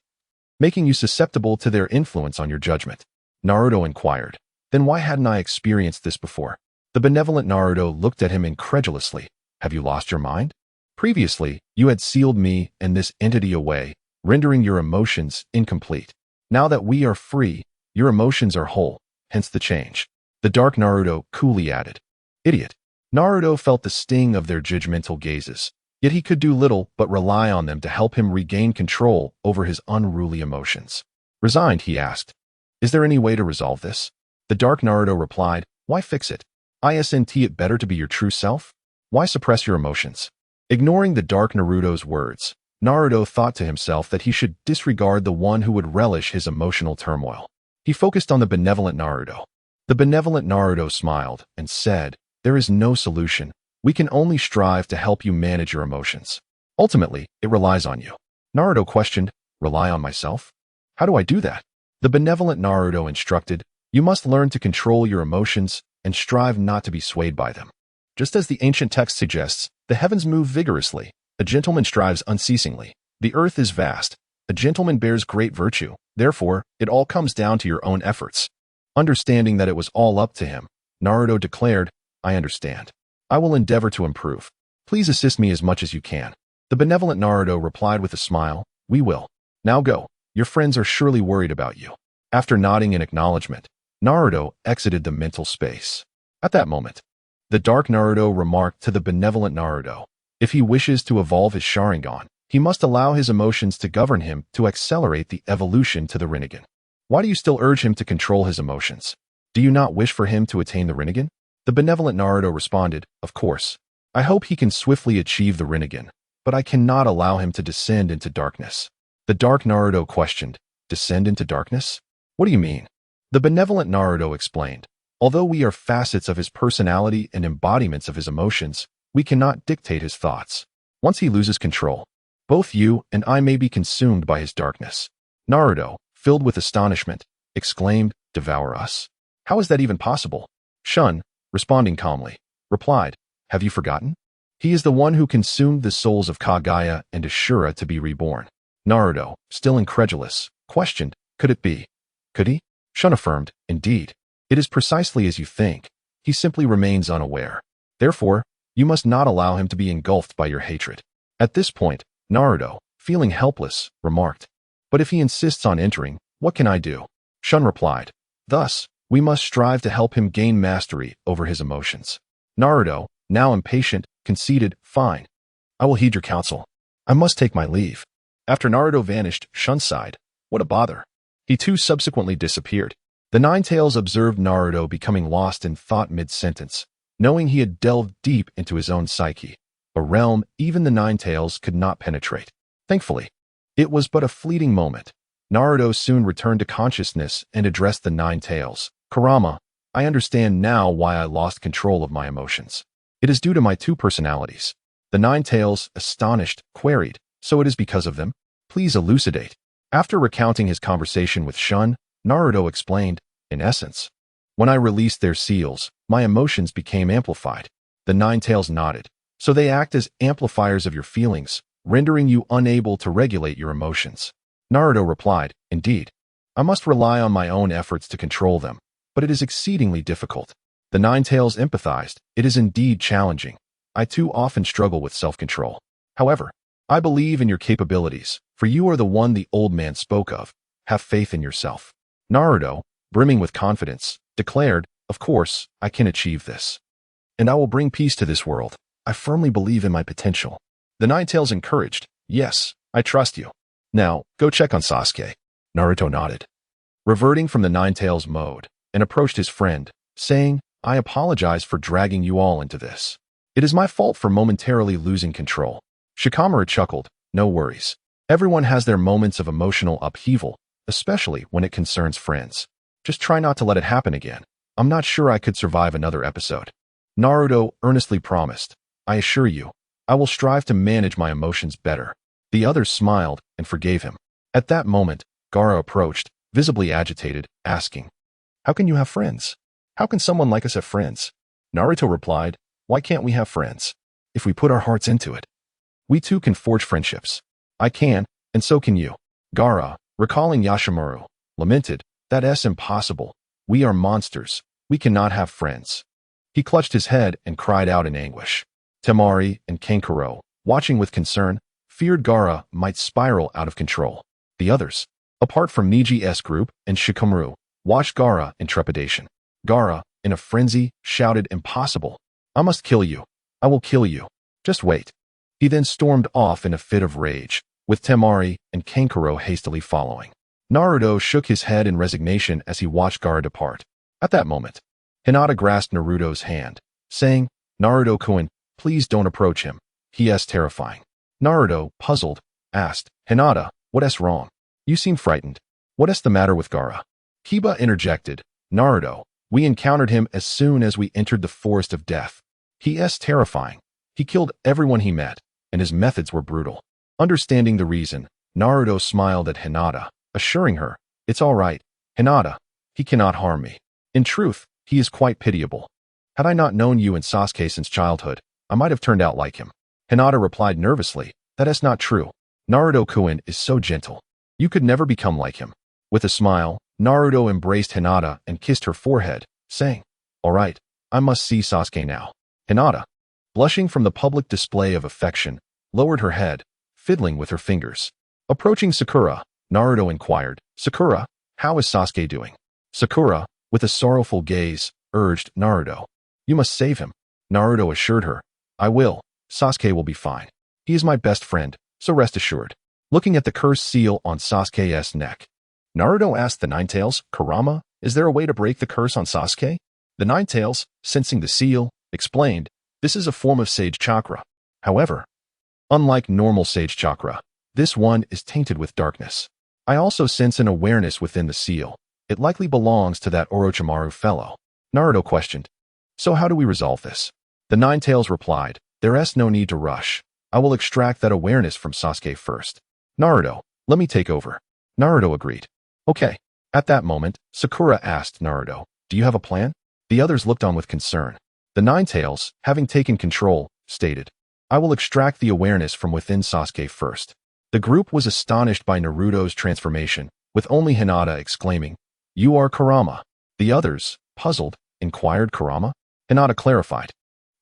making you susceptible to their influence on your judgment." Naruto inquired, "Then why hadn't I experienced this before?" The benevolent Naruto looked at him incredulously. "Have you lost your mind? Previously, you had sealed me and this entity away, rendering your emotions incomplete. Now that we are free, your emotions are whole, hence the change." The dark Naruto coolly added, "Idiot." Naruto felt the sting of their judgmental gazes, yet he could do little but rely on them to help him regain control over his unruly emotions. Resigned, he asked, "Is there any way to resolve this?" The dark Naruto replied, "Why fix it? Isn't it better to be your true self? Why suppress your emotions?" Ignoring the dark Naruto's words, Naruto thought to himself that he should disregard the one who would relish his emotional turmoil. He focused on the benevolent Naruto. The benevolent Naruto smiled and said, "There is no solution. We can only strive to help you manage your emotions. Ultimately, it relies on you." Naruto questioned, "Rely on myself? How do I do that?" The benevolent Naruto instructed, "You must learn to control your emotions and strive not to be swayed by them. Just as the ancient text suggests, the heavens move vigorously. A gentleman strives unceasingly. The earth is vast. A gentleman bears great virtue. Therefore, it all comes down to your own efforts." Understanding that it was all up to him, Naruto declared, "I understand. I will endeavor to improve. Please assist me as much as you can." The benevolent Naruto replied with a smile, "We will. Now go. Your friends are surely worried about you." After nodding in acknowledgement, Naruto exited the mental space. At that moment, the dark Naruto remarked to the benevolent Naruto, if he wishes to evolve his Sharingan, he must allow his emotions to govern him to accelerate the evolution to the Rinnegan. Why do you still urge him to control his emotions? Do you not wish for him to attain the Rinnegan? The benevolent Naruto responded, "Of course. I hope he can swiftly achieve the Rinnegan, but I cannot allow him to descend into darkness. The dark Naruto questioned, descend into darkness? What do you mean? The benevolent Naruto explained, although we are facets of his personality and embodiments of his emotions, we cannot dictate his thoughts. Once he loses control, both you and I may be consumed by his darkness. Naruto, filled with astonishment, exclaimed, devour us? How is that even possible? Shun, responding calmly, replied, have you forgotten? He is the one who consumed the souls of Kagaya and Ashura to be reborn. Naruto, still incredulous, questioned, could it be? Could he? Shun affirmed, indeed. It is precisely as you think. He simply remains unaware. Therefore, you must not allow him to be engulfed by your hatred. At this point, Naruto, feeling helpless, remarked, but if he insists on entering, what can I do? Shun replied, thus, we must strive to help him gain mastery over his emotions. Naruto, now impatient, conceded, fine. I will heed your counsel. I must take my leave. After Naruto vanished, Shun sighed, what a bother. He too subsequently disappeared. The Nine-Tails observed Naruto becoming lost in thought mid-sentence, knowing he had delved deep into his own psyche, a realm even the Nine-Tails could not penetrate. Thankfully, it was but a fleeting moment. Naruto soon returned to consciousness and addressed the Nine-Tails. Kurama, I understand now why I lost control of my emotions. It is due to my two personalities. The Nine-Tails, astonished, queried, so it is because of them? Please elucidate. After recounting his conversation with Shun, Naruto explained, in essence, when I released their seals, my emotions became amplified. The Nine-Tails nodded. So they act as amplifiers of your feelings, rendering you unable to regulate your emotions. Naruto replied, indeed. I must rely on my own efforts to control them, but it is exceedingly difficult. The Nine-Tails empathized. It is indeed challenging. I too often struggle with self-control. However, I believe in your capabilities, for you are the one the old man spoke of. Have faith in yourself. Naruto, brimming with confidence, declared, of course, I can achieve this. And I will bring peace to this world. I firmly believe in my potential. The Nine-Tails encouraged, yes, I trust you. Now, go check on Sasuke. Naruto nodded, reverting from the Nine-Tails mode, and approached his friend, saying, I apologize for dragging you all into this. It is my fault for momentarily losing control. Shikamaru chuckled, no worries. Everyone has their moments of emotional upheaval, especially when it concerns friends. Just try not to let it happen again. I'm not sure I could survive another episode. Naruto earnestly promised, I assure you, I will strive to manage my emotions better. The others smiled and forgave him. At that moment, Gaara approached, visibly agitated, asking, how can you have friends? How can someone like us have friends? Naruto replied, why can't we have friends? If we put our hearts into it, we too can forge friendships. I can, and so can you. Gaara, recalling Yashimaru, lamented, that's impossible. We are monsters. We cannot have friends. He clutched his head and cried out in anguish. Temari and Kankuro, watching with concern, feared Gaara might spiral out of control. The others, apart from Niji's group and Shikamaru, watched Gaara in trepidation. Gaara, in a frenzy, shouted, impossible. I must kill you. I will kill you. Just wait. He then stormed off in a fit of rage, with Temari and Kankuro hastily following. Naruto shook his head in resignation as he watched Gaara depart. At that moment, Hinata grasped Naruto's hand, saying, Naruto-kun, please don't approach him. He is terrifying. Naruto, puzzled, asked, Hinata, what's wrong? You seem frightened. What's the matter with Gaara? Kiba interjected, Naruto, we encountered him as soon as we entered the forest of death. He is terrifying. He killed everyone he met, and his methods were brutal. Understanding the reason, Naruto smiled at Hinata, assuring her, it's all right, Hinata, he cannot harm me. In truth, he is quite pitiable. Had I not known you and Sasuke since childhood, I might have turned out like him. Hinata replied nervously, that is not true. Naruto-kun is so gentle. You could never become like him. With a smile, Naruto embraced Hinata and kissed her forehead, saying, all right, I must see Sasuke now. Hinata, blushing from the public display of affection, lowered her head, fiddling with her fingers. Approaching Sakura, Naruto inquired, Sakura, how is Sasuke doing? Sakura, with a sorrowful gaze, urged Naruto. You must save him. Naruto assured her, I will. Sasuke will be fine. He is my best friend, so rest assured. Looking at the cursed seal on Sasuke's neck, Naruto asked the Nine-Tails, Kurama, is there a way to break the curse on Sasuke? The Nine-Tails, sensing the seal, explained, This is a form of sage chakra. However, unlike normal sage chakra, this one is tainted with darkness. I also sense an awareness within the seal. It likely belongs to that Orochimaru fellow. Naruto questioned. So how do we resolve this? The Nine-Tails replied, There's no need to rush. I will extract that awareness from Sasuke first. Naruto, let me take over. Naruto agreed. Okay. At that moment, Sakura asked Naruto, Do you have a plan? The others looked on with concern. The Nine-Tails, having taken control, stated, I will extract the awareness from within Sasuke first. The group was astonished by Naruto's transformation, with only Hinata exclaiming, You are Kurama. The others, puzzled, inquired Kurama. Hinata clarified.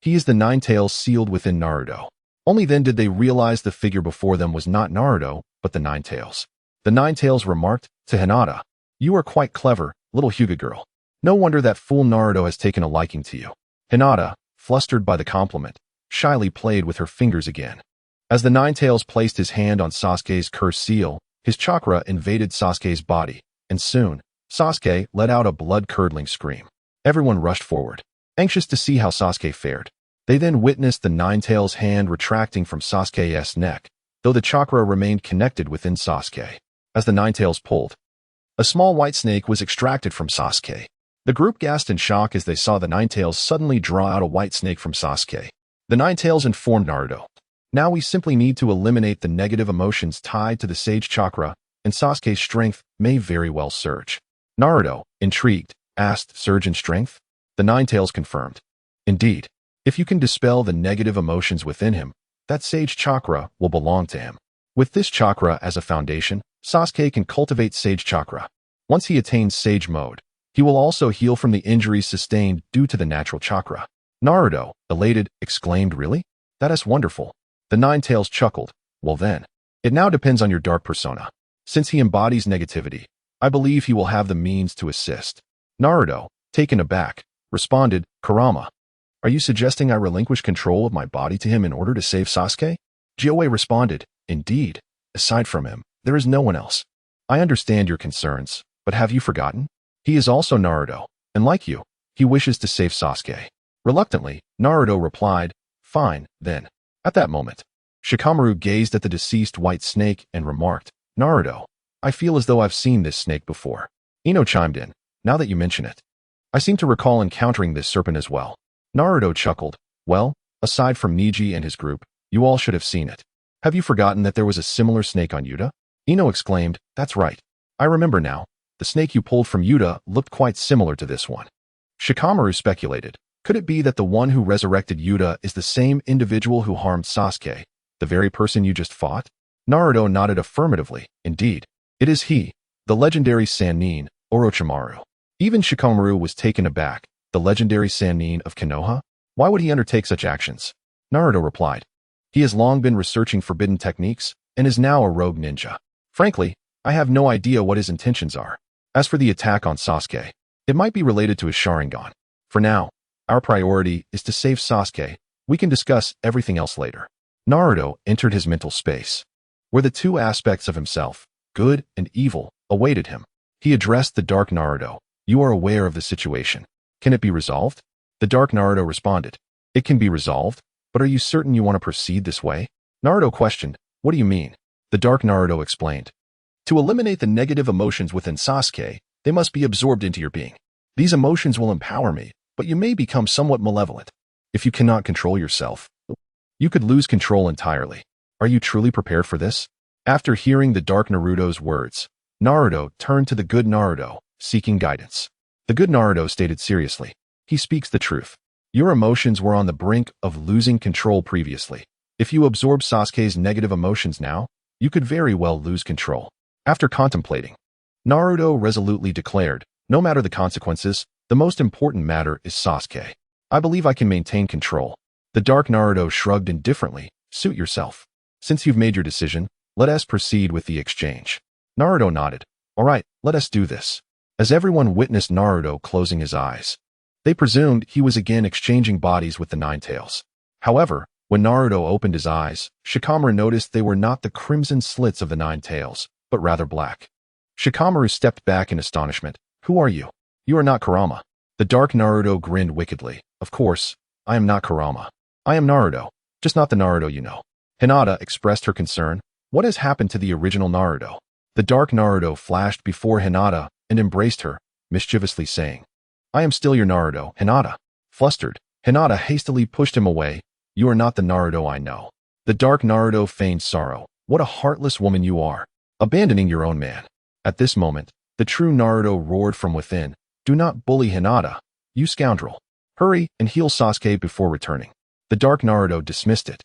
He is the Nine-Tails sealed within Naruto. Only then did they realize the figure before them was not Naruto, but the Nine-Tails. The Nine-Tails remarked to Hinata, You are quite clever, little Hyuga girl. No wonder that fool Naruto has taken a liking to you. Hinata, flustered by the compliment, shyly played with her fingers again. As the Nine-Tails placed his hand on Sasuke's cursed seal, his chakra invaded Sasuke's body, and soon, Sasuke let out a blood-curdling scream. Everyone rushed forward, anxious to see how Sasuke fared. They then witnessed the Nine-Tails' hand retracting from Sasuke's neck, though the chakra remained connected within Sasuke. As the Nine-Tails pulled, a small white snake was extracted from Sasuke. The group gasped in shock as they saw the Nine-Tails suddenly draw out a white snake from Sasuke. The Nine-Tails informed Naruto, Now we simply need to eliminate the negative emotions tied to the Sage Chakra, and Sasuke's strength may very well surge. Naruto, intrigued, asked, Surge in strength? The Nine-Tails confirmed. Indeed, if you can dispel the negative emotions within him, that Sage Chakra will belong to him. With this chakra as a foundation, Sasuke can cultivate Sage Chakra. Once he attains Sage Mode, he will also heal from the injuries sustained due to the natural chakra. Naruto, elated, exclaimed, Really? That is wonderful. The Nine-Tails chuckled. Well then, it now depends on your dark persona. Since he embodies negativity, I believe he will have the means to assist. Naruto, taken aback, responded, Kurama, are you suggesting I relinquish control of my body to him in order to save Sasuke? Jiaowei responded, Indeed, aside from him, there is no one else. I understand your concerns, but have you forgotten? He is also Naruto, and like you, he wishes to save Sasuke. Reluctantly, Naruto replied, Fine, then. At that moment, Shikamaru gazed at the deceased white snake and remarked, Naruto, I feel as though I've seen this snake before. Ino chimed in, Now that you mention it, I seem to recall encountering this serpent as well. Naruto chuckled, Well, aside from Neji and his group, you all should have seen it. Have you forgotten that there was a similar snake on Yuta? Ino exclaimed, That's right. I remember now. The snake you pulled from Yuta looked quite similar to this one. Shikamaru speculated, Could it be that the one who resurrected Yuta is the same individual who harmed Sasuke, the very person you just fought? Naruto nodded affirmatively. Indeed, it is he, the legendary Sannin, Orochimaru. Even Shikamaru was taken aback. The legendary Sannin of Konoha? Why would he undertake such actions? Naruto replied, He has long been researching forbidden techniques, and is now a rogue ninja. Frankly, I have no idea what his intentions are. As for the attack on Sasuke, it might be related to his Sharingan. For now, our priority is to save Sasuke. We can discuss everything else later. Naruto entered his mental space, where the two aspects of himself, good and evil, awaited him. He addressed the Dark Naruto. You are aware of the situation. Can it be resolved? The Dark Naruto responded, It can be resolved, but are you certain you want to proceed this way? Naruto questioned, What do you mean? The Dark Naruto explained, To eliminate the negative emotions within Sasuke, they must be absorbed into your being. These emotions will empower me, but you may become somewhat malevolent. If you cannot control yourself, you could lose control entirely. Are you truly prepared for this? After hearing the Dark Naruto's words, Naruto turned to the good Naruto, seeking guidance. The good Naruto stated seriously, He speaks the truth. Your emotions were on the brink of losing control previously. If you absorb Sasuke's negative emotions now, you could very well lose control. After contemplating, Naruto resolutely declared, No matter the consequences, the most important matter is Sasuke. I believe I can maintain control. The Dark Naruto shrugged indifferently, Suit yourself. Since you've made your decision, let us proceed with the exchange. Naruto nodded. All right, let us do this. As everyone witnessed Naruto closing his eyes, they presumed he was again exchanging bodies with the Nine-Tails. However, when Naruto opened his eyes, Shikamaru noticed they were not the crimson slits of the Nine-Tails, but rather black. Shikamaru stepped back in astonishment. Who are you? You are not Kurama. The Dark Naruto grinned wickedly. Of course, I am not Kurama. I am Naruto, just not the Naruto you know. Hinata expressed her concern. What has happened to the original Naruto? The dark Naruto flashed before Hinata and embraced her, mischievously saying, I am still your Naruto, Hinata. Flustered, Hinata hastily pushed him away. You are not the Naruto I know. The dark Naruto feigned sorrow. What a heartless woman you are, abandoning your own man. At this moment, the true Naruto roared from within. Do not bully Hinata, you scoundrel. Hurry and heal Sasuke before returning. The dark Naruto dismissed it.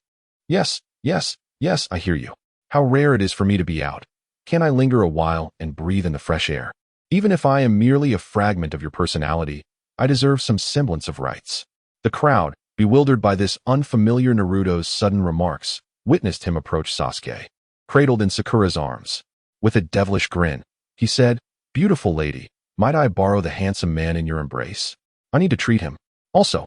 Yes, I hear you. How rare it is for me to be out. Can I linger a while and breathe in the fresh air? Even if I am merely a fragment of your personality, I deserve some semblance of rights. The crowd, bewildered by this unfamiliar Naruto's sudden remarks, witnessed him approach Sasuke, cradled in Sakura's arms. With a devilish grin, he said, Beautiful lady, might I borrow the handsome man in your embrace? I need to treat him. Also,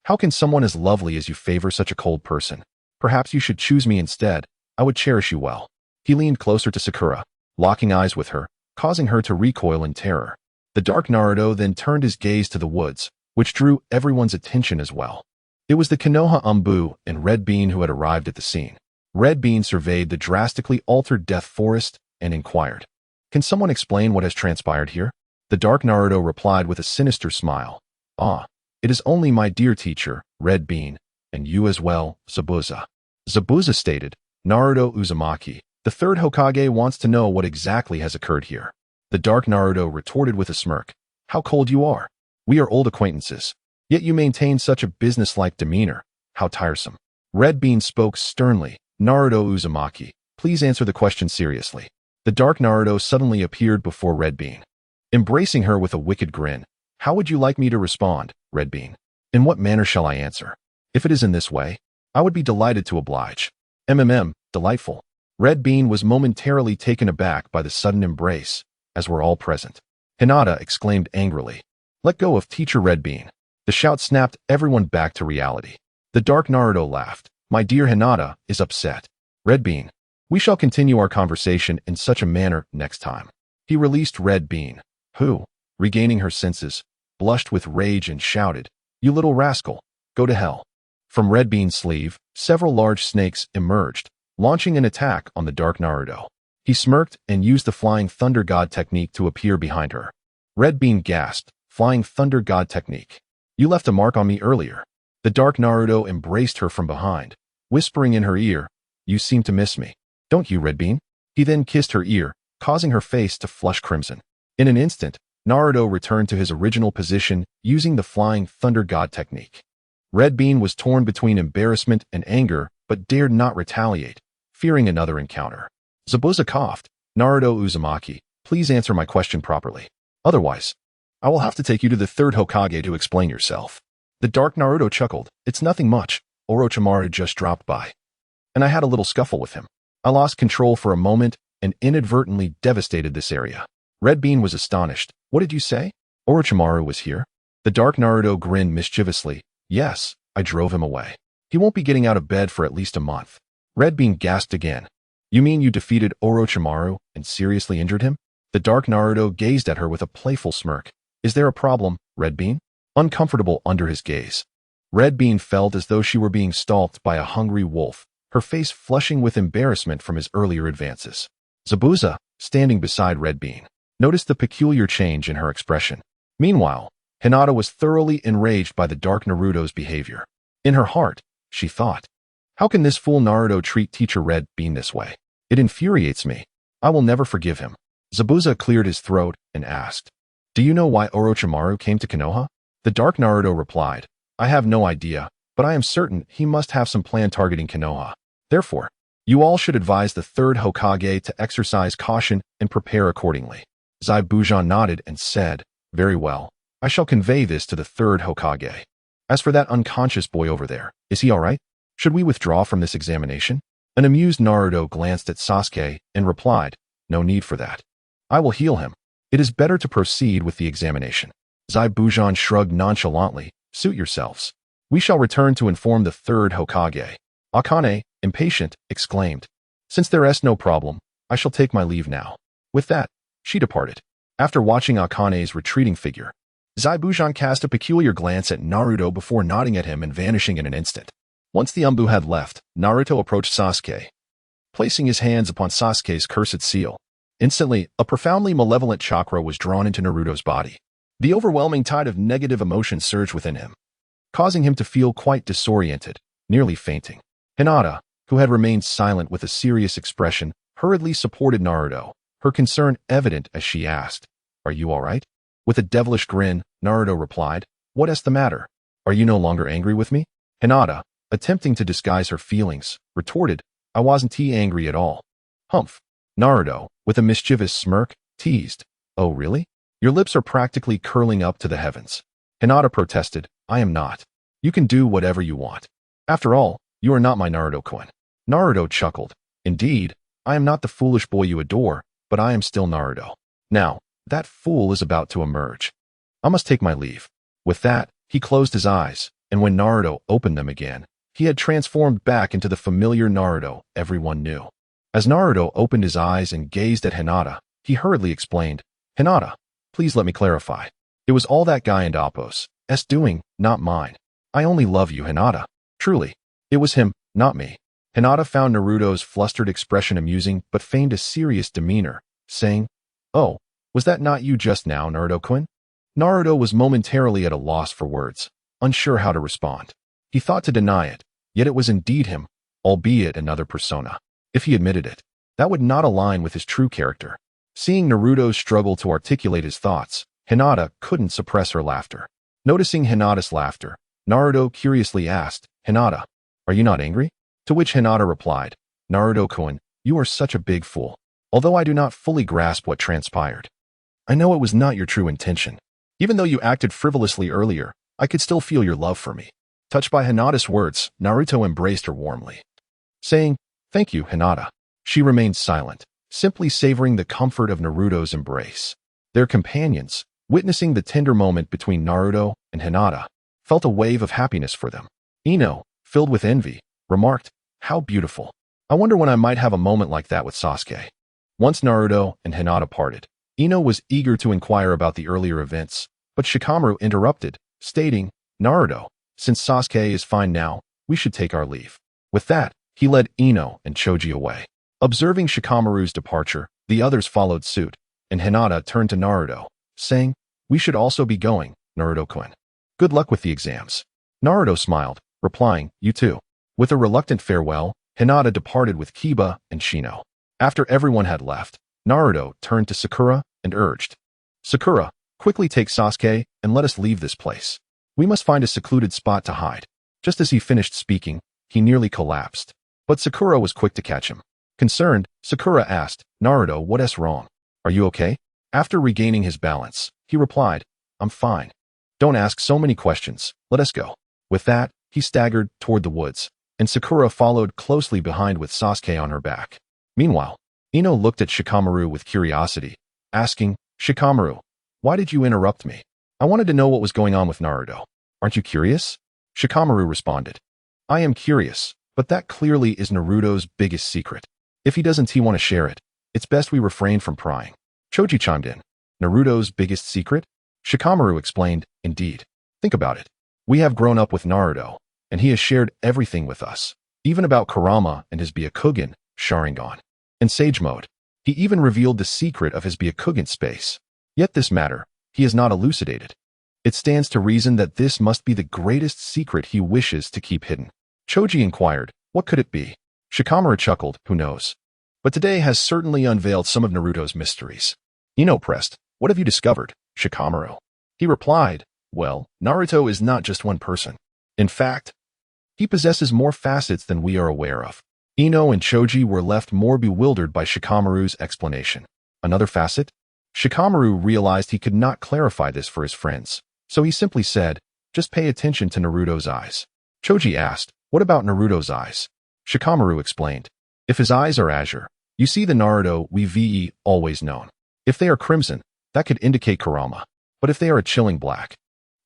how can someone as lovely as you favor such a cold person? Perhaps you should choose me instead. I would cherish you well. He leaned closer to Sakura, locking eyes with her, causing her to recoil in terror. The dark Naruto then turned his gaze to the woods, which drew everyone's attention as well. It was the Konoha Umbu and Red Bean who had arrived at the scene. Red Bean surveyed the drastically altered death forest and inquired, Can someone explain what has transpired here? The dark Naruto replied with a sinister smile. Ah, it is only my dear teacher, Red Bean, and you as well, Zabuza. Zabuza stated, Naruto Uzumaki, the third Hokage wants to know what exactly has occurred here. The dark Naruto retorted with a smirk. How cold you are. We are old acquaintances. Yet you maintain such a businesslike demeanor. How tiresome. Red Bean spoke sternly. Naruto Uzumaki, please answer the question seriously. The dark Naruto suddenly appeared before Red Bean, embracing her with a wicked grin. How would you like me to respond, Red Bean? In what manner shall I answer? If it is in this way, I would be delighted to oblige. Delightful. Red Bean was momentarily taken aback by the sudden embrace, as were all present. Hinata exclaimed angrily, Let go of teacher Red Bean. The shout snapped everyone back to reality. The dark Naruto laughed. My dear Hinata is upset. Red Bean, we shall continue our conversation in such a manner next time. He released Red Bean, who, regaining her senses, blushed with rage and shouted, You little rascal, go to hell. From Red Bean's sleeve, several large snakes emerged, launching an attack on the dark Naruto. He smirked and used the Flying Thunder God technique to appear behind her. Red Bean gasped, Flying Thunder God technique. You left a mark on me earlier. The dark Naruto embraced her from behind, whispering in her ear, You seem to miss me. Don't you, Red Bean? He then kissed her ear, causing her face to flush crimson. In an instant, Naruto returned to his original position using the Flying Thunder God technique. Red Bean was torn between embarrassment and anger, but dared not retaliate, fearing another encounter. Zabuza coughed. Naruto Uzumaki, please answer my question properly. Otherwise, I will have to take you to the third Hokage to explain yourself. The dark Naruto chuckled. It's nothing much. Orochimaru just dropped by, and I had a little scuffle with him. I lost control for a moment and inadvertently devastated this area. Red Bean was astonished. What did you say? Orochimaru was here? The dark Naruto grinned mischievously. Yes, I drove him away. He won't be getting out of bed for at least a month. Red Bean gasped again. You mean you defeated Orochimaru and seriously injured him? The dark Naruto gazed at her with a playful smirk. Is there a problem, Red Bean? Uncomfortable under his gaze, Red Bean felt as though she were being stalked by a hungry wolf, her face flushing with embarrassment from his earlier advances. Zabuza, standing beside Red Bean, noticed the peculiar change in her expression. Meanwhile, Hinata was thoroughly enraged by the dark Naruto's behavior. In her heart, she thought, How can this fool Naruto treat teacher Red Bean this way? It infuriates me. I will never forgive him. Zabuza cleared his throat and asked, Do you know why Orochimaru came to Konoha? The dark Naruto replied, I have no idea, but I am certain he must have some plan targeting Konoha. Therefore, you all should advise the third Hokage to exercise caution and prepare accordingly. Zabuza nodded and said, Very well. I shall convey this to the third Hokage. As for that unconscious boy over there, is he all right? Should we withdraw from this examination? An amused Naruto glanced at Sasuke and replied, No need for that. I will heal him. It is better to proceed with the examination. Zabuza shrugged nonchalantly. Suit yourselves. We shall return to inform the third Hokage. Akane, impatient, exclaimed, Since there is no problem, I shall take my leave now. With that, she departed. After watching Akane's retreating figure, Zabuza cast a peculiar glance at Naruto before nodding at him and vanishing in an instant. Once the Umbu had left, Naruto approached Sasuke, placing his hands upon Sasuke's cursed seal. Instantly, a profoundly malevolent chakra was drawn into Naruto's body. The overwhelming tide of negative emotion surged within him, causing him to feel quite disoriented, nearly fainting. Hinata, who had remained silent with a serious expression, hurriedly supported Naruto, her concern evident as she asked, "Are you all right?" With a devilish grin, Naruto replied, "What is the matter? Are you no longer angry with me?" Hinata, attempting to disguise her feelings, retorted, "I wasn't angry at all." Humph. Naruto, with a mischievous smirk, teased, "Oh really? Your lips are practically curling up to the heavens." Hinata protested, "I am not. You can do whatever you want. After all, you are not my Naruto-kun." Naruto chuckled, "Indeed, I am not the foolish boy you adore, but I am still Naruto. Now, that fool is about to emerge. I must take my leave." With that, he closed his eyes, and when Naruto opened them again, he had transformed back into the familiar Naruto everyone knew. As Naruto opened his eyes and gazed at Hinata, he hurriedly explained, "Hinata, please let me clarify. It was all that guy and Appo's doing, not mine. I only love you, Hinata. Truly. It was him, not me." Hinata found Naruto's flustered expression amusing but feigned a serious demeanor, saying, "Oh, was that not you just now, Naruto-kun?" Naruto was momentarily at a loss for words, unsure how to respond. He thought to deny it, yet it was indeed him, albeit another persona. If he admitted it, that would not align with his true character. Seeing Naruto's struggle to articulate his thoughts, Hinata couldn't suppress her laughter. Noticing Hinata's laughter, Naruto curiously asked, "Hinata, are you not angry?" To which Hinata replied, "Naruto-kun, you are such a big fool. Although I do not fully grasp what transpired, I know it was not your true intention. Even though you acted frivolously earlier, I could still feel your love for me." Touched by Hinata's words, Naruto embraced her warmly, saying, "Thank you, Hinata." She remained silent, simply savoring the comfort of Naruto's embrace. Their companions, witnessing the tender moment between Naruto and Hinata, felt a wave of happiness for them. Ino, filled with envy, remarked, "How beautiful. I wonder when I might have a moment like that with Sasuke." Once Naruto and Hinata parted, Ino was eager to inquire about the earlier events, but Shikamaru interrupted, stating, "Naruto, since Sasuke is fine now, we should take our leave." With that, he led Ino and Choji away. Observing Shikamaru's departure, the others followed suit, and Hinata turned to Naruto, saying, "We should also be going, Naruto-kun. Good luck with the exams." Naruto smiled, replying, "You too." With a reluctant farewell, Hinata departed with Kiba and Shino. After everyone had left, Naruto turned to Sakura and urged, "Sakura, quickly take Sasuke and let us leave this place. We must find a secluded spot to hide." Just as he finished speaking, he nearly collapsed. But Sakura was quick to catch him. Concerned, Sakura asked, "Naruto, what is wrong? Are you okay?" After regaining his balance, he replied, "I'm fine. Don't ask so many questions. Let us go." With that, he staggered toward the woods, and Sakura followed closely behind with Sasuke on her back. Meanwhile, Ino looked at Shikamaru with curiosity, asking, "Shikamaru, why did you interrupt me? I wanted to know what was going on with Naruto. Aren't you curious?" Shikamaru responded, "I am curious, but that clearly is Naruto's biggest secret. If he doesn't want to share it, it's best we refrain from prying." Choji chimed in, "Naruto's biggest secret?" Shikamaru explained, "Indeed. Think about it. We have grown up with Naruto, and he has shared everything with us, even about Kurama and his Byakugan, Sharingan, and Sage Mode. He even revealed the secret of his Byakugan space. Yet this matter, he has not elucidated. It stands to reason that this must be the greatest secret he wishes to keep hidden." Choji inquired, "What could it be?" Shikamaru chuckled, "Who knows? But today has certainly unveiled some of Naruto's mysteries." Ino pressed, "What have you discovered, Shikamaru?" He replied, "Well, Naruto is not just one person. In fact, he possesses more facets than we are aware of." Ino and Choji were left more bewildered by Shikamaru's explanation. Another facet? Shikamaru realized he could not clarify this for his friends, so he simply said, "Just pay attention to Naruto's eyes." Choji asked, "What about Naruto's eyes?" Shikamaru explained, "If his eyes are azure, you see the Naruto we've always known. If they are crimson, that could indicate Kurama. But if they are a chilling black,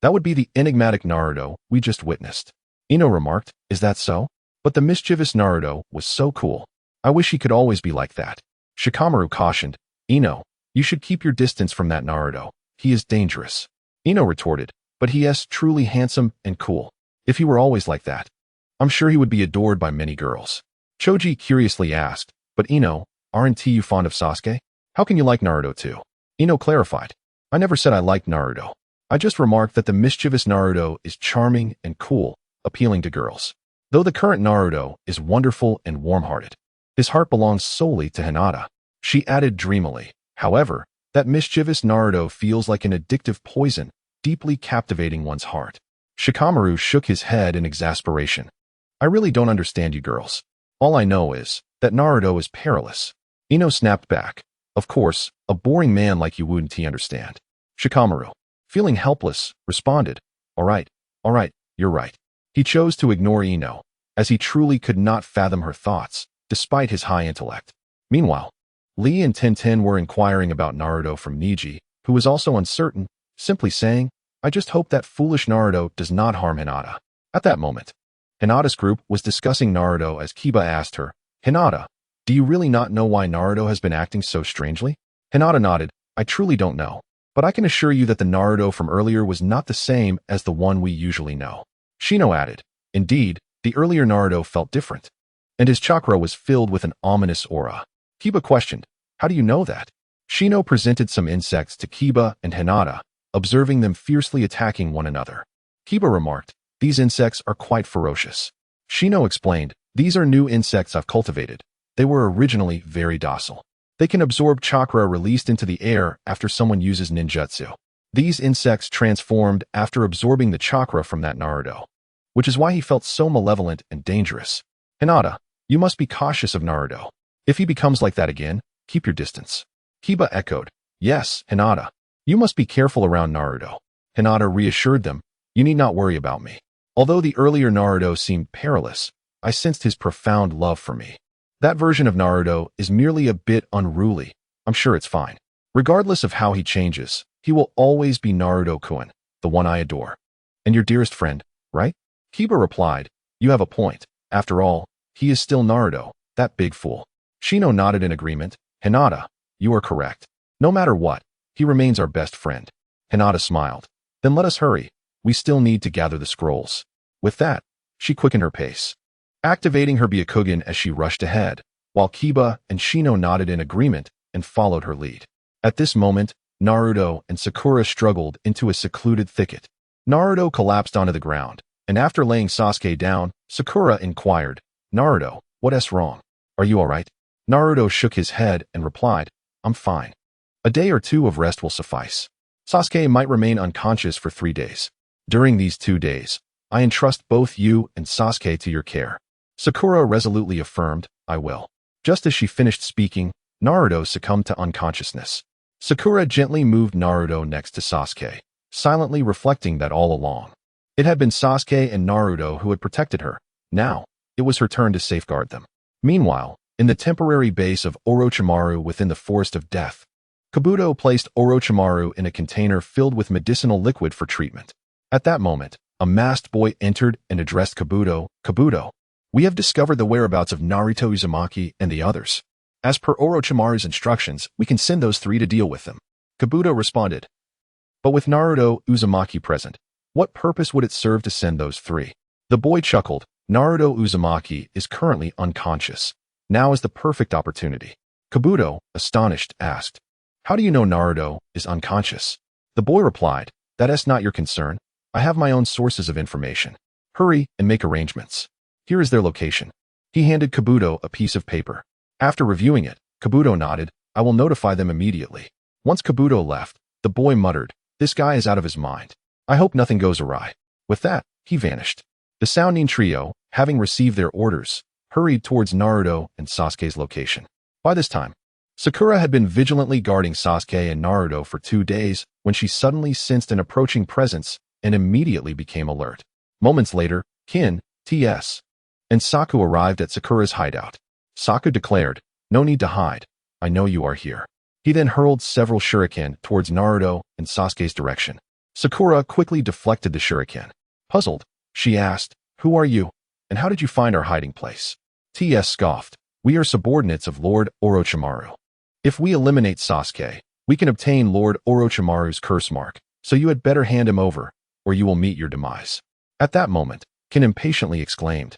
that would be the enigmatic Naruto we just witnessed." Ino remarked, "Is that so? But the mischievous Naruto was so cool. I wish he could always be like that." Shikamaru cautioned, "Ino, you should keep your distance from that Naruto. He is dangerous." Ino retorted, "But he is truly handsome and cool. If he were always like that, I'm sure he would be adored by many girls. Choji curiously asked, but Ino, aren't you fond of Sasuke? How can you like Naruto too? Ino clarified. I never said I liked Naruto. I just remarked that the mischievous Naruto is charming and cool, appealing to girls. Though the current Naruto is wonderful and warm-hearted. His heart belongs solely to Hinata. She added dreamily. However, that mischievous Naruto feels like an addictive poison, deeply captivating one's heart. Shikamaru shook his head in exasperation. I really don't understand you girls. All I know is that Naruto is perilous. Ino snapped back. Of course, a boring man like you wouldn't understand. Shikamaru, feeling helpless, responded, all right, you're right. He chose to ignore Ino, as he truly could not fathom her thoughts, despite his high intellect. Meanwhile, Lee and Tintin were inquiring about Naruto from Niji, who was also uncertain, simply saying, I just hope that foolish Naruto does not harm Hinata. At that moment, Hinata's group was discussing Naruto as Kiba asked her, Hinata, do you really not know why Naruto has been acting so strangely? Hinata nodded, I truly don't know. But I can assure you that the Naruto from earlier was not the same as the one we usually know. Shino added, indeed, the earlier Naruto felt different. And his chakra was filled with an ominous aura. Kiba questioned, how do you know that? Shino presented some insects to Kiba and Hinata, observing them fiercely attacking one another. Kiba remarked, these insects are quite ferocious. Shino explained, these are new insects I've cultivated. They were originally very docile. They can absorb chakra released into the air after someone uses ninjutsu. These insects transformed after absorbing the chakra from that Naruto, which is why he felt so malevolent and dangerous. Hinata, you must be cautious of Naruto. If he becomes like that again, keep your distance. Kiba echoed, yes, Hinata. You must be careful around Naruto. Hinata reassured them, you need not worry about me. Although the earlier Naruto seemed perilous, I sensed his profound love for me. That version of Naruto is merely a bit unruly. I'm sure it's fine. Regardless of how he changes, he will always be Naruto-kun, the one I adore. And your dearest friend, right? Kiba replied, you have a point. After all, he is still Naruto, that big fool. Shino nodded in agreement. Hinata, you are correct. No matter what, he remains our best friend. Hinata smiled. Then let us hurry. We still need to gather the scrolls. With that, she quickened her pace, activating her Byakugan as she rushed ahead, while Kiba and Shino nodded in agreement and followed her lead. At this moment, Naruto and Sakura struggled into a secluded thicket. Naruto collapsed onto the ground, and after laying Sasuke down, Sakura inquired, Naruto, what's wrong? Are you alright? Naruto shook his head and replied, I'm fine. A day or two of rest will suffice. Sasuke might remain unconscious for 3 days. During these 2 days, I entrust both you and Sasuke to your care. Sakura resolutely affirmed, I will. Just as she finished speaking, Naruto succumbed to unconsciousness. Sakura gently moved Naruto next to Sasuke, silently reflecting that all along, it had been Sasuke and Naruto who had protected her. Now, it was her turn to safeguard them. Meanwhile, in the temporary base of Orochimaru within the Forest of Death, Kabuto placed Orochimaru in a container filled with medicinal liquid for treatment. At that moment, a masked boy entered and addressed Kabuto, Kabuto, we have discovered the whereabouts of Naruto Uzumaki and the others. As per Orochimaru's instructions, we can send those 3 to deal with them. Kabuto responded. But with Naruto Uzumaki present, what purpose would it serve to send those 3? The boy chuckled. Naruto Uzumaki is currently unconscious. Now is the perfect opportunity. Kabuto, astonished, asked, how do you know Naruto is unconscious? The boy replied, that's not your concern. I have my own sources of information. Hurry and make arrangements. Here is their location. He handed Kabuto a piece of paper. After reviewing it, Kabuto nodded, I will notify them immediately. Once Kabuto left, the boy muttered, this guy is out of his mind. I hope nothing goes awry. With that, he vanished. The Sounding Trio, having received their orders, hurried towards Naruto and Sasuke's location. By this time, Sakura had been vigilantly guarding Sasuke and Naruto for 2 days when she suddenly sensed an approaching presence and immediately became alert. Moments later, Kin, T.S., and Saku arrived at Sakura's hideout. Saku declared, no need to hide. I know you are here. He then hurled several shuriken towards Naruto and Sasuke's direction. Sakura quickly deflected the shuriken. Puzzled, she asked, who are you, and how did you find our hiding place? T.S. scoffed, we are subordinates of Lord Orochimaru. If we eliminate Sasuke, we can obtain Lord Orochimaru's curse mark, so you had better hand him over, or you will meet your demise. At that moment, Kin impatiently exclaimed,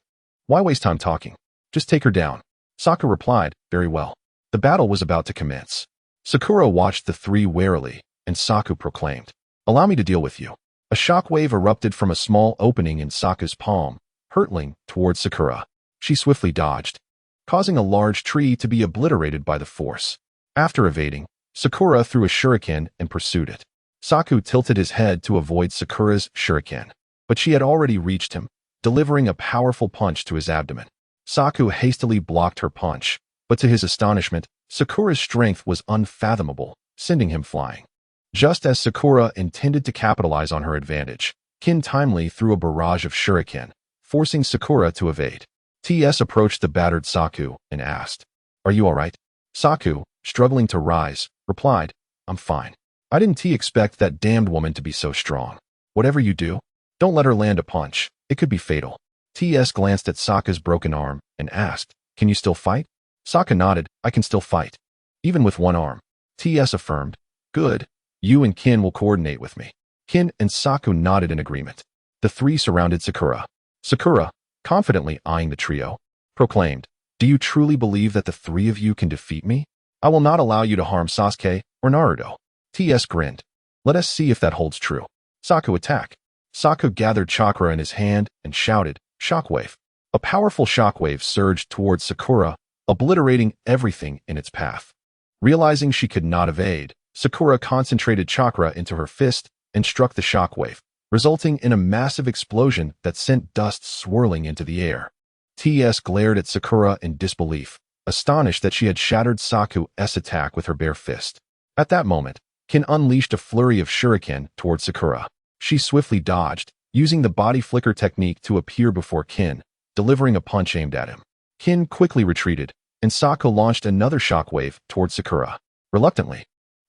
Why waste time talking? Just take her down. Sokka replied, very well. The battle was about to commence. Sakura watched the three warily, and Saku proclaimed, allow me to deal with you. A shockwave erupted from a small opening in Sokka's palm, hurtling towards Sakura. She swiftly dodged, causing a large tree to be obliterated by the force. After evading, Sakura threw a shuriken and pursued it. Saku tilted his head to avoid Sakura's shuriken, but she had already reached him, delivering a powerful punch to his abdomen. Saku hastily blocked her punch, but to his astonishment, Sakura's strength was unfathomable, sending him flying. Just as Sakura intended to capitalize on her advantage, Kin timely threw a barrage of shuriken, forcing Sakura to evade. TS approached the battered Saku and asked, are you alright? Saku, struggling to rise, replied, I'm fine. I didn't expect that damned woman to be so strong. Whatever you do, don't let her land a punch. It could be fatal. TS glanced at Sokka's broken arm and asked, can you still fight? Sokka nodded, I can still fight. Even with one arm. TS affirmed, good. You and Kin will coordinate with me. Kin and Saku nodded in agreement. The three surrounded Sakura. Sakura, confidently eyeing the trio, proclaimed, do you truly believe that the three of you can defeat me? I will not allow you to harm Sasuke or Naruto. TS grinned. Let us see if that holds true. Saku attack. Saku gathered chakra in his hand and shouted, shockwave. A powerful shockwave surged towards Sakura, obliterating everything in its path. Realizing she could not evade, Sakura concentrated chakra into her fist and struck the shockwave, resulting in a massive explosion that sent dust swirling into the air. TS glared at Sakura in disbelief, astonished that she had shattered Saku's attack with her bare fist. At that moment, Kin unleashed a flurry of shuriken towards Sakura. She swiftly dodged, using the body flicker technique to appear before Kin, delivering a punch aimed at him. Kin quickly retreated, and Saku launched another shockwave towards Sakura. Reluctantly,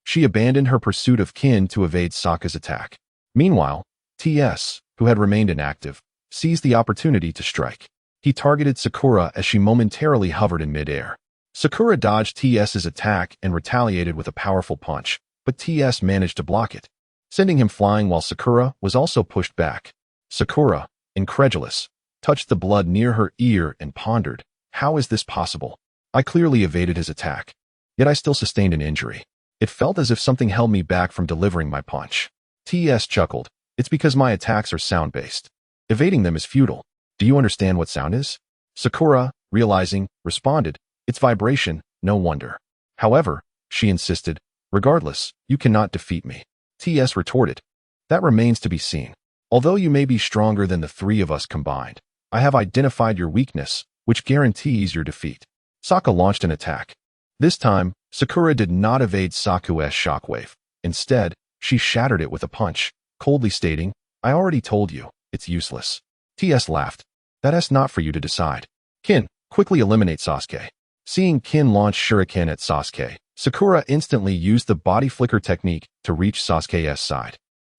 she abandoned her pursuit of Kin to evade Sokka's attack. Meanwhile, TS, who had remained inactive, seized the opportunity to strike. He targeted Sakura as she momentarily hovered in midair. Sakura dodged TS's attack and retaliated with a powerful punch, but TS managed to block it, sending him flying while Sakura was also pushed back. Sakura, incredulous, touched the blood near her ear and pondered, how is this possible? I clearly evaded his attack, yet I still sustained an injury. It felt as if something held me back from delivering my punch. TS chuckled, it's because my attacks are sound-based. Evading them is futile. Do you understand what sound is? Sakura, realizing, responded, it's vibration, no wonder. However, she insisted, regardless, you cannot defeat me. TS retorted, that remains to be seen. Although you may be stronger than the three of us combined, I have identified your weakness, which guarantees your defeat. Sokka launched an attack. This time, Sakura did not evade Saku's shockwave. Instead, she shattered it with a punch, coldly stating, I already told you, it's useless. TS laughed. That's not for you to decide. Kin, quickly eliminate Sasuke. Seeing Kin launch shuriken at Sasuke, Sakura instantly used the body flicker technique to reach Sasuke's side,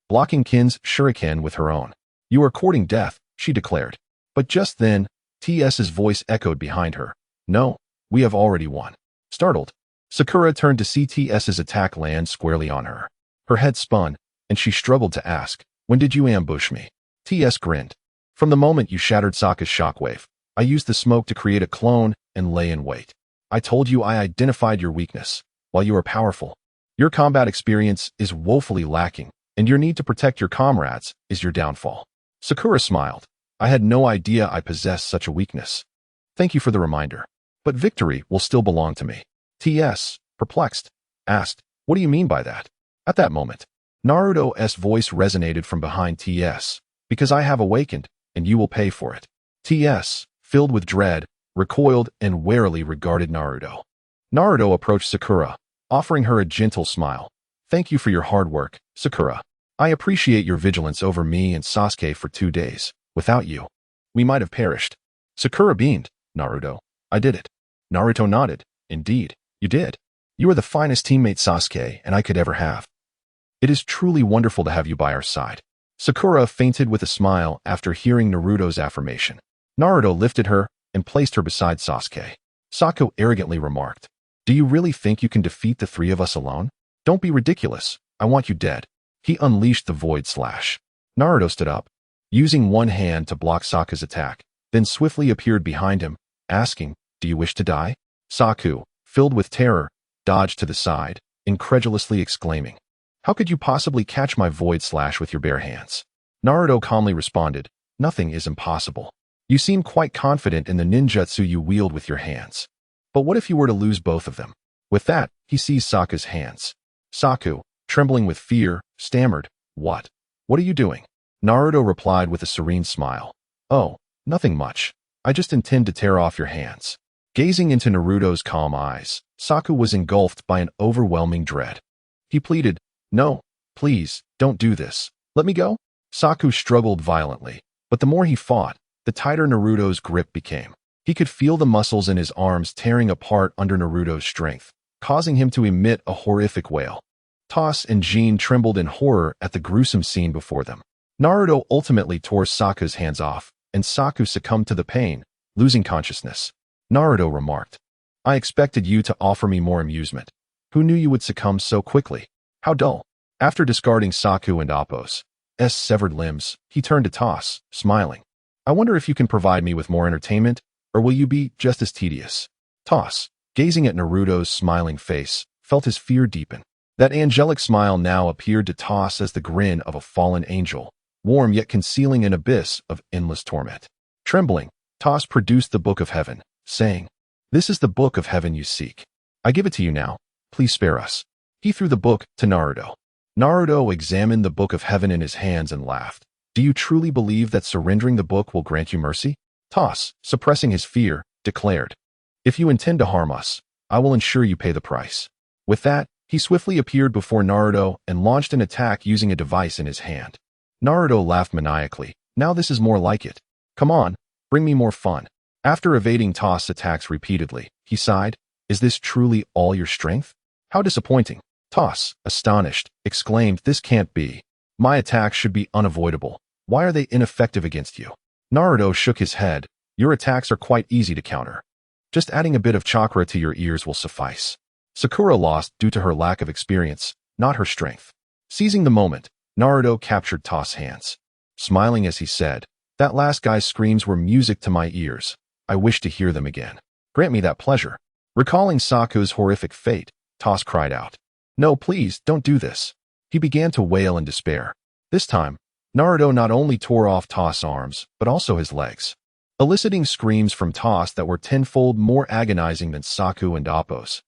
blocking Kin's shuriken with her own. You are courting death, she declared. But just then, TS's voice echoed behind her. No, we have already won. Startled, Sakura turned to see TS's attack land squarely on her. Her head spun, and she struggled to ask, when did you ambush me? TS grinned. From the moment you shattered Sokka's shockwave, I used the smoke to create a clone and lay in wait. I told you I identified your weakness. While you are powerful, your combat experience is woefully lacking, and your need to protect your comrades is your downfall. Sakura smiled. I had no idea I possessed such a weakness. Thank you for the reminder. But victory will still belong to me. TS, perplexed, asked, what do you mean by that? At that moment, Naruto's voice resonated from behind TS, because I have awakened, and you will pay for it. TS, filled with dread, recoiled and warily regarded Naruto. Naruto approached Sakura, offering her a gentle smile. Thank you for your hard work, Sakura. I appreciate your vigilance over me and Sasuke for 2 days. Without you, we might have perished. Sakura beamed. Naruto, I did it. Naruto nodded. Indeed, you did. You are the finest teammate Sasuke and I could ever have. It is truly wonderful to have you by our side. Sakura fainted with a smile after hearing Naruto's affirmation. Naruto lifted her and placed her beside Sasuke. Saku arrogantly remarked, do you really think you can defeat the three of us alone? Don't be ridiculous. I want you dead. He unleashed the void slash. Naruto stood up, using one hand to block Sokka's attack, then swiftly appeared behind him, asking, "Do you wish to die?" Saku, filled with terror, dodged to the side, incredulously exclaiming, "How could you possibly catch my void slash with your bare hands?" Naruto calmly responded, "Nothing is impossible. You seem quite confident in the ninjutsu you wield with your hands. But what if you were to lose both of them?" With that, he seized Saku's hands. Saku, trembling with fear, stammered, "What? What are you doing?" Naruto replied with a serene smile, "Oh, nothing much. I just intend to tear off your hands." Gazing into Naruto's calm eyes, Saku was engulfed by an overwhelming dread. He pleaded, "No, please, don't do this. Let me go." Saku struggled violently, but the more he fought, the tighter Naruto's grip became. He could feel the muscles in his arms tearing apart under Naruto's strength, causing him to emit a horrific wail. Toss and Jin trembled in horror at the gruesome scene before them. Naruto ultimately tore Saku's hands off, and Saku succumbed to the pain, losing consciousness. Naruto remarked, "I expected you to offer me more amusement. Who knew you would succumb so quickly? How dull." After discarding Saku and Appo's severed limbs, he turned to Toss, smiling. "I wonder if you can provide me with more entertainment, or will you be just as tedious?" Toss, gazing at Naruto's smiling face, felt his fear deepen. That angelic smile now appeared to Toss as the grin of a fallen angel, warm yet concealing an abyss of endless torment. Trembling, Toss produced the Book of Heaven, saying, "This is the Book of Heaven you seek. I give it to you now. Please spare us." He threw the book to Naruto. Naruto examined the Book of Heaven in his hands and laughed. "Do you truly believe that surrendering the book will grant you mercy?" Toss, suppressing his fear, declared, "If you intend to harm us, I will ensure you pay the price." With that, he swiftly appeared before Naruto and launched an attack using a device in his hand. Naruto laughed maniacally. "Now this is more like it. Come on, bring me more fun." After evading Toss' attacks repeatedly, he sighed, "Is this truly all your strength? How disappointing." Toss, astonished, exclaimed, "This can't be. My attacks should be unavoidable. Why are they ineffective against you?" Naruto shook his head. "Your attacks are quite easy to counter. Just adding a bit of chakra to your ears will suffice." Sakura lost due to her lack of experience, not her strength. Seizing the moment, Naruto captured Toss' hands. Smiling as he said, "That last guy's screams were music to my ears. I wish to hear them again. Grant me that pleasure." Recalling Saku's horrific fate, Toss cried out, "No, please, don't do this." He began to wail in despair. This time, Naruto not only tore off Toss' arms, but also his legs, eliciting screams from Toss that were tenfold more agonizing than Saku and Appo's.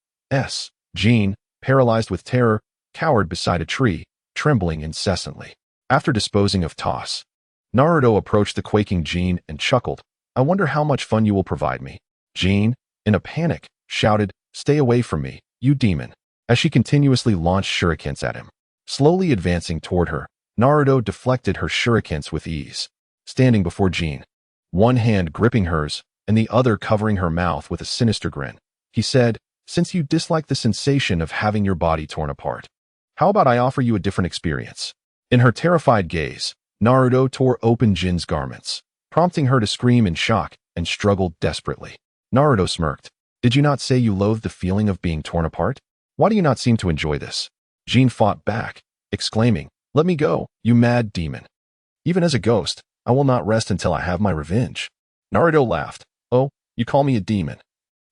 Jin, paralyzed with terror, cowered beside a tree, trembling incessantly. After disposing of Toss, Naruto approached the quaking Jin and chuckled, "I wonder how much fun you will provide me." Jin, in a panic, shouted, "Stay away from me, you demon," as she continuously launched shurikens at him. Slowly advancing toward her, Naruto deflected her shurikens with ease. Standing before Jin, one hand gripping hers and the other covering her mouth with a sinister grin, he said, "Since you dislike the sensation of having your body torn apart, how about I offer you a different experience?" In her terrified gaze, Naruto tore open Jin's garments, prompting her to scream in shock and struggled desperately. Naruto smirked. "Did you not say you loathed the feeling of being torn apart? Why do you not seem to enjoy this?" Jin fought back, exclaiming, "Let me go, you mad demon. Even as a ghost, I will not rest until I have my revenge." Naruto laughed. "Oh, you call me a demon.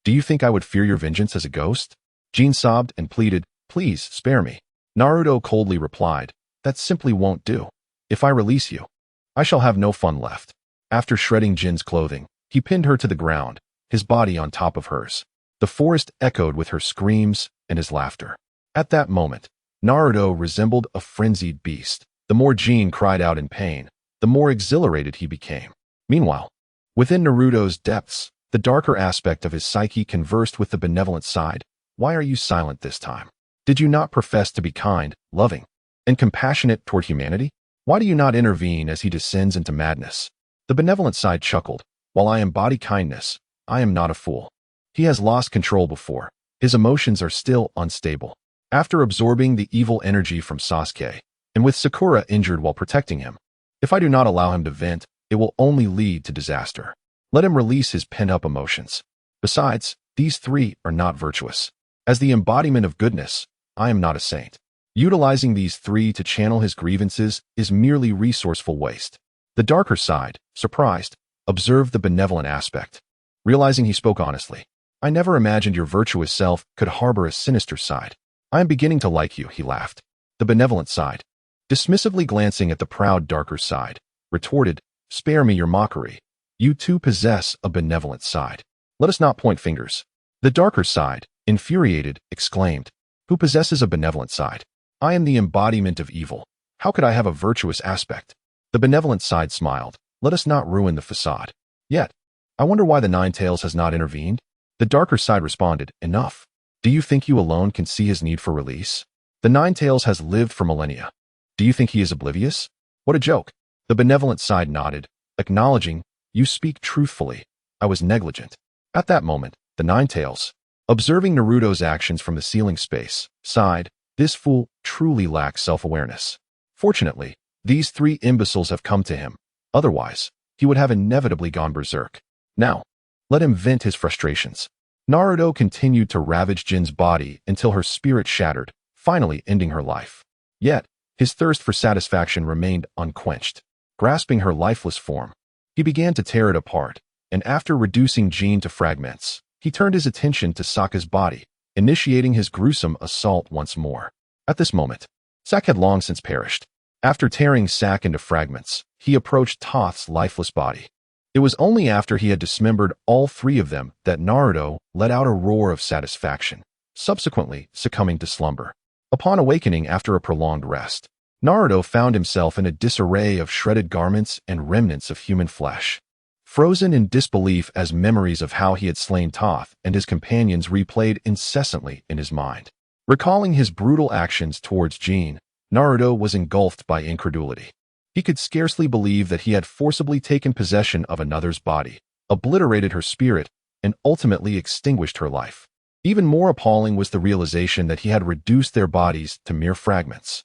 Do you think I would fear your vengeance as a ghost?" Jin sobbed and pleaded, "Please, spare me." Naruto coldly replied, "That simply won't do. If I release you, I shall have no fun left." After shredding Jin's clothing, he pinned her to the ground, his body on top of hers. The forest echoed with her screams and his laughter. At that moment, Naruto resembled a frenzied beast. The more Jin cried out in pain, the more exhilarated he became. Meanwhile, within Naruto's depths, the darker aspect of his psyche conversed with the benevolent side. "Why are you silent this time? Did you not profess to be kind, loving, and compassionate toward humanity? Why do you not intervene as he descends into madness?" The benevolent side chuckled. "While I embody kindness, I am not a fool." He has lost control before. His emotions are still unstable. After absorbing the evil energy from Sasuke, and with Sakura injured while protecting him, if I do not allow him to vent, it will only lead to disaster. Let him release his pent-up emotions. Besides, these three are not virtuous. As the embodiment of goodness, I am not a saint. Utilizing these three to channel his grievances is merely resourceful waste. The darker side, surprised, observed the benevolent aspect. Realizing he spoke honestly, I never imagined your virtuous self could harbor a sinister side. I am beginning to like you, he laughed. The benevolent side, dismissively glancing at the proud darker side, retorted, spare me your mockery. You too possess a benevolent side. Let us not point fingers. The darker side, infuriated, exclaimed, who possesses a benevolent side? I am the embodiment of evil. How could I have a virtuous aspect? The benevolent side smiled. Let us not ruin the facade. Yet, I wonder why the Nine-Tails has not intervened? The darker side responded, enough. Do you think you alone can see his need for release? The Nine-Tails has lived for millennia. Do you think he is oblivious? What a joke. The benevolent side nodded, acknowledging, you speak truthfully. I was negligent. At that moment, the Nine-Tails, observing Naruto's actions from the ceiling space, sighed, this fool truly lacks self-awareness. Fortunately, these three imbeciles have come to him. Otherwise, he would have inevitably gone berserk. Now, let him vent his frustrations. Naruto continued to ravage Jin's body until her spirit shattered, finally ending her life. Yet, his thirst for satisfaction remained unquenched. Grasping her lifeless form, he began to tear it apart, and after reducing Jin to fragments, he turned his attention to Sokka's body, initiating his gruesome assault once more. At this moment, Sak had long since perished. After tearing Sak into fragments, he approached Toth's lifeless body. It was only after he had dismembered all three of them that Naruto let out a roar of satisfaction, subsequently succumbing to slumber. Upon awakening after a prolonged rest, Naruto found himself in a disarray of shredded garments and remnants of human flesh. Frozen in disbelief as memories of how he had slain Toth and his companions replayed incessantly in his mind. Recalling his brutal actions towards Jin, Naruto was engulfed by incredulity. He could scarcely believe that he had forcibly taken possession of another's body, obliterated her spirit, and ultimately extinguished her life. Even more appalling was the realization that he had reduced their bodies to mere fragments.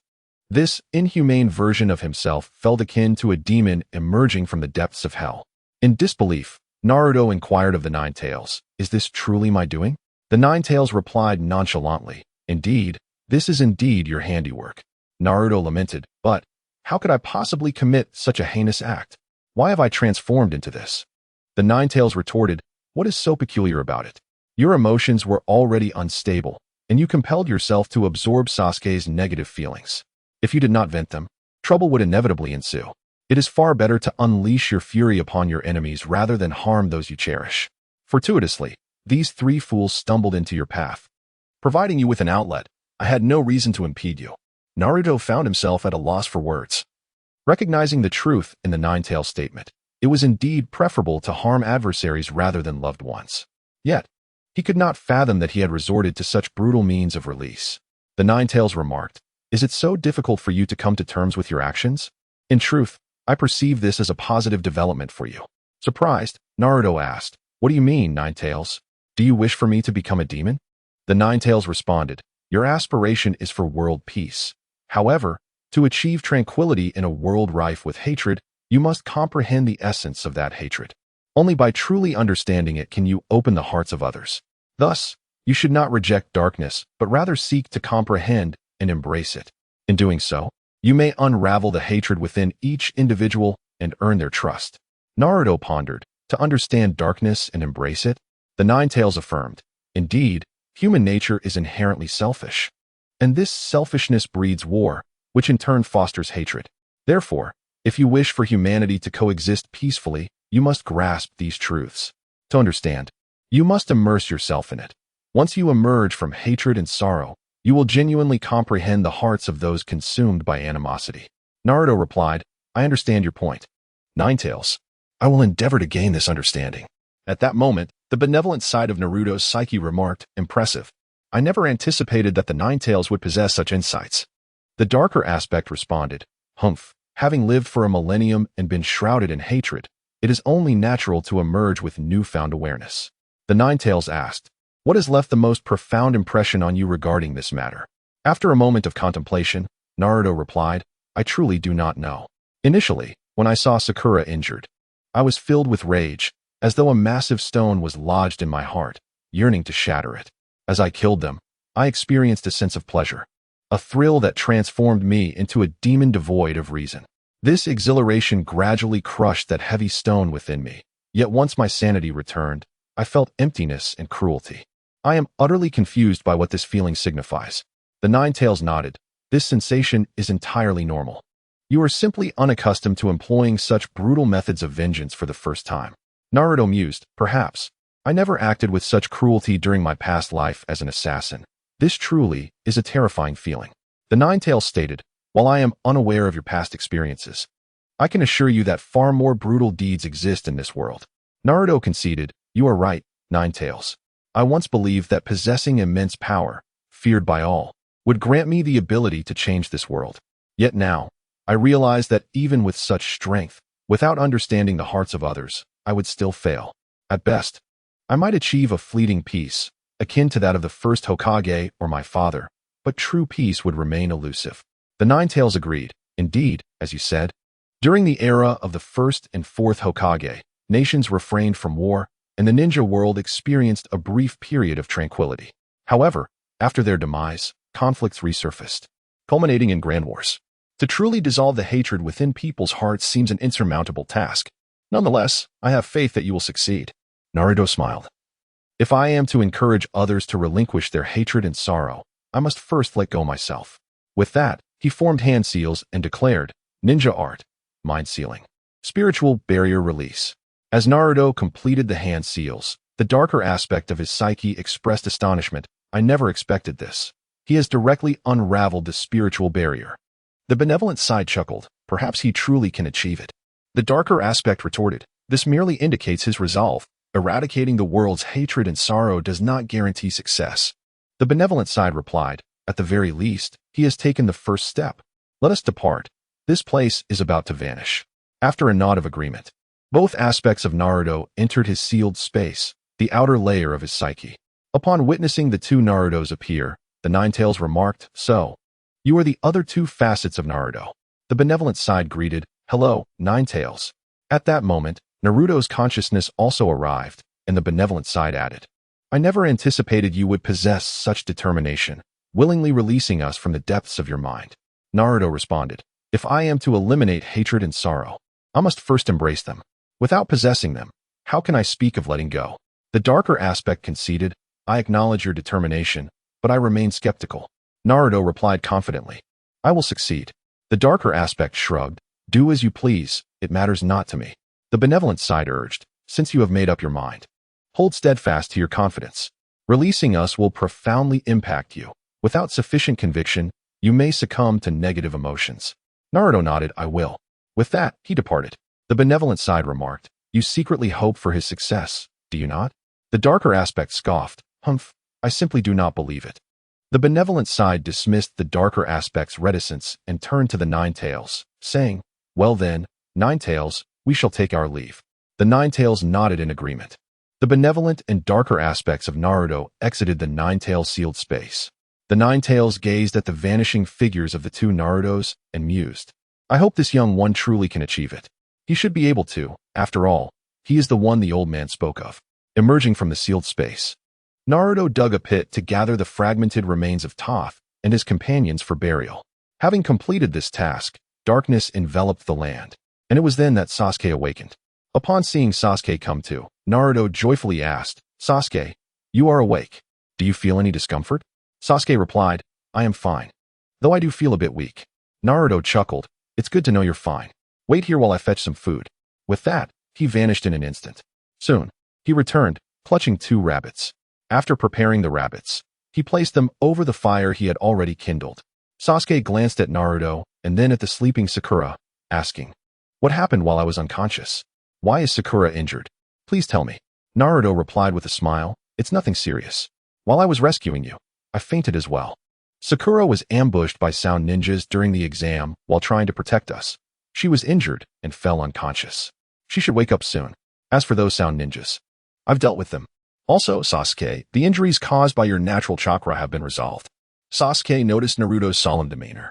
This inhumane version of himself felt akin to a demon emerging from the depths of hell. In disbelief, Naruto inquired of the Nine-Tails, is this truly my doing? The Nine-Tails replied nonchalantly, indeed, this is indeed your handiwork. Naruto lamented, but how could I possibly commit such a heinous act? Why have I transformed into this? The Nine-Tails retorted, what is so peculiar about it? Your emotions were already unstable, and you compelled yourself to absorb Sasuke's negative feelings. If you did not vent them, trouble would inevitably ensue. It is far better to unleash your fury upon your enemies rather than harm those you cherish. Fortuitously, these three fools stumbled into your path. Providing you with an outlet, I had no reason to impede you. Naruto found himself at a loss for words. Recognizing the truth in the Nine-Tails statement, it was indeed preferable to harm adversaries rather than loved ones. Yet, he could not fathom that he had resorted to such brutal means of release. The Nine-Tails remarked, is it so difficult for you to come to terms with your actions? In truth, I perceive this as a positive development for you. Surprised, Naruto asked, what do you mean, Nine-Tails? Do you wish for me to become a demon? The Nine-Tails responded, your aspiration is for world peace. However, to achieve tranquility in a world rife with hatred, you must comprehend the essence of that hatred. Only by truly understanding it can you open the hearts of others. Thus, you should not reject darkness, but rather seek to comprehend and embrace it. In doing so, you may unravel the hatred within each individual and earn their trust. Naruto pondered, to understand darkness and embrace it? The Nine-Tails affirmed, indeed, human nature is inherently selfish. And this selfishness breeds war, which in turn fosters hatred. Therefore, if you wish for humanity to coexist peacefully, you must grasp these truths. To understand, you must immerse yourself in it. Once you emerge from hatred and sorrow, you will genuinely comprehend the hearts of those consumed by animosity. Naruto replied, I understand your point. Nine-Tails, I will endeavor to gain this understanding. At that moment, the benevolent side of Naruto's psyche remarked, impressive. I never anticipated that the Nine-Tails would possess such insights. The darker aspect responded, humph, having lived for a millennium and been shrouded in hatred, it is only natural to emerge with newfound awareness. The Nine-Tails asked, what has left the most profound impression on you regarding this matter? After a moment of contemplation, Naruto replied, I truly do not know. Initially, when I saw Sakura injured, I was filled with rage, as though a massive stone was lodged in my heart, yearning to shatter it. As I killed them, I experienced a sense of pleasure, a thrill that transformed me into a demon devoid of reason. This exhilaration gradually crushed that heavy stone within me, Yet once my sanity returned, I felt emptiness and cruelty. I am utterly confused by what this feeling signifies. The Nine-Tails nodded. This sensation is entirely normal. You are simply unaccustomed to employing such brutal methods of vengeance for the first time. Naruto mused, perhaps. I never acted with such cruelty during my past life as an assassin. This truly is a terrifying feeling. The Nine-Tails stated, while I am unaware of your past experiences, I can assure you that far more brutal deeds exist in this world. Naruto conceded, you are right, Nine-Tails. I once believed that possessing immense power, feared by all, would grant me the ability to change this world. Yet now, I realize that even with such strength, without understanding the hearts of others, I would still fail. At best, I might achieve a fleeting peace, akin to that of the first Hokage or my father, but true peace would remain elusive. The Nine-Tails agreed. Indeed, as you said, during the era of the first and fourth Hokage, nations refrained from war, and the ninja world experienced a brief period of tranquility. However, after their demise, conflicts resurfaced, culminating in grand wars. To truly dissolve the hatred within people's hearts seems an insurmountable task. Nonetheless, I have faith that you will succeed. Naruto smiled. If I am to encourage others to relinquish their hatred and sorrow, I must first let go myself. With that, he formed hand seals and declared, Ninja Art, Mind Sealing, Spiritual Barrier Release. As Naruto completed the hand seals, the darker aspect of his psyche expressed astonishment. I never expected this. He has directly unraveled the spiritual barrier. The benevolent side chuckled. Perhaps he truly can achieve it. The darker aspect retorted, this merely indicates his resolve. Eradicating the world's hatred and sorrow does not guarantee success. The benevolent side replied, at the very least, he has taken the first step. Let us depart. This place is about to vanish. After a nod of agreement, both aspects of Naruto entered his sealed space, the outer layer of his psyche. Upon witnessing the two Narutos appear, the Nine-Tails remarked, so, you are the other two facets of Naruto. The benevolent side greeted, hello, Nine-Tails. At that moment, Naruto's consciousness also arrived, and the benevolent side added, I never anticipated you would possess such determination, willingly releasing us from the depths of your mind. Naruto responded, if I am to eliminate hatred and sorrow, I must first embrace them. Without possessing them, how can I speak of letting go? The darker aspect conceded, I acknowledge your determination, but I remain skeptical. Naruto replied confidently, I will succeed. The darker aspect shrugged, do as you please, it matters not to me. The benevolent side urged, since you have made up your mind, hold steadfast to your confidence. Releasing us will profoundly impact you. Without sufficient conviction, you may succumb to negative emotions. Naruto nodded, I will. With that, he departed. The benevolent side remarked, you secretly hope for his success, do you not? The darker aspect scoffed, humph, I simply do not believe it. The benevolent side dismissed the darker aspect's reticence and turned to the Nine-Tails, saying, well then, Nine-Tails, we shall take our leave. The Nine-Tails nodded in agreement. The benevolent and darker aspects of Naruto exited the Nine-Tails sealed space. The Nine-Tails gazed at the vanishing figures of the two Narutos and mused, I hope this young one truly can achieve it. He should be able to, after all, he is the one the old man spoke of. Emerging from the sealed space, Naruto dug a pit to gather the fragmented remains of Toph and his companions for burial. Having completed this task, darkness enveloped the land, and it was then that Sasuke awakened. Upon seeing Sasuke come to, Naruto joyfully asked, Sasuke, you are awake. Do you feel any discomfort? Sasuke replied, I am fine, though I do feel a bit weak. Naruto chuckled, it's good to know you're fine. Wait here while I fetch some food. With that, he vanished in an instant. Soon, he returned, clutching two rabbits. After preparing the rabbits, he placed them over the fire he had already kindled. Sasuke glanced at Naruto and then at the sleeping Sakura, asking, what happened while I was unconscious? Why is Sakura injured? Please tell me. Naruto replied with a smile, it's nothing serious. While I was rescuing you, I fainted as well. Sakura was ambushed by sound ninjas during the exam while trying to protect us. She was injured and fell unconscious. She should wake up soon. As for those sound ninjas, I've dealt with them. Also, Sasuke, the injuries caused by your natural chakra have been resolved. Sasuke noticed Naruto's solemn demeanor,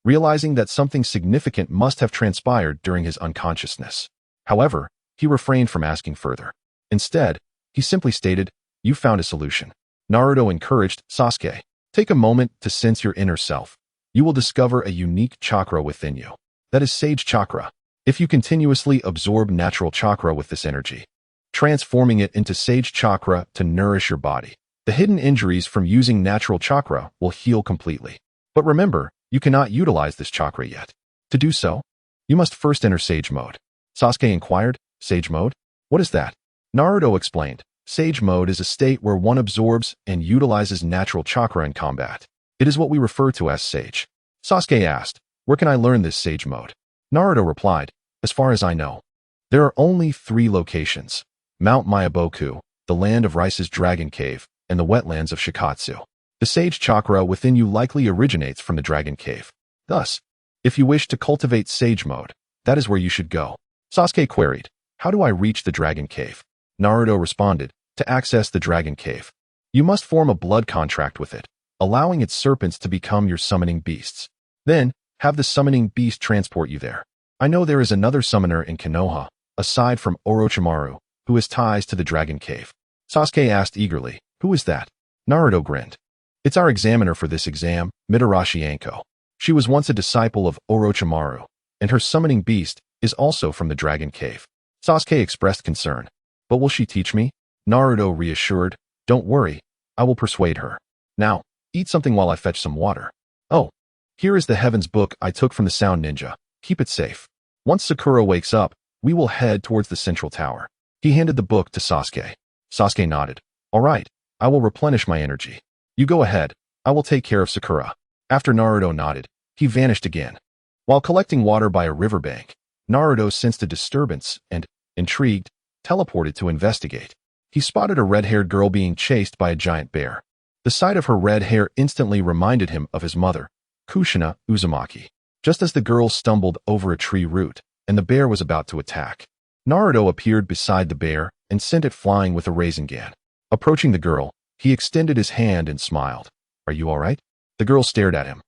realizing that something significant must have transpired during his unconsciousness. However, he refrained from asking further. Instead, he simply stated, you found a solution. Naruto encouraged, Sasuke, take a moment to sense your inner self. You will discover a unique chakra within you. That is Sage Chakra. If you continuously absorb natural chakra with this energy, transforming it into sage chakra to nourish your body. The hidden injuries from using natural chakra will heal completely. But remember, you cannot utilize this chakra yet. To do so, you must first enter Sage Mode. Sasuke inquired, Sage Mode? What is that? Naruto explained, Sage Mode is a state where one absorbs and utilizes natural chakra in combat. It is what we refer to as Sage. Sasuke asked, where can I learn this Sage Mode? Naruto replied, as far as I know, there are only 3 locations: Mount Mayaboku, the land of Rice's Dragon Cave, and the wetlands of Shikatsu. The Sage Chakra within you likely originates from the Dragon Cave. Thus, if you wish to cultivate Sage Mode, that is where you should go. Sasuke queried, how do I reach the Dragon Cave? Naruto responded, to access the Dragon Cave, you must form a blood contract with it, allowing its serpents to become your summoning beasts. Then, have the summoning beast transport you there. I know there is another summoner in Konoha, aside from Orochimaru, who has ties to the Dragon Cave. Sasuke asked eagerly, who is that? Naruto grinned. It's our examiner for this exam, Mitarashi Anko. She was once a disciple of Orochimaru, and her summoning beast is also from the Dragon Cave. Sasuke expressed concern. But will she teach me? Naruto reassured, don't worry, I will persuade her. Now, eat something while I fetch some water. Oh, here is the Heaven's Book I took from the Sound Ninja. Keep it safe. Once Sakura wakes up, we will head towards the central tower. He handed the book to Sasuke. Sasuke nodded. All right, I will replenish my energy. You go ahead, I will take care of Sakura. After Naruto nodded, he vanished again. While collecting water by a riverbank, Naruto sensed a disturbance and, intrigued, teleported to investigate. He spotted a red-haired girl being chased by a giant bear. The sight of her red hair instantly reminded him of his mother, Kushina Uzumaki. Just as the girl stumbled over a tree root, and the bear was about to attack, Naruto appeared beside the bear and sent it flying with a Rinnegan. Approaching the girl, he extended his hand and smiled. Are you all right? The girl stared at him,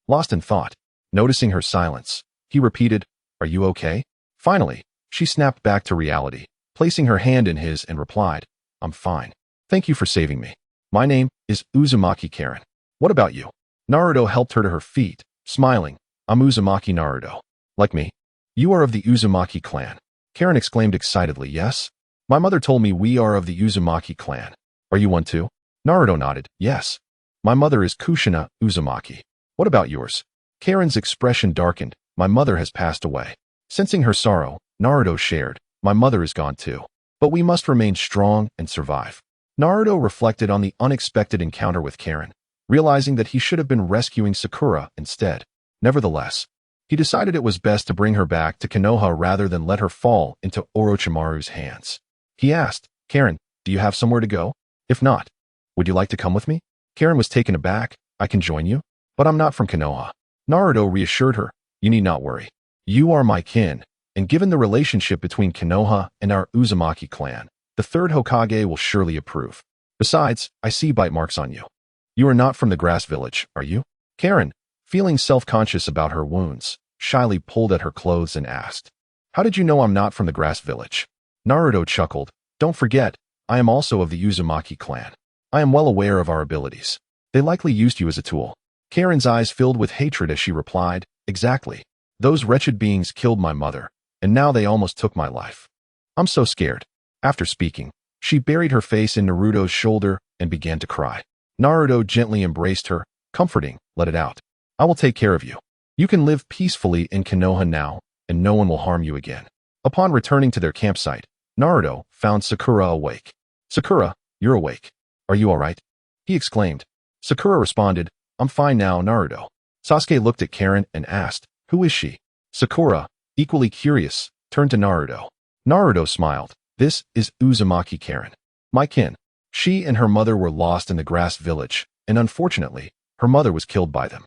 lost in thought. Noticing her silence, he repeated, are you okay? Finally, she snapped back to reality, placing her hand in his and replied, I'm fine. Thank you for saving me. My name is Uzumaki Karen. What about you? Naruto helped her to her feet, smiling. I'm Uzumaki Naruto. Like me? You are of the Uzumaki clan. Karen exclaimed excitedly, yes? My mother told me we are of the Uzumaki clan. Are you one too? Naruto nodded, yes. My mother is Kushina Uzumaki. What about yours? Karen's expression darkened. My mother has passed away. Sensing her sorrow, Naruto shared, my mother is gone too. But we must remain strong and survive. Naruto reflected on the unexpected encounter with Karen, realizing that he should have been rescuing Sakura instead. Nevertheless, he decided it was best to bring her back to Konoha rather than let her fall into Orochimaru's hands. He asked, Karen, do you have somewhere to go? If not, would you like to come with me? Karen was taken aback. I can join you, but I'm not from Konoha. Naruto reassured her, you need not worry. You are my kin, and given the relationship between Konoha and our Uzumaki clan, the Third Hokage will surely approve. Besides, I see bite marks on you. You are not from the grass village, are you? Karen, feeling self-conscious about her wounds, shyly pulled at her clothes and asked, how did you know I'm not from the grass village? Naruto chuckled, don't forget, I am also of the Uzumaki clan. I am well aware of our abilities. They likely used you as a tool. Karen's eyes filled with hatred as she replied, exactly. Those wretched beings killed my mother, and now they almost took my life. I'm so scared. After speaking, she buried her face in Naruto's shoulder and began to cry. Naruto gently embraced her, comforting, let it out. I will take care of you. You can live peacefully in Konoha now, and no one will harm you again. Upon returning to their campsite, Naruto found Sakura awake. Sakura, you're awake. Are you all right? He exclaimed. Sakura responded, I'm fine now, Naruto. Sasuke looked at Karen and asked, who is she? Sakura, equally curious, turned to Naruto. Naruto smiled. This is Uzumaki Karen. My kin. She and her mother were lost in the grass village, and unfortunately, her mother was killed by them.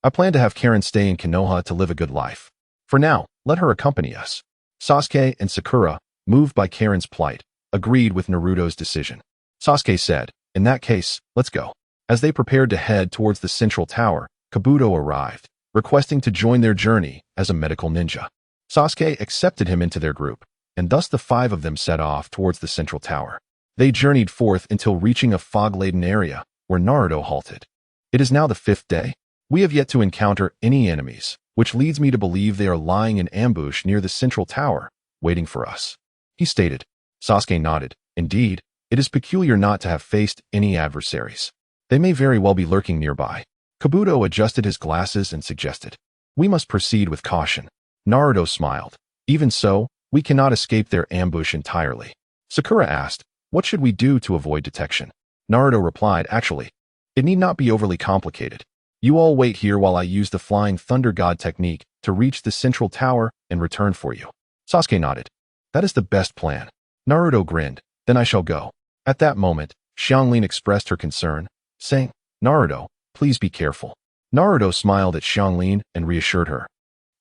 I plan to have Karen stay in Konoha to live a good life. For now, let her accompany us. Sasuke and Sakura, moved by Karen's plight, agreed with Naruto's decision. Sasuke said, in that case, let's go. As they prepared to head towards the central tower, Kabuto arrived, requesting to join their journey as a medical ninja. Sasuke accepted him into their group, and thus the 5 of them set off towards the central tower. They journeyed forth until reaching a fog-laden area, where Naruto halted. It is now the 5th day. We have yet to encounter any enemies, which leads me to believe they are lying in ambush near the central tower, waiting for us. He stated, Sasuke nodded. Indeed, it is peculiar not to have faced any adversaries. They may very well be lurking nearby. Kabuto adjusted his glasses and suggested, "We must proceed with caution." Naruto smiled. "Even so, we cannot escape their ambush entirely." Sakura asked, "What should we do to avoid detection?" Naruto replied, "Actually, it need not be overly complicated. You all wait here while I use the Flying Thunder God technique to reach the central tower and return for you." Sasuke nodded. "That is the best plan." Naruto grinned. "Then I shall go." At that moment, Xianglin expressed her concern, saying, "Naruto, please be careful." Naruto smiled at Xianglin and reassured her,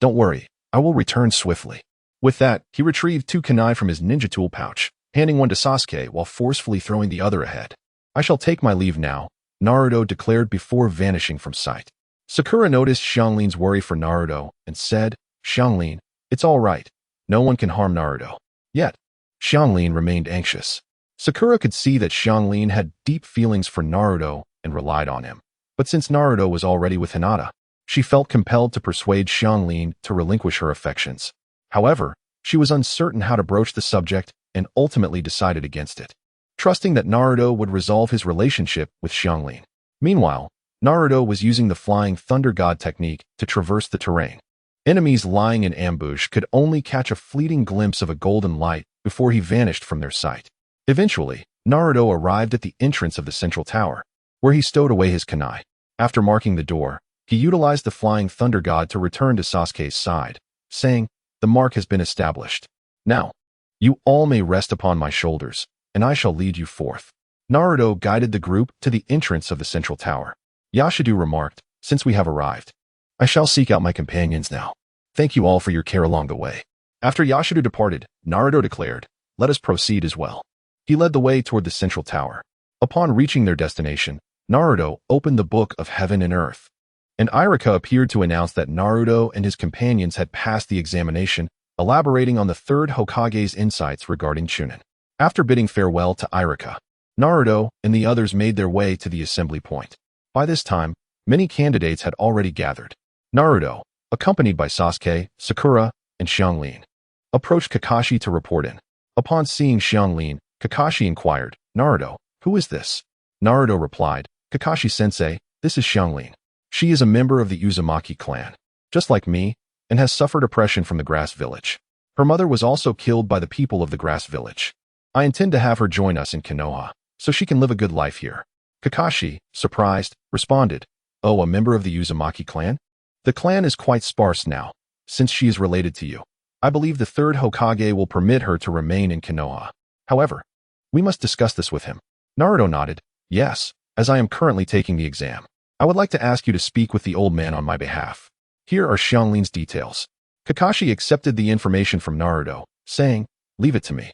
"Don't worry, I will return swiftly." With that, he retrieved 2 kunai from his ninja tool pouch, handing one to Sasuke while forcefully throwing the other ahead. "I shall take my leave now," Naruto declared before vanishing from sight. Sakura noticed Xianglin's worry for Naruto and said, "Xianglin, it's all right. No one can harm Naruto." Yet, Xianglin remained anxious. Sakura could see that Xianglin had deep feelings for Naruto and relied on him. But since Naruto was already with Hinata, she felt compelled to persuade Xianglin to relinquish her affections. However, she was uncertain how to broach the subject and ultimately decided against it, trusting that Naruto would resolve his relationship with Xianglin. Meanwhile, Naruto was using the Flying Thunder God technique to traverse the terrain. Enemies lying in ambush could only catch a fleeting glimpse of a golden light before he vanished from their sight. Eventually, Naruto arrived at the entrance of the central tower, where he stowed away his kunai. After marking the door, he utilized the Flying Thunder God to return to Sasuke's side, saying, "The mark has been established. Now, you all may rest upon my shoulders, and I shall lead you forth." Naruto guided the group to the entrance of the central tower. Yashidu remarked, "Since we have arrived, I shall seek out my companions now. Thank you all for your care along the way." After Yashidu departed, Naruto declared, "Let us proceed as well." He led the way toward the central tower. Upon reaching their destination, Naruto opened the Book of Heaven and Earth. And Irika appeared to announce that Naruto and his companions had passed the examination, elaborating on the Third Hokage's insights regarding Chunin. After bidding farewell to Irika, Naruto and the others made their way to the assembly point. By this time, many candidates had already gathered. Naruto, accompanied by Sasuke, Sakura, and Xianglin, approached Kakashi to report in. Upon seeing Xianglin, Kakashi inquired, "Naruto, who is this?" Naruto replied, "Kakashi-sensei, this is Xianglin. She is a member of the Uzumaki clan, just like me, and has suffered oppression from the Grass Village. Her mother was also killed by the people of the Grass Village. I intend to have her join us in Konoha, so she can live a good life here." Kakashi, surprised, responded, "Oh, a member of the Uzumaki clan? The clan is quite sparse now, since she is related to you. I believe the Third Hokage will permit her to remain in Konoha. However, we must discuss this with him." Naruto nodded, "Yes, as I am currently taking the exam. I would like to ask you to speak with the old man on my behalf. Here are Xianglin's details." Kakashi accepted the information from Naruto, saying, "Leave it to me."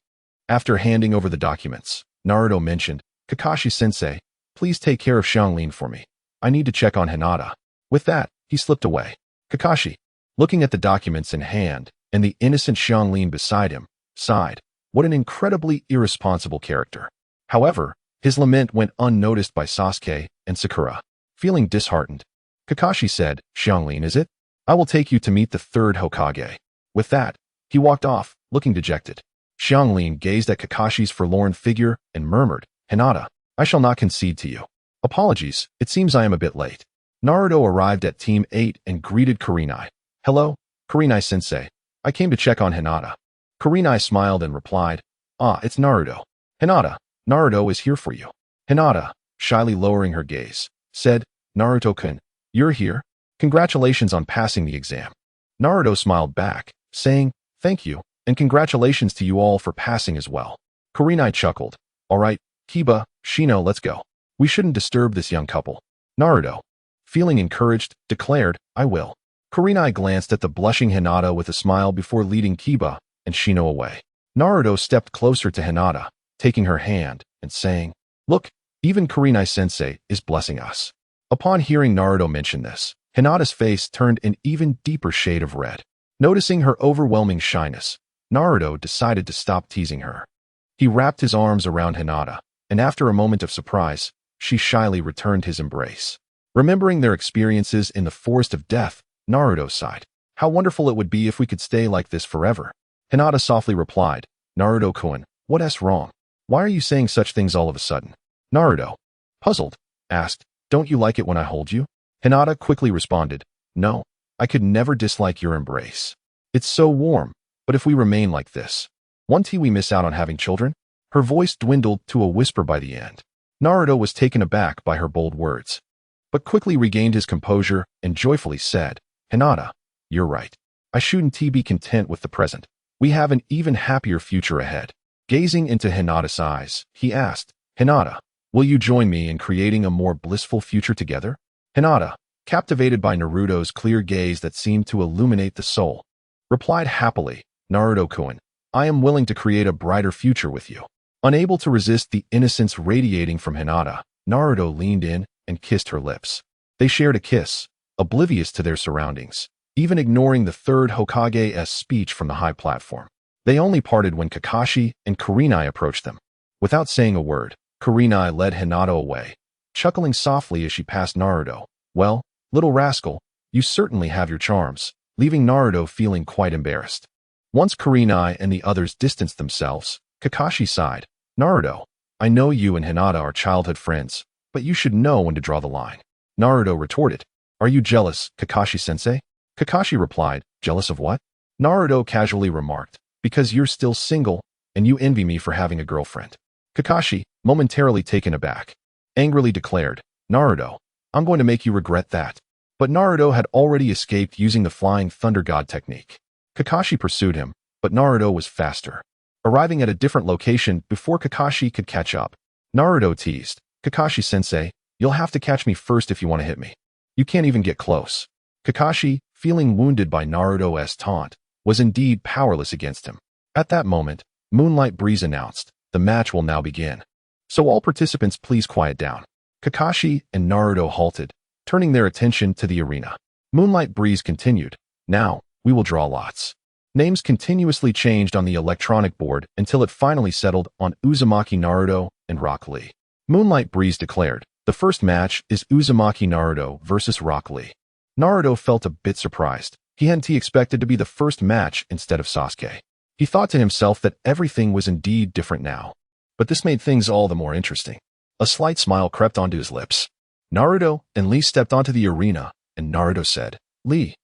After handing over the documents, Naruto mentioned, "Kakashi-sensei, please take care of Xianglin for me. I need to check on Hinata." With that, he slipped away. Kakashi, looking at the documents in hand and the innocent Xianglin beside him, sighed, "What an incredibly irresponsible character." However, his lament went unnoticed by Sasuke and Sakura. Feeling disheartened, Kakashi said, "Xianglin, is it? I will take you to meet the Third Hokage." With that, he walked off, looking dejected. Xianglin gazed at Kakashi's forlorn figure and murmured, "Hinata, I shall not concede to you. Apologies, it seems I am a bit late." Naruto arrived at Team 8 and greeted Kurenai. "Hello, Kurenai-sensei. I came to check on Hinata." Kurenai smiled and replied, "Ah, it's Naruto. Hinata, Naruto is here for you." Hinata, shyly lowering her gaze, said, "Naruto-kun, you're here? Congratulations on passing the exam." Naruto smiled back, saying, "Thank you, and congratulations to you all for passing as well." Kurenai chuckled, "All right, Kiba, Shino, let's go. We shouldn't disturb this young couple." Naruto, feeling encouraged, declared, "I will." Kurenai glanced at the blushing Hinata with a smile before leading Kiba and Shino away. Naruto stepped closer to Hinata, taking her hand and saying, "Look, even Kurenai-sensei is blessing us." Upon hearing Naruto mention this, Hinata's face turned an even deeper shade of red. Noticing her overwhelming shyness, Naruto decided to stop teasing her. He wrapped his arms around Hinata, and after a moment of surprise, she shyly returned his embrace. Remembering their experiences in the Forest of Death, Naruto sighed. "How wonderful it would be if we could stay like this forever." Hinata softly replied, "Naruto-kun, What's wrong? Why are you saying such things all of a sudden? Naruto, puzzled, asked, don't you like it when I hold you? Hinata quickly responded, no, I could never dislike your embrace. It's so warm, but if we remain like this, won't we miss out on having children? Her voice dwindled to a whisper by the end. Naruto was taken aback by her bold words, but quickly regained his composure and joyfully said, Hinata, you're right. I shouldn't be content with the present. We have an even happier future ahead. Gazing into Hinata's eyes, he asked, Hinata, will you join me in creating a more blissful future together? Hinata, captivated by Naruto's clear gaze that seemed to illuminate the soul, replied happily, Naruto-kun, I am willing to create a brighter future with you. Unable to resist the innocence radiating from Hinata, Naruto leaned in and kissed her lips. They shared a kiss, oblivious to their surroundings, even ignoring the Third Hokage's speech from the high platform. They only parted when Kakashi and Kurenai approached them. Without saying a word, Kurenai led Hinata away, chuckling softly as she passed Naruto. Well, little rascal, you certainly have your charms, leaving Naruto feeling quite embarrassed. Once Kurenai and the others distanced themselves, Kakashi sighed. Naruto, I know you and Hinata are childhood friends, but you should know when to draw the line. Naruto retorted, are you jealous, Kakashi-sensei? Kakashi replied, jealous of what? Naruto casually remarked, because you're still single, and you envy me for having a girlfriend. Kakashi, momentarily taken aback, angrily declared, Naruto, I'm going to make you regret that. But Naruto had already escaped using the Flying Thunder God technique. Kakashi pursued him, but Naruto was faster, arriving at a different location before Kakashi could catch up. Naruto teased, Kakashi-sensei, you'll have to catch me first if you want to hit me. You can't even get close. Kakashi, feeling wounded by Naruto's taunt, was indeed powerless against him. At that moment, Moonlight Breeze announced, the match will now begin. So all participants please quiet down. Kakashi and Naruto halted, turning their attention to the arena. Moonlight Breeze continued, now, we will draw lots. Names continuously changed on the electronic board until it finally settled on Uzumaki Naruto and Rock Lee. Moonlight Breeze declared, the first match is Uzumaki Naruto versus Rock Lee. Naruto felt a bit surprised. He hadn't expected to be the first match instead of Sasuke. He thought to himself that everything was indeed different now. But this made things all the more interesting. A slight smile crept onto his lips. Naruto and Lee stepped onto the arena, and Naruto said, Lee,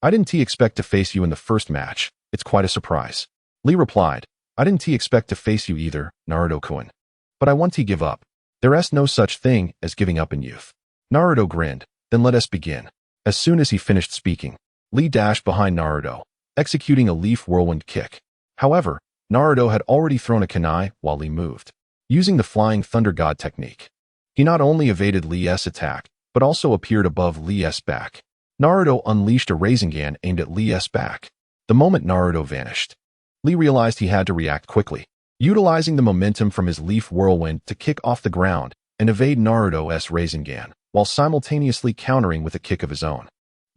I didn't expect to face you in the first match. It's quite a surprise. Lee replied, I didn't expect to face you either, Naruto-kun. But I want to give up. There's no such thing as giving up in youth. Naruto grinned, then let us begin. As soon as he finished speaking, Lee dashed behind Naruto, executing a leaf whirlwind kick. However, Naruto had already thrown a kunai while Lee moved. Using the Flying Thunder God technique, he not only evaded Lee's attack, but also appeared above Lee's back. Naruto unleashed a Rasengan aimed at Lee's back. The moment Naruto vanished, Lee realized he had to react quickly, utilizing the momentum from his leaf whirlwind to kick off the ground and evade Naruto's Rasengan, while simultaneously countering with a kick of his own.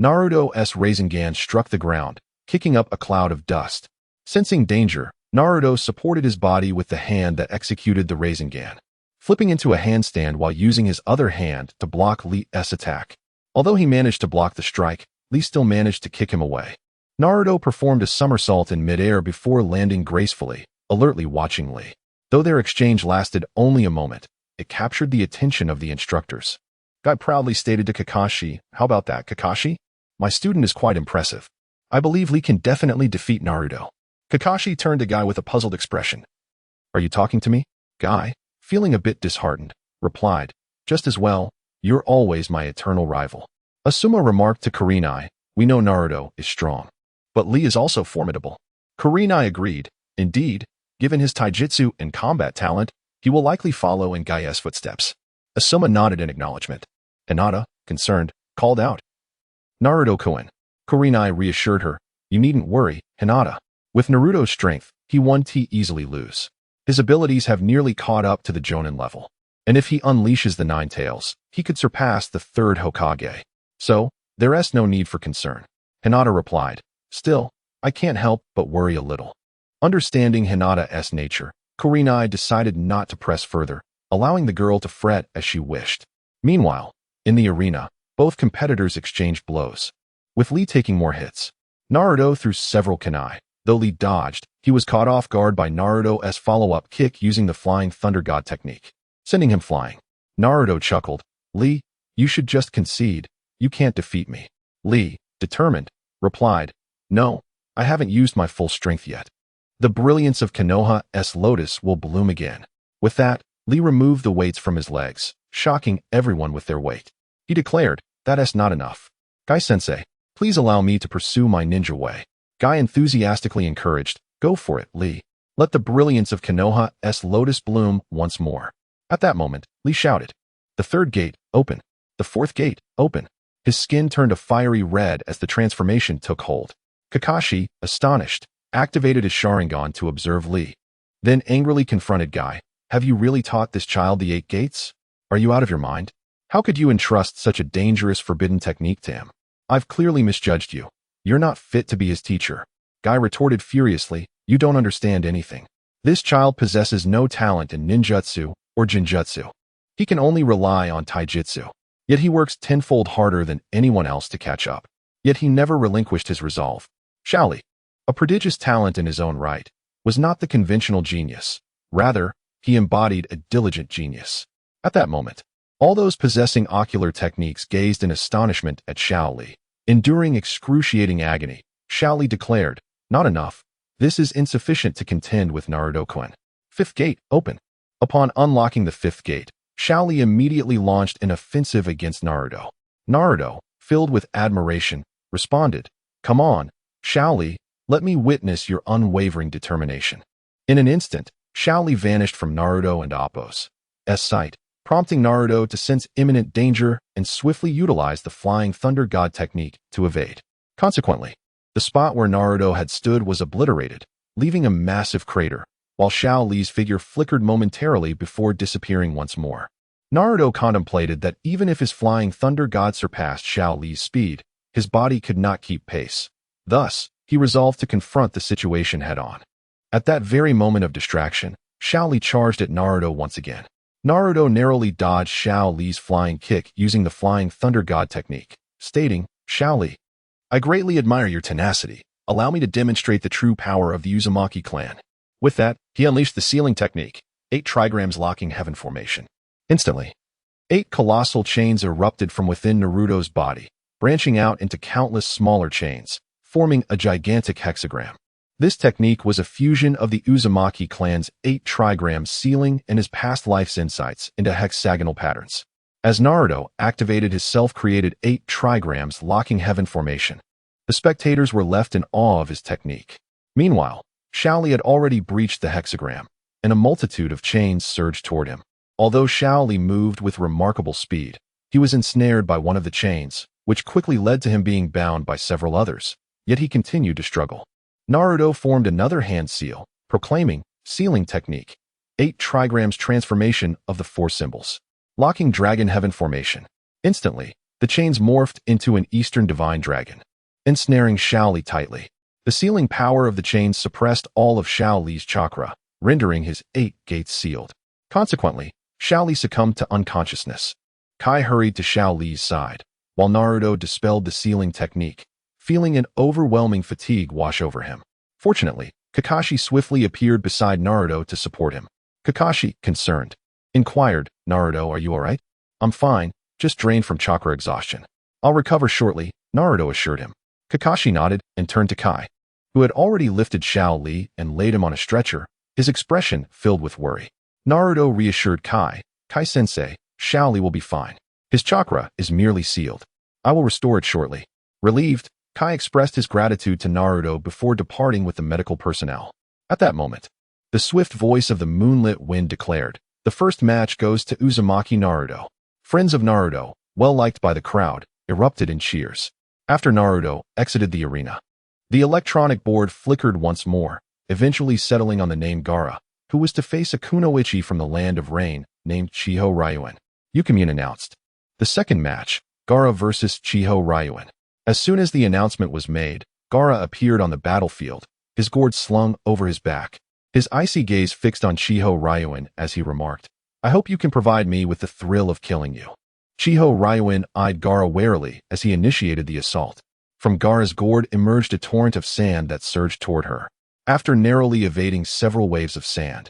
Naruto's Rasengan struck the ground, kicking up a cloud of dust. Sensing danger, Naruto supported his body with the hand that executed the Rasengan, flipping into a handstand while using his other hand to block Lee's attack. Although he managed to block the strike, Lee still managed to kick him away. Naruto performed a somersault in midair before landing gracefully, alertly watching Lee. Though their exchange lasted only a moment, it captured the attention of the instructors. Guy proudly stated to Kakashi, how about that, Kakashi? My student is quite impressive. I believe Lee can definitely defeat Naruto. Kakashi turned to Guy with a puzzled expression. Are you talking to me? Guy, feeling a bit disheartened, replied, just as well, you're always my eternal rival. Asuma remarked to Kurenai, we know Naruto is strong, but Lee is also formidable. Kurenai agreed. Indeed, given his taijutsu and combat talent, he will likely follow in Gai's footsteps. Asuma nodded in acknowledgement. Hinata, concerned, called out, Naruto-kun. Kurenai reassured her, you needn't worry, Hinata. With Naruto's strength, he won't easily lose. His abilities have nearly caught up to the Jonin level. And if he unleashes the Nine Tails, he could surpass the Third Hokage. So, there's no need for concern. Hinata replied, still, I can't help but worry a little. Understanding Hinata's nature, Kurenai decided not to press further, allowing the girl to fret as she wished. Meanwhile, in the arena, both competitors exchanged blows. With Lee taking more hits, Naruto threw several kunai, Though Lee dodged, he was caught off guard by Naruto's follow-up kick using the Flying Thunder God technique, sending him flying. Naruto chuckled. Lee, you should just concede. You can't defeat me. Lee, determined, replied, no, I haven't used my full strength yet. The brilliance of Konoha's lotus will bloom again. With that, Lee removed the weights from his legs, shocking everyone with their weight. He declared, that's not enough. Guy-sensei, please allow me to pursue my ninja way. Guy enthusiastically encouraged, go for it, Lee. Let the brilliance of Konoha's lotus bloom once more. At that moment, Lee shouted, the third gate, open. The fourth gate, open. His skin turned a fiery red as the transformation took hold. Kakashi, astonished, activated his Sharingan to observe Lee. Then angrily confronted Guy. Have you really taught this child the 8 gates? Are you out of your mind? How could you entrust such a dangerous forbidden technique to him? I've clearly misjudged you. You're not fit to be his teacher. Guy retorted furiously, you don't understand anything. This child possesses no talent in ninjutsu or jinjutsu. He can only rely on taijutsu. Yet he works tenfold harder than anyone else to catch up. Yet he never relinquished his resolve. Shaoli, a prodigious talent in his own right, was not the conventional genius. Rather, he embodied a diligent genius. At that moment, all those possessing ocular techniques gazed in astonishment at Shaoli. Enduring excruciating agony, Shaoli declared, not enough. This is insufficient to contend with Naruto-kun. Fifth gate, open. Upon unlocking the fifth gate, Shaoli immediately launched an offensive against Naruto. Naruto, filled with admiration, responded, come on, Shaoli, let me witness your unwavering determination. In an instant, Shaoli vanished from Naruto and Appo's sight, prompting Naruto to sense imminent danger and swiftly utilize the Flying Thunder God technique to evade. Consequently, the spot where Naruto had stood was obliterated, leaving a massive crater, while Shaoli's figure flickered momentarily before disappearing once more. Naruto contemplated that even if his Flying Thunder God surpassed Shaoli's speed, his body could not keep pace. Thus, he resolved to confront the situation head-on. At that very moment of distraction, Shaoli charged at Naruto once again. Naruto narrowly dodged Shaoli's flying kick using the Flying Thunder God technique, stating, Shaoli, I greatly admire your tenacity. Allow me to demonstrate the true power of the Uzumaki clan. With that, he unleashed the sealing technique, 8 trigrams locking heaven formation. Instantly, 8 colossal chains erupted from within Naruto's body, branching out into countless smaller chains, forming a gigantic hexagram. This technique was a fusion of the Uzumaki clan's 8 trigrams sealing and his past life's insights into hexagonal patterns. As Naruto activated his self-created 8 trigrams locking heaven formation, the spectators were left in awe of his technique. Meanwhile, Shaoli had already breached the hexagram, and a multitude of chains surged toward him. Although Shaoli moved with remarkable speed, he was ensnared by one of the chains, which quickly led to him being bound by several others, yet he continued to struggle. Naruto formed another hand seal, proclaiming, sealing technique, 8 trigrams transformation of the 4 symbols, locking dragon heaven formation. Instantly, the chains morphed into an Eastern divine dragon, ensnaring Shaoli tightly. The sealing power of the chains suppressed all of Shaoli's chakra, rendering his 8 gates sealed. Consequently, Shaoli succumbed to unconsciousness. Kai hurried to Shaoli's side, while Naruto dispelled the sealing technique, feeling an overwhelming fatigue wash over him. Fortunately, Kakashi swiftly appeared beside Naruto to support him. Kakashi, concerned, inquired, Naruto, are you alright? I'm fine, just drained from chakra exhaustion. I'll recover shortly, Naruto assured him. Kakashi nodded and turned to Kai, who had already lifted Shaoli and laid him on a stretcher, his expression filled with worry. Naruto reassured Kai, Kai-sensei, Shaoli will be fine. His chakra is merely sealed. I will restore it shortly. Relieved, Kai expressed his gratitude to Naruto before departing with the medical personnel. At that moment, the swift voice of the moonlit wind declared, the first match goes to Uzumaki Naruto. Friends of Naruto, well liked by the crowd, erupted in cheers. After Naruto exited the arena, the electronic board flickered once more, eventually settling on the name Gaara, who was to face a kunoichi from the land of rain named Chiho Ryuin. Yukimune announced. The second match, Gaara versus Chiho Ryuin. As soon as the announcement was made, Gaara appeared on the battlefield, his gourd slung over his back, his icy gaze fixed on Chiho Ryuin as he remarked, I hope you can provide me with the thrill of killing you. Chiho Ryuin eyed Gaara warily as he initiated the assault. From Gaara's gourd emerged a torrent of sand that surged toward her. After narrowly evading several waves of sand,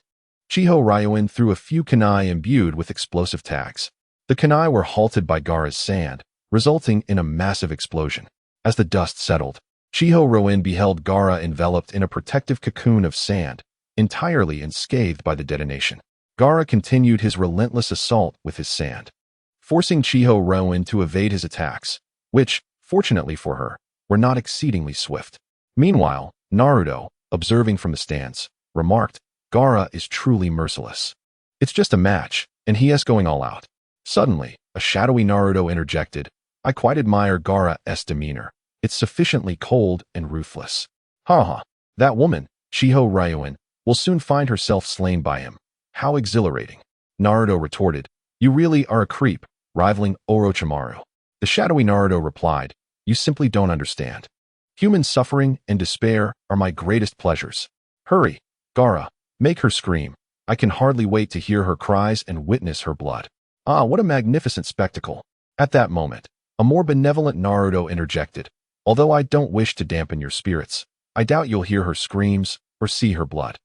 Chiho Ryuin threw a few kunai imbued with explosive tags. The kunai were halted by Gaara's sand, resulting in a massive explosion. As the dust settled, Chiho Ryuin beheld Gaara enveloped in a protective cocoon of sand, entirely unscathed by the detonation. Gaara continued his relentless assault with his sand, forcing Chiho Ryuin to evade his attacks, which, fortunately for her, were not exceedingly swift. Meanwhile, Naruto, observing from the stands, remarked, "Gaara is truly merciless. It's just a match, and he is going all out." Suddenly, a shadowy Naruto interjected, "I quite admire Gaara's demeanor. It's sufficiently cold and ruthless. Haha, that woman, Chiho Ryuin, will soon find herself slain by him. How exhilarating." Naruto retorted, "You really are a creep, rivaling Orochimaru." The shadowy Naruto replied, "You simply don't understand. Human suffering and despair are my greatest pleasures. Hurry, Gaara, make her scream. I can hardly wait to hear her cries and witness her blood." Ah, what a magnificent spectacle. At that moment, a more benevolent Naruto interjected, "Although I don't wish to dampen your spirits, I doubt you'll hear her screams or see her blood."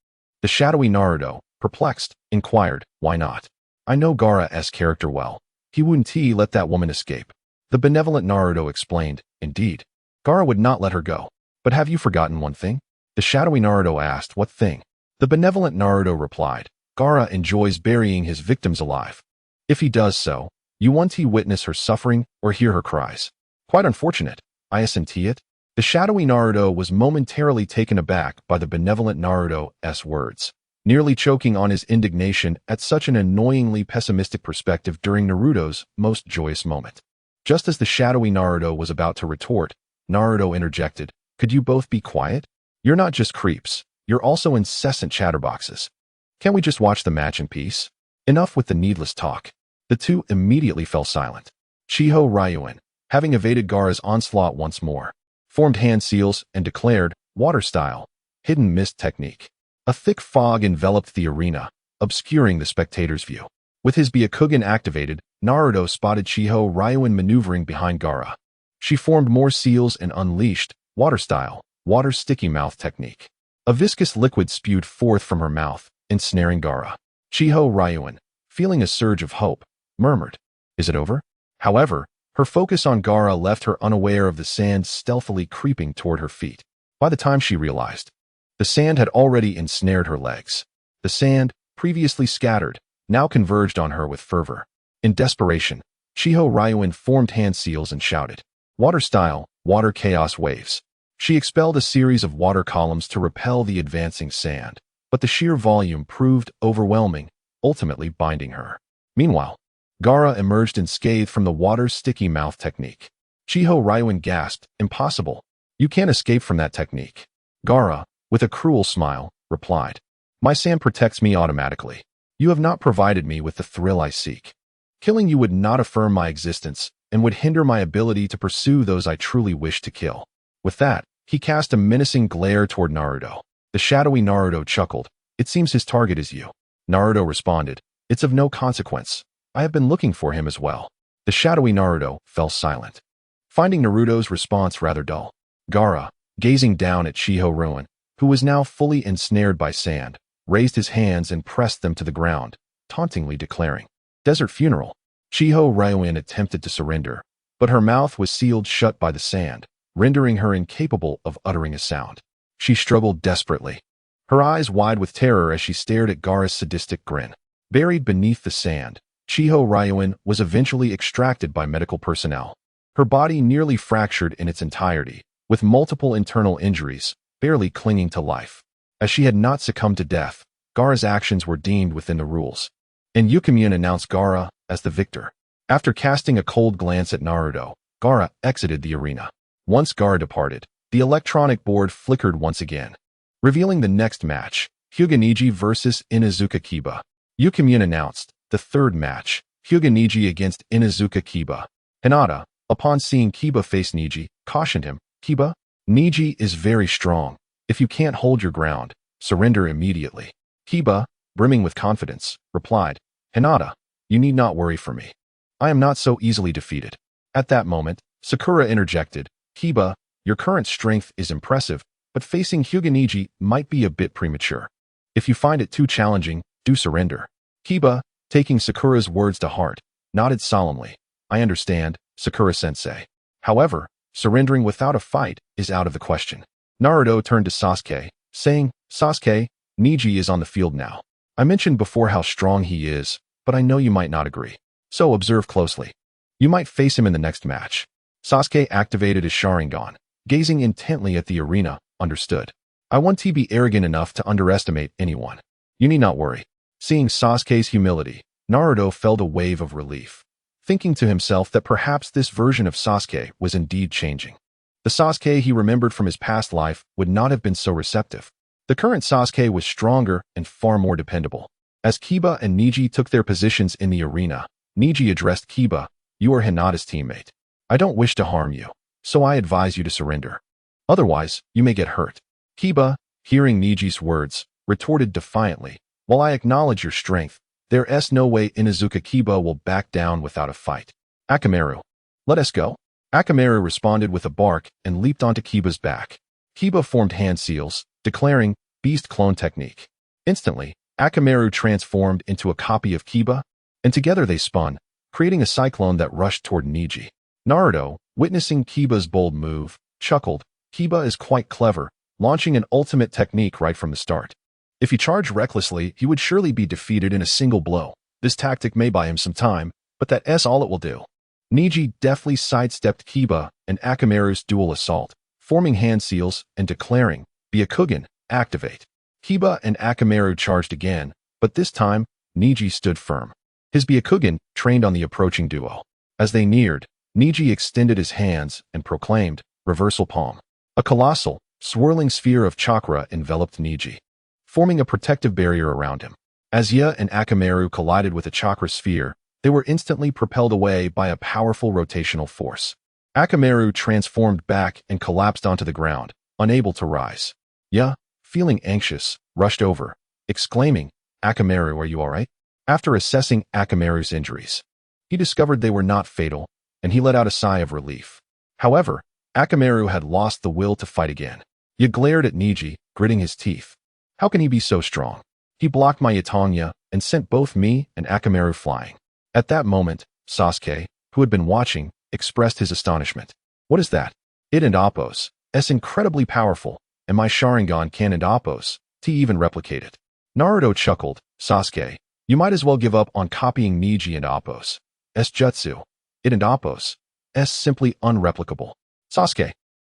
The shadowy Naruto, perplexed, inquired, "Why not? I know Gaara's character well. He wouldn't let that woman escape." The benevolent Naruto explained, "Indeed, Gaara would not let her go. But have you forgotten one thing?" The shadowy Naruto asked, "What thing?" The benevolent Naruto replied, "Gaara enjoys burying his victims alive. If he does so, you won't witness her suffering or hear her cries. Quite unfortunate, isn't it?" The shadowy Naruto was momentarily taken aback by the benevolent Naruto's words, nearly choking on his indignation at such an annoyingly pessimistic perspective during Naruto's most joyous moment. Just as the shadowy Naruto was about to retort, Naruto interjected, "Could you both be quiet? You're not just creeps, you're also incessant chatterboxes. Can't we just watch the match in peace? Enough with the needless talk." The two immediately fell silent. Chiho Ryuin, having evaded Gaara's onslaught once more, formed hand seals and declared, "Water style, hidden mist technique." A thick fog enveloped the arena, obscuring the spectator's view. With his Byakugan activated, Naruto spotted Chiho Ryuin maneuvering behind Gaara. She formed more seals and unleashed, water style, water sticky mouth technique. A viscous liquid spewed forth from her mouth, ensnaring Gaara. Chiho Ryuin, feeling a surge of hope, murmured, "Is it over?" However, her focus on Gaara left her unaware of the sand stealthily creeping toward her feet. By the time she realized, the sand had already ensnared her legs. The sand, previously scattered, now converged on her with fervor. In desperation, Chiho Ryuin formed hand seals and shouted, "Water style, water chaos waves." She expelled a series of water columns to repel the advancing sand, but the sheer volume proved overwhelming, ultimately binding her. Meanwhile, Gaara emerged unscathed from the water sticky mouth technique. Chiho Ryuin gasped, "Impossible. You can't escape from that technique." Gaara, with a cruel smile, replied, "My sand protects me automatically. You have not provided me with the thrill I seek. Killing you would not affirm my existence and would hinder my ability to pursue those I truly wish to kill." With that, he cast a menacing glare toward Naruto. The shadowy Naruto chuckled, "It seems his target is you." Naruto responded, "It's of no consequence. I have been looking for him as well." The shadowy Naruto fell silent, finding Naruto's response rather dull. Gaara, gazing down at Chiho Ryuin, who was now fully ensnared by sand, raised his hands and pressed them to the ground, tauntingly declaring, "Desert funeral." Chiho Ryuin attempted to surrender, but her mouth was sealed shut by the sand, rendering her incapable of uttering a sound. She struggled desperately, her eyes wide with terror as she stared at Gaara's sadistic grin. Buried beneath the sand, Chiho Ryuin was eventually extracted by medical personnel. Her body nearly fractured in its entirety, with multiple internal injuries, barely clinging to life. As she had not succumbed to death, Gaara's actions were deemed within the rules, and Yukimun announced Gaara as the victor. After casting a cold glance at Naruto, Gaara exited the arena. Once Gaara departed, the electronic board flickered once again, revealing the next match, Hyuga versus Inuzuka Kiba. Yukimun announced the third match, Hyuga against Inuzuka Kiba. Hinata, upon seeing Kiba face Niji, cautioned him, "Kiba, Niji is very strong. If you can't hold your ground, surrender immediately." Kiba, brimming with confidence, replied, "Hinata, you need not worry for me. I am not so easily defeated." At that moment, Sakura interjected, "Kiba, Your current strength is impressive, but facing Hyuga Niji might be a bit premature. If you find it too challenging, do surrender. Kiba, taking Sakura's words to heart, nodded solemnly. I understand, Sakura-sensei. However, surrendering without a fight is out of the question. Naruto turned to Sasuke, saying, Sasuke, Niji is on the field now. I mentioned before how strong he is, but I know you might not agree. So observe closely. You might face him in the next match. Sasuke activated his Sharingan, gazing intently at the arena. Understood. I want to be arrogant enough to underestimate anyone. You need not worry. Seeing Sasuke's humility, Naruto felt a wave of relief, thinking to himself that perhaps this version of Sasuke was indeed changing. The Sasuke he remembered from his past life would not have been so receptive. The current Sasuke was stronger and far more dependable. As Kiba and Niji took their positions in the arena, Niji addressed Kiba, you are Hinata's teammate. I don't wish to harm you, so I advise you to surrender. Otherwise, you may get hurt. Kiba, hearing Niji's words, retorted defiantly, while I acknowledge your strength, there's no way Inuzuka Kiba will back down without a fight. Akamaru, let us go. Akamaru responded with a bark and leaped onto Kiba's back. Kiba formed hand seals, declaring, Beast Clone Technique. Instantly, Akamaru transformed into a copy of Kiba, and together they spun, creating a cyclone that rushed toward Niji. Naruto, witnessing Kiba's bold move, chuckled, Kiba is quite clever, launching an ultimate technique right from the start. If he charged recklessly, he would surely be defeated in a single blow. This tactic may buy him some time, but that's all it will do. Niji deftly sidestepped Kiba and Akamaru's dual assault, forming hand seals and declaring, Byakugan, activate. Kiba and Akamaru charged again, but this time, Niji stood firm. His Byakugan trained on the approaching duo. As they neared, Niji extended his hands and proclaimed, Reversal Palm. A colossal, swirling sphere of chakra enveloped Niji, forming a protective barrier around him. As Ya and Akamaru collided with the chakra sphere, they were instantly propelled away by a powerful rotational force. Akamaru transformed back and collapsed onto the ground, unable to rise. Ya, feeling anxious, rushed over, exclaiming, Akamaru, are you all right? After assessing Akamaru's injuries, he discovered they were not fatal, and he let out a sigh of relief. However, Akamaru had lost the will to fight again. Ya glared at Niji, gritting his teeth. How can he be so strong? He blocked my Yatanya and sent both me and Akamaru flying. At that moment, Sasuke, who had been watching, expressed his astonishment. What is that? It and Appos, incredibly powerful, and my Sharingan can and Appos, to even replicate it. Naruto chuckled, Sasuke, you might as well give up on copying Niji and Appos. Jutsu, it and Appos, simply unreplicable. Sasuke,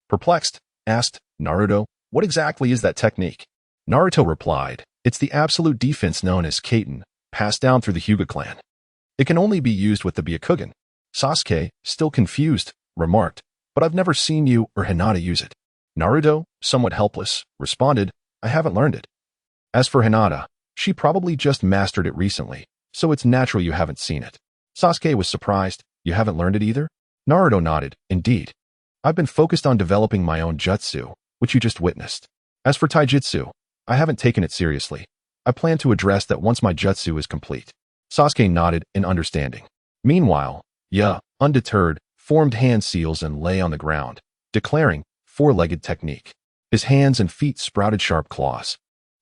perplexed, asked, Naruto, what exactly is that technique? Naruto replied, it's the absolute defense known as Kaiten, passed down through the Hyuga clan. It can only be used with the Byakugan. Sasuke, still confused, remarked, but I've never seen you or Hinata use it. Naruto, somewhat helpless, responded, I haven't learned it. As for Hinata, she probably just mastered it recently, so it's natural you haven't seen it. Sasuke was surprised, you haven't learned it either? Naruto nodded, indeed. I've been focused on developing my own jutsu, which you just witnessed. As for taijutsu, I haven't taken it seriously. I plan to address that once my jutsu is complete. Sasuke nodded in understanding. Meanwhile, Ya, undeterred, formed hand seals and lay on the ground, declaring, four-legged technique. His hands and feet sprouted sharp claws.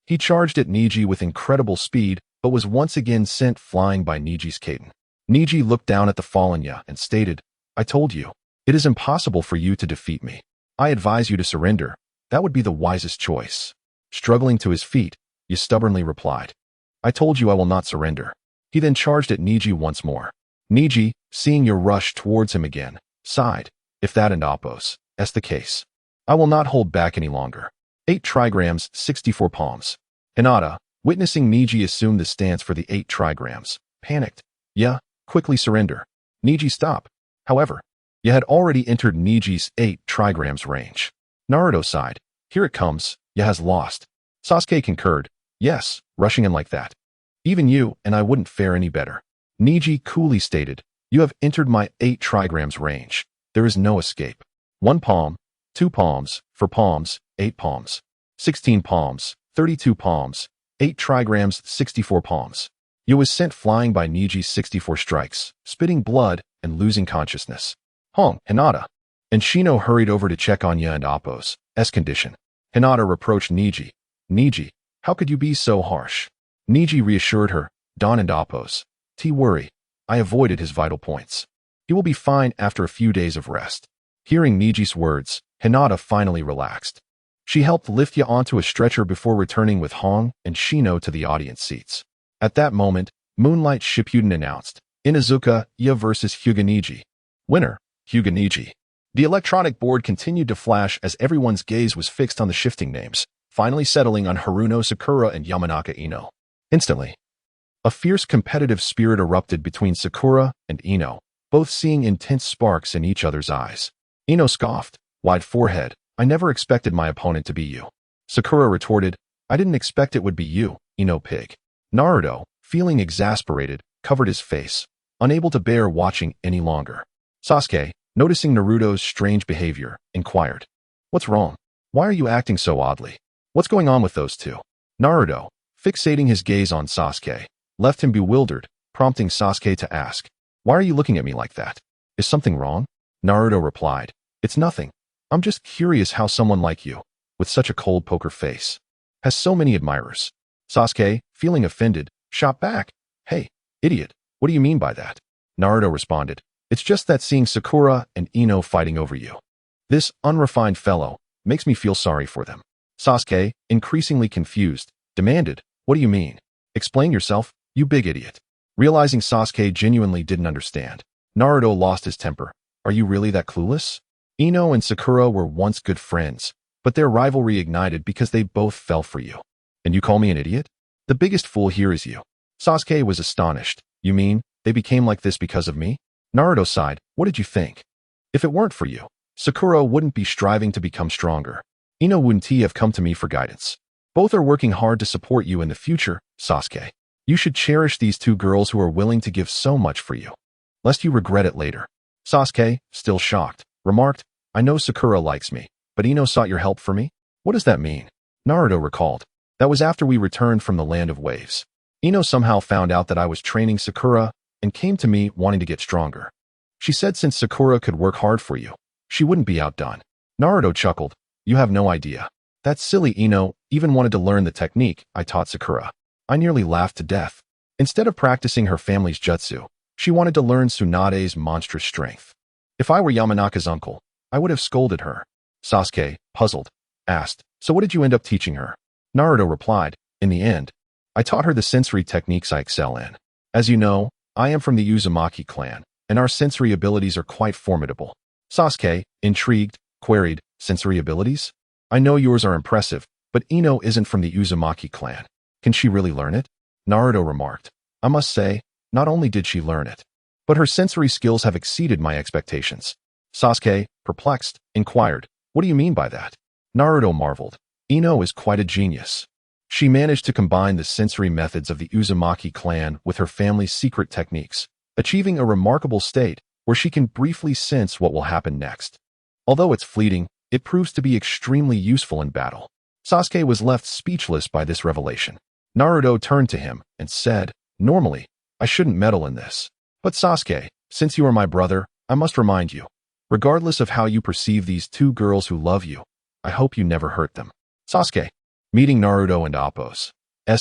He charged at Niji with incredible speed, but was once again sent flying by Niji's Kaiten. Niji looked down at the fallen Ya and stated, I told you, it is impossible for you to defeat me. I advise you to surrender. That would be the wisest choice. Struggling to his feet, Ya stubbornly replied, I told you I will not surrender. He then charged at Niji once more. Niji, seeing Ya rush towards him again, sighed, if that and Appos, the case. I will not hold back any longer. 8 trigrams, 64 palms. Hinata, witnessing Niji assume the stance for the 8 trigrams, panicked. Ya, quickly surrender. Niji, stop. However, Ya had already entered Niji's 8 trigrams range. Naruto sighed. Here it comes, Ya has lost. Sasuke concurred. Yes, rushing in like that. Even you and I wouldn't fare any better. Niji coolly stated, you have entered my 8 trigrams range. There is no escape. 1 palm, 2 palms, 4 palms, 8 palms, 16 palms, 32 palms, 8 trigrams, 64 palms. Ya was sent flying by Niji's 64 strikes, spitting blood and losing consciousness. Hinata. and Shino hurried over to check on Ya and Appo's condition. Hinata reproached Niji. Niji, how could you be so harsh? Niji reassured her, Don and Appo's. Worry. I avoided his vital points. He will be fine after a few days of rest. Hearing Niji's words, Hinata finally relaxed. She helped lift Ya onto a stretcher before returning with Hong and Shino to the audience seats. At that moment, Moonlight Shippuden announced, Inuzuka, Ya vs. Hyuga Niji. Winner, Hyuga Niji. The electronic board continued to flash as everyone's gaze was fixed on the shifting names, finally settling on Haruno Sakura and Yamanaka Ino. Instantly, a fierce competitive spirit erupted between Sakura and Ino, both seeing intense sparks in each other's eyes. Ino scoffed, wide forehead, I never expected my opponent to be you. Sakura retorted, I didn't expect it would be you, Ino pig. Naruto, feeling exasperated, covered his face, unable to bear watching any longer. Sasuke, noticing Naruto's strange behavior, inquired, What's wrong? Why are you acting so oddly? What's going on with those two? Naruto, fixating his gaze on Sasuke, left him bewildered, prompting Sasuke to ask, Why are you looking at me like that? Is something wrong? Naruto replied, It's nothing. I'm just curious how someone like you, with such a cold poker face, has so many admirers. Sasuke, feeling offended, shot back, Hey, idiot, what do you mean by that? Naruto responded, It's just that seeing Sakura and Ino fighting over you, this unrefined fellow, makes me feel sorry for them. Sasuke, increasingly confused, demanded, What do you mean? Explain yourself, you big idiot. Realizing Sasuke genuinely didn't understand, Naruto lost his temper. Are you really that clueless? Ino and Sakura were once good friends, but their rivalry ignited because they both fell for you. And you call me an idiot? The biggest fool here is you. Sasuke was astonished. You mean, they became like this because of me? Naruto sighed, What did you think? If it weren't for you, Sakura wouldn't be striving to become stronger. Ino wouldn't have come to me for guidance. Both are working hard to support you in the future, Sasuke. You should cherish these two girls who are willing to give so much for you, lest you regret it later. Sasuke, still shocked, remarked, I know Sakura likes me, but Ino sought your help for me? What does that mean? Naruto recalled. That was after we returned from the Land of Waves. Ino somehow found out that I was training Sakura and came to me wanting to get stronger. She said since Sakura could work hard for you, she wouldn't be outdone. Naruto chuckled. You have no idea. That silly Ino even wanted to learn the technique I taught Sakura. I nearly laughed to death. Instead of practicing her family's jutsu, she wanted to learn Tsunade's monstrous strength. If I were Yamanaka's uncle, I would have scolded her. Sasuke, puzzled, asked, So what did you end up teaching her? Naruto replied, In the end, I taught her the sensory techniques I excel in. As you know, I am from the Uzumaki clan, and our sensory abilities are quite formidable. Sasuke, intrigued, queried, Sensory abilities? I know yours are impressive, but Ino isn't from the Uzumaki clan. Can she really learn it? Naruto remarked. I must say, not only did she learn it, but her sensory skills have exceeded my expectations. Sasuke, perplexed, inquired, What do you mean by that? Naruto marveled. Ino is quite a genius. She managed to combine the sensory methods of the Uzumaki clan with her family's secret techniques, achieving a remarkable state where she can briefly sense what will happen next. Although it's fleeting, it proves to be extremely useful in battle. Sasuke was left speechless by this revelation. Naruto turned to him and said, Normally, I shouldn't meddle in this. But Sasuke, since you are my brother, I must remind you, regardless of how you perceive these two girls who love you, I hope you never hurt them. Sasuke, meeting Naruto and Appo's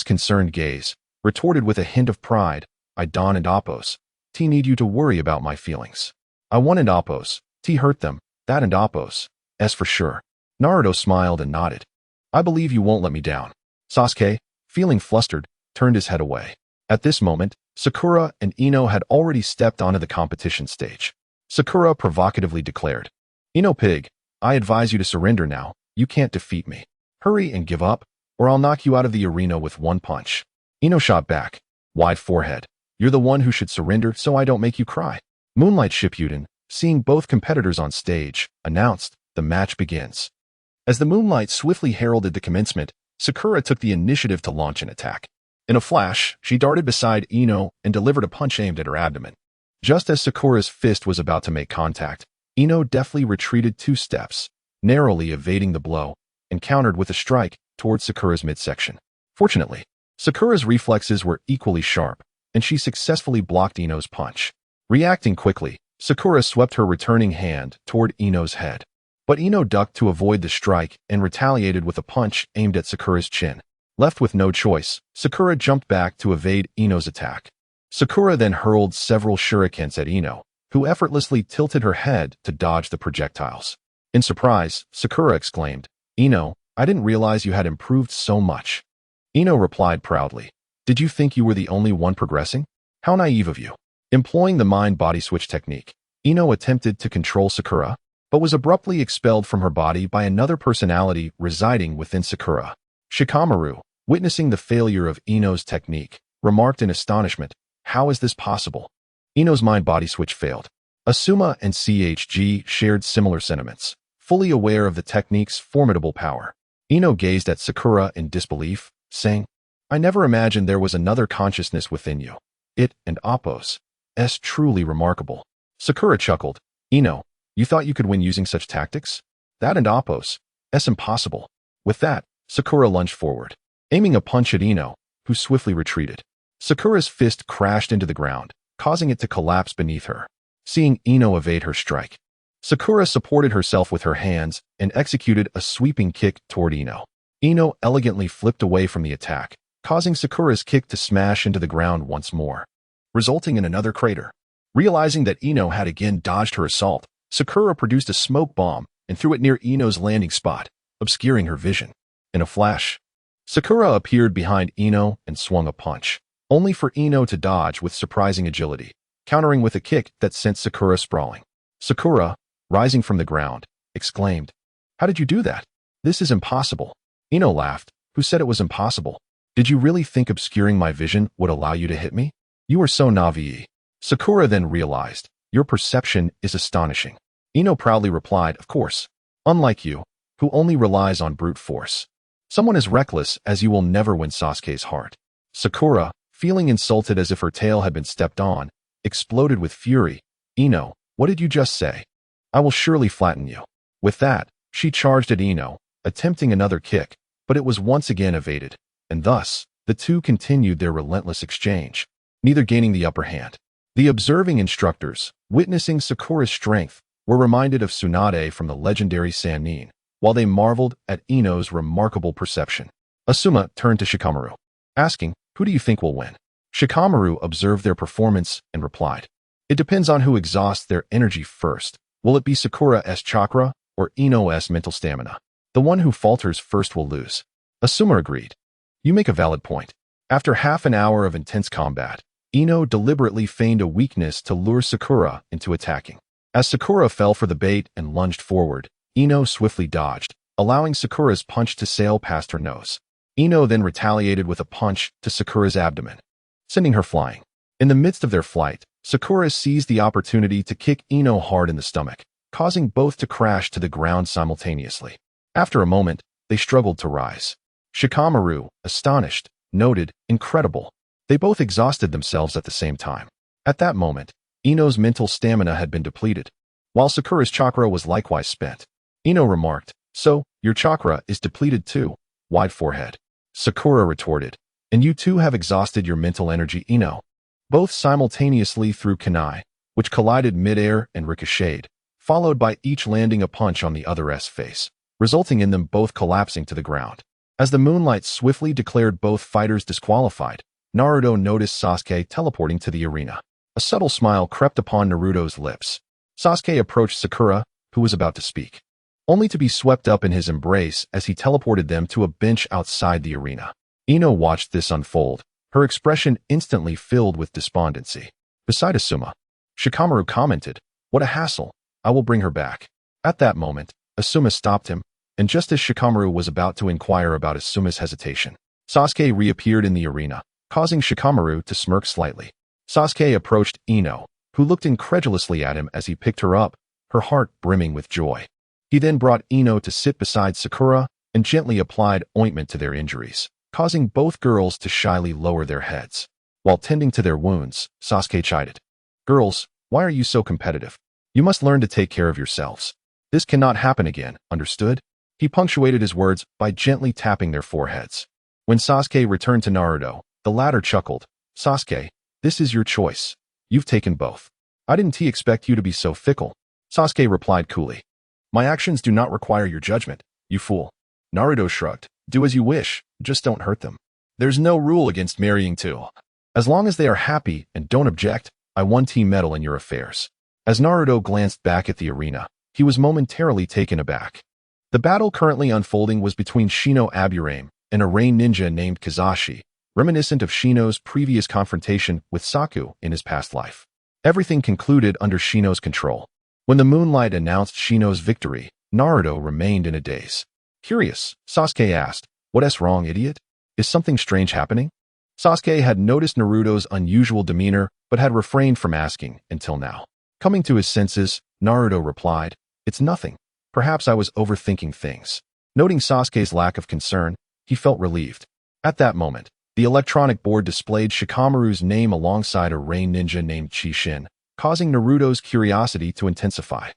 concerned gaze, retorted with a hint of pride, I Don and Appo's. Need you to worry about my feelings. I wanted Appo's. Hurt them. That and Appo's. For sure. Naruto smiled and nodded. I believe you won't let me down. Sasuke, feeling flustered, turned his head away. At this moment, Sakura and Ino had already stepped onto the competition stage. Sakura provocatively declared, Ino pig, I advise you to surrender now. You can't defeat me. Hurry and give up, or I'll knock you out of the arena with one punch. Ino shot back, wide forehead. You're the one who should surrender so I don't make you cry. Moonlight Shippuden, seeing both competitors on stage, announced, The match begins. As the moonlight swiftly heralded the commencement, Sakura took the initiative to launch an attack. In a flash, she darted beside Ino and delivered a punch aimed at her abdomen. Just as Sakura's fist was about to make contact, Ino deftly retreated 2 steps, narrowly evading the blow, and countered with a strike towards Sakura's midsection. Fortunately, Sakura's reflexes were equally sharp, and she successfully blocked Ino's punch. Reacting quickly, Sakura swept her returning hand toward Ino's head. But Ino ducked to avoid the strike and retaliated with a punch aimed at Sakura's chin. Left with no choice, Sakura jumped back to evade Ino's attack. Sakura then hurled several shurikens at Ino, who effortlessly tilted her head to dodge the projectiles. In surprise, Sakura exclaimed, "Ino, I didn't realize you had improved so much." Ino replied proudly, "Did you think you were the only one progressing? How naive of you." Employing the mind-body switch technique, Ino attempted to control Sakura, but was abruptly expelled from her body by another personality residing within Sakura. Shikamaru, witnessing the failure of Ino's technique, remarked in astonishment, "How is this possible?" Ino's mind-body switch failed. Asuma and CHG shared similar sentiments, fully aware of the technique's formidable power. Ino gazed at Sakura in disbelief, saying, "I never imagined there was another consciousness within you. It and Appo's is truly remarkable." Sakura chuckled, "Ino, you thought you could win using such tactics? That and Appo's is impossible." With that, Sakura lunged forward, aiming a punch at Ino, who swiftly retreated. Sakura's fist crashed into the ground, causing it to collapse beneath her. Seeing Ino evade her strike, Sakura supported herself with her hands and executed a sweeping kick toward Ino. Ino elegantly flipped away from the attack, causing Sakura's kick to smash into the ground once more, resulting in another crater. Realizing that Ino had again dodged her assault, Sakura produced a smoke bomb and threw it near Ino's landing spot, obscuring her vision. In a flash, Sakura appeared behind Ino and swung a punch, only for Ino to dodge with surprising agility, countering with a kick that sent Sakura sprawling. Sakura, rising from the ground, exclaimed, "How did you do that? This is impossible." Ino laughed. "Who said it was impossible? Did you really think obscuring my vision would allow you to hit me? You are so naive." Sakura then realized, "Your perception is astonishing." Ino proudly replied, "Of course. Unlike you, who only relies on brute force. Someone as reckless as you will never win Sasuke's heart." Sakura, feeling insulted as if her tail had been stepped on, exploded with fury. "Ino, what did you just say? I will surely flatten you." With that, she charged at Ino, attempting another kick, but it was once again evaded, and thus, the two continued their relentless exchange, neither gaining the upper hand. The observing instructors, witnessing Sakura's strength, were reminded of Tsunade from the legendary Sannin, while they marveled at Ino's remarkable perception. Asuma turned to Shikamaru, asking, "Who do you think will win?" Shikamaru observed their performance and replied, "It depends on who exhausts their energy first. Will it be Sakura's chakra or Ino's mental stamina? The one who falters first will lose." Asuma agreed. "You make a valid point." After half an hour of intense combat, Ino deliberately feigned a weakness to lure Sakura into attacking. As Sakura fell for the bait and lunged forward, Ino swiftly dodged, allowing Sakura's punch to sail past her nose. Ino then retaliated with a punch to Sakura's abdomen, sending her flying. In the midst of their flight, Sakura seized the opportunity to kick Ino hard in the stomach, causing both to crash to the ground simultaneously. After a moment, they struggled to rise. Shikamaru, astonished, noted, "Incredible. They both exhausted themselves at the same time." At that moment, Ino's mental stamina had been depleted, while Sakura's chakra was likewise spent. Ino remarked, "So, your chakra is depleted too?" Wide forehead. Sakura retorted, "And you too have exhausted your mental energy, Ino." Both simultaneously threw kunai, which collided mid-air and ricocheted, followed by each landing a punch on the other's face, resulting in them both collapsing to the ground. As the moonlight swiftly declared both fighters disqualified, Naruto noticed Sasuke teleporting to the arena. A subtle smile crept upon Naruto's lips. Sasuke approached Sakura, who was about to speak, only to be swept up in his embrace as he teleported them to a bench outside the arena. Ino watched this unfold, her expression instantly filled with despondency. Beside Asuma, Shikamaru commented, "What a hassle. I will bring her back." At that moment, Asuma stopped him, and just as Shikamaru was about to inquire about Asuma's hesitation, Sasuke reappeared in the arena, causing Shikamaru to smirk slightly. Sasuke approached Ino, who looked incredulously at him as he picked her up, her heart brimming with joy. He then brought Ino to sit beside Sakura and gently applied ointment to their injuries, causing both girls to shyly lower their heads. While tending to their wounds, Sasuke chided, "Girls, why are you so competitive? You must learn to take care of yourselves. This cannot happen again, understood?" He punctuated his words by gently tapping their foreheads. When Sasuke returned to Naruto, the latter chuckled, "Sasuke, this is your choice. You've taken both." I didn't expect you to be so fickle, Sasuke replied coolly. My actions do not require your judgment, you fool. Naruto shrugged. Do as you wish, just don't hurt them. There's no rule against marrying two. As long as they are happy and don't object, I won't meddle in your affairs. As Naruto glanced back at the arena, he was momentarily taken aback. The battle currently unfolding was between Shino Aburame and a rain ninja named Kazashi, reminiscent of Shino's previous confrontation with Saku in his past life. Everything concluded under Shino's control. When the moonlight announced Shino's victory, Naruto remained in a daze. Curious, Sasuke asked, "What's wrong, idiot? Is something strange happening?" Sasuke had noticed Naruto's unusual demeanor, but had refrained from asking until now. Coming to his senses, Naruto replied, "It's nothing. Perhaps I was overthinking things." Noting Sasuke's lack of concern, he felt relieved. At that moment, the electronic board displayed Shikamaru's name alongside a rain ninja named Chishin, causing Naruto's curiosity to intensify.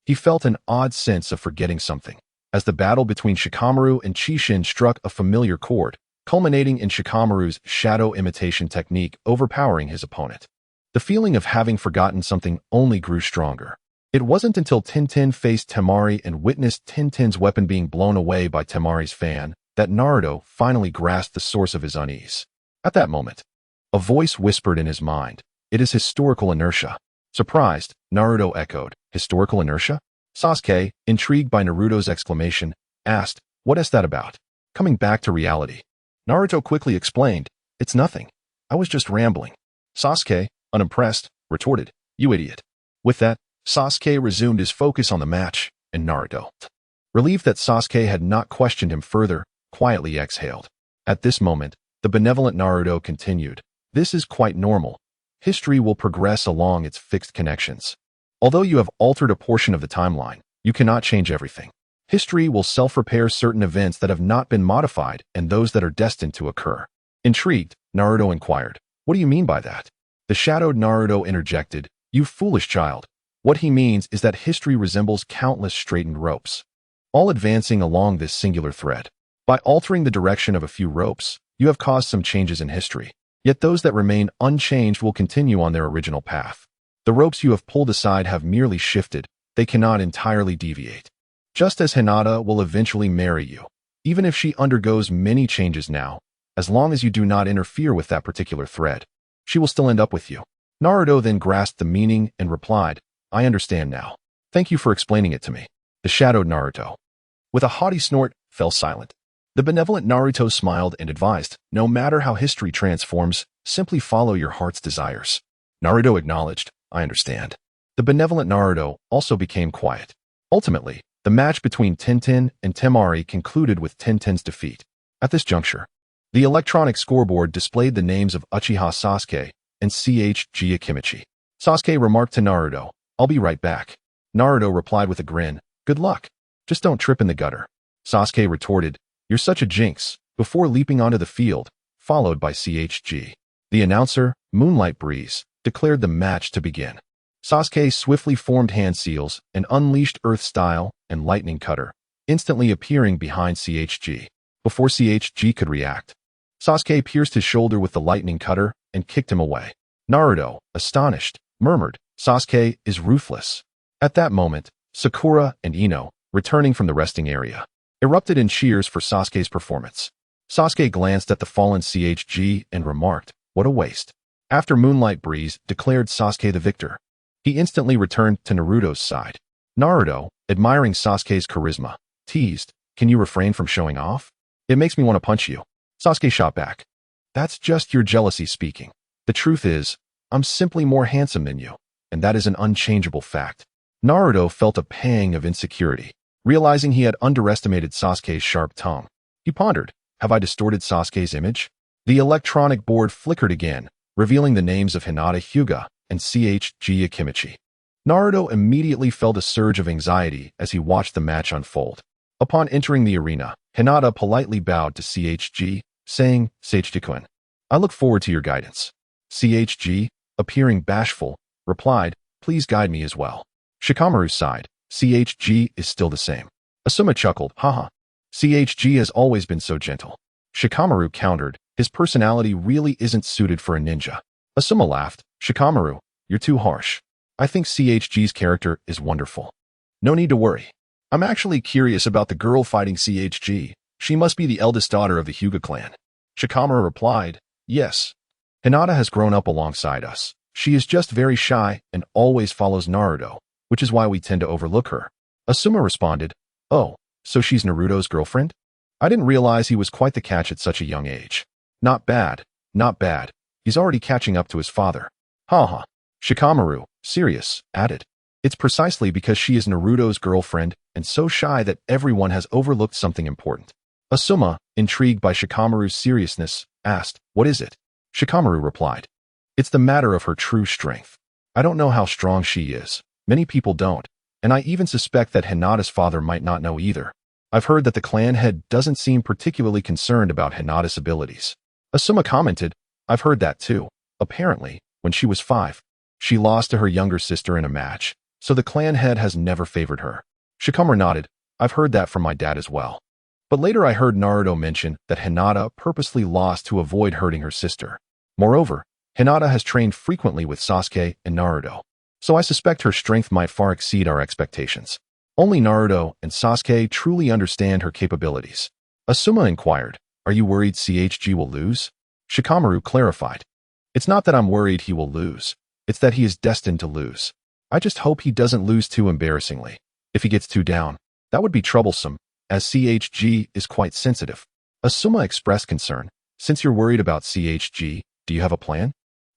He felt an odd sense of forgetting something, as the battle between Shikamaru and Chishin struck a familiar chord, culminating in Shikamaru's shadow imitation technique overpowering his opponent. The feeling of having forgotten something only grew stronger. It wasn't until Tintin faced Temari and witnessed Tintin's weapon being blown away by Temari's fan that Naruto finally grasped the source of his unease. At that moment, a voice whispered in his mind, "It is historical inertia." Surprised, Naruto echoed, "Historical inertia?" Sasuke, intrigued by Naruto's exclamation, asked, "What is that about?" Coming back to reality, Naruto quickly explained, "It's nothing. I was just rambling." Sasuke, unimpressed, retorted, "You idiot." With that, Sasuke resumed his focus on the match, and Naruto, relieved that Sasuke had not questioned him further, quietly exhaled. At this moment, the benevolent Naruto continued, "This is quite normal. History will progress along its fixed connections. Although you have altered a portion of the timeline, you cannot change everything. History will self-repair certain events that have not been modified and those that are destined to occur." Intrigued, Naruto inquired, "What do you mean by that?" The shadowed Naruto interjected, "You foolish child. What he means is that history resembles countless straightened ropes, all advancing along this singular thread. By altering the direction of a few ropes, you have caused some changes in history. Yet those that remain unchanged will continue on their original path. The ropes you have pulled aside have merely shifted, they cannot entirely deviate. Just as Hinata will eventually marry you, even if she undergoes many changes now, as long as you do not interfere with that particular thread, she will still end up with you." Naruto then grasped the meaning and replied, "I understand now. Thank you for explaining it to me." The shadowed Naruto, with a haughty snort, fell silent. The benevolent Naruto smiled and advised, "No matter how history transforms, simply follow your heart's desires." Naruto acknowledged, "I understand." The benevolent Naruto also became quiet. Ultimately, the match between Tintin and Temari concluded with Tintin's defeat. At this juncture, the electronic scoreboard displayed the names of Uchiha Sasuke and Chie Akimichi. Sasuke remarked to Naruto, "I'll be right back." Naruto replied with a grin, "Good luck. Just don't trip in the gutter." Sasuke retorted, "You're such a jinx," before leaping onto the field, followed by Chie. The announcer, Moonlight Breeze, declared the match to begin. Sasuke swiftly formed hand seals and unleashed Earth Style and Lightning Cutter, instantly appearing behind Chie. Before Chie could react, Sasuke pierced his shoulder with the Lightning Cutter and kicked him away. Naruto, astonished, murmured, "Sasuke is ruthless." At that moment, Sakura and Ino, returning from the resting area, erupted in cheers for Sasuke's performance. Sasuke glanced at the fallen Chie and remarked, "What a waste." After Moonlight Breeze declared Sasuke the victor, he instantly returned to Naruto's side. Naruto, admiring Sasuke's charisma, teased, "Can you refrain from showing off? It makes me want to punch you." Sasuke shot back, "That's just your jealousy speaking. The truth is, I'm simply more handsome than you, and that is an unchangeable fact." Naruto felt a pang of insecurity, realizing he had underestimated Sasuke's sharp tongue. He pondered, "Have I distorted Sasuke's image?" The electronic board flickered again, revealing the names of Hinata Hyuga and Chie Akimichi. Naruto immediately felt a surge of anxiety as he watched the match unfold. Upon entering the arena, Hinata politely bowed to Chie, saying, "Sage-kun, I look forward to your guidance." Chie, appearing bashful, replied, "Please guide me as well." Shikamaru sighed, "Chie is still the same." Asuma chuckled, "Haha. Chie has always been so gentle." Shikamaru countered, "His personality really isn't suited for a ninja." Asuma laughed, "Shikamaru, you're too harsh. I think CHG's character is wonderful. No need to worry. I'm actually curious about the girl fighting CHG. She must be the eldest daughter of the Hyuga clan. Shikamaru replied, yes. Hinata has grown up alongside us. She is just very shy and always follows Naruto, which is why we tend to overlook her. Asuma responded, oh, so she's Naruto's girlfriend? I didn't realize he was quite the catch at such a young age. Not bad, not bad. He's already catching up to his father. Haha. Shikamaru, serious, added. It's precisely because she is Naruto's girlfriend and so shy that everyone has overlooked something important. Asuma, intrigued by Shikamaru's seriousness, asked, what is it? Shikamaru replied, it's the matter of her true strength. I don't know how strong she is. Many people don't, and I even suspect that Hinata's father might not know either. I've heard that the clan head doesn't seem particularly concerned about Hinata's abilities. Asuma commented, I've heard that too. Apparently, when she was 5, she lost to her younger sister in a match, so the clan head has never favored her. Shikamaru nodded, I've heard that from my dad as well. But later I heard Naruto mention that Hinata purposely lost to avoid hurting her sister. Moreover, Hinata has trained frequently with Sasuke and Naruto, so I suspect her strength might far exceed our expectations. Only Naruto and Sasuke truly understand her capabilities. Asuma inquired, are you worried CHG will lose? Shikamaru clarified, it's not that I'm worried he will lose, it's that he is destined to lose. I just hope he doesn't lose too embarrassingly. If he gets too down, that would be troublesome, as CHG is quite sensitive. Asuma expressed concern, since you're worried about CHG, do you have a plan?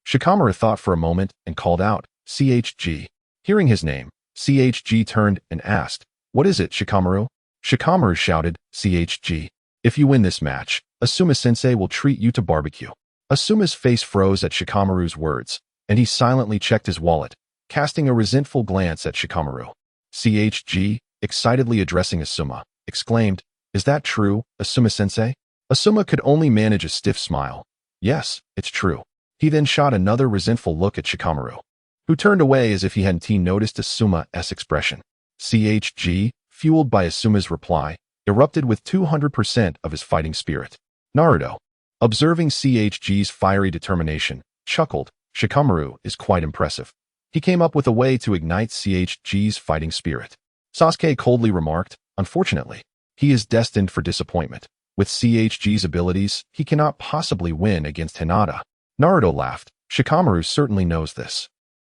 Shikamaru thought for a moment and called out, CHG. Hearing his name, CHG turned and asked, what is it, Shikamaru? Shikamaru shouted, CHG. If you win this match, Asuma-sensei will treat you to barbecue. Asuma's face froze at Shikamaru's words, and he silently checked his wallet, casting a resentful glance at Shikamaru. CHG, excitedly addressing Asuma, exclaimed, is that true, Asuma-sensei? Asuma could only manage a stiff smile. Yes, it's true. He then shot another resentful look at Shikamaru, who turned away as if he hadn't noticed Asuma's expression. CHG, fueled by Asuma's reply, erupted with 200% of his fighting spirit. Naruto, observing CHG's fiery determination, chuckled, Shikamaru is quite impressive. He came up with a way to ignite CHG's fighting spirit. Sasuke coldly remarked, unfortunately, he is destined for disappointment. With CHG's abilities, he cannot possibly win against Hinata. Naruto laughed. Shikamaru certainly knows this.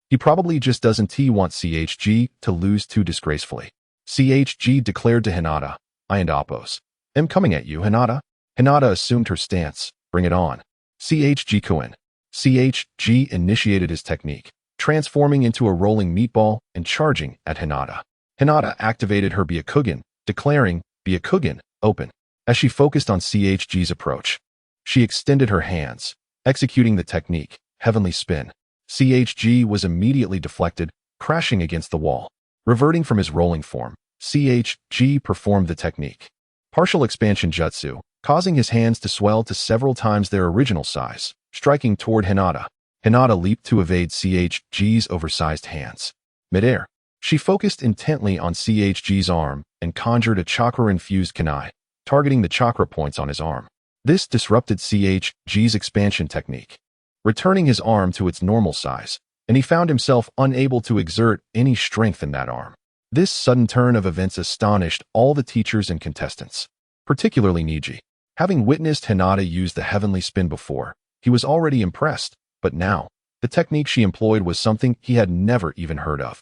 He probably just doesn't want CHG to lose too disgracefully. CHG declared to Hinata, I and Appos. Am coming at you, Hinata. Hinata assumed her stance. Bring it on. CHG-kun. CHG initiated his technique, transforming into a rolling meatball and charging at Hinata. Hinata activated her Byakugan, declaring, Byakugan, open. As she focused on CHG's approach, she extended her hands, executing the technique, Heavenly Spin. CHG was immediately deflected, crashing against the wall. Reverting from his rolling form, CHG performed the technique, Partial Expansion Jutsu, causing his hands to swell to several times their original size, striking toward Hinata. Hinata leaped to evade CHG's oversized hands. Midair, she focused intently on CHG's arm and conjured a chakra-infused kunai, targeting the chakra points on his arm. This disrupted CHG's expansion technique, returning his arm to its normal size, and he found himself unable to exert any strength in that arm. This sudden turn of events astonished all the teachers and contestants, particularly Niji. Having witnessed Hinata use the heavenly spin before, he was already impressed, but now, the technique she employed was something he had never even heard of.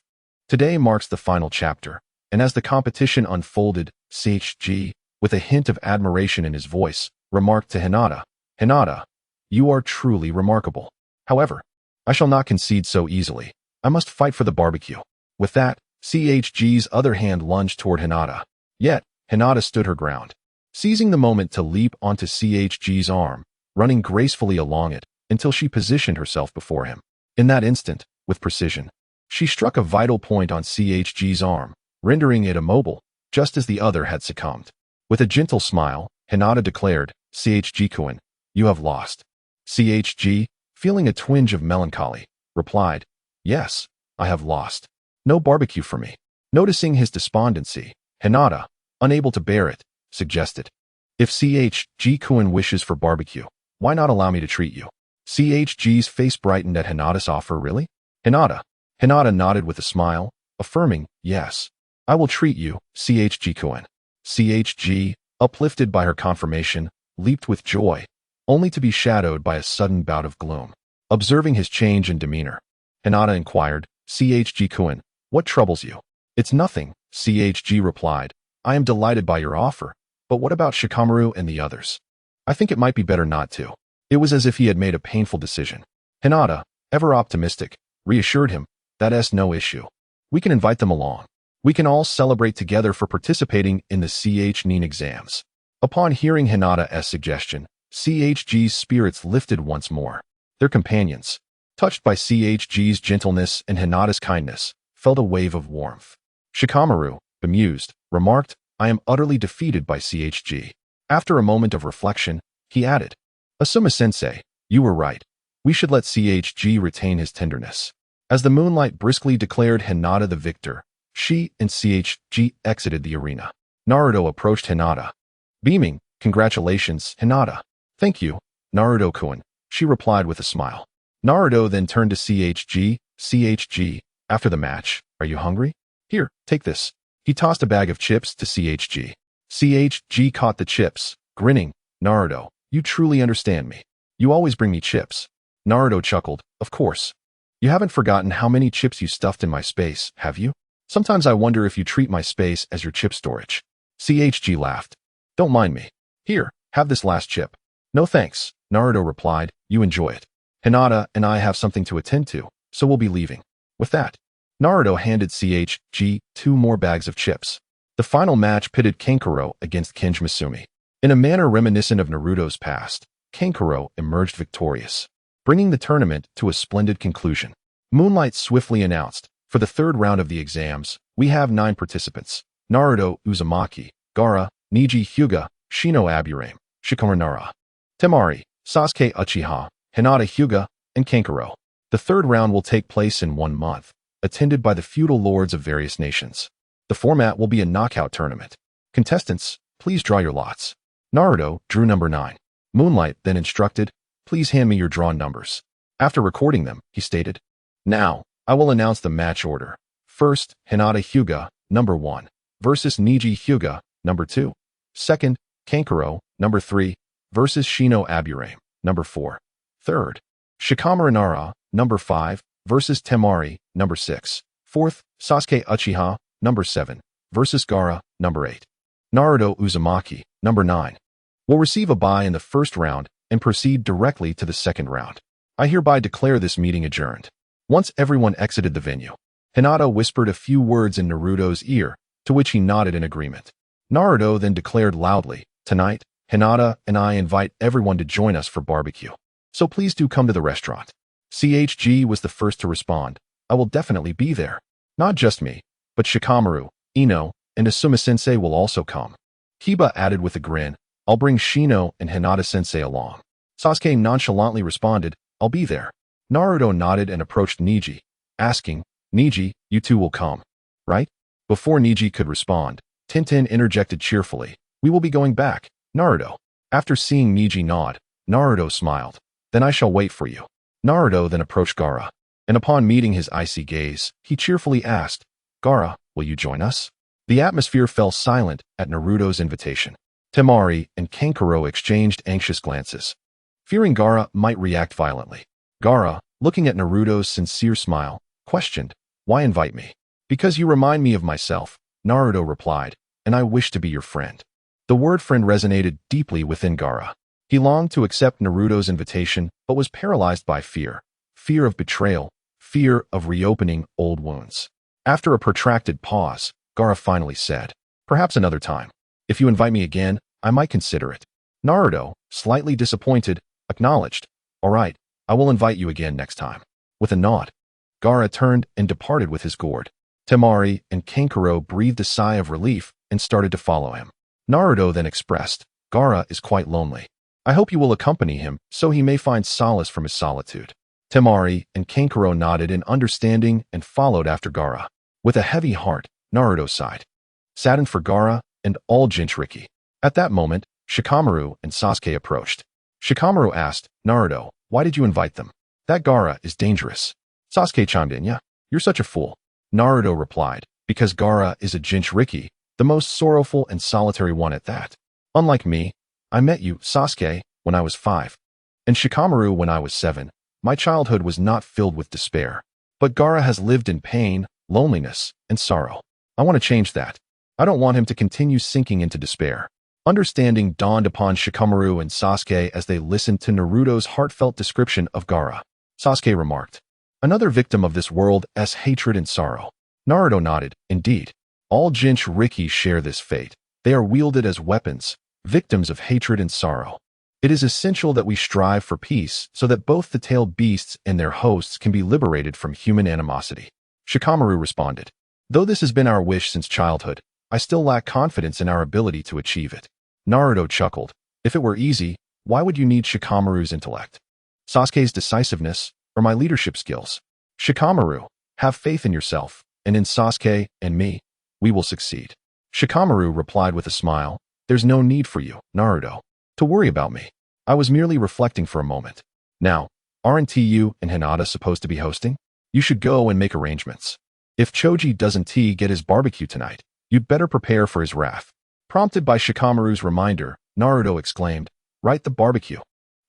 Today marks the final chapter, and as the competition unfolded, CHG, with a hint of admiration in his voice, remarked to Hinata, Hinata, you are truly remarkable. However, I shall not concede so easily. I must fight for the barbecue. With that, CHG's other hand lunged toward Hinata. Yet, Hinata stood her ground, seizing the moment to leap onto CHG's arm, running gracefully along it until she positioned herself before him. In that instant, with precision, she struck a vital point on CHG's arm, rendering it immobile, just as the other had succumbed. With a gentle smile, Hinata declared, CHG-kun, you have lost. CHG, feeling a twinge of melancholy, replied, yes, I have lost. No barbecue for me. Noticing his despondency, Hinata, unable to bear it, suggested, if CHG-kun wishes for barbecue, why not allow me to treat you? CHG's face brightened at Hinata's offer. Really? Hinata. Hinata nodded with a smile, affirming, yes. I will treat you, CHG-kun. CHG, uplifted by her confirmation, leaped with joy, only to be shadowed by a sudden bout of gloom. Observing his change in demeanor, Hinata inquired, CHG-kun, what troubles you? It's nothing, CHG replied. I am delighted by your offer, but what about Shikamaru and the others? I think it might be better not to. It was as if he had made a painful decision. Hinata, ever optimistic, reassured him, that's no issue. We can invite them along. We can all celebrate together for participating in the CH-NIN exams. Upon hearing Hinata's suggestion, CHG's spirits lifted once more. Their companions, touched by CHG's gentleness and Hinata's kindness, felt a wave of warmth. Shikamaru, bemused, remarked, I am utterly defeated by CHG. After a moment of reflection, he added, Asuma-sensei, you were right. We should let CHG retain his tenderness. As the moonlight briskly declared Hinata the victor, she and CHG exited the arena. Naruto approached Hinata. Beaming, congratulations, Hinata. Thank you, Naruto-kun, she replied with a smile. Naruto then turned to CHG, CHG, after the match, are you hungry? Here, take this. He tossed a bag of chips to CHG. CHG caught the chips, grinning, Naruto, you truly understand me. You always bring me chips. Naruto chuckled, of course. You haven't forgotten how many chips you stuffed in my space, have you? Sometimes I wonder if you treat my space as your chip storage. CHG laughed. Don't mind me. Here, have this last chip. No thanks, Naruto replied, you enjoy it. Hinata and I have something to attend to, so we'll be leaving. With that, Naruto handed CHG 2 more bags of chips. The final match pitted Kankuro against Kenji Misumi. In a manner reminiscent of Naruto's past, Kankuro emerged victorious, bringing the tournament to a splendid conclusion. Moonlight swiftly announced, for the third round of the exams, we have 9 participants. Naruto Uzumaki, Gaara, Neji Hyuga, Shino Aburame, Shikamaru Nara, Temari, Sasuke Uchiha, Hinata Hyuga, and Kankuro. The third round will take place in 1 month, attended by the feudal lords of various nations. The format will be a knockout tournament. Contestants, please draw your lots. Naruto drew number 9. Moonlight then instructed, please hand me your drawn numbers. After recording them, he stated, now, I will announce the match order. First, Hinata Hyuga, number 1, versus Neji Hyuga, number 2. Second, Kankuro, number 3, versus Shino Aburame, number 4. Third, Shikamaru Nara, number 5, versus Temari, number 6. Fourth, Sasuke Uchiha, number 7, versus Gaara, number 8. Naruto Uzumaki, number 9, will receive a bye in the first round and proceed directly to the second round. I hereby declare this meeting adjourned. Once everyone exited the venue, Hinata whispered a few words in Naruto's ear, to which he nodded in agreement. Naruto then declared loudly, tonight, Hinata and I invite everyone to join us for barbecue. So please do come to the restaurant. CHG was the first to respond. I will definitely be there. Not just me, but Shikamaru, Ino, and Asuma-sensei will also come. Kiba added with a grin, I'll bring Shino and Hinata-sensei along. Sasuke nonchalantly responded, I'll be there. Naruto nodded and approached Neji, asking, Neji, you two will come, right? Before Neji could respond, Tintin interjected cheerfully, we will be going back, Naruto. After seeing Neji nod, Naruto smiled, then I shall wait for you. Naruto then approached Gaara, and upon meeting his icy gaze, he cheerfully asked, Gaara, will you join us? The atmosphere fell silent at Naruto's invitation. Temari and Kankuro exchanged anxious glances, fearing Gaara might react violently. Gaara, looking at Naruto's sincere smile, questioned, why invite me? Because you remind me of myself, Naruto replied, and I wish to be your friend. The word friend resonated deeply within Gaara. He longed to accept Naruto's invitation, but was paralyzed by fear. Fear of betrayal, fear of reopening old wounds. After a protracted pause, Gaara finally said, perhaps another time. If you invite me again, I might consider it. Naruto, slightly disappointed, acknowledged, all right, I will invite you again next time. With a nod, Gaara turned and departed with his gourd. Temari and Kankuro breathed a sigh of relief and started to follow him. Naruto then expressed, Gaara is quite lonely. I hope you will accompany him so he may find solace from his solitude. Temari and Kankuro nodded in understanding and followed after Gaara. With a heavy heart, Naruto sighed, saddened for Gaara and all Jinchuriki. At that moment, Shikamaru and Sasuke approached. Shikamaru asked, Naruto, why did you invite them? That Gaara is dangerous. Sasuke chimed in, yeah, You're such a fool. Naruto replied, because Gaara is a Jinchuriki, the most sorrowful and solitary one at that. Unlike me, I met you, Sasuke, when I was 5. And Shikamaru when I was 7. My childhood was not filled with despair. But Gaara has lived in pain, loneliness, and sorrow. I want to change that. I don't want him to continue sinking into despair. Understanding dawned upon Shikamaru and Sasuke as they listened to Naruto's heartfelt description of Gaara. Sasuke remarked, another victim of this world's hatred and sorrow. Naruto nodded, indeed. All Jinchuriki share this fate. They are wielded as weapons, victims of hatred and sorrow. It is essential that we strive for peace so that both the tailed beasts and their hosts can be liberated from human animosity. Shikamaru responded, though this has been our wish since childhood, I still lack confidence in our ability to achieve it. Naruto chuckled, if it were easy, why would you need Shikamaru's intellect? Sasuke's decisiveness, or my leadership skills? Shikamaru, have faith in yourself, and in Sasuke and me, we will succeed. Shikamaru replied with a smile, there's no need for you, Naruto, to worry about me. I was merely reflecting for a moment. Now, aren't you and Hinata supposed to be hosting? You should go and make arrangements. If Choji doesn't get his barbecue tonight, you'd better prepare for his wrath. Prompted by Shikamaru's reminder, Naruto exclaimed, right, the barbecue.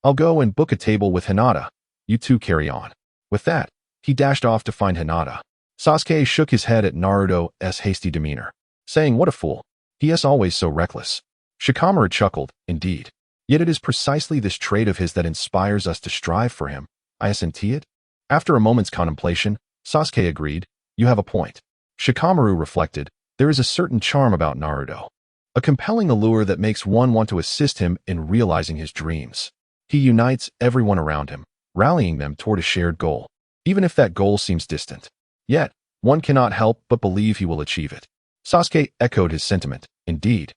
I'll go and book a table with Hinata. You two carry on. With that, he dashed off to find Hinata. Sasuke shook his head at Naruto's hasty demeanor, saying, what a fool. He is always so reckless. Shikamaru chuckled, indeed. Yet it is precisely this trait of his that inspires us to strive for him. Isn't it? After a moment's contemplation, Sasuke agreed, you have a point. Shikamaru reflected, there is a certain charm about Naruto. A compelling allure that makes one want to assist him in realizing his dreams. He unites everyone around him, rallying them toward a shared goal, even if that goal seems distant. Yet, one cannot help but believe he will achieve it. Sasuke echoed his sentiment, indeed.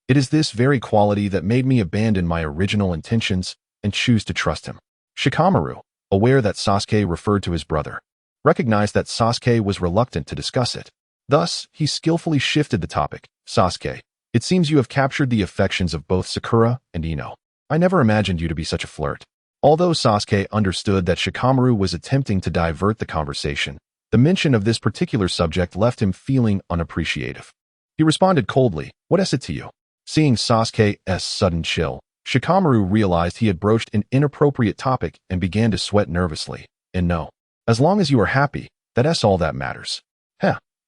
It is this very quality that made me abandon my original intentions and choose to trust him. Shikamaru, aware that Sasuke referred to his brother, recognized that Sasuke was reluctant to discuss it. Thus, he skillfully shifted the topic. Sasuke, it seems you have captured the affections of both Sakura and Ino. I never imagined you to be such a flirt. Although Sasuke understood that Shikamaru was attempting to divert the conversation, the mention of this particular subject left him feeling unappreciative. He responded coldly, what is it to you? Seeing Sasuke's sudden chill, Shikamaru realized he had broached an inappropriate topic and began to sweat nervously. And no, as long as you are happy, that's all that matters.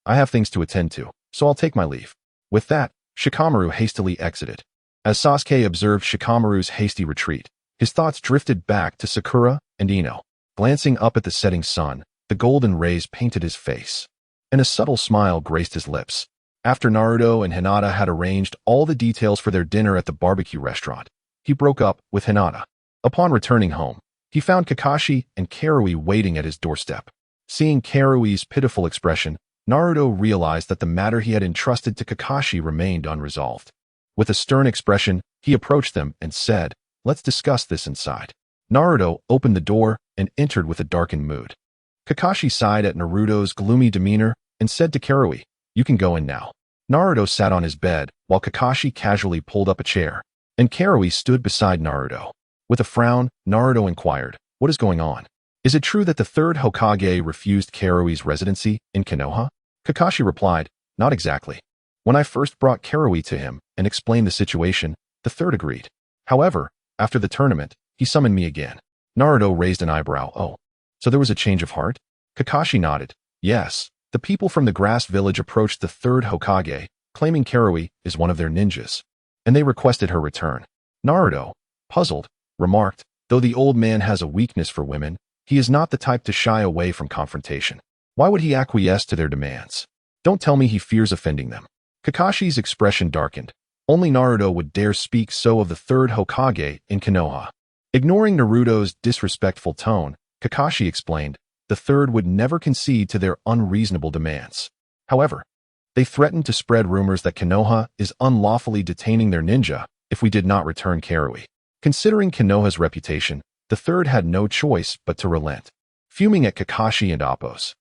I have things to attend to, so I'll take my leave. With that, Shikamaru hastily exited. As Sasuke observed Shikamaru's hasty retreat, his thoughts drifted back to Sakura and Ino. Glancing up at the setting sun, the golden rays painted his face, and a subtle smile graced his lips. After Naruto and Hinata had arranged all the details for their dinner at the barbecue restaurant, he broke up with Hinata. Upon returning home, he found Kakashi and Karui waiting at his doorstep. Seeing Karui's pitiful expression, Naruto realized that the matter he had entrusted to Kakashi remained unresolved. With a stern expression, he approached them and said, let's discuss this inside. Naruto opened the door and entered with a darkened mood. Kakashi sighed at Naruto's gloomy demeanor and said to Karui, you can go in now. Naruto sat on his bed while Kakashi casually pulled up a chair, and Karui stood beside Naruto. With a frown, Naruto inquired, what is going on? Is it true that the Third Hokage refused Karui's residency in Konoha? Kakashi replied, not exactly. When I first brought Karui to him and explained the situation, the Third agreed. However, after the tournament, he summoned me again. Naruto raised an eyebrow. Oh, so there was a change of heart? Kakashi nodded. Yes, the people from the grass village approached the Third Hokage, claiming Karui is one of their ninjas, and they requested her return. Naruto, puzzled, remarked, though the old man has a weakness for women, he is not the type to shy away from confrontation. Why would he acquiesce to their demands? Don't tell me he fears offending them. Kakashi's expression darkened. Only Naruto would dare speak so of the Third Hokage in Konoha. Ignoring Naruto's disrespectful tone, Kakashi explained, the Third would never concede to their unreasonable demands. However, they threatened to spread rumors that Konoha is unlawfully detaining their ninja if we did not return Karui. Considering Konoha's reputation, the Third had no choice but to relent. Fuming at Kakashi and Appo's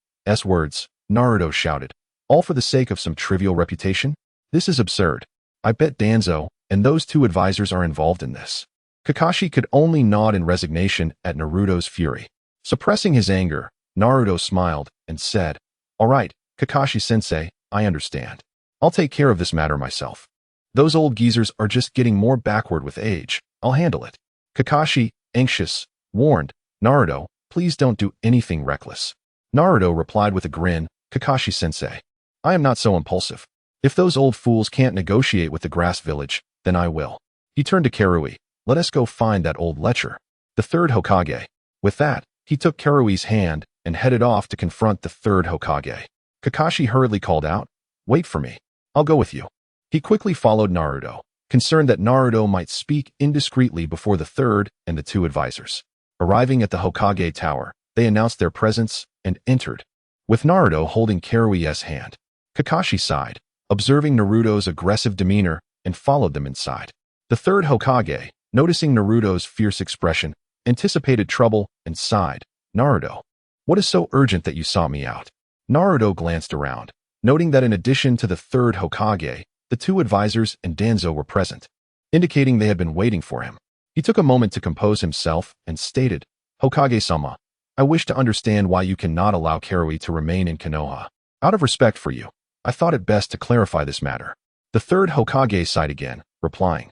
words, Naruto shouted, all for the sake of some trivial reputation? This is absurd. I bet Danzo and those two advisors are involved in this. Kakashi could only nod in resignation at Naruto's fury. Suppressing his anger, Naruto smiled and said, All right, Kakashi-sensei, I understand. I'll take care of this matter myself. Those old geezers are just getting more backward with age. I'll handle it. Kakashi, anxious, warned, Naruto, please don't do anything reckless. Naruto replied with a grin, Kakashi-sensei, I am not so impulsive. If those old fools can't negotiate with the grass village, then I will. He turned to Karui. Let us go find that old lecher, the third Hokage. With that, he took Karui's hand and headed off to confront the third Hokage. Kakashi hurriedly called out, wait for me. I'll go with you. He quickly followed Naruto, concerned that Naruto might speak indiscreetly before the third and the two advisors. Arriving at the Hokage tower, they announced their presence and entered, with Naruto holding Karui's hand. Kakashi sighed, observing Naruto's aggressive demeanor, and followed them inside. The third Hokage, noticing Naruto's fierce expression, anticipated trouble and sighed, Naruto, what is so urgent that you sought me out? Naruto glanced around, noting that in addition to the third Hokage, the two advisors and Danzo were present, indicating they had been waiting for him. He took a moment to compose himself and stated, Hokage-sama, I wish to understand why you cannot allow Karui to remain in Konoha. Out of respect for you, I thought it best to clarify this matter. The third Hokage sighed again, replying,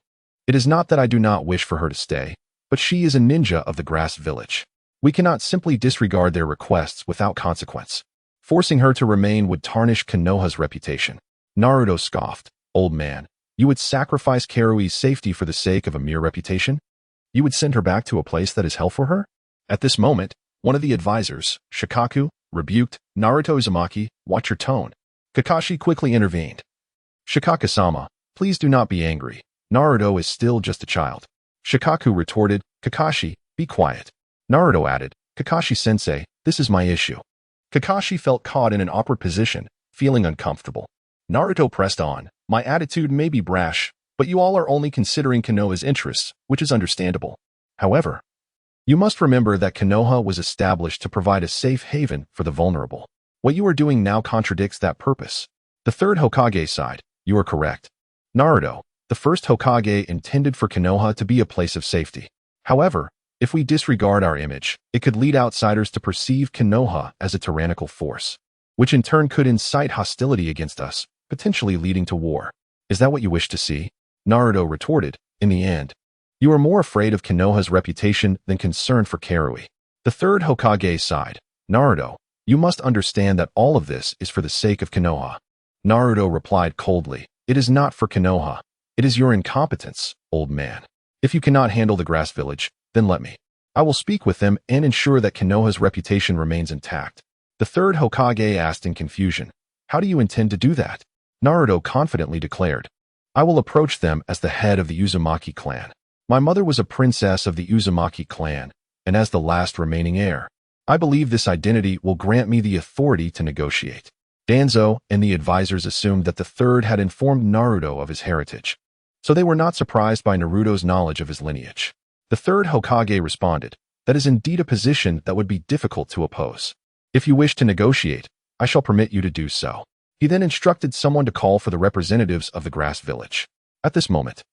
it is not that I do not wish for her to stay, but she is a ninja of the grass village. We cannot simply disregard their requests without consequence. Forcing her to remain would tarnish Konoha's reputation. Naruto scoffed, old man, you would sacrifice Karui's safety for the sake of a mere reputation? You would send her back to a place that is hell for her? At this moment, one of the advisors, Shikaku, rebuked, Naruto Uzumaki, watch your tone. Kakashi quickly intervened. Shikaku-sama, please do not be angry. Naruto is still just a child. Shikaku retorted, Kakashi, be quiet. Naruto added, Kakashi-sensei, this is my issue. Kakashi felt caught in an awkward position, feeling uncomfortable. Naruto pressed on, my attitude may be brash, but you all are only considering Konoha's interests, which is understandable. However, you must remember that Konoha was established to provide a safe haven for the vulnerable. What you are doing now contradicts that purpose. The third Hokage sighed, you are correct. Naruto, the first Hokage intended for Konoha to be a place of safety. However, if we disregard our image, it could lead outsiders to perceive Konoha as a tyrannical force, which in turn could incite hostility against us, potentially leading to war. Is that what you wish to see? Naruto retorted, in the end, you are more afraid of Konoha's reputation than concerned for Karui. The third Hokage sighed, Naruto, you must understand that all of this is for the sake of Konoha. Naruto replied coldly, it is not for Konoha. It is your incompetence, old man. If you cannot handle the grass village, then let me. I will speak with them and ensure that Konoha's reputation remains intact. The third Hokage asked in confusion, how do you intend to do that? Naruto confidently declared, I will approach them as the head of the Uzumaki clan. My mother was a princess of the Uzumaki clan, and as the last remaining heir, I believe this identity will grant me the authority to negotiate. Danzo and the advisors assumed that the third had informed Naruto of his heritage, so they were not surprised by Naruto's knowledge of his lineage. The third Hokage responded, that is indeed a position that would be difficult to oppose. If you wish to negotiate, I shall permit you to do so. He then instructed someone to call for the representatives of the grass village. At this moment,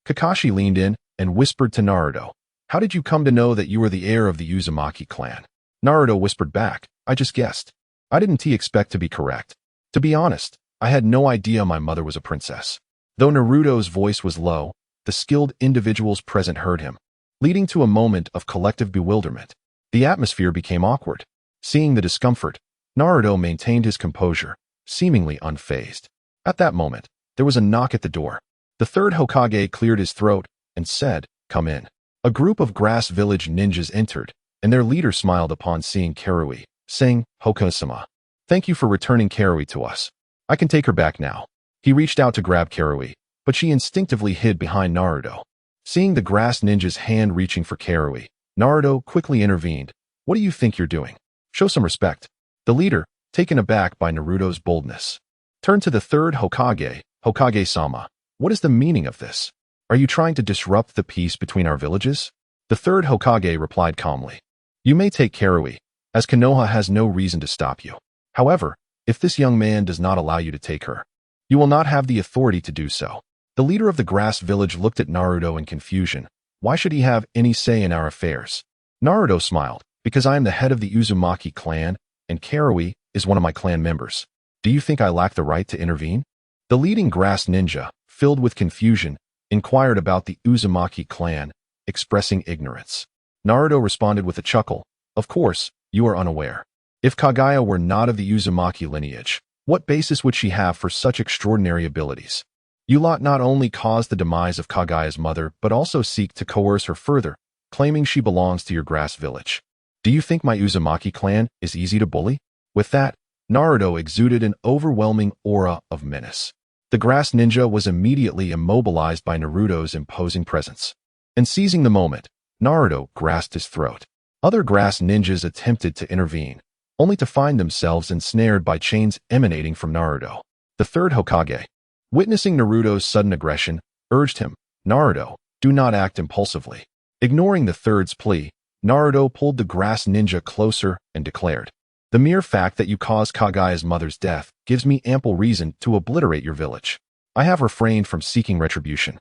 Kakashi leaned in and whispered to Naruto, how did you come to know that you were the heir of the Uzumaki clan? Naruto whispered back, I just guessed. I didn't expect to be correct. To be honest, I had no idea my mother was a princess. Though Naruto's voice was low, the skilled individuals present heard him, leading to a moment of collective bewilderment. The atmosphere became awkward. Seeing the discomfort, Naruto maintained his composure, seemingly unfazed. At that moment, there was a knock at the door. The third Hokage cleared his throat and said, come in. A group of grass village ninjas entered, and their leader smiled upon seeing Karui, saying, Hokage-sama, thank you for returning Karui to us. I can take her back now. He reached out to grab Karui, but she instinctively hid behind Naruto. Seeing the grass ninja's hand reaching for Karui, Naruto quickly intervened. What do you think you're doing? Show some respect. The leader, taken aback by Naruto's boldness, turned to the third Hokage, Hokage-sama. What is the meaning of this? Are you trying to disrupt the peace between our villages? The third Hokage replied calmly. You may take Karui, as Konoha has no reason to stop you. However, if this young man does not allow you to take her, you will not have the authority to do so. The leader of the grass village looked at Naruto in confusion. Why should he have any say in our affairs? Naruto smiled, because I am the head of the Uzumaki clan, and Karui is one of my clan members. Do you think I lack the right to intervene? The leading grass ninja, filled with confusion, inquired about the Uzumaki clan, expressing ignorance. Naruto responded with a chuckle. Of course, you are unaware. If Kaguya were not of the Uzumaki lineage, what basis would she have for such extraordinary abilities? You lot not only caused the demise of Kaguya's mother, but also seek to coerce her further, claiming she belongs to your grass village. Do you think my Uzumaki clan is easy to bully? With that, Naruto exuded an overwhelming aura of menace. The grass ninja was immediately immobilized by Naruto's imposing presence. And seizing the moment, Naruto grasped his throat. Other grass ninjas attempted to intervene, only to find themselves ensnared by chains emanating from Naruto. The third Hokage, witnessing Naruto's sudden aggression, urged him, Naruto, do not act impulsively. Ignoring the third's plea, Naruto pulled the grass ninja closer and declared, the mere fact that you caused Kaguya's mother's death gives me ample reason to obliterate your village. I have refrained from seeking retribution.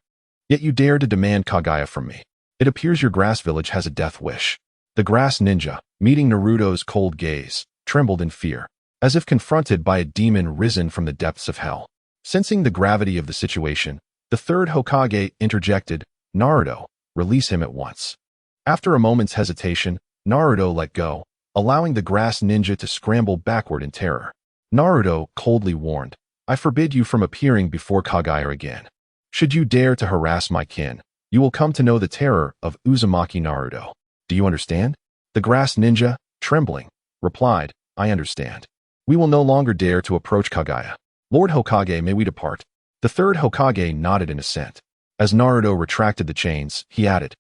Yet you dare to demand Kaguya from me. It appears your grass village has a death wish. The grass ninja, meeting Naruto's cold gaze, trembled in fear, as if confronted by a demon risen from the depths of hell. Sensing the gravity of the situation, the third Hokage interjected, Naruto, release him at once. After a moment's hesitation, Naruto let go, allowing the grass ninja to scramble backward in terror. Naruto coldly warned, I forbid you from appearing before Kaguya again. Should you dare to harass my kin, you will come to know the terror of Uzumaki Naruto. Do you understand? The grass ninja, trembling, replied, I understand. We will no longer dare to approach Kaguya. Lord Hokage, may we depart? The third Hokage nodded in assent. As Naruto retracted the chains, he added,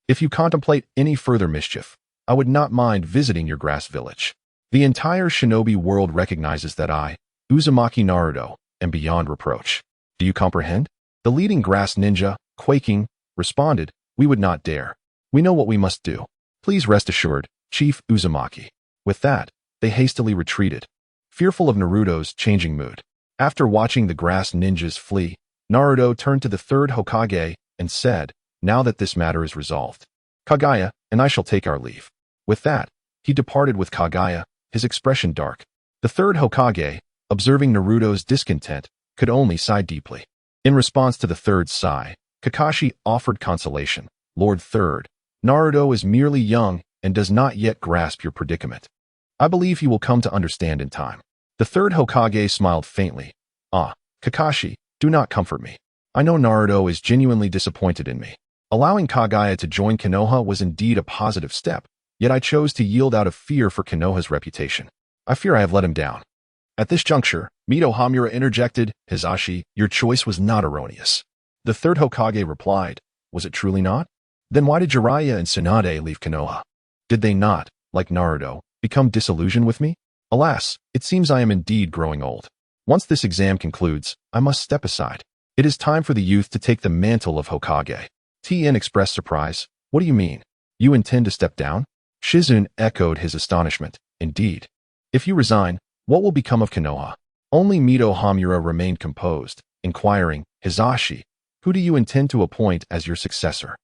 if you contemplate any further mischief, I would not mind visiting your grass village. The entire shinobi world recognizes that I, Uzumaki Naruto, am beyond reproach. Do you comprehend? The leading grass ninja, quaking, responded, we would not dare. We know what we must do. Please rest assured, Chief Uzumaki. With that, they hastily retreated, fearful of Naruto's changing mood. After watching the grass ninjas flee, Naruto turned to the third Hokage and said, now that this matter is resolved, Kaguya and I shall take our leave. With that, he departed with Kaguya, his expression dark. The third Hokage, observing Naruto's discontent, could only sigh deeply. In response to the third's sigh, Kakashi offered consolation. Lord Third, Naruto is merely young and does not yet grasp your predicament. I believe he will come to understand in time. The third Hokage smiled faintly. Ah, Kakashi, do not comfort me. I know Naruto is genuinely disappointed in me. Allowing Kaguya to join Konoha was indeed a positive step, yet I chose to yield out of fear for Konoha's reputation. I fear I have let him down. At this juncture, Mito Hamura interjected, Hizashi, your choice was not erroneous. The third Hokage replied, was it truly not? Then why did Jiraiya and Tsunade leave Konoha? Did they not, like Naruto, become disillusioned with me? Alas, it seems I am indeed growing old. Once this exam concludes, I must step aside. It is time for the youth to take the mantle of Hokage. Tien expressed surprise. What do you mean? You intend to step down? Shizune echoed his astonishment. Indeed. If you resign, what will become of Konoha? Only Mito Hamura remained composed, inquiring, Hizashi, who do you intend to appoint as your successor?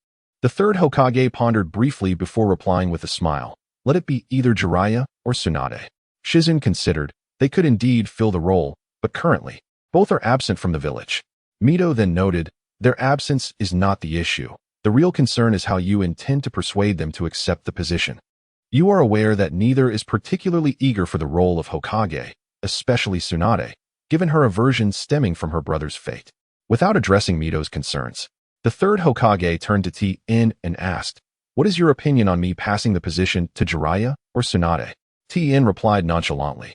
The third Hokage pondered briefly before replying with a smile. Let it be either Jiraiya or Tsunade. Shizune considered. They could indeed fill the role, but currently, both are absent from the village. Mito then noted, their absence is not the issue. The real concern is how you intend to persuade them to accept the position. You are aware that neither is particularly eager for the role of Hokage, especially Tsunade, given her aversion stemming from her brother's fate. Without addressing Mito's concerns, the third Hokage turned to Tien and asked, what is your opinion on me passing the position to Jiraiya or Tsunade? Tien replied nonchalantly,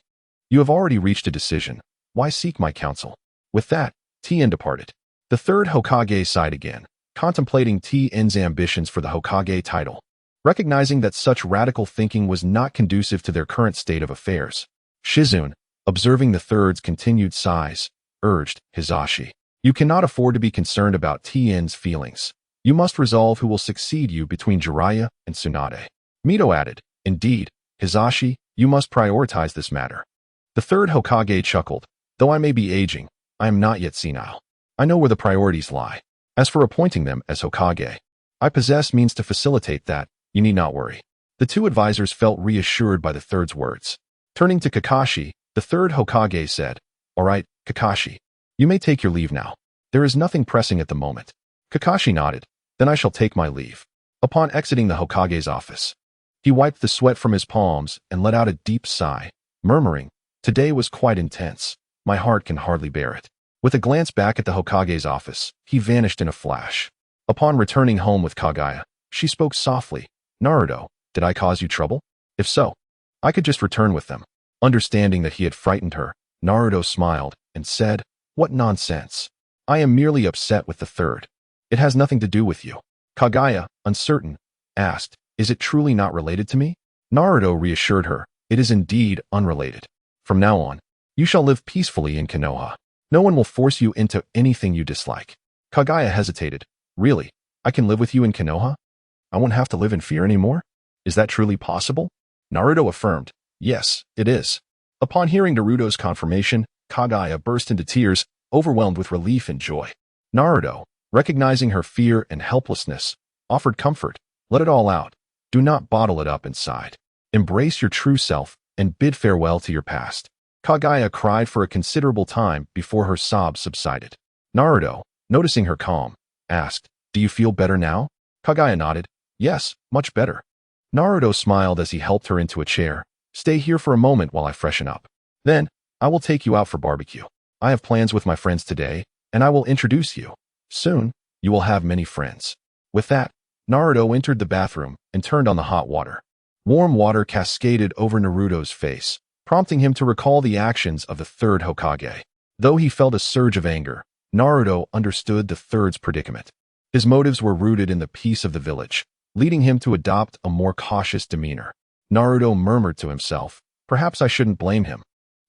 you have already reached a decision. Why seek my counsel? With that, Tien departed. The third Hokage sighed again, contemplating Tien's ambitions for the Hokage title. Recognizing that such radical thinking was not conducive to their current state of affairs, Shizune, observing the third's continued sighs, urged, Hizashi, you cannot afford to be concerned about Tien's feelings. You must resolve who will succeed you between Jiraiya and Tsunade. Mito added, indeed, Hizashi, you must prioritize this matter. The third Hokage chuckled, though I may be aging, I am not yet senile. I know where the priorities lie. As for appointing them as Hokage, I possess means to facilitate that, you need not worry. The two advisors felt reassured by the third's words. Turning to Kakashi, The third Hokage said, "All right, Kakashi. You may take your leave now. There is nothing pressing at the moment." Kakashi nodded. "Then I shall take my leave." Upon exiting the Hokage's office, he wiped the sweat from his palms and let out a deep sigh, murmuring, "Today was quite intense. My heart can hardly bear it." With a glance back at the Hokage's office, he vanished in a flash. Upon returning home with Kaguya, she spoke softly, "Naruto, did I cause you trouble? If so, I could just return with them." Understanding that he had frightened her, Naruto smiled and said, "What nonsense. I am merely upset with the third. It has nothing to do with you." Kaguya, uncertain, asked, "Is it truly not related to me?" Naruto reassured her, "It is indeed unrelated. From now on, you shall live peacefully in Konoha. No one will force you into anything you dislike." Kaguya hesitated. "Really? I can live with you in Konoha? I won't have to live in fear anymore? Is that truly possible?" Naruto affirmed, "Yes, it is." Upon hearing Naruto's confirmation, Kaguya burst into tears, overwhelmed with relief and joy. Naruto, recognizing her fear and helplessness, offered comfort. "Let it all out. Do not bottle it up inside. Embrace your true self and bid farewell to your past." Kaguya cried for a considerable time before her sobs subsided. Naruto, noticing her calm, asked, "Do you feel better now?" Kaguya nodded. "Yes, much better." Naruto smiled as he helped her into a chair. "Stay here for a moment while I freshen up. Then, I will take you out for barbecue. I have plans with my friends today, and I will introduce you. Soon, you will have many friends." With that, Naruto entered the bathroom and turned on the hot water. Warm water cascaded over Naruto's face, prompting him to recall the actions of the third Hokage. Though he felt a surge of anger, Naruto understood the third's predicament. His motives were rooted in the peace of the village, leading him to adopt a more cautious demeanor. Naruto murmured to himself, "Perhaps I shouldn't blame him.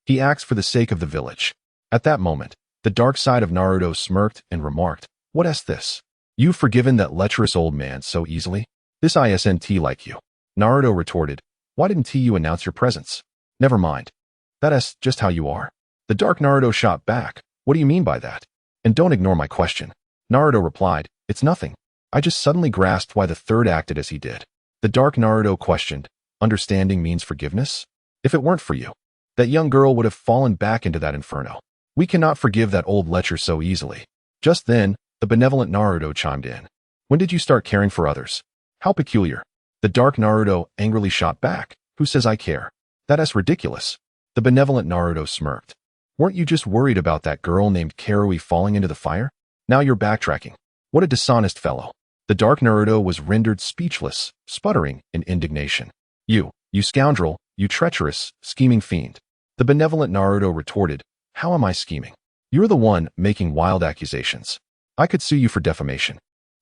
He acts for the sake of the village." At that moment, the dark side of Naruto smirked and remarked, "What is this? You've forgiven that lecherous old man so easily? This isn't like you." Naruto retorted, "Why didn't you announce your presence?" "Never mind. That's just how you are." The dark Naruto shot back, "What do you mean by that? And don't ignore my question." Naruto replied, "It's nothing. I just suddenly grasped why the third acted as he did." The dark Naruto questioned, "Understanding means forgiveness? If it weren't for you, that young girl would have fallen back into that inferno. We cannot forgive that old lecher so easily." Just then, the benevolent Naruto chimed in. "When did you start caring for others? How peculiar." The dark Naruto angrily shot back, "Who says I care? That's ridiculous." The benevolent Naruto smirked. "Weren't you just worried about that girl named Karui falling into the fire? Now you're backtracking. What a dishonest fellow." The dark Naruto was rendered speechless, sputtering in indignation. You scoundrel, you treacherous, scheming fiend." The benevolent Naruto retorted, "How am I scheming? You're the one making wild accusations. I could sue you for defamation."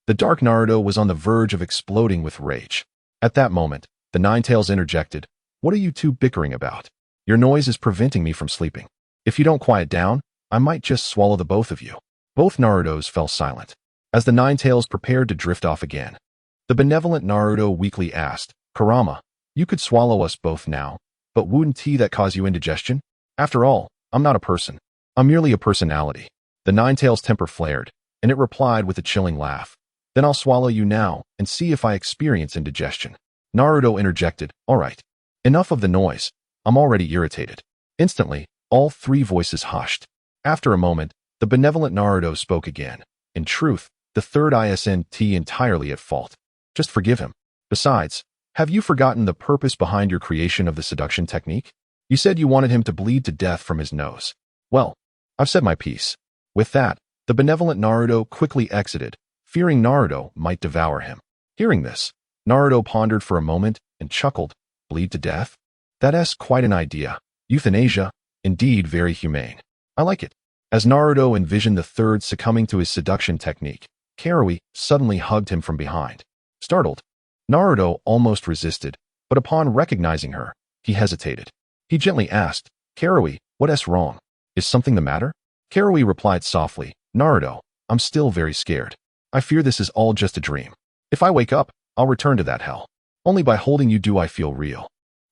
The dark Naruto was on the verge of exploding with rage. At that moment, the Ninetales interjected, "What are you two bickering about? Your noise is preventing me from sleeping. If you don't quiet down, I might just swallow the both of you." Both Narutos fell silent. As the Ninetales prepared to drift off again, the benevolent Naruto weakly asked, "Kurama, you could swallow us both now, but wouldn't that cause you indigestion? After all, I'm not a person. I'm merely a personality." The Ninetales' temper flared, and it replied with a chilling laugh, "Then I'll swallow you now and see if I experience indigestion." Naruto interjected, "All right. Enough of the noise. I'm already irritated." Instantly, all three voices hushed. After a moment, the benevolent Naruto spoke again. "In truth, the third isn't entirely at fault. Just forgive him. Besides, have you forgotten the purpose behind your creation of the seduction technique? You said you wanted him to bleed to death from his nose. Well, I've said my piece." With that, the benevolent Naruto quickly exited, fearing Naruto might devour him. Hearing this, Naruto pondered for a moment and chuckled, "Bleed to death? That's quite an idea. Euthanasia, indeed very humane. I like it." As Naruto envisioned the third succumbing to his seduction technique, Karui suddenly hugged him from behind. Startled, Naruto almost resisted, but upon recognizing her, he hesitated. He gently asked, "Karui, what's wrong? Is something the matter?" Karui replied softly, "Naruto, I'm still very scared. I fear this is all just a dream. If I wake up, I'll return to that hell. Only by holding you do I feel real."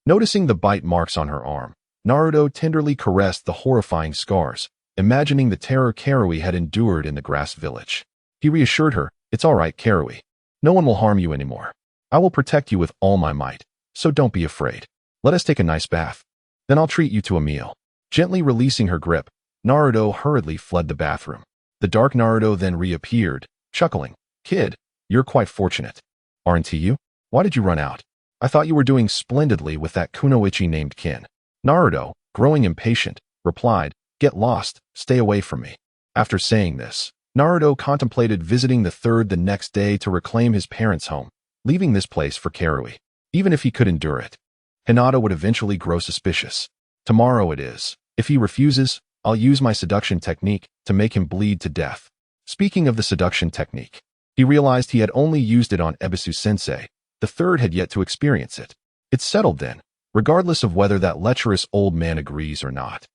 Noticing the bite marks on her arm, Naruto tenderly caressed the horrifying scars, imagining the terror Karui had endured in the grass village. He reassured her, "It's all right, Karui. No one will harm you anymore. I will protect you with all my might, so don't be afraid. Let us take a nice bath. Then I'll treat you to a meal." Gently releasing her grip, Naruto hurriedly fled the bathroom. The dark Naruto then reappeared, chuckling. Kid, you're quite fortunate. Aren't you? Why did you run out? I thought you were doing splendidly with that kunoichi named Kin. Naruto, growing impatient, replied, Get lost, stay away from me. After saying this, Naruto contemplated visiting the third the next day to reclaim his parents' home, leaving this place for Karui. Even if he could endure it, Hinata would eventually grow suspicious. Tomorrow it is. If he refuses, I'll use my seduction technique to make him bleed to death. Speaking of the seduction technique, he realized he had only used it on Ebisu-sensei. The third had yet to experience it. It's settled then, regardless of whether that lecherous old man agrees or not.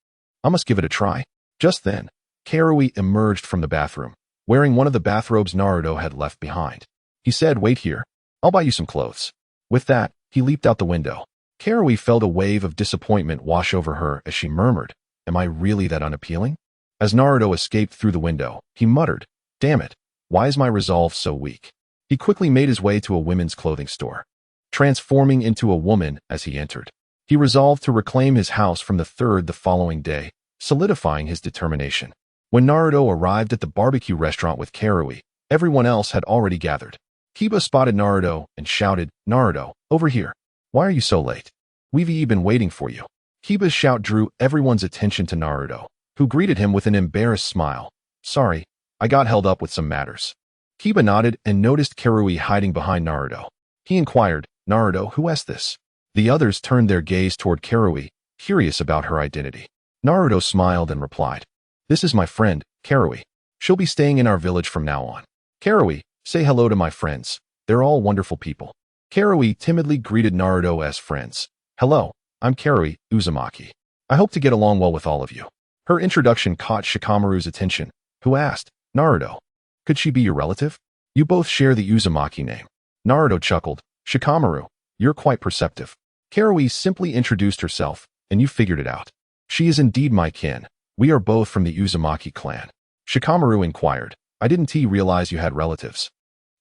I must give it a try. Just then, Karui emerged from the bathroom, wearing one of the bathrobes Naruto had left behind. He said, Wait here. I'll buy you some clothes. With that, he leaped out the window. Karui felt a wave of disappointment wash over her as she murmured, Am I really that unappealing? As Naruto escaped through the window, he muttered, Damn it, why is my resolve so weak? He quickly made his way to a women's clothing store, transforming into a woman as he entered. He resolved to reclaim his house from the third the following day, solidifying his determination. When Naruto arrived at the barbecue restaurant with Karui, everyone else had already gathered. Kiba spotted Naruto and shouted, Naruto, over here. Why are you so late? We've been waiting for you. Kiba's shout drew everyone's attention to Naruto, who greeted him with an embarrassed smile. Sorry, I got held up with some matters. Kiba nodded and noticed Karui hiding behind Naruto. He inquired, Naruto, who is this? The others turned their gaze toward Karui, curious about her identity. Naruto smiled and replied, This is my friend, Karui. She'll be staying in our village from now on. Karui, say hello to my friends. They're all wonderful people. Karui timidly greeted Naruto as friends. Hello, I'm Karui Uzumaki. I hope to get along well with all of you. Her introduction caught Shikamaru's attention, who asked, Naruto, could she be your relative? You both share the Uzumaki name. Naruto chuckled, Shikamaru, you're quite perceptive. Karui simply introduced herself, and you figured it out. She is indeed my kin. We are both from the Uzumaki clan. Shikamaru inquired, I didn't realize you had relatives.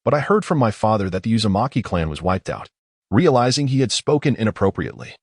But I heard from my father that the Uzumaki clan was wiped out, realizing he had spoken inappropriately.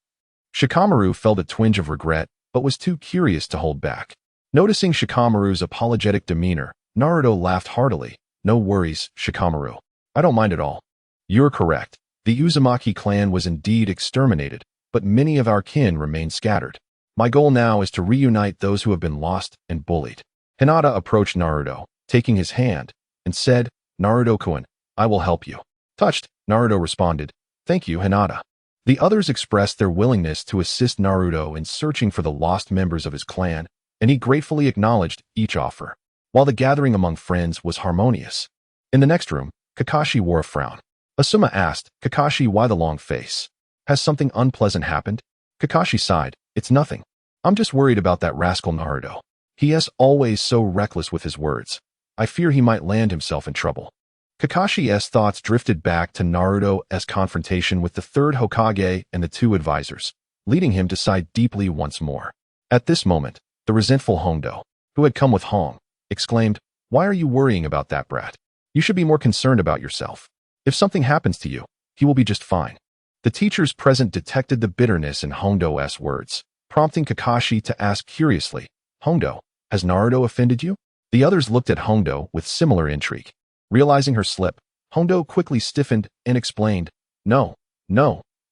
Shikamaru felt a twinge of regret, but was too curious to hold back. Noticing Shikamaru's apologetic demeanor, Naruto laughed heartily. No worries, Shikamaru. I don't mind at all. You're correct. The Uzumaki clan was indeed exterminated, but many of our kin remain scattered. My goal now is to reunite those who have been lost and bullied. Hinata approached Naruto, taking his hand, and said, Naruto-kun, I will help you. Touched, Naruto responded, Thank you, Hinata. The others expressed their willingness to assist Naruto in searching for the lost members of his clan, and he gratefully acknowledged each offer. While the gathering among friends was harmonious. In the next room, Kakashi wore a frown. Asuma asked, Kakashi, why the long face? Has something unpleasant happened? Kakashi sighed, It's nothing. I'm just worried about that rascal Naruto. He is always so reckless with his words. I fear he might land himself in trouble. Kakashi's thoughts drifted back to Naruto's confrontation with the third Hokage and the two advisors, leading him to sigh deeply once more. At this moment, the resentful Hondo, who had come with Hong, exclaimed, Why are you worrying about that brat? You should be more concerned about yourself. If something happens to you, he will be just fine. The teachers present detected the bitterness in Hondo's words, prompting Kakashi to ask curiously, Hondo, has Naruto offended you? The others looked at Hondo with similar intrigue. Realizing her slip, Hondo quickly stiffened and explained, No,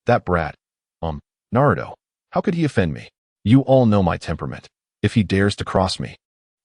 that brat. Naruto, how could he offend me? You all know my temperament. If he dares to cross me,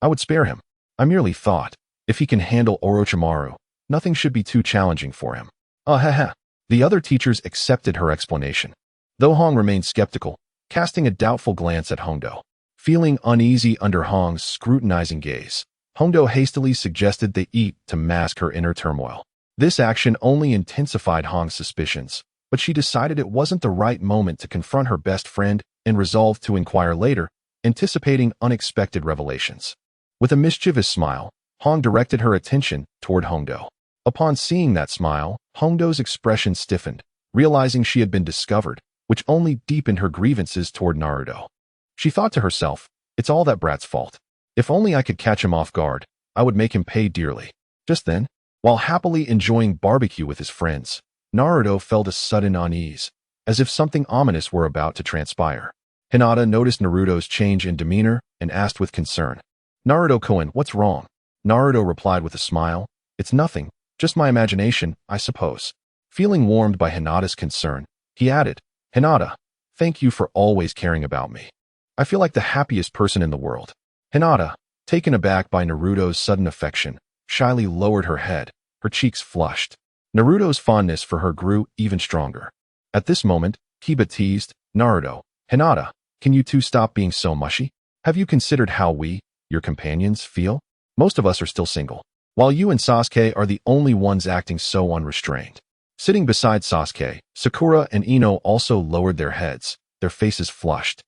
I would spare him. I merely thought, if he can handle Orochimaru, nothing should be too challenging for him. The other teachers accepted her explanation, though Hong remained skeptical, casting a doubtful glance at Hondo. Feeling uneasy under Hong's scrutinizing gaze, Hondo hastily suggested they eat to mask her inner turmoil. This action only intensified Hong's suspicions, but she decided it wasn't the right moment to confront her best friend and resolved to inquire later, anticipating unexpected revelations. With a mischievous smile, Hong directed her attention toward Hondo. Upon seeing that smile, Hondo's expression stiffened, realizing she had been discovered, which only deepened her grievances toward Naruto. She thought to herself, It's all that brat's fault. If only I could catch him off guard, I would make him pay dearly. Just then, while happily enjoying barbecue with his friends, Naruto felt a sudden unease, as if something ominous were about to transpire. Hinata noticed Naruto's change in demeanor and asked with concern, "Naruto-kun, what's wrong?" Naruto replied with a smile, "It's nothing, just my imagination, I suppose." Feeling warmed by Hinata's concern, he added, "Hinata, thank you for always caring about me. I feel like the happiest person in the world." Hinata, taken aback by Naruto's sudden affection, shyly lowered her head, her cheeks flushed. Naruto's fondness for her grew even stronger. At this moment, Kiba teased, "Naruto, Hinata, can you two stop being so mushy? Have you considered how we, your companions, feel? Most of us are still single, while you and Sasuke are the only ones acting so unrestrained." Sitting beside Sasuke, Sakura and Ino also lowered their heads, their faces flushed.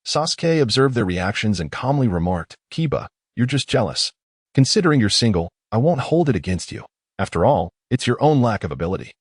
Sasuke observed their reactions and calmly remarked, "Kiba, you're just jealous. Considering you're single, I won't hold it against you. After all, it's your own lack of ability."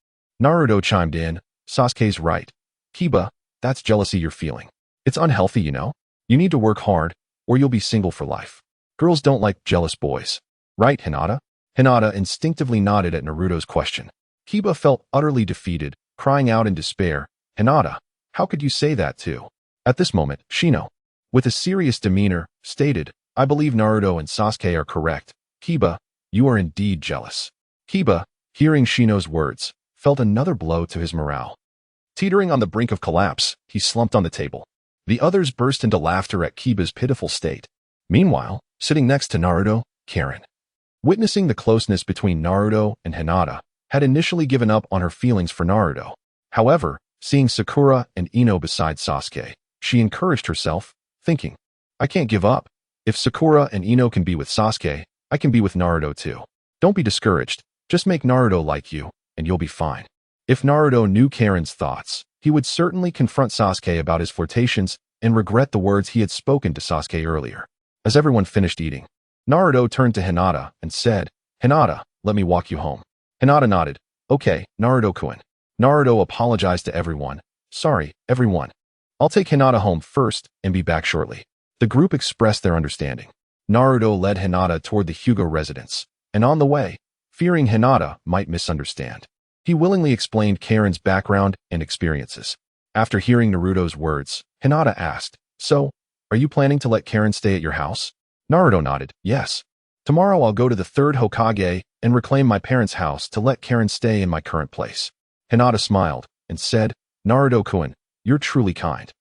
Naruto chimed in, "Sasuke's right. Kiba, that's jealousy you're feeling. It's unhealthy, you know? You need to work hard, or you'll be single for life. Girls don't like jealous boys. Right, Hinata?" Hinata instinctively nodded at Naruto's question. Kiba felt utterly defeated, crying out in despair, "Hinata, how could you say that too?" At this moment, Shino, with a serious demeanor, stated, "I believe Naruto and Sasuke are correct. Kiba, you are indeed jealous." Kiba, hearing Shino's words, felt another blow to his morale. Teetering on the brink of collapse, he slumped on the table. The others burst into laughter at Kiba's pitiful state. Meanwhile, sitting next to Naruto, Karen, witnessing the closeness between Naruto and Hinata, had initially given up on her feelings for Naruto. However, seeing Sakura and Ino beside Sasuke, she encouraged herself, thinking, "I can't give up. If Sakura and Ino can be with Sasuke, I can be with Naruto too. Don't be discouraged. Just make Naruto like you, and you'll be fine." If Naruto knew Karen's thoughts, he would certainly confront Sasuke about his flirtations and regret the words he had spoken to Sasuke earlier. As everyone finished eating, Naruto turned to Hinata and said, "Hinata, let me walk you home." Hinata nodded, "Okay, Naruto-kun." Naruto apologized to everyone. "Sorry, everyone. I'll take Hinata home first and be back shortly." The group expressed their understanding. Naruto led Hinata toward the Hyuga residence, and on the way, fearing Hinata might misunderstand, he willingly explained Karen's background and experiences. After hearing Naruto's words, Hinata asked, "So, are you planning to let Karen stay at your house?" Naruto nodded, "Yes. Tomorrow I'll go to the Third Hokage and reclaim my parents' house to let Karen stay in my current place." Hinata smiled and said, "Naruto-kun, you're truly kind.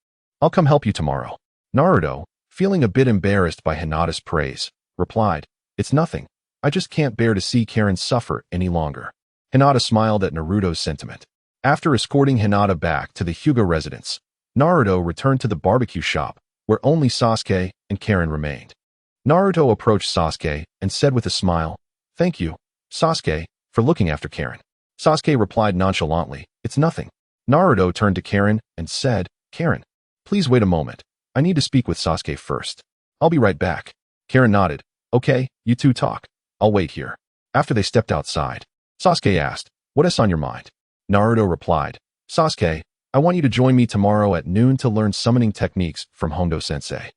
I'll come help you tomorrow." Naruto, feeling a bit embarrassed by Hinata's praise, replied, "It's nothing. I just can't bear to see Karen suffer any longer." Hinata smiled at Naruto's sentiment. After escorting Hinata back to the Hyuga residence, Naruto returned to the barbecue shop, where only Sasuke and Karen remained. Naruto approached Sasuke and said with a smile, "Thank you, Sasuke, for looking after Karen." Sasuke replied nonchalantly, "It's nothing." Naruto turned to Karen and said, "Karen, please wait a moment. I need to speak with Sasuke first. I'll be right back." Karen nodded, "Okay, you two talk. I'll wait here." After they stepped outside, Sasuke asked, "What is on your mind?" Naruto replied, "Sasuke, I want you to join me tomorrow at noon to learn summoning techniques from Hondo-sensei.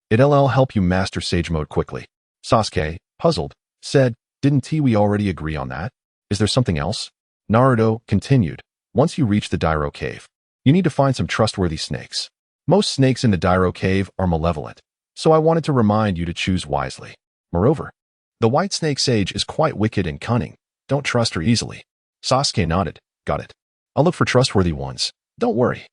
It'll help you master Sage Mode quickly." Sasuke, puzzled, said, "Didn't we already agree on that? Is there something else?" Naruto continued, "Once you reach the Dairo Cave, you need to find some trustworthy snakes. Most snakes in the Dairo Cave are malevolent, so I wanted to remind you to choose wisely. Moreover, the White Snake Sage is quite wicked and cunning. Don't trust her easily." Sasuke nodded, "Got it. I'll look for trustworthy ones. Don't worry."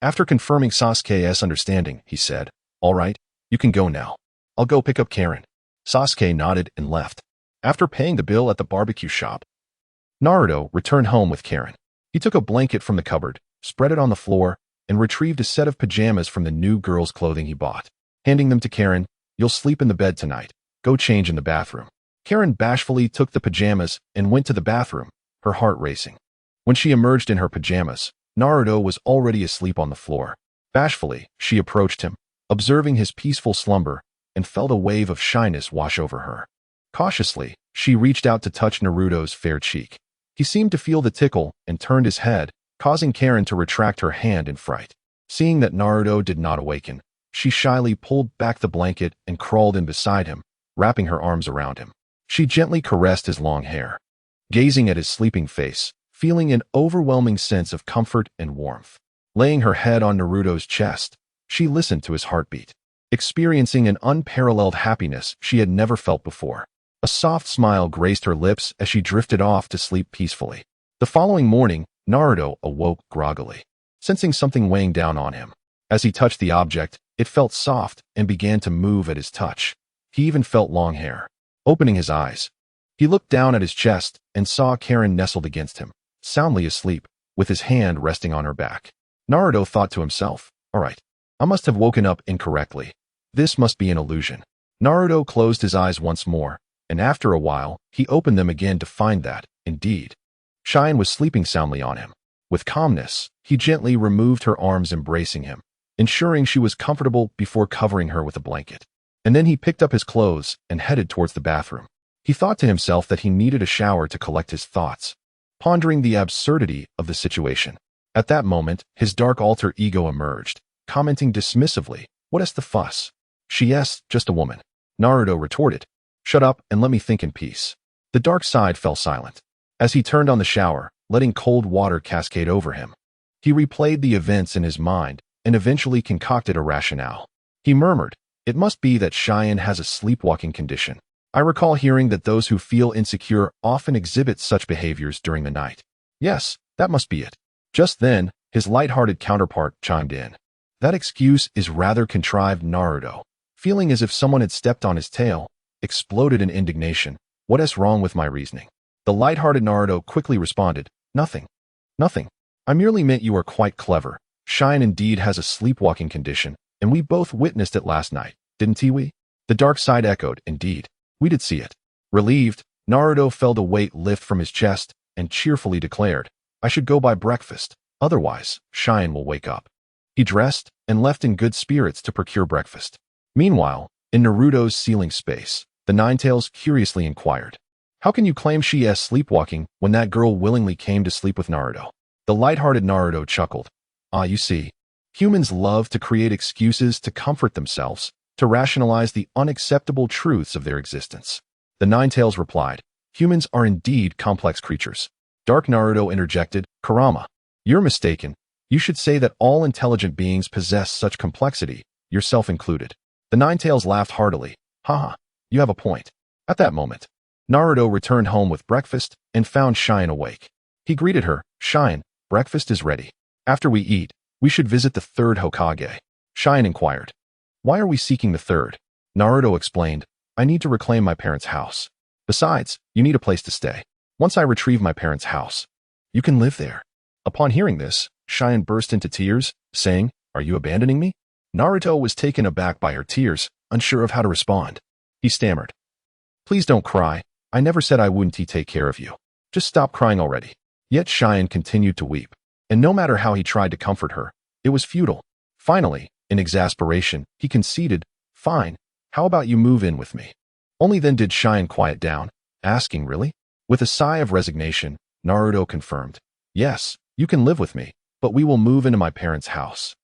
After confirming Sasuke's understanding, he said, "All right, you can go now. I'll go pick up Karen." Sasuke nodded and left. After paying the bill at the barbecue shop, Naruto returned home with Karen. He took a blanket from the cupboard, spread it on the floor, and retrieved a set of pajamas from the new girl's clothing he bought. Handing them to Karen, "You'll sleep in the bed tonight. Go change in the bathroom." Karen bashfully took the pajamas and went to the bathroom, her heart racing. When she emerged in her pajamas, Naruto was already asleep on the floor. Bashfully, she approached him, observing his peaceful slumber, and felt a wave of shyness wash over her. Cautiously, she reached out to touch Naruto's fair cheek. He seemed to feel the tickle and turned his head, causing Karen to retract her hand in fright. Seeing that Naruto did not awaken, she shyly pulled back the blanket and crawled in beside him, wrapping her arms around him. She gently caressed his long hair. Gazing at his sleeping face, feeling an overwhelming sense of comfort and warmth. Laying her head on Naruto's chest, She listened to his heartbeat, experiencing an unparalleled happiness she had never felt before. A soft smile graced her lips as she drifted off to sleep peacefully. The following morning, Naruto awoke groggily, sensing something weighing down on him. As he touched the object, it felt soft and began to move at his touch. He even felt long hair. Opening his eyes, he looked down at his chest and saw Karen nestled against him, soundly asleep, with his hand resting on her back. Naruto thought to himself, "All right, I must have woken up incorrectly. This must be an illusion." Naruto closed his eyes once more, and after a while, he opened them again to find that, indeed, Cheyenne was sleeping soundly on him. With calmness, he gently removed her arms embracing him, ensuring she was comfortable before covering her with a blanket. And then he picked up his clothes and headed towards the bathroom. He thought to himself that he needed a shower to collect his thoughts, pondering the absurdity of the situation. At that moment, his dark alter ego emerged, commenting dismissively, "What is the fuss? She's just a woman." Naruto retorted, "Shut up and let me think in peace." The dark side fell silent. As he turned on the shower, letting cold water cascade over him, he replayed the events in his mind and eventually concocted a rationale. He murmured, "It must be that Cheyenne has a sleepwalking condition. I recall hearing that those who feel insecure often exhibit such behaviors during the night. Yes, that must be it." Just then, his light-hearted counterpart chimed in. "That excuse is rather contrived." Naruto, feeling as if someone had stepped on his tail, exploded in indignation. "What is wrong with my reasoning?" The light-hearted Naruto quickly responded, "Nothing. Nothing. I merely meant you are quite clever. Cheyenne indeed has a sleepwalking condition, and we both witnessed it last night, didn't we?" The dark side echoed, "Indeed, we did see it." Relieved, Naruto felt a weight lift from his chest and cheerfully declared, "I should go buy breakfast, otherwise Cheyenne will wake up." He dressed and left in good spirits to procure breakfast. Meanwhile, in Naruto's ceiling space, the Ninetales curiously inquired, "How can you claim she is sleepwalking when that girl willingly came to sleep with Naruto?" The light-hearted Naruto chuckled, "Ah, you see, humans love to create excuses to comfort themselves, to rationalize the unacceptable truths of their existence." The Ninetales replied, "Humans are indeed complex creatures." Dark Naruto interjected, "Kurama, you're mistaken. You should say that all intelligent beings possess such complexity, yourself included." The Ninetales laughed heartily. "Haha, you have a point." At that moment, Naruto returned home with breakfast and found Cheyenne awake. He greeted her, "Cheyenne, breakfast is ready. After we eat, we should visit the Third Hokage." Cheyenne inquired, "Why are we seeking the third?" Naruto explained, "I need to reclaim my parents' house. Besides, you need a place to stay. Once I retrieve my parents' house, you can live there." Upon hearing this, Cheyenne burst into tears, saying, "Are you abandoning me?" Naruto was taken aback by her tears, unsure of how to respond. He stammered, "Please don't cry. I never said I wouldn't take care of you. Just stop crying already." Yet Cheyenne continued to weep, and no matter how he tried to comfort her, it was futile. Finally, in exasperation, he conceded, "Fine, how about you move in with me?" Only then did Cheyenne quiet down, asking, "Really?" With a sigh of resignation, Naruto confirmed, "Yes, you can live with me, but we will move into my parents' house.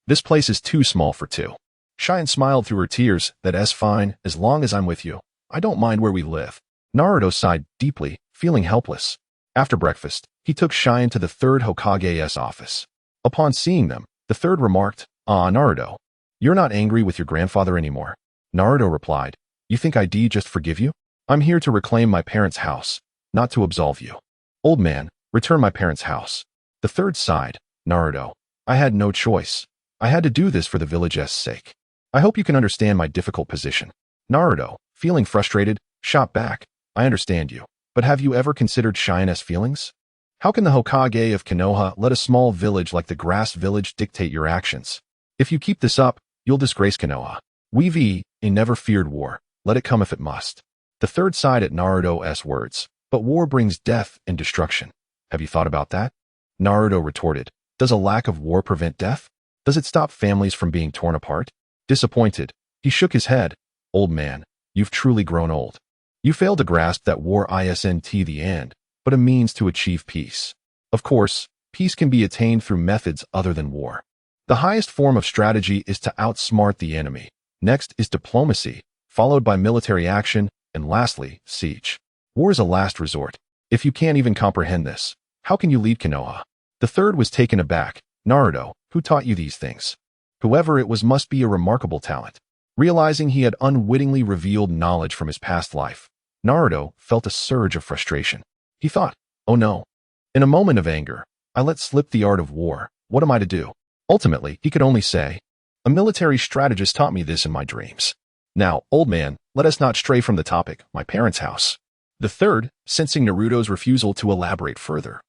This place is too small for two." Cheyenne smiled through her tears, "That's fine, as long as I'm with you. I don't mind where we live." Naruto sighed deeply, feeling helpless. After breakfast, he took Cheyenne to the Third Hokage's office. Upon seeing them, the third remarked, "Ah, Naruto, you're not angry with your grandfather anymore." Naruto replied, "You think I'd just forgive you? I'm here to reclaim my parents' house, not to absolve you. Old man, return my parents' house." The third sighed, "Naruto, I had no choice. I had to do this for the village's sake. I hope you can understand my difficult position." Naruto, feeling frustrated, shot back, "I understand you, but have you ever considered Cheyenne's feelings? How can the Hokage of Konoha let a small village like the Grass Village dictate your actions? If you keep this up, you'll disgrace Konoha. We've never feared war. Let it come if it must." The third sighed at Naruto's words, "But war brings death and destruction. Have you thought about that?" Naruto retorted, "Does a lack of war prevent death? Does it stop families from being torn apart?" Disappointed, he shook his head, "Old man, you've truly grown old. You fail to grasp that war isn't the end, but a means to achieve peace. Of course, peace can be attained through methods other than war. The highest form of strategy is to outsmart the enemy. Next is diplomacy, followed by military action, and lastly, siege. War is a last resort. If you can't even comprehend this, how can you lead Konoha?" The third was taken aback. "Naruto, who taught you these things?" Whoever it was must be a remarkable talent. Realizing he had unwittingly revealed knowledge from his past life, Naruto felt a surge of frustration. He thought, oh no. In a moment of anger, I let slip the art of war. What am I to do? Ultimately, he could only say, a military strategist taught me this in my dreams. Now, old man, let us not stray from the topic, my parents' house. The third, sensing Naruto's refusal to elaborate further,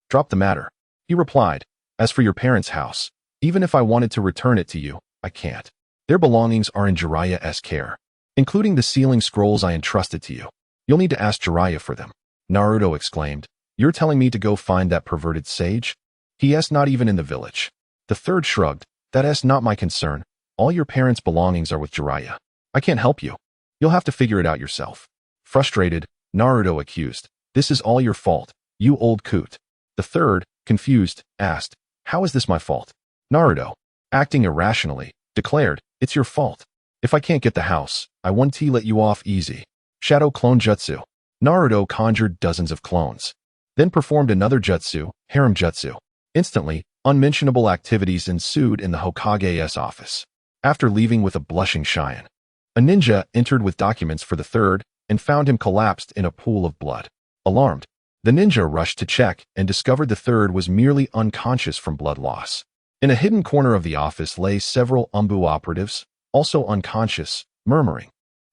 dropped the matter. He replied, as for your parents' house, even if I wanted to return it to you, I can't. Their belongings are in Jiraiya's care, including the sealing scrolls I entrusted to you. You'll need to ask Jiraiya for them. Naruto exclaimed, you're telling me to go find that perverted sage? He.s. not even in the village. The third shrugged, that's not my concern. All your parents' belongings are with Jiraiya. I can't help you. You'll have to figure it out yourself. Frustrated, Naruto accused, this is all your fault, you old coot. The third, confused, asked, how is this my fault? Naruto, acting irrationally, declared, it's your fault. If I can't get the house, I won't let you off easy. Shadow clone jutsu. Naruto conjured dozens of clones, then performed another jutsu, harem jutsu. Instantly, unmentionable activities ensued in the Hokage's office. After leaving with a blushing Cheyenne, a ninja entered with documents for the third and found him collapsed in a pool of blood. Alarmed, the ninja rushed to check and discovered the third was merely unconscious from blood loss. In a hidden corner of the office lay several Umbu operatives, also unconscious, murmuring,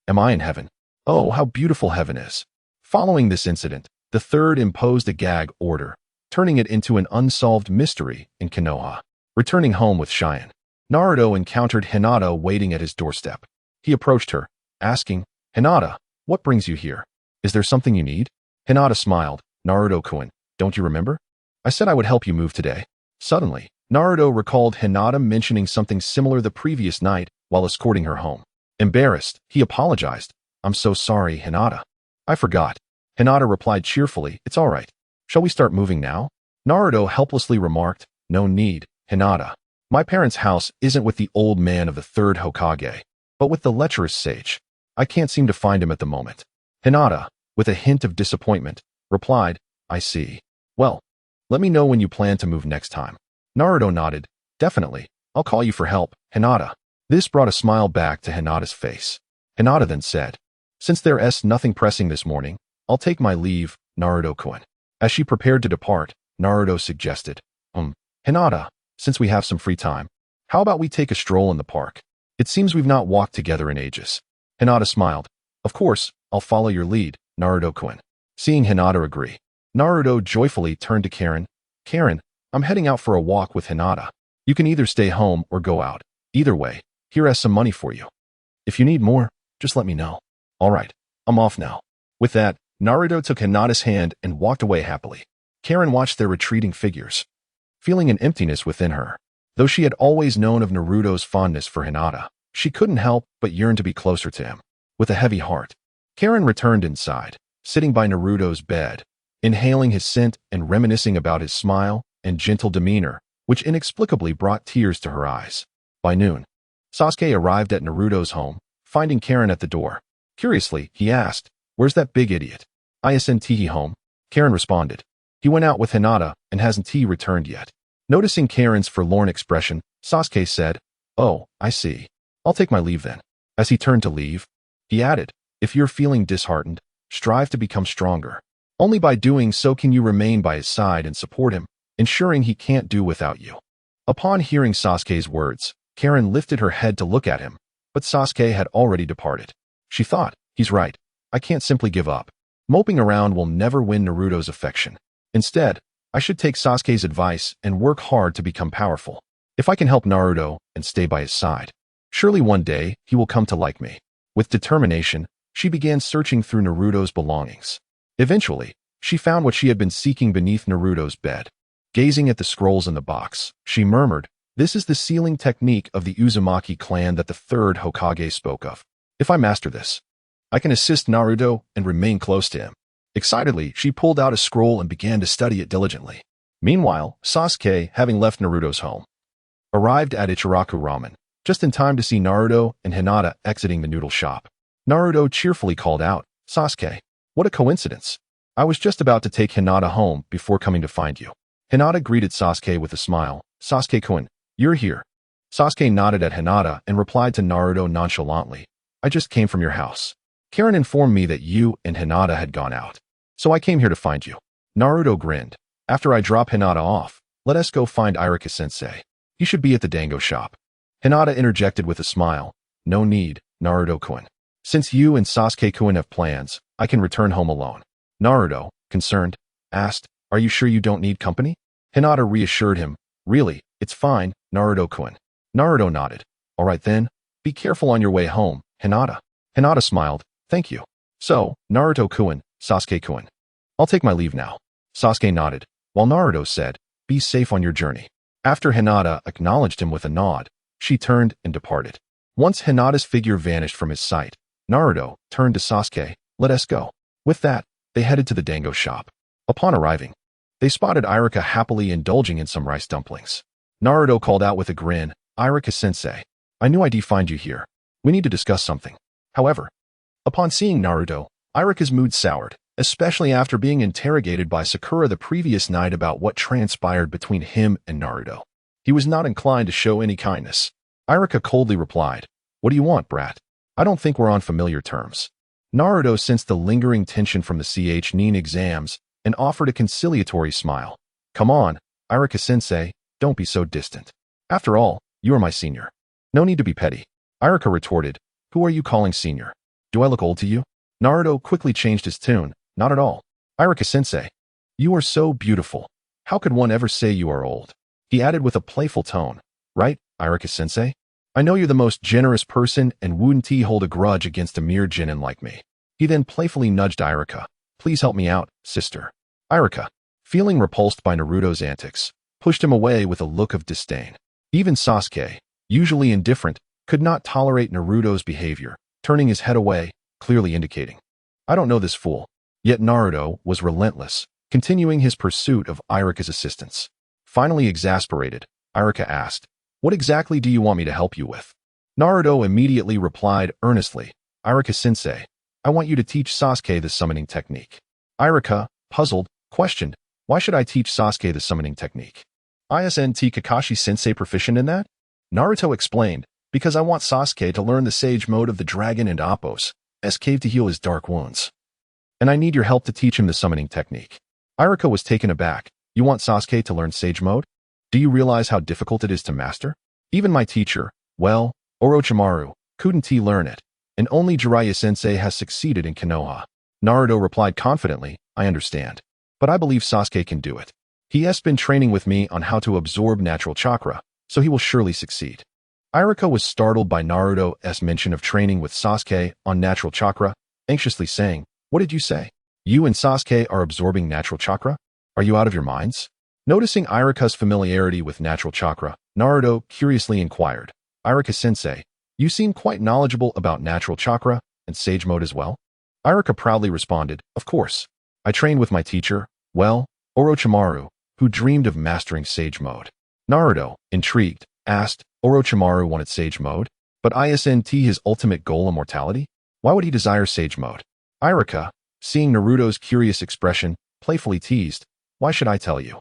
am I in heaven? Oh, how beautiful heaven is. Following this incident, the third imposed a gag order, turning it into an unsolved mystery in Konoha. Returning home with Cheyenne, Naruto encountered Hinata waiting at his doorstep. He approached her, asking, Hinata, what brings you here? Is there something you need? Hinata smiled, Naruto-kun, don't you remember? I said I would help you move today. Suddenly, Naruto recalled Hinata mentioning something similar the previous night while escorting her home. Embarrassed, he apologized. I'm so sorry, Hinata. I forgot. Hinata replied cheerfully, it's all right. Shall we start moving now? Naruto helplessly remarked, no need, Hinata. My parents' house isn't with the old man of the Third Hokage, but with the lecherous sage. I can't seem to find him at the moment. Hinata, with a hint of disappointment, replied, I see. Well, let me know when you plan to move next time. Naruto nodded, definitely. I'll call you for help, Hinata. This brought a smile back to Hinata's face. Hinata then said, since there's nothing pressing this morning, I'll take my leave, Naruto-kun. As she prepared to depart, Naruto suggested, Hinata, since we have some free time, how about we take a stroll in the park? It seems we've not walked together in ages. Hinata smiled. Of course, I'll follow your lead, Naruto-kun. Seeing Hinata agree, Naruto joyfully turned to Karen. Karen, I'm heading out for a walk with Hinata. You can either stay home or go out. Either way, here is some money for you. If you need more, just let me know. All right, I'm off now. With that, Naruto took Hinata's hand and walked away happily. Karen watched their retreating figures, feeling an emptiness within her. Though she had always known of Naruto's fondness for Hinata, she couldn't help but yearn to be closer to him. With a heavy heart, Karen returned inside, sitting by Naruto's bed, inhaling his scent and reminiscing about his smile and gentle demeanor, which inexplicably brought tears to her eyes. By noon, Sasuke arrived at Naruto's home, finding Karen at the door. Curiously, he asked, where's that big idiot? Isn't he home? Karen responded, he went out with Hinata and hasn't he returned yet. Noticing Karen's forlorn expression, Sasuke said, oh, I see. I'll take my leave then. As he turned to leave, he added, if you're feeling disheartened, strive to become stronger. Only by doing so can you remain by his side and support him, ensuring he can't do without you. Upon hearing Sasuke's words, Karen lifted her head to look at him, but Sasuke had already departed. She thought, he's right. I can't simply give up. Moping around will never win Naruto's affection. Instead, I should take Sasuke's advice and work hard to become powerful. If I can help Naruto and stay by his side, surely one day he will come to like me. With determination, she began searching through Naruto's belongings. Eventually, she found what she had been seeking beneath Naruto's bed. Gazing at the scrolls in the box, she murmured, this is the sealing technique of the Uzumaki clan that the Third Hokage spoke of. If I master this, I can assist Naruto and remain close to him. Excitedly, she pulled out a scroll and began to study it diligently. Meanwhile, Sasuke, having left Naruto's home, arrived at Ichiraku Ramen, just in time to see Naruto and Hinata exiting the noodle shop. Naruto cheerfully called out, Sasuke, what a coincidence. I was just about to take Hinata home before coming to find you. Hinata greeted Sasuke with a smile. Sasuke-kun, you're here. Sasuke nodded at Hinata and replied to Naruto nonchalantly, I just came from your house. Karen informed me that you and Hinata had gone out. So I came here to find you. Naruto grinned. After I drop Hinata off, let us go find Irika-sensei. He should be at the Dango shop. Hinata interjected with a smile. No need, Naruto-kun. Since you and Sasuke-kun have plans, I can return home alone. Naruto, concerned, asked, Are you sure you don't need company? Hinata reassured him. Really, it's fine, Naruto-kun. Naruto nodded. All right then, be careful on your way home, Hinata. Hinata smiled. Thank you. So, Naruto-kun, Sasuke-kun. I'll take my leave now. Sasuke nodded, while Naruto said, Be safe on your journey. After Hinata acknowledged him with a nod, she turned and departed. Once Hinata's figure vanished from his sight, Naruto turned to Sasuke, Let us go. With that, they headed to the Dango shop. Upon arriving, they spotted Irika happily indulging in some rice dumplings. Naruto called out with a grin, Irika-sensei, I knew I'd find you here. We need to discuss something. However, upon seeing Naruto, Irika's mood soured, especially after being interrogated by Sakura the previous night about what transpired between him and Naruto. He was not inclined to show any kindness. Irika coldly replied, What do you want, brat? I don't think we're on familiar terms. Naruto sensed the lingering tension from the Nin exams and offered a conciliatory smile. Come on, Irika-sensei, don't be so distant. After all, you are my senior. No need to be petty. Irika retorted, Who are you calling senior? Do I look old to you? Naruto quickly changed his tune. Not at all. Irika-sensei, you are so beautiful. How could one ever say you are old? He added with a playful tone. Right, Irika-sensei? I know you're the most generous person and wouldn't hold a grudge against a mere genin like me. He then playfully nudged Irika. Please help me out, sister. Irika, feeling repulsed by Naruto's antics, pushed him away with a look of disdain. Even Sasuke, usually indifferent, could not tolerate Naruto's behavior, turning his head away, clearly indicating, I don't know this fool. Yet Naruto was relentless, continuing his pursuit of Irika's assistance. Finally exasperated, Irika asked, What exactly do you want me to help you with? Naruto immediately replied earnestly, Irika-sensei, I want you to teach Sasuke the summoning technique. Irika, puzzled, questioned, Why should I teach Sasuke the summoning technique? Isn't Kakashi-sensei proficient in that? Naruto explained, Because I want Sasuke to learn the sage mode of the dragon and Appos, as cave to heal his dark wounds. And I need your help to teach him the summoning technique. Irika was taken aback. You want Sasuke to learn sage mode? Do you realize how difficult it is to master? Even my teacher, well, Orochimaru, couldn't he learn it, and only Jiraiya-sensei has succeeded in Konoha. Naruto replied confidently, I understand. But I believe Sasuke can do it. He has been training with me on how to absorb natural chakra, so he will surely succeed. Irika was startled by Naruto's mention of training with Sasuke on natural chakra, anxiously saying, What did you say? You and Sasuke are absorbing natural chakra? Are you out of your minds? Noticing Irika's familiarity with natural chakra, Naruto curiously inquired, Irika-sensei, you seem quite knowledgeable about natural chakra and sage mode as well? Irika proudly responded, Of course. I trained with my teacher, well, Orochimaru, who dreamed of mastering sage mode. Naruto, intrigued, asked, Orochimaru wanted sage mode, but isn't his ultimate goal immortality? Why would he desire sage mode? Irika, seeing Naruto's curious expression, playfully teased, Why should I tell you?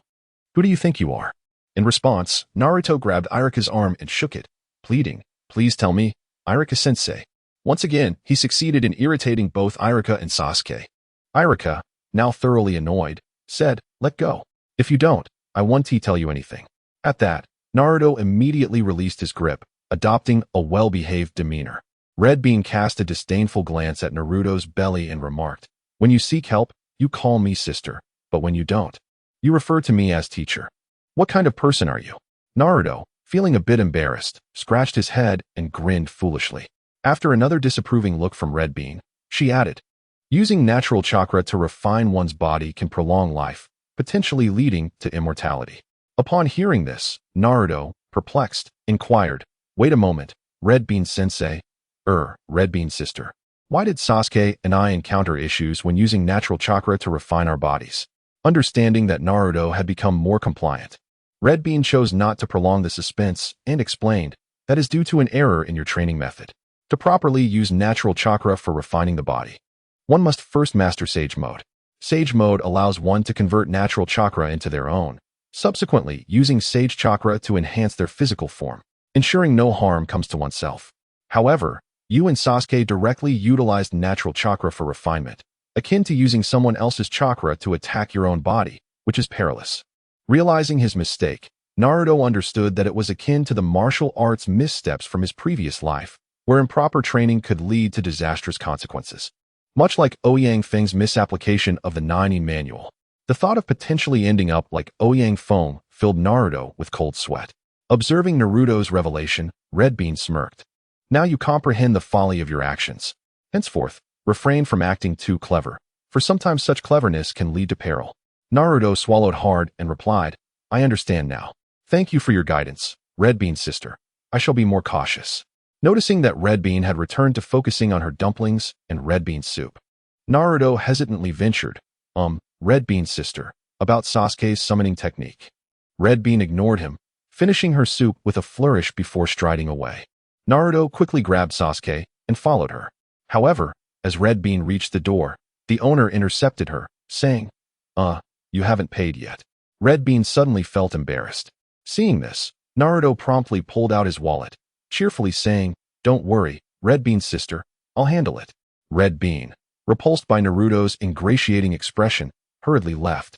Who do you think you are? In response, Naruto grabbed Irika's arm and shook it, pleading, Please tell me, Irika-sensei. Once again, he succeeded in irritating both Irika and Sasuke. Irika, now thoroughly annoyed, said, Let go. If you don't, I won't tell you anything. At that, Naruto immediately released his grip, adopting a well-behaved demeanor. Red Bean cast a disdainful glance at Naruto's belly and remarked, When you seek help, you call me sister, but when you don't, you refer to me as teacher. What kind of person are you? Naruto, feeling a bit embarrassed, scratched his head and grinned foolishly. After another disapproving look from Red Bean, she added, Using natural chakra to refine one's body can prolong life, potentially leading to immortality. Upon hearing this, Naruto, perplexed, inquired, Wait a moment, Red Bean sensei, Red Bean sister. Why did Sasuke and I encounter issues when using natural chakra to refine our bodies? Understanding that Naruto had become more compliant, Red Bean chose not to prolong the suspense and explained, That is due to an error in your training method. To properly use natural chakra for refining the body, one must first master sage mode. Sage mode allows one to convert natural chakra into their own, subsequently using sage chakra to enhance their physical form. ensuring no harm comes to oneself. However, you and Sasuke directly utilized natural chakra for refinement, akin to using someone else's chakra to attack your own body, which is perilous. Realizing his mistake, Naruto understood that it was akin to the martial arts missteps from his previous life, where improper training could lead to disastrous consequences. Much like Ouyang Feng's misapplication of the Nine manual, the thought of potentially ending up like Ouyang Feng filled Naruto with cold sweat. Observing Naruto's revelation, Red Bean smirked. Now you comprehend the folly of your actions. Henceforth, refrain from acting too clever, for sometimes such cleverness can lead to peril. Naruto swallowed hard and replied, I understand now. Thank you for your guidance, Red Bean's sister. I shall be more cautious. Noticing that Red Bean had returned to focusing on her dumplings and red bean soup, Naruto hesitantly ventured, Red Bean's sister, about Sasuke's summoning technique. Red Bean ignored him, finishing her soup with a flourish before striding away. Naruto quickly grabbed Sasuke and followed her. However, as Red Bean reached the door, the owner intercepted her, saying, you haven't paid yet. Red Bean suddenly felt embarrassed. Seeing this, Naruto promptly pulled out his wallet, cheerfully saying, Don't worry, Red Bean's sister, I'll handle it. Red Bean, repulsed by Naruto's ingratiating expression, hurriedly left,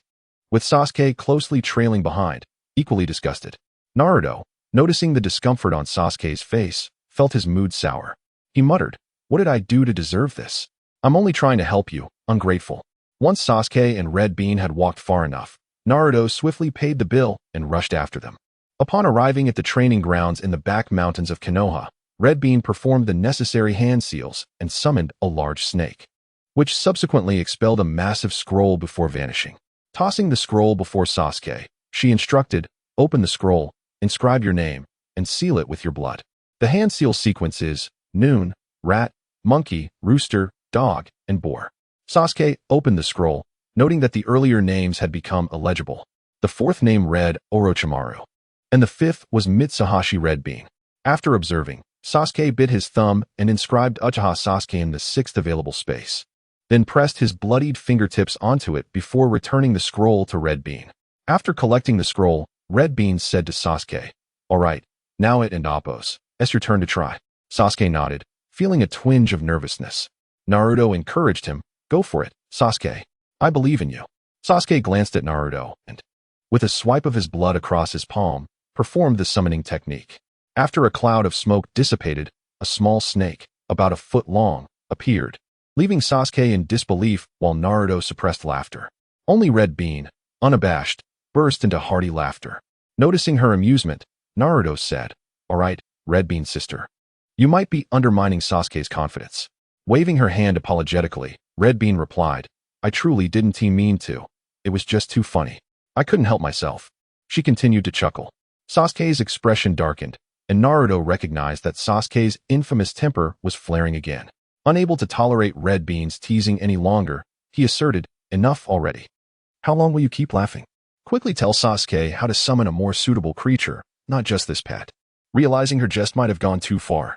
with Sasuke closely trailing behind, equally disgusted. Naruto, noticing the discomfort on Sasuke's face, felt his mood sour. He muttered, What did I do to deserve this? I'm only trying to help you, ungrateful. Once Sasuke and Red Bean had walked far enough, Naruto swiftly paid the bill and rushed after them. Upon arriving at the training grounds in the back mountains of Konoha, Red Bean performed the necessary hand seals and summoned a large snake, which subsequently expelled a massive scroll before vanishing. Tossing the scroll before Sasuke, she instructed, Open the scroll, inscribe your name, and seal it with your blood. The hand seal sequence is Noon, Rat, Monkey, Rooster, Dog, and Boar. Sasuke opened the scroll, noting that the earlier names had become illegible. The fourth name read Orochimaru, and the fifth was Mitsuhashi Red Bean. After observing, Sasuke bit his thumb and inscribed Uchiha Sasuke in the sixth available space, then pressed his bloodied fingertips onto it before returning the scroll to Red Bean. After collecting the scroll, Red Bean said to Sasuke, All right, now it and Appos, it's your turn to try. Sasuke nodded, feeling a twinge of nervousness. Naruto encouraged him, Go for it, Sasuke. I believe in you. Sasuke glanced at Naruto and, with a swipe of his blood across his palm, performed the summoning technique. After a cloud of smoke dissipated, a small snake, about a foot long, appeared, leaving Sasuke in disbelief while Naruto suppressed laughter. Only Red Bean, unabashed, burst into hearty laughter. Noticing her amusement, Naruto said, All right, Red Bean's sister. You might be undermining Sasuke's confidence. Waving her hand apologetically, Red Bean replied, I truly didn't mean to. It was just too funny. I couldn't help myself. She continued to chuckle. Sasuke's expression darkened, and Naruto recognized that Sasuke's infamous temper was flaring again. Unable to tolerate Red Bean's teasing any longer, he asserted, Enough already. How long will you keep laughing? Quickly tell Sasuke how to summon a more suitable creature, not just this pet. Realizing her jest might have gone too far,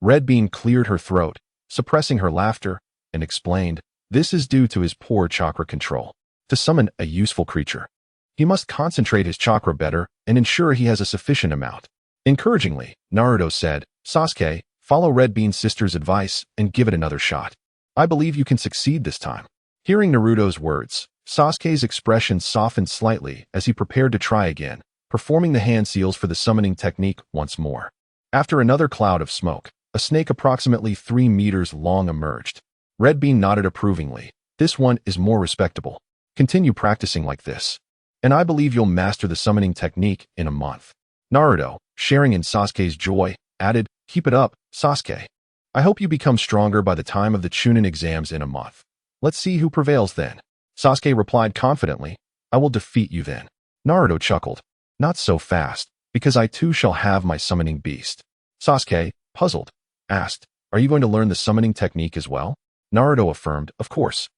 Red Bean cleared her throat, suppressing her laughter, and explained, This is due to his poor chakra control. To summon a useful creature, he must concentrate his chakra better and ensure he has a sufficient amount. Encouragingly, Naruto said, Sasuke, follow Red Bean's sister's advice and give it another shot. I believe you can succeed this time. Hearing Naruto's words, Sasuke's expression softened slightly as he prepared to try again, performing the hand seals for the summoning technique once more. After another cloud of smoke, a snake approximately 3 meters long emerged. Red Bean nodded approvingly. This one is more respectable. Continue practicing like this, and I believe you'll master the summoning technique in a month. Naruto, sharing in Sasuke's joy, added, Keep it up, Sasuke. I hope you become stronger by the time of the Chunin exams in a month. Let's see who prevails then. Sasuke replied confidently, I will defeat you then. Naruto chuckled. Not so fast, because I too shall have my summoning beast. Sasuke, puzzled, asked, Are you going to learn the summoning technique as well? Naruto affirmed, Of course.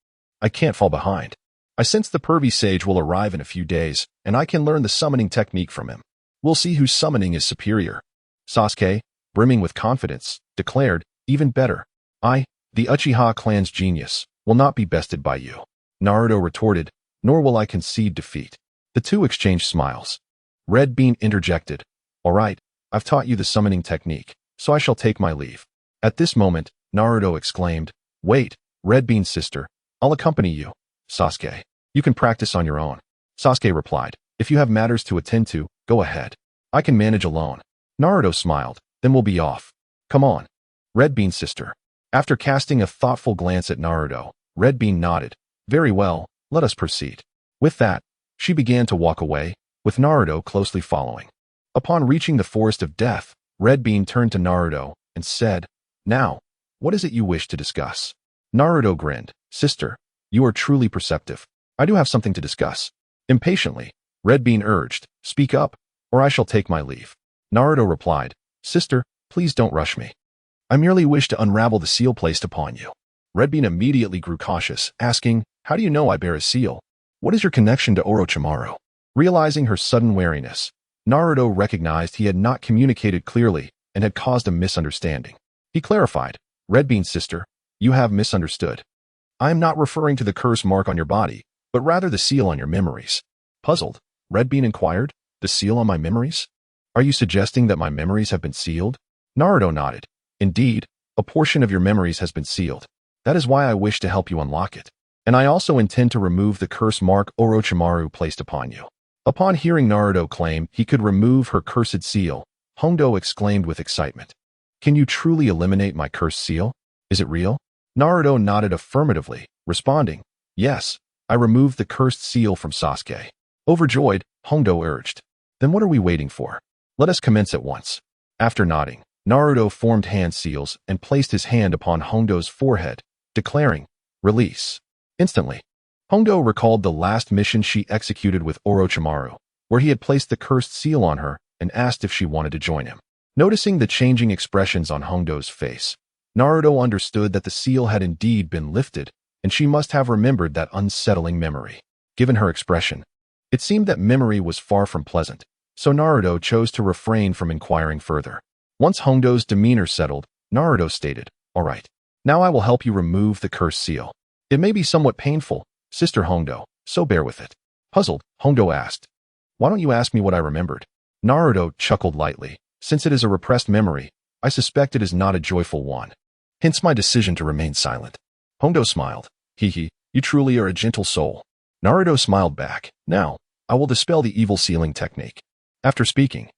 I can't fall behind. I sense the pervy sage will arrive in a few days, and I can learn the summoning technique from him. We'll see whose summoning is superior. Sasuke, brimming with confidence, declared, Even better. I, the Uchiha clan's genius, will not be bested by you. Naruto retorted, Nor will I concede defeat. The two exchanged smiles. Red Bean interjected, All right, I've taught you the summoning technique, so I shall take my leave. At this moment, Naruto exclaimed, Wait, Red Bean's sister, I'll accompany you. Sasuke, you can practice on your own. Sasuke replied, If you have matters to attend to, go ahead. I can manage alone. Naruto smiled, Then we'll be off. Come on. Red Bean's sister. After casting a thoughtful glance at Naruto, Red Bean nodded. Very well, let us proceed. With that, she began to walk away, with Naruto closely following. Upon reaching the Forest of Death, Red Bean turned to Naruto and said, Now, what is it you wish to discuss? Naruto grinned. Sister, you are truly perceptive. I do have something to discuss. Impatiently, Red Bean urged, Speak up, or I shall take my leave. Naruto replied, Sister, please don't rush me. I merely wish to unravel the seal placed upon you. Red Bean immediately grew cautious, asking, How do you know I bear a seal? What is your connection to Orochimaru? Realizing her sudden wariness, Naruto recognized he had not communicated clearly and had caused a misunderstanding. He clarified, Red Bean's sister, you have misunderstood. I am not referring to the curse mark on your body, but rather the seal on your memories. Puzzled, Red Bean inquired, The seal on my memories? Are you suggesting that my memories have been sealed? Naruto nodded. Indeed, a portion of your memories has been sealed. That is why I wish to help you unlock it. And I also intend to remove the curse mark Orochimaru placed upon you. Upon hearing Naruto claim he could remove her cursed seal, Hondo exclaimed with excitement. Can you truly eliminate my cursed seal? Is it real? Naruto nodded affirmatively, responding, Yes, I removed the cursed seal from Sasuke. Overjoyed, Hondo urged, Then what are we waiting for? Let us commence at once. After nodding, Naruto formed hand seals and placed his hand upon Hondo's forehead, declaring, Release. Instantly, Hondo recalled the last mission she executed with Orochimaru, where he had placed the cursed seal on her and asked if she wanted to join him. Noticing the changing expressions on Hondo's face, Naruto understood that the seal had indeed been lifted, and she must have remembered that unsettling memory. Given her expression, it seemed that memory was far from pleasant, so Naruto chose to refrain from inquiring further. Once Hondo's demeanor settled, Naruto stated, All right, now I will help you remove the cursed seal. It may be somewhat painful, Sister Hondo, so bear with it. Puzzled, Hondo asked, Why don't you ask me what I remembered? Naruto chuckled lightly. Since it is a repressed memory, I suspect it is not a joyful one. Hence my decision to remain silent. Hondo smiled. Hee, you truly are a gentle soul. Naruto smiled back. Now, I will dispel the evil sealing technique. After speaking,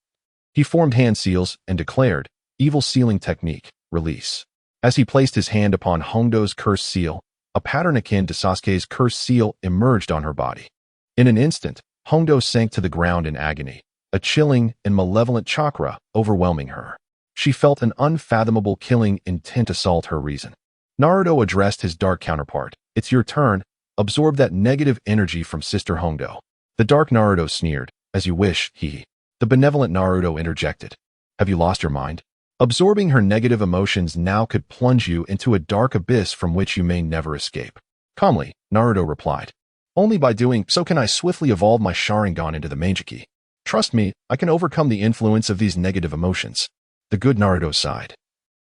he formed hand seals and declared, Evil sealing technique, release. As he placed his hand upon Hondo's cursed seal, a pattern akin to Sasuke's cursed seal emerged on her body. In an instant, Hondo sank to the ground in agony, a chilling and malevolent chakra overwhelming her. She felt an unfathomable killing intent assault her reason. Naruto addressed his dark counterpart. It's your turn. Absorb that negative energy from Sister Hondo. The dark Naruto sneered. As you wish, he. The benevolent Naruto interjected. Have you lost your mind? Absorbing her negative emotions now could plunge you into a dark abyss from which you may never escape. Calmly, Naruto replied. Only by doing so can I swiftly evolve my Sharingan into the Mangekyou. Trust me, I can overcome the influence of these negative emotions. The good Naruto sighed.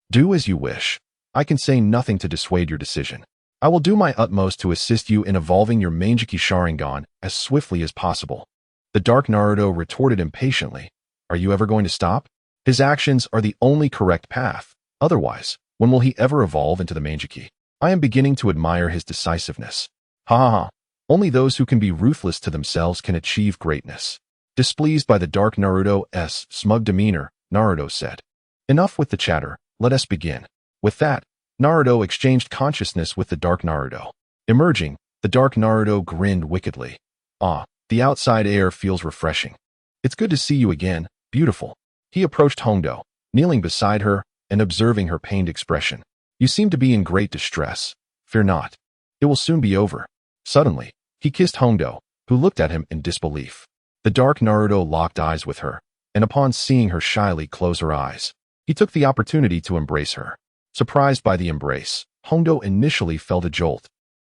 Do as you wish. I can say nothing to dissuade your decision. I will do my utmost to assist you in evolving your Mangekyou Sharingan as swiftly as possible. The dark Naruto retorted impatiently. Are you ever going to stop? His actions are the only correct path. Otherwise, when will he ever evolve into the Mangekyou? I am beginning to admire his decisiveness. Ha ha ha. Only those who can be ruthless to themselves can achieve greatness. Displeased by the dark Naruto's smug demeanor, Naruto said, Enough with the chatter, let us begin. With that, Naruto exchanged consciousness with the dark Naruto. Emerging, the dark Naruto grinned wickedly. Ah, the outside air feels refreshing. It's good to see you again, beautiful. He approached Hondo, kneeling beside her and observing her pained expression. You seem to be in great distress. Fear not. It will soon be over. Suddenly, he kissed Hondo, who looked at him in disbelief. The dark Naruto locked eyes with her, and upon seeing her shyly close her eyes, he took the opportunity to embrace her. Surprised by the embrace, Hondo initially felt a jolt,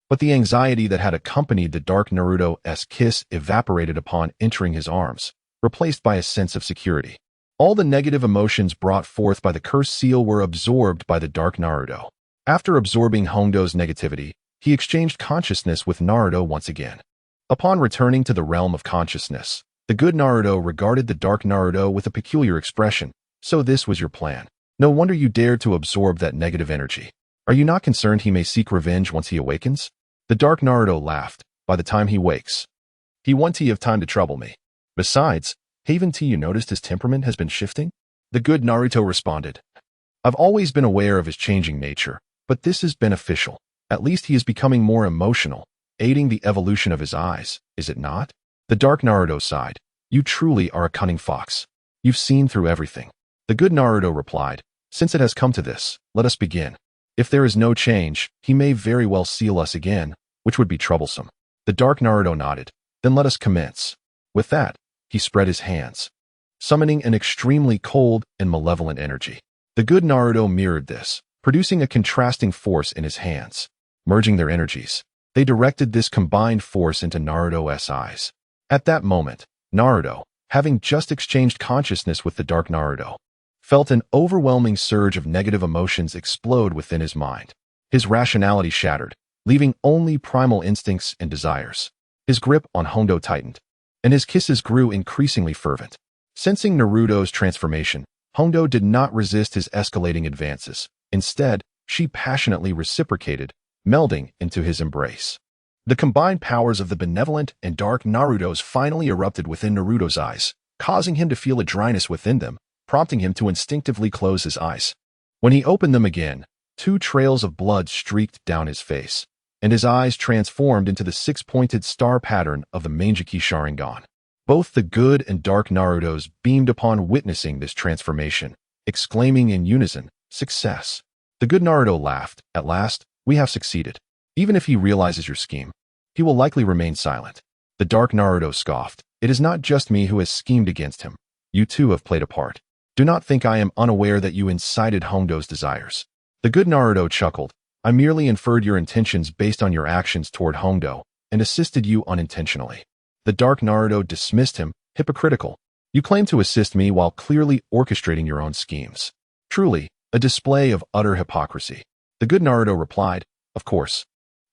but the anxiety that had accompanied the dark Naruto's kiss evaporated upon entering his arms, replaced by a sense of security. All the negative emotions brought forth by the cursed seal were absorbed by the dark Naruto. After absorbing Hondo's negativity, he exchanged consciousness with Naruto once again. Upon returning to the realm of consciousness, the good Naruto regarded the dark Naruto with a peculiar expression, So this was your plan. No wonder you dared to absorb that negative energy. Are you not concerned he may seek revenge once he awakens? The dark Naruto laughed. By the time he wakes, he won't have time to trouble me. Besides, haven't you noticed his temperament has been shifting? The good Naruto responded. I've always been aware of his changing nature, but this is beneficial. At least he is becoming more emotional, aiding the evolution of his eyes, is it not? The dark Naruto sighed. You truly are a cunning fox. You've seen through everything. The good Naruto replied, since it has come to this, let us begin. If there is no change, he may very well seal us again, which would be troublesome. The dark Naruto nodded. Then let us commence. With that, he spread his hands, summoning an extremely cold and malevolent energy. The good Naruto mirrored this, producing a contrasting force in his hands. Merging their energies, they directed this combined force into Naruto's eyes. At that moment, Naruto, having just exchanged consciousness with the dark Naruto, felt an overwhelming surge of negative emotions explode within his mind. His rationality shattered, leaving only primal instincts and desires. His grip on Hondo tightened, and his kisses grew increasingly fervent. Sensing Naruto's transformation, Hondo did not resist his escalating advances. Instead, she passionately reciprocated, melding into his embrace. The combined powers of the benevolent and dark Narutos finally erupted within Naruto's eyes, causing him to feel a dryness within them, prompting him to instinctively close his eyes. When he opened them again, 2 trails of blood streaked down his face, and his eyes transformed into the 6-pointed star pattern of the Mangekyo Sharingan. Both the good and dark Narutos beamed upon witnessing this transformation, exclaiming in unison, "Success!" The good Naruto laughed. At last, we have succeeded. Even if he realizes your scheme, he will likely remain silent. The dark Naruto scoffed. It is not just me who has schemed against him. You too have played a part. Do not think I am unaware that you incited Hondo's desires. The good Naruto chuckled. I merely inferred your intentions based on your actions toward Hondo and assisted you unintentionally. The dark Naruto dismissed him, hypocritical. You claim to assist me while clearly orchestrating your own schemes. Truly, a display of utter hypocrisy. The good Naruto replied, of course.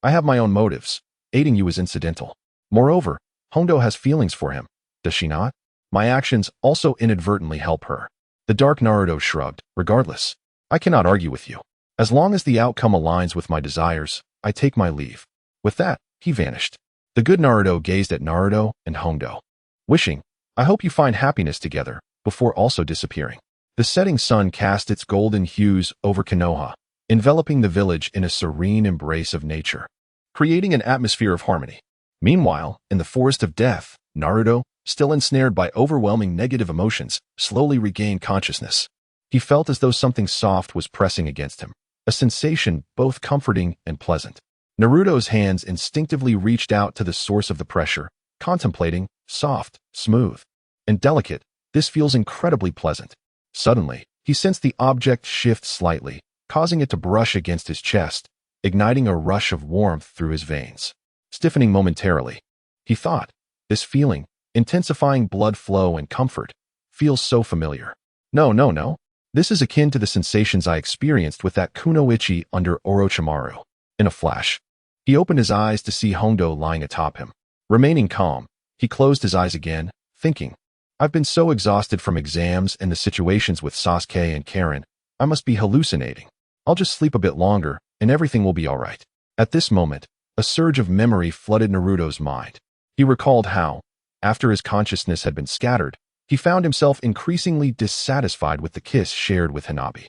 I have my own motives. Aiding you is incidental. Moreover, Hondo has feelings for him, does she not? My actions also inadvertently help her. The dark Naruto shrugged. Regardless, I cannot argue with you. As long as the outcome aligns with my desires, I take my leave. With that, he vanished. The good Naruto gazed at Naruto and Hondo, wishing, I hope you find happiness together, before also disappearing. The setting sun cast its golden hues over Konoha, enveloping the village in a serene embrace of nature, creating an atmosphere of harmony. Meanwhile, in the forest of death, Naruto, still ensnared by overwhelming negative emotions, slowly regained consciousness. He felt as though something soft was pressing against him, a sensation both comforting and pleasant. Naruto's hands instinctively reached out to the source of the pressure, contemplating, soft, smooth, and delicate, this feels incredibly pleasant. Suddenly, he sensed the object shift slightly, causing it to brush against his chest, igniting a rush of warmth through his veins. Stiffening momentarily, he thought, this feeling, intensifying blood flow and comfort, feels so familiar. No. This is akin to the sensations I experienced with that kunoichi under Orochimaru. In a flash, he opened his eyes to see Hondo lying atop him. Remaining calm, he closed his eyes again, thinking, I've been so exhausted from exams and the situations with Sasuke and Karen, I must be hallucinating. I'll just sleep a bit longer, and everything will be all right. At this moment, a surge of memory flooded Naruto's mind. He recalled how, after his consciousness had been scattered, he found himself increasingly dissatisfied with the kiss shared with Hanabi.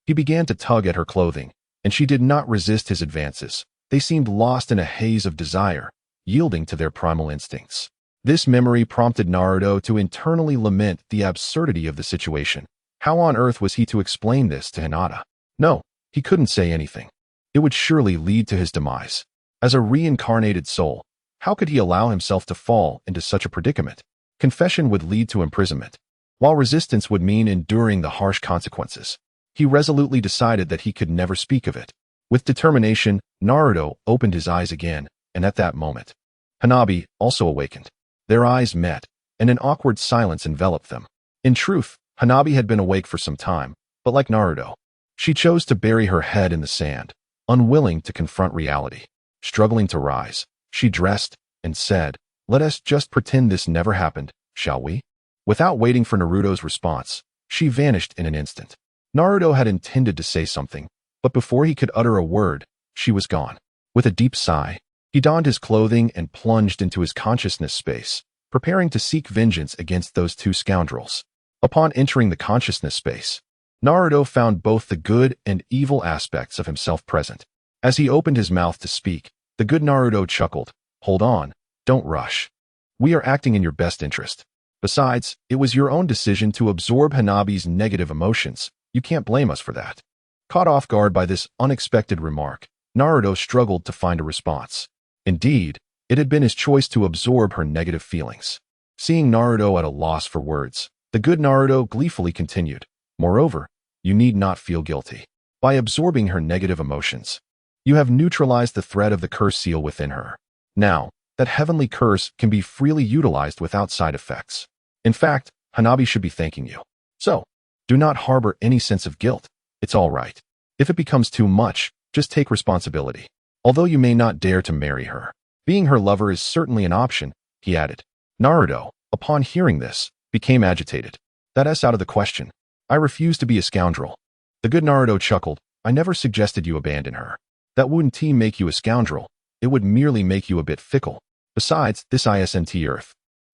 He began to tug at her clothing, and she did not resist his advances. They seemed lost in a haze of desire, yielding to their primal instincts. This memory prompted Naruto to internally lament the absurdity of the situation. How on earth was he to explain this to Hinata? No, he couldn't say anything. It would surely lead to his demise. As a reincarnated soul, how could he allow himself to fall into such a predicament? Confession would lead to imprisonment, while resistance would mean enduring the harsh consequences. He resolutely decided that he could never speak of it. With determination, Naruto opened his eyes again, and at that moment, Hanabi also awakened. Their eyes met, and an awkward silence enveloped them. In truth, Hanabi had been awake for some time, but like Naruto, she chose to bury her head in the sand, unwilling to confront reality. Struggling to rise, she dressed and said, let us just pretend this never happened, shall we? Without waiting for Naruto's response, she vanished in an instant. Naruto had intended to say something, but before he could utter a word, she was gone. With a deep sigh, he donned his clothing and plunged into his consciousness space, preparing to seek vengeance against those two scoundrels. Upon entering the consciousness space, Naruto found both the good and evil aspects of himself present. As he opened his mouth to speak, the good Naruto chuckled. Hold on, don't rush. We are acting in your best interest. Besides, it was your own decision to absorb Hanabi's negative emotions. You can't blame us for that. Caught off guard by this unexpected remark, Naruto struggled to find a response. Indeed, it had been his choice to absorb her negative feelings. Seeing Naruto at a loss for words, the good Naruto gleefully continued. Moreover, you need not feel guilty. By absorbing her negative emotions, you have neutralized the threat of the curse seal within her. Now, that heavenly curse can be freely utilized without side effects. In fact, Hanabi should be thanking you. So, do not harbor any sense of guilt. It's all right. If it becomes too much, just take responsibility. Although you may not dare to marry her, being her lover is certainly an option, he added. Naruto, upon hearing this, became agitated. That's out of the question. I refuse to be a scoundrel. The good Naruto chuckled. I never suggested you abandon her. That wouldn't make you a scoundrel. It would merely make you a bit fickle. Besides, this isn't Earth.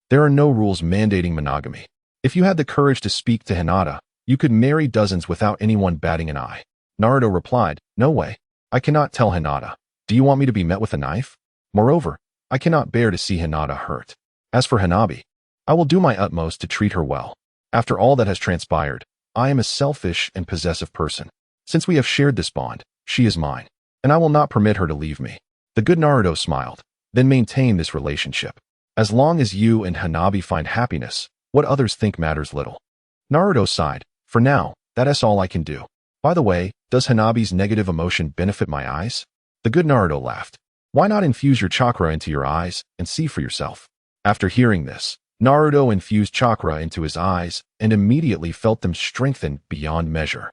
There are no rules mandating monogamy. If you had the courage to speak to Hinata, you could marry dozens without anyone batting an eye. Naruto replied, no way. I cannot tell Hinata. Do you want me to be met with a knife? Moreover, I cannot bear to see Hinata hurt. As for Hanabi, I will do my utmost to treat her well. After all that has transpired, I am a selfish and possessive person. Since we have shared this bond, she is mine, and I will not permit her to leave me. The good Naruto smiled, then maintain this relationship. As long as you and Hanabi find happiness, what others think matters little. Naruto sighed. For now, that's all I can do. By the way, does Hanabi's negative emotion benefit my eyes? The good Naruto laughed. Why not infuse your chakra into your eyes and see for yourself? After hearing this, Naruto infused chakra into his eyes and immediately felt them strengthen beyond measure.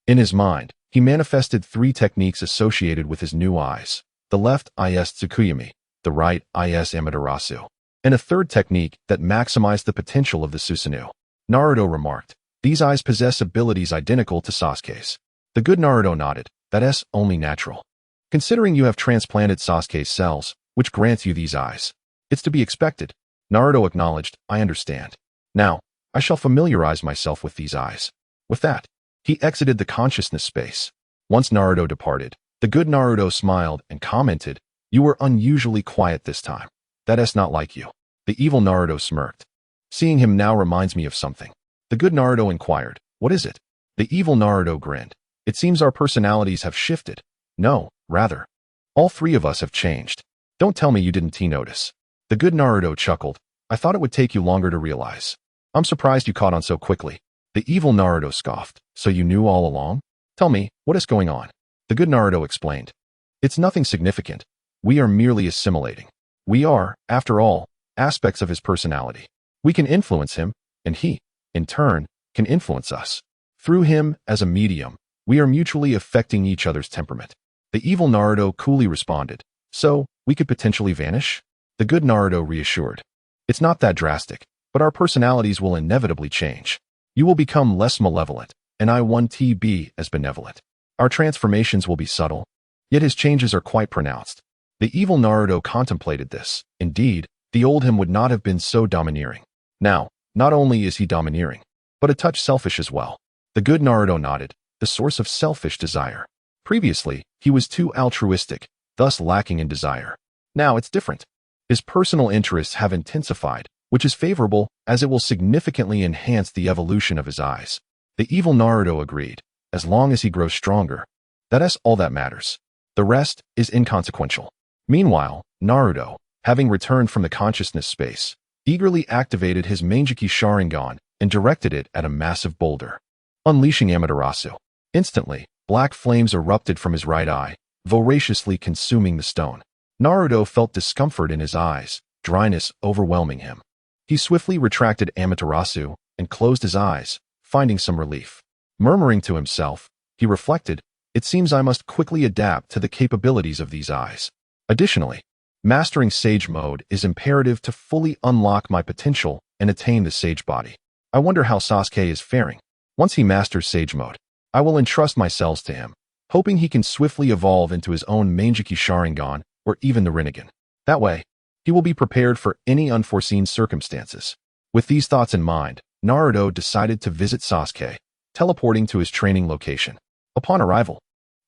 In his mind, he manifested 3 techniques associated with his new eyes. The left is Tsukuyami, the right is Amaterasu, and a third technique that maximized the potential of the Susanoo. Naruto remarked, these eyes possess abilities identical to Sasuke's. The good Naruto nodded, that's only natural. Considering you have transplanted Sasuke's cells, which grants you these eyes. It's to be expected. Naruto acknowledged, I understand. Now, I shall familiarize myself with these eyes. With that, he exited the consciousness space. Once Naruto departed, the good Naruto smiled and commented, you were unusually quiet this time. That's not like you. The evil Naruto smirked. Seeing him now reminds me of something. The good Naruto inquired, what is it? The evil Naruto grinned. It seems our personalities have shifted. No, rather. All 3 of us have changed. Don't tell me you didn't notice. The good Naruto chuckled. I thought it would take you longer to realize. I'm surprised you caught on so quickly. The evil Naruto scoffed. So you knew all along? Tell me, what is going on? The good Naruto explained. It's nothing significant. We are merely assimilating. We are, after all, aspects of his personality. We can influence him, and he, in turn, can influence us. Through him, as a medium, we are mutually affecting each other's temperament. The evil Naruto coolly responded. So, we could potentially vanish? The good Naruto reassured. It's not that drastic, but our personalities will inevitably change. You will become less malevolent, and I want to be as benevolent. Our transformations will be subtle, yet his changes are quite pronounced. The evil Naruto contemplated this. Indeed, the old him would not have been so domineering. Now, not only is he domineering, but a touch selfish as well. The good Naruto nodded, the source of selfish desire. Previously, he was too altruistic, thus lacking in desire. Now it's different. His personal interests have intensified, which is favorable as it will significantly enhance the evolution of his eyes. The evil Naruto agreed. As long as he grows stronger, that's all that matters. The rest is inconsequential. Meanwhile, Naruto, having returned from the consciousness space, eagerly activated his Mangekyou Sharingan and directed it at a massive boulder, unleashing Amaterasu. Instantly, black flames erupted from his right eye, voraciously consuming the stone. Naruto felt discomfort in his eyes, dryness overwhelming him. He swiftly retracted Amaterasu and closed his eyes, finding some relief. Murmuring to himself, he reflected, it seems I must quickly adapt to the capabilities of these eyes. Additionally, mastering Sage Mode is imperative to fully unlock my potential and attain the Sage Body. I wonder how Sasuke is faring. Once he masters Sage Mode, I will entrust my cells to him, hoping he can swiftly evolve into his own Manjiki Sharingan or even the Rinnegan. That way, he will be prepared for any unforeseen circumstances. With these thoughts in mind, Naruto decided to visit Sasuke, teleporting to his training location. Upon arrival,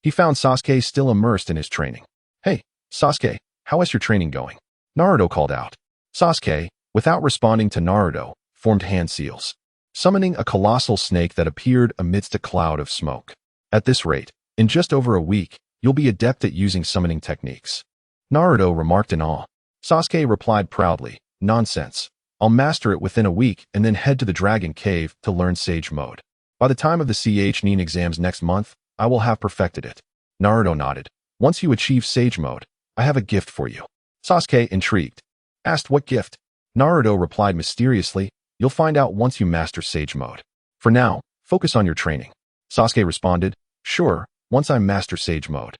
he found Sasuke still immersed in his training. "Hey, Sasuke, how is your training going?" Naruto called out. Sasuke, without responding to Naruto, formed hand seals, summoning a colossal snake that appeared amidst a cloud of smoke. "At this rate, in just over a week, you'll be adept at using summoning techniques," Naruto remarked in awe. Sasuke replied proudly, "Nonsense. I'll master it within a week and then head to the Dragon Cave to learn Sage Mode. By the time of the Nin exams next month, I will have perfected it." Naruto nodded. "Once you achieve Sage Mode, I have a gift for you." Sasuke, intrigued, asked what gift. Naruto replied mysteriously, "You'll find out once you master Sage Mode. For now, focus on your training." Sasuke responded, "Sure, once I master Sage Mode.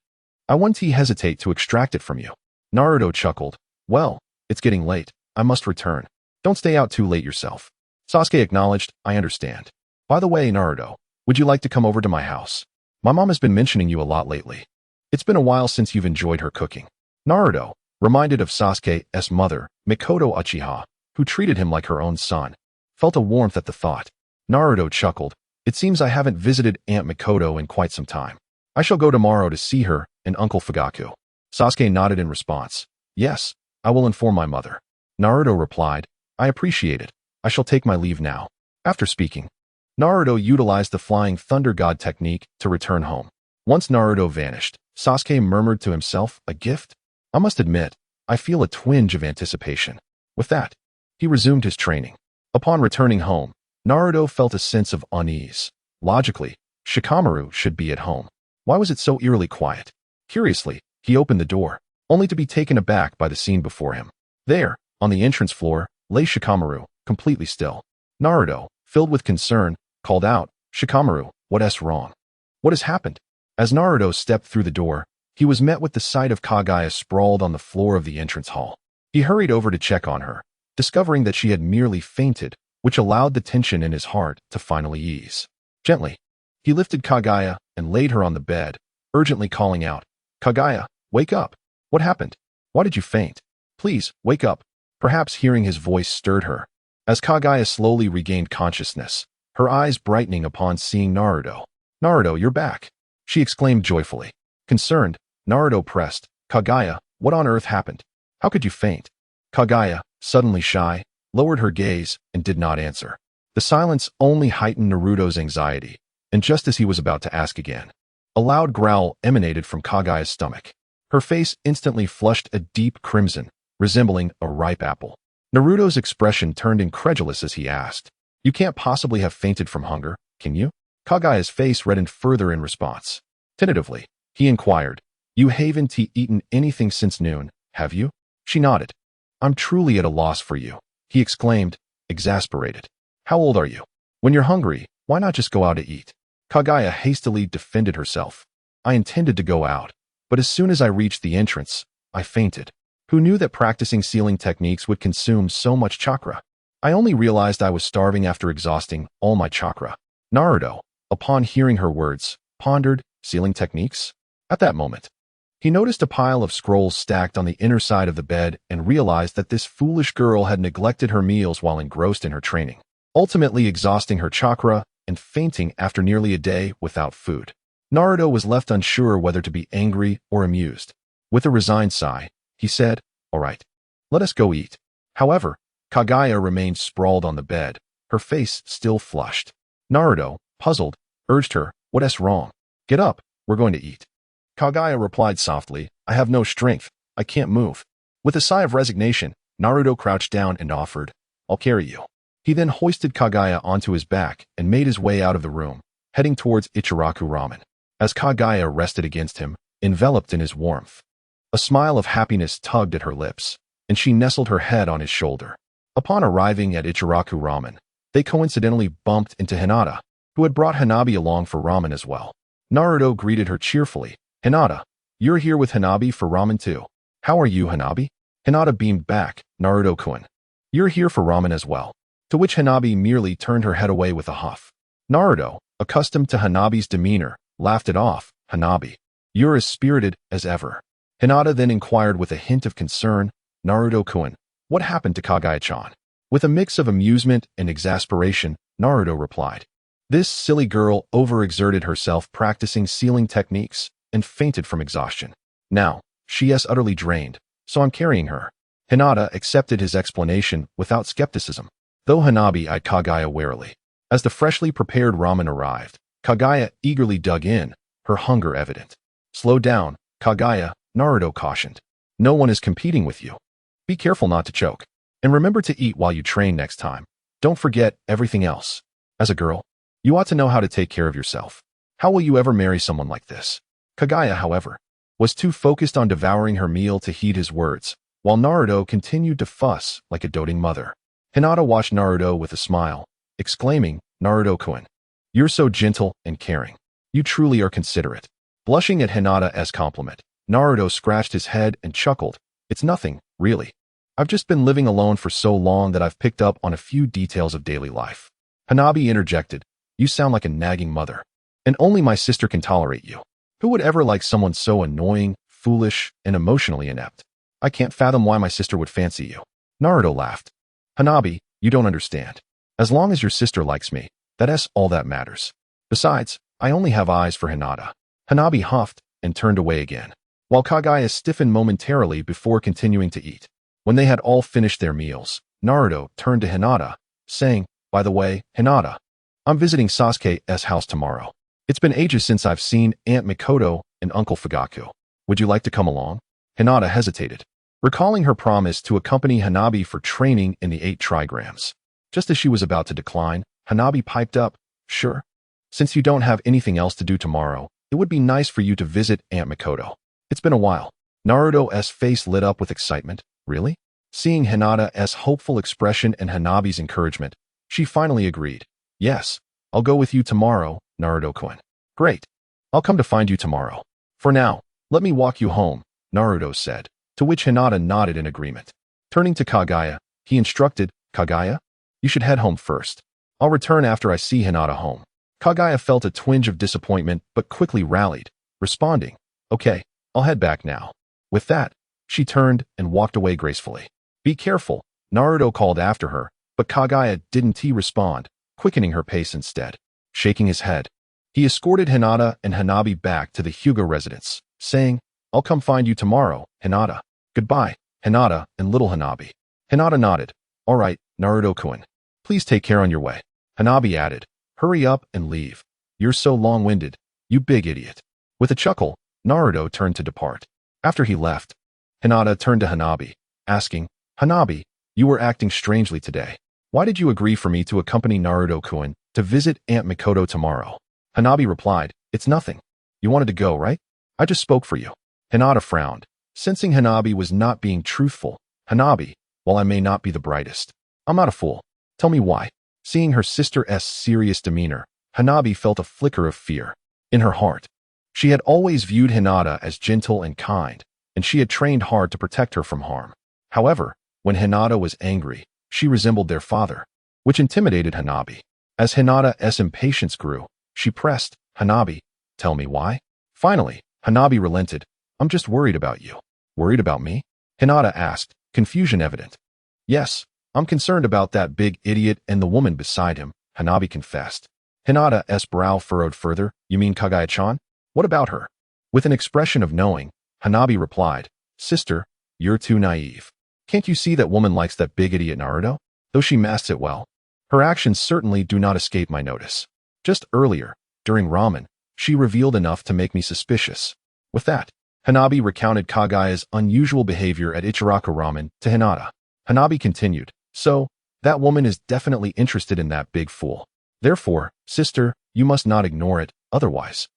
I won't hesitate to extract it from you." Naruto chuckled, "Well, it's getting late. I must return. Don't stay out too late yourself." Sasuke acknowledged, "I understand. By the way, Naruto, would you like to come over to my house? My mom has been mentioning you a lot lately. It's been a while since you've enjoyed her cooking." Naruto, reminded of Sasuke's mother, Mikoto Uchiha, who treated him like her own son, felt a warmth at the thought. Naruto chuckled, "It seems I haven't visited Aunt Mikoto in quite some time. I shall go tomorrow to see her and Uncle Fugaku." Sasuke nodded in response. "Yes, I will inform my mother." Naruto replied, "I appreciate it. I shall take my leave now." After speaking, Naruto utilized the Flying Thunder God technique to return home. Once Naruto vanished, Sasuke murmured to himself, "A gift? I must admit, I feel a twinge of anticipation." With that, he resumed his training. Upon returning home, Naruto felt a sense of unease. Logically, Shikamaru should be at home. Why was it so eerily quiet? Curiously, he opened the door, only to be taken aback by the scene before him. There, on the entrance floor, lay Shikamaru, completely still. Naruto, filled with concern, called out, "Shikamaru, what's wrong? What has happened?" As Naruto stepped through the door, he was met with the sight of Kagaya sprawled on the floor of the entrance hall. He hurried over to check on her, discovering that she had merely fainted, which allowed the tension in his heart to finally ease. Gently, he lifted Kagaya and laid her on the bed, urgently calling out, "Kagaya, wake up! What happened? Why did you faint? Please, wake up." Perhaps hearing his voice stirred her. As Kagaya slowly regained consciousness, her eyes brightening upon seeing Naruto. "Naruto, you're back!" she exclaimed joyfully. Concerned, Naruto pressed, "Kagaya, what on earth happened? How could you faint?" Kagaya, suddenly shy, lowered her gaze and did not answer. The silence only heightened Naruto's anxiety, and just as he was about to ask again, a loud growl emanated from Kagaya's stomach. Her face instantly flushed a deep crimson, resembling a ripe apple. Naruto's expression turned incredulous as he asked, "You can't possibly have fainted from hunger, can you?" Kagaya's face reddened further in response. Tentatively, he inquired, "You haven't eaten anything since noon, have you?" She nodded. "I'm truly at a loss for you," he exclaimed, exasperated. "How old are you? When you're hungry, why not just go out to eat?" Kagaya hastily defended herself. "I intended to go out, but as soon as I reached the entrance, I fainted. Who knew that practicing sealing techniques would consume so much chakra? I only realized I was starving after exhausting all my chakra." Naruto, upon hearing her words, pondered, sealing techniques? At that moment, he noticed a pile of scrolls stacked on the inner side of the bed and realized that this foolish girl had neglected her meals while engrossed in her training, ultimately exhausting her chakra and fainting after nearly a day without food. Naruto was left unsure whether to be angry or amused. With a resigned sigh, he said, "All right, let us go eat." However, Kagaya remained sprawled on the bed, her face still flushed. Naruto, puzzled, urged her, "What's wrong? Get up, we're going to eat." Kagaya replied softly, "I have no strength, I can't move." With a sigh of resignation, Naruto crouched down and offered, "I'll carry you." He then hoisted Kagaya onto his back and made his way out of the room, heading towards Ichiraku Ramen. As Kagaya rested against him, enveloped in his warmth, a smile of happiness tugged at her lips, and she nestled her head on his shoulder. Upon arriving at Ichiraku Ramen, they coincidentally bumped into Hinata, who had brought Hanabi along for ramen as well. Naruto greeted her cheerfully, "Hinata, you're here with Hanabi for ramen too. How are you, Hanabi?" Hinata beamed back, "Naruto-kun, you're here for ramen as well." To which Hanabi merely turned her head away with a huff. Naruto, accustomed to Hanabi's demeanor, laughed it off. Hanabi, you're as spirited as ever. Hinata then inquired with a hint of concern, Naruto-kun, what happened to Kagaya-chan? With a mix of amusement and exasperation, Naruto replied, this silly girl overexerted herself practicing sealing techniques and fainted from exhaustion. Now, she is utterly drained, so I'm carrying her. Hinata accepted his explanation without skepticism, though Hanabi eyed Kagaya warily. As the freshly prepared ramen arrived, Kagaya eagerly dug in, her hunger evident. Slow down, Kagaya, Naruto cautioned. No one is competing with you. Be careful not to choke. And remember to eat while you train next time. Don't forget everything else. As a girl, you ought to know how to take care of yourself. How will you ever marry someone like this? Kagaya, however, was too focused on devouring her meal to heed his words, while Naruto continued to fuss like a doting mother. Hinata watched Naruto with a smile, exclaiming, Naruto-kun, you're so gentle and caring. You truly are considerate. Blushing at Hinata's compliment, Naruto scratched his head and chuckled. It's nothing, really. I've just been living alone for so long that I've picked up on a few details of daily life. Hanabi interjected, you sound like a nagging mother. And only my sister can tolerate you. Who would ever like someone so annoying, foolish, and emotionally inept? I can't fathom why my sister would fancy you. Naruto laughed. Hanabi, you don't understand. As long as your sister likes me, that's all that matters. Besides, I only have eyes for Hinata. Hanabi huffed and turned away again, while Kagaya stiffened momentarily before continuing to eat. When they had all finished their meals, Naruto turned to Hinata, saying, by the way, Hinata, I'm visiting Sasuke's house tomorrow. It's been ages since I've seen Aunt Mikoto and Uncle Fugaku. Would you like to come along? Hinata hesitated, recalling her promise to accompany Hanabi for training in the 8 trigrams. Just as she was about to decline, Hanabi piped up, sure. Since you don't have anything else to do tomorrow, it would be nice for you to visit Aunt Mikoto. It's been a while. Naruto's face lit up with excitement. Really? Seeing Hinata's hopeful expression and Hanabi's encouragement, she finally agreed. Yes, I'll go with you tomorrow, Naruto-kun. Great. I'll come to find you tomorrow. For now, let me walk you home, Naruto said, to which Hinata nodded in agreement. Turning to Kagaya, he instructed, Kagaya, you should head home first. I'll return after I see Hinata home. Kagaya felt a twinge of disappointment but quickly rallied, responding, okay, I'll head back now. With that, she turned and walked away gracefully. Be careful, Naruto called after her, but Kagaya didn't respond, quickening her pace instead. Shaking his head, he escorted Hinata and Hanabi back to the Hyuga residence, saying, I'll come find you tomorrow, Hinata. Goodbye, Hinata and little Hanabi. Hinata nodded. All right, Naruto-kun. Please take care on your way. Hanabi added, hurry up and leave. You're so long-winded, you big idiot. With a chuckle, Naruto turned to depart. After he left, Hinata turned to Hanabi, asking, Hanabi, you were acting strangely today. Why did you agree for me to accompany Naruto-kun to visit Aunt Mikoto tomorrow? Hanabi replied, it's nothing. You wanted to go, right? I just spoke for you. Hinata frowned, sensing Hanabi was not being truthful. Hanabi, while I may not be the brightest, I'm not a fool. Tell me why. Seeing her sister's serious demeanor, Hanabi felt a flicker of fear. In her heart, she had always viewed Hinata as gentle and kind, and she had trained hard to protect her from harm. However, when Hinata was angry, she resembled their father, which intimidated Hanabi. As Hinata's impatience grew, she pressed, Hanabi, tell me why? Finally, Hanabi relented. I'm just worried about you. Worried about me? Hinata asked, confusion evident. Yes, I'm concerned about that big idiot and the woman beside him, Hanabi confessed. Hinata's brow furrowed further. You mean Kagaya-chan? What about her? With an expression of knowing, Hanabi replied, Sister, you're too naive. Can't you see that woman likes that big idiot Naruto? Though she masks it well, her actions certainly do not escape my notice. Just earlier, during ramen, she revealed enough to make me suspicious. With that, Hanabi recounted Kagaya's unusual behavior at Ichiraku Ramen to Hinata. Hanabi continued, so, that woman is definitely interested in that big fool. Therefore, sister, you must not ignore it, otherwise,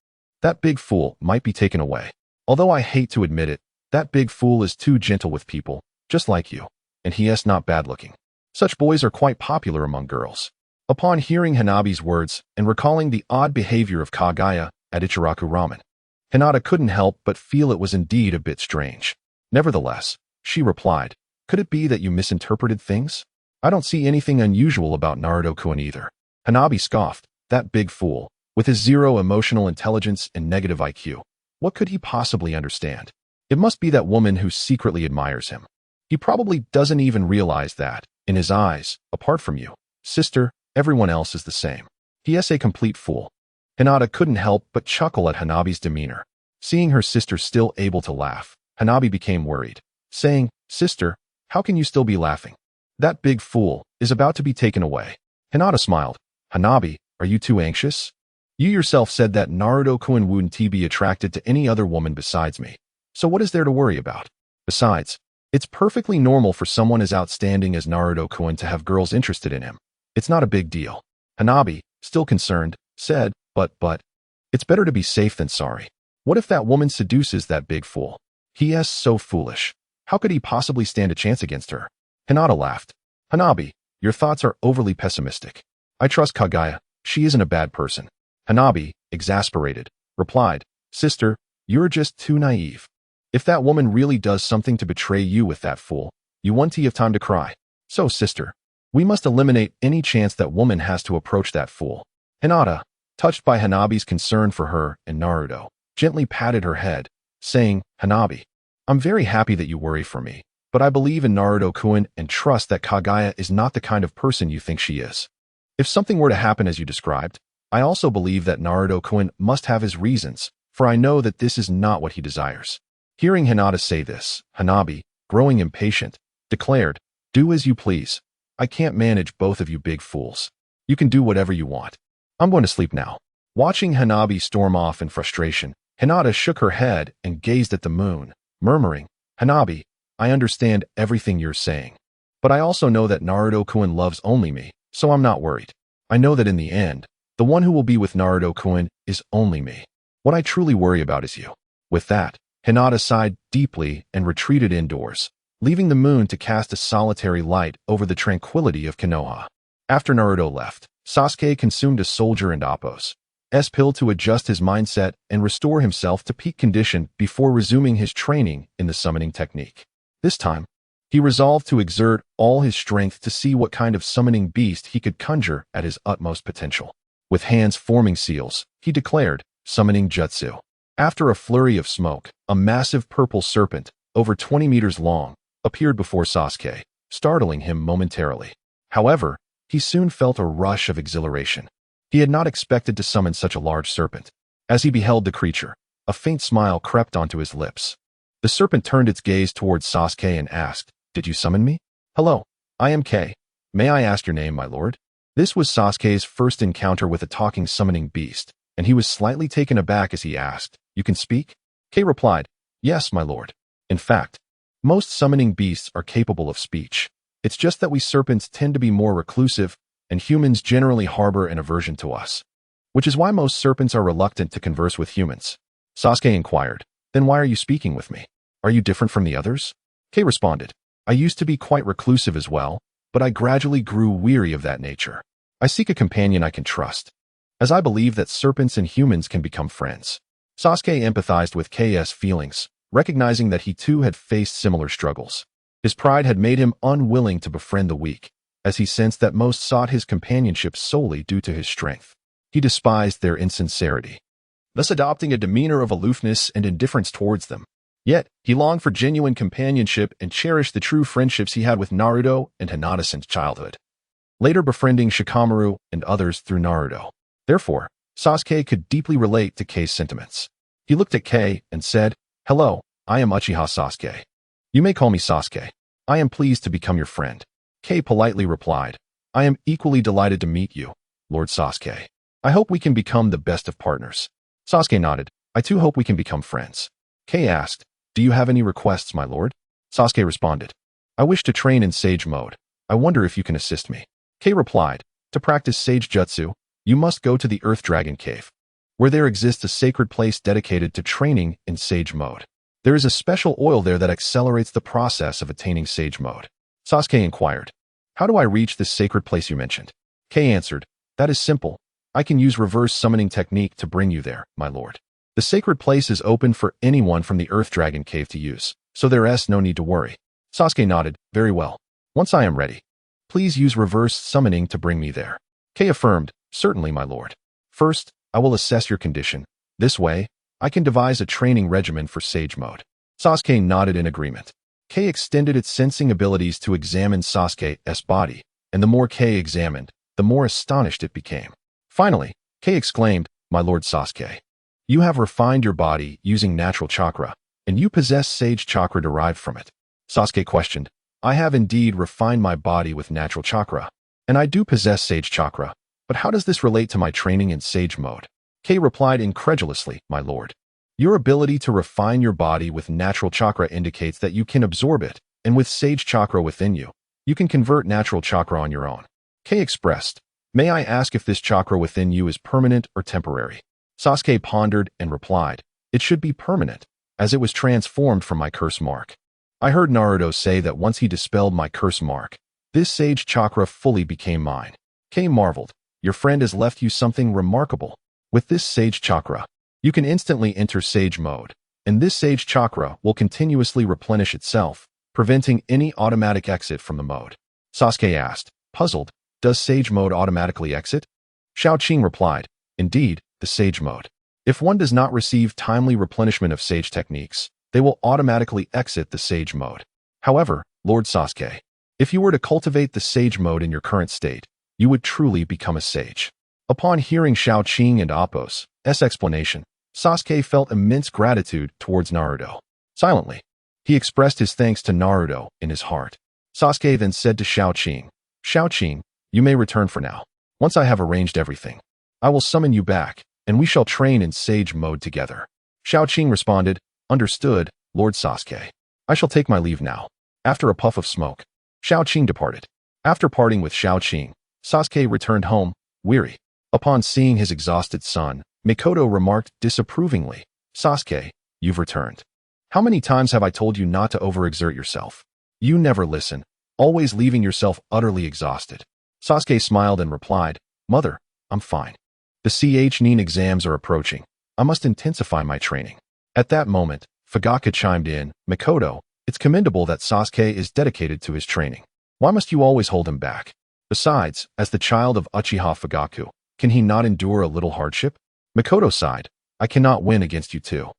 that big fool might be taken away. Although I hate to admit it, that big fool is too gentle with people, just like you, and he is not bad-looking. Such boys are quite popular among girls. Upon hearing Hanabi's words and recalling the odd behavior of Kagaya at Ichiraku Ramen, Hinata couldn't help but feel it was indeed a bit strange. Nevertheless, she replied, could it be that you misinterpreted things? I don't see anything unusual about Naruto-kun either. Hanabi scoffed, That big fool, with his zero emotional intelligence and negative IQ. What could he possibly understand? It must be that woman who secretly admires him. He probably doesn't even realize that, in his eyes, apart from you, sister, everyone else is the same. He is a complete fool. Hinata couldn't help but chuckle at Hanabi's demeanor. Seeing her sister still able to laugh, Hanabi became worried, saying, "Sister, how can you still be laughing? That big fool is about to be taken away." Hinata smiled. "Hanabi, are you too anxious? You yourself said that Naruto-kun wouldn't be attracted to any other woman besides me. So what is there to worry about? Besides, it's perfectly normal for someone as outstanding as Naruto-kun to have girls interested in him. It's not a big deal." Hanabi, still concerned, said, But, it's better to be safe than sorry. What if that woman seduces that big fool? He is so foolish. How could he possibly stand a chance against her?" Hinata laughed. "Hanabi, your thoughts are overly pessimistic. I trust Kaguya. She isn't a bad person." Hanabi, exasperated, replied, "Sister, you're just too naive. If that woman really does something to betray you with that fool, you won't have time to cry. So, sister, we must eliminate any chance that woman has to approach that fool." Hinata, touched by Hanabi's concern for her and Naruto, gently patted her head, saying, "Hanabi, I'm very happy that you worry for me, but I believe in Naruto-kun and trust that Kaguya is not the kind of person you think she is. If something were to happen as you described, I also believe that Naruto-kun must have his reasons, for I know that this is not what he desires." Hearing Hinata say this, Hanabi, growing impatient, declared, "Do as you please. I can't manage both of you big fools. You can do whatever you want. I'm going to sleep now." Watching Hanabi storm off in frustration, Hinata shook her head and gazed at the moon, murmuring, "Hanabi, I understand everything you're saying. But I also know that Naruto-kun loves only me, so I'm not worried. I know that in the end, the one who will be with Naruto-kun is only me. What I truly worry about is you." With that, Hinata sighed deeply and retreated indoors, leaving the moon to cast a solitary light over the tranquility of Konoha. After Naruto left, Sasuke consumed a soldier and Appo's pill to adjust his mindset and restore himself to peak condition before resuming his training in the summoning technique. This time, he resolved to exert all his strength to see what kind of summoning beast he could conjure at his utmost potential. With hands forming seals, he declared, "Summoning Jutsu." After a flurry of smoke, a massive purple serpent, over 20 meters long, appeared before Sasuke, startling him momentarily. However, he soon felt a rush of exhilaration. He had not expected to summon such a large serpent. As he beheld the creature, a faint smile crept onto his lips. The serpent turned its gaze towards Sasuke and asked, "Did you summon me?" "Hello, I am Kei. May I ask your name, my lord?" This was Sasuke's first encounter with a talking summoning beast, and he was slightly taken aback as he asked, "You can speak?" Kei replied, "Yes, my lord. In fact, most summoning beasts are capable of speech. It's just that we serpents tend to be more reclusive, and humans generally harbor an aversion to us, which is why most serpents are reluctant to converse with humans." Sasuke inquired, "Then why are you speaking with me? Are you different from the others?" Kei responded, "I used to be quite reclusive as well, but I gradually grew weary of that nature. I seek a companion I can trust, as I believe that serpents and humans can become friends." Sasuke empathized with Kei's feelings, recognizing that he too had faced similar struggles. His pride had made him unwilling to befriend the weak, as he sensed that most sought his companionship solely due to his strength. He despised their insincerity, thus adopting a demeanor of aloofness and indifference towards them. Yet, he longed for genuine companionship and cherished the true friendships he had with Naruto and Hinata since childhood, later befriending Shikamaru and others through Naruto. Therefore, Sasuke could deeply relate to Kei's sentiments. He looked at Kei and said, "Hello, I am Uchiha Sasuke. You may call me Sasuke. I am pleased to become your friend." Kei politely replied, "I am equally delighted to meet you, Lord Sasuke. I hope we can become the best of partners." Sasuke nodded. "I too hope we can become friends." Kei asked, "Do you have any requests, my lord?" Sasuke responded, "I wish to train in Sage mode. I wonder if you can assist me." Kei replied, "To practice Sage Jutsu, you must go to the Earth Dragon Cave, where there exists a sacred place dedicated to training in Sage mode. There is a special oil there that accelerates the process of attaining Sage mode." Sasuke inquired, "How do I reach this sacred place you mentioned?" Kei answered, "That is simple. I can use reverse summoning technique to bring you there, my lord. The sacred place is open for anyone from the Earth Dragon Cave to use, so there is no need to worry." Sasuke nodded, "Very well. Once I am ready, please use reverse summoning to bring me there." Kei affirmed, Certainly, my lord. First, I will assess your condition. This way, I can devise a training regimen for Sage Mode. Sasuke nodded in agreement. Kei extended its sensing abilities to examine Sasuke's body, and the more Kei examined, the more astonished it became. Finally, Kei exclaimed, "My lord Sasuke, you have refined your body using natural chakra, and you possess sage chakra derived from it." Sasuke questioned, "I have indeed refined my body with natural chakra, and I do possess sage chakra, but how does this relate to my training in Sage Mode?" Kei replied incredulously, "My lord, your ability to refine your body with natural chakra indicates that you can absorb it, and with sage chakra within you, you can convert natural chakra on your own." Kei expressed, "May I ask if this chakra within you is permanent or temporary?" Sasuke pondered and replied, "It should be permanent, as it was transformed from my curse mark. I heard Naruto say that once he dispelled my curse mark, this sage chakra fully became mine." Kei marveled, "Your friend has left you something remarkable. With this sage chakra, you can instantly enter Sage Mode, and this sage chakra will continuously replenish itself, preventing any automatic exit from the mode." Sasuke asked, puzzled, "Does Sage Mode automatically exit?" Shao Qing replied, "Indeed, the Sage Mode. If one does not receive timely replenishment of sage techniques, they will automatically exit the Sage Mode. However, Lord Sasuke, if you were to cultivate the Sage Mode in your current state, you would truly become a sage." Upon hearing Shao Qing and Appo's explanation, Sasuke felt immense gratitude towards Naruto. Silently, he expressed his thanks to Naruto in his heart. Sasuke then said to Shao Qing, "Shao Qing, you may return for now. Once I have arranged everything, I will summon you back, and we shall train in Sage Mode together." Shao Qing responded, "Understood, Lord Sasuke. I shall take my leave now." After a puff of smoke, Shao Qing departed. After parting with Shao Qing, Sasuke returned home, weary. Upon seeing his exhausted son, Mikoto remarked disapprovingly, "Sasuke, you've returned. How many times have I told you not to overexert yourself? You never listen, always leaving yourself utterly exhausted." Sasuke smiled and replied, "Mother, I'm fine. The Ch-Nin exams are approaching. I must intensify my training." At that moment, Fugaku chimed in, "Mikoto, it's commendable that Sasuke is dedicated to his training. Why must you always hold him back? Besides, as the child of Uchiha Fugaku, can he not endure a little hardship?" Mikoto sighed, "I cannot win against you two.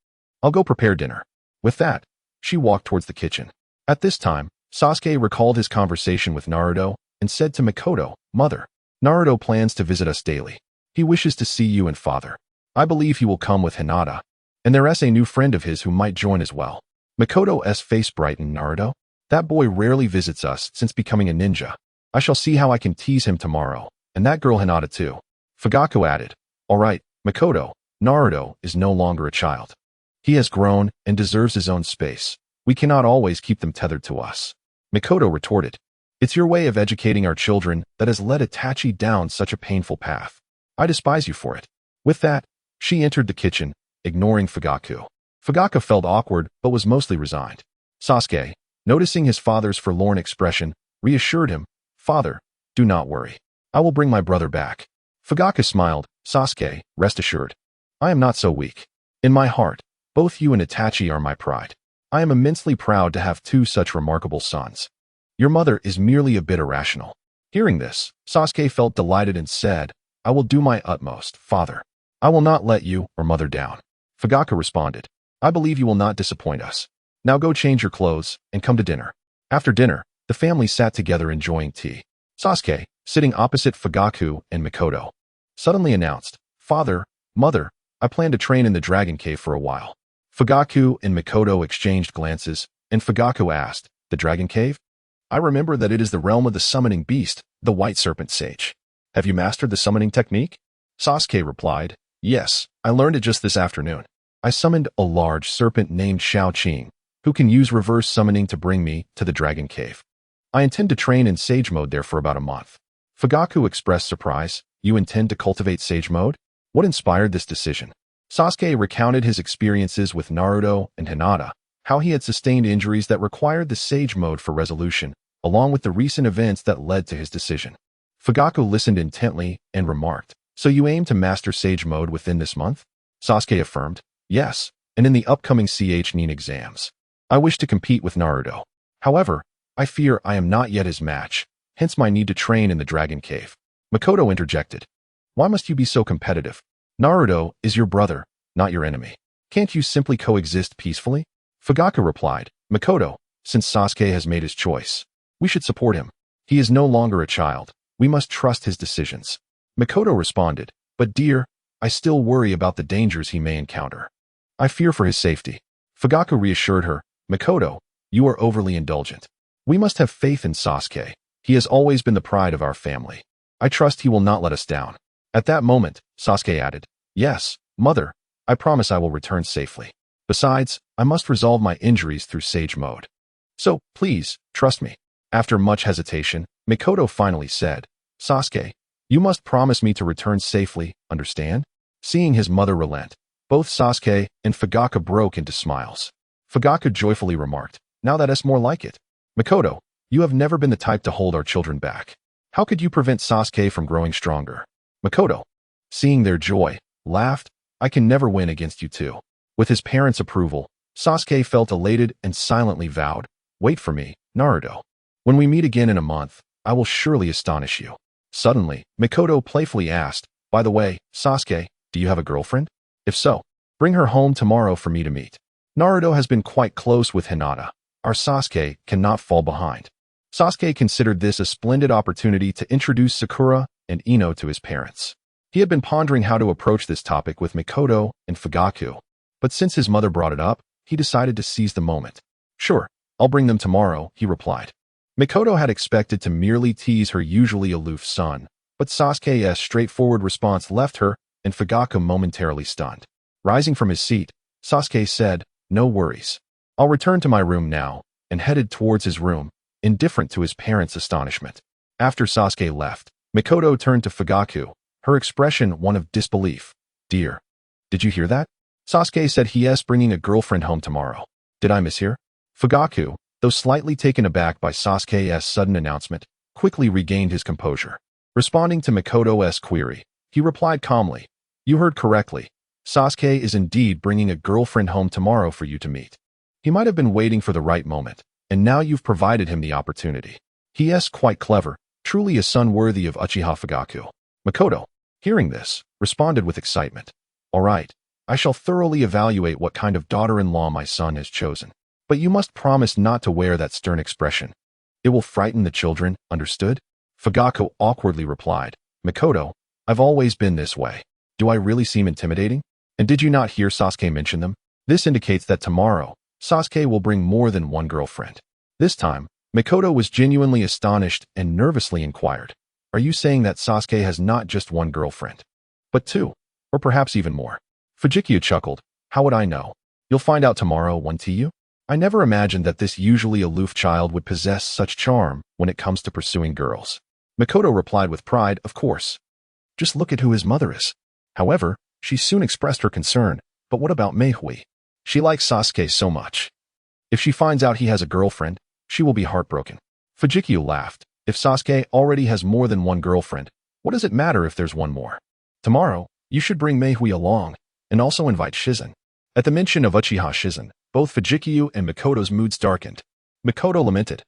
I'll go prepare dinner." With that, she walked towards the kitchen. At this time, Sasuke recalled his conversation with Naruto and said to Mikoto, "Mother, Naruto plans to visit us daily. He wishes to see you and father. I believe he will come with Hinata, and there's a new friend of his who might join as well." Mikoto's face brightened. "Naruto? That boy rarely visits us since becoming a ninja. I shall see how I can tease him tomorrow, and that girl Hinata too." Fugaku added, "All right, Mikoto, Naruto is no longer a child. He has grown and deserves his own space. We cannot always keep them tethered to us." Mikoto retorted, "It's your way of educating our children that has led Itachi down such a painful path. I despise you for it." With that, she entered the kitchen, ignoring Fugaku. Fugaku felt awkward but was mostly resigned. Sasuke, noticing his father's forlorn expression, reassured him, "Father, do not worry. I will bring my brother back." Fugaku smiled, "Sasuke, rest assured. I am not so weak. In my heart, both you and Itachi are my pride. I am immensely proud to have two such remarkable sons. Your mother is merely a bit irrational." Hearing this, Sasuke felt delighted and said, "I will do my utmost, father. I will not let you or mother down." Fugaku responded, "I believe you will not disappoint us. Now go change your clothes and come to dinner." After dinner, the family sat together enjoying tea. Sasuke, sitting opposite Fugaku and Mikoto, suddenly announced, "Father, mother, I plan to train in the Dragon Cave for a while." Fugaku and Mikoto exchanged glances, and Fugaku asked, "The Dragon Cave? I remember that it is the realm of the summoning beast, the White Serpent Sage. Have you mastered the summoning technique?" Sasuke replied, "Yes, I learned it just this afternoon. I summoned a large serpent named Shao Qing, who can use reverse summoning to bring me to the Dragon Cave. I intend to train in Sage Mode there for about a month." Fugaku expressed surprise, "You intend to cultivate Sage Mode? What inspired this decision?" Sasuke recounted his experiences with Naruto and Hinata, how he had sustained injuries that required the Sage Mode for resolution, along with the recent events that led to his decision. Fugaku listened intently and remarked, "So you aim to master Sage Mode within this month?" Sasuke affirmed, "Yes, and in the upcoming Ch-Nin exams. I wish to compete with Naruto. However, I fear I am not yet his match, hence my need to train in the Dragon Cave." Mikoto interjected, Why must you be so competitive? Naruto is your brother, not your enemy. Can't you simply coexist peacefully? Fugaku replied, Makoto, since Sasuke has made his choice, we should support him. He is no longer a child. We must trust his decisions. Makoto responded, but dear, I still worry about the dangers he may encounter. I fear for his safety. Fugaku reassured her, Makoto, you are overly indulgent. We must have faith in Sasuke. He has always been the pride of our family. I trust he will not let us down. At that moment, Sasuke added, yes, mother, I promise I will return safely. Besides, I must resolve my injuries through sage mode. So, please, trust me. After much hesitation, Makoto finally said, Sasuke, you must promise me to return safely, understand? Seeing his mother relent, both Sasuke and Fugaku broke into smiles. Fugaku joyfully remarked, now that's more like it. Makoto, you have never been the type to hold our children back. How could you prevent Sasuke from growing stronger? Makoto, seeing their joy, laughed, I can never win against you two. With his parents' approval, Sasuke felt elated and silently vowed, wait for me, Naruto. When we meet again in a month, I will surely astonish you. Suddenly, Makoto playfully asked, by the way, Sasuke, do you have a girlfriend? If so, bring her home tomorrow for me to meet. Naruto has been quite close with Hinata. Our Sasuke cannot fall behind. Sasuke considered this a splendid opportunity to introduce Sakura and Ino to his parents. He had been pondering how to approach this topic with Makoto and Fugaku, but since his mother brought it up, he decided to seize the moment. Sure, I'll bring them tomorrow, he replied. Makoto had expected to merely tease her usually aloof son, but Sasuke's straightforward response left her and Fugaku momentarily stunned. Rising from his seat, Sasuke said, no worries. I'll return to my room now, and headed towards his room, indifferent to his parents' astonishment. After Sasuke left, Makoto turned to Fugaku, her expression one of disbelief. Dear, did you hear that? Sasuke said he is bringing a girlfriend home tomorrow. Did I mishear? Fugaku, though slightly taken aback by Sasuke's sudden announcement, quickly regained his composure. Responding to Makoto's query, he replied calmly, you heard correctly. Sasuke is indeed bringing a girlfriend home tomorrow for you to meet. He might have been waiting for the right moment, and now you've provided him the opportunity. He is quite clever, truly a son worthy of Uchiha Fugaku. Makoto, hearing this, responded with excitement. All right, I shall thoroughly evaluate what kind of daughter-in-law my son has chosen. But you must promise not to wear that stern expression. It will frighten the children, understood? Fugaku awkwardly replied, Makoto, I've always been this way. Do I really seem intimidating? And did you not hear Sasuke mention them? This indicates that tomorrow, Sasuke will bring more than one girlfriend. This time, Makoto was genuinely astonished and nervously inquired, are you saying that Sasuke has not just one girlfriend, but two, or perhaps even more? Fugaku chuckled, how would I know? You'll find out tomorrow, won't you? I never imagined that this usually aloof child would possess such charm when it comes to pursuing girls. Makoto replied with pride, of course. Just look at who his mother is. However, she soon expressed her concern, but what about Meihui? She likes Sasuke so much. If she finds out he has a girlfriend, she will be heartbroken. Fugaku laughed, if Sasuke already has more than one girlfriend, what does it matter if there's one more? Tomorrow, you should bring Meihui along, and also invite Shizen. At the mention of Uchiha Shizen, both Fugaku and Makoto's moods darkened. Makoto lamented.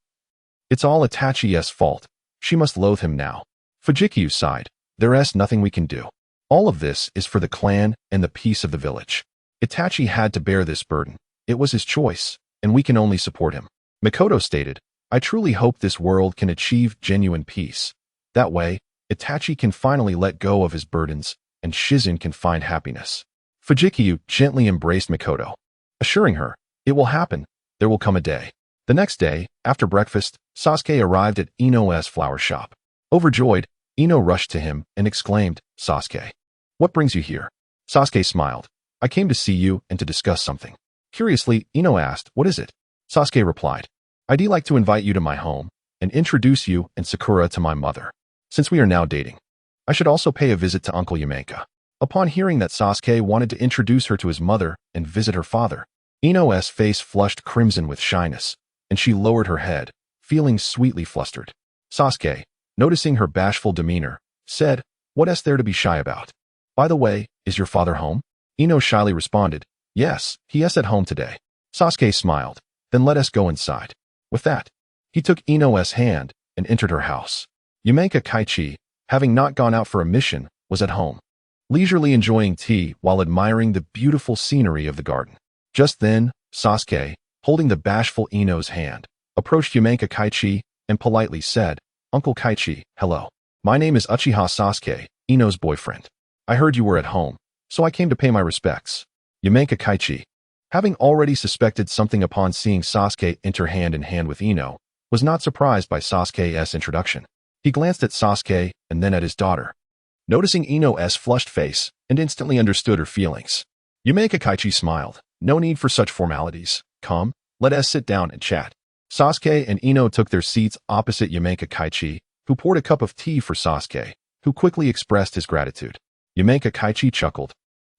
It's all Itachi's fault. She must loathe him now. Fugaku sighed. There's nothing we can do. All of this is for the clan and the peace of the village. Itachi had to bear this burden. It was his choice, and we can only support him. Makoto stated, I truly hope this world can achieve genuine peace. That way, Itachi can finally let go of his burdens, and Shizen can find happiness. Fugaku gently embraced Makoto, assuring her, it will happen, there will come a day. The next day, after breakfast, Sasuke arrived at Ino's flower shop. Overjoyed, Ino rushed to him and exclaimed, Sasuke, what brings you here? Sasuke smiled. I came to see you and to discuss something. Curiously, Ino asked, what is it? Sasuke replied, I'd like to invite you to my home and introduce you and Sakura to my mother. Since we are now dating, I should also pay a visit to Uncle Yamenka. Upon hearing that Sasuke wanted to introduce her to his mother and visit her father, Ino's face flushed crimson with shyness, and she lowered her head, feeling sweetly flustered. Sasuke, noticing her bashful demeanor, said, what is there to be shy about? By the way, is your father home? Ino shyly responded, yes, he is at home today. Sasuke smiled, then let us go inside. With that, he took Ino's hand and entered her house. Yamenka Kaichi, having not gone out for a mission, was at home, leisurely enjoying tea while admiring the beautiful scenery of the garden. Just then, Sasuke, holding the bashful Ino's hand, approached Yamenka Kaichi and politely said, "Uncle Kaichi, hello. My name is Uchiha Sasuke, Ino's boyfriend. I heard you were at home, so I came to pay my respects." Yamenka Kaichi, having already suspected something upon seeing Sasuke enter hand in hand with Ino, was not surprised by Sasuke's introduction. He glanced at Sasuke and then at his daughter, noticing Ino's flushed face, and instantly understood her feelings. Yamenka Kaichi smiled. "No need for such formalities. Come, let us sit down and chat." Sasuke and Ino took their seats opposite Yamenka Kaichi, who poured a cup of tea for Sasuke, who quickly expressed his gratitude. Yamenka Kaichi chuckled.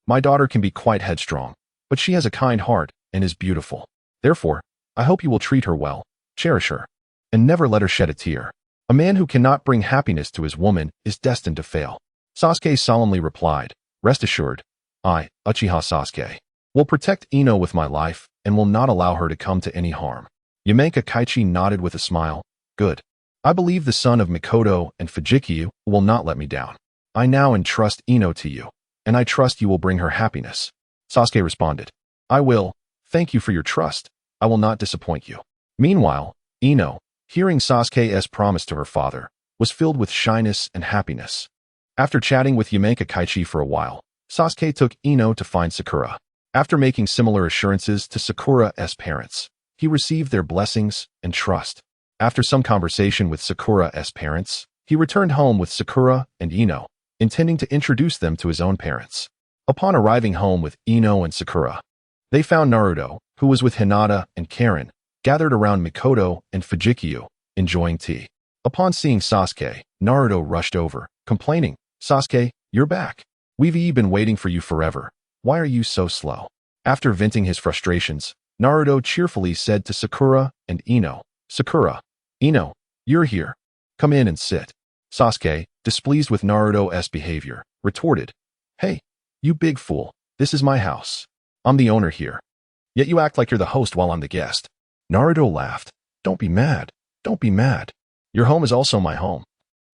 "My daughter can be quite headstrong, but she has a kind heart and is beautiful. Therefore, I hope you will treat her well, cherish her, and never let her shed a tear. A man who cannot bring happiness to his woman is destined to fail." Sasuke solemnly replied, "Rest assured, I, Uchiha Sasuke, will protect Ino with my life and will not allow her to come to any harm." Yamenka Kaichi nodded with a smile. "Good. I believe the son of Mikoto and Fujikyu will not let me down. I now entrust Ino to you, and I trust you will bring her happiness." Sasuke responded, "I will. Thank you for your trust. I will not disappoint you." Meanwhile, Ino, hearing Sasuke's promise to her father, was filled with shyness and happiness. After chatting with Yamenka Kaichi for a while, Sasuke took Ino to find Sakura. After making similar assurances to Sakura's parents, he received their blessings and trust. After some conversation with Sakura's parents, he returned home with Sakura and Ino, intending to introduce them to his own parents. Upon arriving home with Ino and Sakura, they found Naruto, who was with Hinata and Karen, gathered around Mikoto and Fujikyu, enjoying tea. Upon seeing Sasuke, Naruto rushed over, complaining, "Sasuke, you're back. We've been waiting for you forever. Why are you so slow?" After venting his frustrations, Naruto cheerfully said to Sakura and Ino, "Sakura, Ino, you're here. Come in and sit." Sasuke, displeased with Naruto's behavior, retorted, "Hey, you big fool, this is my house. I'm the owner here. Yet you act like you're the host while I'm the guest." Naruto laughed. "Don't be mad. Don't be mad. Your home is also my home.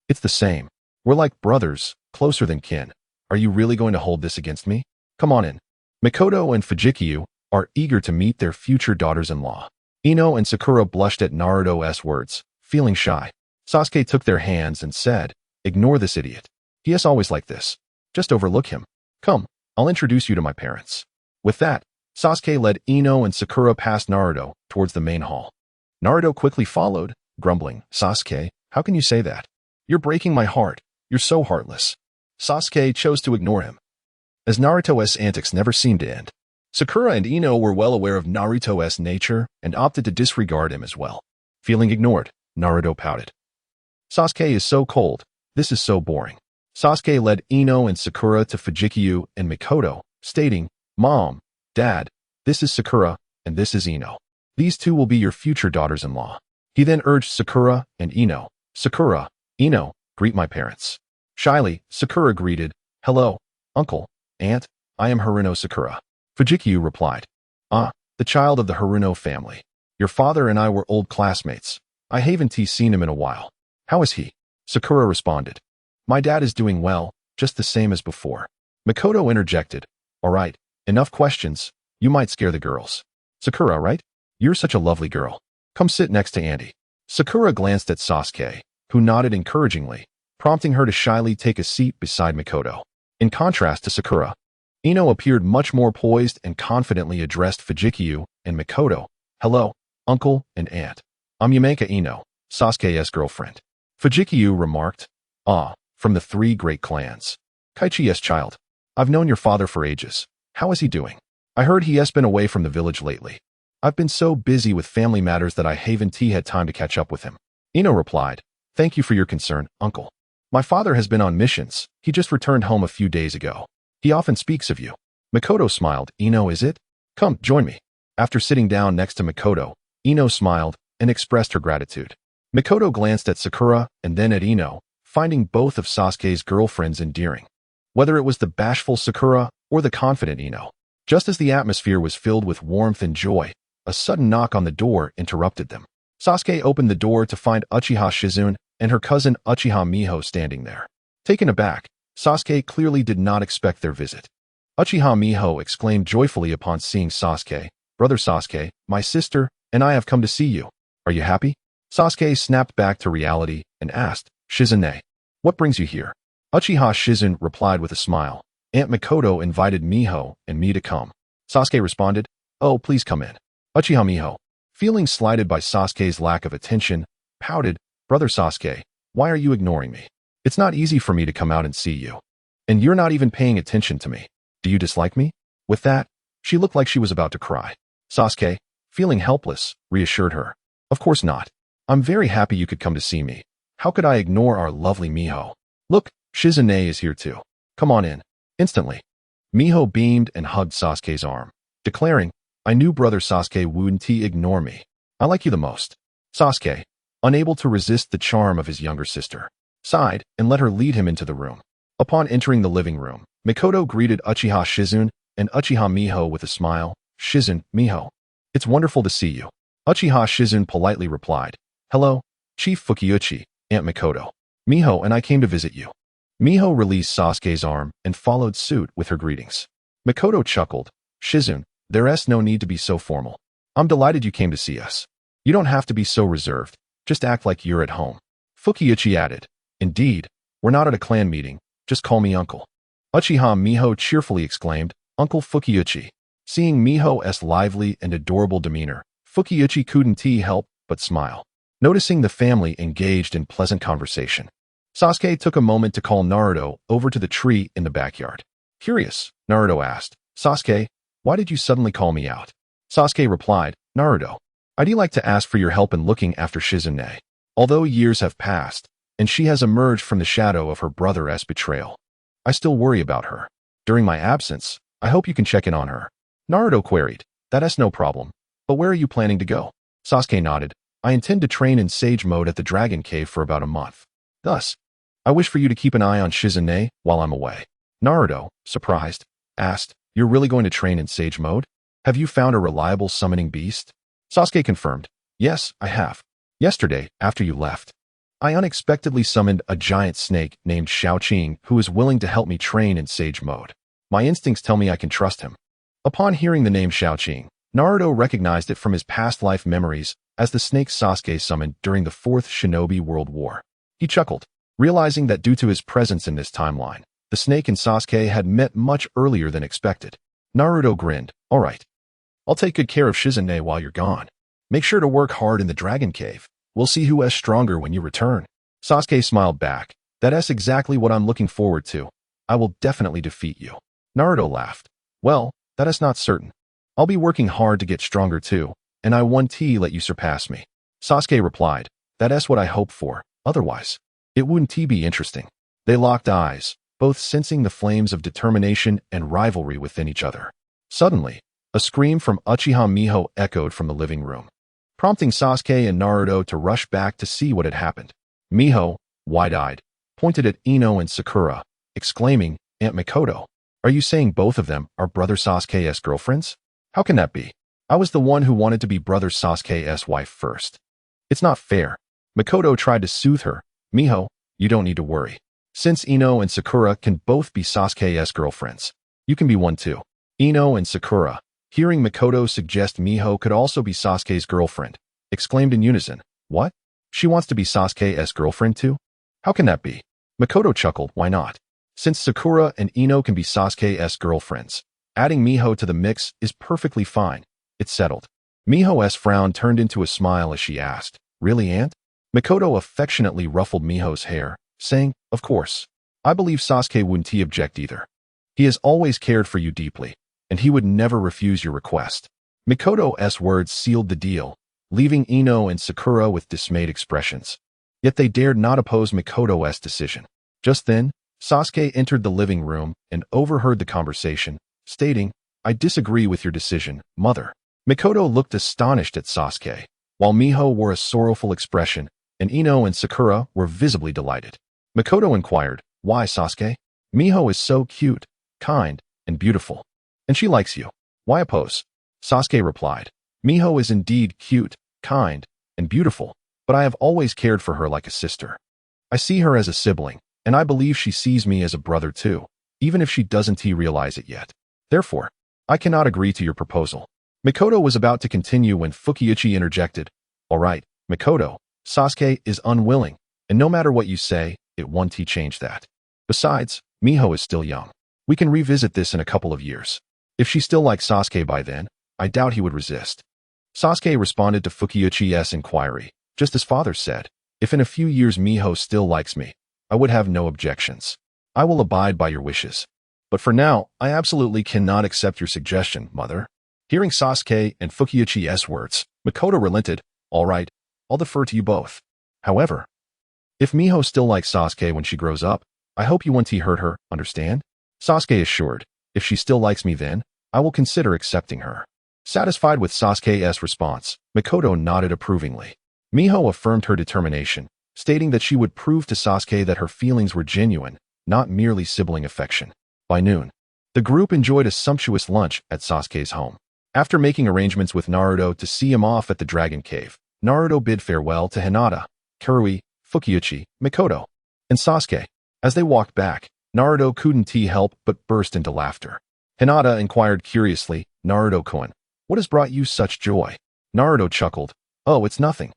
It's the same. We're like brothers, closer than kin. Are you really going to hold this against me? Come on in." Mikoto and Fujikyu are eager to meet their future daughters-in-law. Ino and Sakura blushed at Naruto's words, feeling shy. Sasuke took their hands and said, "Ignore this idiot. He is always like this. Just overlook him. Come, I'll introduce you to my parents." With that, Sasuke led Ino and Sakura past Naruto towards the main hall. Naruto quickly followed, grumbling, "Sasuke, how can you say that? You're breaking my heart. You're so heartless." Sasuke chose to ignore him, as Naruto's antics never seemed to end. Sakura and Ino were well aware of Naruto's nature and opted to disregard him as well. Feeling ignored, Naruto pouted. "Sasuke is so cold. This is so boring." Sasuke led Ino and Sakura to Fujikyu and Mikoto, stating, "Mom, Dad, this is Sakura, and this is Ino. These two will be your future daughters-in-law." He then urged Sakura and Ino, "Sakura, Ino, greet my parents." Shyly, Sakura greeted, "Hello, uncle, aunt, I am Haruno Sakura." Fujikyu replied, "Ah, the child of the Haruno family. Your father and I were old classmates. I haven't seen him in a while. How is he?" Sakura responded, "My dad is doing well, just the same as before." Mikoto interjected, "All right, enough questions. You might scare the girls." "Sakura, right? You're such a lovely girl. Come sit next to Andy." Sakura glanced at Sasuke, who nodded encouragingly, prompting her to shyly take a seat beside Mikoto. In contrast to Sakura, Ino appeared much more poised and confidently addressed Fujikyu and Mikoto, "Hello, uncle and aunt. I'm Yamenka Ino, Sasuke's girlfriend." Fujikyu remarked, "Ah, from the three great clans. Kaichi's child. I've known your father for ages. How is he doing? I heard he has been away from the village lately. I've been so busy with family matters that I haven't had time to catch up with him." Ino replied, "Thank you for your concern, uncle. My father has been on missions. He just returned home a few days ago. He often speaks of you." Mikoto smiled. "Ino, is it? Come, join me." After sitting down next to Mikoto, Ino smiled and expressed her gratitude. Mikoto glanced at Sakura and then at Ino, finding both of Sasuke's girlfriends endearing, whether it was the bashful Sakura or the confident Ino. Just as the atmosphere was filled with warmth and joy, a sudden knock on the door interrupted them. Sasuke opened the door to find Uchiha Shizune and her cousin Uchiha Miho standing there. Taken aback, Sasuke clearly did not expect their visit. Uchiha Miho exclaimed joyfully upon seeing Sasuke. Brother Sasuke, my sister, and I have come to see you. Are you happy? Sasuke snapped back to reality and asked, Shizune, what brings you here? Uchiha Shizun replied with a smile. Aunt Mikoto invited Miho and me to come. Sasuke responded, oh, please come in. Uchiha Miho, feeling slighted by Sasuke's lack of attention, pouted, Brother Sasuke, why are you ignoring me? It's not easy for me to come out and see you. And you're not even paying attention to me. Do you dislike me? With that, she looked like she was about to cry. Sasuke, feeling helpless, reassured her. Of course not. I'm very happy you could come to see me. How could I ignore our lovely Miho? Look, Shizune is here too. Come on in. Instantly. Miho beamed and hugged Sasuke's arm, declaring, I knew brother Sasuke wouldn't ignore me. I like you the most. Sasuke, unable to resist the charm of his younger sister, sighed and let her lead him into the room. Upon entering the living room, Mikoto greeted Uchiha Shizun and Uchiha Miho with a smile. Shizun, Miho. It's wonderful to see you. Uchiha Shizun politely replied. Hello, Chief Fukiuchi, Aunt Mikoto. Miho and I came to visit you. Miho released Sasuke's arm and followed suit with her greetings. Mikoto chuckled. Shizun, there's no need to be so formal. I'm delighted you came to see us. You don't have to be so reserved. Just act like you're at home. Fukiuchi added. Indeed, we're not at a clan meeting. Just call me uncle. Uchiha Miho cheerfully exclaimed, Uncle Fukiuchi. Seeing Miho's lively and adorable demeanor, Fukiuchi couldn't help but smile, noticing the family engaged in pleasant conversation. Sasuke took a moment to call Naruto over to the tree in the backyard. Curious, Naruto asked, Sasuke, why did you suddenly call me out? Sasuke replied, Naruto, I'd like to ask for your help in looking after Shizune. Although years have passed, and she has emerged from the shadow of her brother's betrayal, I still worry about her. During my absence, I hope you can check in on her. Naruto queried, that's no problem, but where are you planning to go? Sasuke nodded, I intend to train in Sage Mode at the Dragon Cave for about a month. Thus, I wish for you to keep an eye on Shizune while I'm away. Naruto, surprised, asked, You're really going to train in Sage Mode? Have you found a reliable summoning beast? Sasuke confirmed, Yes, I have. Yesterday, after you left, I unexpectedly summoned a giant snake named Xiaoqing who is willing to help me train in Sage Mode. My instincts tell me I can trust him. Upon hearing the name Xiaoqing, Naruto recognized it from his past life memories as the snake Sasuke summoned during the Fourth Shinobi World War. He chuckled, realizing that due to his presence in this timeline, the snake and Sasuke had met much earlier than expected. Naruto grinned, All right. I'll take good care of Shizune while you're gone. Make sure to work hard in the Dragon Cave. We'll see who is stronger when you return. Sasuke smiled back. That's exactly what I'm looking forward to. I will definitely defeat you. Naruto laughed. Well, that is not certain. I'll be working hard to get stronger too, and I won't let you surpass me. Sasuke replied. That's what I hope for. Otherwise, it wouldn't be interesting. They locked eyes, both sensing the flames of determination and rivalry within each other. Suddenly, a scream from Uchiha Miho echoed from the living room, prompting Sasuke and Naruto to rush back to see what had happened. Miho, wide-eyed, pointed at Ino and Sakura, exclaiming, Aunt Mikoto, are you saying both of them are brother Sasuke's girlfriends? How can that be? I was the one who wanted to be brother Sasuke's wife first. It's not fair. Mikoto tried to soothe her. Miho, you don't need to worry. Since Ino and Sakura can both be Sasuke's girlfriends, you can be one too. Ino and Sakura, hearing Mikoto suggest Miho could also be Sasuke's girlfriend, exclaimed in unison, What? She wants to be Sasuke's girlfriend too? How can that be? Mikoto chuckled, Why not? Since Sakura and Ino can be Sasuke's girlfriends, adding Miho to the mix is perfectly fine. It's settled. Miho's frown turned into a smile as she asked, Really, Aunt? Mikoto affectionately ruffled Miho's hair, saying, Of course. I believe Sasuke wouldn't object either. He has always cared for you deeply, and he would never refuse your request. Mikoto's words sealed the deal, leaving Ino and Sakura with dismayed expressions. Yet they dared not oppose Mikoto's decision. Just then, Sasuke entered the living room and overheard the conversation, stating, I disagree with your decision, mother. Mikoto looked astonished at Sasuke, while Miho wore a sorrowful expression, and Ino and Sakura were visibly delighted. Mikoto inquired, Why, Sasuke? Miho is so cute, kind, and beautiful. And she likes you. Why oppose? Sasuke replied, Miho is indeed cute, kind, and beautiful, but I have always cared for her like a sister. I see her as a sibling, and I believe she sees me as a brother too, even if she doesn't realize it yet. Therefore, I cannot agree to your proposal." Mikoto was about to continue when Fukiuchi interjected. "All right, Mikoto, Sasuke is unwilling, and no matter what you say, it won't change that. Besides, Miho is still young. We can revisit this in a couple of years. If she still likes Sasuke by then, I doubt he would resist." Sasuke responded to Fukiuchi's inquiry, just as father said, "If in a few years Miho still likes me, I would have no objections. I will abide by your wishes. But for now, I absolutely cannot accept your suggestion, mother." Hearing Sasuke and Fukiuchi's words, Mikoto relented. "All right, I'll defer to you both. However, if Miho still likes Sasuke when she grows up, I hope you won't hurt her, understand?" Sasuke assured, "If she still likes me then, I will consider accepting her." Satisfied with Sasuke's response, Mikoto nodded approvingly. Miho affirmed her determination, stating that she would prove to Sasuke that her feelings were genuine, not merely sibling affection. By noon, the group enjoyed a sumptuous lunch at Sasuke's home. After making arrangements with Naruto to see him off at the Dragon Cave, Naruto bid farewell to Hinata, Karui, Fukiuchi, Mikoto, and Sasuke. As they walked back, Naruto couldn't help but burst into laughter. Hinata inquired curiously, "Naruto-kun, what has brought you such joy?" Naruto chuckled, "Oh, it's nothing.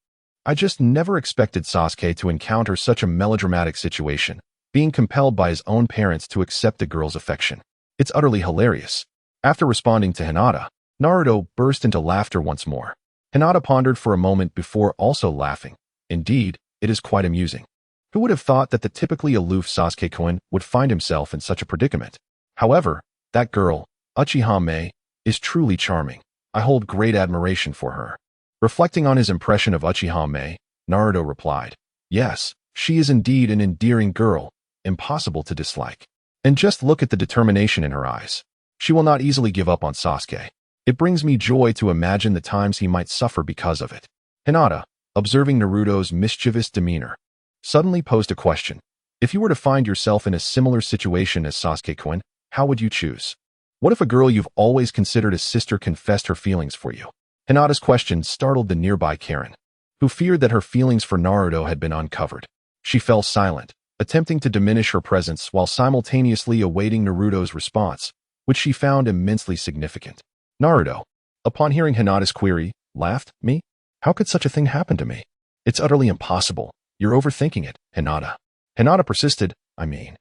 I just never expected Sasuke to encounter such a melodramatic situation, being compelled by his own parents to accept a girl's affection. It's utterly hilarious." After responding to Hinata, Naruto burst into laughter once more. Hinata pondered for a moment before also laughing. Indeed, it is quite amusing. Who would have thought that the typically aloof Sasuke-kun would find himself in such a predicament? However, that girl, Uchiha Mei, is truly charming. I hold great admiration for her. Reflecting on his impression of Uchiha Mei, Naruto replied, "Yes, she is indeed an endearing girl, impossible to dislike. And just look at the determination in her eyes. She will not easily give up on Sasuke. It brings me joy to imagine the times he might suffer because of it." Hinata, observing Naruto's mischievous demeanor, suddenly posed a question. "If you were to find yourself in a similar situation as Sasuke-kun, how would you choose? What if a girl you've always considered a sister confessed her feelings for you?" Hinata's question startled the nearby Karen, who feared that her feelings for Naruto had been uncovered. She fell silent, attempting to diminish her presence while simultaneously awaiting Naruto's response, which she found immensely significant. Naruto, upon hearing Hinata's query, laughed. "Me? How could such a thing happen to me? It's utterly impossible. You're overthinking it, Hinata." Hinata persisted, "I mean,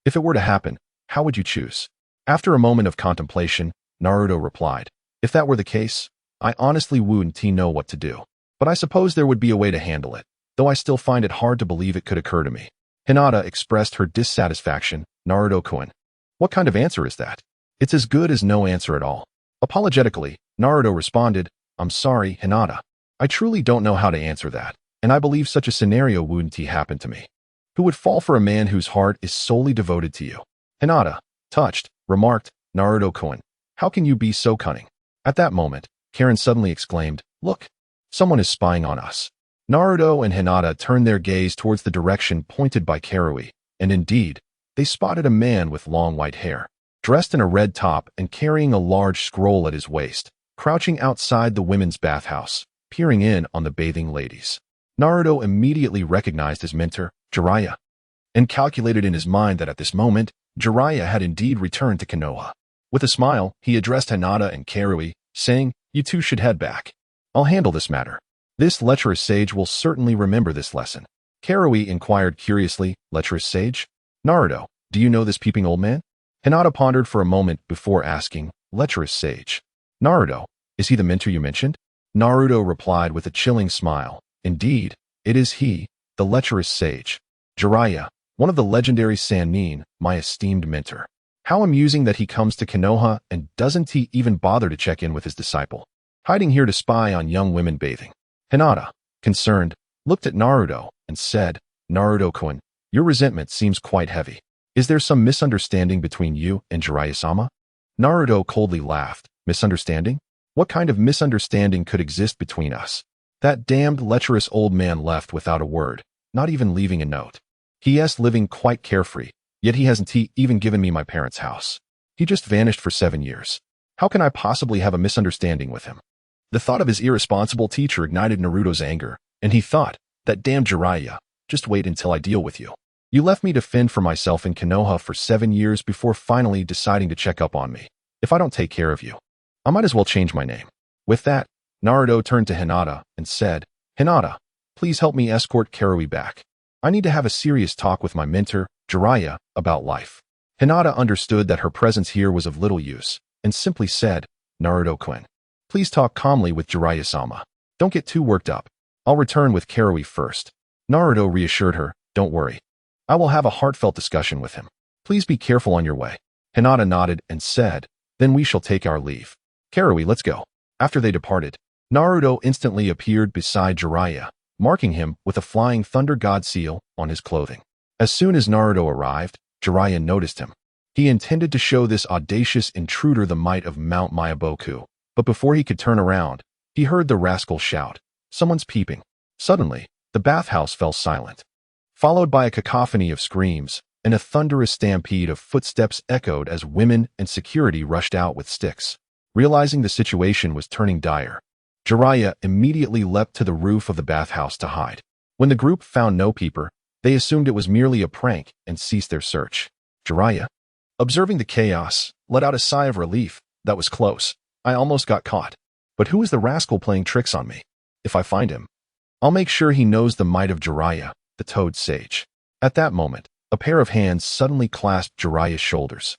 if it were to happen, how would you choose?" After a moment of contemplation, Naruto replied, "If that were the case, I honestly wouldn't know what to do. But I suppose there would be a way to handle it, though I still find it hard to believe it could occur to me." Hinata expressed her dissatisfaction. "Naruto-kun, what kind of answer is that? It's as good as no answer at all." Apologetically, Naruto responded, "I'm sorry, Hinata. I truly don't know how to answer that, and I believe such a scenario wouldn't happen to me. Who would fall for a man whose heart is solely devoted to you?" Hinata, touched, remarked, "Naruto-kun, how can you be so cunning?" At that moment, Karen suddenly exclaimed, "Look, someone is spying on us." Naruto and Hinata turned their gaze towards the direction pointed by Karui, and indeed, they spotted a man with long white hair, dressed in a red top and carrying a large scroll at his waist, crouching outside the women's bathhouse, peering in on the bathing ladies. Naruto immediately recognized his mentor, Jiraiya, and calculated in his mind that at this moment, Jiraiya had indeed returned to Konoha. With a smile, he addressed Hinata and Karui, saying, "You two should head back. I'll handle this matter. This lecherous sage will certainly remember this lesson." Karui inquired curiously, "Lecherous sage? Naruto, do you know this peeping old man?" Hinata pondered for a moment before asking, "Lecherous sage? Naruto, is he the mentor you mentioned?" Naruto replied with a chilling smile, "Indeed, it is he, the lecherous sage. Jiraiya, one of the legendary Sannin, my esteemed mentor. How amusing that he comes to Konoha and doesn't he even bother to check in with his disciple, hiding here to spy on young women bathing." Hinata, concerned, looked at Naruto and said, "Naruto-kun, your resentment seems quite heavy. Is there some misunderstanding between you and Jiraiya-sama?" Naruto coldly laughed. "Misunderstanding? What kind of misunderstanding could exist between us? That damned lecherous old man left without a word, not even leaving a note. He is living quite carefree, yet he hasn't even given me my parents' house. He just vanished for 7 years. How can I possibly have a misunderstanding with him?" The thought of his irresponsible teacher ignited Naruto's anger, and he thought, "That damned Jiraiya, just wait until I deal with you." You left me to fend for myself in Konoha for 7 years before finally deciding to check up on me. If I don't take care of you, I might as well change my name." With that, Naruto turned to Hinata and said, "Hinata, please help me escort Karui back. I need to have a serious talk with my mentor, Jiraiya, about life." Hinata understood that her presence here was of little use, and simply said, "Naruto-kun, please talk calmly with Jiraiya-sama. Don't get too worked up. I'll return with Karui first." Naruto reassured her, "Don't worry. I will have a heartfelt discussion with him. Please be careful on your way." Hinata nodded and said, "Then we shall take our leave. Karui, let's go." After they departed, Naruto instantly appeared beside Jiraiya, marking him with a flying thunder god seal on his clothing. As soon as Naruto arrived, Jiraiya noticed him. He intended to show this audacious intruder the might of Mount Myaboku, but before he could turn around, he heard the rascal shout, "Someone's peeping." Suddenly, the bathhouse fell silent, followed by a cacophony of screams, and a thunderous stampede of footsteps echoed as women and security rushed out with sticks. Realizing the situation was turning dire, Jiraiya immediately leapt to the roof of the bathhouse to hide. When the group found no peeper, they assumed it was merely a prank and ceased their search. Jiraiya, observing the chaos, let out a sigh of relief. "That was close. I almost got caught. But who is the rascal playing tricks on me? If I find him, I'll make sure he knows the might of Jiraiya, the Toad Sage." At that moment, a pair of hands suddenly clasped Jiraiya's shoulders,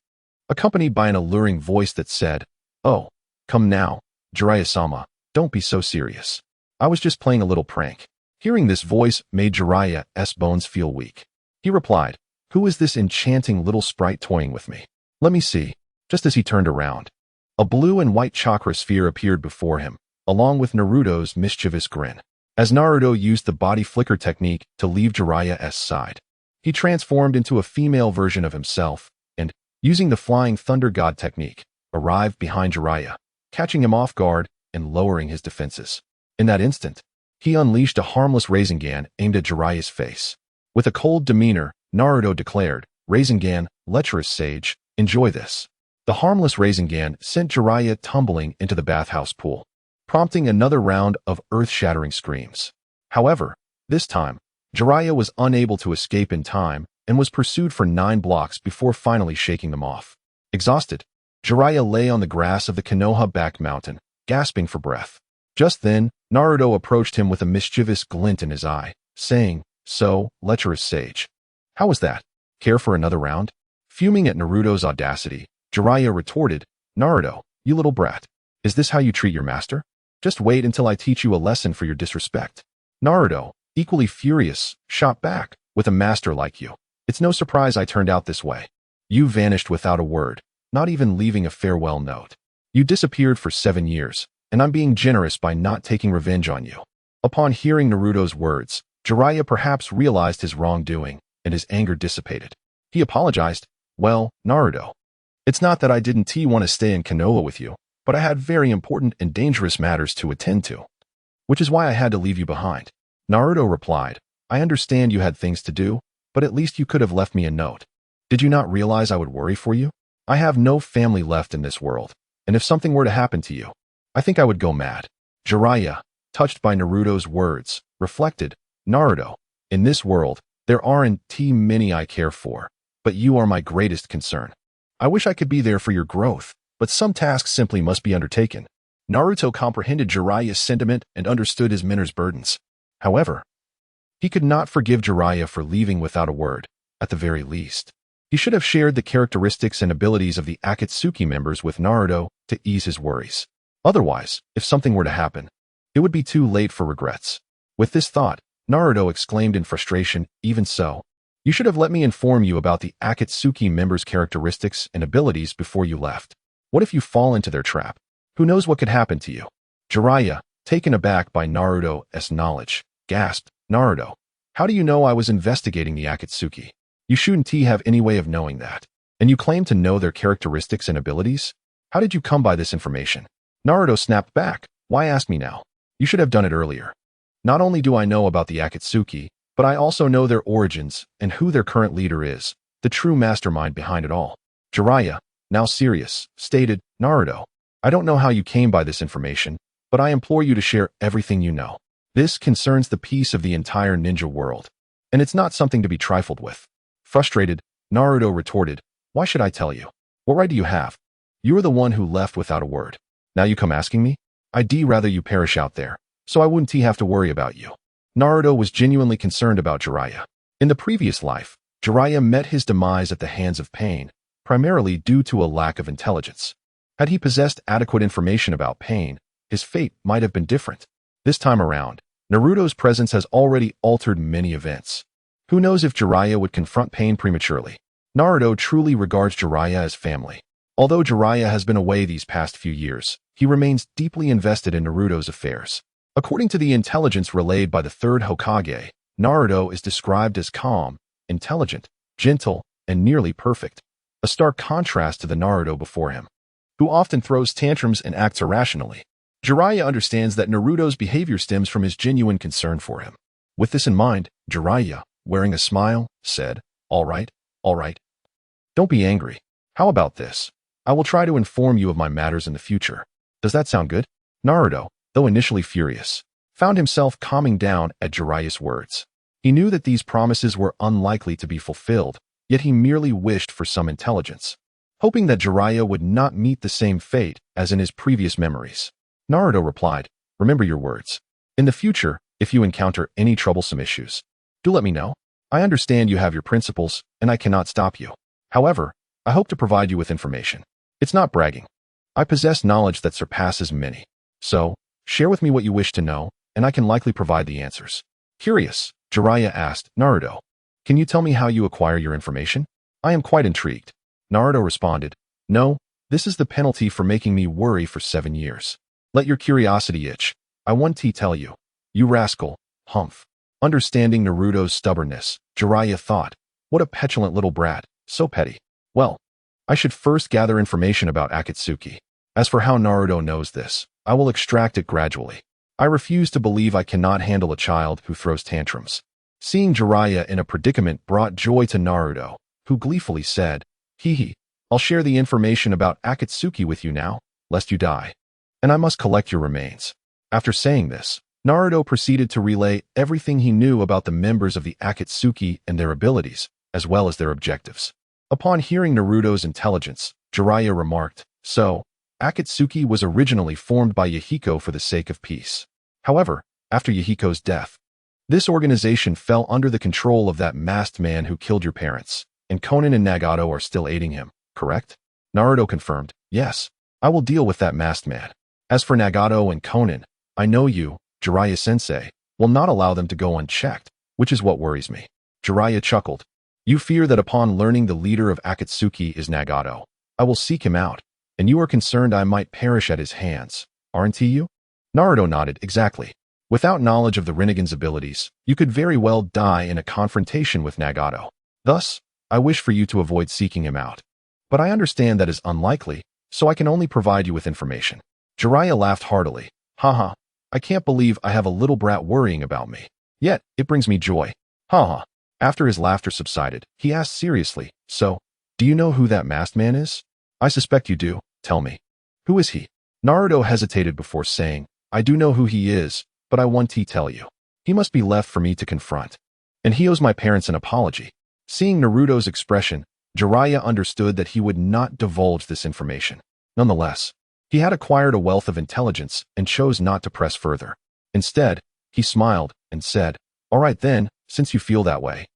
accompanied by an alluring voice that said, "Oh, come now, Jiraiya-sama, don't be so serious. I was just playing a little prank." Hearing this voice made Jiraiya's bones feel weak. He replied, "Who is this enchanting little sprite toying with me? Let me see." Just as he turned around, a blue and white chakra sphere appeared before him, along with Naruto's mischievous grin. As Naruto used the body flicker technique to leave Jiraiya's side, he transformed into a female version of himself and, using the flying thunder god technique, arrived behind Jiraiya, catching him off guard and lowering his defenses. In that instant, he unleashed a harmless Rinnegan aimed at Jiraiya's face. With a cold demeanor, Naruto declared, "Rinnegan, lecherous sage, enjoy this." The harmless Rinnegan sent Jiraiya tumbling into the bathhouse pool, prompting another round of earth-shattering screams. However, this time, Jiraiya was unable to escape in time and was pursued for 9 blocks before finally shaking them off. Exhausted, Jiraiya lay on the grass of the Konoha back mountain, gasping for breath. Just then, Naruto approached him with a mischievous glint in his eye, saying, "So, lecherous sage. How was that? Care for another round?" Fuming at Naruto's audacity, Jiraiya retorted, "Naruto, you little brat. Is this how you treat your master? Just wait until I teach you a lesson for your disrespect." Naruto, equally furious, shot back, "With a master like you, it's no surprise I turned out this way. You vanished without a word, not even leaving a farewell note. You disappeared for 7 years, and I'm being generous by not taking revenge on you." Upon hearing Naruto's words, Jiraiya perhaps realized his wrongdoing, and his anger dissipated. He apologized, "Well, Naruto, it's not that I didn't want to stay in Konoha with you, but I had very important and dangerous matters to attend to, which is why I had to leave you behind." Naruto replied, "I understand you had things to do, but at least you could have left me a note. Did you not realize I would worry for you? I have no family left in this world, and if something were to happen to you, I think I would go mad." Jiraiya, touched by Naruto's words, reflected, "Naruto, in this world, there aren't too many I care for, but you are my greatest concern. I wish I could be there for your growth, but some tasks simply must be undertaken." Naruto comprehended Jiraiya's sentiment and understood his mentor's burdens. However, he could not forgive Jiraiya for leaving without a word. At the very least, he should have shared the characteristics and abilities of the Akatsuki members with Naruto to ease his worries. Otherwise, if something were to happen, it would be too late for regrets. With this thought, Naruto exclaimed in frustration, "Even so, you should have let me inform you about the Akatsuki members' characteristics and abilities before you left. What if you fall into their trap? Who knows what could happen to you?" Jiraiya, taken aback by Naruto's knowledge, gasped, "Naruto, how do you know I was investigating the Akatsuki? You shouldn't have any way of knowing that. And you claim to know their characteristics and abilities? How did you come by this information?" Naruto snapped back, "Why ask me now? You should have done it earlier. Not only do I know about the Akatsuki, but I also know their origins and who their current leader is, the true mastermind behind it all." Jiraiya, now serious, stated, "Naruto, I don't know how you came by this information, but I implore you to share everything you know. This concerns the peace of the entire ninja world, and it's not something to be trifled with." Frustrated, Naruto retorted, "Why should I tell you? What right do you have? You are the one who left without a word. Now you come asking me? I'd rather you perish out there, so I wouldn't have to worry about you." Naruto was genuinely concerned about Jiraiya. In the previous life, Jiraiya met his demise at the hands of pain, primarily due to a lack of intelligence. Had he possessed adequate information about pain, his fate might have been different. This time around, Naruto's presence has already altered many events. Who knows if Jiraiya would confront pain prematurely? Naruto truly regards Jiraiya as family. Although Jiraiya has been away these past few years, he remains deeply invested in Naruto's affairs. According to the intelligence relayed by the Third Hokage, Naruto is described as calm, intelligent, gentle, and nearly perfect, a stark contrast to the Naruto before him, who often throws tantrums and acts irrationally. Jiraiya understands that Naruto's behavior stems from his genuine concern for him. With this in mind, Jiraiya, wearing a smile, said, all right. Don't be angry. How about this? I will try to inform you of my matters in the future. Does that sound good?" Naruto, though initially furious, found himself calming down at Jiraiya's words. He knew that these promises were unlikely to be fulfilled, yet he merely wished for some intelligence, hoping that Jiraiya would not meet the same fate as in his previous memories. Naruto replied, "Remember your words. In the future, if you encounter any troublesome issues, do let me know. I understand you have your principles, and I cannot stop you. However, I hope to provide you with information. It's not bragging. I possess knowledge that surpasses many. So, share with me what you wish to know, and I can likely provide the answers." Curious, Jiraiya asked, "Naruto, can you tell me how you acquire your information? I am quite intrigued." Naruto responded, "No, this is the penalty for making me worry for 7 years. Let your curiosity itch. I want to tell you. You rascal, humph." Understanding Naruto's stubbornness, Jiraiya thought, what a petulant little brat, so petty. Well, I should first gather information about Akatsuki. As for how Naruto knows this, I will extract it gradually. I refuse to believe I cannot handle a child who throws tantrums. Seeing Jiraiya in a predicament brought joy to Naruto, who gleefully said, "Hee, I'll share the information about Akatsuki with you now, lest you die. And I must collect your remains." After saying this, Naruto proceeded to relay everything he knew about the members of the Akatsuki and their abilities, as well as their objectives. Upon hearing Naruto's intelligence, Jiraiya remarked, "So, Akatsuki was originally formed by Yahiko for the sake of peace. However, after Yahiko's death, this organization fell under the control of that masked man who killed your parents, and Konan and Nagato are still aiding him, correct?" Naruto confirmed, "Yes, I will deal with that masked man. As for Nagato and Konan, I know you, Jiraiya-sensei, will not allow them to go unchecked, which is what worries me." Jiraiya chuckled. "You fear that upon learning the leader of Akatsuki is Nagato, I will seek him out, and you are concerned I might perish at his hands, aren't you?" Naruto nodded, "Exactly. Without knowledge of the Rinnegan's abilities, you could very well die in a confrontation with Nagato. Thus, I wish for you to avoid seeking him out. But I understand that is unlikely, so I can only provide you with information." Jiraiya laughed heartily. "Haha. I can't believe I have a little brat worrying about me. Yet, it brings me joy. Haha." After his laughter subsided, he asked seriously, "So, do you know who that masked man is?" "I suspect you do. Tell me. Who is he?" Naruto hesitated before saying, "I do know who he is, but I want to tell you. He must be left for me to confront. And he owes my parents an apology." Seeing Naruto's expression, Jiraiya understood that he would not divulge this information. Nonetheless, he had acquired a wealth of intelligence and chose not to press further. Instead, he smiled and said, "All right then, since you feel that way.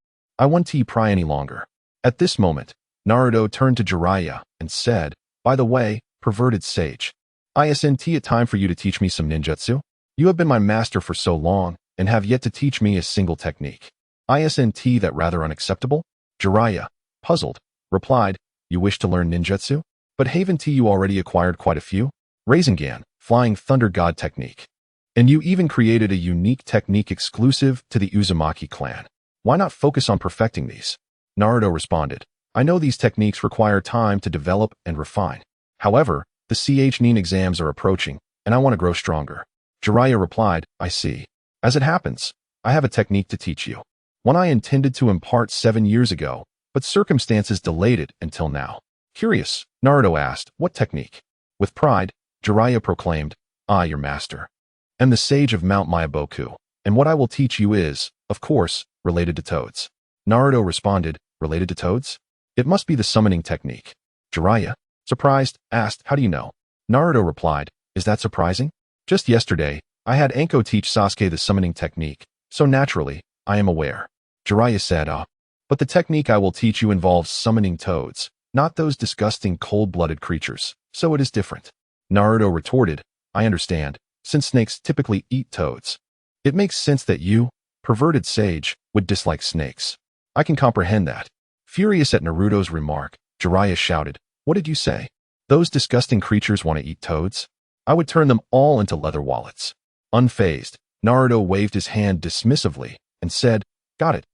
I won't to pry any longer." At this moment, Naruto turned to Jiraiya and said, "By the way, perverted sage, isn't it time for you to teach me some ninjutsu? You have been my master for so long and have yet to teach me a single technique. Isn't that rather unacceptable?" Jiraiya, puzzled, replied, "You wish to learn ninjutsu? But haven't you already acquired quite a few? Rinnegan, Flying Thunder God technique. And you even created a unique technique exclusive to the Uzumaki clan. Why not focus on perfecting these?" Naruto responded, "I know these techniques require time to develop and refine. However, the Nin exams are approaching, and I want to grow stronger." Jiraiya replied, "I see. As it happens, I have a technique to teach you. One I intended to impart 7 years ago, but circumstances delayed it until now." Curious, Naruto asked, "What technique?" With pride, Jiraiya proclaimed, "I, your master, am the sage of Mount Myaboku, and what I will teach you is, of course, related to toads." Naruto responded, Related to toads? It must be the summoning technique. Jiraiya, surprised, asked, how do you know? Naruto replied, is that surprising? Just yesterday, I had Anko teach Sasuke the summoning technique, so naturally, I am aware. Jiraiya said, but the technique I will teach you involves summoning toads, not those disgusting cold-blooded creatures, so it is different. Naruto retorted, I understand, since snakes typically eat toads. It makes sense that you, perverted sage, would dislike snakes. I can comprehend that. Furious at Naruto's remark, Jiraiya shouted, what did you say? Those disgusting creatures want to eat toads? I would turn them all into leather wallets. Unfazed, Naruto waved his hand dismissively and said, got it.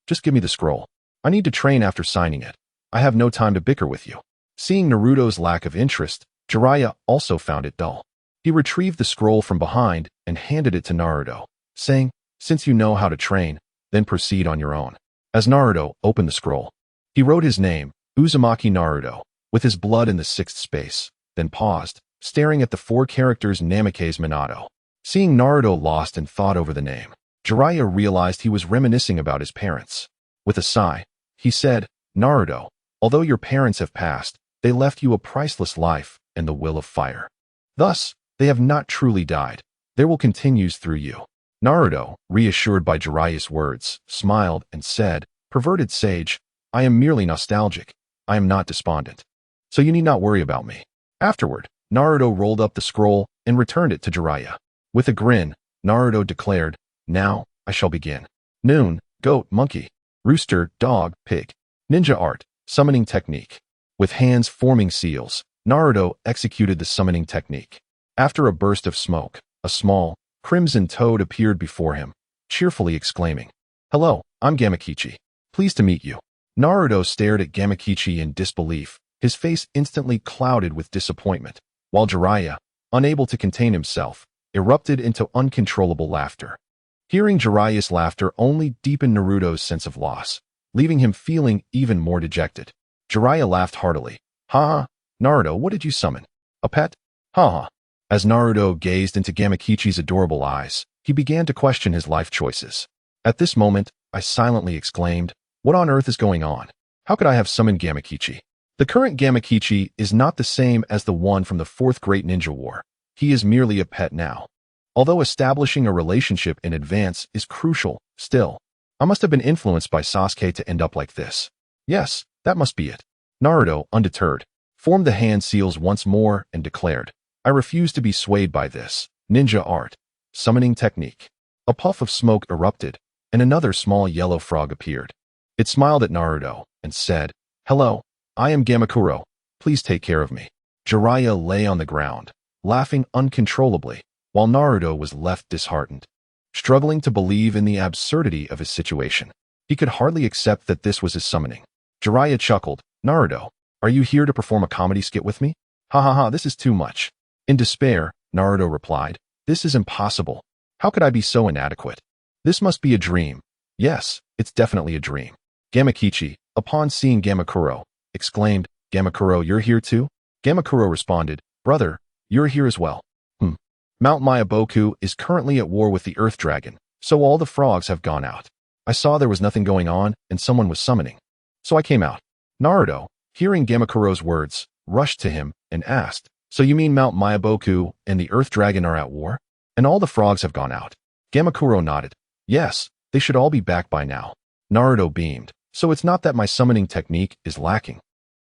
Just give me the scroll. I need to train after signing it. I have no time to bicker with you. Seeing Naruto's lack of interest, Jiraiya also found it dull. He retrieved the scroll from behind and handed it to Naruto, saying, since you know how to train, then proceed on your own. As Naruto opened the scroll, he wrote his name, Uzumaki Naruto, with his blood in the sixth space, then paused, staring at the 4 characters Namikaze Minato. Seeing Naruto lost in thought over the name, Jiraiya realized he was reminiscing about his parents. With a sigh, he said, Naruto, although your parents have passed, they left you a priceless life and the will of fire. Thus, they have not truly died. Their will continues through you. Naruto, reassured by Jiraiya's words, smiled and said, perverted sage, I am merely nostalgic. I am not despondent. So you need not worry about me. Afterward, Naruto rolled up the scroll and returned it to Jiraiya. With a grin, Naruto declared, now, I shall begin. Noon, goat, monkey. Rooster, dog, pig. Ninja art, summoning technique. With hands forming seals, Naruto executed the summoning technique. After a burst of smoke, a small, crimson toad appeared before him, cheerfully exclaiming, hello, I'm Gamakichi. Pleased to meet you. Naruto stared at Gamakichi in disbelief, his face instantly clouded with disappointment, while Jiraiya, unable to contain himself, erupted into uncontrollable laughter. Hearing Jiraiya's laughter only deepened Naruto's sense of loss, leaving him feeling even more dejected. Jiraiya laughed heartily. Ha ha, Naruto, what did you summon? A pet? Ha ha. As Naruto gazed into Gamakichi's adorable eyes, he began to question his life choices. At this moment, I silently exclaimed, what on earth is going on? How could I have summoned Gamakichi? The current Gamakichi is not the same as the one from the 4th Great Ninja War. He is merely a pet now. Although establishing a relationship in advance is crucial, still, I must have been influenced by Sasuke to end up like this. Yes, that must be it. Naruto, undeterred, formed the hand seals once more and declared, I refuse to be swayed by this. Ninja art. Summoning technique. A puff of smoke erupted, and another small yellow frog appeared. It smiled at Naruto and said, hello, I am Gamakuro. Please take care of me. Jiraiya lay on the ground, laughing uncontrollably, while Naruto was left disheartened, struggling to believe in the absurdity of his situation. He could hardly accept that this was his summoning. Jiraiya chuckled, Naruto, are you here to perform a comedy skit with me? Ha ha ha, this is too much. In despair, Naruto replied, this is impossible. How could I be so inadequate? This must be a dream. Yes, it's definitely a dream. Gamakichi, upon seeing Gamakuro, exclaimed, Gamakuro, you're here too? Gamakuro responded, brother, you're here as well. Mount Myaboku is currently at war with the Earth Dragon, so all the frogs have gone out. I saw there was nothing going on and someone was summoning. So I came out. Naruto, hearing Gamakuro's words, rushed to him and asked, so you mean Mount Myaboku and the Earth Dragon are at war? And all the frogs have gone out? Gamakuro nodded. Yes, they should all be back by now. Naruto beamed. So it's not that my summoning technique is lacking,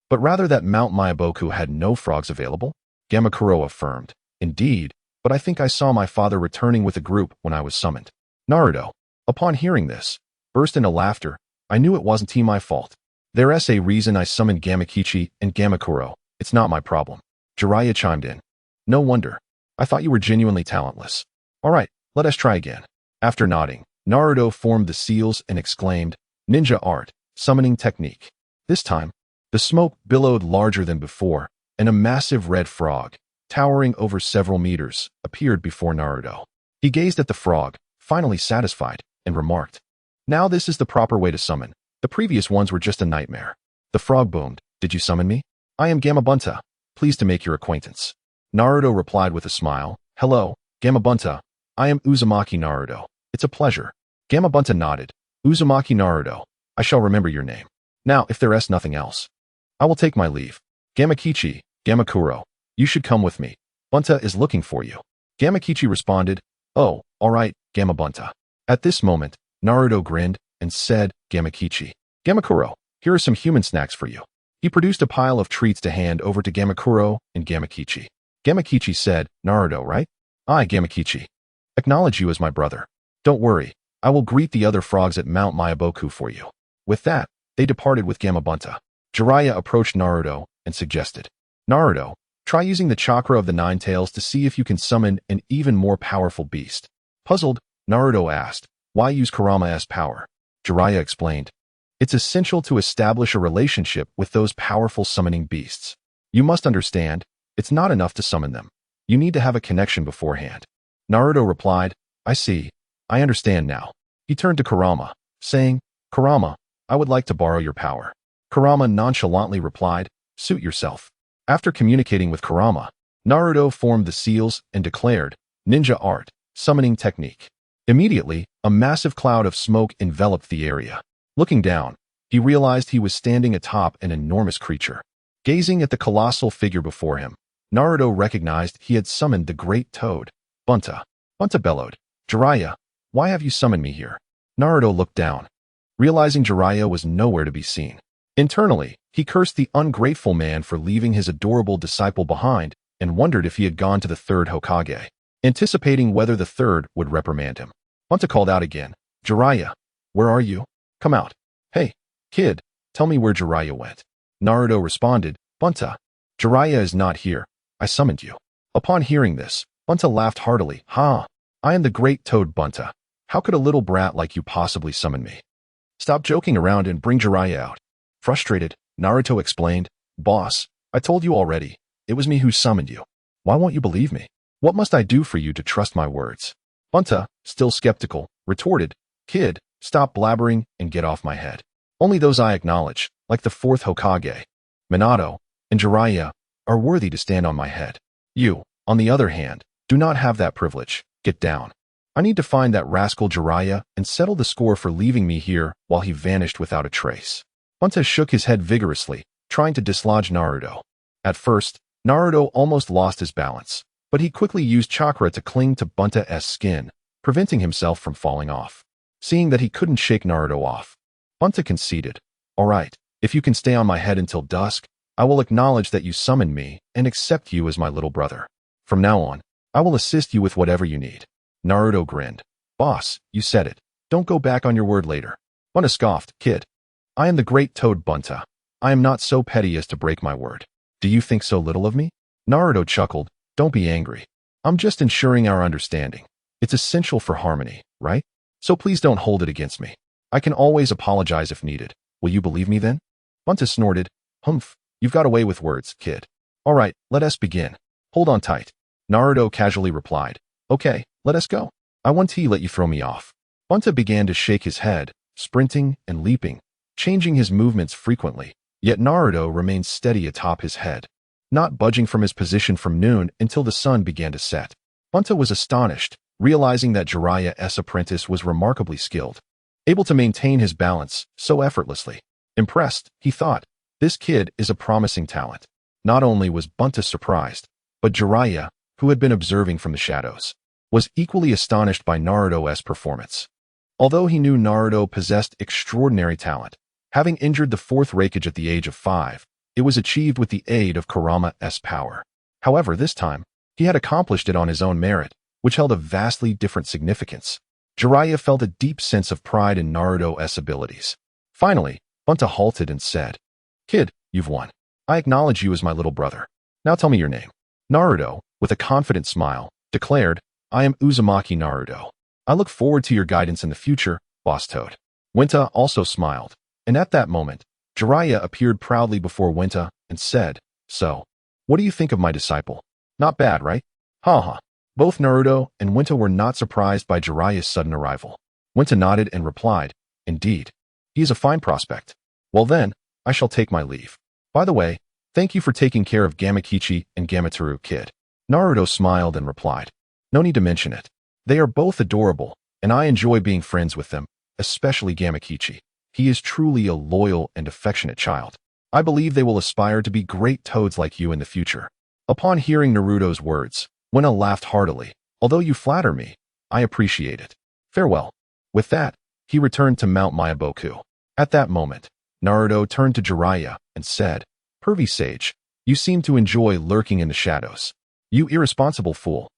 but rather that Mount Myaboku had no frogs available? Gamakuro affirmed. Indeed, but I think I saw my father returning with a group when I was summoned. Naruto, upon hearing this, burst into laughter. I knew it wasn't my fault. There's a reason I summoned Gamakichi and Gamakuro. It's not my problem. Jiraiya chimed in. No wonder. I thought you were genuinely talentless. All right, let us try again. After nodding, Naruto formed the seals and exclaimed, Ninja art, summoning technique. This time, the smoke billowed larger than before, and a massive red frog, towering over several meters, appeared before Naruto. He gazed at the frog, finally satisfied, and remarked, now this is the proper way to summon. The previous ones were just a nightmare. The frog boomed, did you summon me? I am Gamabunta. Pleased to make your acquaintance. Naruto replied with a smile, hello, Gamabunta. I am Uzumaki Naruto. It's a pleasure. Gamabunta nodded. Uzumaki Naruto. I shall remember your name. Now, if there is nothing else, I will take my leave. Gamakichi, Gamakuro, you should come with me. Bunta is looking for you. Gamakichi responded, oh, all right, Gamabunta. At this moment, Naruto grinned and said, Gamakichi, Gamakuro, here are some human snacks for you. He produced a pile of treats to hand over to Gamakuro and Gamakichi. Gamakichi said, Naruto, right? I, Gamakichi, acknowledge you as my brother. Don't worry, I will greet the other frogs at Mount Mayaboku for you. With that, they departed with Gamabunta. Jiraiya approached Naruto and suggested, Naruto, try using the chakra of the Nine Tails to see if you can summon an even more powerful beast. Puzzled, Naruto asked, why use Kurama's power? Jiraiya explained, it's essential to establish a relationship with those powerful summoning beasts. You must understand, it's not enough to summon them. You need to have a connection beforehand. Naruto replied, I see. I understand now. He turned to Kurama, saying, Kurama, I would like to borrow your power. Kurama nonchalantly replied, suit yourself. After communicating with Kurama, Naruto formed the seals and declared, ninja art, summoning technique. Immediately, a massive cloud of smoke enveloped the area. Looking down, he realized he was standing atop an enormous creature. Gazing at the colossal figure before him, Naruto recognized he had summoned the great toad, Bunta. Bunta bellowed, Jiraiya, why have you summoned me here? Naruto looked down, realizing Jiraiya was nowhere to be seen. Internally, he cursed the ungrateful man for leaving his adorable disciple behind and wondered if he had gone to the Third Hokage, anticipating whether the third would reprimand him. Bunta called out again, Jiraiya, where are you? Come out. Hey, kid, tell me where Jiraiya went. Naruto responded, Bunta, Jiraiya is not here. I summoned you. Upon hearing this, Bunta laughed heartily. Ha! I am the great toad Bunta. How could a little brat like you possibly summon me? Stop joking around and bring Jiraiya out. Frustrated, Naruto explained, Boss, I told you already. It was me who summoned you. Why won't you believe me? What must I do for you to trust my words? Bunta, still skeptical, retorted, Kid, stop blabbering and get off my head. Only those I acknowledge, like the fourth Hokage, Minato, and Jiraiya, are worthy to stand on my head. You, on the other hand, do not have that privilege. Get down. I need to find that rascal Jiraiya and settle the score for leaving me here while he vanished without a trace. Bunta shook his head vigorously, trying to dislodge Naruto. At first, Naruto almost lost his balance, but he quickly used chakra to cling to Bunta's skin, preventing himself from falling off. Seeing that he couldn't shake Naruto off, Bunta conceded, all right, if you can stay on my head until dusk, I will acknowledge that you summoned me and accept you as my little brother. From now on, I will assist you with whatever you need. Naruto grinned. Boss, you said it. Don't go back on your word later. Bunta scoffed, Kid. I am the great toad Bunta. I am not so petty as to break my word. Do you think so little of me? Naruto chuckled. Don't be angry. I'm just ensuring our understanding. It's essential for harmony, right? So please don't hold it against me. I can always apologize if needed. Will you believe me then? Bunta snorted. Humph, you've got away with words, kid. All right, let us begin. Hold on tight. Naruto casually replied. Okay, let us go. I won't let you throw me off. Bunta began to shake his head, sprinting and leaping, changing his movements frequently, yet Naruto remained steady atop his head, not budging from his position from noon until the sun began to set. Bunta was astonished, realizing that Jiraiya's apprentice was remarkably skilled, able to maintain his balance so effortlessly. Impressed, he thought, this kid is a promising talent. Not only was Bunta surprised, but Jiraiya, who had been observing from the shadows, was equally astonished by Naruto's performance. Although he knew Naruto possessed extraordinary talent, having injured the fourth Hokage at the age of 5, it was achieved with the aid of Kurama's power. However, this time, he had accomplished it on his own merit, which held a vastly different significance. Jiraiya felt a deep sense of pride in Naruto's abilities. Finally, Bunta halted and said, Kid, you've won. I acknowledge you as my little brother. Now tell me your name. Naruto, with a confident smile, declared, I am Uzumaki Naruto. I look forward to your guidance in the future, Boss Toad. Winta also smiled, and at that moment, Jiraiya appeared proudly before Winta and said, So, what do you think of my disciple? Not bad, right? Ha ha. Both Naruto and Winta were not surprised by Jiraiya's sudden arrival. Winta nodded and replied, Indeed. He is a fine prospect. Well then, I shall take my leave. By the way, thank you for taking care of Gamakichi and Gamaturu, kid. Naruto smiled and replied, No need to mention it. They are both adorable, and I enjoy being friends with them, especially Gamakichi. He is truly a loyal and affectionate child. I believe they will aspire to be great toads like you in the future." Upon hearing Naruto's words, Winna laughed heartily. "Although you flatter me, I appreciate it. Farewell." With that, he returned to Mount Myaboku. At that moment, Naruto turned to Jiraiya and said, "Pervy sage, you seem to enjoy lurking in the shadows. You irresponsible fool.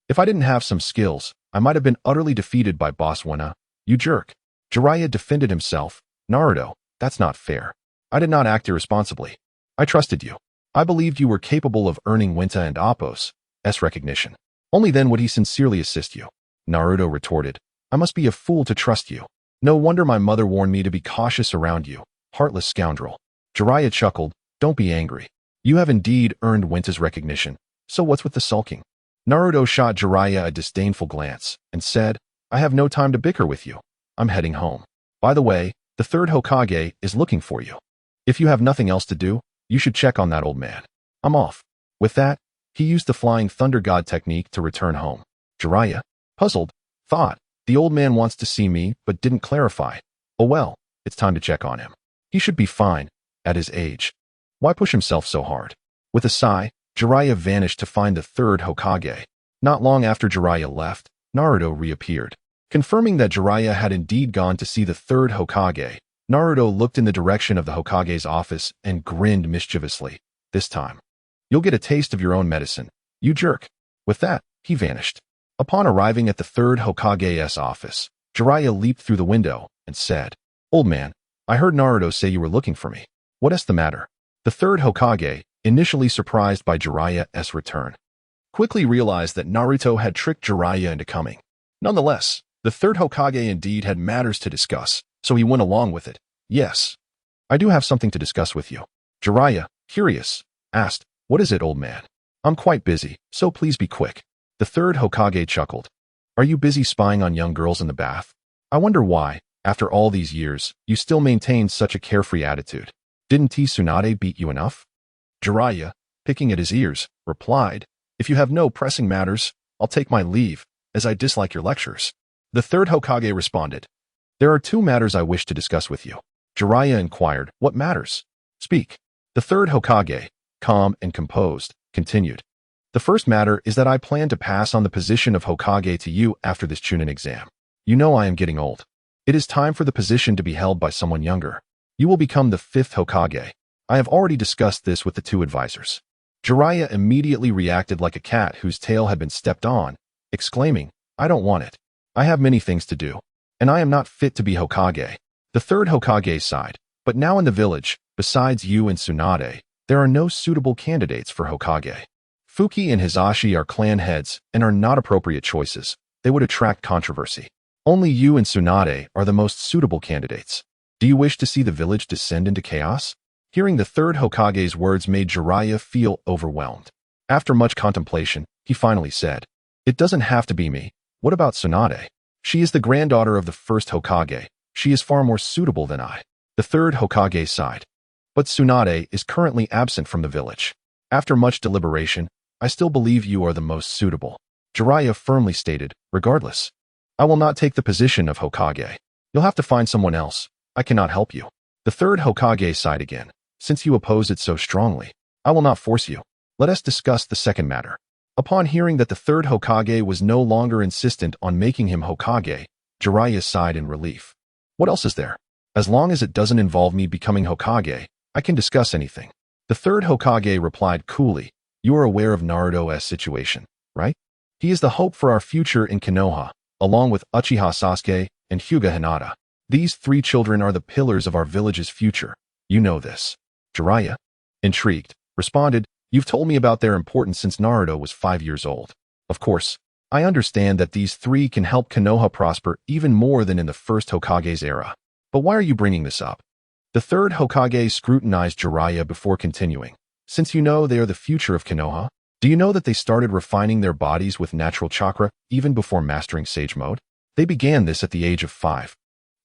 If I didn't have some skills, I might have been utterly defeated by Boss Winna. You jerk." Jiraiya defended himself. "Naruto, that's not fair. I did not act irresponsibly. I trusted you. I believed you were capable of earning Winta and Appo's recognition. Only then would he sincerely assist you." Naruto retorted, "I must be a fool to trust you. No wonder my mother warned me to be cautious around you, heartless scoundrel." Jiraiya chuckled, "Don't be angry. You have indeed earned Winta's recognition, so what's with the sulking?" Naruto shot Jiraiya a disdainful glance and said, "I have no time to bicker with you. I'm heading home. By the way, the third Hokage is looking for you. If you have nothing else to do, you should check on that old man. I'm off." With that, he used the Flying Thunder God technique to return home. Jiraiya, puzzled, thought, "The old man wants to see me but didn't clarify. Oh well, it's time to check on him. He should be fine, at his age. Why push himself so hard?" With a sigh, Jiraiya vanished to find the third Hokage. Not long after Jiraiya left, Naruto reappeared. Confirming that Jiraiya had indeed gone to see the third Hokage, Naruto looked in the direction of the Hokage's office and grinned mischievously. "This time, you'll get a taste of your own medicine, you jerk." With that, he vanished. Upon arriving at the third Hokage's office, Jiraiya leaped through the window and said, "Old man, I heard Naruto say you were looking for me. What's the matter?" The third Hokage, initially surprised by Jiraiya's return, quickly realized that Naruto had tricked Jiraiya into coming. Nonetheless, the third Hokage indeed had matters to discuss, so he went along with it. "Yes, I do have something to discuss with you." Jiraiya, curious, asked, "What is it, old man?" "I'm quite busy, so please be quick." The third Hokage chuckled. "Are you busy spying on young girls in the bath? I wonder why, after all these years, you still maintain such a carefree attitude. Didn't Tsunade beat you enough?" Jiraiya, picking at his ears, replied, "If you have no pressing matters, I'll take my leave, as I dislike your lectures." The third Hokage responded, "There are two matters I wish to discuss with you." Jiraiya inquired, "What matters? Speak." The third Hokage, calm and composed, continued, "The first matter is that I plan to pass on the position of Hokage to you after this Chunin exam. You know I am getting old. It is time for the position to be held by someone younger. You will become the fifth Hokage. I have already discussed this with the two advisors." Jiraiya immediately reacted like a cat whose tail had been stepped on, exclaiming, "I don't want it. I have many things to do, and I am not fit to be Hokage." The third Hokage sighed, "But now in the village, besides you and Tsunade, there are no suitable candidates for Hokage. Fuki and Hisashi are clan heads and are not appropriate choices. They would attract controversy. Only you and Tsunade are the most suitable candidates. Do you wish to see the village descend into chaos?" Hearing the third Hokage's words made Jiraiya feel overwhelmed. After much contemplation, he finally said, "It doesn't have to be me. What about Tsunade? She is the granddaughter of the first Hokage. She is far more suitable than I." The third Hokage sighed. "But Tsunade is currently absent from the village. After much deliberation, I still believe you are the most suitable." Jiraiya firmly stated, "Regardless, I will not take the position of Hokage. You'll have to find someone else. I cannot help you." The third Hokage sighed again. "Since you oppose it so strongly, I will not force you. Let us discuss the second matter." Upon hearing that the third Hokage was no longer insistent on making him Hokage, Jiraiya sighed in relief. "What else is there? As long as it doesn't involve me becoming Hokage, I can discuss anything." The third Hokage replied coolly, "You are aware of Naruto's situation, right? He is the hope for our future in Konoha, along with Uchiha Sasuke and Hyuga Hinata. These three children are the pillars of our village's future. You know this." Jiraiya, intrigued, responded, "You've told me about their importance since Naruto was 5 years old. Of course, I understand that these three can help Konoha prosper even more than in the first Hokage's era. But why are you bringing this up?" The third Hokage scrutinized Jiraiya before continuing. "Since you know they are the future of Konoha, do you know that they started refining their bodies with natural chakra even before mastering Sage Mode? They began this at the age of 5.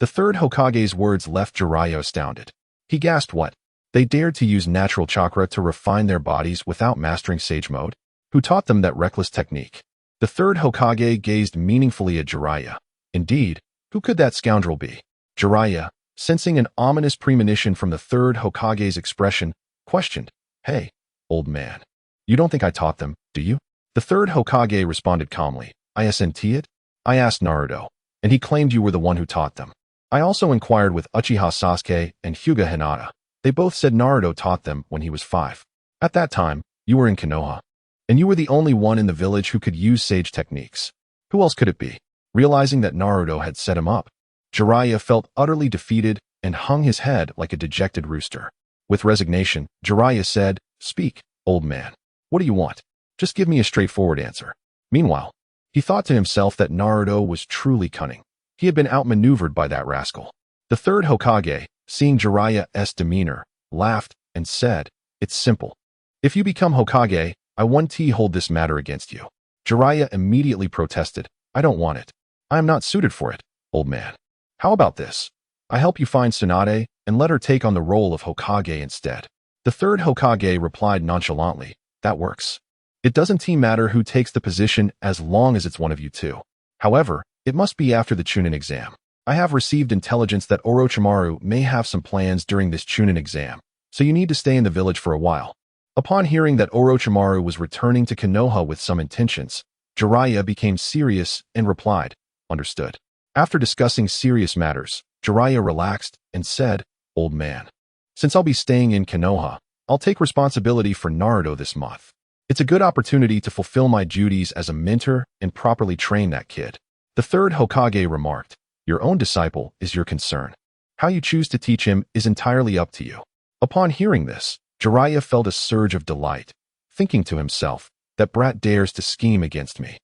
The third Hokage's words left Jiraiya astounded. He gasped, "What? They dared to use natural chakra to refine their bodies without mastering Sage Mode? Who taught them that reckless technique?" The third Hokage gazed meaningfully at Jiraiya. Indeed, who could that scoundrel be? Jiraiya, sensing an ominous premonition from the third Hokage's expression, questioned, "Hey, old man. You don't think I taught them, do you?" The third Hokage responded calmly, "Isn't it? I asked Naruto, and he claimed you were the one who taught them. I also inquired with Uchiha Sasuke and Hyuga Hinata. They both said Naruto taught them when he was 5. At that time, you were in Konoha, and you were the only one in the village who could use sage techniques. Who else could it be?" Realizing that Naruto had set him up, Jiraiya felt utterly defeated and hung his head like a dejected rooster. With resignation, Jiraiya said, "Speak, old man. What do you want? Just give me a straightforward answer." Meanwhile, he thought to himself that Naruto was truly cunning. He had been outmaneuvered by that rascal. The third Hokage, seeing Jiraiya's demeanor, laughed and said, "It's simple. If you become Hokage, I won't hold this matter against you." Jiraiya immediately protested, "I don't want it. I am not suited for it, old man. How about this? I help you find Tsunade and let her take on the role of Hokage instead." The third Hokage replied nonchalantly, "That works. It doesn't matter who takes the position as long as it's one of you two. However, it must be after the Chunin exam. I have received intelligence that Orochimaru may have some plans during this Chunin exam, so you need to stay in the village for a while." Upon hearing that Orochimaru was returning to Konoha with some intentions, Jiraiya became serious and replied, "Understood." After discussing serious matters, Jiraiya relaxed and said, "Old man, since I'll be staying in Konoha, I'll take responsibility for Naruto this month. It's a good opportunity to fulfill my duties as a mentor and properly train that kid." The third Hokage remarked, "Your own disciple is your concern. How you choose to teach him is entirely up to you." Upon hearing this, Jiraiya felt a surge of delight, thinking to himself, "That brat dares to scheme against me.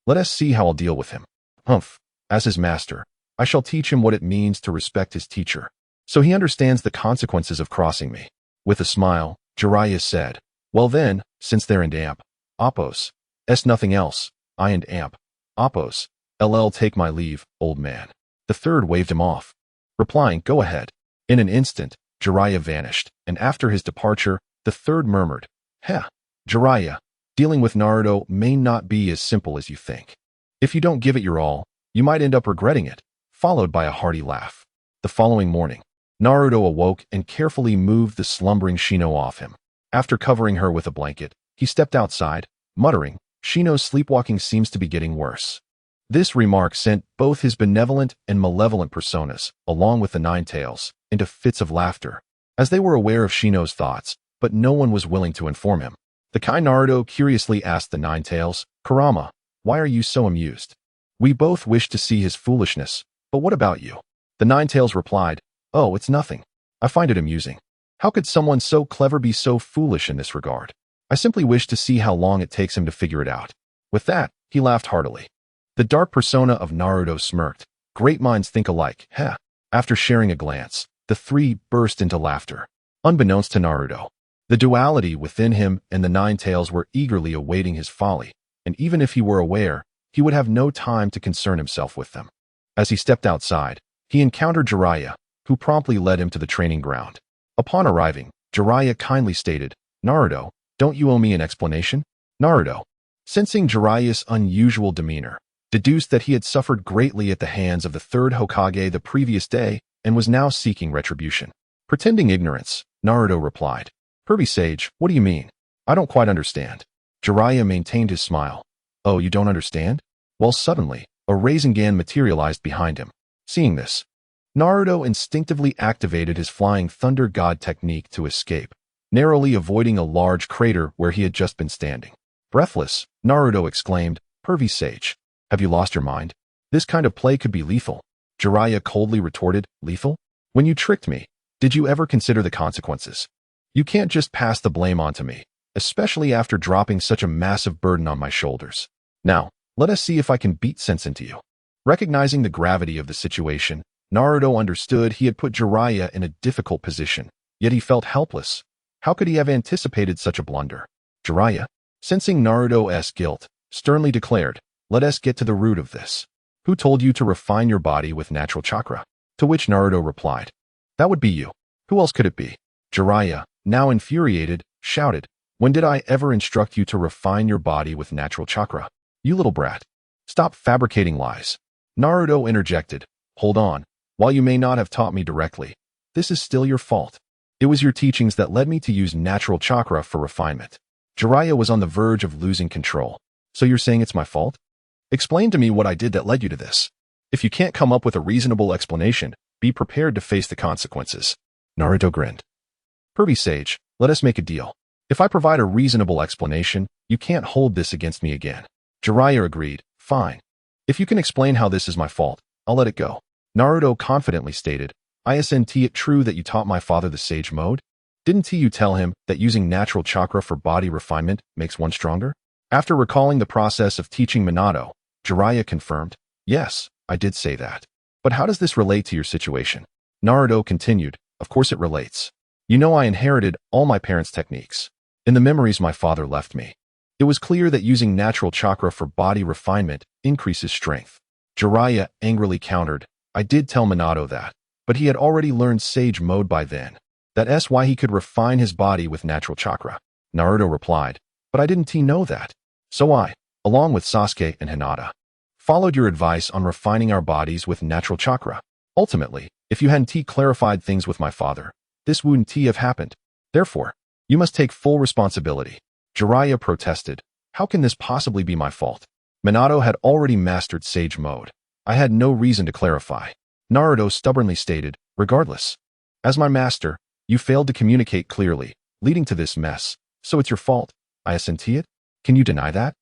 Let us see how I'll deal with him. Humph, as his master, I shall teach him what it means to respect his teacher, so he understands the consequences of crossing me." With a smile, Jiraiya said, "Well then, since they're in Amp, Oppos, s nothing else, I and Amp, Oppos, LL take my leave, old man." The third waved him off, replying, "Go ahead." In an instant, Jiraiya vanished, and after his departure, the third murmured, "Heh, Jiraiya, dealing with Naruto may not be as simple as you think. If you don't give it your all, you might end up regretting it," followed by a hearty laugh. The following morning, Naruto awoke and carefully moved the slumbering Shino off him. After covering her with a blanket, he stepped outside, muttering, "Shino's sleepwalking seems to be getting worse." This remark sent both his benevolent and malevolent personas, along with the Nine Tails, into fits of laughter, as they were aware of Shino's thoughts, but no one was willing to inform him. The kind Naruto curiously asked the Nine Tails, "Kurama, why are you so amused? We both wish to see his foolishness, but what about you?" The Nine Tails replied, "Oh, it's nothing. I find it amusing. How could someone so clever be so foolish in this regard? I simply wish to see how long it takes him to figure it out." With that, he laughed heartily. The dark persona of Naruto smirked. Great minds think alike, heh. After sharing a glance, the three burst into laughter. Unbeknownst to Naruto, the duality within him and the Nine Tails were eagerly awaiting his folly, and even if he were aware, he would have no time to concern himself with them. As he stepped outside, he encountered Jiraiya, who promptly led him to the training ground. Upon arriving, Jiraiya kindly stated, "Naruto, don't you owe me an explanation?" Naruto, sensing Jiraiya's unusual demeanor, deduced that he had suffered greatly at the hands of the third Hokage the previous day and was now seeking retribution. Pretending ignorance, Naruto replied, "Pervy Sage, what do you mean? I don't quite understand." Jiraiya maintained his smile. "Oh, you don't understand?" Well, suddenly, a Rinnegan materialized behind him. Seeing this, Naruto instinctively activated his Flying Thunder God technique to escape, narrowly avoiding a large crater where he had just been standing. Breathless, Naruto exclaimed, "Pervy Sage, have you lost your mind? This kind of play could be lethal." Jiraiya coldly retorted, "Lethal? When you tricked me, did you ever consider the consequences? You can't just pass the blame onto me, especially after dropping such a massive burden on my shoulders. Now, let us see if I can beat sense into you." Recognizing the gravity of the situation, Naruto understood he had put Jiraiya in a difficult position, yet he felt helpless. How could he have anticipated such a blunder? Jiraiya, sensing Naruto's guilt, sternly declared, "Let us get to the root of this. Who told you to refine your body with natural chakra?" To which Naruto replied, "That would be you. Who else could it be?" Jiraiya, now infuriated, shouted, "When did I ever instruct you to refine your body with natural chakra? You little brat. Stop fabricating lies." Naruto interjected, "Hold on. While you may not have taught me directly, this is still your fault. It was your teachings that led me to use natural chakra for refinement. Jiraiya was on the verge of losing control. So you're saying it's my fault? Explain to me what I did that led you to this. If you can't come up with a reasonable explanation, be prepared to face the consequences. Naruto grinned. Pervy Sage, let us make a deal. If I provide a reasonable explanation, you can't hold this against me again. Jiraiya agreed. Fine. If you can explain how this is my fault, I'll let it go. Naruto confidently stated, Isn't it true that you taught my father the sage mode? Didn't you tell him that using natural chakra for body refinement makes one stronger? After recalling the process of teaching Minato, Jiraiya confirmed, Yes, I did say that. But how does this relate to your situation? Naruto continued, Of course it relates. You know I inherited all my parents' techniques. In the memories my father left me, it was clear that using natural chakra for body refinement increases strength. Jiraiya angrily countered, I did tell Minato that, but he had already learned sage mode by then. That's why he could refine his body with natural chakra. Naruto replied, But I didn't know that. So I, along with Sasuke and Hinata, followed your advice on refining our bodies with natural chakra. Ultimately, if you hadn't clarified things with my father, this wouldn't have happened. Therefore, you must take full responsibility. Jiraiya protested, How can this possibly be my fault? Minato had already mastered sage mode. I had no reason to clarify. Naruto stubbornly stated, Regardless, as my master, you failed to communicate clearly, leading to this mess. So it's your fault. Isn't it? Can you deny that?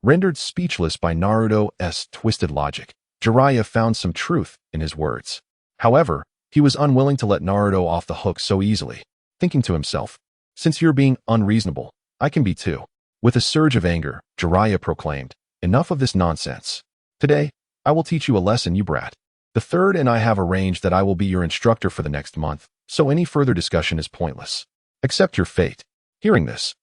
Rendered speechless by Naruto's twisted logic, Jiraiya found some truth in his words. However, he was unwilling to let Naruto off the hook so easily, thinking to himself, Since you're being unreasonable, I can be too. With a surge of anger, Jiraiya proclaimed, Enough of this nonsense. Today, I will teach you a lesson, you brat. The third and I have arranged that I will be your instructor for the next month, so any further discussion is pointless. Accept your fate. Hearing this,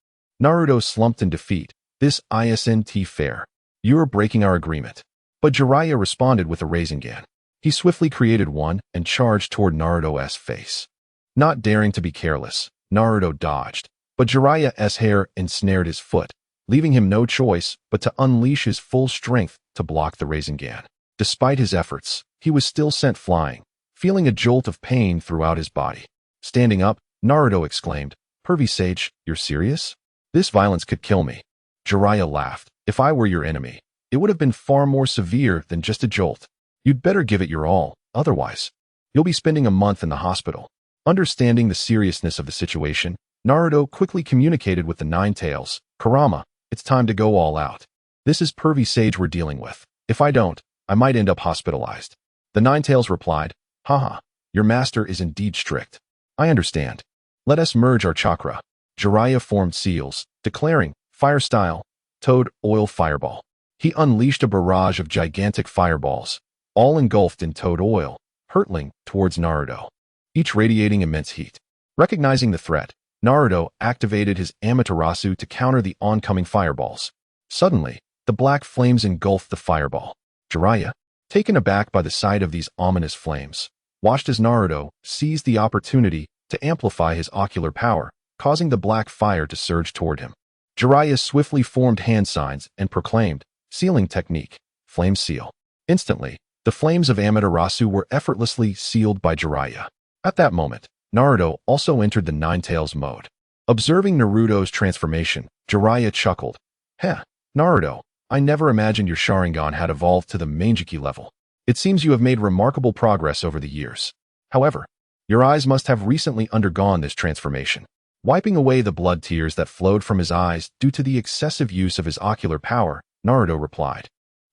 Naruto slumped in defeat. This isn't fair. You're breaking our agreement. But Jiraiya responded with a Rinnegan. He swiftly created one and charged toward Naruto's face. Not daring to be careless, Naruto dodged, but Jiraiya's hair ensnared his foot, leaving him no choice but to unleash his full strength to block the Rinnegan. Despite his efforts, he was still sent flying, feeling a jolt of pain throughout his body. Standing up, Naruto exclaimed, Pervy Sage, you're serious? This violence could kill me. Jiraiya laughed. If I were your enemy, it would have been far more severe than just a jolt. You'd better give it your all, otherwise, you'll be spending a month in the hospital. Understanding the seriousness of the situation, Naruto quickly communicated with the Nine Tails, Kurama, it's time to go all out. This is Pervy Sage we're dealing with. If I don't, I might end up hospitalized. The Nine Tails replied, Haha, your master is indeed strict. I understand. Let us merge our chakra. Jiraiya formed seals, declaring, Fire style, Toad Oil Fireball. He unleashed a barrage of gigantic fireballs, all engulfed in Toad Oil, hurtling towards Naruto, each radiating immense heat. Recognizing the threat, Naruto activated his Amaterasu to counter the oncoming fireballs. Suddenly, the black flames engulfed the fireball. Jiraiya, taken aback by the sight of these ominous flames, watched as Naruto seized the opportunity to amplify his ocular power, causing the black fire to surge toward him. Jiraiya swiftly formed hand signs and proclaimed, Sealing technique, flame seal. Instantly, the flames of Amaterasu were effortlessly sealed by Jiraiya. At that moment, Naruto also entered the Nine Tails mode. Observing Naruto's transformation, Jiraiya chuckled. Heh, Naruto, I never imagined your Sharingan had evolved to the Mangekyou level. It seems you have made remarkable progress over the years. However, your eyes must have recently undergone this transformation. Wiping away the blood tears that flowed from his eyes due to the excessive use of his ocular power, Naruto replied,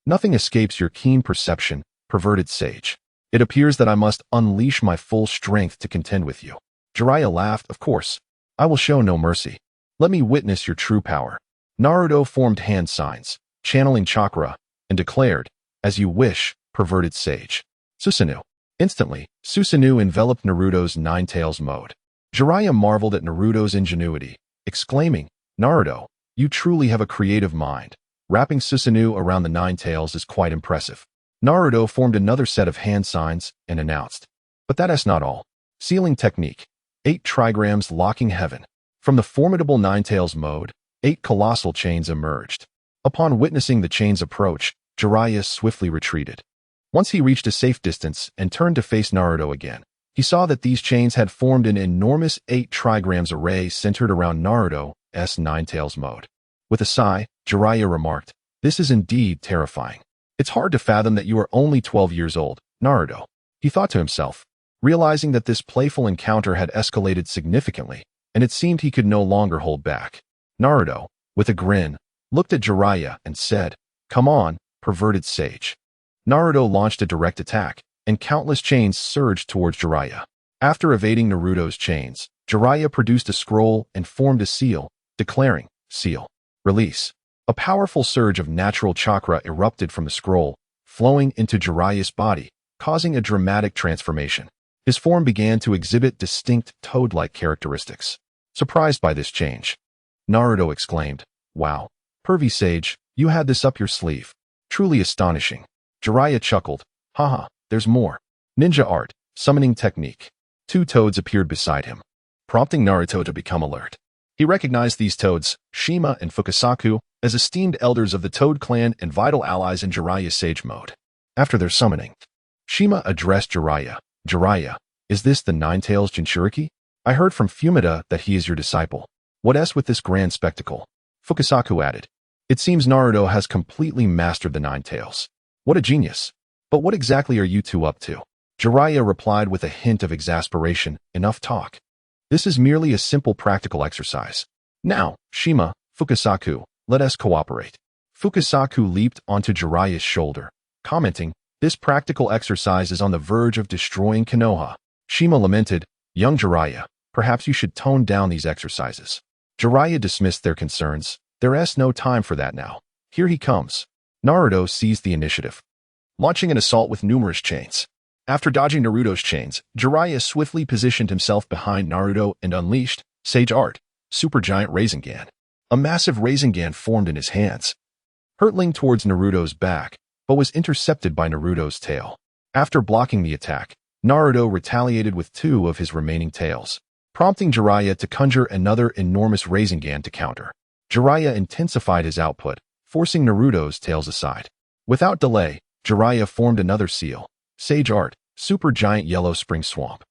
Nothing escapes your keen perception, perverted sage. It appears that I must unleash my full strength to contend with you. Jiraiya laughed, Of course. I will show no mercy. Let me witness your true power. Naruto formed hand signs, channeling chakra, and declared, As you wish, perverted sage. Susanoo. Instantly, Susanoo enveloped Naruto's Nine Tails mode. Jiraiya marveled at Naruto's ingenuity, exclaiming, Naruto, you truly have a creative mind. Wrapping Susanoo around the Nine Tails is quite impressive. Naruto formed another set of hand signs and announced, But that's not all. Sealing technique. 8 trigrams locking heaven. From the formidable Nine Tails mode, 8 colossal chains emerged. Upon witnessing the chains approach, Jiraiya swiftly retreated. Once he reached a safe distance and turned to face Naruto again, he saw that these chains had formed an enormous 8 trigrams array centered around Naruto's Ninetales mode. With a sigh, Jiraiya remarked, "This is indeed terrifying. It's hard to fathom that you are only 12 years old, Naruto," he thought to himself, realizing that this playful encounter had escalated significantly, and it seemed he could no longer hold back. Naruto, with a grin, looked at Jiraiya and said, "Come on, perverted sage." Naruto launched a direct attack, and countless chains surged towards Jiraiya. After evading Naruto's chains, Jiraiya produced a scroll and formed a seal, declaring, "Seal. Release." A powerful surge of natural chakra erupted from the scroll, flowing into Jiraiya's body, causing a dramatic transformation. His form began to exhibit distinct toad-like characteristics. Surprised by this change, Naruto exclaimed, "Wow, pervy sage, you had this up your sleeve. Truly astonishing." Jiraiya chuckled, "Haha, there's more. Ninja art, summoning technique." 2 toads appeared beside him, prompting Naruto to become alert. He recognized these toads, Shima and Fukasaku, as esteemed elders of the Toad clan and vital allies in Jiraiya's sage mode. After their summoning, Shima addressed Jiraiya. "Jiraiya, is this the Ninetales Jinchuriki? I heard from Fumita that he is your disciple. What's with this grand spectacle?" Fukasaku added, "It seems Naruto has completely mastered the Ninetales. What a genius. But what exactly are you two up to?" Jiraiya replied with a hint of exasperation, "Enough talk. This is merely a simple practical exercise. Now, Shima, Fukasaku, let us cooperate." Fukasaku leaped onto Jiraiya's shoulder, commenting, "This practical exercise is on the verge of destroying Konoha." Shima lamented, "Young Jiraiya, perhaps you should tone down these exercises." Jiraiya dismissed their concerns. "There's no time for that now. Here he comes." Naruto seized the initiative, launching an assault with numerous chains. After dodging Naruto's chains, Jiraiya swiftly positioned himself behind Naruto and unleashed Sage Art, Supergiant Rinnegan. A massive Rinnegan formed in his hands, hurtling towards Naruto's back, but was intercepted by Naruto's tail. After blocking the attack, Naruto retaliated with 2 of his remaining tails, prompting Jiraiya to conjure another enormous Rinnegan to counter. Jiraiya intensified his output, forcing Naruto's tails aside. Without delay, Jiraiya formed another seal, Sage Art, Supergiant Yellow Spring Swamp.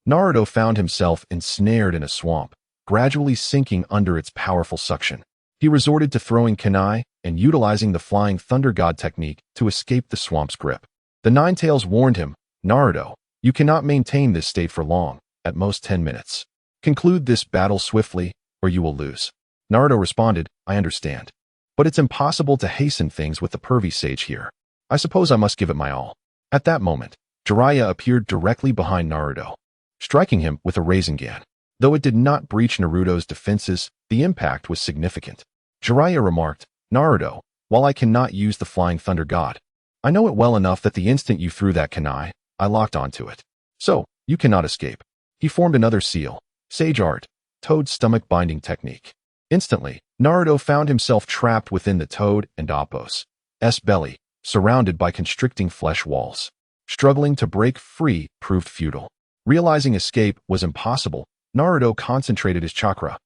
Naruto found himself ensnared in a swamp, gradually sinking under its powerful suction. He resorted to throwing kunai and utilizing the Flying Thunder God technique to escape the swamp's grip. The Ninetales warned him, "Naruto, you cannot maintain this state for long, at most 10 minutes. Conclude this battle swiftly, or you will lose." Naruto responded, "I understand. But it's impossible to hasten things with the pervy sage here. I suppose I must give it my all." At that moment, Jiraiya appeared directly behind Naruto, striking him with a Rinnegan. Though it did not breach Naruto's defenses, the impact was significant. Jiraiya remarked, "Naruto, while I cannot use the Flying Thunder God, I know it well enough that the instant you threw that kunai, I locked onto it. So, you cannot escape." He formed another seal, Sage Art, Toad Stomach Binding Technique. Instantly, Naruto found himself trapped within the Toad and Appo's belly, surrounded by constricting flesh walls. Struggling to break free proved futile. Realizing escape was impossible, Naruto concentrated his chakra,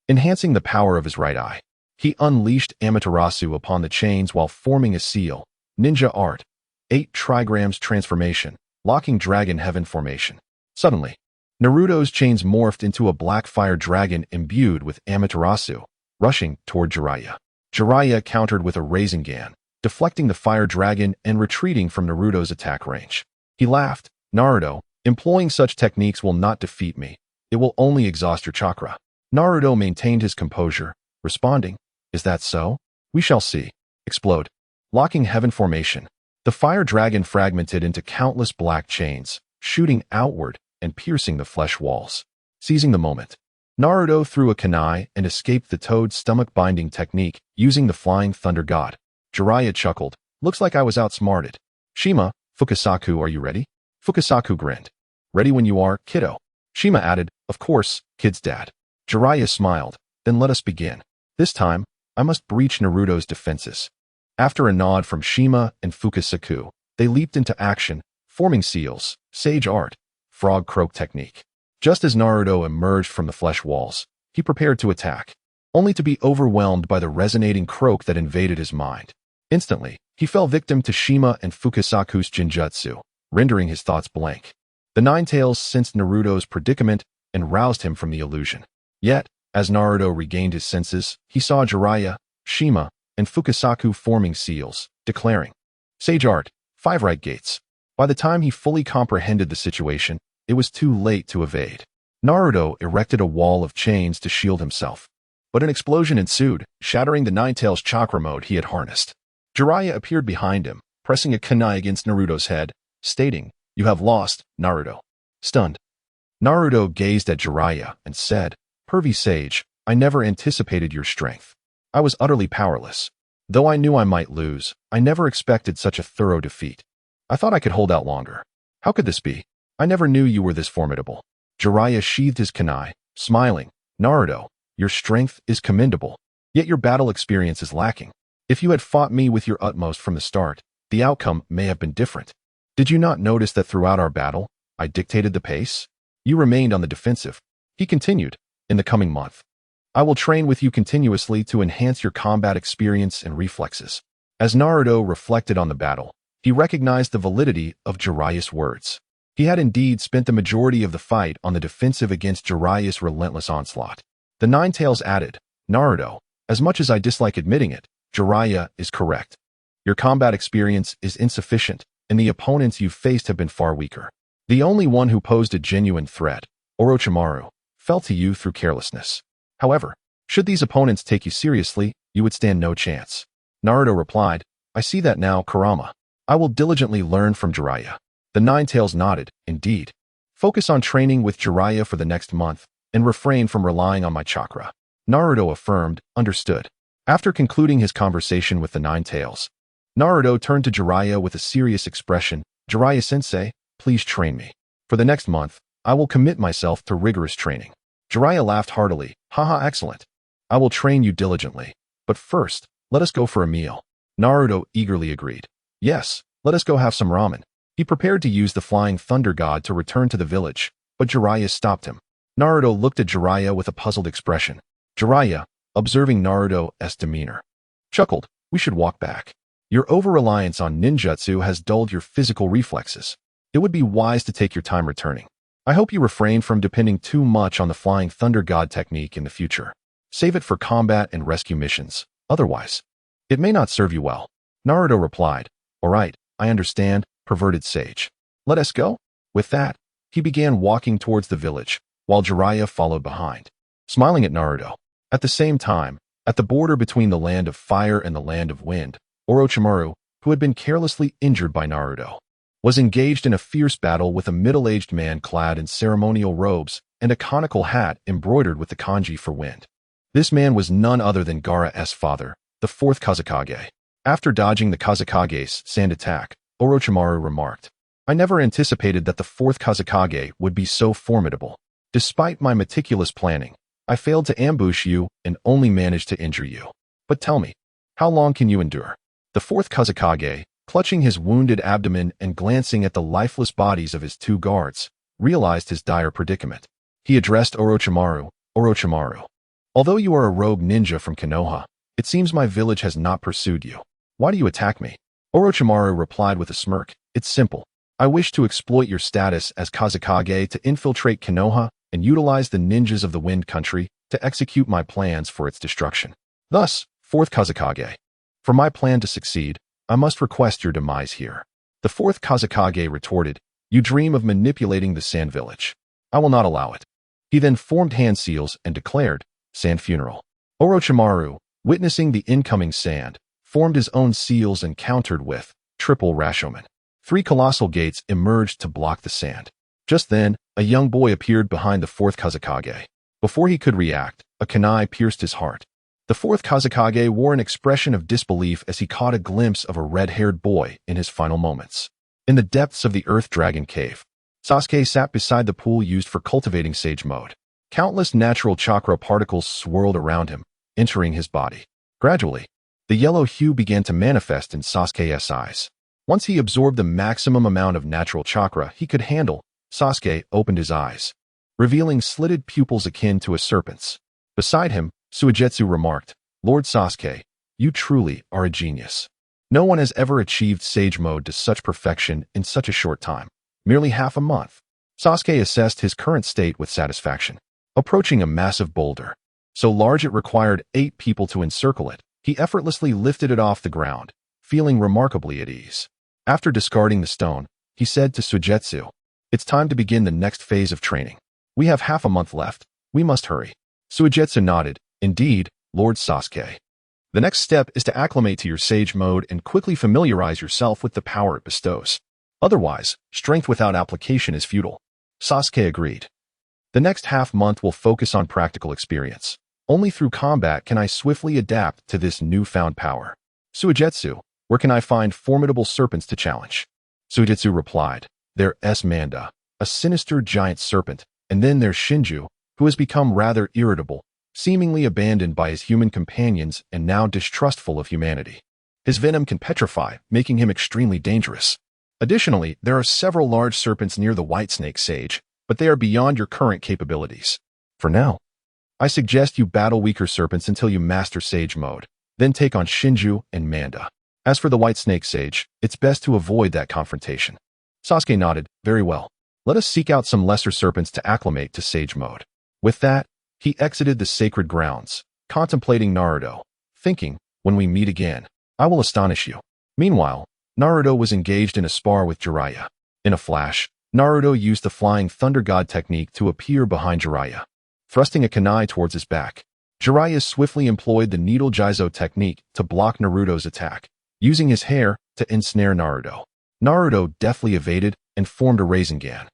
enhancing the power of his right eye. He unleashed Amaterasu upon the chains while forming a seal, Ninja Art, 8 trigrams transformation, locking Dragon Heaven formation. Suddenly, Naruto's chains morphed into a black fire dragon imbued with Amaterasu, rushing toward Jiraiya. Jiraiya countered with a Rinnegan, deflecting the fire dragon and retreating from Naruto's attack range. He laughed, "Naruto, employing such techniques will not defeat me. It will only exhaust your chakra." Naruto maintained his composure, responding, "Is that so? We shall see." Explode. Locking heaven formation. The fire dragon fragmented into countless black chains, shooting outward and piercing the flesh walls. Seizing the moment, Naruto threw a kunai and escaped the Toad Stomach Binding technique using the Flying Thunder God. Jiraiya chuckled, "Looks like I was outsmarted." "Shima, Fukasaku, are you ready?" Fukasaku grinned. "Ready when you are, kiddo." Shima added, "Of course, kid's dad." Jiraiya smiled, "Then let us begin. This time, I must breach Naruto's defenses." After a nod from Shima and Fukasaku, they leaped into action, forming seals, Sage Art, Frog Croak Technique. Just as Naruto emerged from the flesh walls, he prepared to attack, only to be overwhelmed by the resonating croak that invaded his mind. Instantly, He fell victim to Shima and Fukasaku's Jinjutsu, rendering his thoughts blank. The Nine-Tails sensed Naruto's predicament and roused him from the illusion. Yet, as Naruto regained his senses, he saw Jiraiya, Shima, and Fukasaku forming seals, declaring, "Sage Art, 5 right gates." By the time he fully comprehended the situation, it was too late to evade. Naruto erected a wall of chains to shield himself. But an explosion ensued, shattering the Nine-Tails chakra mode he had harnessed. Jiraiya appeared behind him, pressing a kunai against Naruto's head, stating, "You have lost, Naruto." Stunned, Naruto gazed at Jiraiya and said, "Pervy sage, I never anticipated your strength. I was utterly powerless. Though I knew I might lose, I never expected such a thorough defeat. I thought I could hold out longer. How could this be? I never knew you were this formidable." Jiraiya sheathed his kunai, smiling, "Naruto, your strength is commendable, yet your battle experience is lacking. If you had fought me with your utmost from the start, the outcome may have been different. Did you not notice that throughout our battle, I dictated the pace? You remained on the defensive." He continued, "In the coming month, I will train with you continuously to enhance your combat experience and reflexes." As Naruto reflected on the battle, he recognized the validity of Jiraiya's words. He had indeed spent the majority of the fight on the defensive against Jiraiya's relentless onslaught. The Nine-Tails added, "Naruto, as much as I dislike admitting it, Jiraiya is correct. Your combat experience is insufficient, and the opponents you've faced have been far weaker. The only one who posed a genuine threat, Orochimaru, fell to you through carelessness. However, should these opponents take you seriously, you would stand no chance." Naruto replied, "I see that now, Kurama. I will diligently learn from Jiraiya." The Nine-Tails nodded, "Indeed. Focus on training with Jiraiya for the next month, and refrain from relying on my chakra." Naruto affirmed, "Understood." After concluding his conversation with the Nine-Tails, Naruto turned to Jiraiya with a serious expression. "Jiraiya-sensei, please train me. For the next month, I will commit myself to rigorous training." Jiraiya laughed heartily. "Haha, excellent. I will train you diligently. But first, let us go for a meal." Naruto eagerly agreed. "Yes, let us go have some ramen." He prepared to use the Flying Thunder God to return to the village, but Jiraiya stopped him. Naruto looked at Jiraiya with a puzzled expression. Jiraiya, observing Naruto's demeanor, chuckled, "We should walk back. Your over-reliance on ninjutsu has dulled your physical reflexes. It would be wise to take your time returning. I hope you refrain from depending too much on the Flying Thunder God technique in the future. Save it for combat and rescue missions. Otherwise, it may not serve you well." Naruto replied, "All right, I understand, perverted sage. Let us go." With that, he began walking towards the village, while Jiraiya followed behind, smiling at Naruto. At the same time, at the border between the land of fire and the land of wind, Orochimaru, who had been carelessly injured by Naruto, was engaged in a fierce battle with a middle-aged man clad in ceremonial robes and a conical hat embroidered with the kanji for wind. This man was none other than Gaara's father, the 4th Kazekage. After dodging the Kazekage's sand attack, Orochimaru remarked, "I never anticipated that the 4th Kazekage would be so formidable. Despite my meticulous planning, I failed to ambush you and only managed to injure you. But tell me, how long can you endure?" The 4th Kazekage, clutching his wounded abdomen and glancing at the lifeless bodies of his 2 guards, realized his dire predicament. He addressed Orochimaru, "Orochimaru, although you are a rogue ninja from Konoha, it seems my village has not pursued you. Why do you attack me?" Orochimaru replied with a smirk, "It's simple. I wish to exploit your status as Kazekage to infiltrate Konoha and utilize the ninjas of the Wind Country to execute my plans for its destruction. Thus, 4th Kazekage, for my plan to succeed, I must request your demise here." The 4th Kazekage retorted, "You dream of manipulating the Sand Village. I will not allow it." He then formed hand seals and declared, "Sand Funeral." Orochimaru, witnessing the incoming sand, formed his own seals and countered with triple Rashomon. 3 colossal gates emerged to block the sand. Just then, a young boy appeared behind the 4th Kazekage. Before he could react, a kunai pierced his heart. The 4th Kazekage wore an expression of disbelief as he caught a glimpse of a red-haired boy in his final moments. In the depths of the Earth Dragon Cave, Sasuke sat beside the pool used for cultivating Sage Mode. Countless natural chakra particles swirled around him, entering his body. Gradually, the yellow hue began to manifest in Sasuke's eyes. Once he absorbed the maximum amount of natural chakra he could handle, Sasuke opened his eyes, revealing slitted pupils akin to a serpent's. Beside him, Suigetsu remarked, "Lord Sasuke, you truly are a genius." No one has ever achieved Sage Mode to such perfection in such a short time. Merely half a month. Sasuke assessed his current state with satisfaction. Approaching a massive boulder, so large it required 8 people to encircle it, he effortlessly lifted it off the ground, feeling remarkably at ease. After discarding the stone, he said to Suigetsu, "It's time to begin the next phase of training. We have half a month left. We must hurry." Suigetsu nodded. "Indeed, Lord Sasuke. The next step is to acclimate to your Sage Mode and quickly familiarize yourself with the power it bestows. Otherwise, strength without application is futile." Sasuke agreed. "The next half-month will focus on practical experience. Only through combat can I swiftly adapt to this newfound power." "Suigetsu, where can I find formidable serpents to challenge?" Suigetsu replied, "There's Manda, a sinister giant serpent, and then there's Shinju, who has become rather irritable, seemingly abandoned by his human companions and now distrustful of humanity. His venom can petrify, making him extremely dangerous. Additionally, there are several large serpents near the White Snake Sage, but they are beyond your current capabilities. For now, I suggest you battle weaker serpents until you master Sage Mode, then take on Shinju and Manda. As for the White Snake Sage, it's best to avoid that confrontation." Sasuke nodded. "Very well. Let us seek out some lesser serpents to acclimate to Sage Mode." With that, he exited the sacred grounds, contemplating Naruto, thinking, "When we meet again, I will astonish you." Meanwhile, Naruto was engaged in a spar with Jiraiya. In a flash, Naruto used the Flying Thunder God technique to appear behind Jiraiya, thrusting a kunai towards his back. Jiraiya swiftly employed the Needle Jizo technique to block Naruto's attack, using his hair to ensnare Naruto. Naruto deftly evaded and formed a Rinnegan,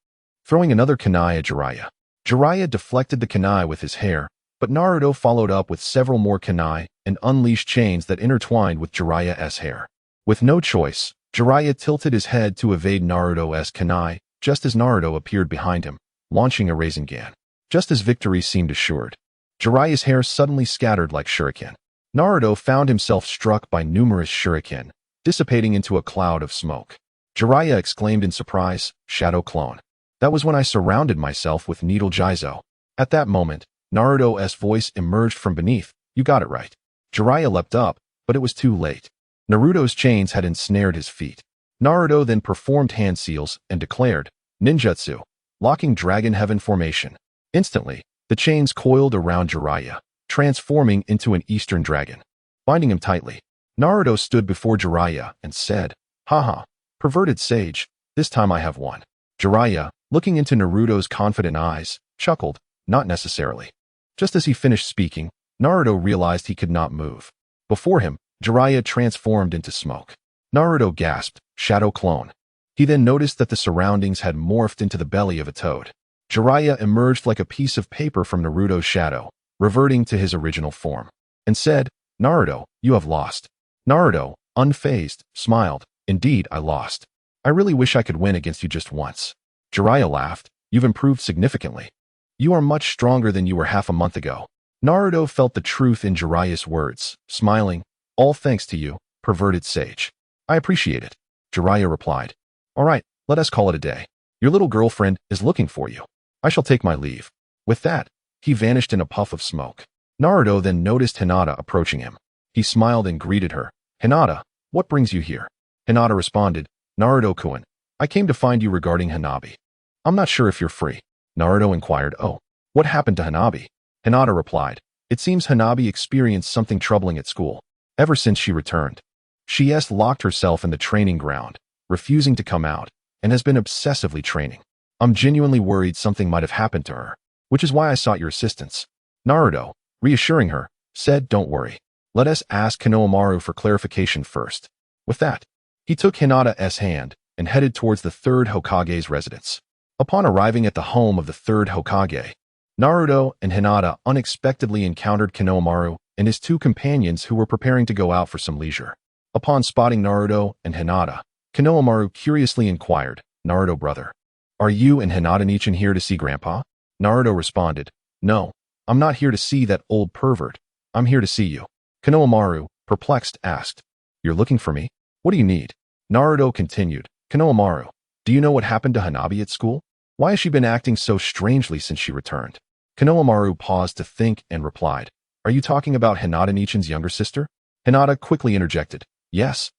throwing another kunai at Jiraiya. Jiraiya deflected the kunai with his hair, but Naruto followed up with several more kunai and unleashed chains that intertwined with Jiraiya's hair. With no choice, Jiraiya tilted his head to evade Naruto's kunai, just as Naruto appeared behind him, launching a Rinnegan. Just as victory seemed assured, Jiraiya's hair suddenly scattered like shuriken. Naruto found himself struck by numerous shuriken, dissipating into a cloud of smoke. Jiraiya exclaimed in surprise, "Shadow clone. That was when I surrounded myself with Needle Jizo." At that moment, Naruto's voice emerged from beneath. "You got it right." Jiraiya leapt up, but it was too late. Naruto's chains had ensnared his feet. Naruto then performed hand seals and declared, "Ninjutsu, locking Dragon Heaven formation." Instantly, the chains coiled around Jiraiya, transforming into an Eastern dragon. Binding him tightly, Naruto stood before Jiraiya and said, "Haha, perverted sage, this time I have won." Jiraiya, looking into Naruto's confident eyes, chuckled, "Not necessarily." Just as he finished speaking, Naruto realized he could not move. Before him, Jiraiya transformed into smoke. Naruto gasped, "Shadow clone." He then noticed that the surroundings had morphed into the belly of a toad. Jiraiya emerged like a piece of paper from Naruto's shadow, reverting to his original form, and said, "Naruto, you have lost." Naruto, unfazed, smiled, "Indeed, I lost. I really wish I could win against you just once." Jiraiya laughed, "You've improved significantly. You are much stronger than you were half a month ago." Naruto felt the truth in Jiraiya's words, smiling, "All thanks to you, perverted sage. I appreciate it." Jiraiya replied, "All right, let us call it a day. Your little girlfriend is looking for you. I shall take my leave." With that, he vanished in a puff of smoke. Naruto then noticed Hinata approaching him. He smiled and greeted her. "Hinata, what brings you here?" Hinata responded, "Naruto-kun, I came to find you regarding Hanabi. I'm not sure if you're free." Naruto inquired, "Oh, what happened to Hanabi?" Hinata replied, "It seems Hanabi experienced something troubling at school. Ever since she returned, she has locked herself in the training ground, refusing to come out, and has been obsessively training. I'm genuinely worried something might have happened to her, which is why I sought your assistance." Naruto, reassuring her, said, "Don't worry. Let us ask Konohamaru for clarification first." With that, he took Hinata's hand and headed towards the Third Hokage's residence. Upon arriving at the home of the Third Hokage, Naruto and Hinata unexpectedly encountered Konohamaru and his 2 companions who were preparing to go out for some leisure. Upon spotting Naruto and Hinata, Konohamaru curiously inquired, "Naruto brother, are you and Hinata-nichan here to see Grandpa?" Naruto responded, "No, I'm not here to see that old pervert. I'm here to see you." Konohamaru, perplexed, asked, "You're looking for me? What do you need?" Naruto continued, "Konohamaru, do you know what happened to Hanabi at school? Why has she been acting so strangely since she returned?" Konohamaru paused to think and replied, "Are you talking about Hinata-nichan's younger sister?" Hinata quickly interjected, "Yes.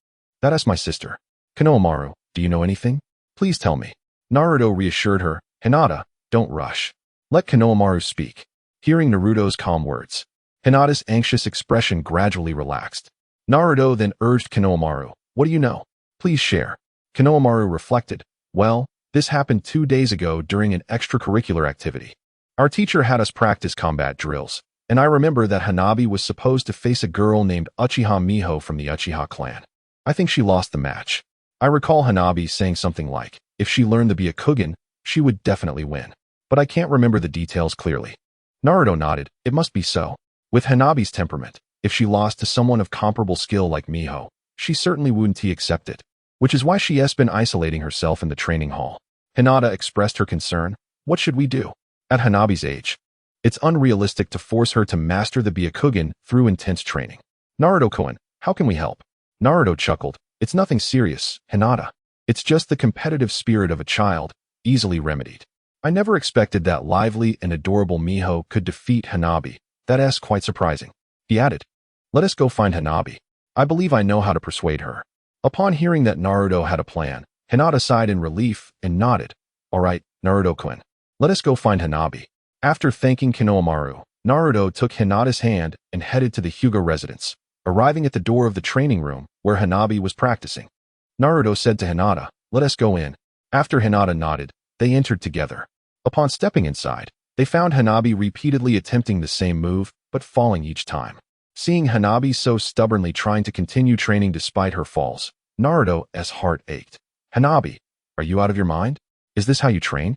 That is my sister. Konohamaru, do you know anything? Please tell me. Naruto reassured her. Hinata, don't rush. Let Konohamaru speak. Hearing Naruto's calm words, Hinata's anxious expression gradually relaxed. Naruto then urged Konohamaru, what do you know? Please share. Konohamaru reflected, well, this happened 2 days ago during an extracurricular activity. Our teacher had us practice combat drills, and I remember that Hanabi was supposed to face a girl named Uchiha Miho from the Uchiha clan. I think she lost the match. I recall Hanabi saying something like, if she learned the Byakugan, she would definitely win. But I can't remember the details clearly. Naruto nodded, it must be so. With Hanabi's temperament, if she lost to someone of comparable skill like Miho, she certainly wouldn't accept it, which is why she has been isolating herself in the training hall. Hinata expressed her concern, what should we do? At Hanabi's age, it's unrealistic to force her to master the Byakugan through intense training. Naruto-kun, how can we help? Naruto chuckled, it's nothing serious, Hinata. It's just the competitive spirit of a child, easily remedied. I never expected that lively and adorable Miho could defeat Hanabi. That is quite surprising. He added, let us go find Hanabi. I believe I know how to persuade her. Upon hearing that Naruto had a plan, Hinata sighed in relief and nodded. All right, Naruto-kun, let us go find Hanabi. After thanking Konohamaru, Naruto took Hinata's hand and headed to the Hyuga residence, arriving at the door of the training room where Hanabi was practicing. Naruto said to Hinata, let us go in. After Hinata nodded, they entered together. Upon stepping inside, they found Hanabi repeatedly attempting the same move, but falling each time. Seeing Hanabi so stubbornly trying to continue training despite her falls, Naruto's heart ached. Hanabi, are you out of your mind? Is this how you train?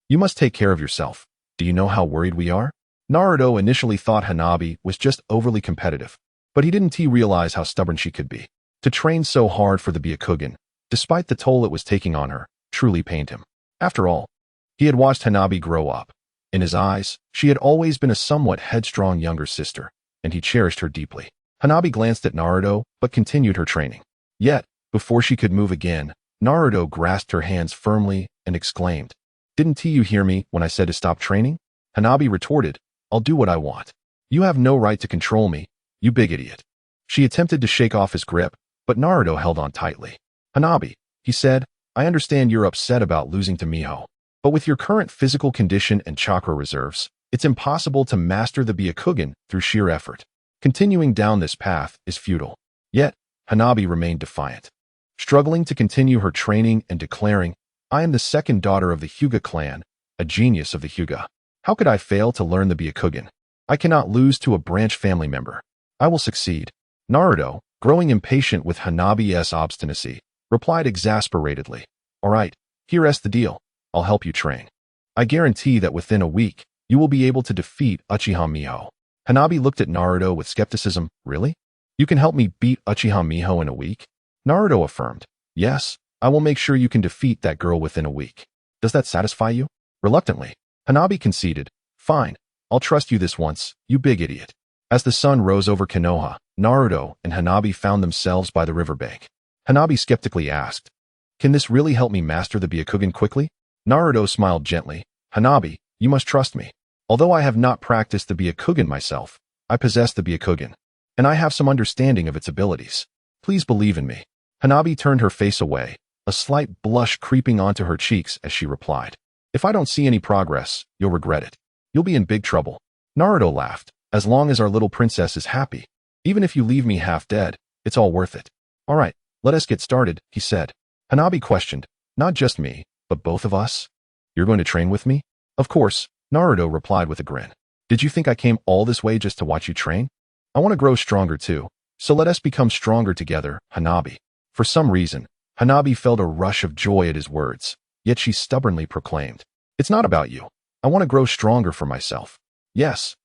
You must take care of yourself. Do you know how worried we are? Naruto initially thought Hanabi was just overly competitive, but he didn't realize how stubborn she could be. To train so hard for the Byakugan, despite the toll it was taking on her, truly pained him. After all, he had watched Hanabi grow up. In his eyes, she had always been a somewhat headstrong younger sister, and he cherished her deeply. Hanabi glanced at Naruto, but continued her training. Yet, before she could move again, Naruto grasped her hands firmly and exclaimed, didn't you hear me when I said to stop training? Hanabi retorted, I'll do what I want. You have no right to control me, you big idiot. She attempted to shake off his grip, but Naruto held on tightly. Hanabi, he said, I understand you're upset about losing to Miho, but with your current physical condition and chakra reserves, it's impossible to master the Byakugan through sheer effort. Continuing down this path is futile. Yet, Hanabi remained defiant, struggling to continue her training and declaring, I am the second daughter of the Hyuga clan, a genius of the Hyuga. How could I fail to learn the Byakugan? I cannot lose to a branch family member. I will succeed. Naruto, growing impatient with Hanabi's obstinacy, replied exasperatedly, all right, here's the deal. I'll help you train. I guarantee that within a week, you will be able to defeat Uchiha Miho. Hanabi looked at Naruto with skepticism. Really? You can help me beat Uchiha Miho in a week? Naruto affirmed. Yes, I will make sure you can defeat that girl within a week. Does that satisfy you? Reluctantly, Hanabi conceded. Fine, I'll trust you this once, you big idiot. As the sun rose over Konoha, Naruto and Hanabi found themselves by the riverbank. Hanabi skeptically asked, can this really help me master the Byakugan quickly? Naruto smiled gently. Hanabi, you must trust me. Although I have not practiced the Byakugan myself, I possess the Byakugan, and I have some understanding of its abilities. Please believe in me. Hanabi turned her face away, a slight blush creeping onto her cheeks as she replied, if I don't see any progress, you'll regret it. You'll be in big trouble. Naruto laughed, as long as our little princess is happy. Even if you leave me half dead, it's all worth it. All right, let us get started, he said. Hanabi questioned, not just me, but both of us? You're going to train with me? Of course, Naruto replied with a grin. Did you think I came all this way just to watch you train? I want to grow stronger too, so let us become stronger together, Hanabi. For some reason, Hanabi felt a rush of joy at his words, yet she stubbornly proclaimed, it's not about you. I want to grow stronger for myself. Yes,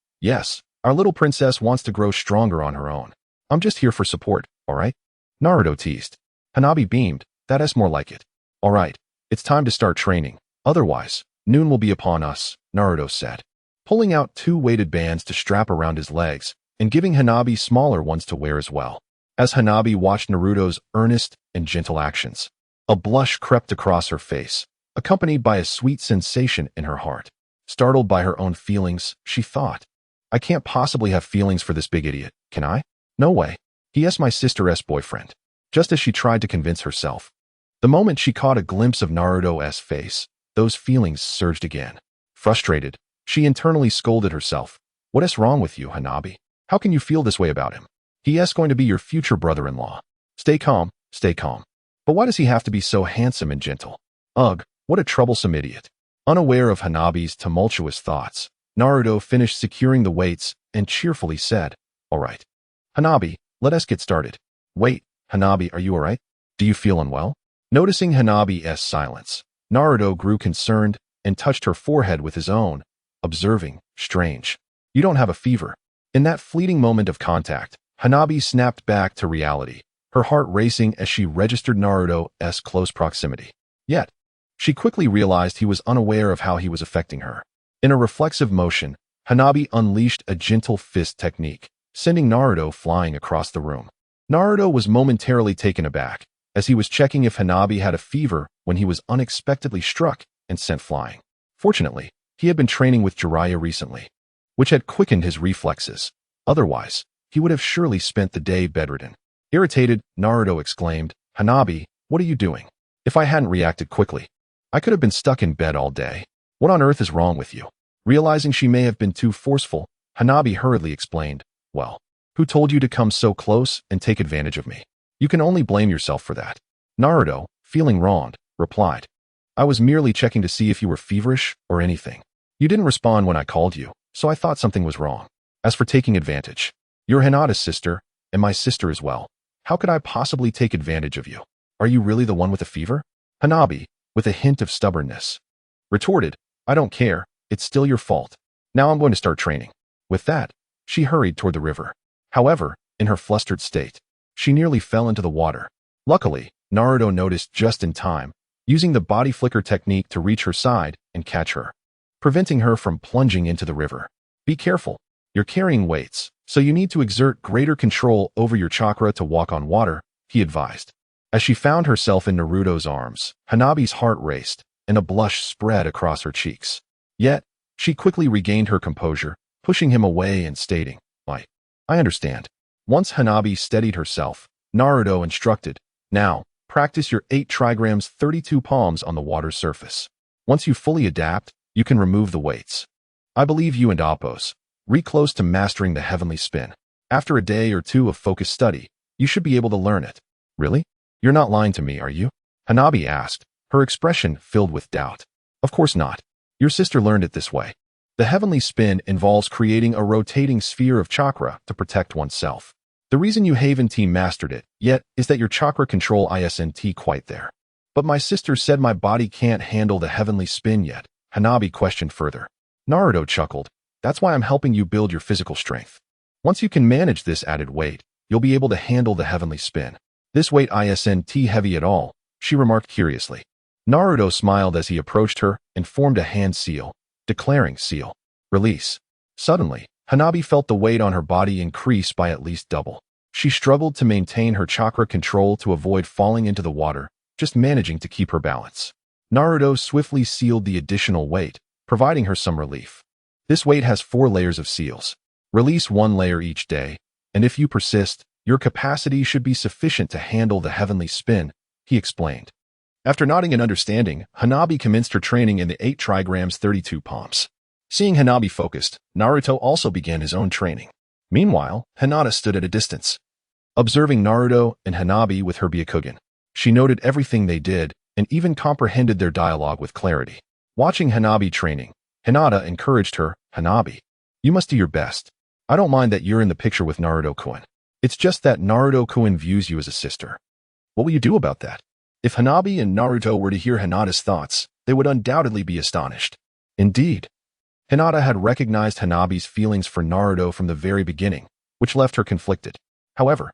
our little princess wants to grow stronger on her own. I'm just here for support, all right? Naruto teased. Hanabi beamed, that is more like it. All right, it's time to start training. Otherwise, noon will be upon us, Naruto said, pulling out 2 weighted bands to strap around his legs and giving Hanabi smaller ones to wear as well. As Hanabi watched Naruto's earnest and gentle actions, a blush crept across her face, accompanied by a sweet sensation in her heart. Startled by her own feelings, she thought, I can't possibly have feelings for this big idiot, can I? No way. He is my sister's boyfriend. just as she tried to convince herself. The moment she caught a glimpse of Naruto's face, those feelings surged again. Frustrated, she internally scolded herself. What is wrong with you, Hanabi? How can you feel this way about him? He is going to be your future brother-in-law. Stay calm, stay calm. But why does he have to be so handsome and gentle? Ugh, what a troublesome idiot. Unaware of Hanabi's tumultuous thoughts, Naruto finished securing the weights and cheerfully said, "All right. Hanabi, let us get started." "Wait, Hanabi, are you all right? Do you feel unwell?" Noticing Hanabi's silence, Naruto grew concerned and touched her forehead with his own, observing, "Strange. You don't have a fever." In that fleeting moment of contact, Hanabi snapped back to reality, her heart racing as she registered Naruto's close proximity. Yet, she quickly realized he was unaware of how he was affecting her. In a reflexive motion, Hanabi unleashed a gentle fist technique, sending Naruto flying across the room. Naruto was momentarily taken aback, as he was checking if Hanabi had a fever when he was unexpectedly struck and sent flying. Fortunately, he had been training with Jiraiya recently, which had quickened his reflexes. Otherwise, he would have surely spent the day bedridden. Irritated, Naruto exclaimed, "Hanabi, what are you doing? If I hadn't reacted quickly, I could have been stuck in bed all day. What on earth is wrong with you?" Realizing she may have been too forceful, Hanabi hurriedly explained, "Well, who told you to come so close and take advantage of me? You can only blame yourself for that." Naruto, feeling wronged, replied, "I was merely checking to see if you were feverish or anything. You didn't respond when I called you, so I thought something was wrong. As for taking advantage, you're Hinata's sister, and my sister as well. How could I possibly take advantage of you? Are you really the one with the fever?" Hanabi, with a hint of stubbornness, retorted, "I don't care, it's still your fault. Now I'm going to start training." With that, she hurried toward the river. However, in her flustered state, she nearly fell into the water. Luckily, Naruto noticed just in time, using the body flicker technique to reach her side and catch her, preventing her from plunging into the river. "Be careful. You're carrying weights, so you need to exert greater control over your chakra to walk on water," he advised. As she found herself in Naruto's arms, Hanabi's heart raced, and a blush spread across her cheeks. Yet, she quickly regained her composure, pushing him away and stating, I understand." Once Hanabi steadied herself, Naruto instructed, "Now, practice your 8 trigrams 32 palms on the water's surface. Once you fully adapt, you can remove the weights. I believe you and Appos, close to mastering the heavenly spin. After a day or two of focused study, you should be able to learn it." "Really? You're not lying to me, are you?" Hanabi asked, her expression filled with doubt. "Of course not. Your sister learned it this way. The heavenly spin involves creating a rotating sphere of chakra to protect oneself. The reason you haven't mastered it yet is that your chakra control isn't quite there." "But my sister said my body can't handle the heavenly spin yet," Hanabi questioned further. Naruto chuckled, "That's why I'm helping you build your physical strength. Once you can manage this added weight, you'll be able to handle the heavenly spin." "This weight isn't heavy at all," she remarked curiously. Naruto smiled as he approached her and formed a hand seal, declaring, "Seal. Release." Suddenly, Hanabi felt the weight on her body increase by at least double. She struggled to maintain her chakra control to avoid falling into the water, just managing to keep her balance. Naruto swiftly sealed the additional weight, providing her some relief. "This weight has 4 layers of seals. Release 1 layer each day, and if you persist, your capacity should be sufficient to handle the heavenly spin," he explained. After nodding in understanding, Hanabi commenced her training in the 8 trigrams 32 palms. Seeing Hanabi focused, Naruto also began his own training. Meanwhile, Hinata stood at a distance, observing Naruto and Hanabi with her Byakugan. She noted everything they did and even comprehended their dialogue with clarity. Watching Hanabi training, Hinata encouraged her, "Hanabi, you must do your best. I don't mind that you're in the picture with Naruto-kun. It's just that Naruto-kun views you as a sister." "What will you do about that?" If Hanabi and Naruto were to hear Hinata's thoughts, they would undoubtedly be astonished. Indeed, Hinata had recognized Hanabi's feelings for Naruto from the very beginning, which left her conflicted. However,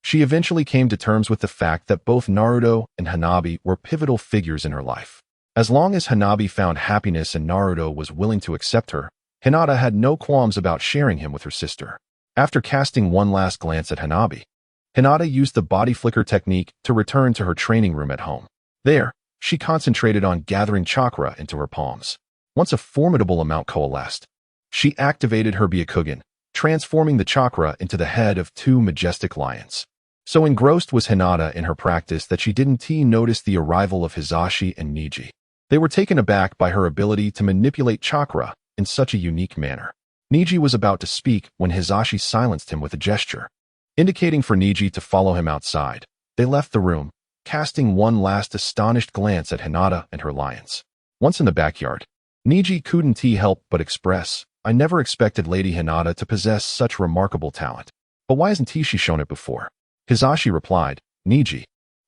she eventually came to terms with the fact that both Naruto and Hanabi were pivotal figures in her life. As long as Hanabi found happiness and Naruto was willing to accept her, Hinata had no qualms about sharing him with her sister. After casting one last glance at Hanabi, Hinata used the body flicker technique to return to her training room at home. There, she concentrated on gathering chakra into her palms. Once a formidable amount coalesced, she activated her Byakugan, transforming the chakra into the head of 2 majestic lions. So engrossed was Hinata in her practice that she didn't notice the arrival of Hisashi and Niji. They were taken aback by her ability to manipulate chakra in such a unique manner. Niji was about to speak when Hisashi silenced him with a gesture, indicating for Niji to follow him outside. They left the room, casting one last astonished glance at Hinata and her lions. Once in the backyard, Niji couldn't help but express, "I never expected Lady Hinata to possess such remarkable talent. But why hasn't she shown it before?" Hisashi replied, "Niji,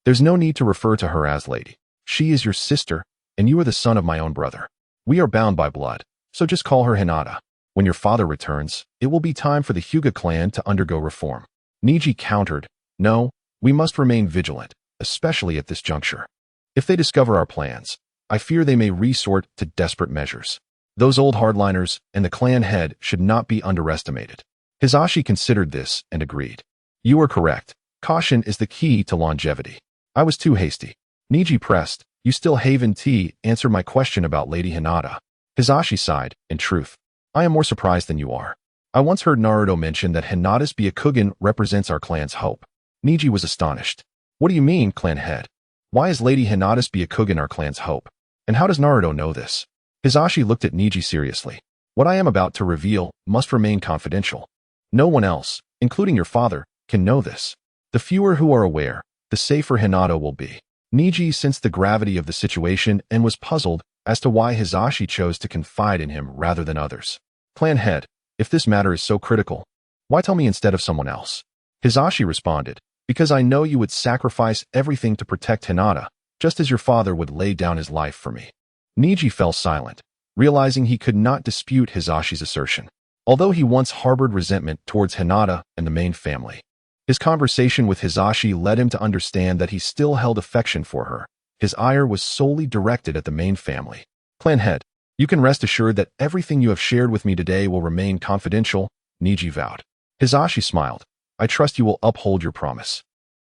there's no need to refer to her as lady. She is your sister, and you are the son of my own brother. We are bound by blood, so just call her Hinata. When your father returns, it will be time for the Hyuga clan to undergo reform." Niji countered, "No, we must remain vigilant, especially at this juncture. If they discover our plans, I fear they may resort to desperate measures. Those old hardliners and the clan head should not be underestimated." Hisashi considered this and agreed. "You are correct. Caution is the key to longevity. I was too hasty." Niji pressed, "You still haven't answered my question about Lady Hinata." Hisashi sighed, "In truth, I am more surprised than you are. I once heard Naruto mention that Hinata's Byakugan represents our clan's hope." Niji was astonished. "What do you mean, clan head? Why is Lady Hinata's Byakugan our clan's hope? And how does Naruto know this?" Hisashi looked at Niji seriously. "What I am about to reveal must remain confidential. No one else, including your father, can know this. The fewer who are aware, the safer Hinata will be." Niji sensed the gravity of the situation and was puzzled as to why Hisashi chose to confide in him rather than others. "Clan head, if this matter is so critical, why tell me instead of someone else?" Hisashi responded, "Because I know you would sacrifice everything to protect Hinata, just as your father would lay down his life for me." Niji fell silent, realizing he could not dispute Hisashi's assertion. Although he once harbored resentment towards Hinata and the main family, his conversation with Hisashi led him to understand that he still held affection for her. His ire was solely directed at the main family. "Clan head, you can rest assured that everything you have shared with me today will remain confidential," Niji vowed. Hisashi smiled. "I trust you will uphold your promise.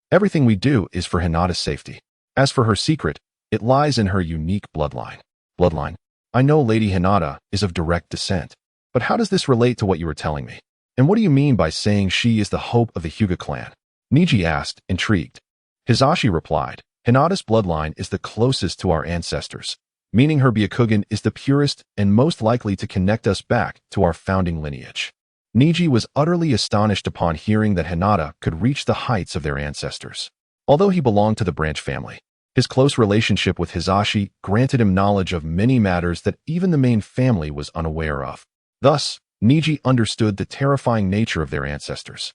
Everything we do is for Hinata's safety. As for her secret, it lies in her unique bloodline." "Bloodline? I know Lady Hinata is of direct descent. But how does this relate to what you were telling me? And what do you mean by saying she is the hope of the Hyuga clan?" Niji asked, intrigued. Hisashi replied, "Hinata's bloodline is the closest to our ancestors, meaning her Byakugan is the purest and most likely to connect us back to our founding lineage." Niji was utterly astonished upon hearing that Hinata could reach the heights of their ancestors. Although he belonged to the branch family, his close relationship with Hisashi granted him knowledge of many matters that even the main family was unaware of. Thus, Niji understood the terrifying nature of their ancestors,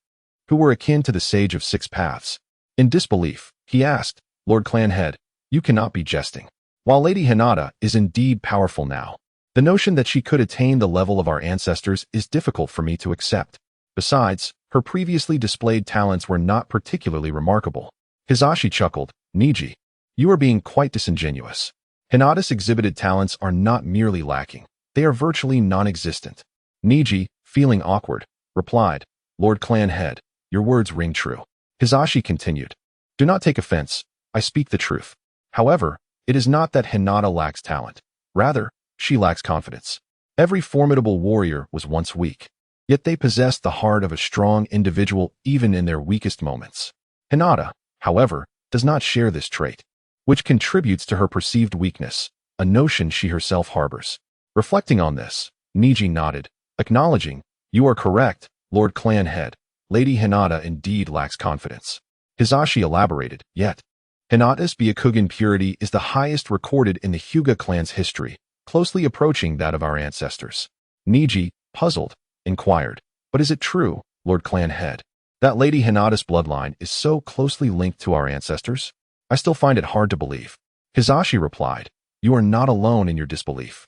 who were akin to the Sage of Six Paths. In disbelief, he asked, "Lord Clan Head, you cannot be jesting. While Lady Hinata is indeed powerful now, the notion that she could attain the level of our ancestors is difficult for me to accept. Besides, her previously displayed talents were not particularly remarkable." Hisashi chuckled, "Niji, you are being quite disingenuous. Hinata's exhibited talents are not merely lacking, they are virtually non-existent." Niji, feeling awkward, replied, "Lord Clan Head, your words ring true." Hisashi continued, "Do not take offense, I speak the truth. However, it is not that Hinata lacks talent. Rather, she lacks confidence. Every formidable warrior was once weak, yet they possessed the heart of a strong individual even in their weakest moments. Hinata, however, does not share this trait, which contributes to her perceived weakness, a notion she herself harbors." Reflecting on this, Niji nodded, acknowledging, "You are correct, Lord Clan Head. Lady Hinata indeed lacks confidence." Hisashi elaborated, "Yet, Hinata's Byakugan purity is the highest recorded in the Hyuga clan's history, closely approaching that of our ancestors." Niji, puzzled, inquired, "But is it true, Lord Clan Head, that Lady Hinata's bloodline is so closely linked to our ancestors? I still find it hard to believe." Hisashi replied, "You are not alone in your disbelief.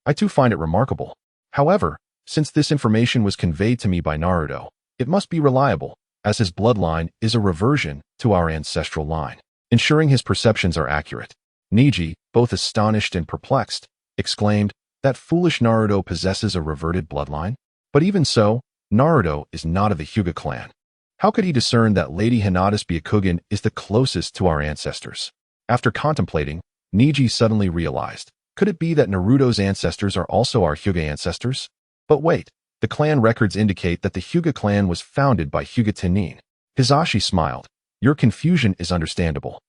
I too find it remarkable. However, since this information was conveyed to me by Naruto, it must be reliable, as his bloodline is a reversion to our ancestral line, ensuring his perceptions are accurate." Niji, both astonished and perplexed, exclaimed, "That foolish Naruto possesses a reverted bloodline? But even so, Naruto is not of the Hyuga clan. How could he discern that Lady Hinata's Byakugan is the closest to our ancestors?" After contemplating, Niji suddenly realized, could it be that Naruto's ancestors are also our Hyuga ancestors? But wait, the clan records indicate that the Hyuga clan was founded by Hyuga Tennin. Hisashi smiled. Your confusion is understandable,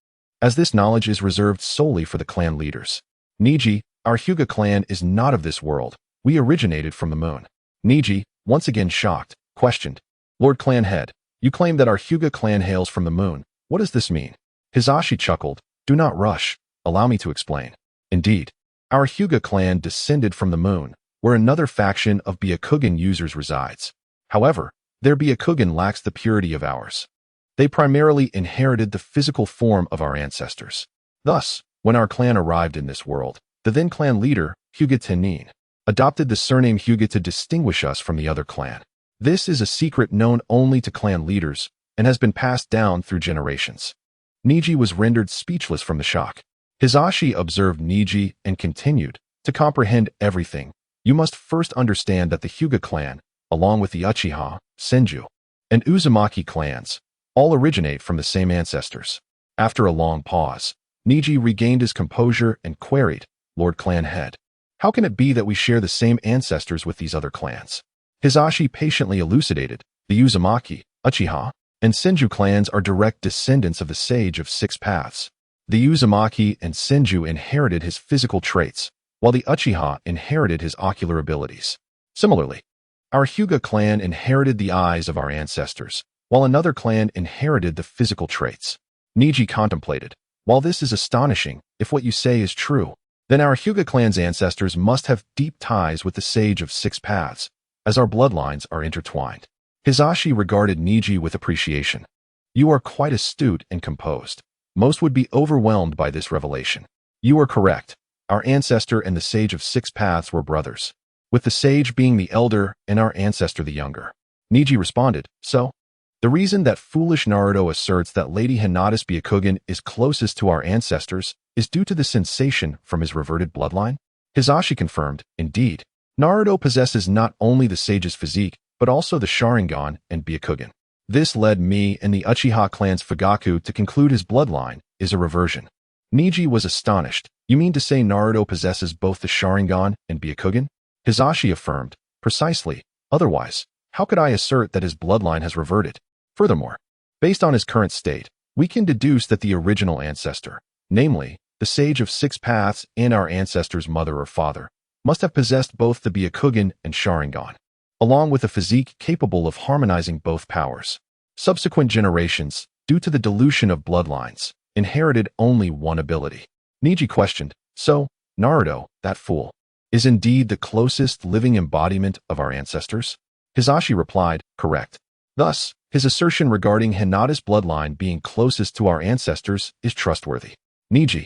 as this knowledge is reserved solely for the clan leaders. Niji, our Hyuga clan is not of this world. We originated from the moon. Niji, once again shocked, questioned. Lord Clan Head, you claim that our Hyuga clan hails from the moon. What does this mean? Hisashi chuckled. Do not rush. Allow me to explain. Indeed, our Hyuga clan descended from the moon, where another faction of Byakugan users resides. However, their Byakugan lacks the purity of ours. They primarily inherited the physical form of our ancestors. Thus, when our clan arrived in this world, the then clan leader, Hyuga Tenin, adopted the surname Hyuga to distinguish us from the other clan. This is a secret known only to clan leaders and has been passed down through generations. Niji was rendered speechless from the shock. Hisashi observed Niji and continued, to comprehend everything, you must first understand that the Hyuga clan, along with the Uchiha, Senju, and Uzumaki clans, all originate from the same ancestors. After a long pause, Niji regained his composure and queried, Lord Clan Head, how can it be that we share the same ancestors with these other clans? Hisashi patiently elucidated, the Uzumaki, Uchiha, and Senju clans are direct descendants of the Sage of Six Paths. The Uzumaki and Senju inherited his physical traits, while the Uchiha inherited his ocular abilities. Similarly, our Hyuga clan inherited the eyes of our ancestors, while another clan inherited the physical traits. Niji contemplated, while this is astonishing, if what you say is true, then our Hyuga clan's ancestors must have deep ties with the Sage of Six Paths, as our bloodlines are intertwined. Hisashi regarded Niji with appreciation. You are quite astute and composed. Most would be overwhelmed by this revelation. You are correct. Our ancestor and the Sage of Six Paths were brothers, with the sage being the elder and our ancestor the younger. Niji responded, so? The reason that foolish Naruto asserts that Lady Hinata's Byakugan is closest to our ancestors is due to the sensation from his reverted bloodline? Hisashi confirmed, indeed. Naruto possesses not only the sage's physique, but also the Sharingan and Byakugan. This led me and the Uchiha clan's Fugaku to conclude his bloodline is a reversion. Niji was astonished. You mean to say Naruto possesses both the Sharingan and Byakugan? Hisashi affirmed, precisely. Otherwise, how could I assert that his bloodline has reverted? Furthermore, based on his current state, we can deduce that the original ancestor, namely, the Sage of Six Paths and our ancestor's mother or father, must have possessed both the Byakugan and Sharingan, along with a physique capable of harmonizing both powers. Subsequent generations, due to the dilution of bloodlines, inherited only one ability. Niji questioned, so, Naruto, that fool, is indeed the closest living embodiment of our ancestors? Hisashi replied, correct. Thus, his assertion regarding Hinata's bloodline being closest to our ancestors is trustworthy. Niji,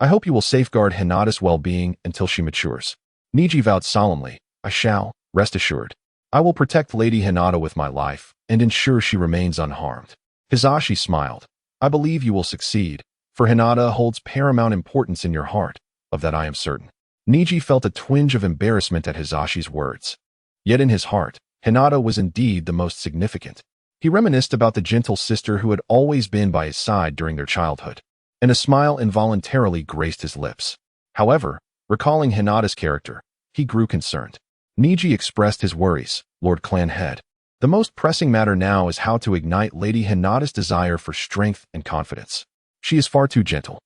I hope you will safeguard Hinata's well-being until she matures. Niji vowed solemnly, I shall, rest assured. I will protect Lady Hinata with my life and ensure she remains unharmed. Hisashi smiled. I believe you will succeed, for Hinata holds paramount importance in your heart, of that I am certain. Niji felt a twinge of embarrassment at Hisashi's words. Yet in his heart, Hinata was indeed the most significant. He reminisced about the gentle sister who had always been by his side during their childhood, and a smile involuntarily graced his lips. However, recalling Hinata's character, he grew concerned. Niji expressed his worries, Lord Clan Head. The most pressing matter now is how to ignite Lady Hinata's desire for strength and confidence. She is far too gentle,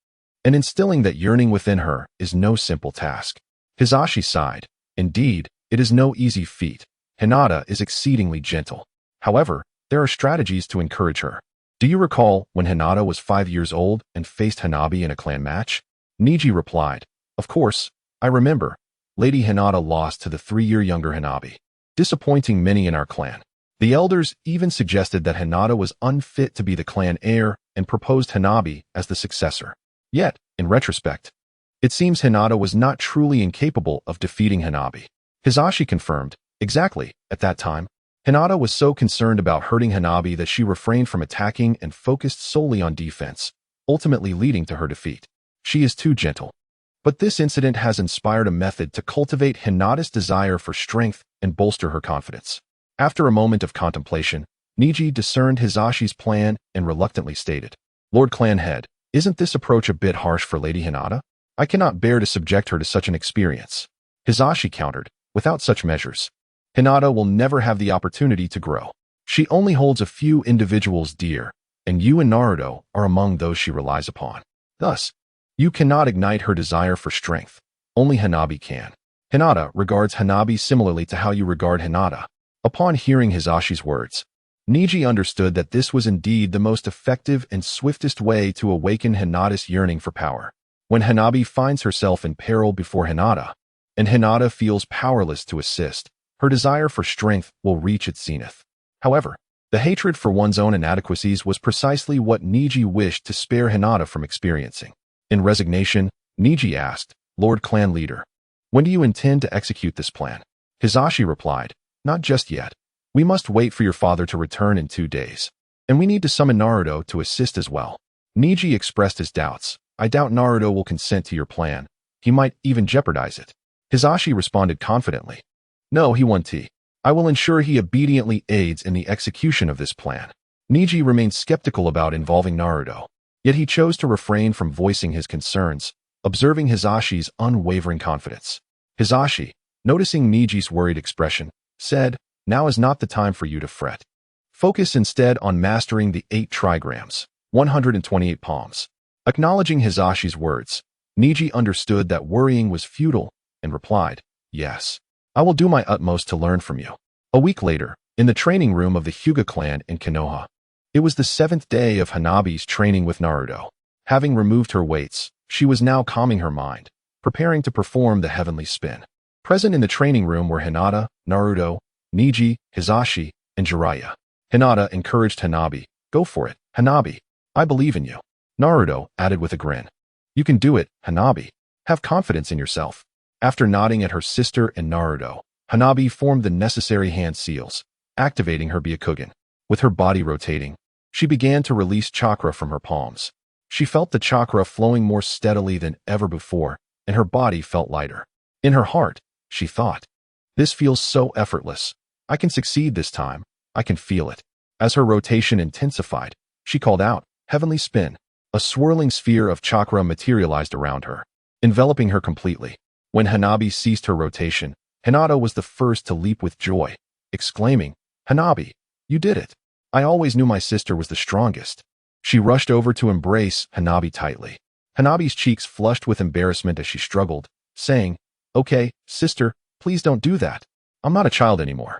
and instilling that yearning within her is no simple task. Hisashi sighed. Indeed, it is no easy feat. Hinata is exceedingly gentle. However, there are strategies to encourage her. Do you recall when Hinata was 5 years old and faced Hanabi in a clan match? Niji replied, of course, I remember. Lady Hinata lost to the 3-year younger Hanabi, disappointing many in our clan. The elders even suggested that Hinata was unfit to be the clan heir and proposed Hanabi as the successor. Yet, in retrospect, it seems Hinata was not truly incapable of defeating Hanabi. Hisashi confirmed, exactly, at that time, Hinata was so concerned about hurting Hanabi that she refrained from attacking and focused solely on defense, ultimately leading to her defeat. She is too gentle. But this incident has inspired a method to cultivate Hinata's desire for strength and bolster her confidence. After a moment of contemplation, Niji discerned Hisashi's plan and reluctantly stated, Lord Clan Head, isn't this approach a bit harsh for Lady Hinata? I cannot bear to subject her to such an experience. Hisashi countered, without such measures, Hinata will never have the opportunity to grow. She only holds a few individuals dear, and you and Naruto are among those she relies upon. Thus, you cannot ignite her desire for strength. Only Hanabi can. Hinata regards Hanabi similarly to how you regard Hinata. Upon hearing Hisashi's words, Neji understood that this was indeed the most effective and swiftest way to awaken Hinata's yearning for power. When Hanabi finds herself in peril before Hinata, and Hinata feels powerless to assist, her desire for strength will reach its zenith. However, the hatred for one's own inadequacies was precisely what Neji wished to spare Hinata from experiencing. In resignation, Neji asked, Lord Clan Leader, when do you intend to execute this plan? Hisashi replied, not just yet. We must wait for your father to return in 2 days. And we need to summon Naruto to assist as well. Neji expressed his doubts. I doubt Naruto will consent to your plan. He might even jeopardize it. Hisashi responded confidently. No, he won't. I will ensure he obediently aids in the execution of this plan. Neji remained skeptical about involving Naruto, yet he chose to refrain from voicing his concerns, observing Hisashi's unwavering confidence. Hisashi, noticing Neji's worried expression, said, now is not the time for you to fret. Focus instead on mastering the 8 trigrams, 128 palms. Acknowledging Hisashi's words, Neji understood that worrying was futile and replied, yes, I will do my utmost to learn from you. A week later, in the training room of the Hyuga clan in Konoha, it was the 7th day of Hanabi's training with Naruto. Having removed her weights, she was now calming her mind, preparing to perform the heavenly spin. Present in the training room were Hinata, Naruto, Neji, Hisashi, and Jiraiya. Hinata encouraged Hanabi, go for it, Hanabi. I believe in you. Naruto added with a grin. You can do it, Hanabi. Have confidence in yourself. After nodding at her sister and Naruto, Hanabi formed the necessary hand seals, activating her Byakugan. With her body rotating, she began to release chakra from her palms. She felt the chakra flowing more steadily than ever before, and her body felt lighter. In her heart, she thought, this feels so effortless. I can succeed this time. I can feel it. As her rotation intensified, she called out, heavenly spin. A swirling sphere of chakra materialized around her, enveloping her completely. When Hanabi ceased her rotation, Hinata was the first to leap with joy, exclaiming, Hanabi, you did it. I always knew my sister was the strongest. She rushed over to embrace Hanabi tightly. Hanabi's cheeks flushed with embarrassment as she struggled, saying, okay, sister, please don't do that. I'm not a child anymore.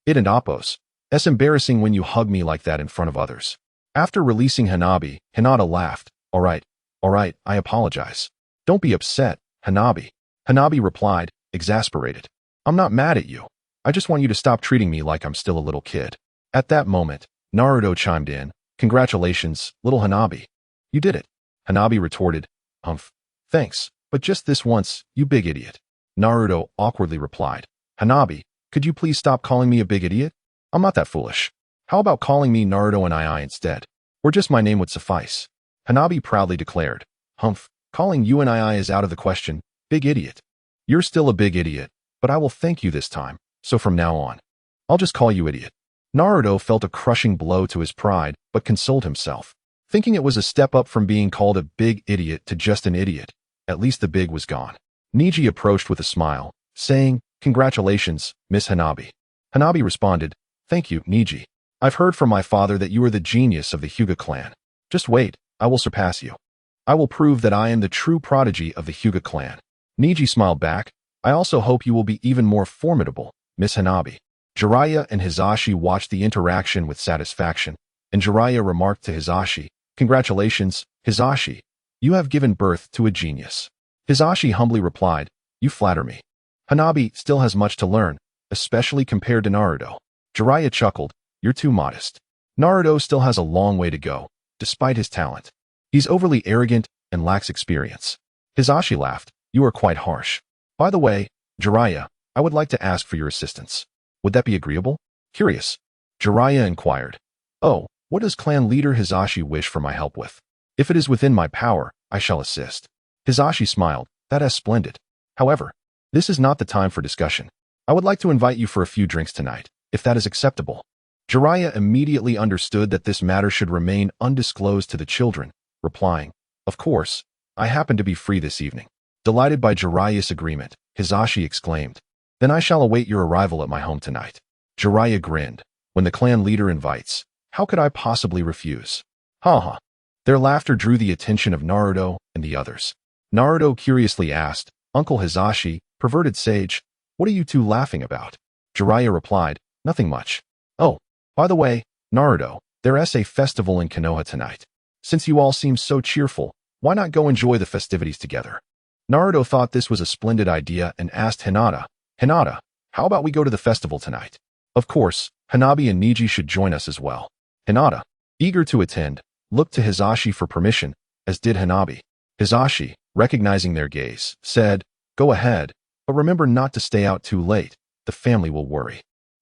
It and Appos. It's embarrassing when you hug me like that in front of others. After releasing Hanabi, Hinata laughed. All right, I apologize. Don't be upset, Hanabi. Hanabi replied, exasperated. I'm not mad at you. I just want you to stop treating me like I'm still a little kid. At that moment, Naruto chimed in, congratulations, little Hanabi. You did it. Hanabi retorted, thanks, but just this once, you big idiot. Naruto awkwardly replied, Hanabi, could you please stop calling me a big idiot? I'm not that foolish. How about calling me Naruto and II instead? Or just my name would suffice. Hanabi proudly declared, calling you and II is out of the question, big idiot. You're still a big idiot, but I will thank you this time, so from now on, I'll just call you idiot. Naruto felt a crushing blow to his pride, but consoled himself, thinking it was a step up from being called a big idiot to just an idiot. At least the big was gone. Neji approached with a smile, saying, congratulations, Miss Hanabi. Hanabi responded, thank you, Neji. I've heard from my father that you are the genius of the Hyuga clan. Just wait, I will surpass you. I will prove that I am the true prodigy of the Hyuga clan. Neji smiled back, I also hope you will be even more formidable, Miss Hanabi. Jiraiya and Hisashi watched the interaction with satisfaction, and Jiraiya remarked to Hisashi, congratulations, Hisashi. You have given birth to a genius. Hisashi humbly replied, you flatter me. Hanabi still has much to learn, especially compared to Naruto. Jiraiya chuckled, you're too modest. Naruto still has a long way to go, despite his talent. He's overly arrogant and lacks experience. Hisashi laughed, you are quite harsh. By the way, Jiraiya, I would like to ask for your assistance. Would that be agreeable? Curious. Jiraiya inquired, oh, what does clan leader Hisashi wish for my help with? If it is within my power, I shall assist. Hisashi smiled, that is splendid. However, this is not the time for discussion. I would like to invite you for a few drinks tonight, if that is acceptable. Jiraiya immediately understood that this matter should remain undisclosed to the children, replying, of course, I happen to be free this evening. Delighted by Jiraiya's agreement, Hisashi exclaimed, then I shall await your arrival at my home tonight. Jiraiya grinned, when the clan leader invites, how could I possibly refuse? Ha ha. Their laughter drew the attention of Naruto and the others. Naruto curiously asked, Uncle Hizashi, perverted sage, what are you two laughing about? Jiraiya replied, nothing much. Oh, by the way, Naruto, there's a festival in Konoha tonight. Since you all seem so cheerful, why not go enjoy the festivities together? Naruto thought this was a splendid idea and asked Hinata, Hinata, how about we go to the festival tonight? Of course, Hanabi and Neji should join us as well. Hinata, eager to attend, looked to Hizashi for permission, as did Hanabi. Hizashi, recognizing their gaze, said, go ahead, but remember not to stay out too late. The family will worry.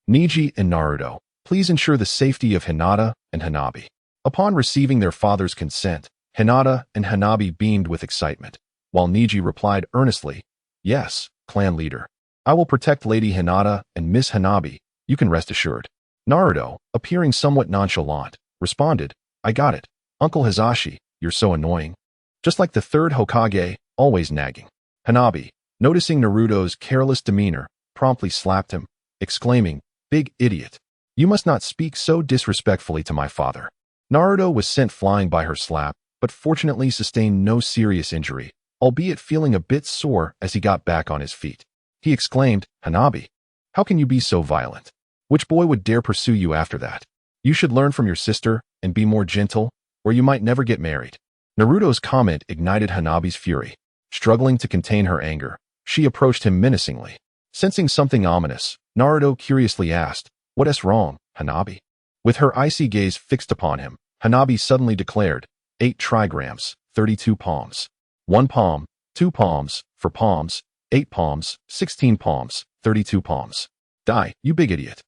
Neji and Naruto, please ensure the safety of Hinata and Hanabi. Upon receiving their father's consent, Hinata and Hanabi beamed with excitement, while Neji replied earnestly, yes, clan leader. I will protect Lady Hinata and Miss Hanabi, you can rest assured. Naruto, appearing somewhat nonchalant, responded, I got it. Uncle Hizashi, you're so annoying. Just like the third Hokage, always nagging. Hanabi, noticing Naruto's careless demeanor, promptly slapped him, exclaiming, big idiot. You must not speak so disrespectfully to my father. Naruto was sent flying by her slap, but fortunately sustained no serious injury, albeit feeling a bit sore as he got back on his feet. He exclaimed, Hanabi, how can you be so violent? Which boy would dare pursue you after that? You should learn from your sister and be more gentle, or you might never get married. Naruto's comment ignited Hanabi's fury. Struggling to contain her anger, she approached him menacingly. Sensing something ominous, Naruto curiously asked, What's wrong, Hanabi? With her icy gaze fixed upon him, Hanabi suddenly declared, 8 trigrams, 32 palms. 1 palm, 2 palms, 4 palms, 8 palms, 16 palms, 32 palms. Die, you big idiot.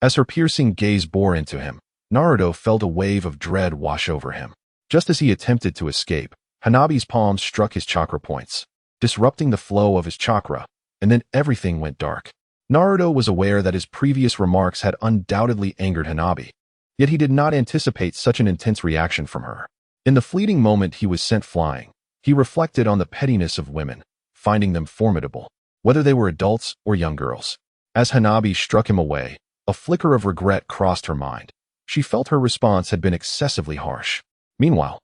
As her piercing gaze bore into him, Naruto felt a wave of dread wash over him. Just as he attempted to escape, Hanabi's palms struck his chakra points, disrupting the flow of his chakra, and then everything went dark. Naruto was aware that his previous remarks had undoubtedly angered Hanabi, yet he did not anticipate such an intense reaction from her. In the fleeting moment he was sent flying, he reflected on the pettiness of women, finding them formidable, whether they were adults or young girls. As Hanabi struck him away, a flicker of regret crossed her mind. She felt her response had been excessively harsh. Meanwhile,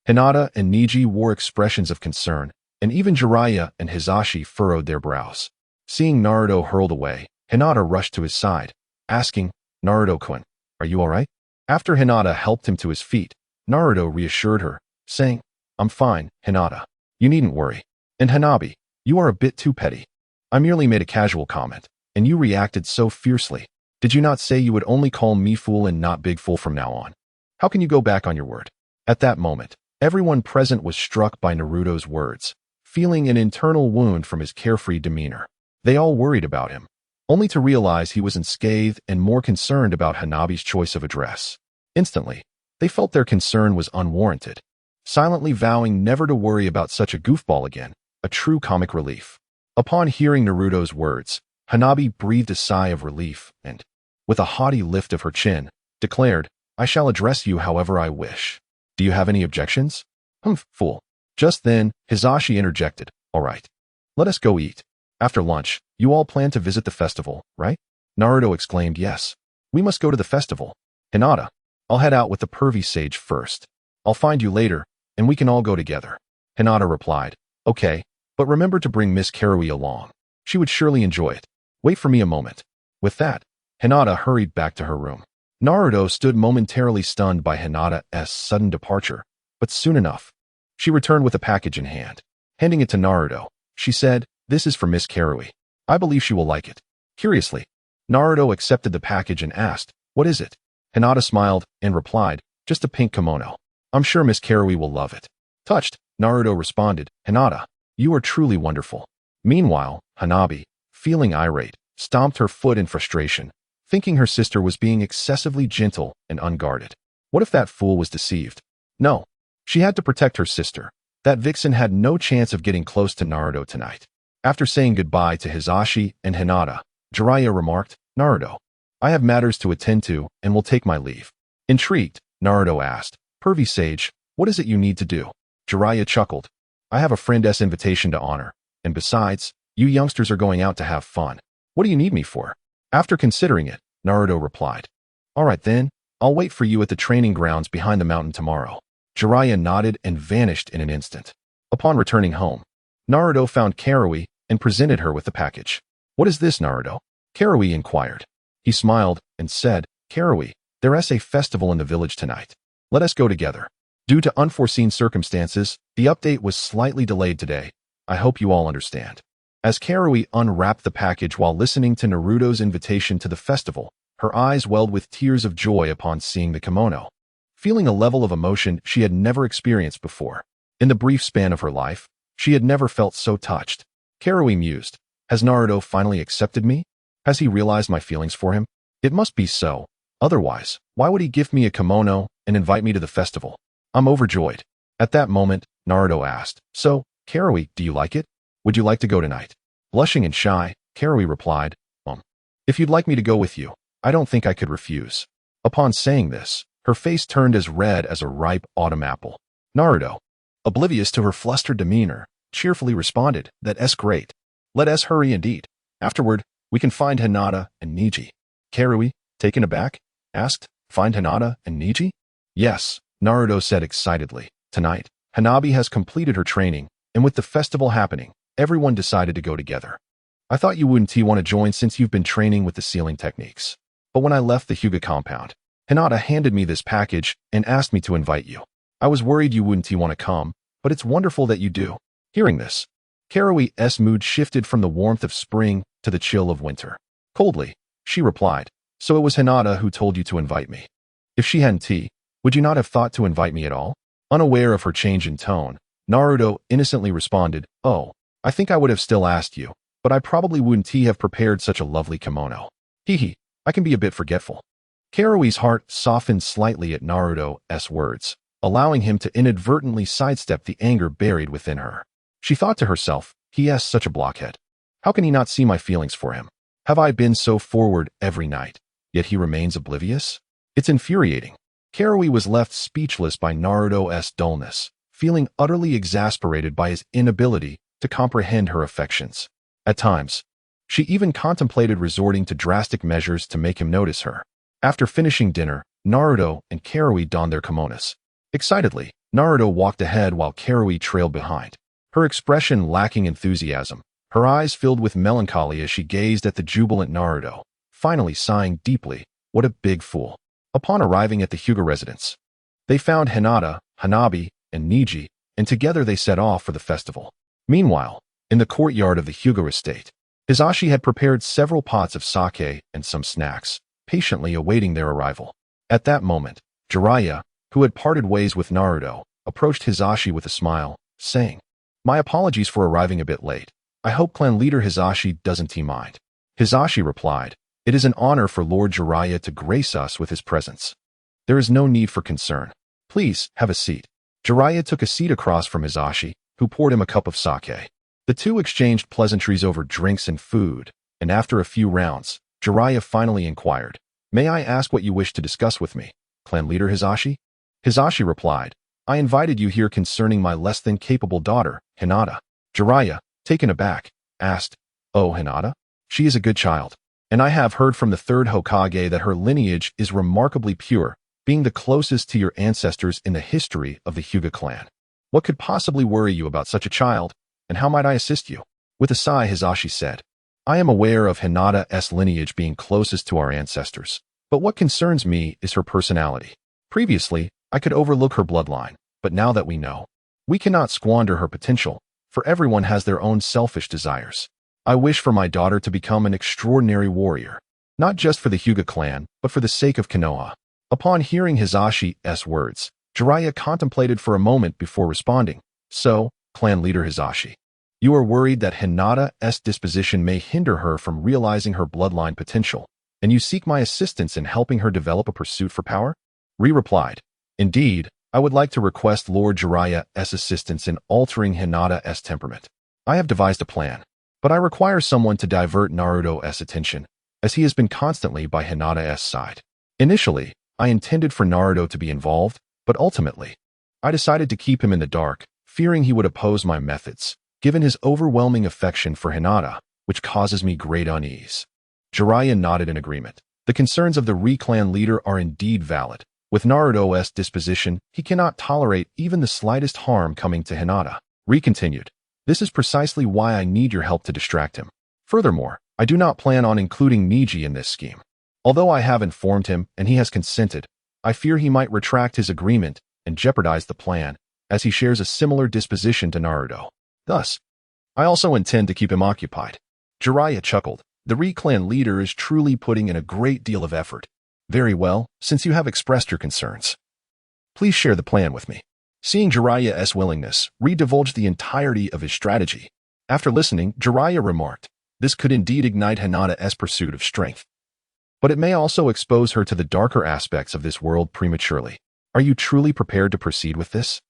Hinata and Neji wore expressions of concern, and even Jiraiya and Hizashi furrowed their brows. Seeing Naruto hurled away, Hinata rushed to his side, asking, Naruto-kun, are you alright? After Hinata helped him to his feet, Naruto reassured her, saying, I'm fine, Hinata. You needn't worry. And Hanabi, you are a bit too petty. I merely made a casual comment, and you reacted so fiercely. Did you not say you would only call me fool and not big fool from now on? How can you go back on your word? At that moment, everyone present was struck by Naruto's words, feeling an internal wound from his carefree demeanor. They all worried about him, only to realize he was unscathed and more concerned about Hanabi's choice of address. Instantly, they felt their concern was unwarranted, silently vowing never to worry about such a goofball again, a true comic relief. Upon hearing Naruto's words, Hanabi breathed a sigh of relief and, with a haughty lift of her chin, declared, I shall address you however I wish. Do you have any objections? Humph, fool. Just then, Hizashi interjected, all right. Let us go eat. After lunch, you all plan to visit the festival, right? Naruto exclaimed, yes. We must go to the festival. Hinata, I'll head out with the pervy sage first. I'll find you later, and we can all go together. Hinata replied, okay, but remember to bring Miss Karui along. She would surely enjoy it. Wait for me a moment. With that, Hinata hurried back to her room. Naruto stood momentarily stunned by Hinata's sudden departure, but soon enough, she returned with a package in hand. Handing it to Naruto, she said, this is for Miss Karui. I believe she will like it. Curiously, Naruto accepted the package and asked, what is it? Hinata smiled and replied, just a pink kimono. I'm sure Miss Karui will love it. Touched, Naruto responded, Hinata, you are truly wonderful. Meanwhile, Hanabi, feeling irate, stomped her foot in frustration, thinking her sister was being excessively gentle and unguarded. What if that fool was deceived? No. She had to protect her sister. That vixen had no chance of getting close to Naruto tonight. After saying goodbye to Hizashi and Hinata, Jiraiya remarked, Naruto, I have matters to attend to and will take my leave. Intrigued, Naruto asked, Pervy Sage, what is it you need to do? Jiraiya chuckled. I have a friend's invitation to honor, and besides, you youngsters are going out to have fun. What do you need me for? After considering it, Naruto replied, all right then, I'll wait for you at the training grounds behind the mountain tomorrow. Jiraiya nodded and vanished in an instant. Upon returning home, Naruto found Karui and presented her with the package. "What is this, Naruto?" Karui inquired. He smiled and said, "Karui, there is a festival in the village tonight. Let us go together. Due to unforeseen circumstances, the update was slightly delayed today. I hope you all understand." As Karui unwrapped the package while listening to Naruto's invitation to the festival, her eyes welled with tears of joy upon seeing the kimono, feeling a level of emotion she had never experienced before. In the brief span of her life, she had never felt so touched. Karui mused, "Has Naruto finally accepted me? Has he realized my feelings for him? It must be so. Otherwise, why would he gift me a kimono and invite me to the festival? I'm overjoyed." At that moment, Naruto asked, "So, Karui, do you like it? Would you like to go tonight?" Blushing and shy, Karui replied, If you'd like me to go with you, I don't think I could refuse." Upon saying this, her face turned as red as a ripe autumn apple. Naruto, oblivious to her flustered demeanor, cheerfully responded, "That's great. Let us hurry indeed. Afterward, we can find Hinata and Neji." Karui, taken aback, asked, "Find Hinata and Neji?" "Yes," Naruto said excitedly. "Tonight, Hanabi has completed her training, and with the festival happening, everyone decided to go together. I thought you wouldn't want to join since you've been training with the sealing techniques. But when I left the Hyuga compound, Hinata handed me this package and asked me to invite you. I was worried you wouldn't want to come, but it's wonderful that you do." Hearing this, Karui's mood shifted from the warmth of spring to the chill of winter. Coldly, she replied, "So it was Hinata who told you to invite me. If she hadn't, would you not have thought to invite me at all?" Unaware of her change in tone, Naruto innocently responded, "Oh, I think I would have still asked you, but I probably wouldn't have prepared such a lovely kimono. Hee, I can be a bit forgetful." Karui's heart softened slightly at Naruto's words, allowing him to inadvertently sidestep the anger buried within her. She thought to herself, "He is such a blockhead. How can he not see my feelings for him? Have I been so forward every night, yet he remains oblivious? It's infuriating." Karui was left speechless by Naruto's dullness, feeling utterly exasperated by his inability to comprehend her affections. At times, she even contemplated resorting to drastic measures to make him notice her. After finishing dinner, Naruto and Karui donned their kimonos. Excitedly, Naruto walked ahead while Karui trailed behind, her expression lacking enthusiasm, her eyes filled with melancholy as she gazed at the jubilant Naruto, finally sighing deeply, "What a big fool." Upon arriving at the Hyuga residence, they found Hinata, Hanabi, and Neji, and together they set off for the festival. Meanwhile, in the courtyard of the Hyuga estate, Hisashi had prepared several pots of sake and some snacks, patiently awaiting their arrival. At that moment, Jiraiya, who had parted ways with Naruto, approached Hisashi with a smile, saying, "My apologies for arriving a bit late. I hope clan leader Hisashi doesn't mind." Hisashi replied, "It is an honor for Lord Jiraiya to grace us with his presence. There is no need for concern. Please, have a seat." Jiraiya took a seat across from Hisashi, who poured him a cup of sake. The two exchanged pleasantries over drinks and food, and after a few rounds, Jiraiya finally inquired, "May I ask what you wish to discuss with me, clan leader Hisashi?" Hisashi replied, "I invited you here concerning my less than capable daughter, Hinata." Jiraiya, taken aback, asked, "Oh, Hinata? She is a good child, and I have heard from the Third Hokage that her lineage is remarkably pure, being the closest to your ancestors in the history of the Hyuga clan. What could possibly worry you about such a child, and how might I assist you?" With a sigh, Hisashi said, "I am aware of Hinata's lineage being closest to our ancestors, but what concerns me is her personality. Previously, I could overlook her bloodline, but now that we know, we cannot squander her potential, for everyone has their own selfish desires. I wish for my daughter to become an extraordinary warrior, not just for the Hyuga clan, but for the sake of Konoha." Upon hearing Hisashi's words, Jiraiya contemplated for a moment before responding, "So, clan leader Hisashi, you are worried that Hinata's disposition may hinder her from realizing her bloodline potential, and you seek my assistance in helping her develop a pursuit for power?" Ri replied, "Indeed, I would like to request Lord Jiraiya's assistance in altering Hinata's temperament. I have devised a plan, but I require someone to divert Naruto's attention, as he has been constantly by Hinata's side. Initially, I intended for Naruto to be involved, but ultimately, I decided to keep him in the dark, fearing he would oppose my methods, given his overwhelming affection for Hinata, which causes me great unease." Jiraiya nodded in agreement. The concerns of the Ri clan leader are indeed valid. With Naruto's disposition, he cannot tolerate even the slightest harm coming to Hinata. Ri continued, "This is precisely why I need your help to distract him. Furthermore, I do not plan on including Miji in this scheme. Although I have informed him and he has consented, I fear he might retract his agreement and jeopardize the plan, as he shares a similar disposition to Naruto. Thus, I also intend to keep him occupied." Jiraiya chuckled. The Ri clan leader is truly putting in a great deal of effort. "Very well, since you have expressed your concerns, please share the plan with me." Seeing Jiraiya's willingness, Ri divulged the entirety of his strategy. After listening, Jiraiya remarked, "This could indeed ignite Hinata's pursuit of strength. But it may also expose her to the darker aspects of this world prematurely. Are you truly prepared to proceed with this?"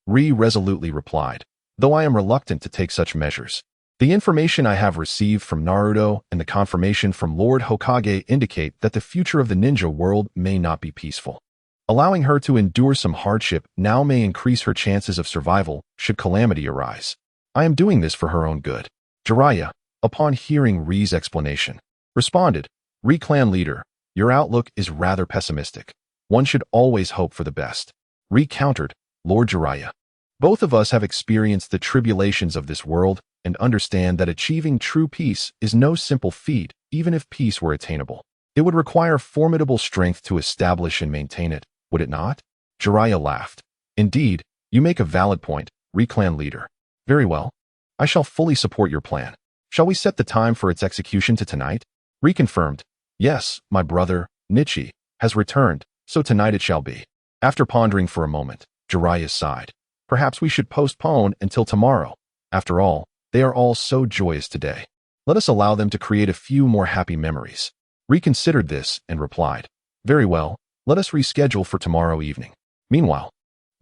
Ri resolutely replied, "Though I am reluctant to take such measures. The information I have received from Naruto and the confirmation from Lord Hokage indicate that the future of the ninja world may not be peaceful. Allowing her to endure some hardship now may increase her chances of survival should calamity arise. I am doing this for her own good." Jiraiya, upon hearing Ri's explanation, responded, "Ri clan leader, your outlook is rather pessimistic. One should always hope for the best." Ri countered, "Lord Jiraiya, both of us have experienced the tribulations of this world and understand that achieving true peace is no simple feat, even if peace were attainable. It would require formidable strength to establish and maintain it, would it not?" Jiraiya laughed. "Indeed, you make a valid point, Ri clan leader. Very well. I shall fully support your plan. Shall we set the time for its execution to tonight?" Ri confirmed, "Yes, my brother, Nichi, has returned, so tonight it shall be." After pondering for a moment, Jiraiya sighed. "Perhaps we should postpone until tomorrow. After all, they are all so joyous today. Let us allow them to create a few more happy memories." Ri considered this and replied, "Very well, let us reschedule for tomorrow evening." Meanwhile,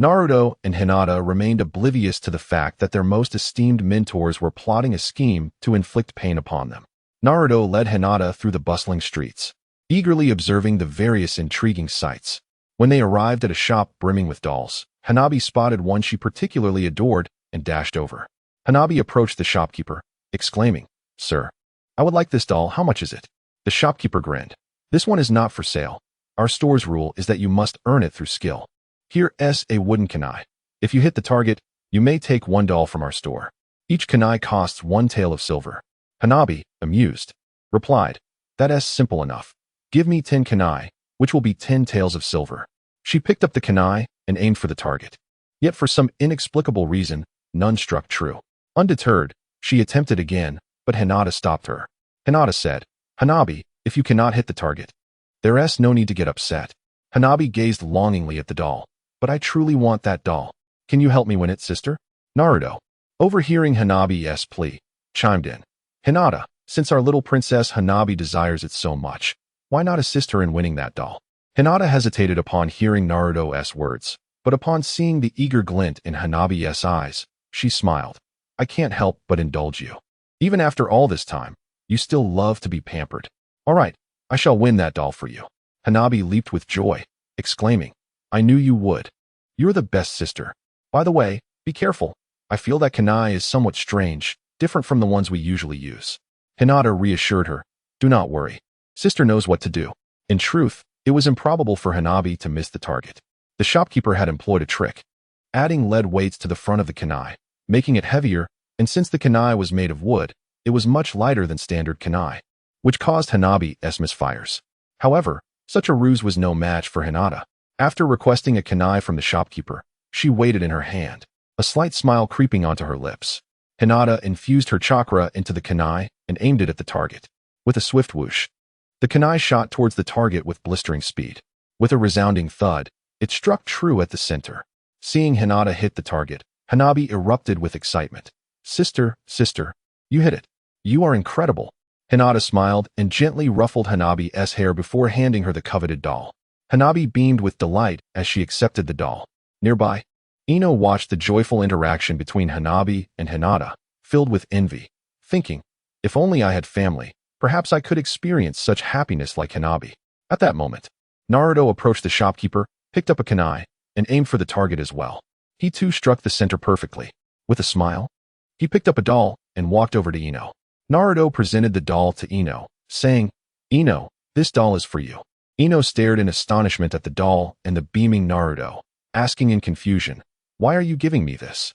Naruto and Hinata remained oblivious to the fact that their most esteemed mentors were plotting a scheme to inflict pain upon them. Naruto led Hinata through the bustling streets, eagerly observing the various intriguing sights. When they arrived at a shop brimming with dolls, Hanabi spotted one she particularly adored and dashed over. Hanabi approached the shopkeeper, exclaiming, "Sir, I would like this doll. How much is it?" The shopkeeper grinned. "This one is not for sale. Our store's rule is that you must earn it through skill. Here's a wooden kunai. If you hit the target, you may take one doll from our store. Each kunai costs 1 tael of silver." Hanabi, amused, replied, "That's simple enough. Give me 10 kunai, which will be 10 taels of silver." She picked up the kunai and aimed for the target. Yet for some inexplicable reason, none struck true. Undeterred, she attempted again, but Hinata stopped her. Hinata said, "Hanabi, if you cannot hit the target, there's no need to get upset." Hanabi gazed longingly at the doll. "But I truly want that doll. Can you help me win it, sister?" Naruto, overhearing Hanabi's plea, chimed in. "Hinata, since our little princess Hanabi desires it so much, why not assist her in winning that doll?" Hinata hesitated upon hearing Naruto's words, but upon seeing the eager glint in Hanabi's eyes, she smiled. "I can't help but indulge you. Even after all this time, you still love to be pampered. All right, I shall win that doll for you." Hanabi leaped with joy, exclaiming, "I knew you would. You're the best sister. By the way, be careful. I feel that kunai is somewhat strange, different from the ones we usually use." Hinata reassured her, "Do not worry. Sister knows what to do." In truth, it was improbable for Hanabi to miss the target. The shopkeeper had employed a trick, adding lead weights to the front of the kunai, making it heavier, and since the kunai was made of wood, it was much lighter than standard kunai, which caused Hanabi's misfires. However, such a ruse was no match for Hinata. After requesting a kunai from the shopkeeper, she weighed it in her hand, a slight smile creeping onto her lips. Hinata infused her chakra into the kunai and aimed it at the target. With a swift whoosh, the kunai shot towards the target with blistering speed. With a resounding thud, it struck true at the center. Seeing Hinata hit the target, Hanabi erupted with excitement. Sister, you hit it. You are incredible." Hinata smiled and gently ruffled Hanabi's hair before handing her the coveted doll. Hanabi beamed with delight as she accepted the doll. Nearby, Ino watched the joyful interaction between Hanabi and Hinata, filled with envy, thinking, "If only I had family, perhaps I could experience such happiness like Hanabi." At that moment, Naruto approached the shopkeeper, picked up a kunai, and aimed for the target as well. He too struck the center perfectly. With a smile, he picked up a doll and walked over to Ino. Naruto presented the doll to Ino, saying, "Ino, this doll is for you. Ino stared in astonishment at the doll and the beaming Naruto, asking in confusion, "Why are you giving me this?"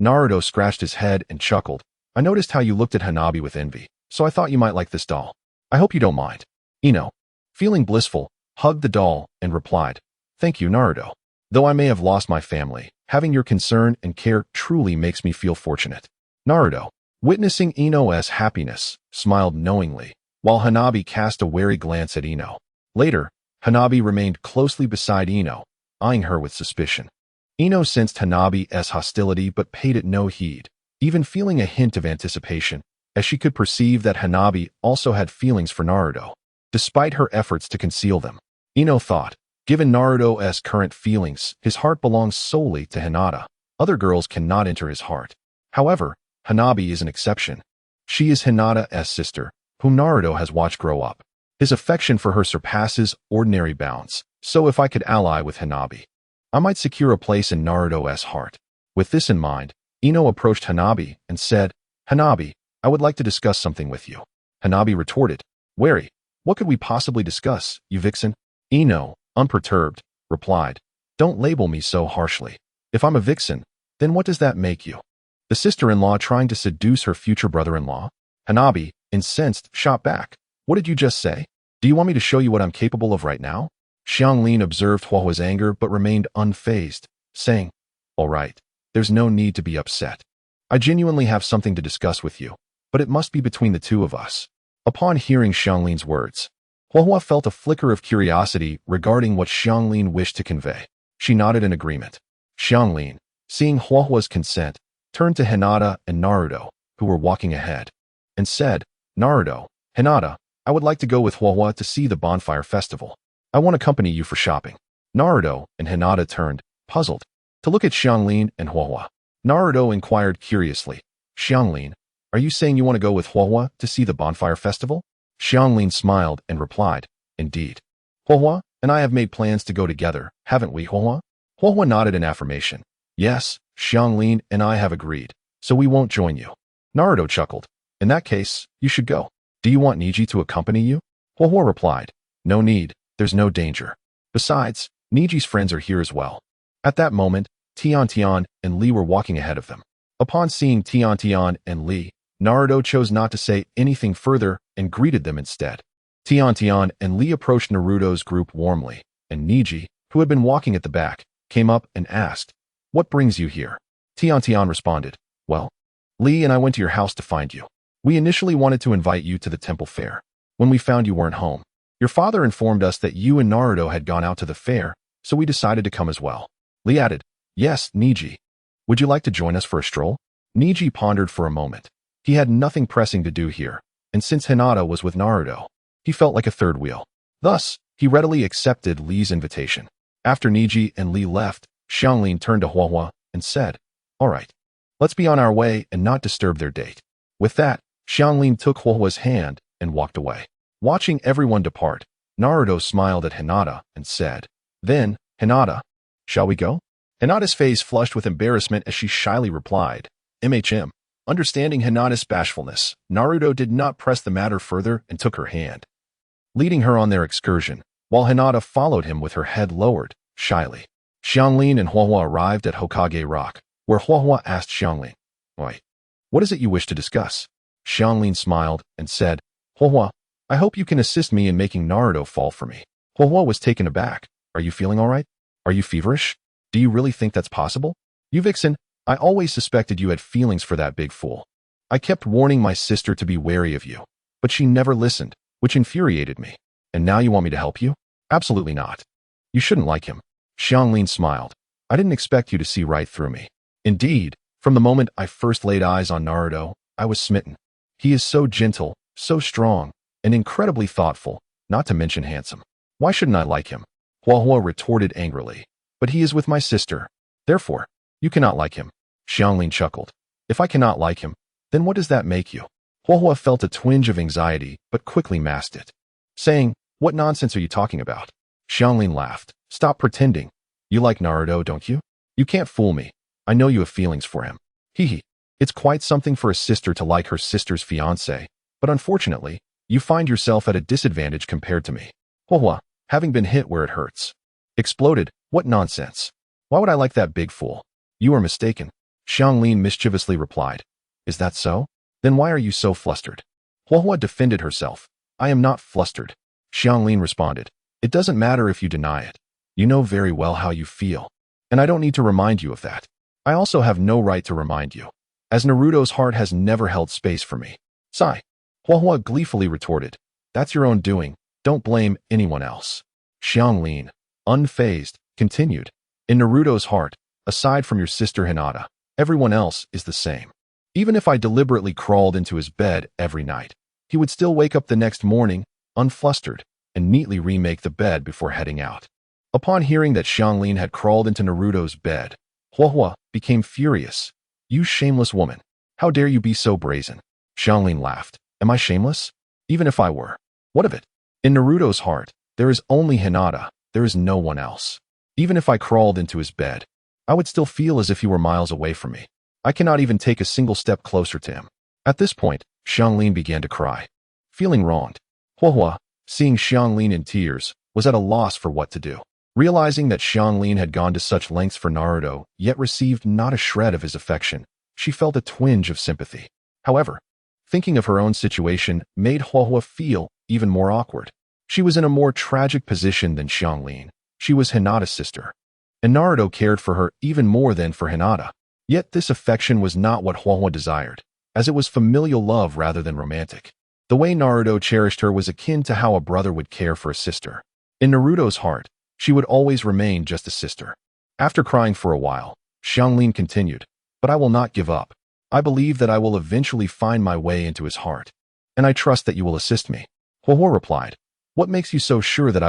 Naruto scratched his head and chuckled. "I noticed how you looked at Hanabi with envy, so I thought you might like this doll. I hope you don't mind." Ino, feeling blissful, hugged the doll and replied, "Thank you, Naruto. Though I may have lost my family, having your concern and care truly makes me feel fortunate." Naruto, witnessing Ino's happiness, smiled knowingly, while Hanabi cast a wary glance at Ino. Later, Hanabi remained closely beside Ino, eyeing her with suspicion. Ino sensed Hanabi's hostility but paid it no heed, even feeling a hint of anticipation, as she could perceive that Hanabi also had feelings for Naruto, despite her efforts to conceal them. Ino thought, given Naruto's current feelings, his heart belongs solely to Hinata. Other girls cannot enter his heart. However, Hanabi is an exception. She is Hinata's sister, whom Naruto has watched grow up. His affection for her surpasses ordinary bounds, so if I could ally with Hanabi, I might secure a place in Naruto's heart. With this in mind, Ino approached Hanabi and said, "Hanabi, I would like to discuss something with you." Hanabi retorted, "Wary, what could we possibly discuss, you vixen?" Ino, unperturbed, replied, "Don't label me so harshly. If I'm a vixen, then what does that make you? The sister-in-law trying to seduce her future brother-in-law?" Hanabi, incensed, shot back, "What did you just say? Do you want me to show you what I'm capable of right now?" Xianglin observed Huahua's anger but remained unfazed, saying, "All right, there's no need to be upset. I genuinely have something to discuss with you, but it must be between the two of us." Upon hearing Xianglin's words, Huahua felt a flicker of curiosity regarding what Xianglin wished to convey. She nodded in agreement. Xianglin, seeing Huahua's consent, turned to Hinata and Naruto, who were walking ahead, and said, "Naruto, Hinata, I would like to go with Huahua to see the bonfire festival. I want to accompany you for shopping." Naruto and Hinata turned, puzzled, to look at Xianglin and Huahua. Naruto inquired curiously, "Xianglin, are you saying you want to go with Huahua to see the bonfire festival?" Xianglin smiled and replied, "Indeed. Huahua and I have made plans to go together, haven't we, Huahua?" Huahua nodded in affirmation. "Yes, Xianglin and I have agreed, so we won't join you." Naruto chuckled. "In that case, you should go. Do you want Niji to accompany you?" Huahua replied, "No need, there's no danger. Besides, Niji's friends are here as well." At that moment, Tian and Li were walking ahead of them. Upon seeing Tian and Li, Naruto chose not to say anything further and greeted them instead. Tian and Li approached Naruto's group warmly, and Niji, who had been walking at the back, came up and asked, "What brings you here?" Tian responded, "Well, Li and I went to your house to find you. We initially wanted to invite you to the temple fair. When we found you weren't home, your father informed us that you and Naruto had gone out to the fair, so we decided to come as well." Li added, "Yes, Niji. Would you like to join us for a stroll?" Niji pondered for a moment. He had nothing pressing to do here, and since Hinata was with Naruto, he felt like a third wheel. Thus, he readily accepted Li's invitation. After Niji and Li left, Xianglin turned to Huahua and said, "All right, let's be on our way and not disturb their date." With that, Xianglin took Huahua's hand and walked away. Watching everyone depart, Naruto smiled at Hinata and said, "Then, Hinata, shall we go?" Hinata's face flushed with embarrassment as she shyly replied, "MHM." Understanding Hinata's bashfulness, Naruto did not press the matter further and took her hand, leading her on their excursion, while Hinata followed him with her head lowered, shyly. Xianglin and Huahua arrived at Hokage Rock, where Huahua asked Xianglin, "Oi, what is it you wish to discuss?" Xianglin smiled and said, "Huahua, I hope you can assist me in making Naruto fall for me." Huahua was taken aback. "Are you feeling all right? Are you feverish? Do you really think that's possible? You vixen, I always suspected you had feelings for that big fool. I kept warning my sister to be wary of you, but she never listened, which infuriated me. And now you want me to help you? Absolutely not. You shouldn't like him." Xianglin smiled. "I didn't expect you to see right through me. Indeed, from the moment I first laid eyes on Naruto, I was smitten. He is so gentle, so strong, and incredibly thoughtful, not to mention handsome. Why shouldn't I like him?" Huahua retorted angrily. "But he is with my sister. Therefore, you cannot like him." Xianglin chuckled. "If I cannot like him, then what does that make you?" Huahua felt a twinge of anxiety, but quickly masked it, saying, "What nonsense are you talking about?" Xianglin laughed. "Stop pretending. You like Naruto, don't you? You can't fool me. I know you have feelings for him. Hee. It's quite something for a sister to like her sister's fiancé, but unfortunately, you find yourself at a disadvantage compared to me." "Huahua, having been hit where it hurts. Exploded. What nonsense. Why would I like that big fool? You are mistaken. Xianglin mischievously replied. Is that so? Then why are you so flustered? Huohua defended herself. I am not flustered. Xianglin responded. It doesn't matter if you deny it. You know very well how you feel. And I don't need to remind you of that. I also have no right to remind you, as Naruto's heart has never held space for me. Sigh. Huohua gleefully retorted. That's your own doing. Don't blame anyone else. Xianglin, unfazed, continued. In Naruto's heart, aside from your sister Hinata, everyone else is the same. Even if I deliberately crawled into his bed every night, he would still wake up the next morning, unflustered, and neatly remake the bed before heading out. Upon hearing that Xianglin had crawled into Naruto's bed, Huohua became furious. You shameless woman. How dare you be so brazen? Xianglin laughed. Am I shameless? Even if I were. What of it? In Naruto's heart, there is only Hinata. There is no one else. Even if I crawled into his bed, I would still feel as if he were miles away from me. I cannot even take a single step closer to him. At this point, Xianglin began to cry. Feeling wronged, Huohua, seeing Xianglin in tears, was at a loss for what to do. Realizing that Xianglin had gone to such lengths for Naruto, yet received not a shred of his affection, she felt a twinge of sympathy. However, thinking of her own situation made Huohua feel even more awkward. She was in a more tragic position than Xianglin. She was Hinata's sister, and Naruto cared for her even more than for Hinata. Yet this affection was not what Huohua desired, as it was familial love rather than romantic. The way Naruto cherished her was akin to how a brother would care for a sister. In Naruto's heart, she would always remain just a sister. After crying for a while, Xianglin continued, but I will not give up. I believe that I will eventually find my way into his heart, and I trust that you will assist me. Huohua replied, what makes you so sure that I will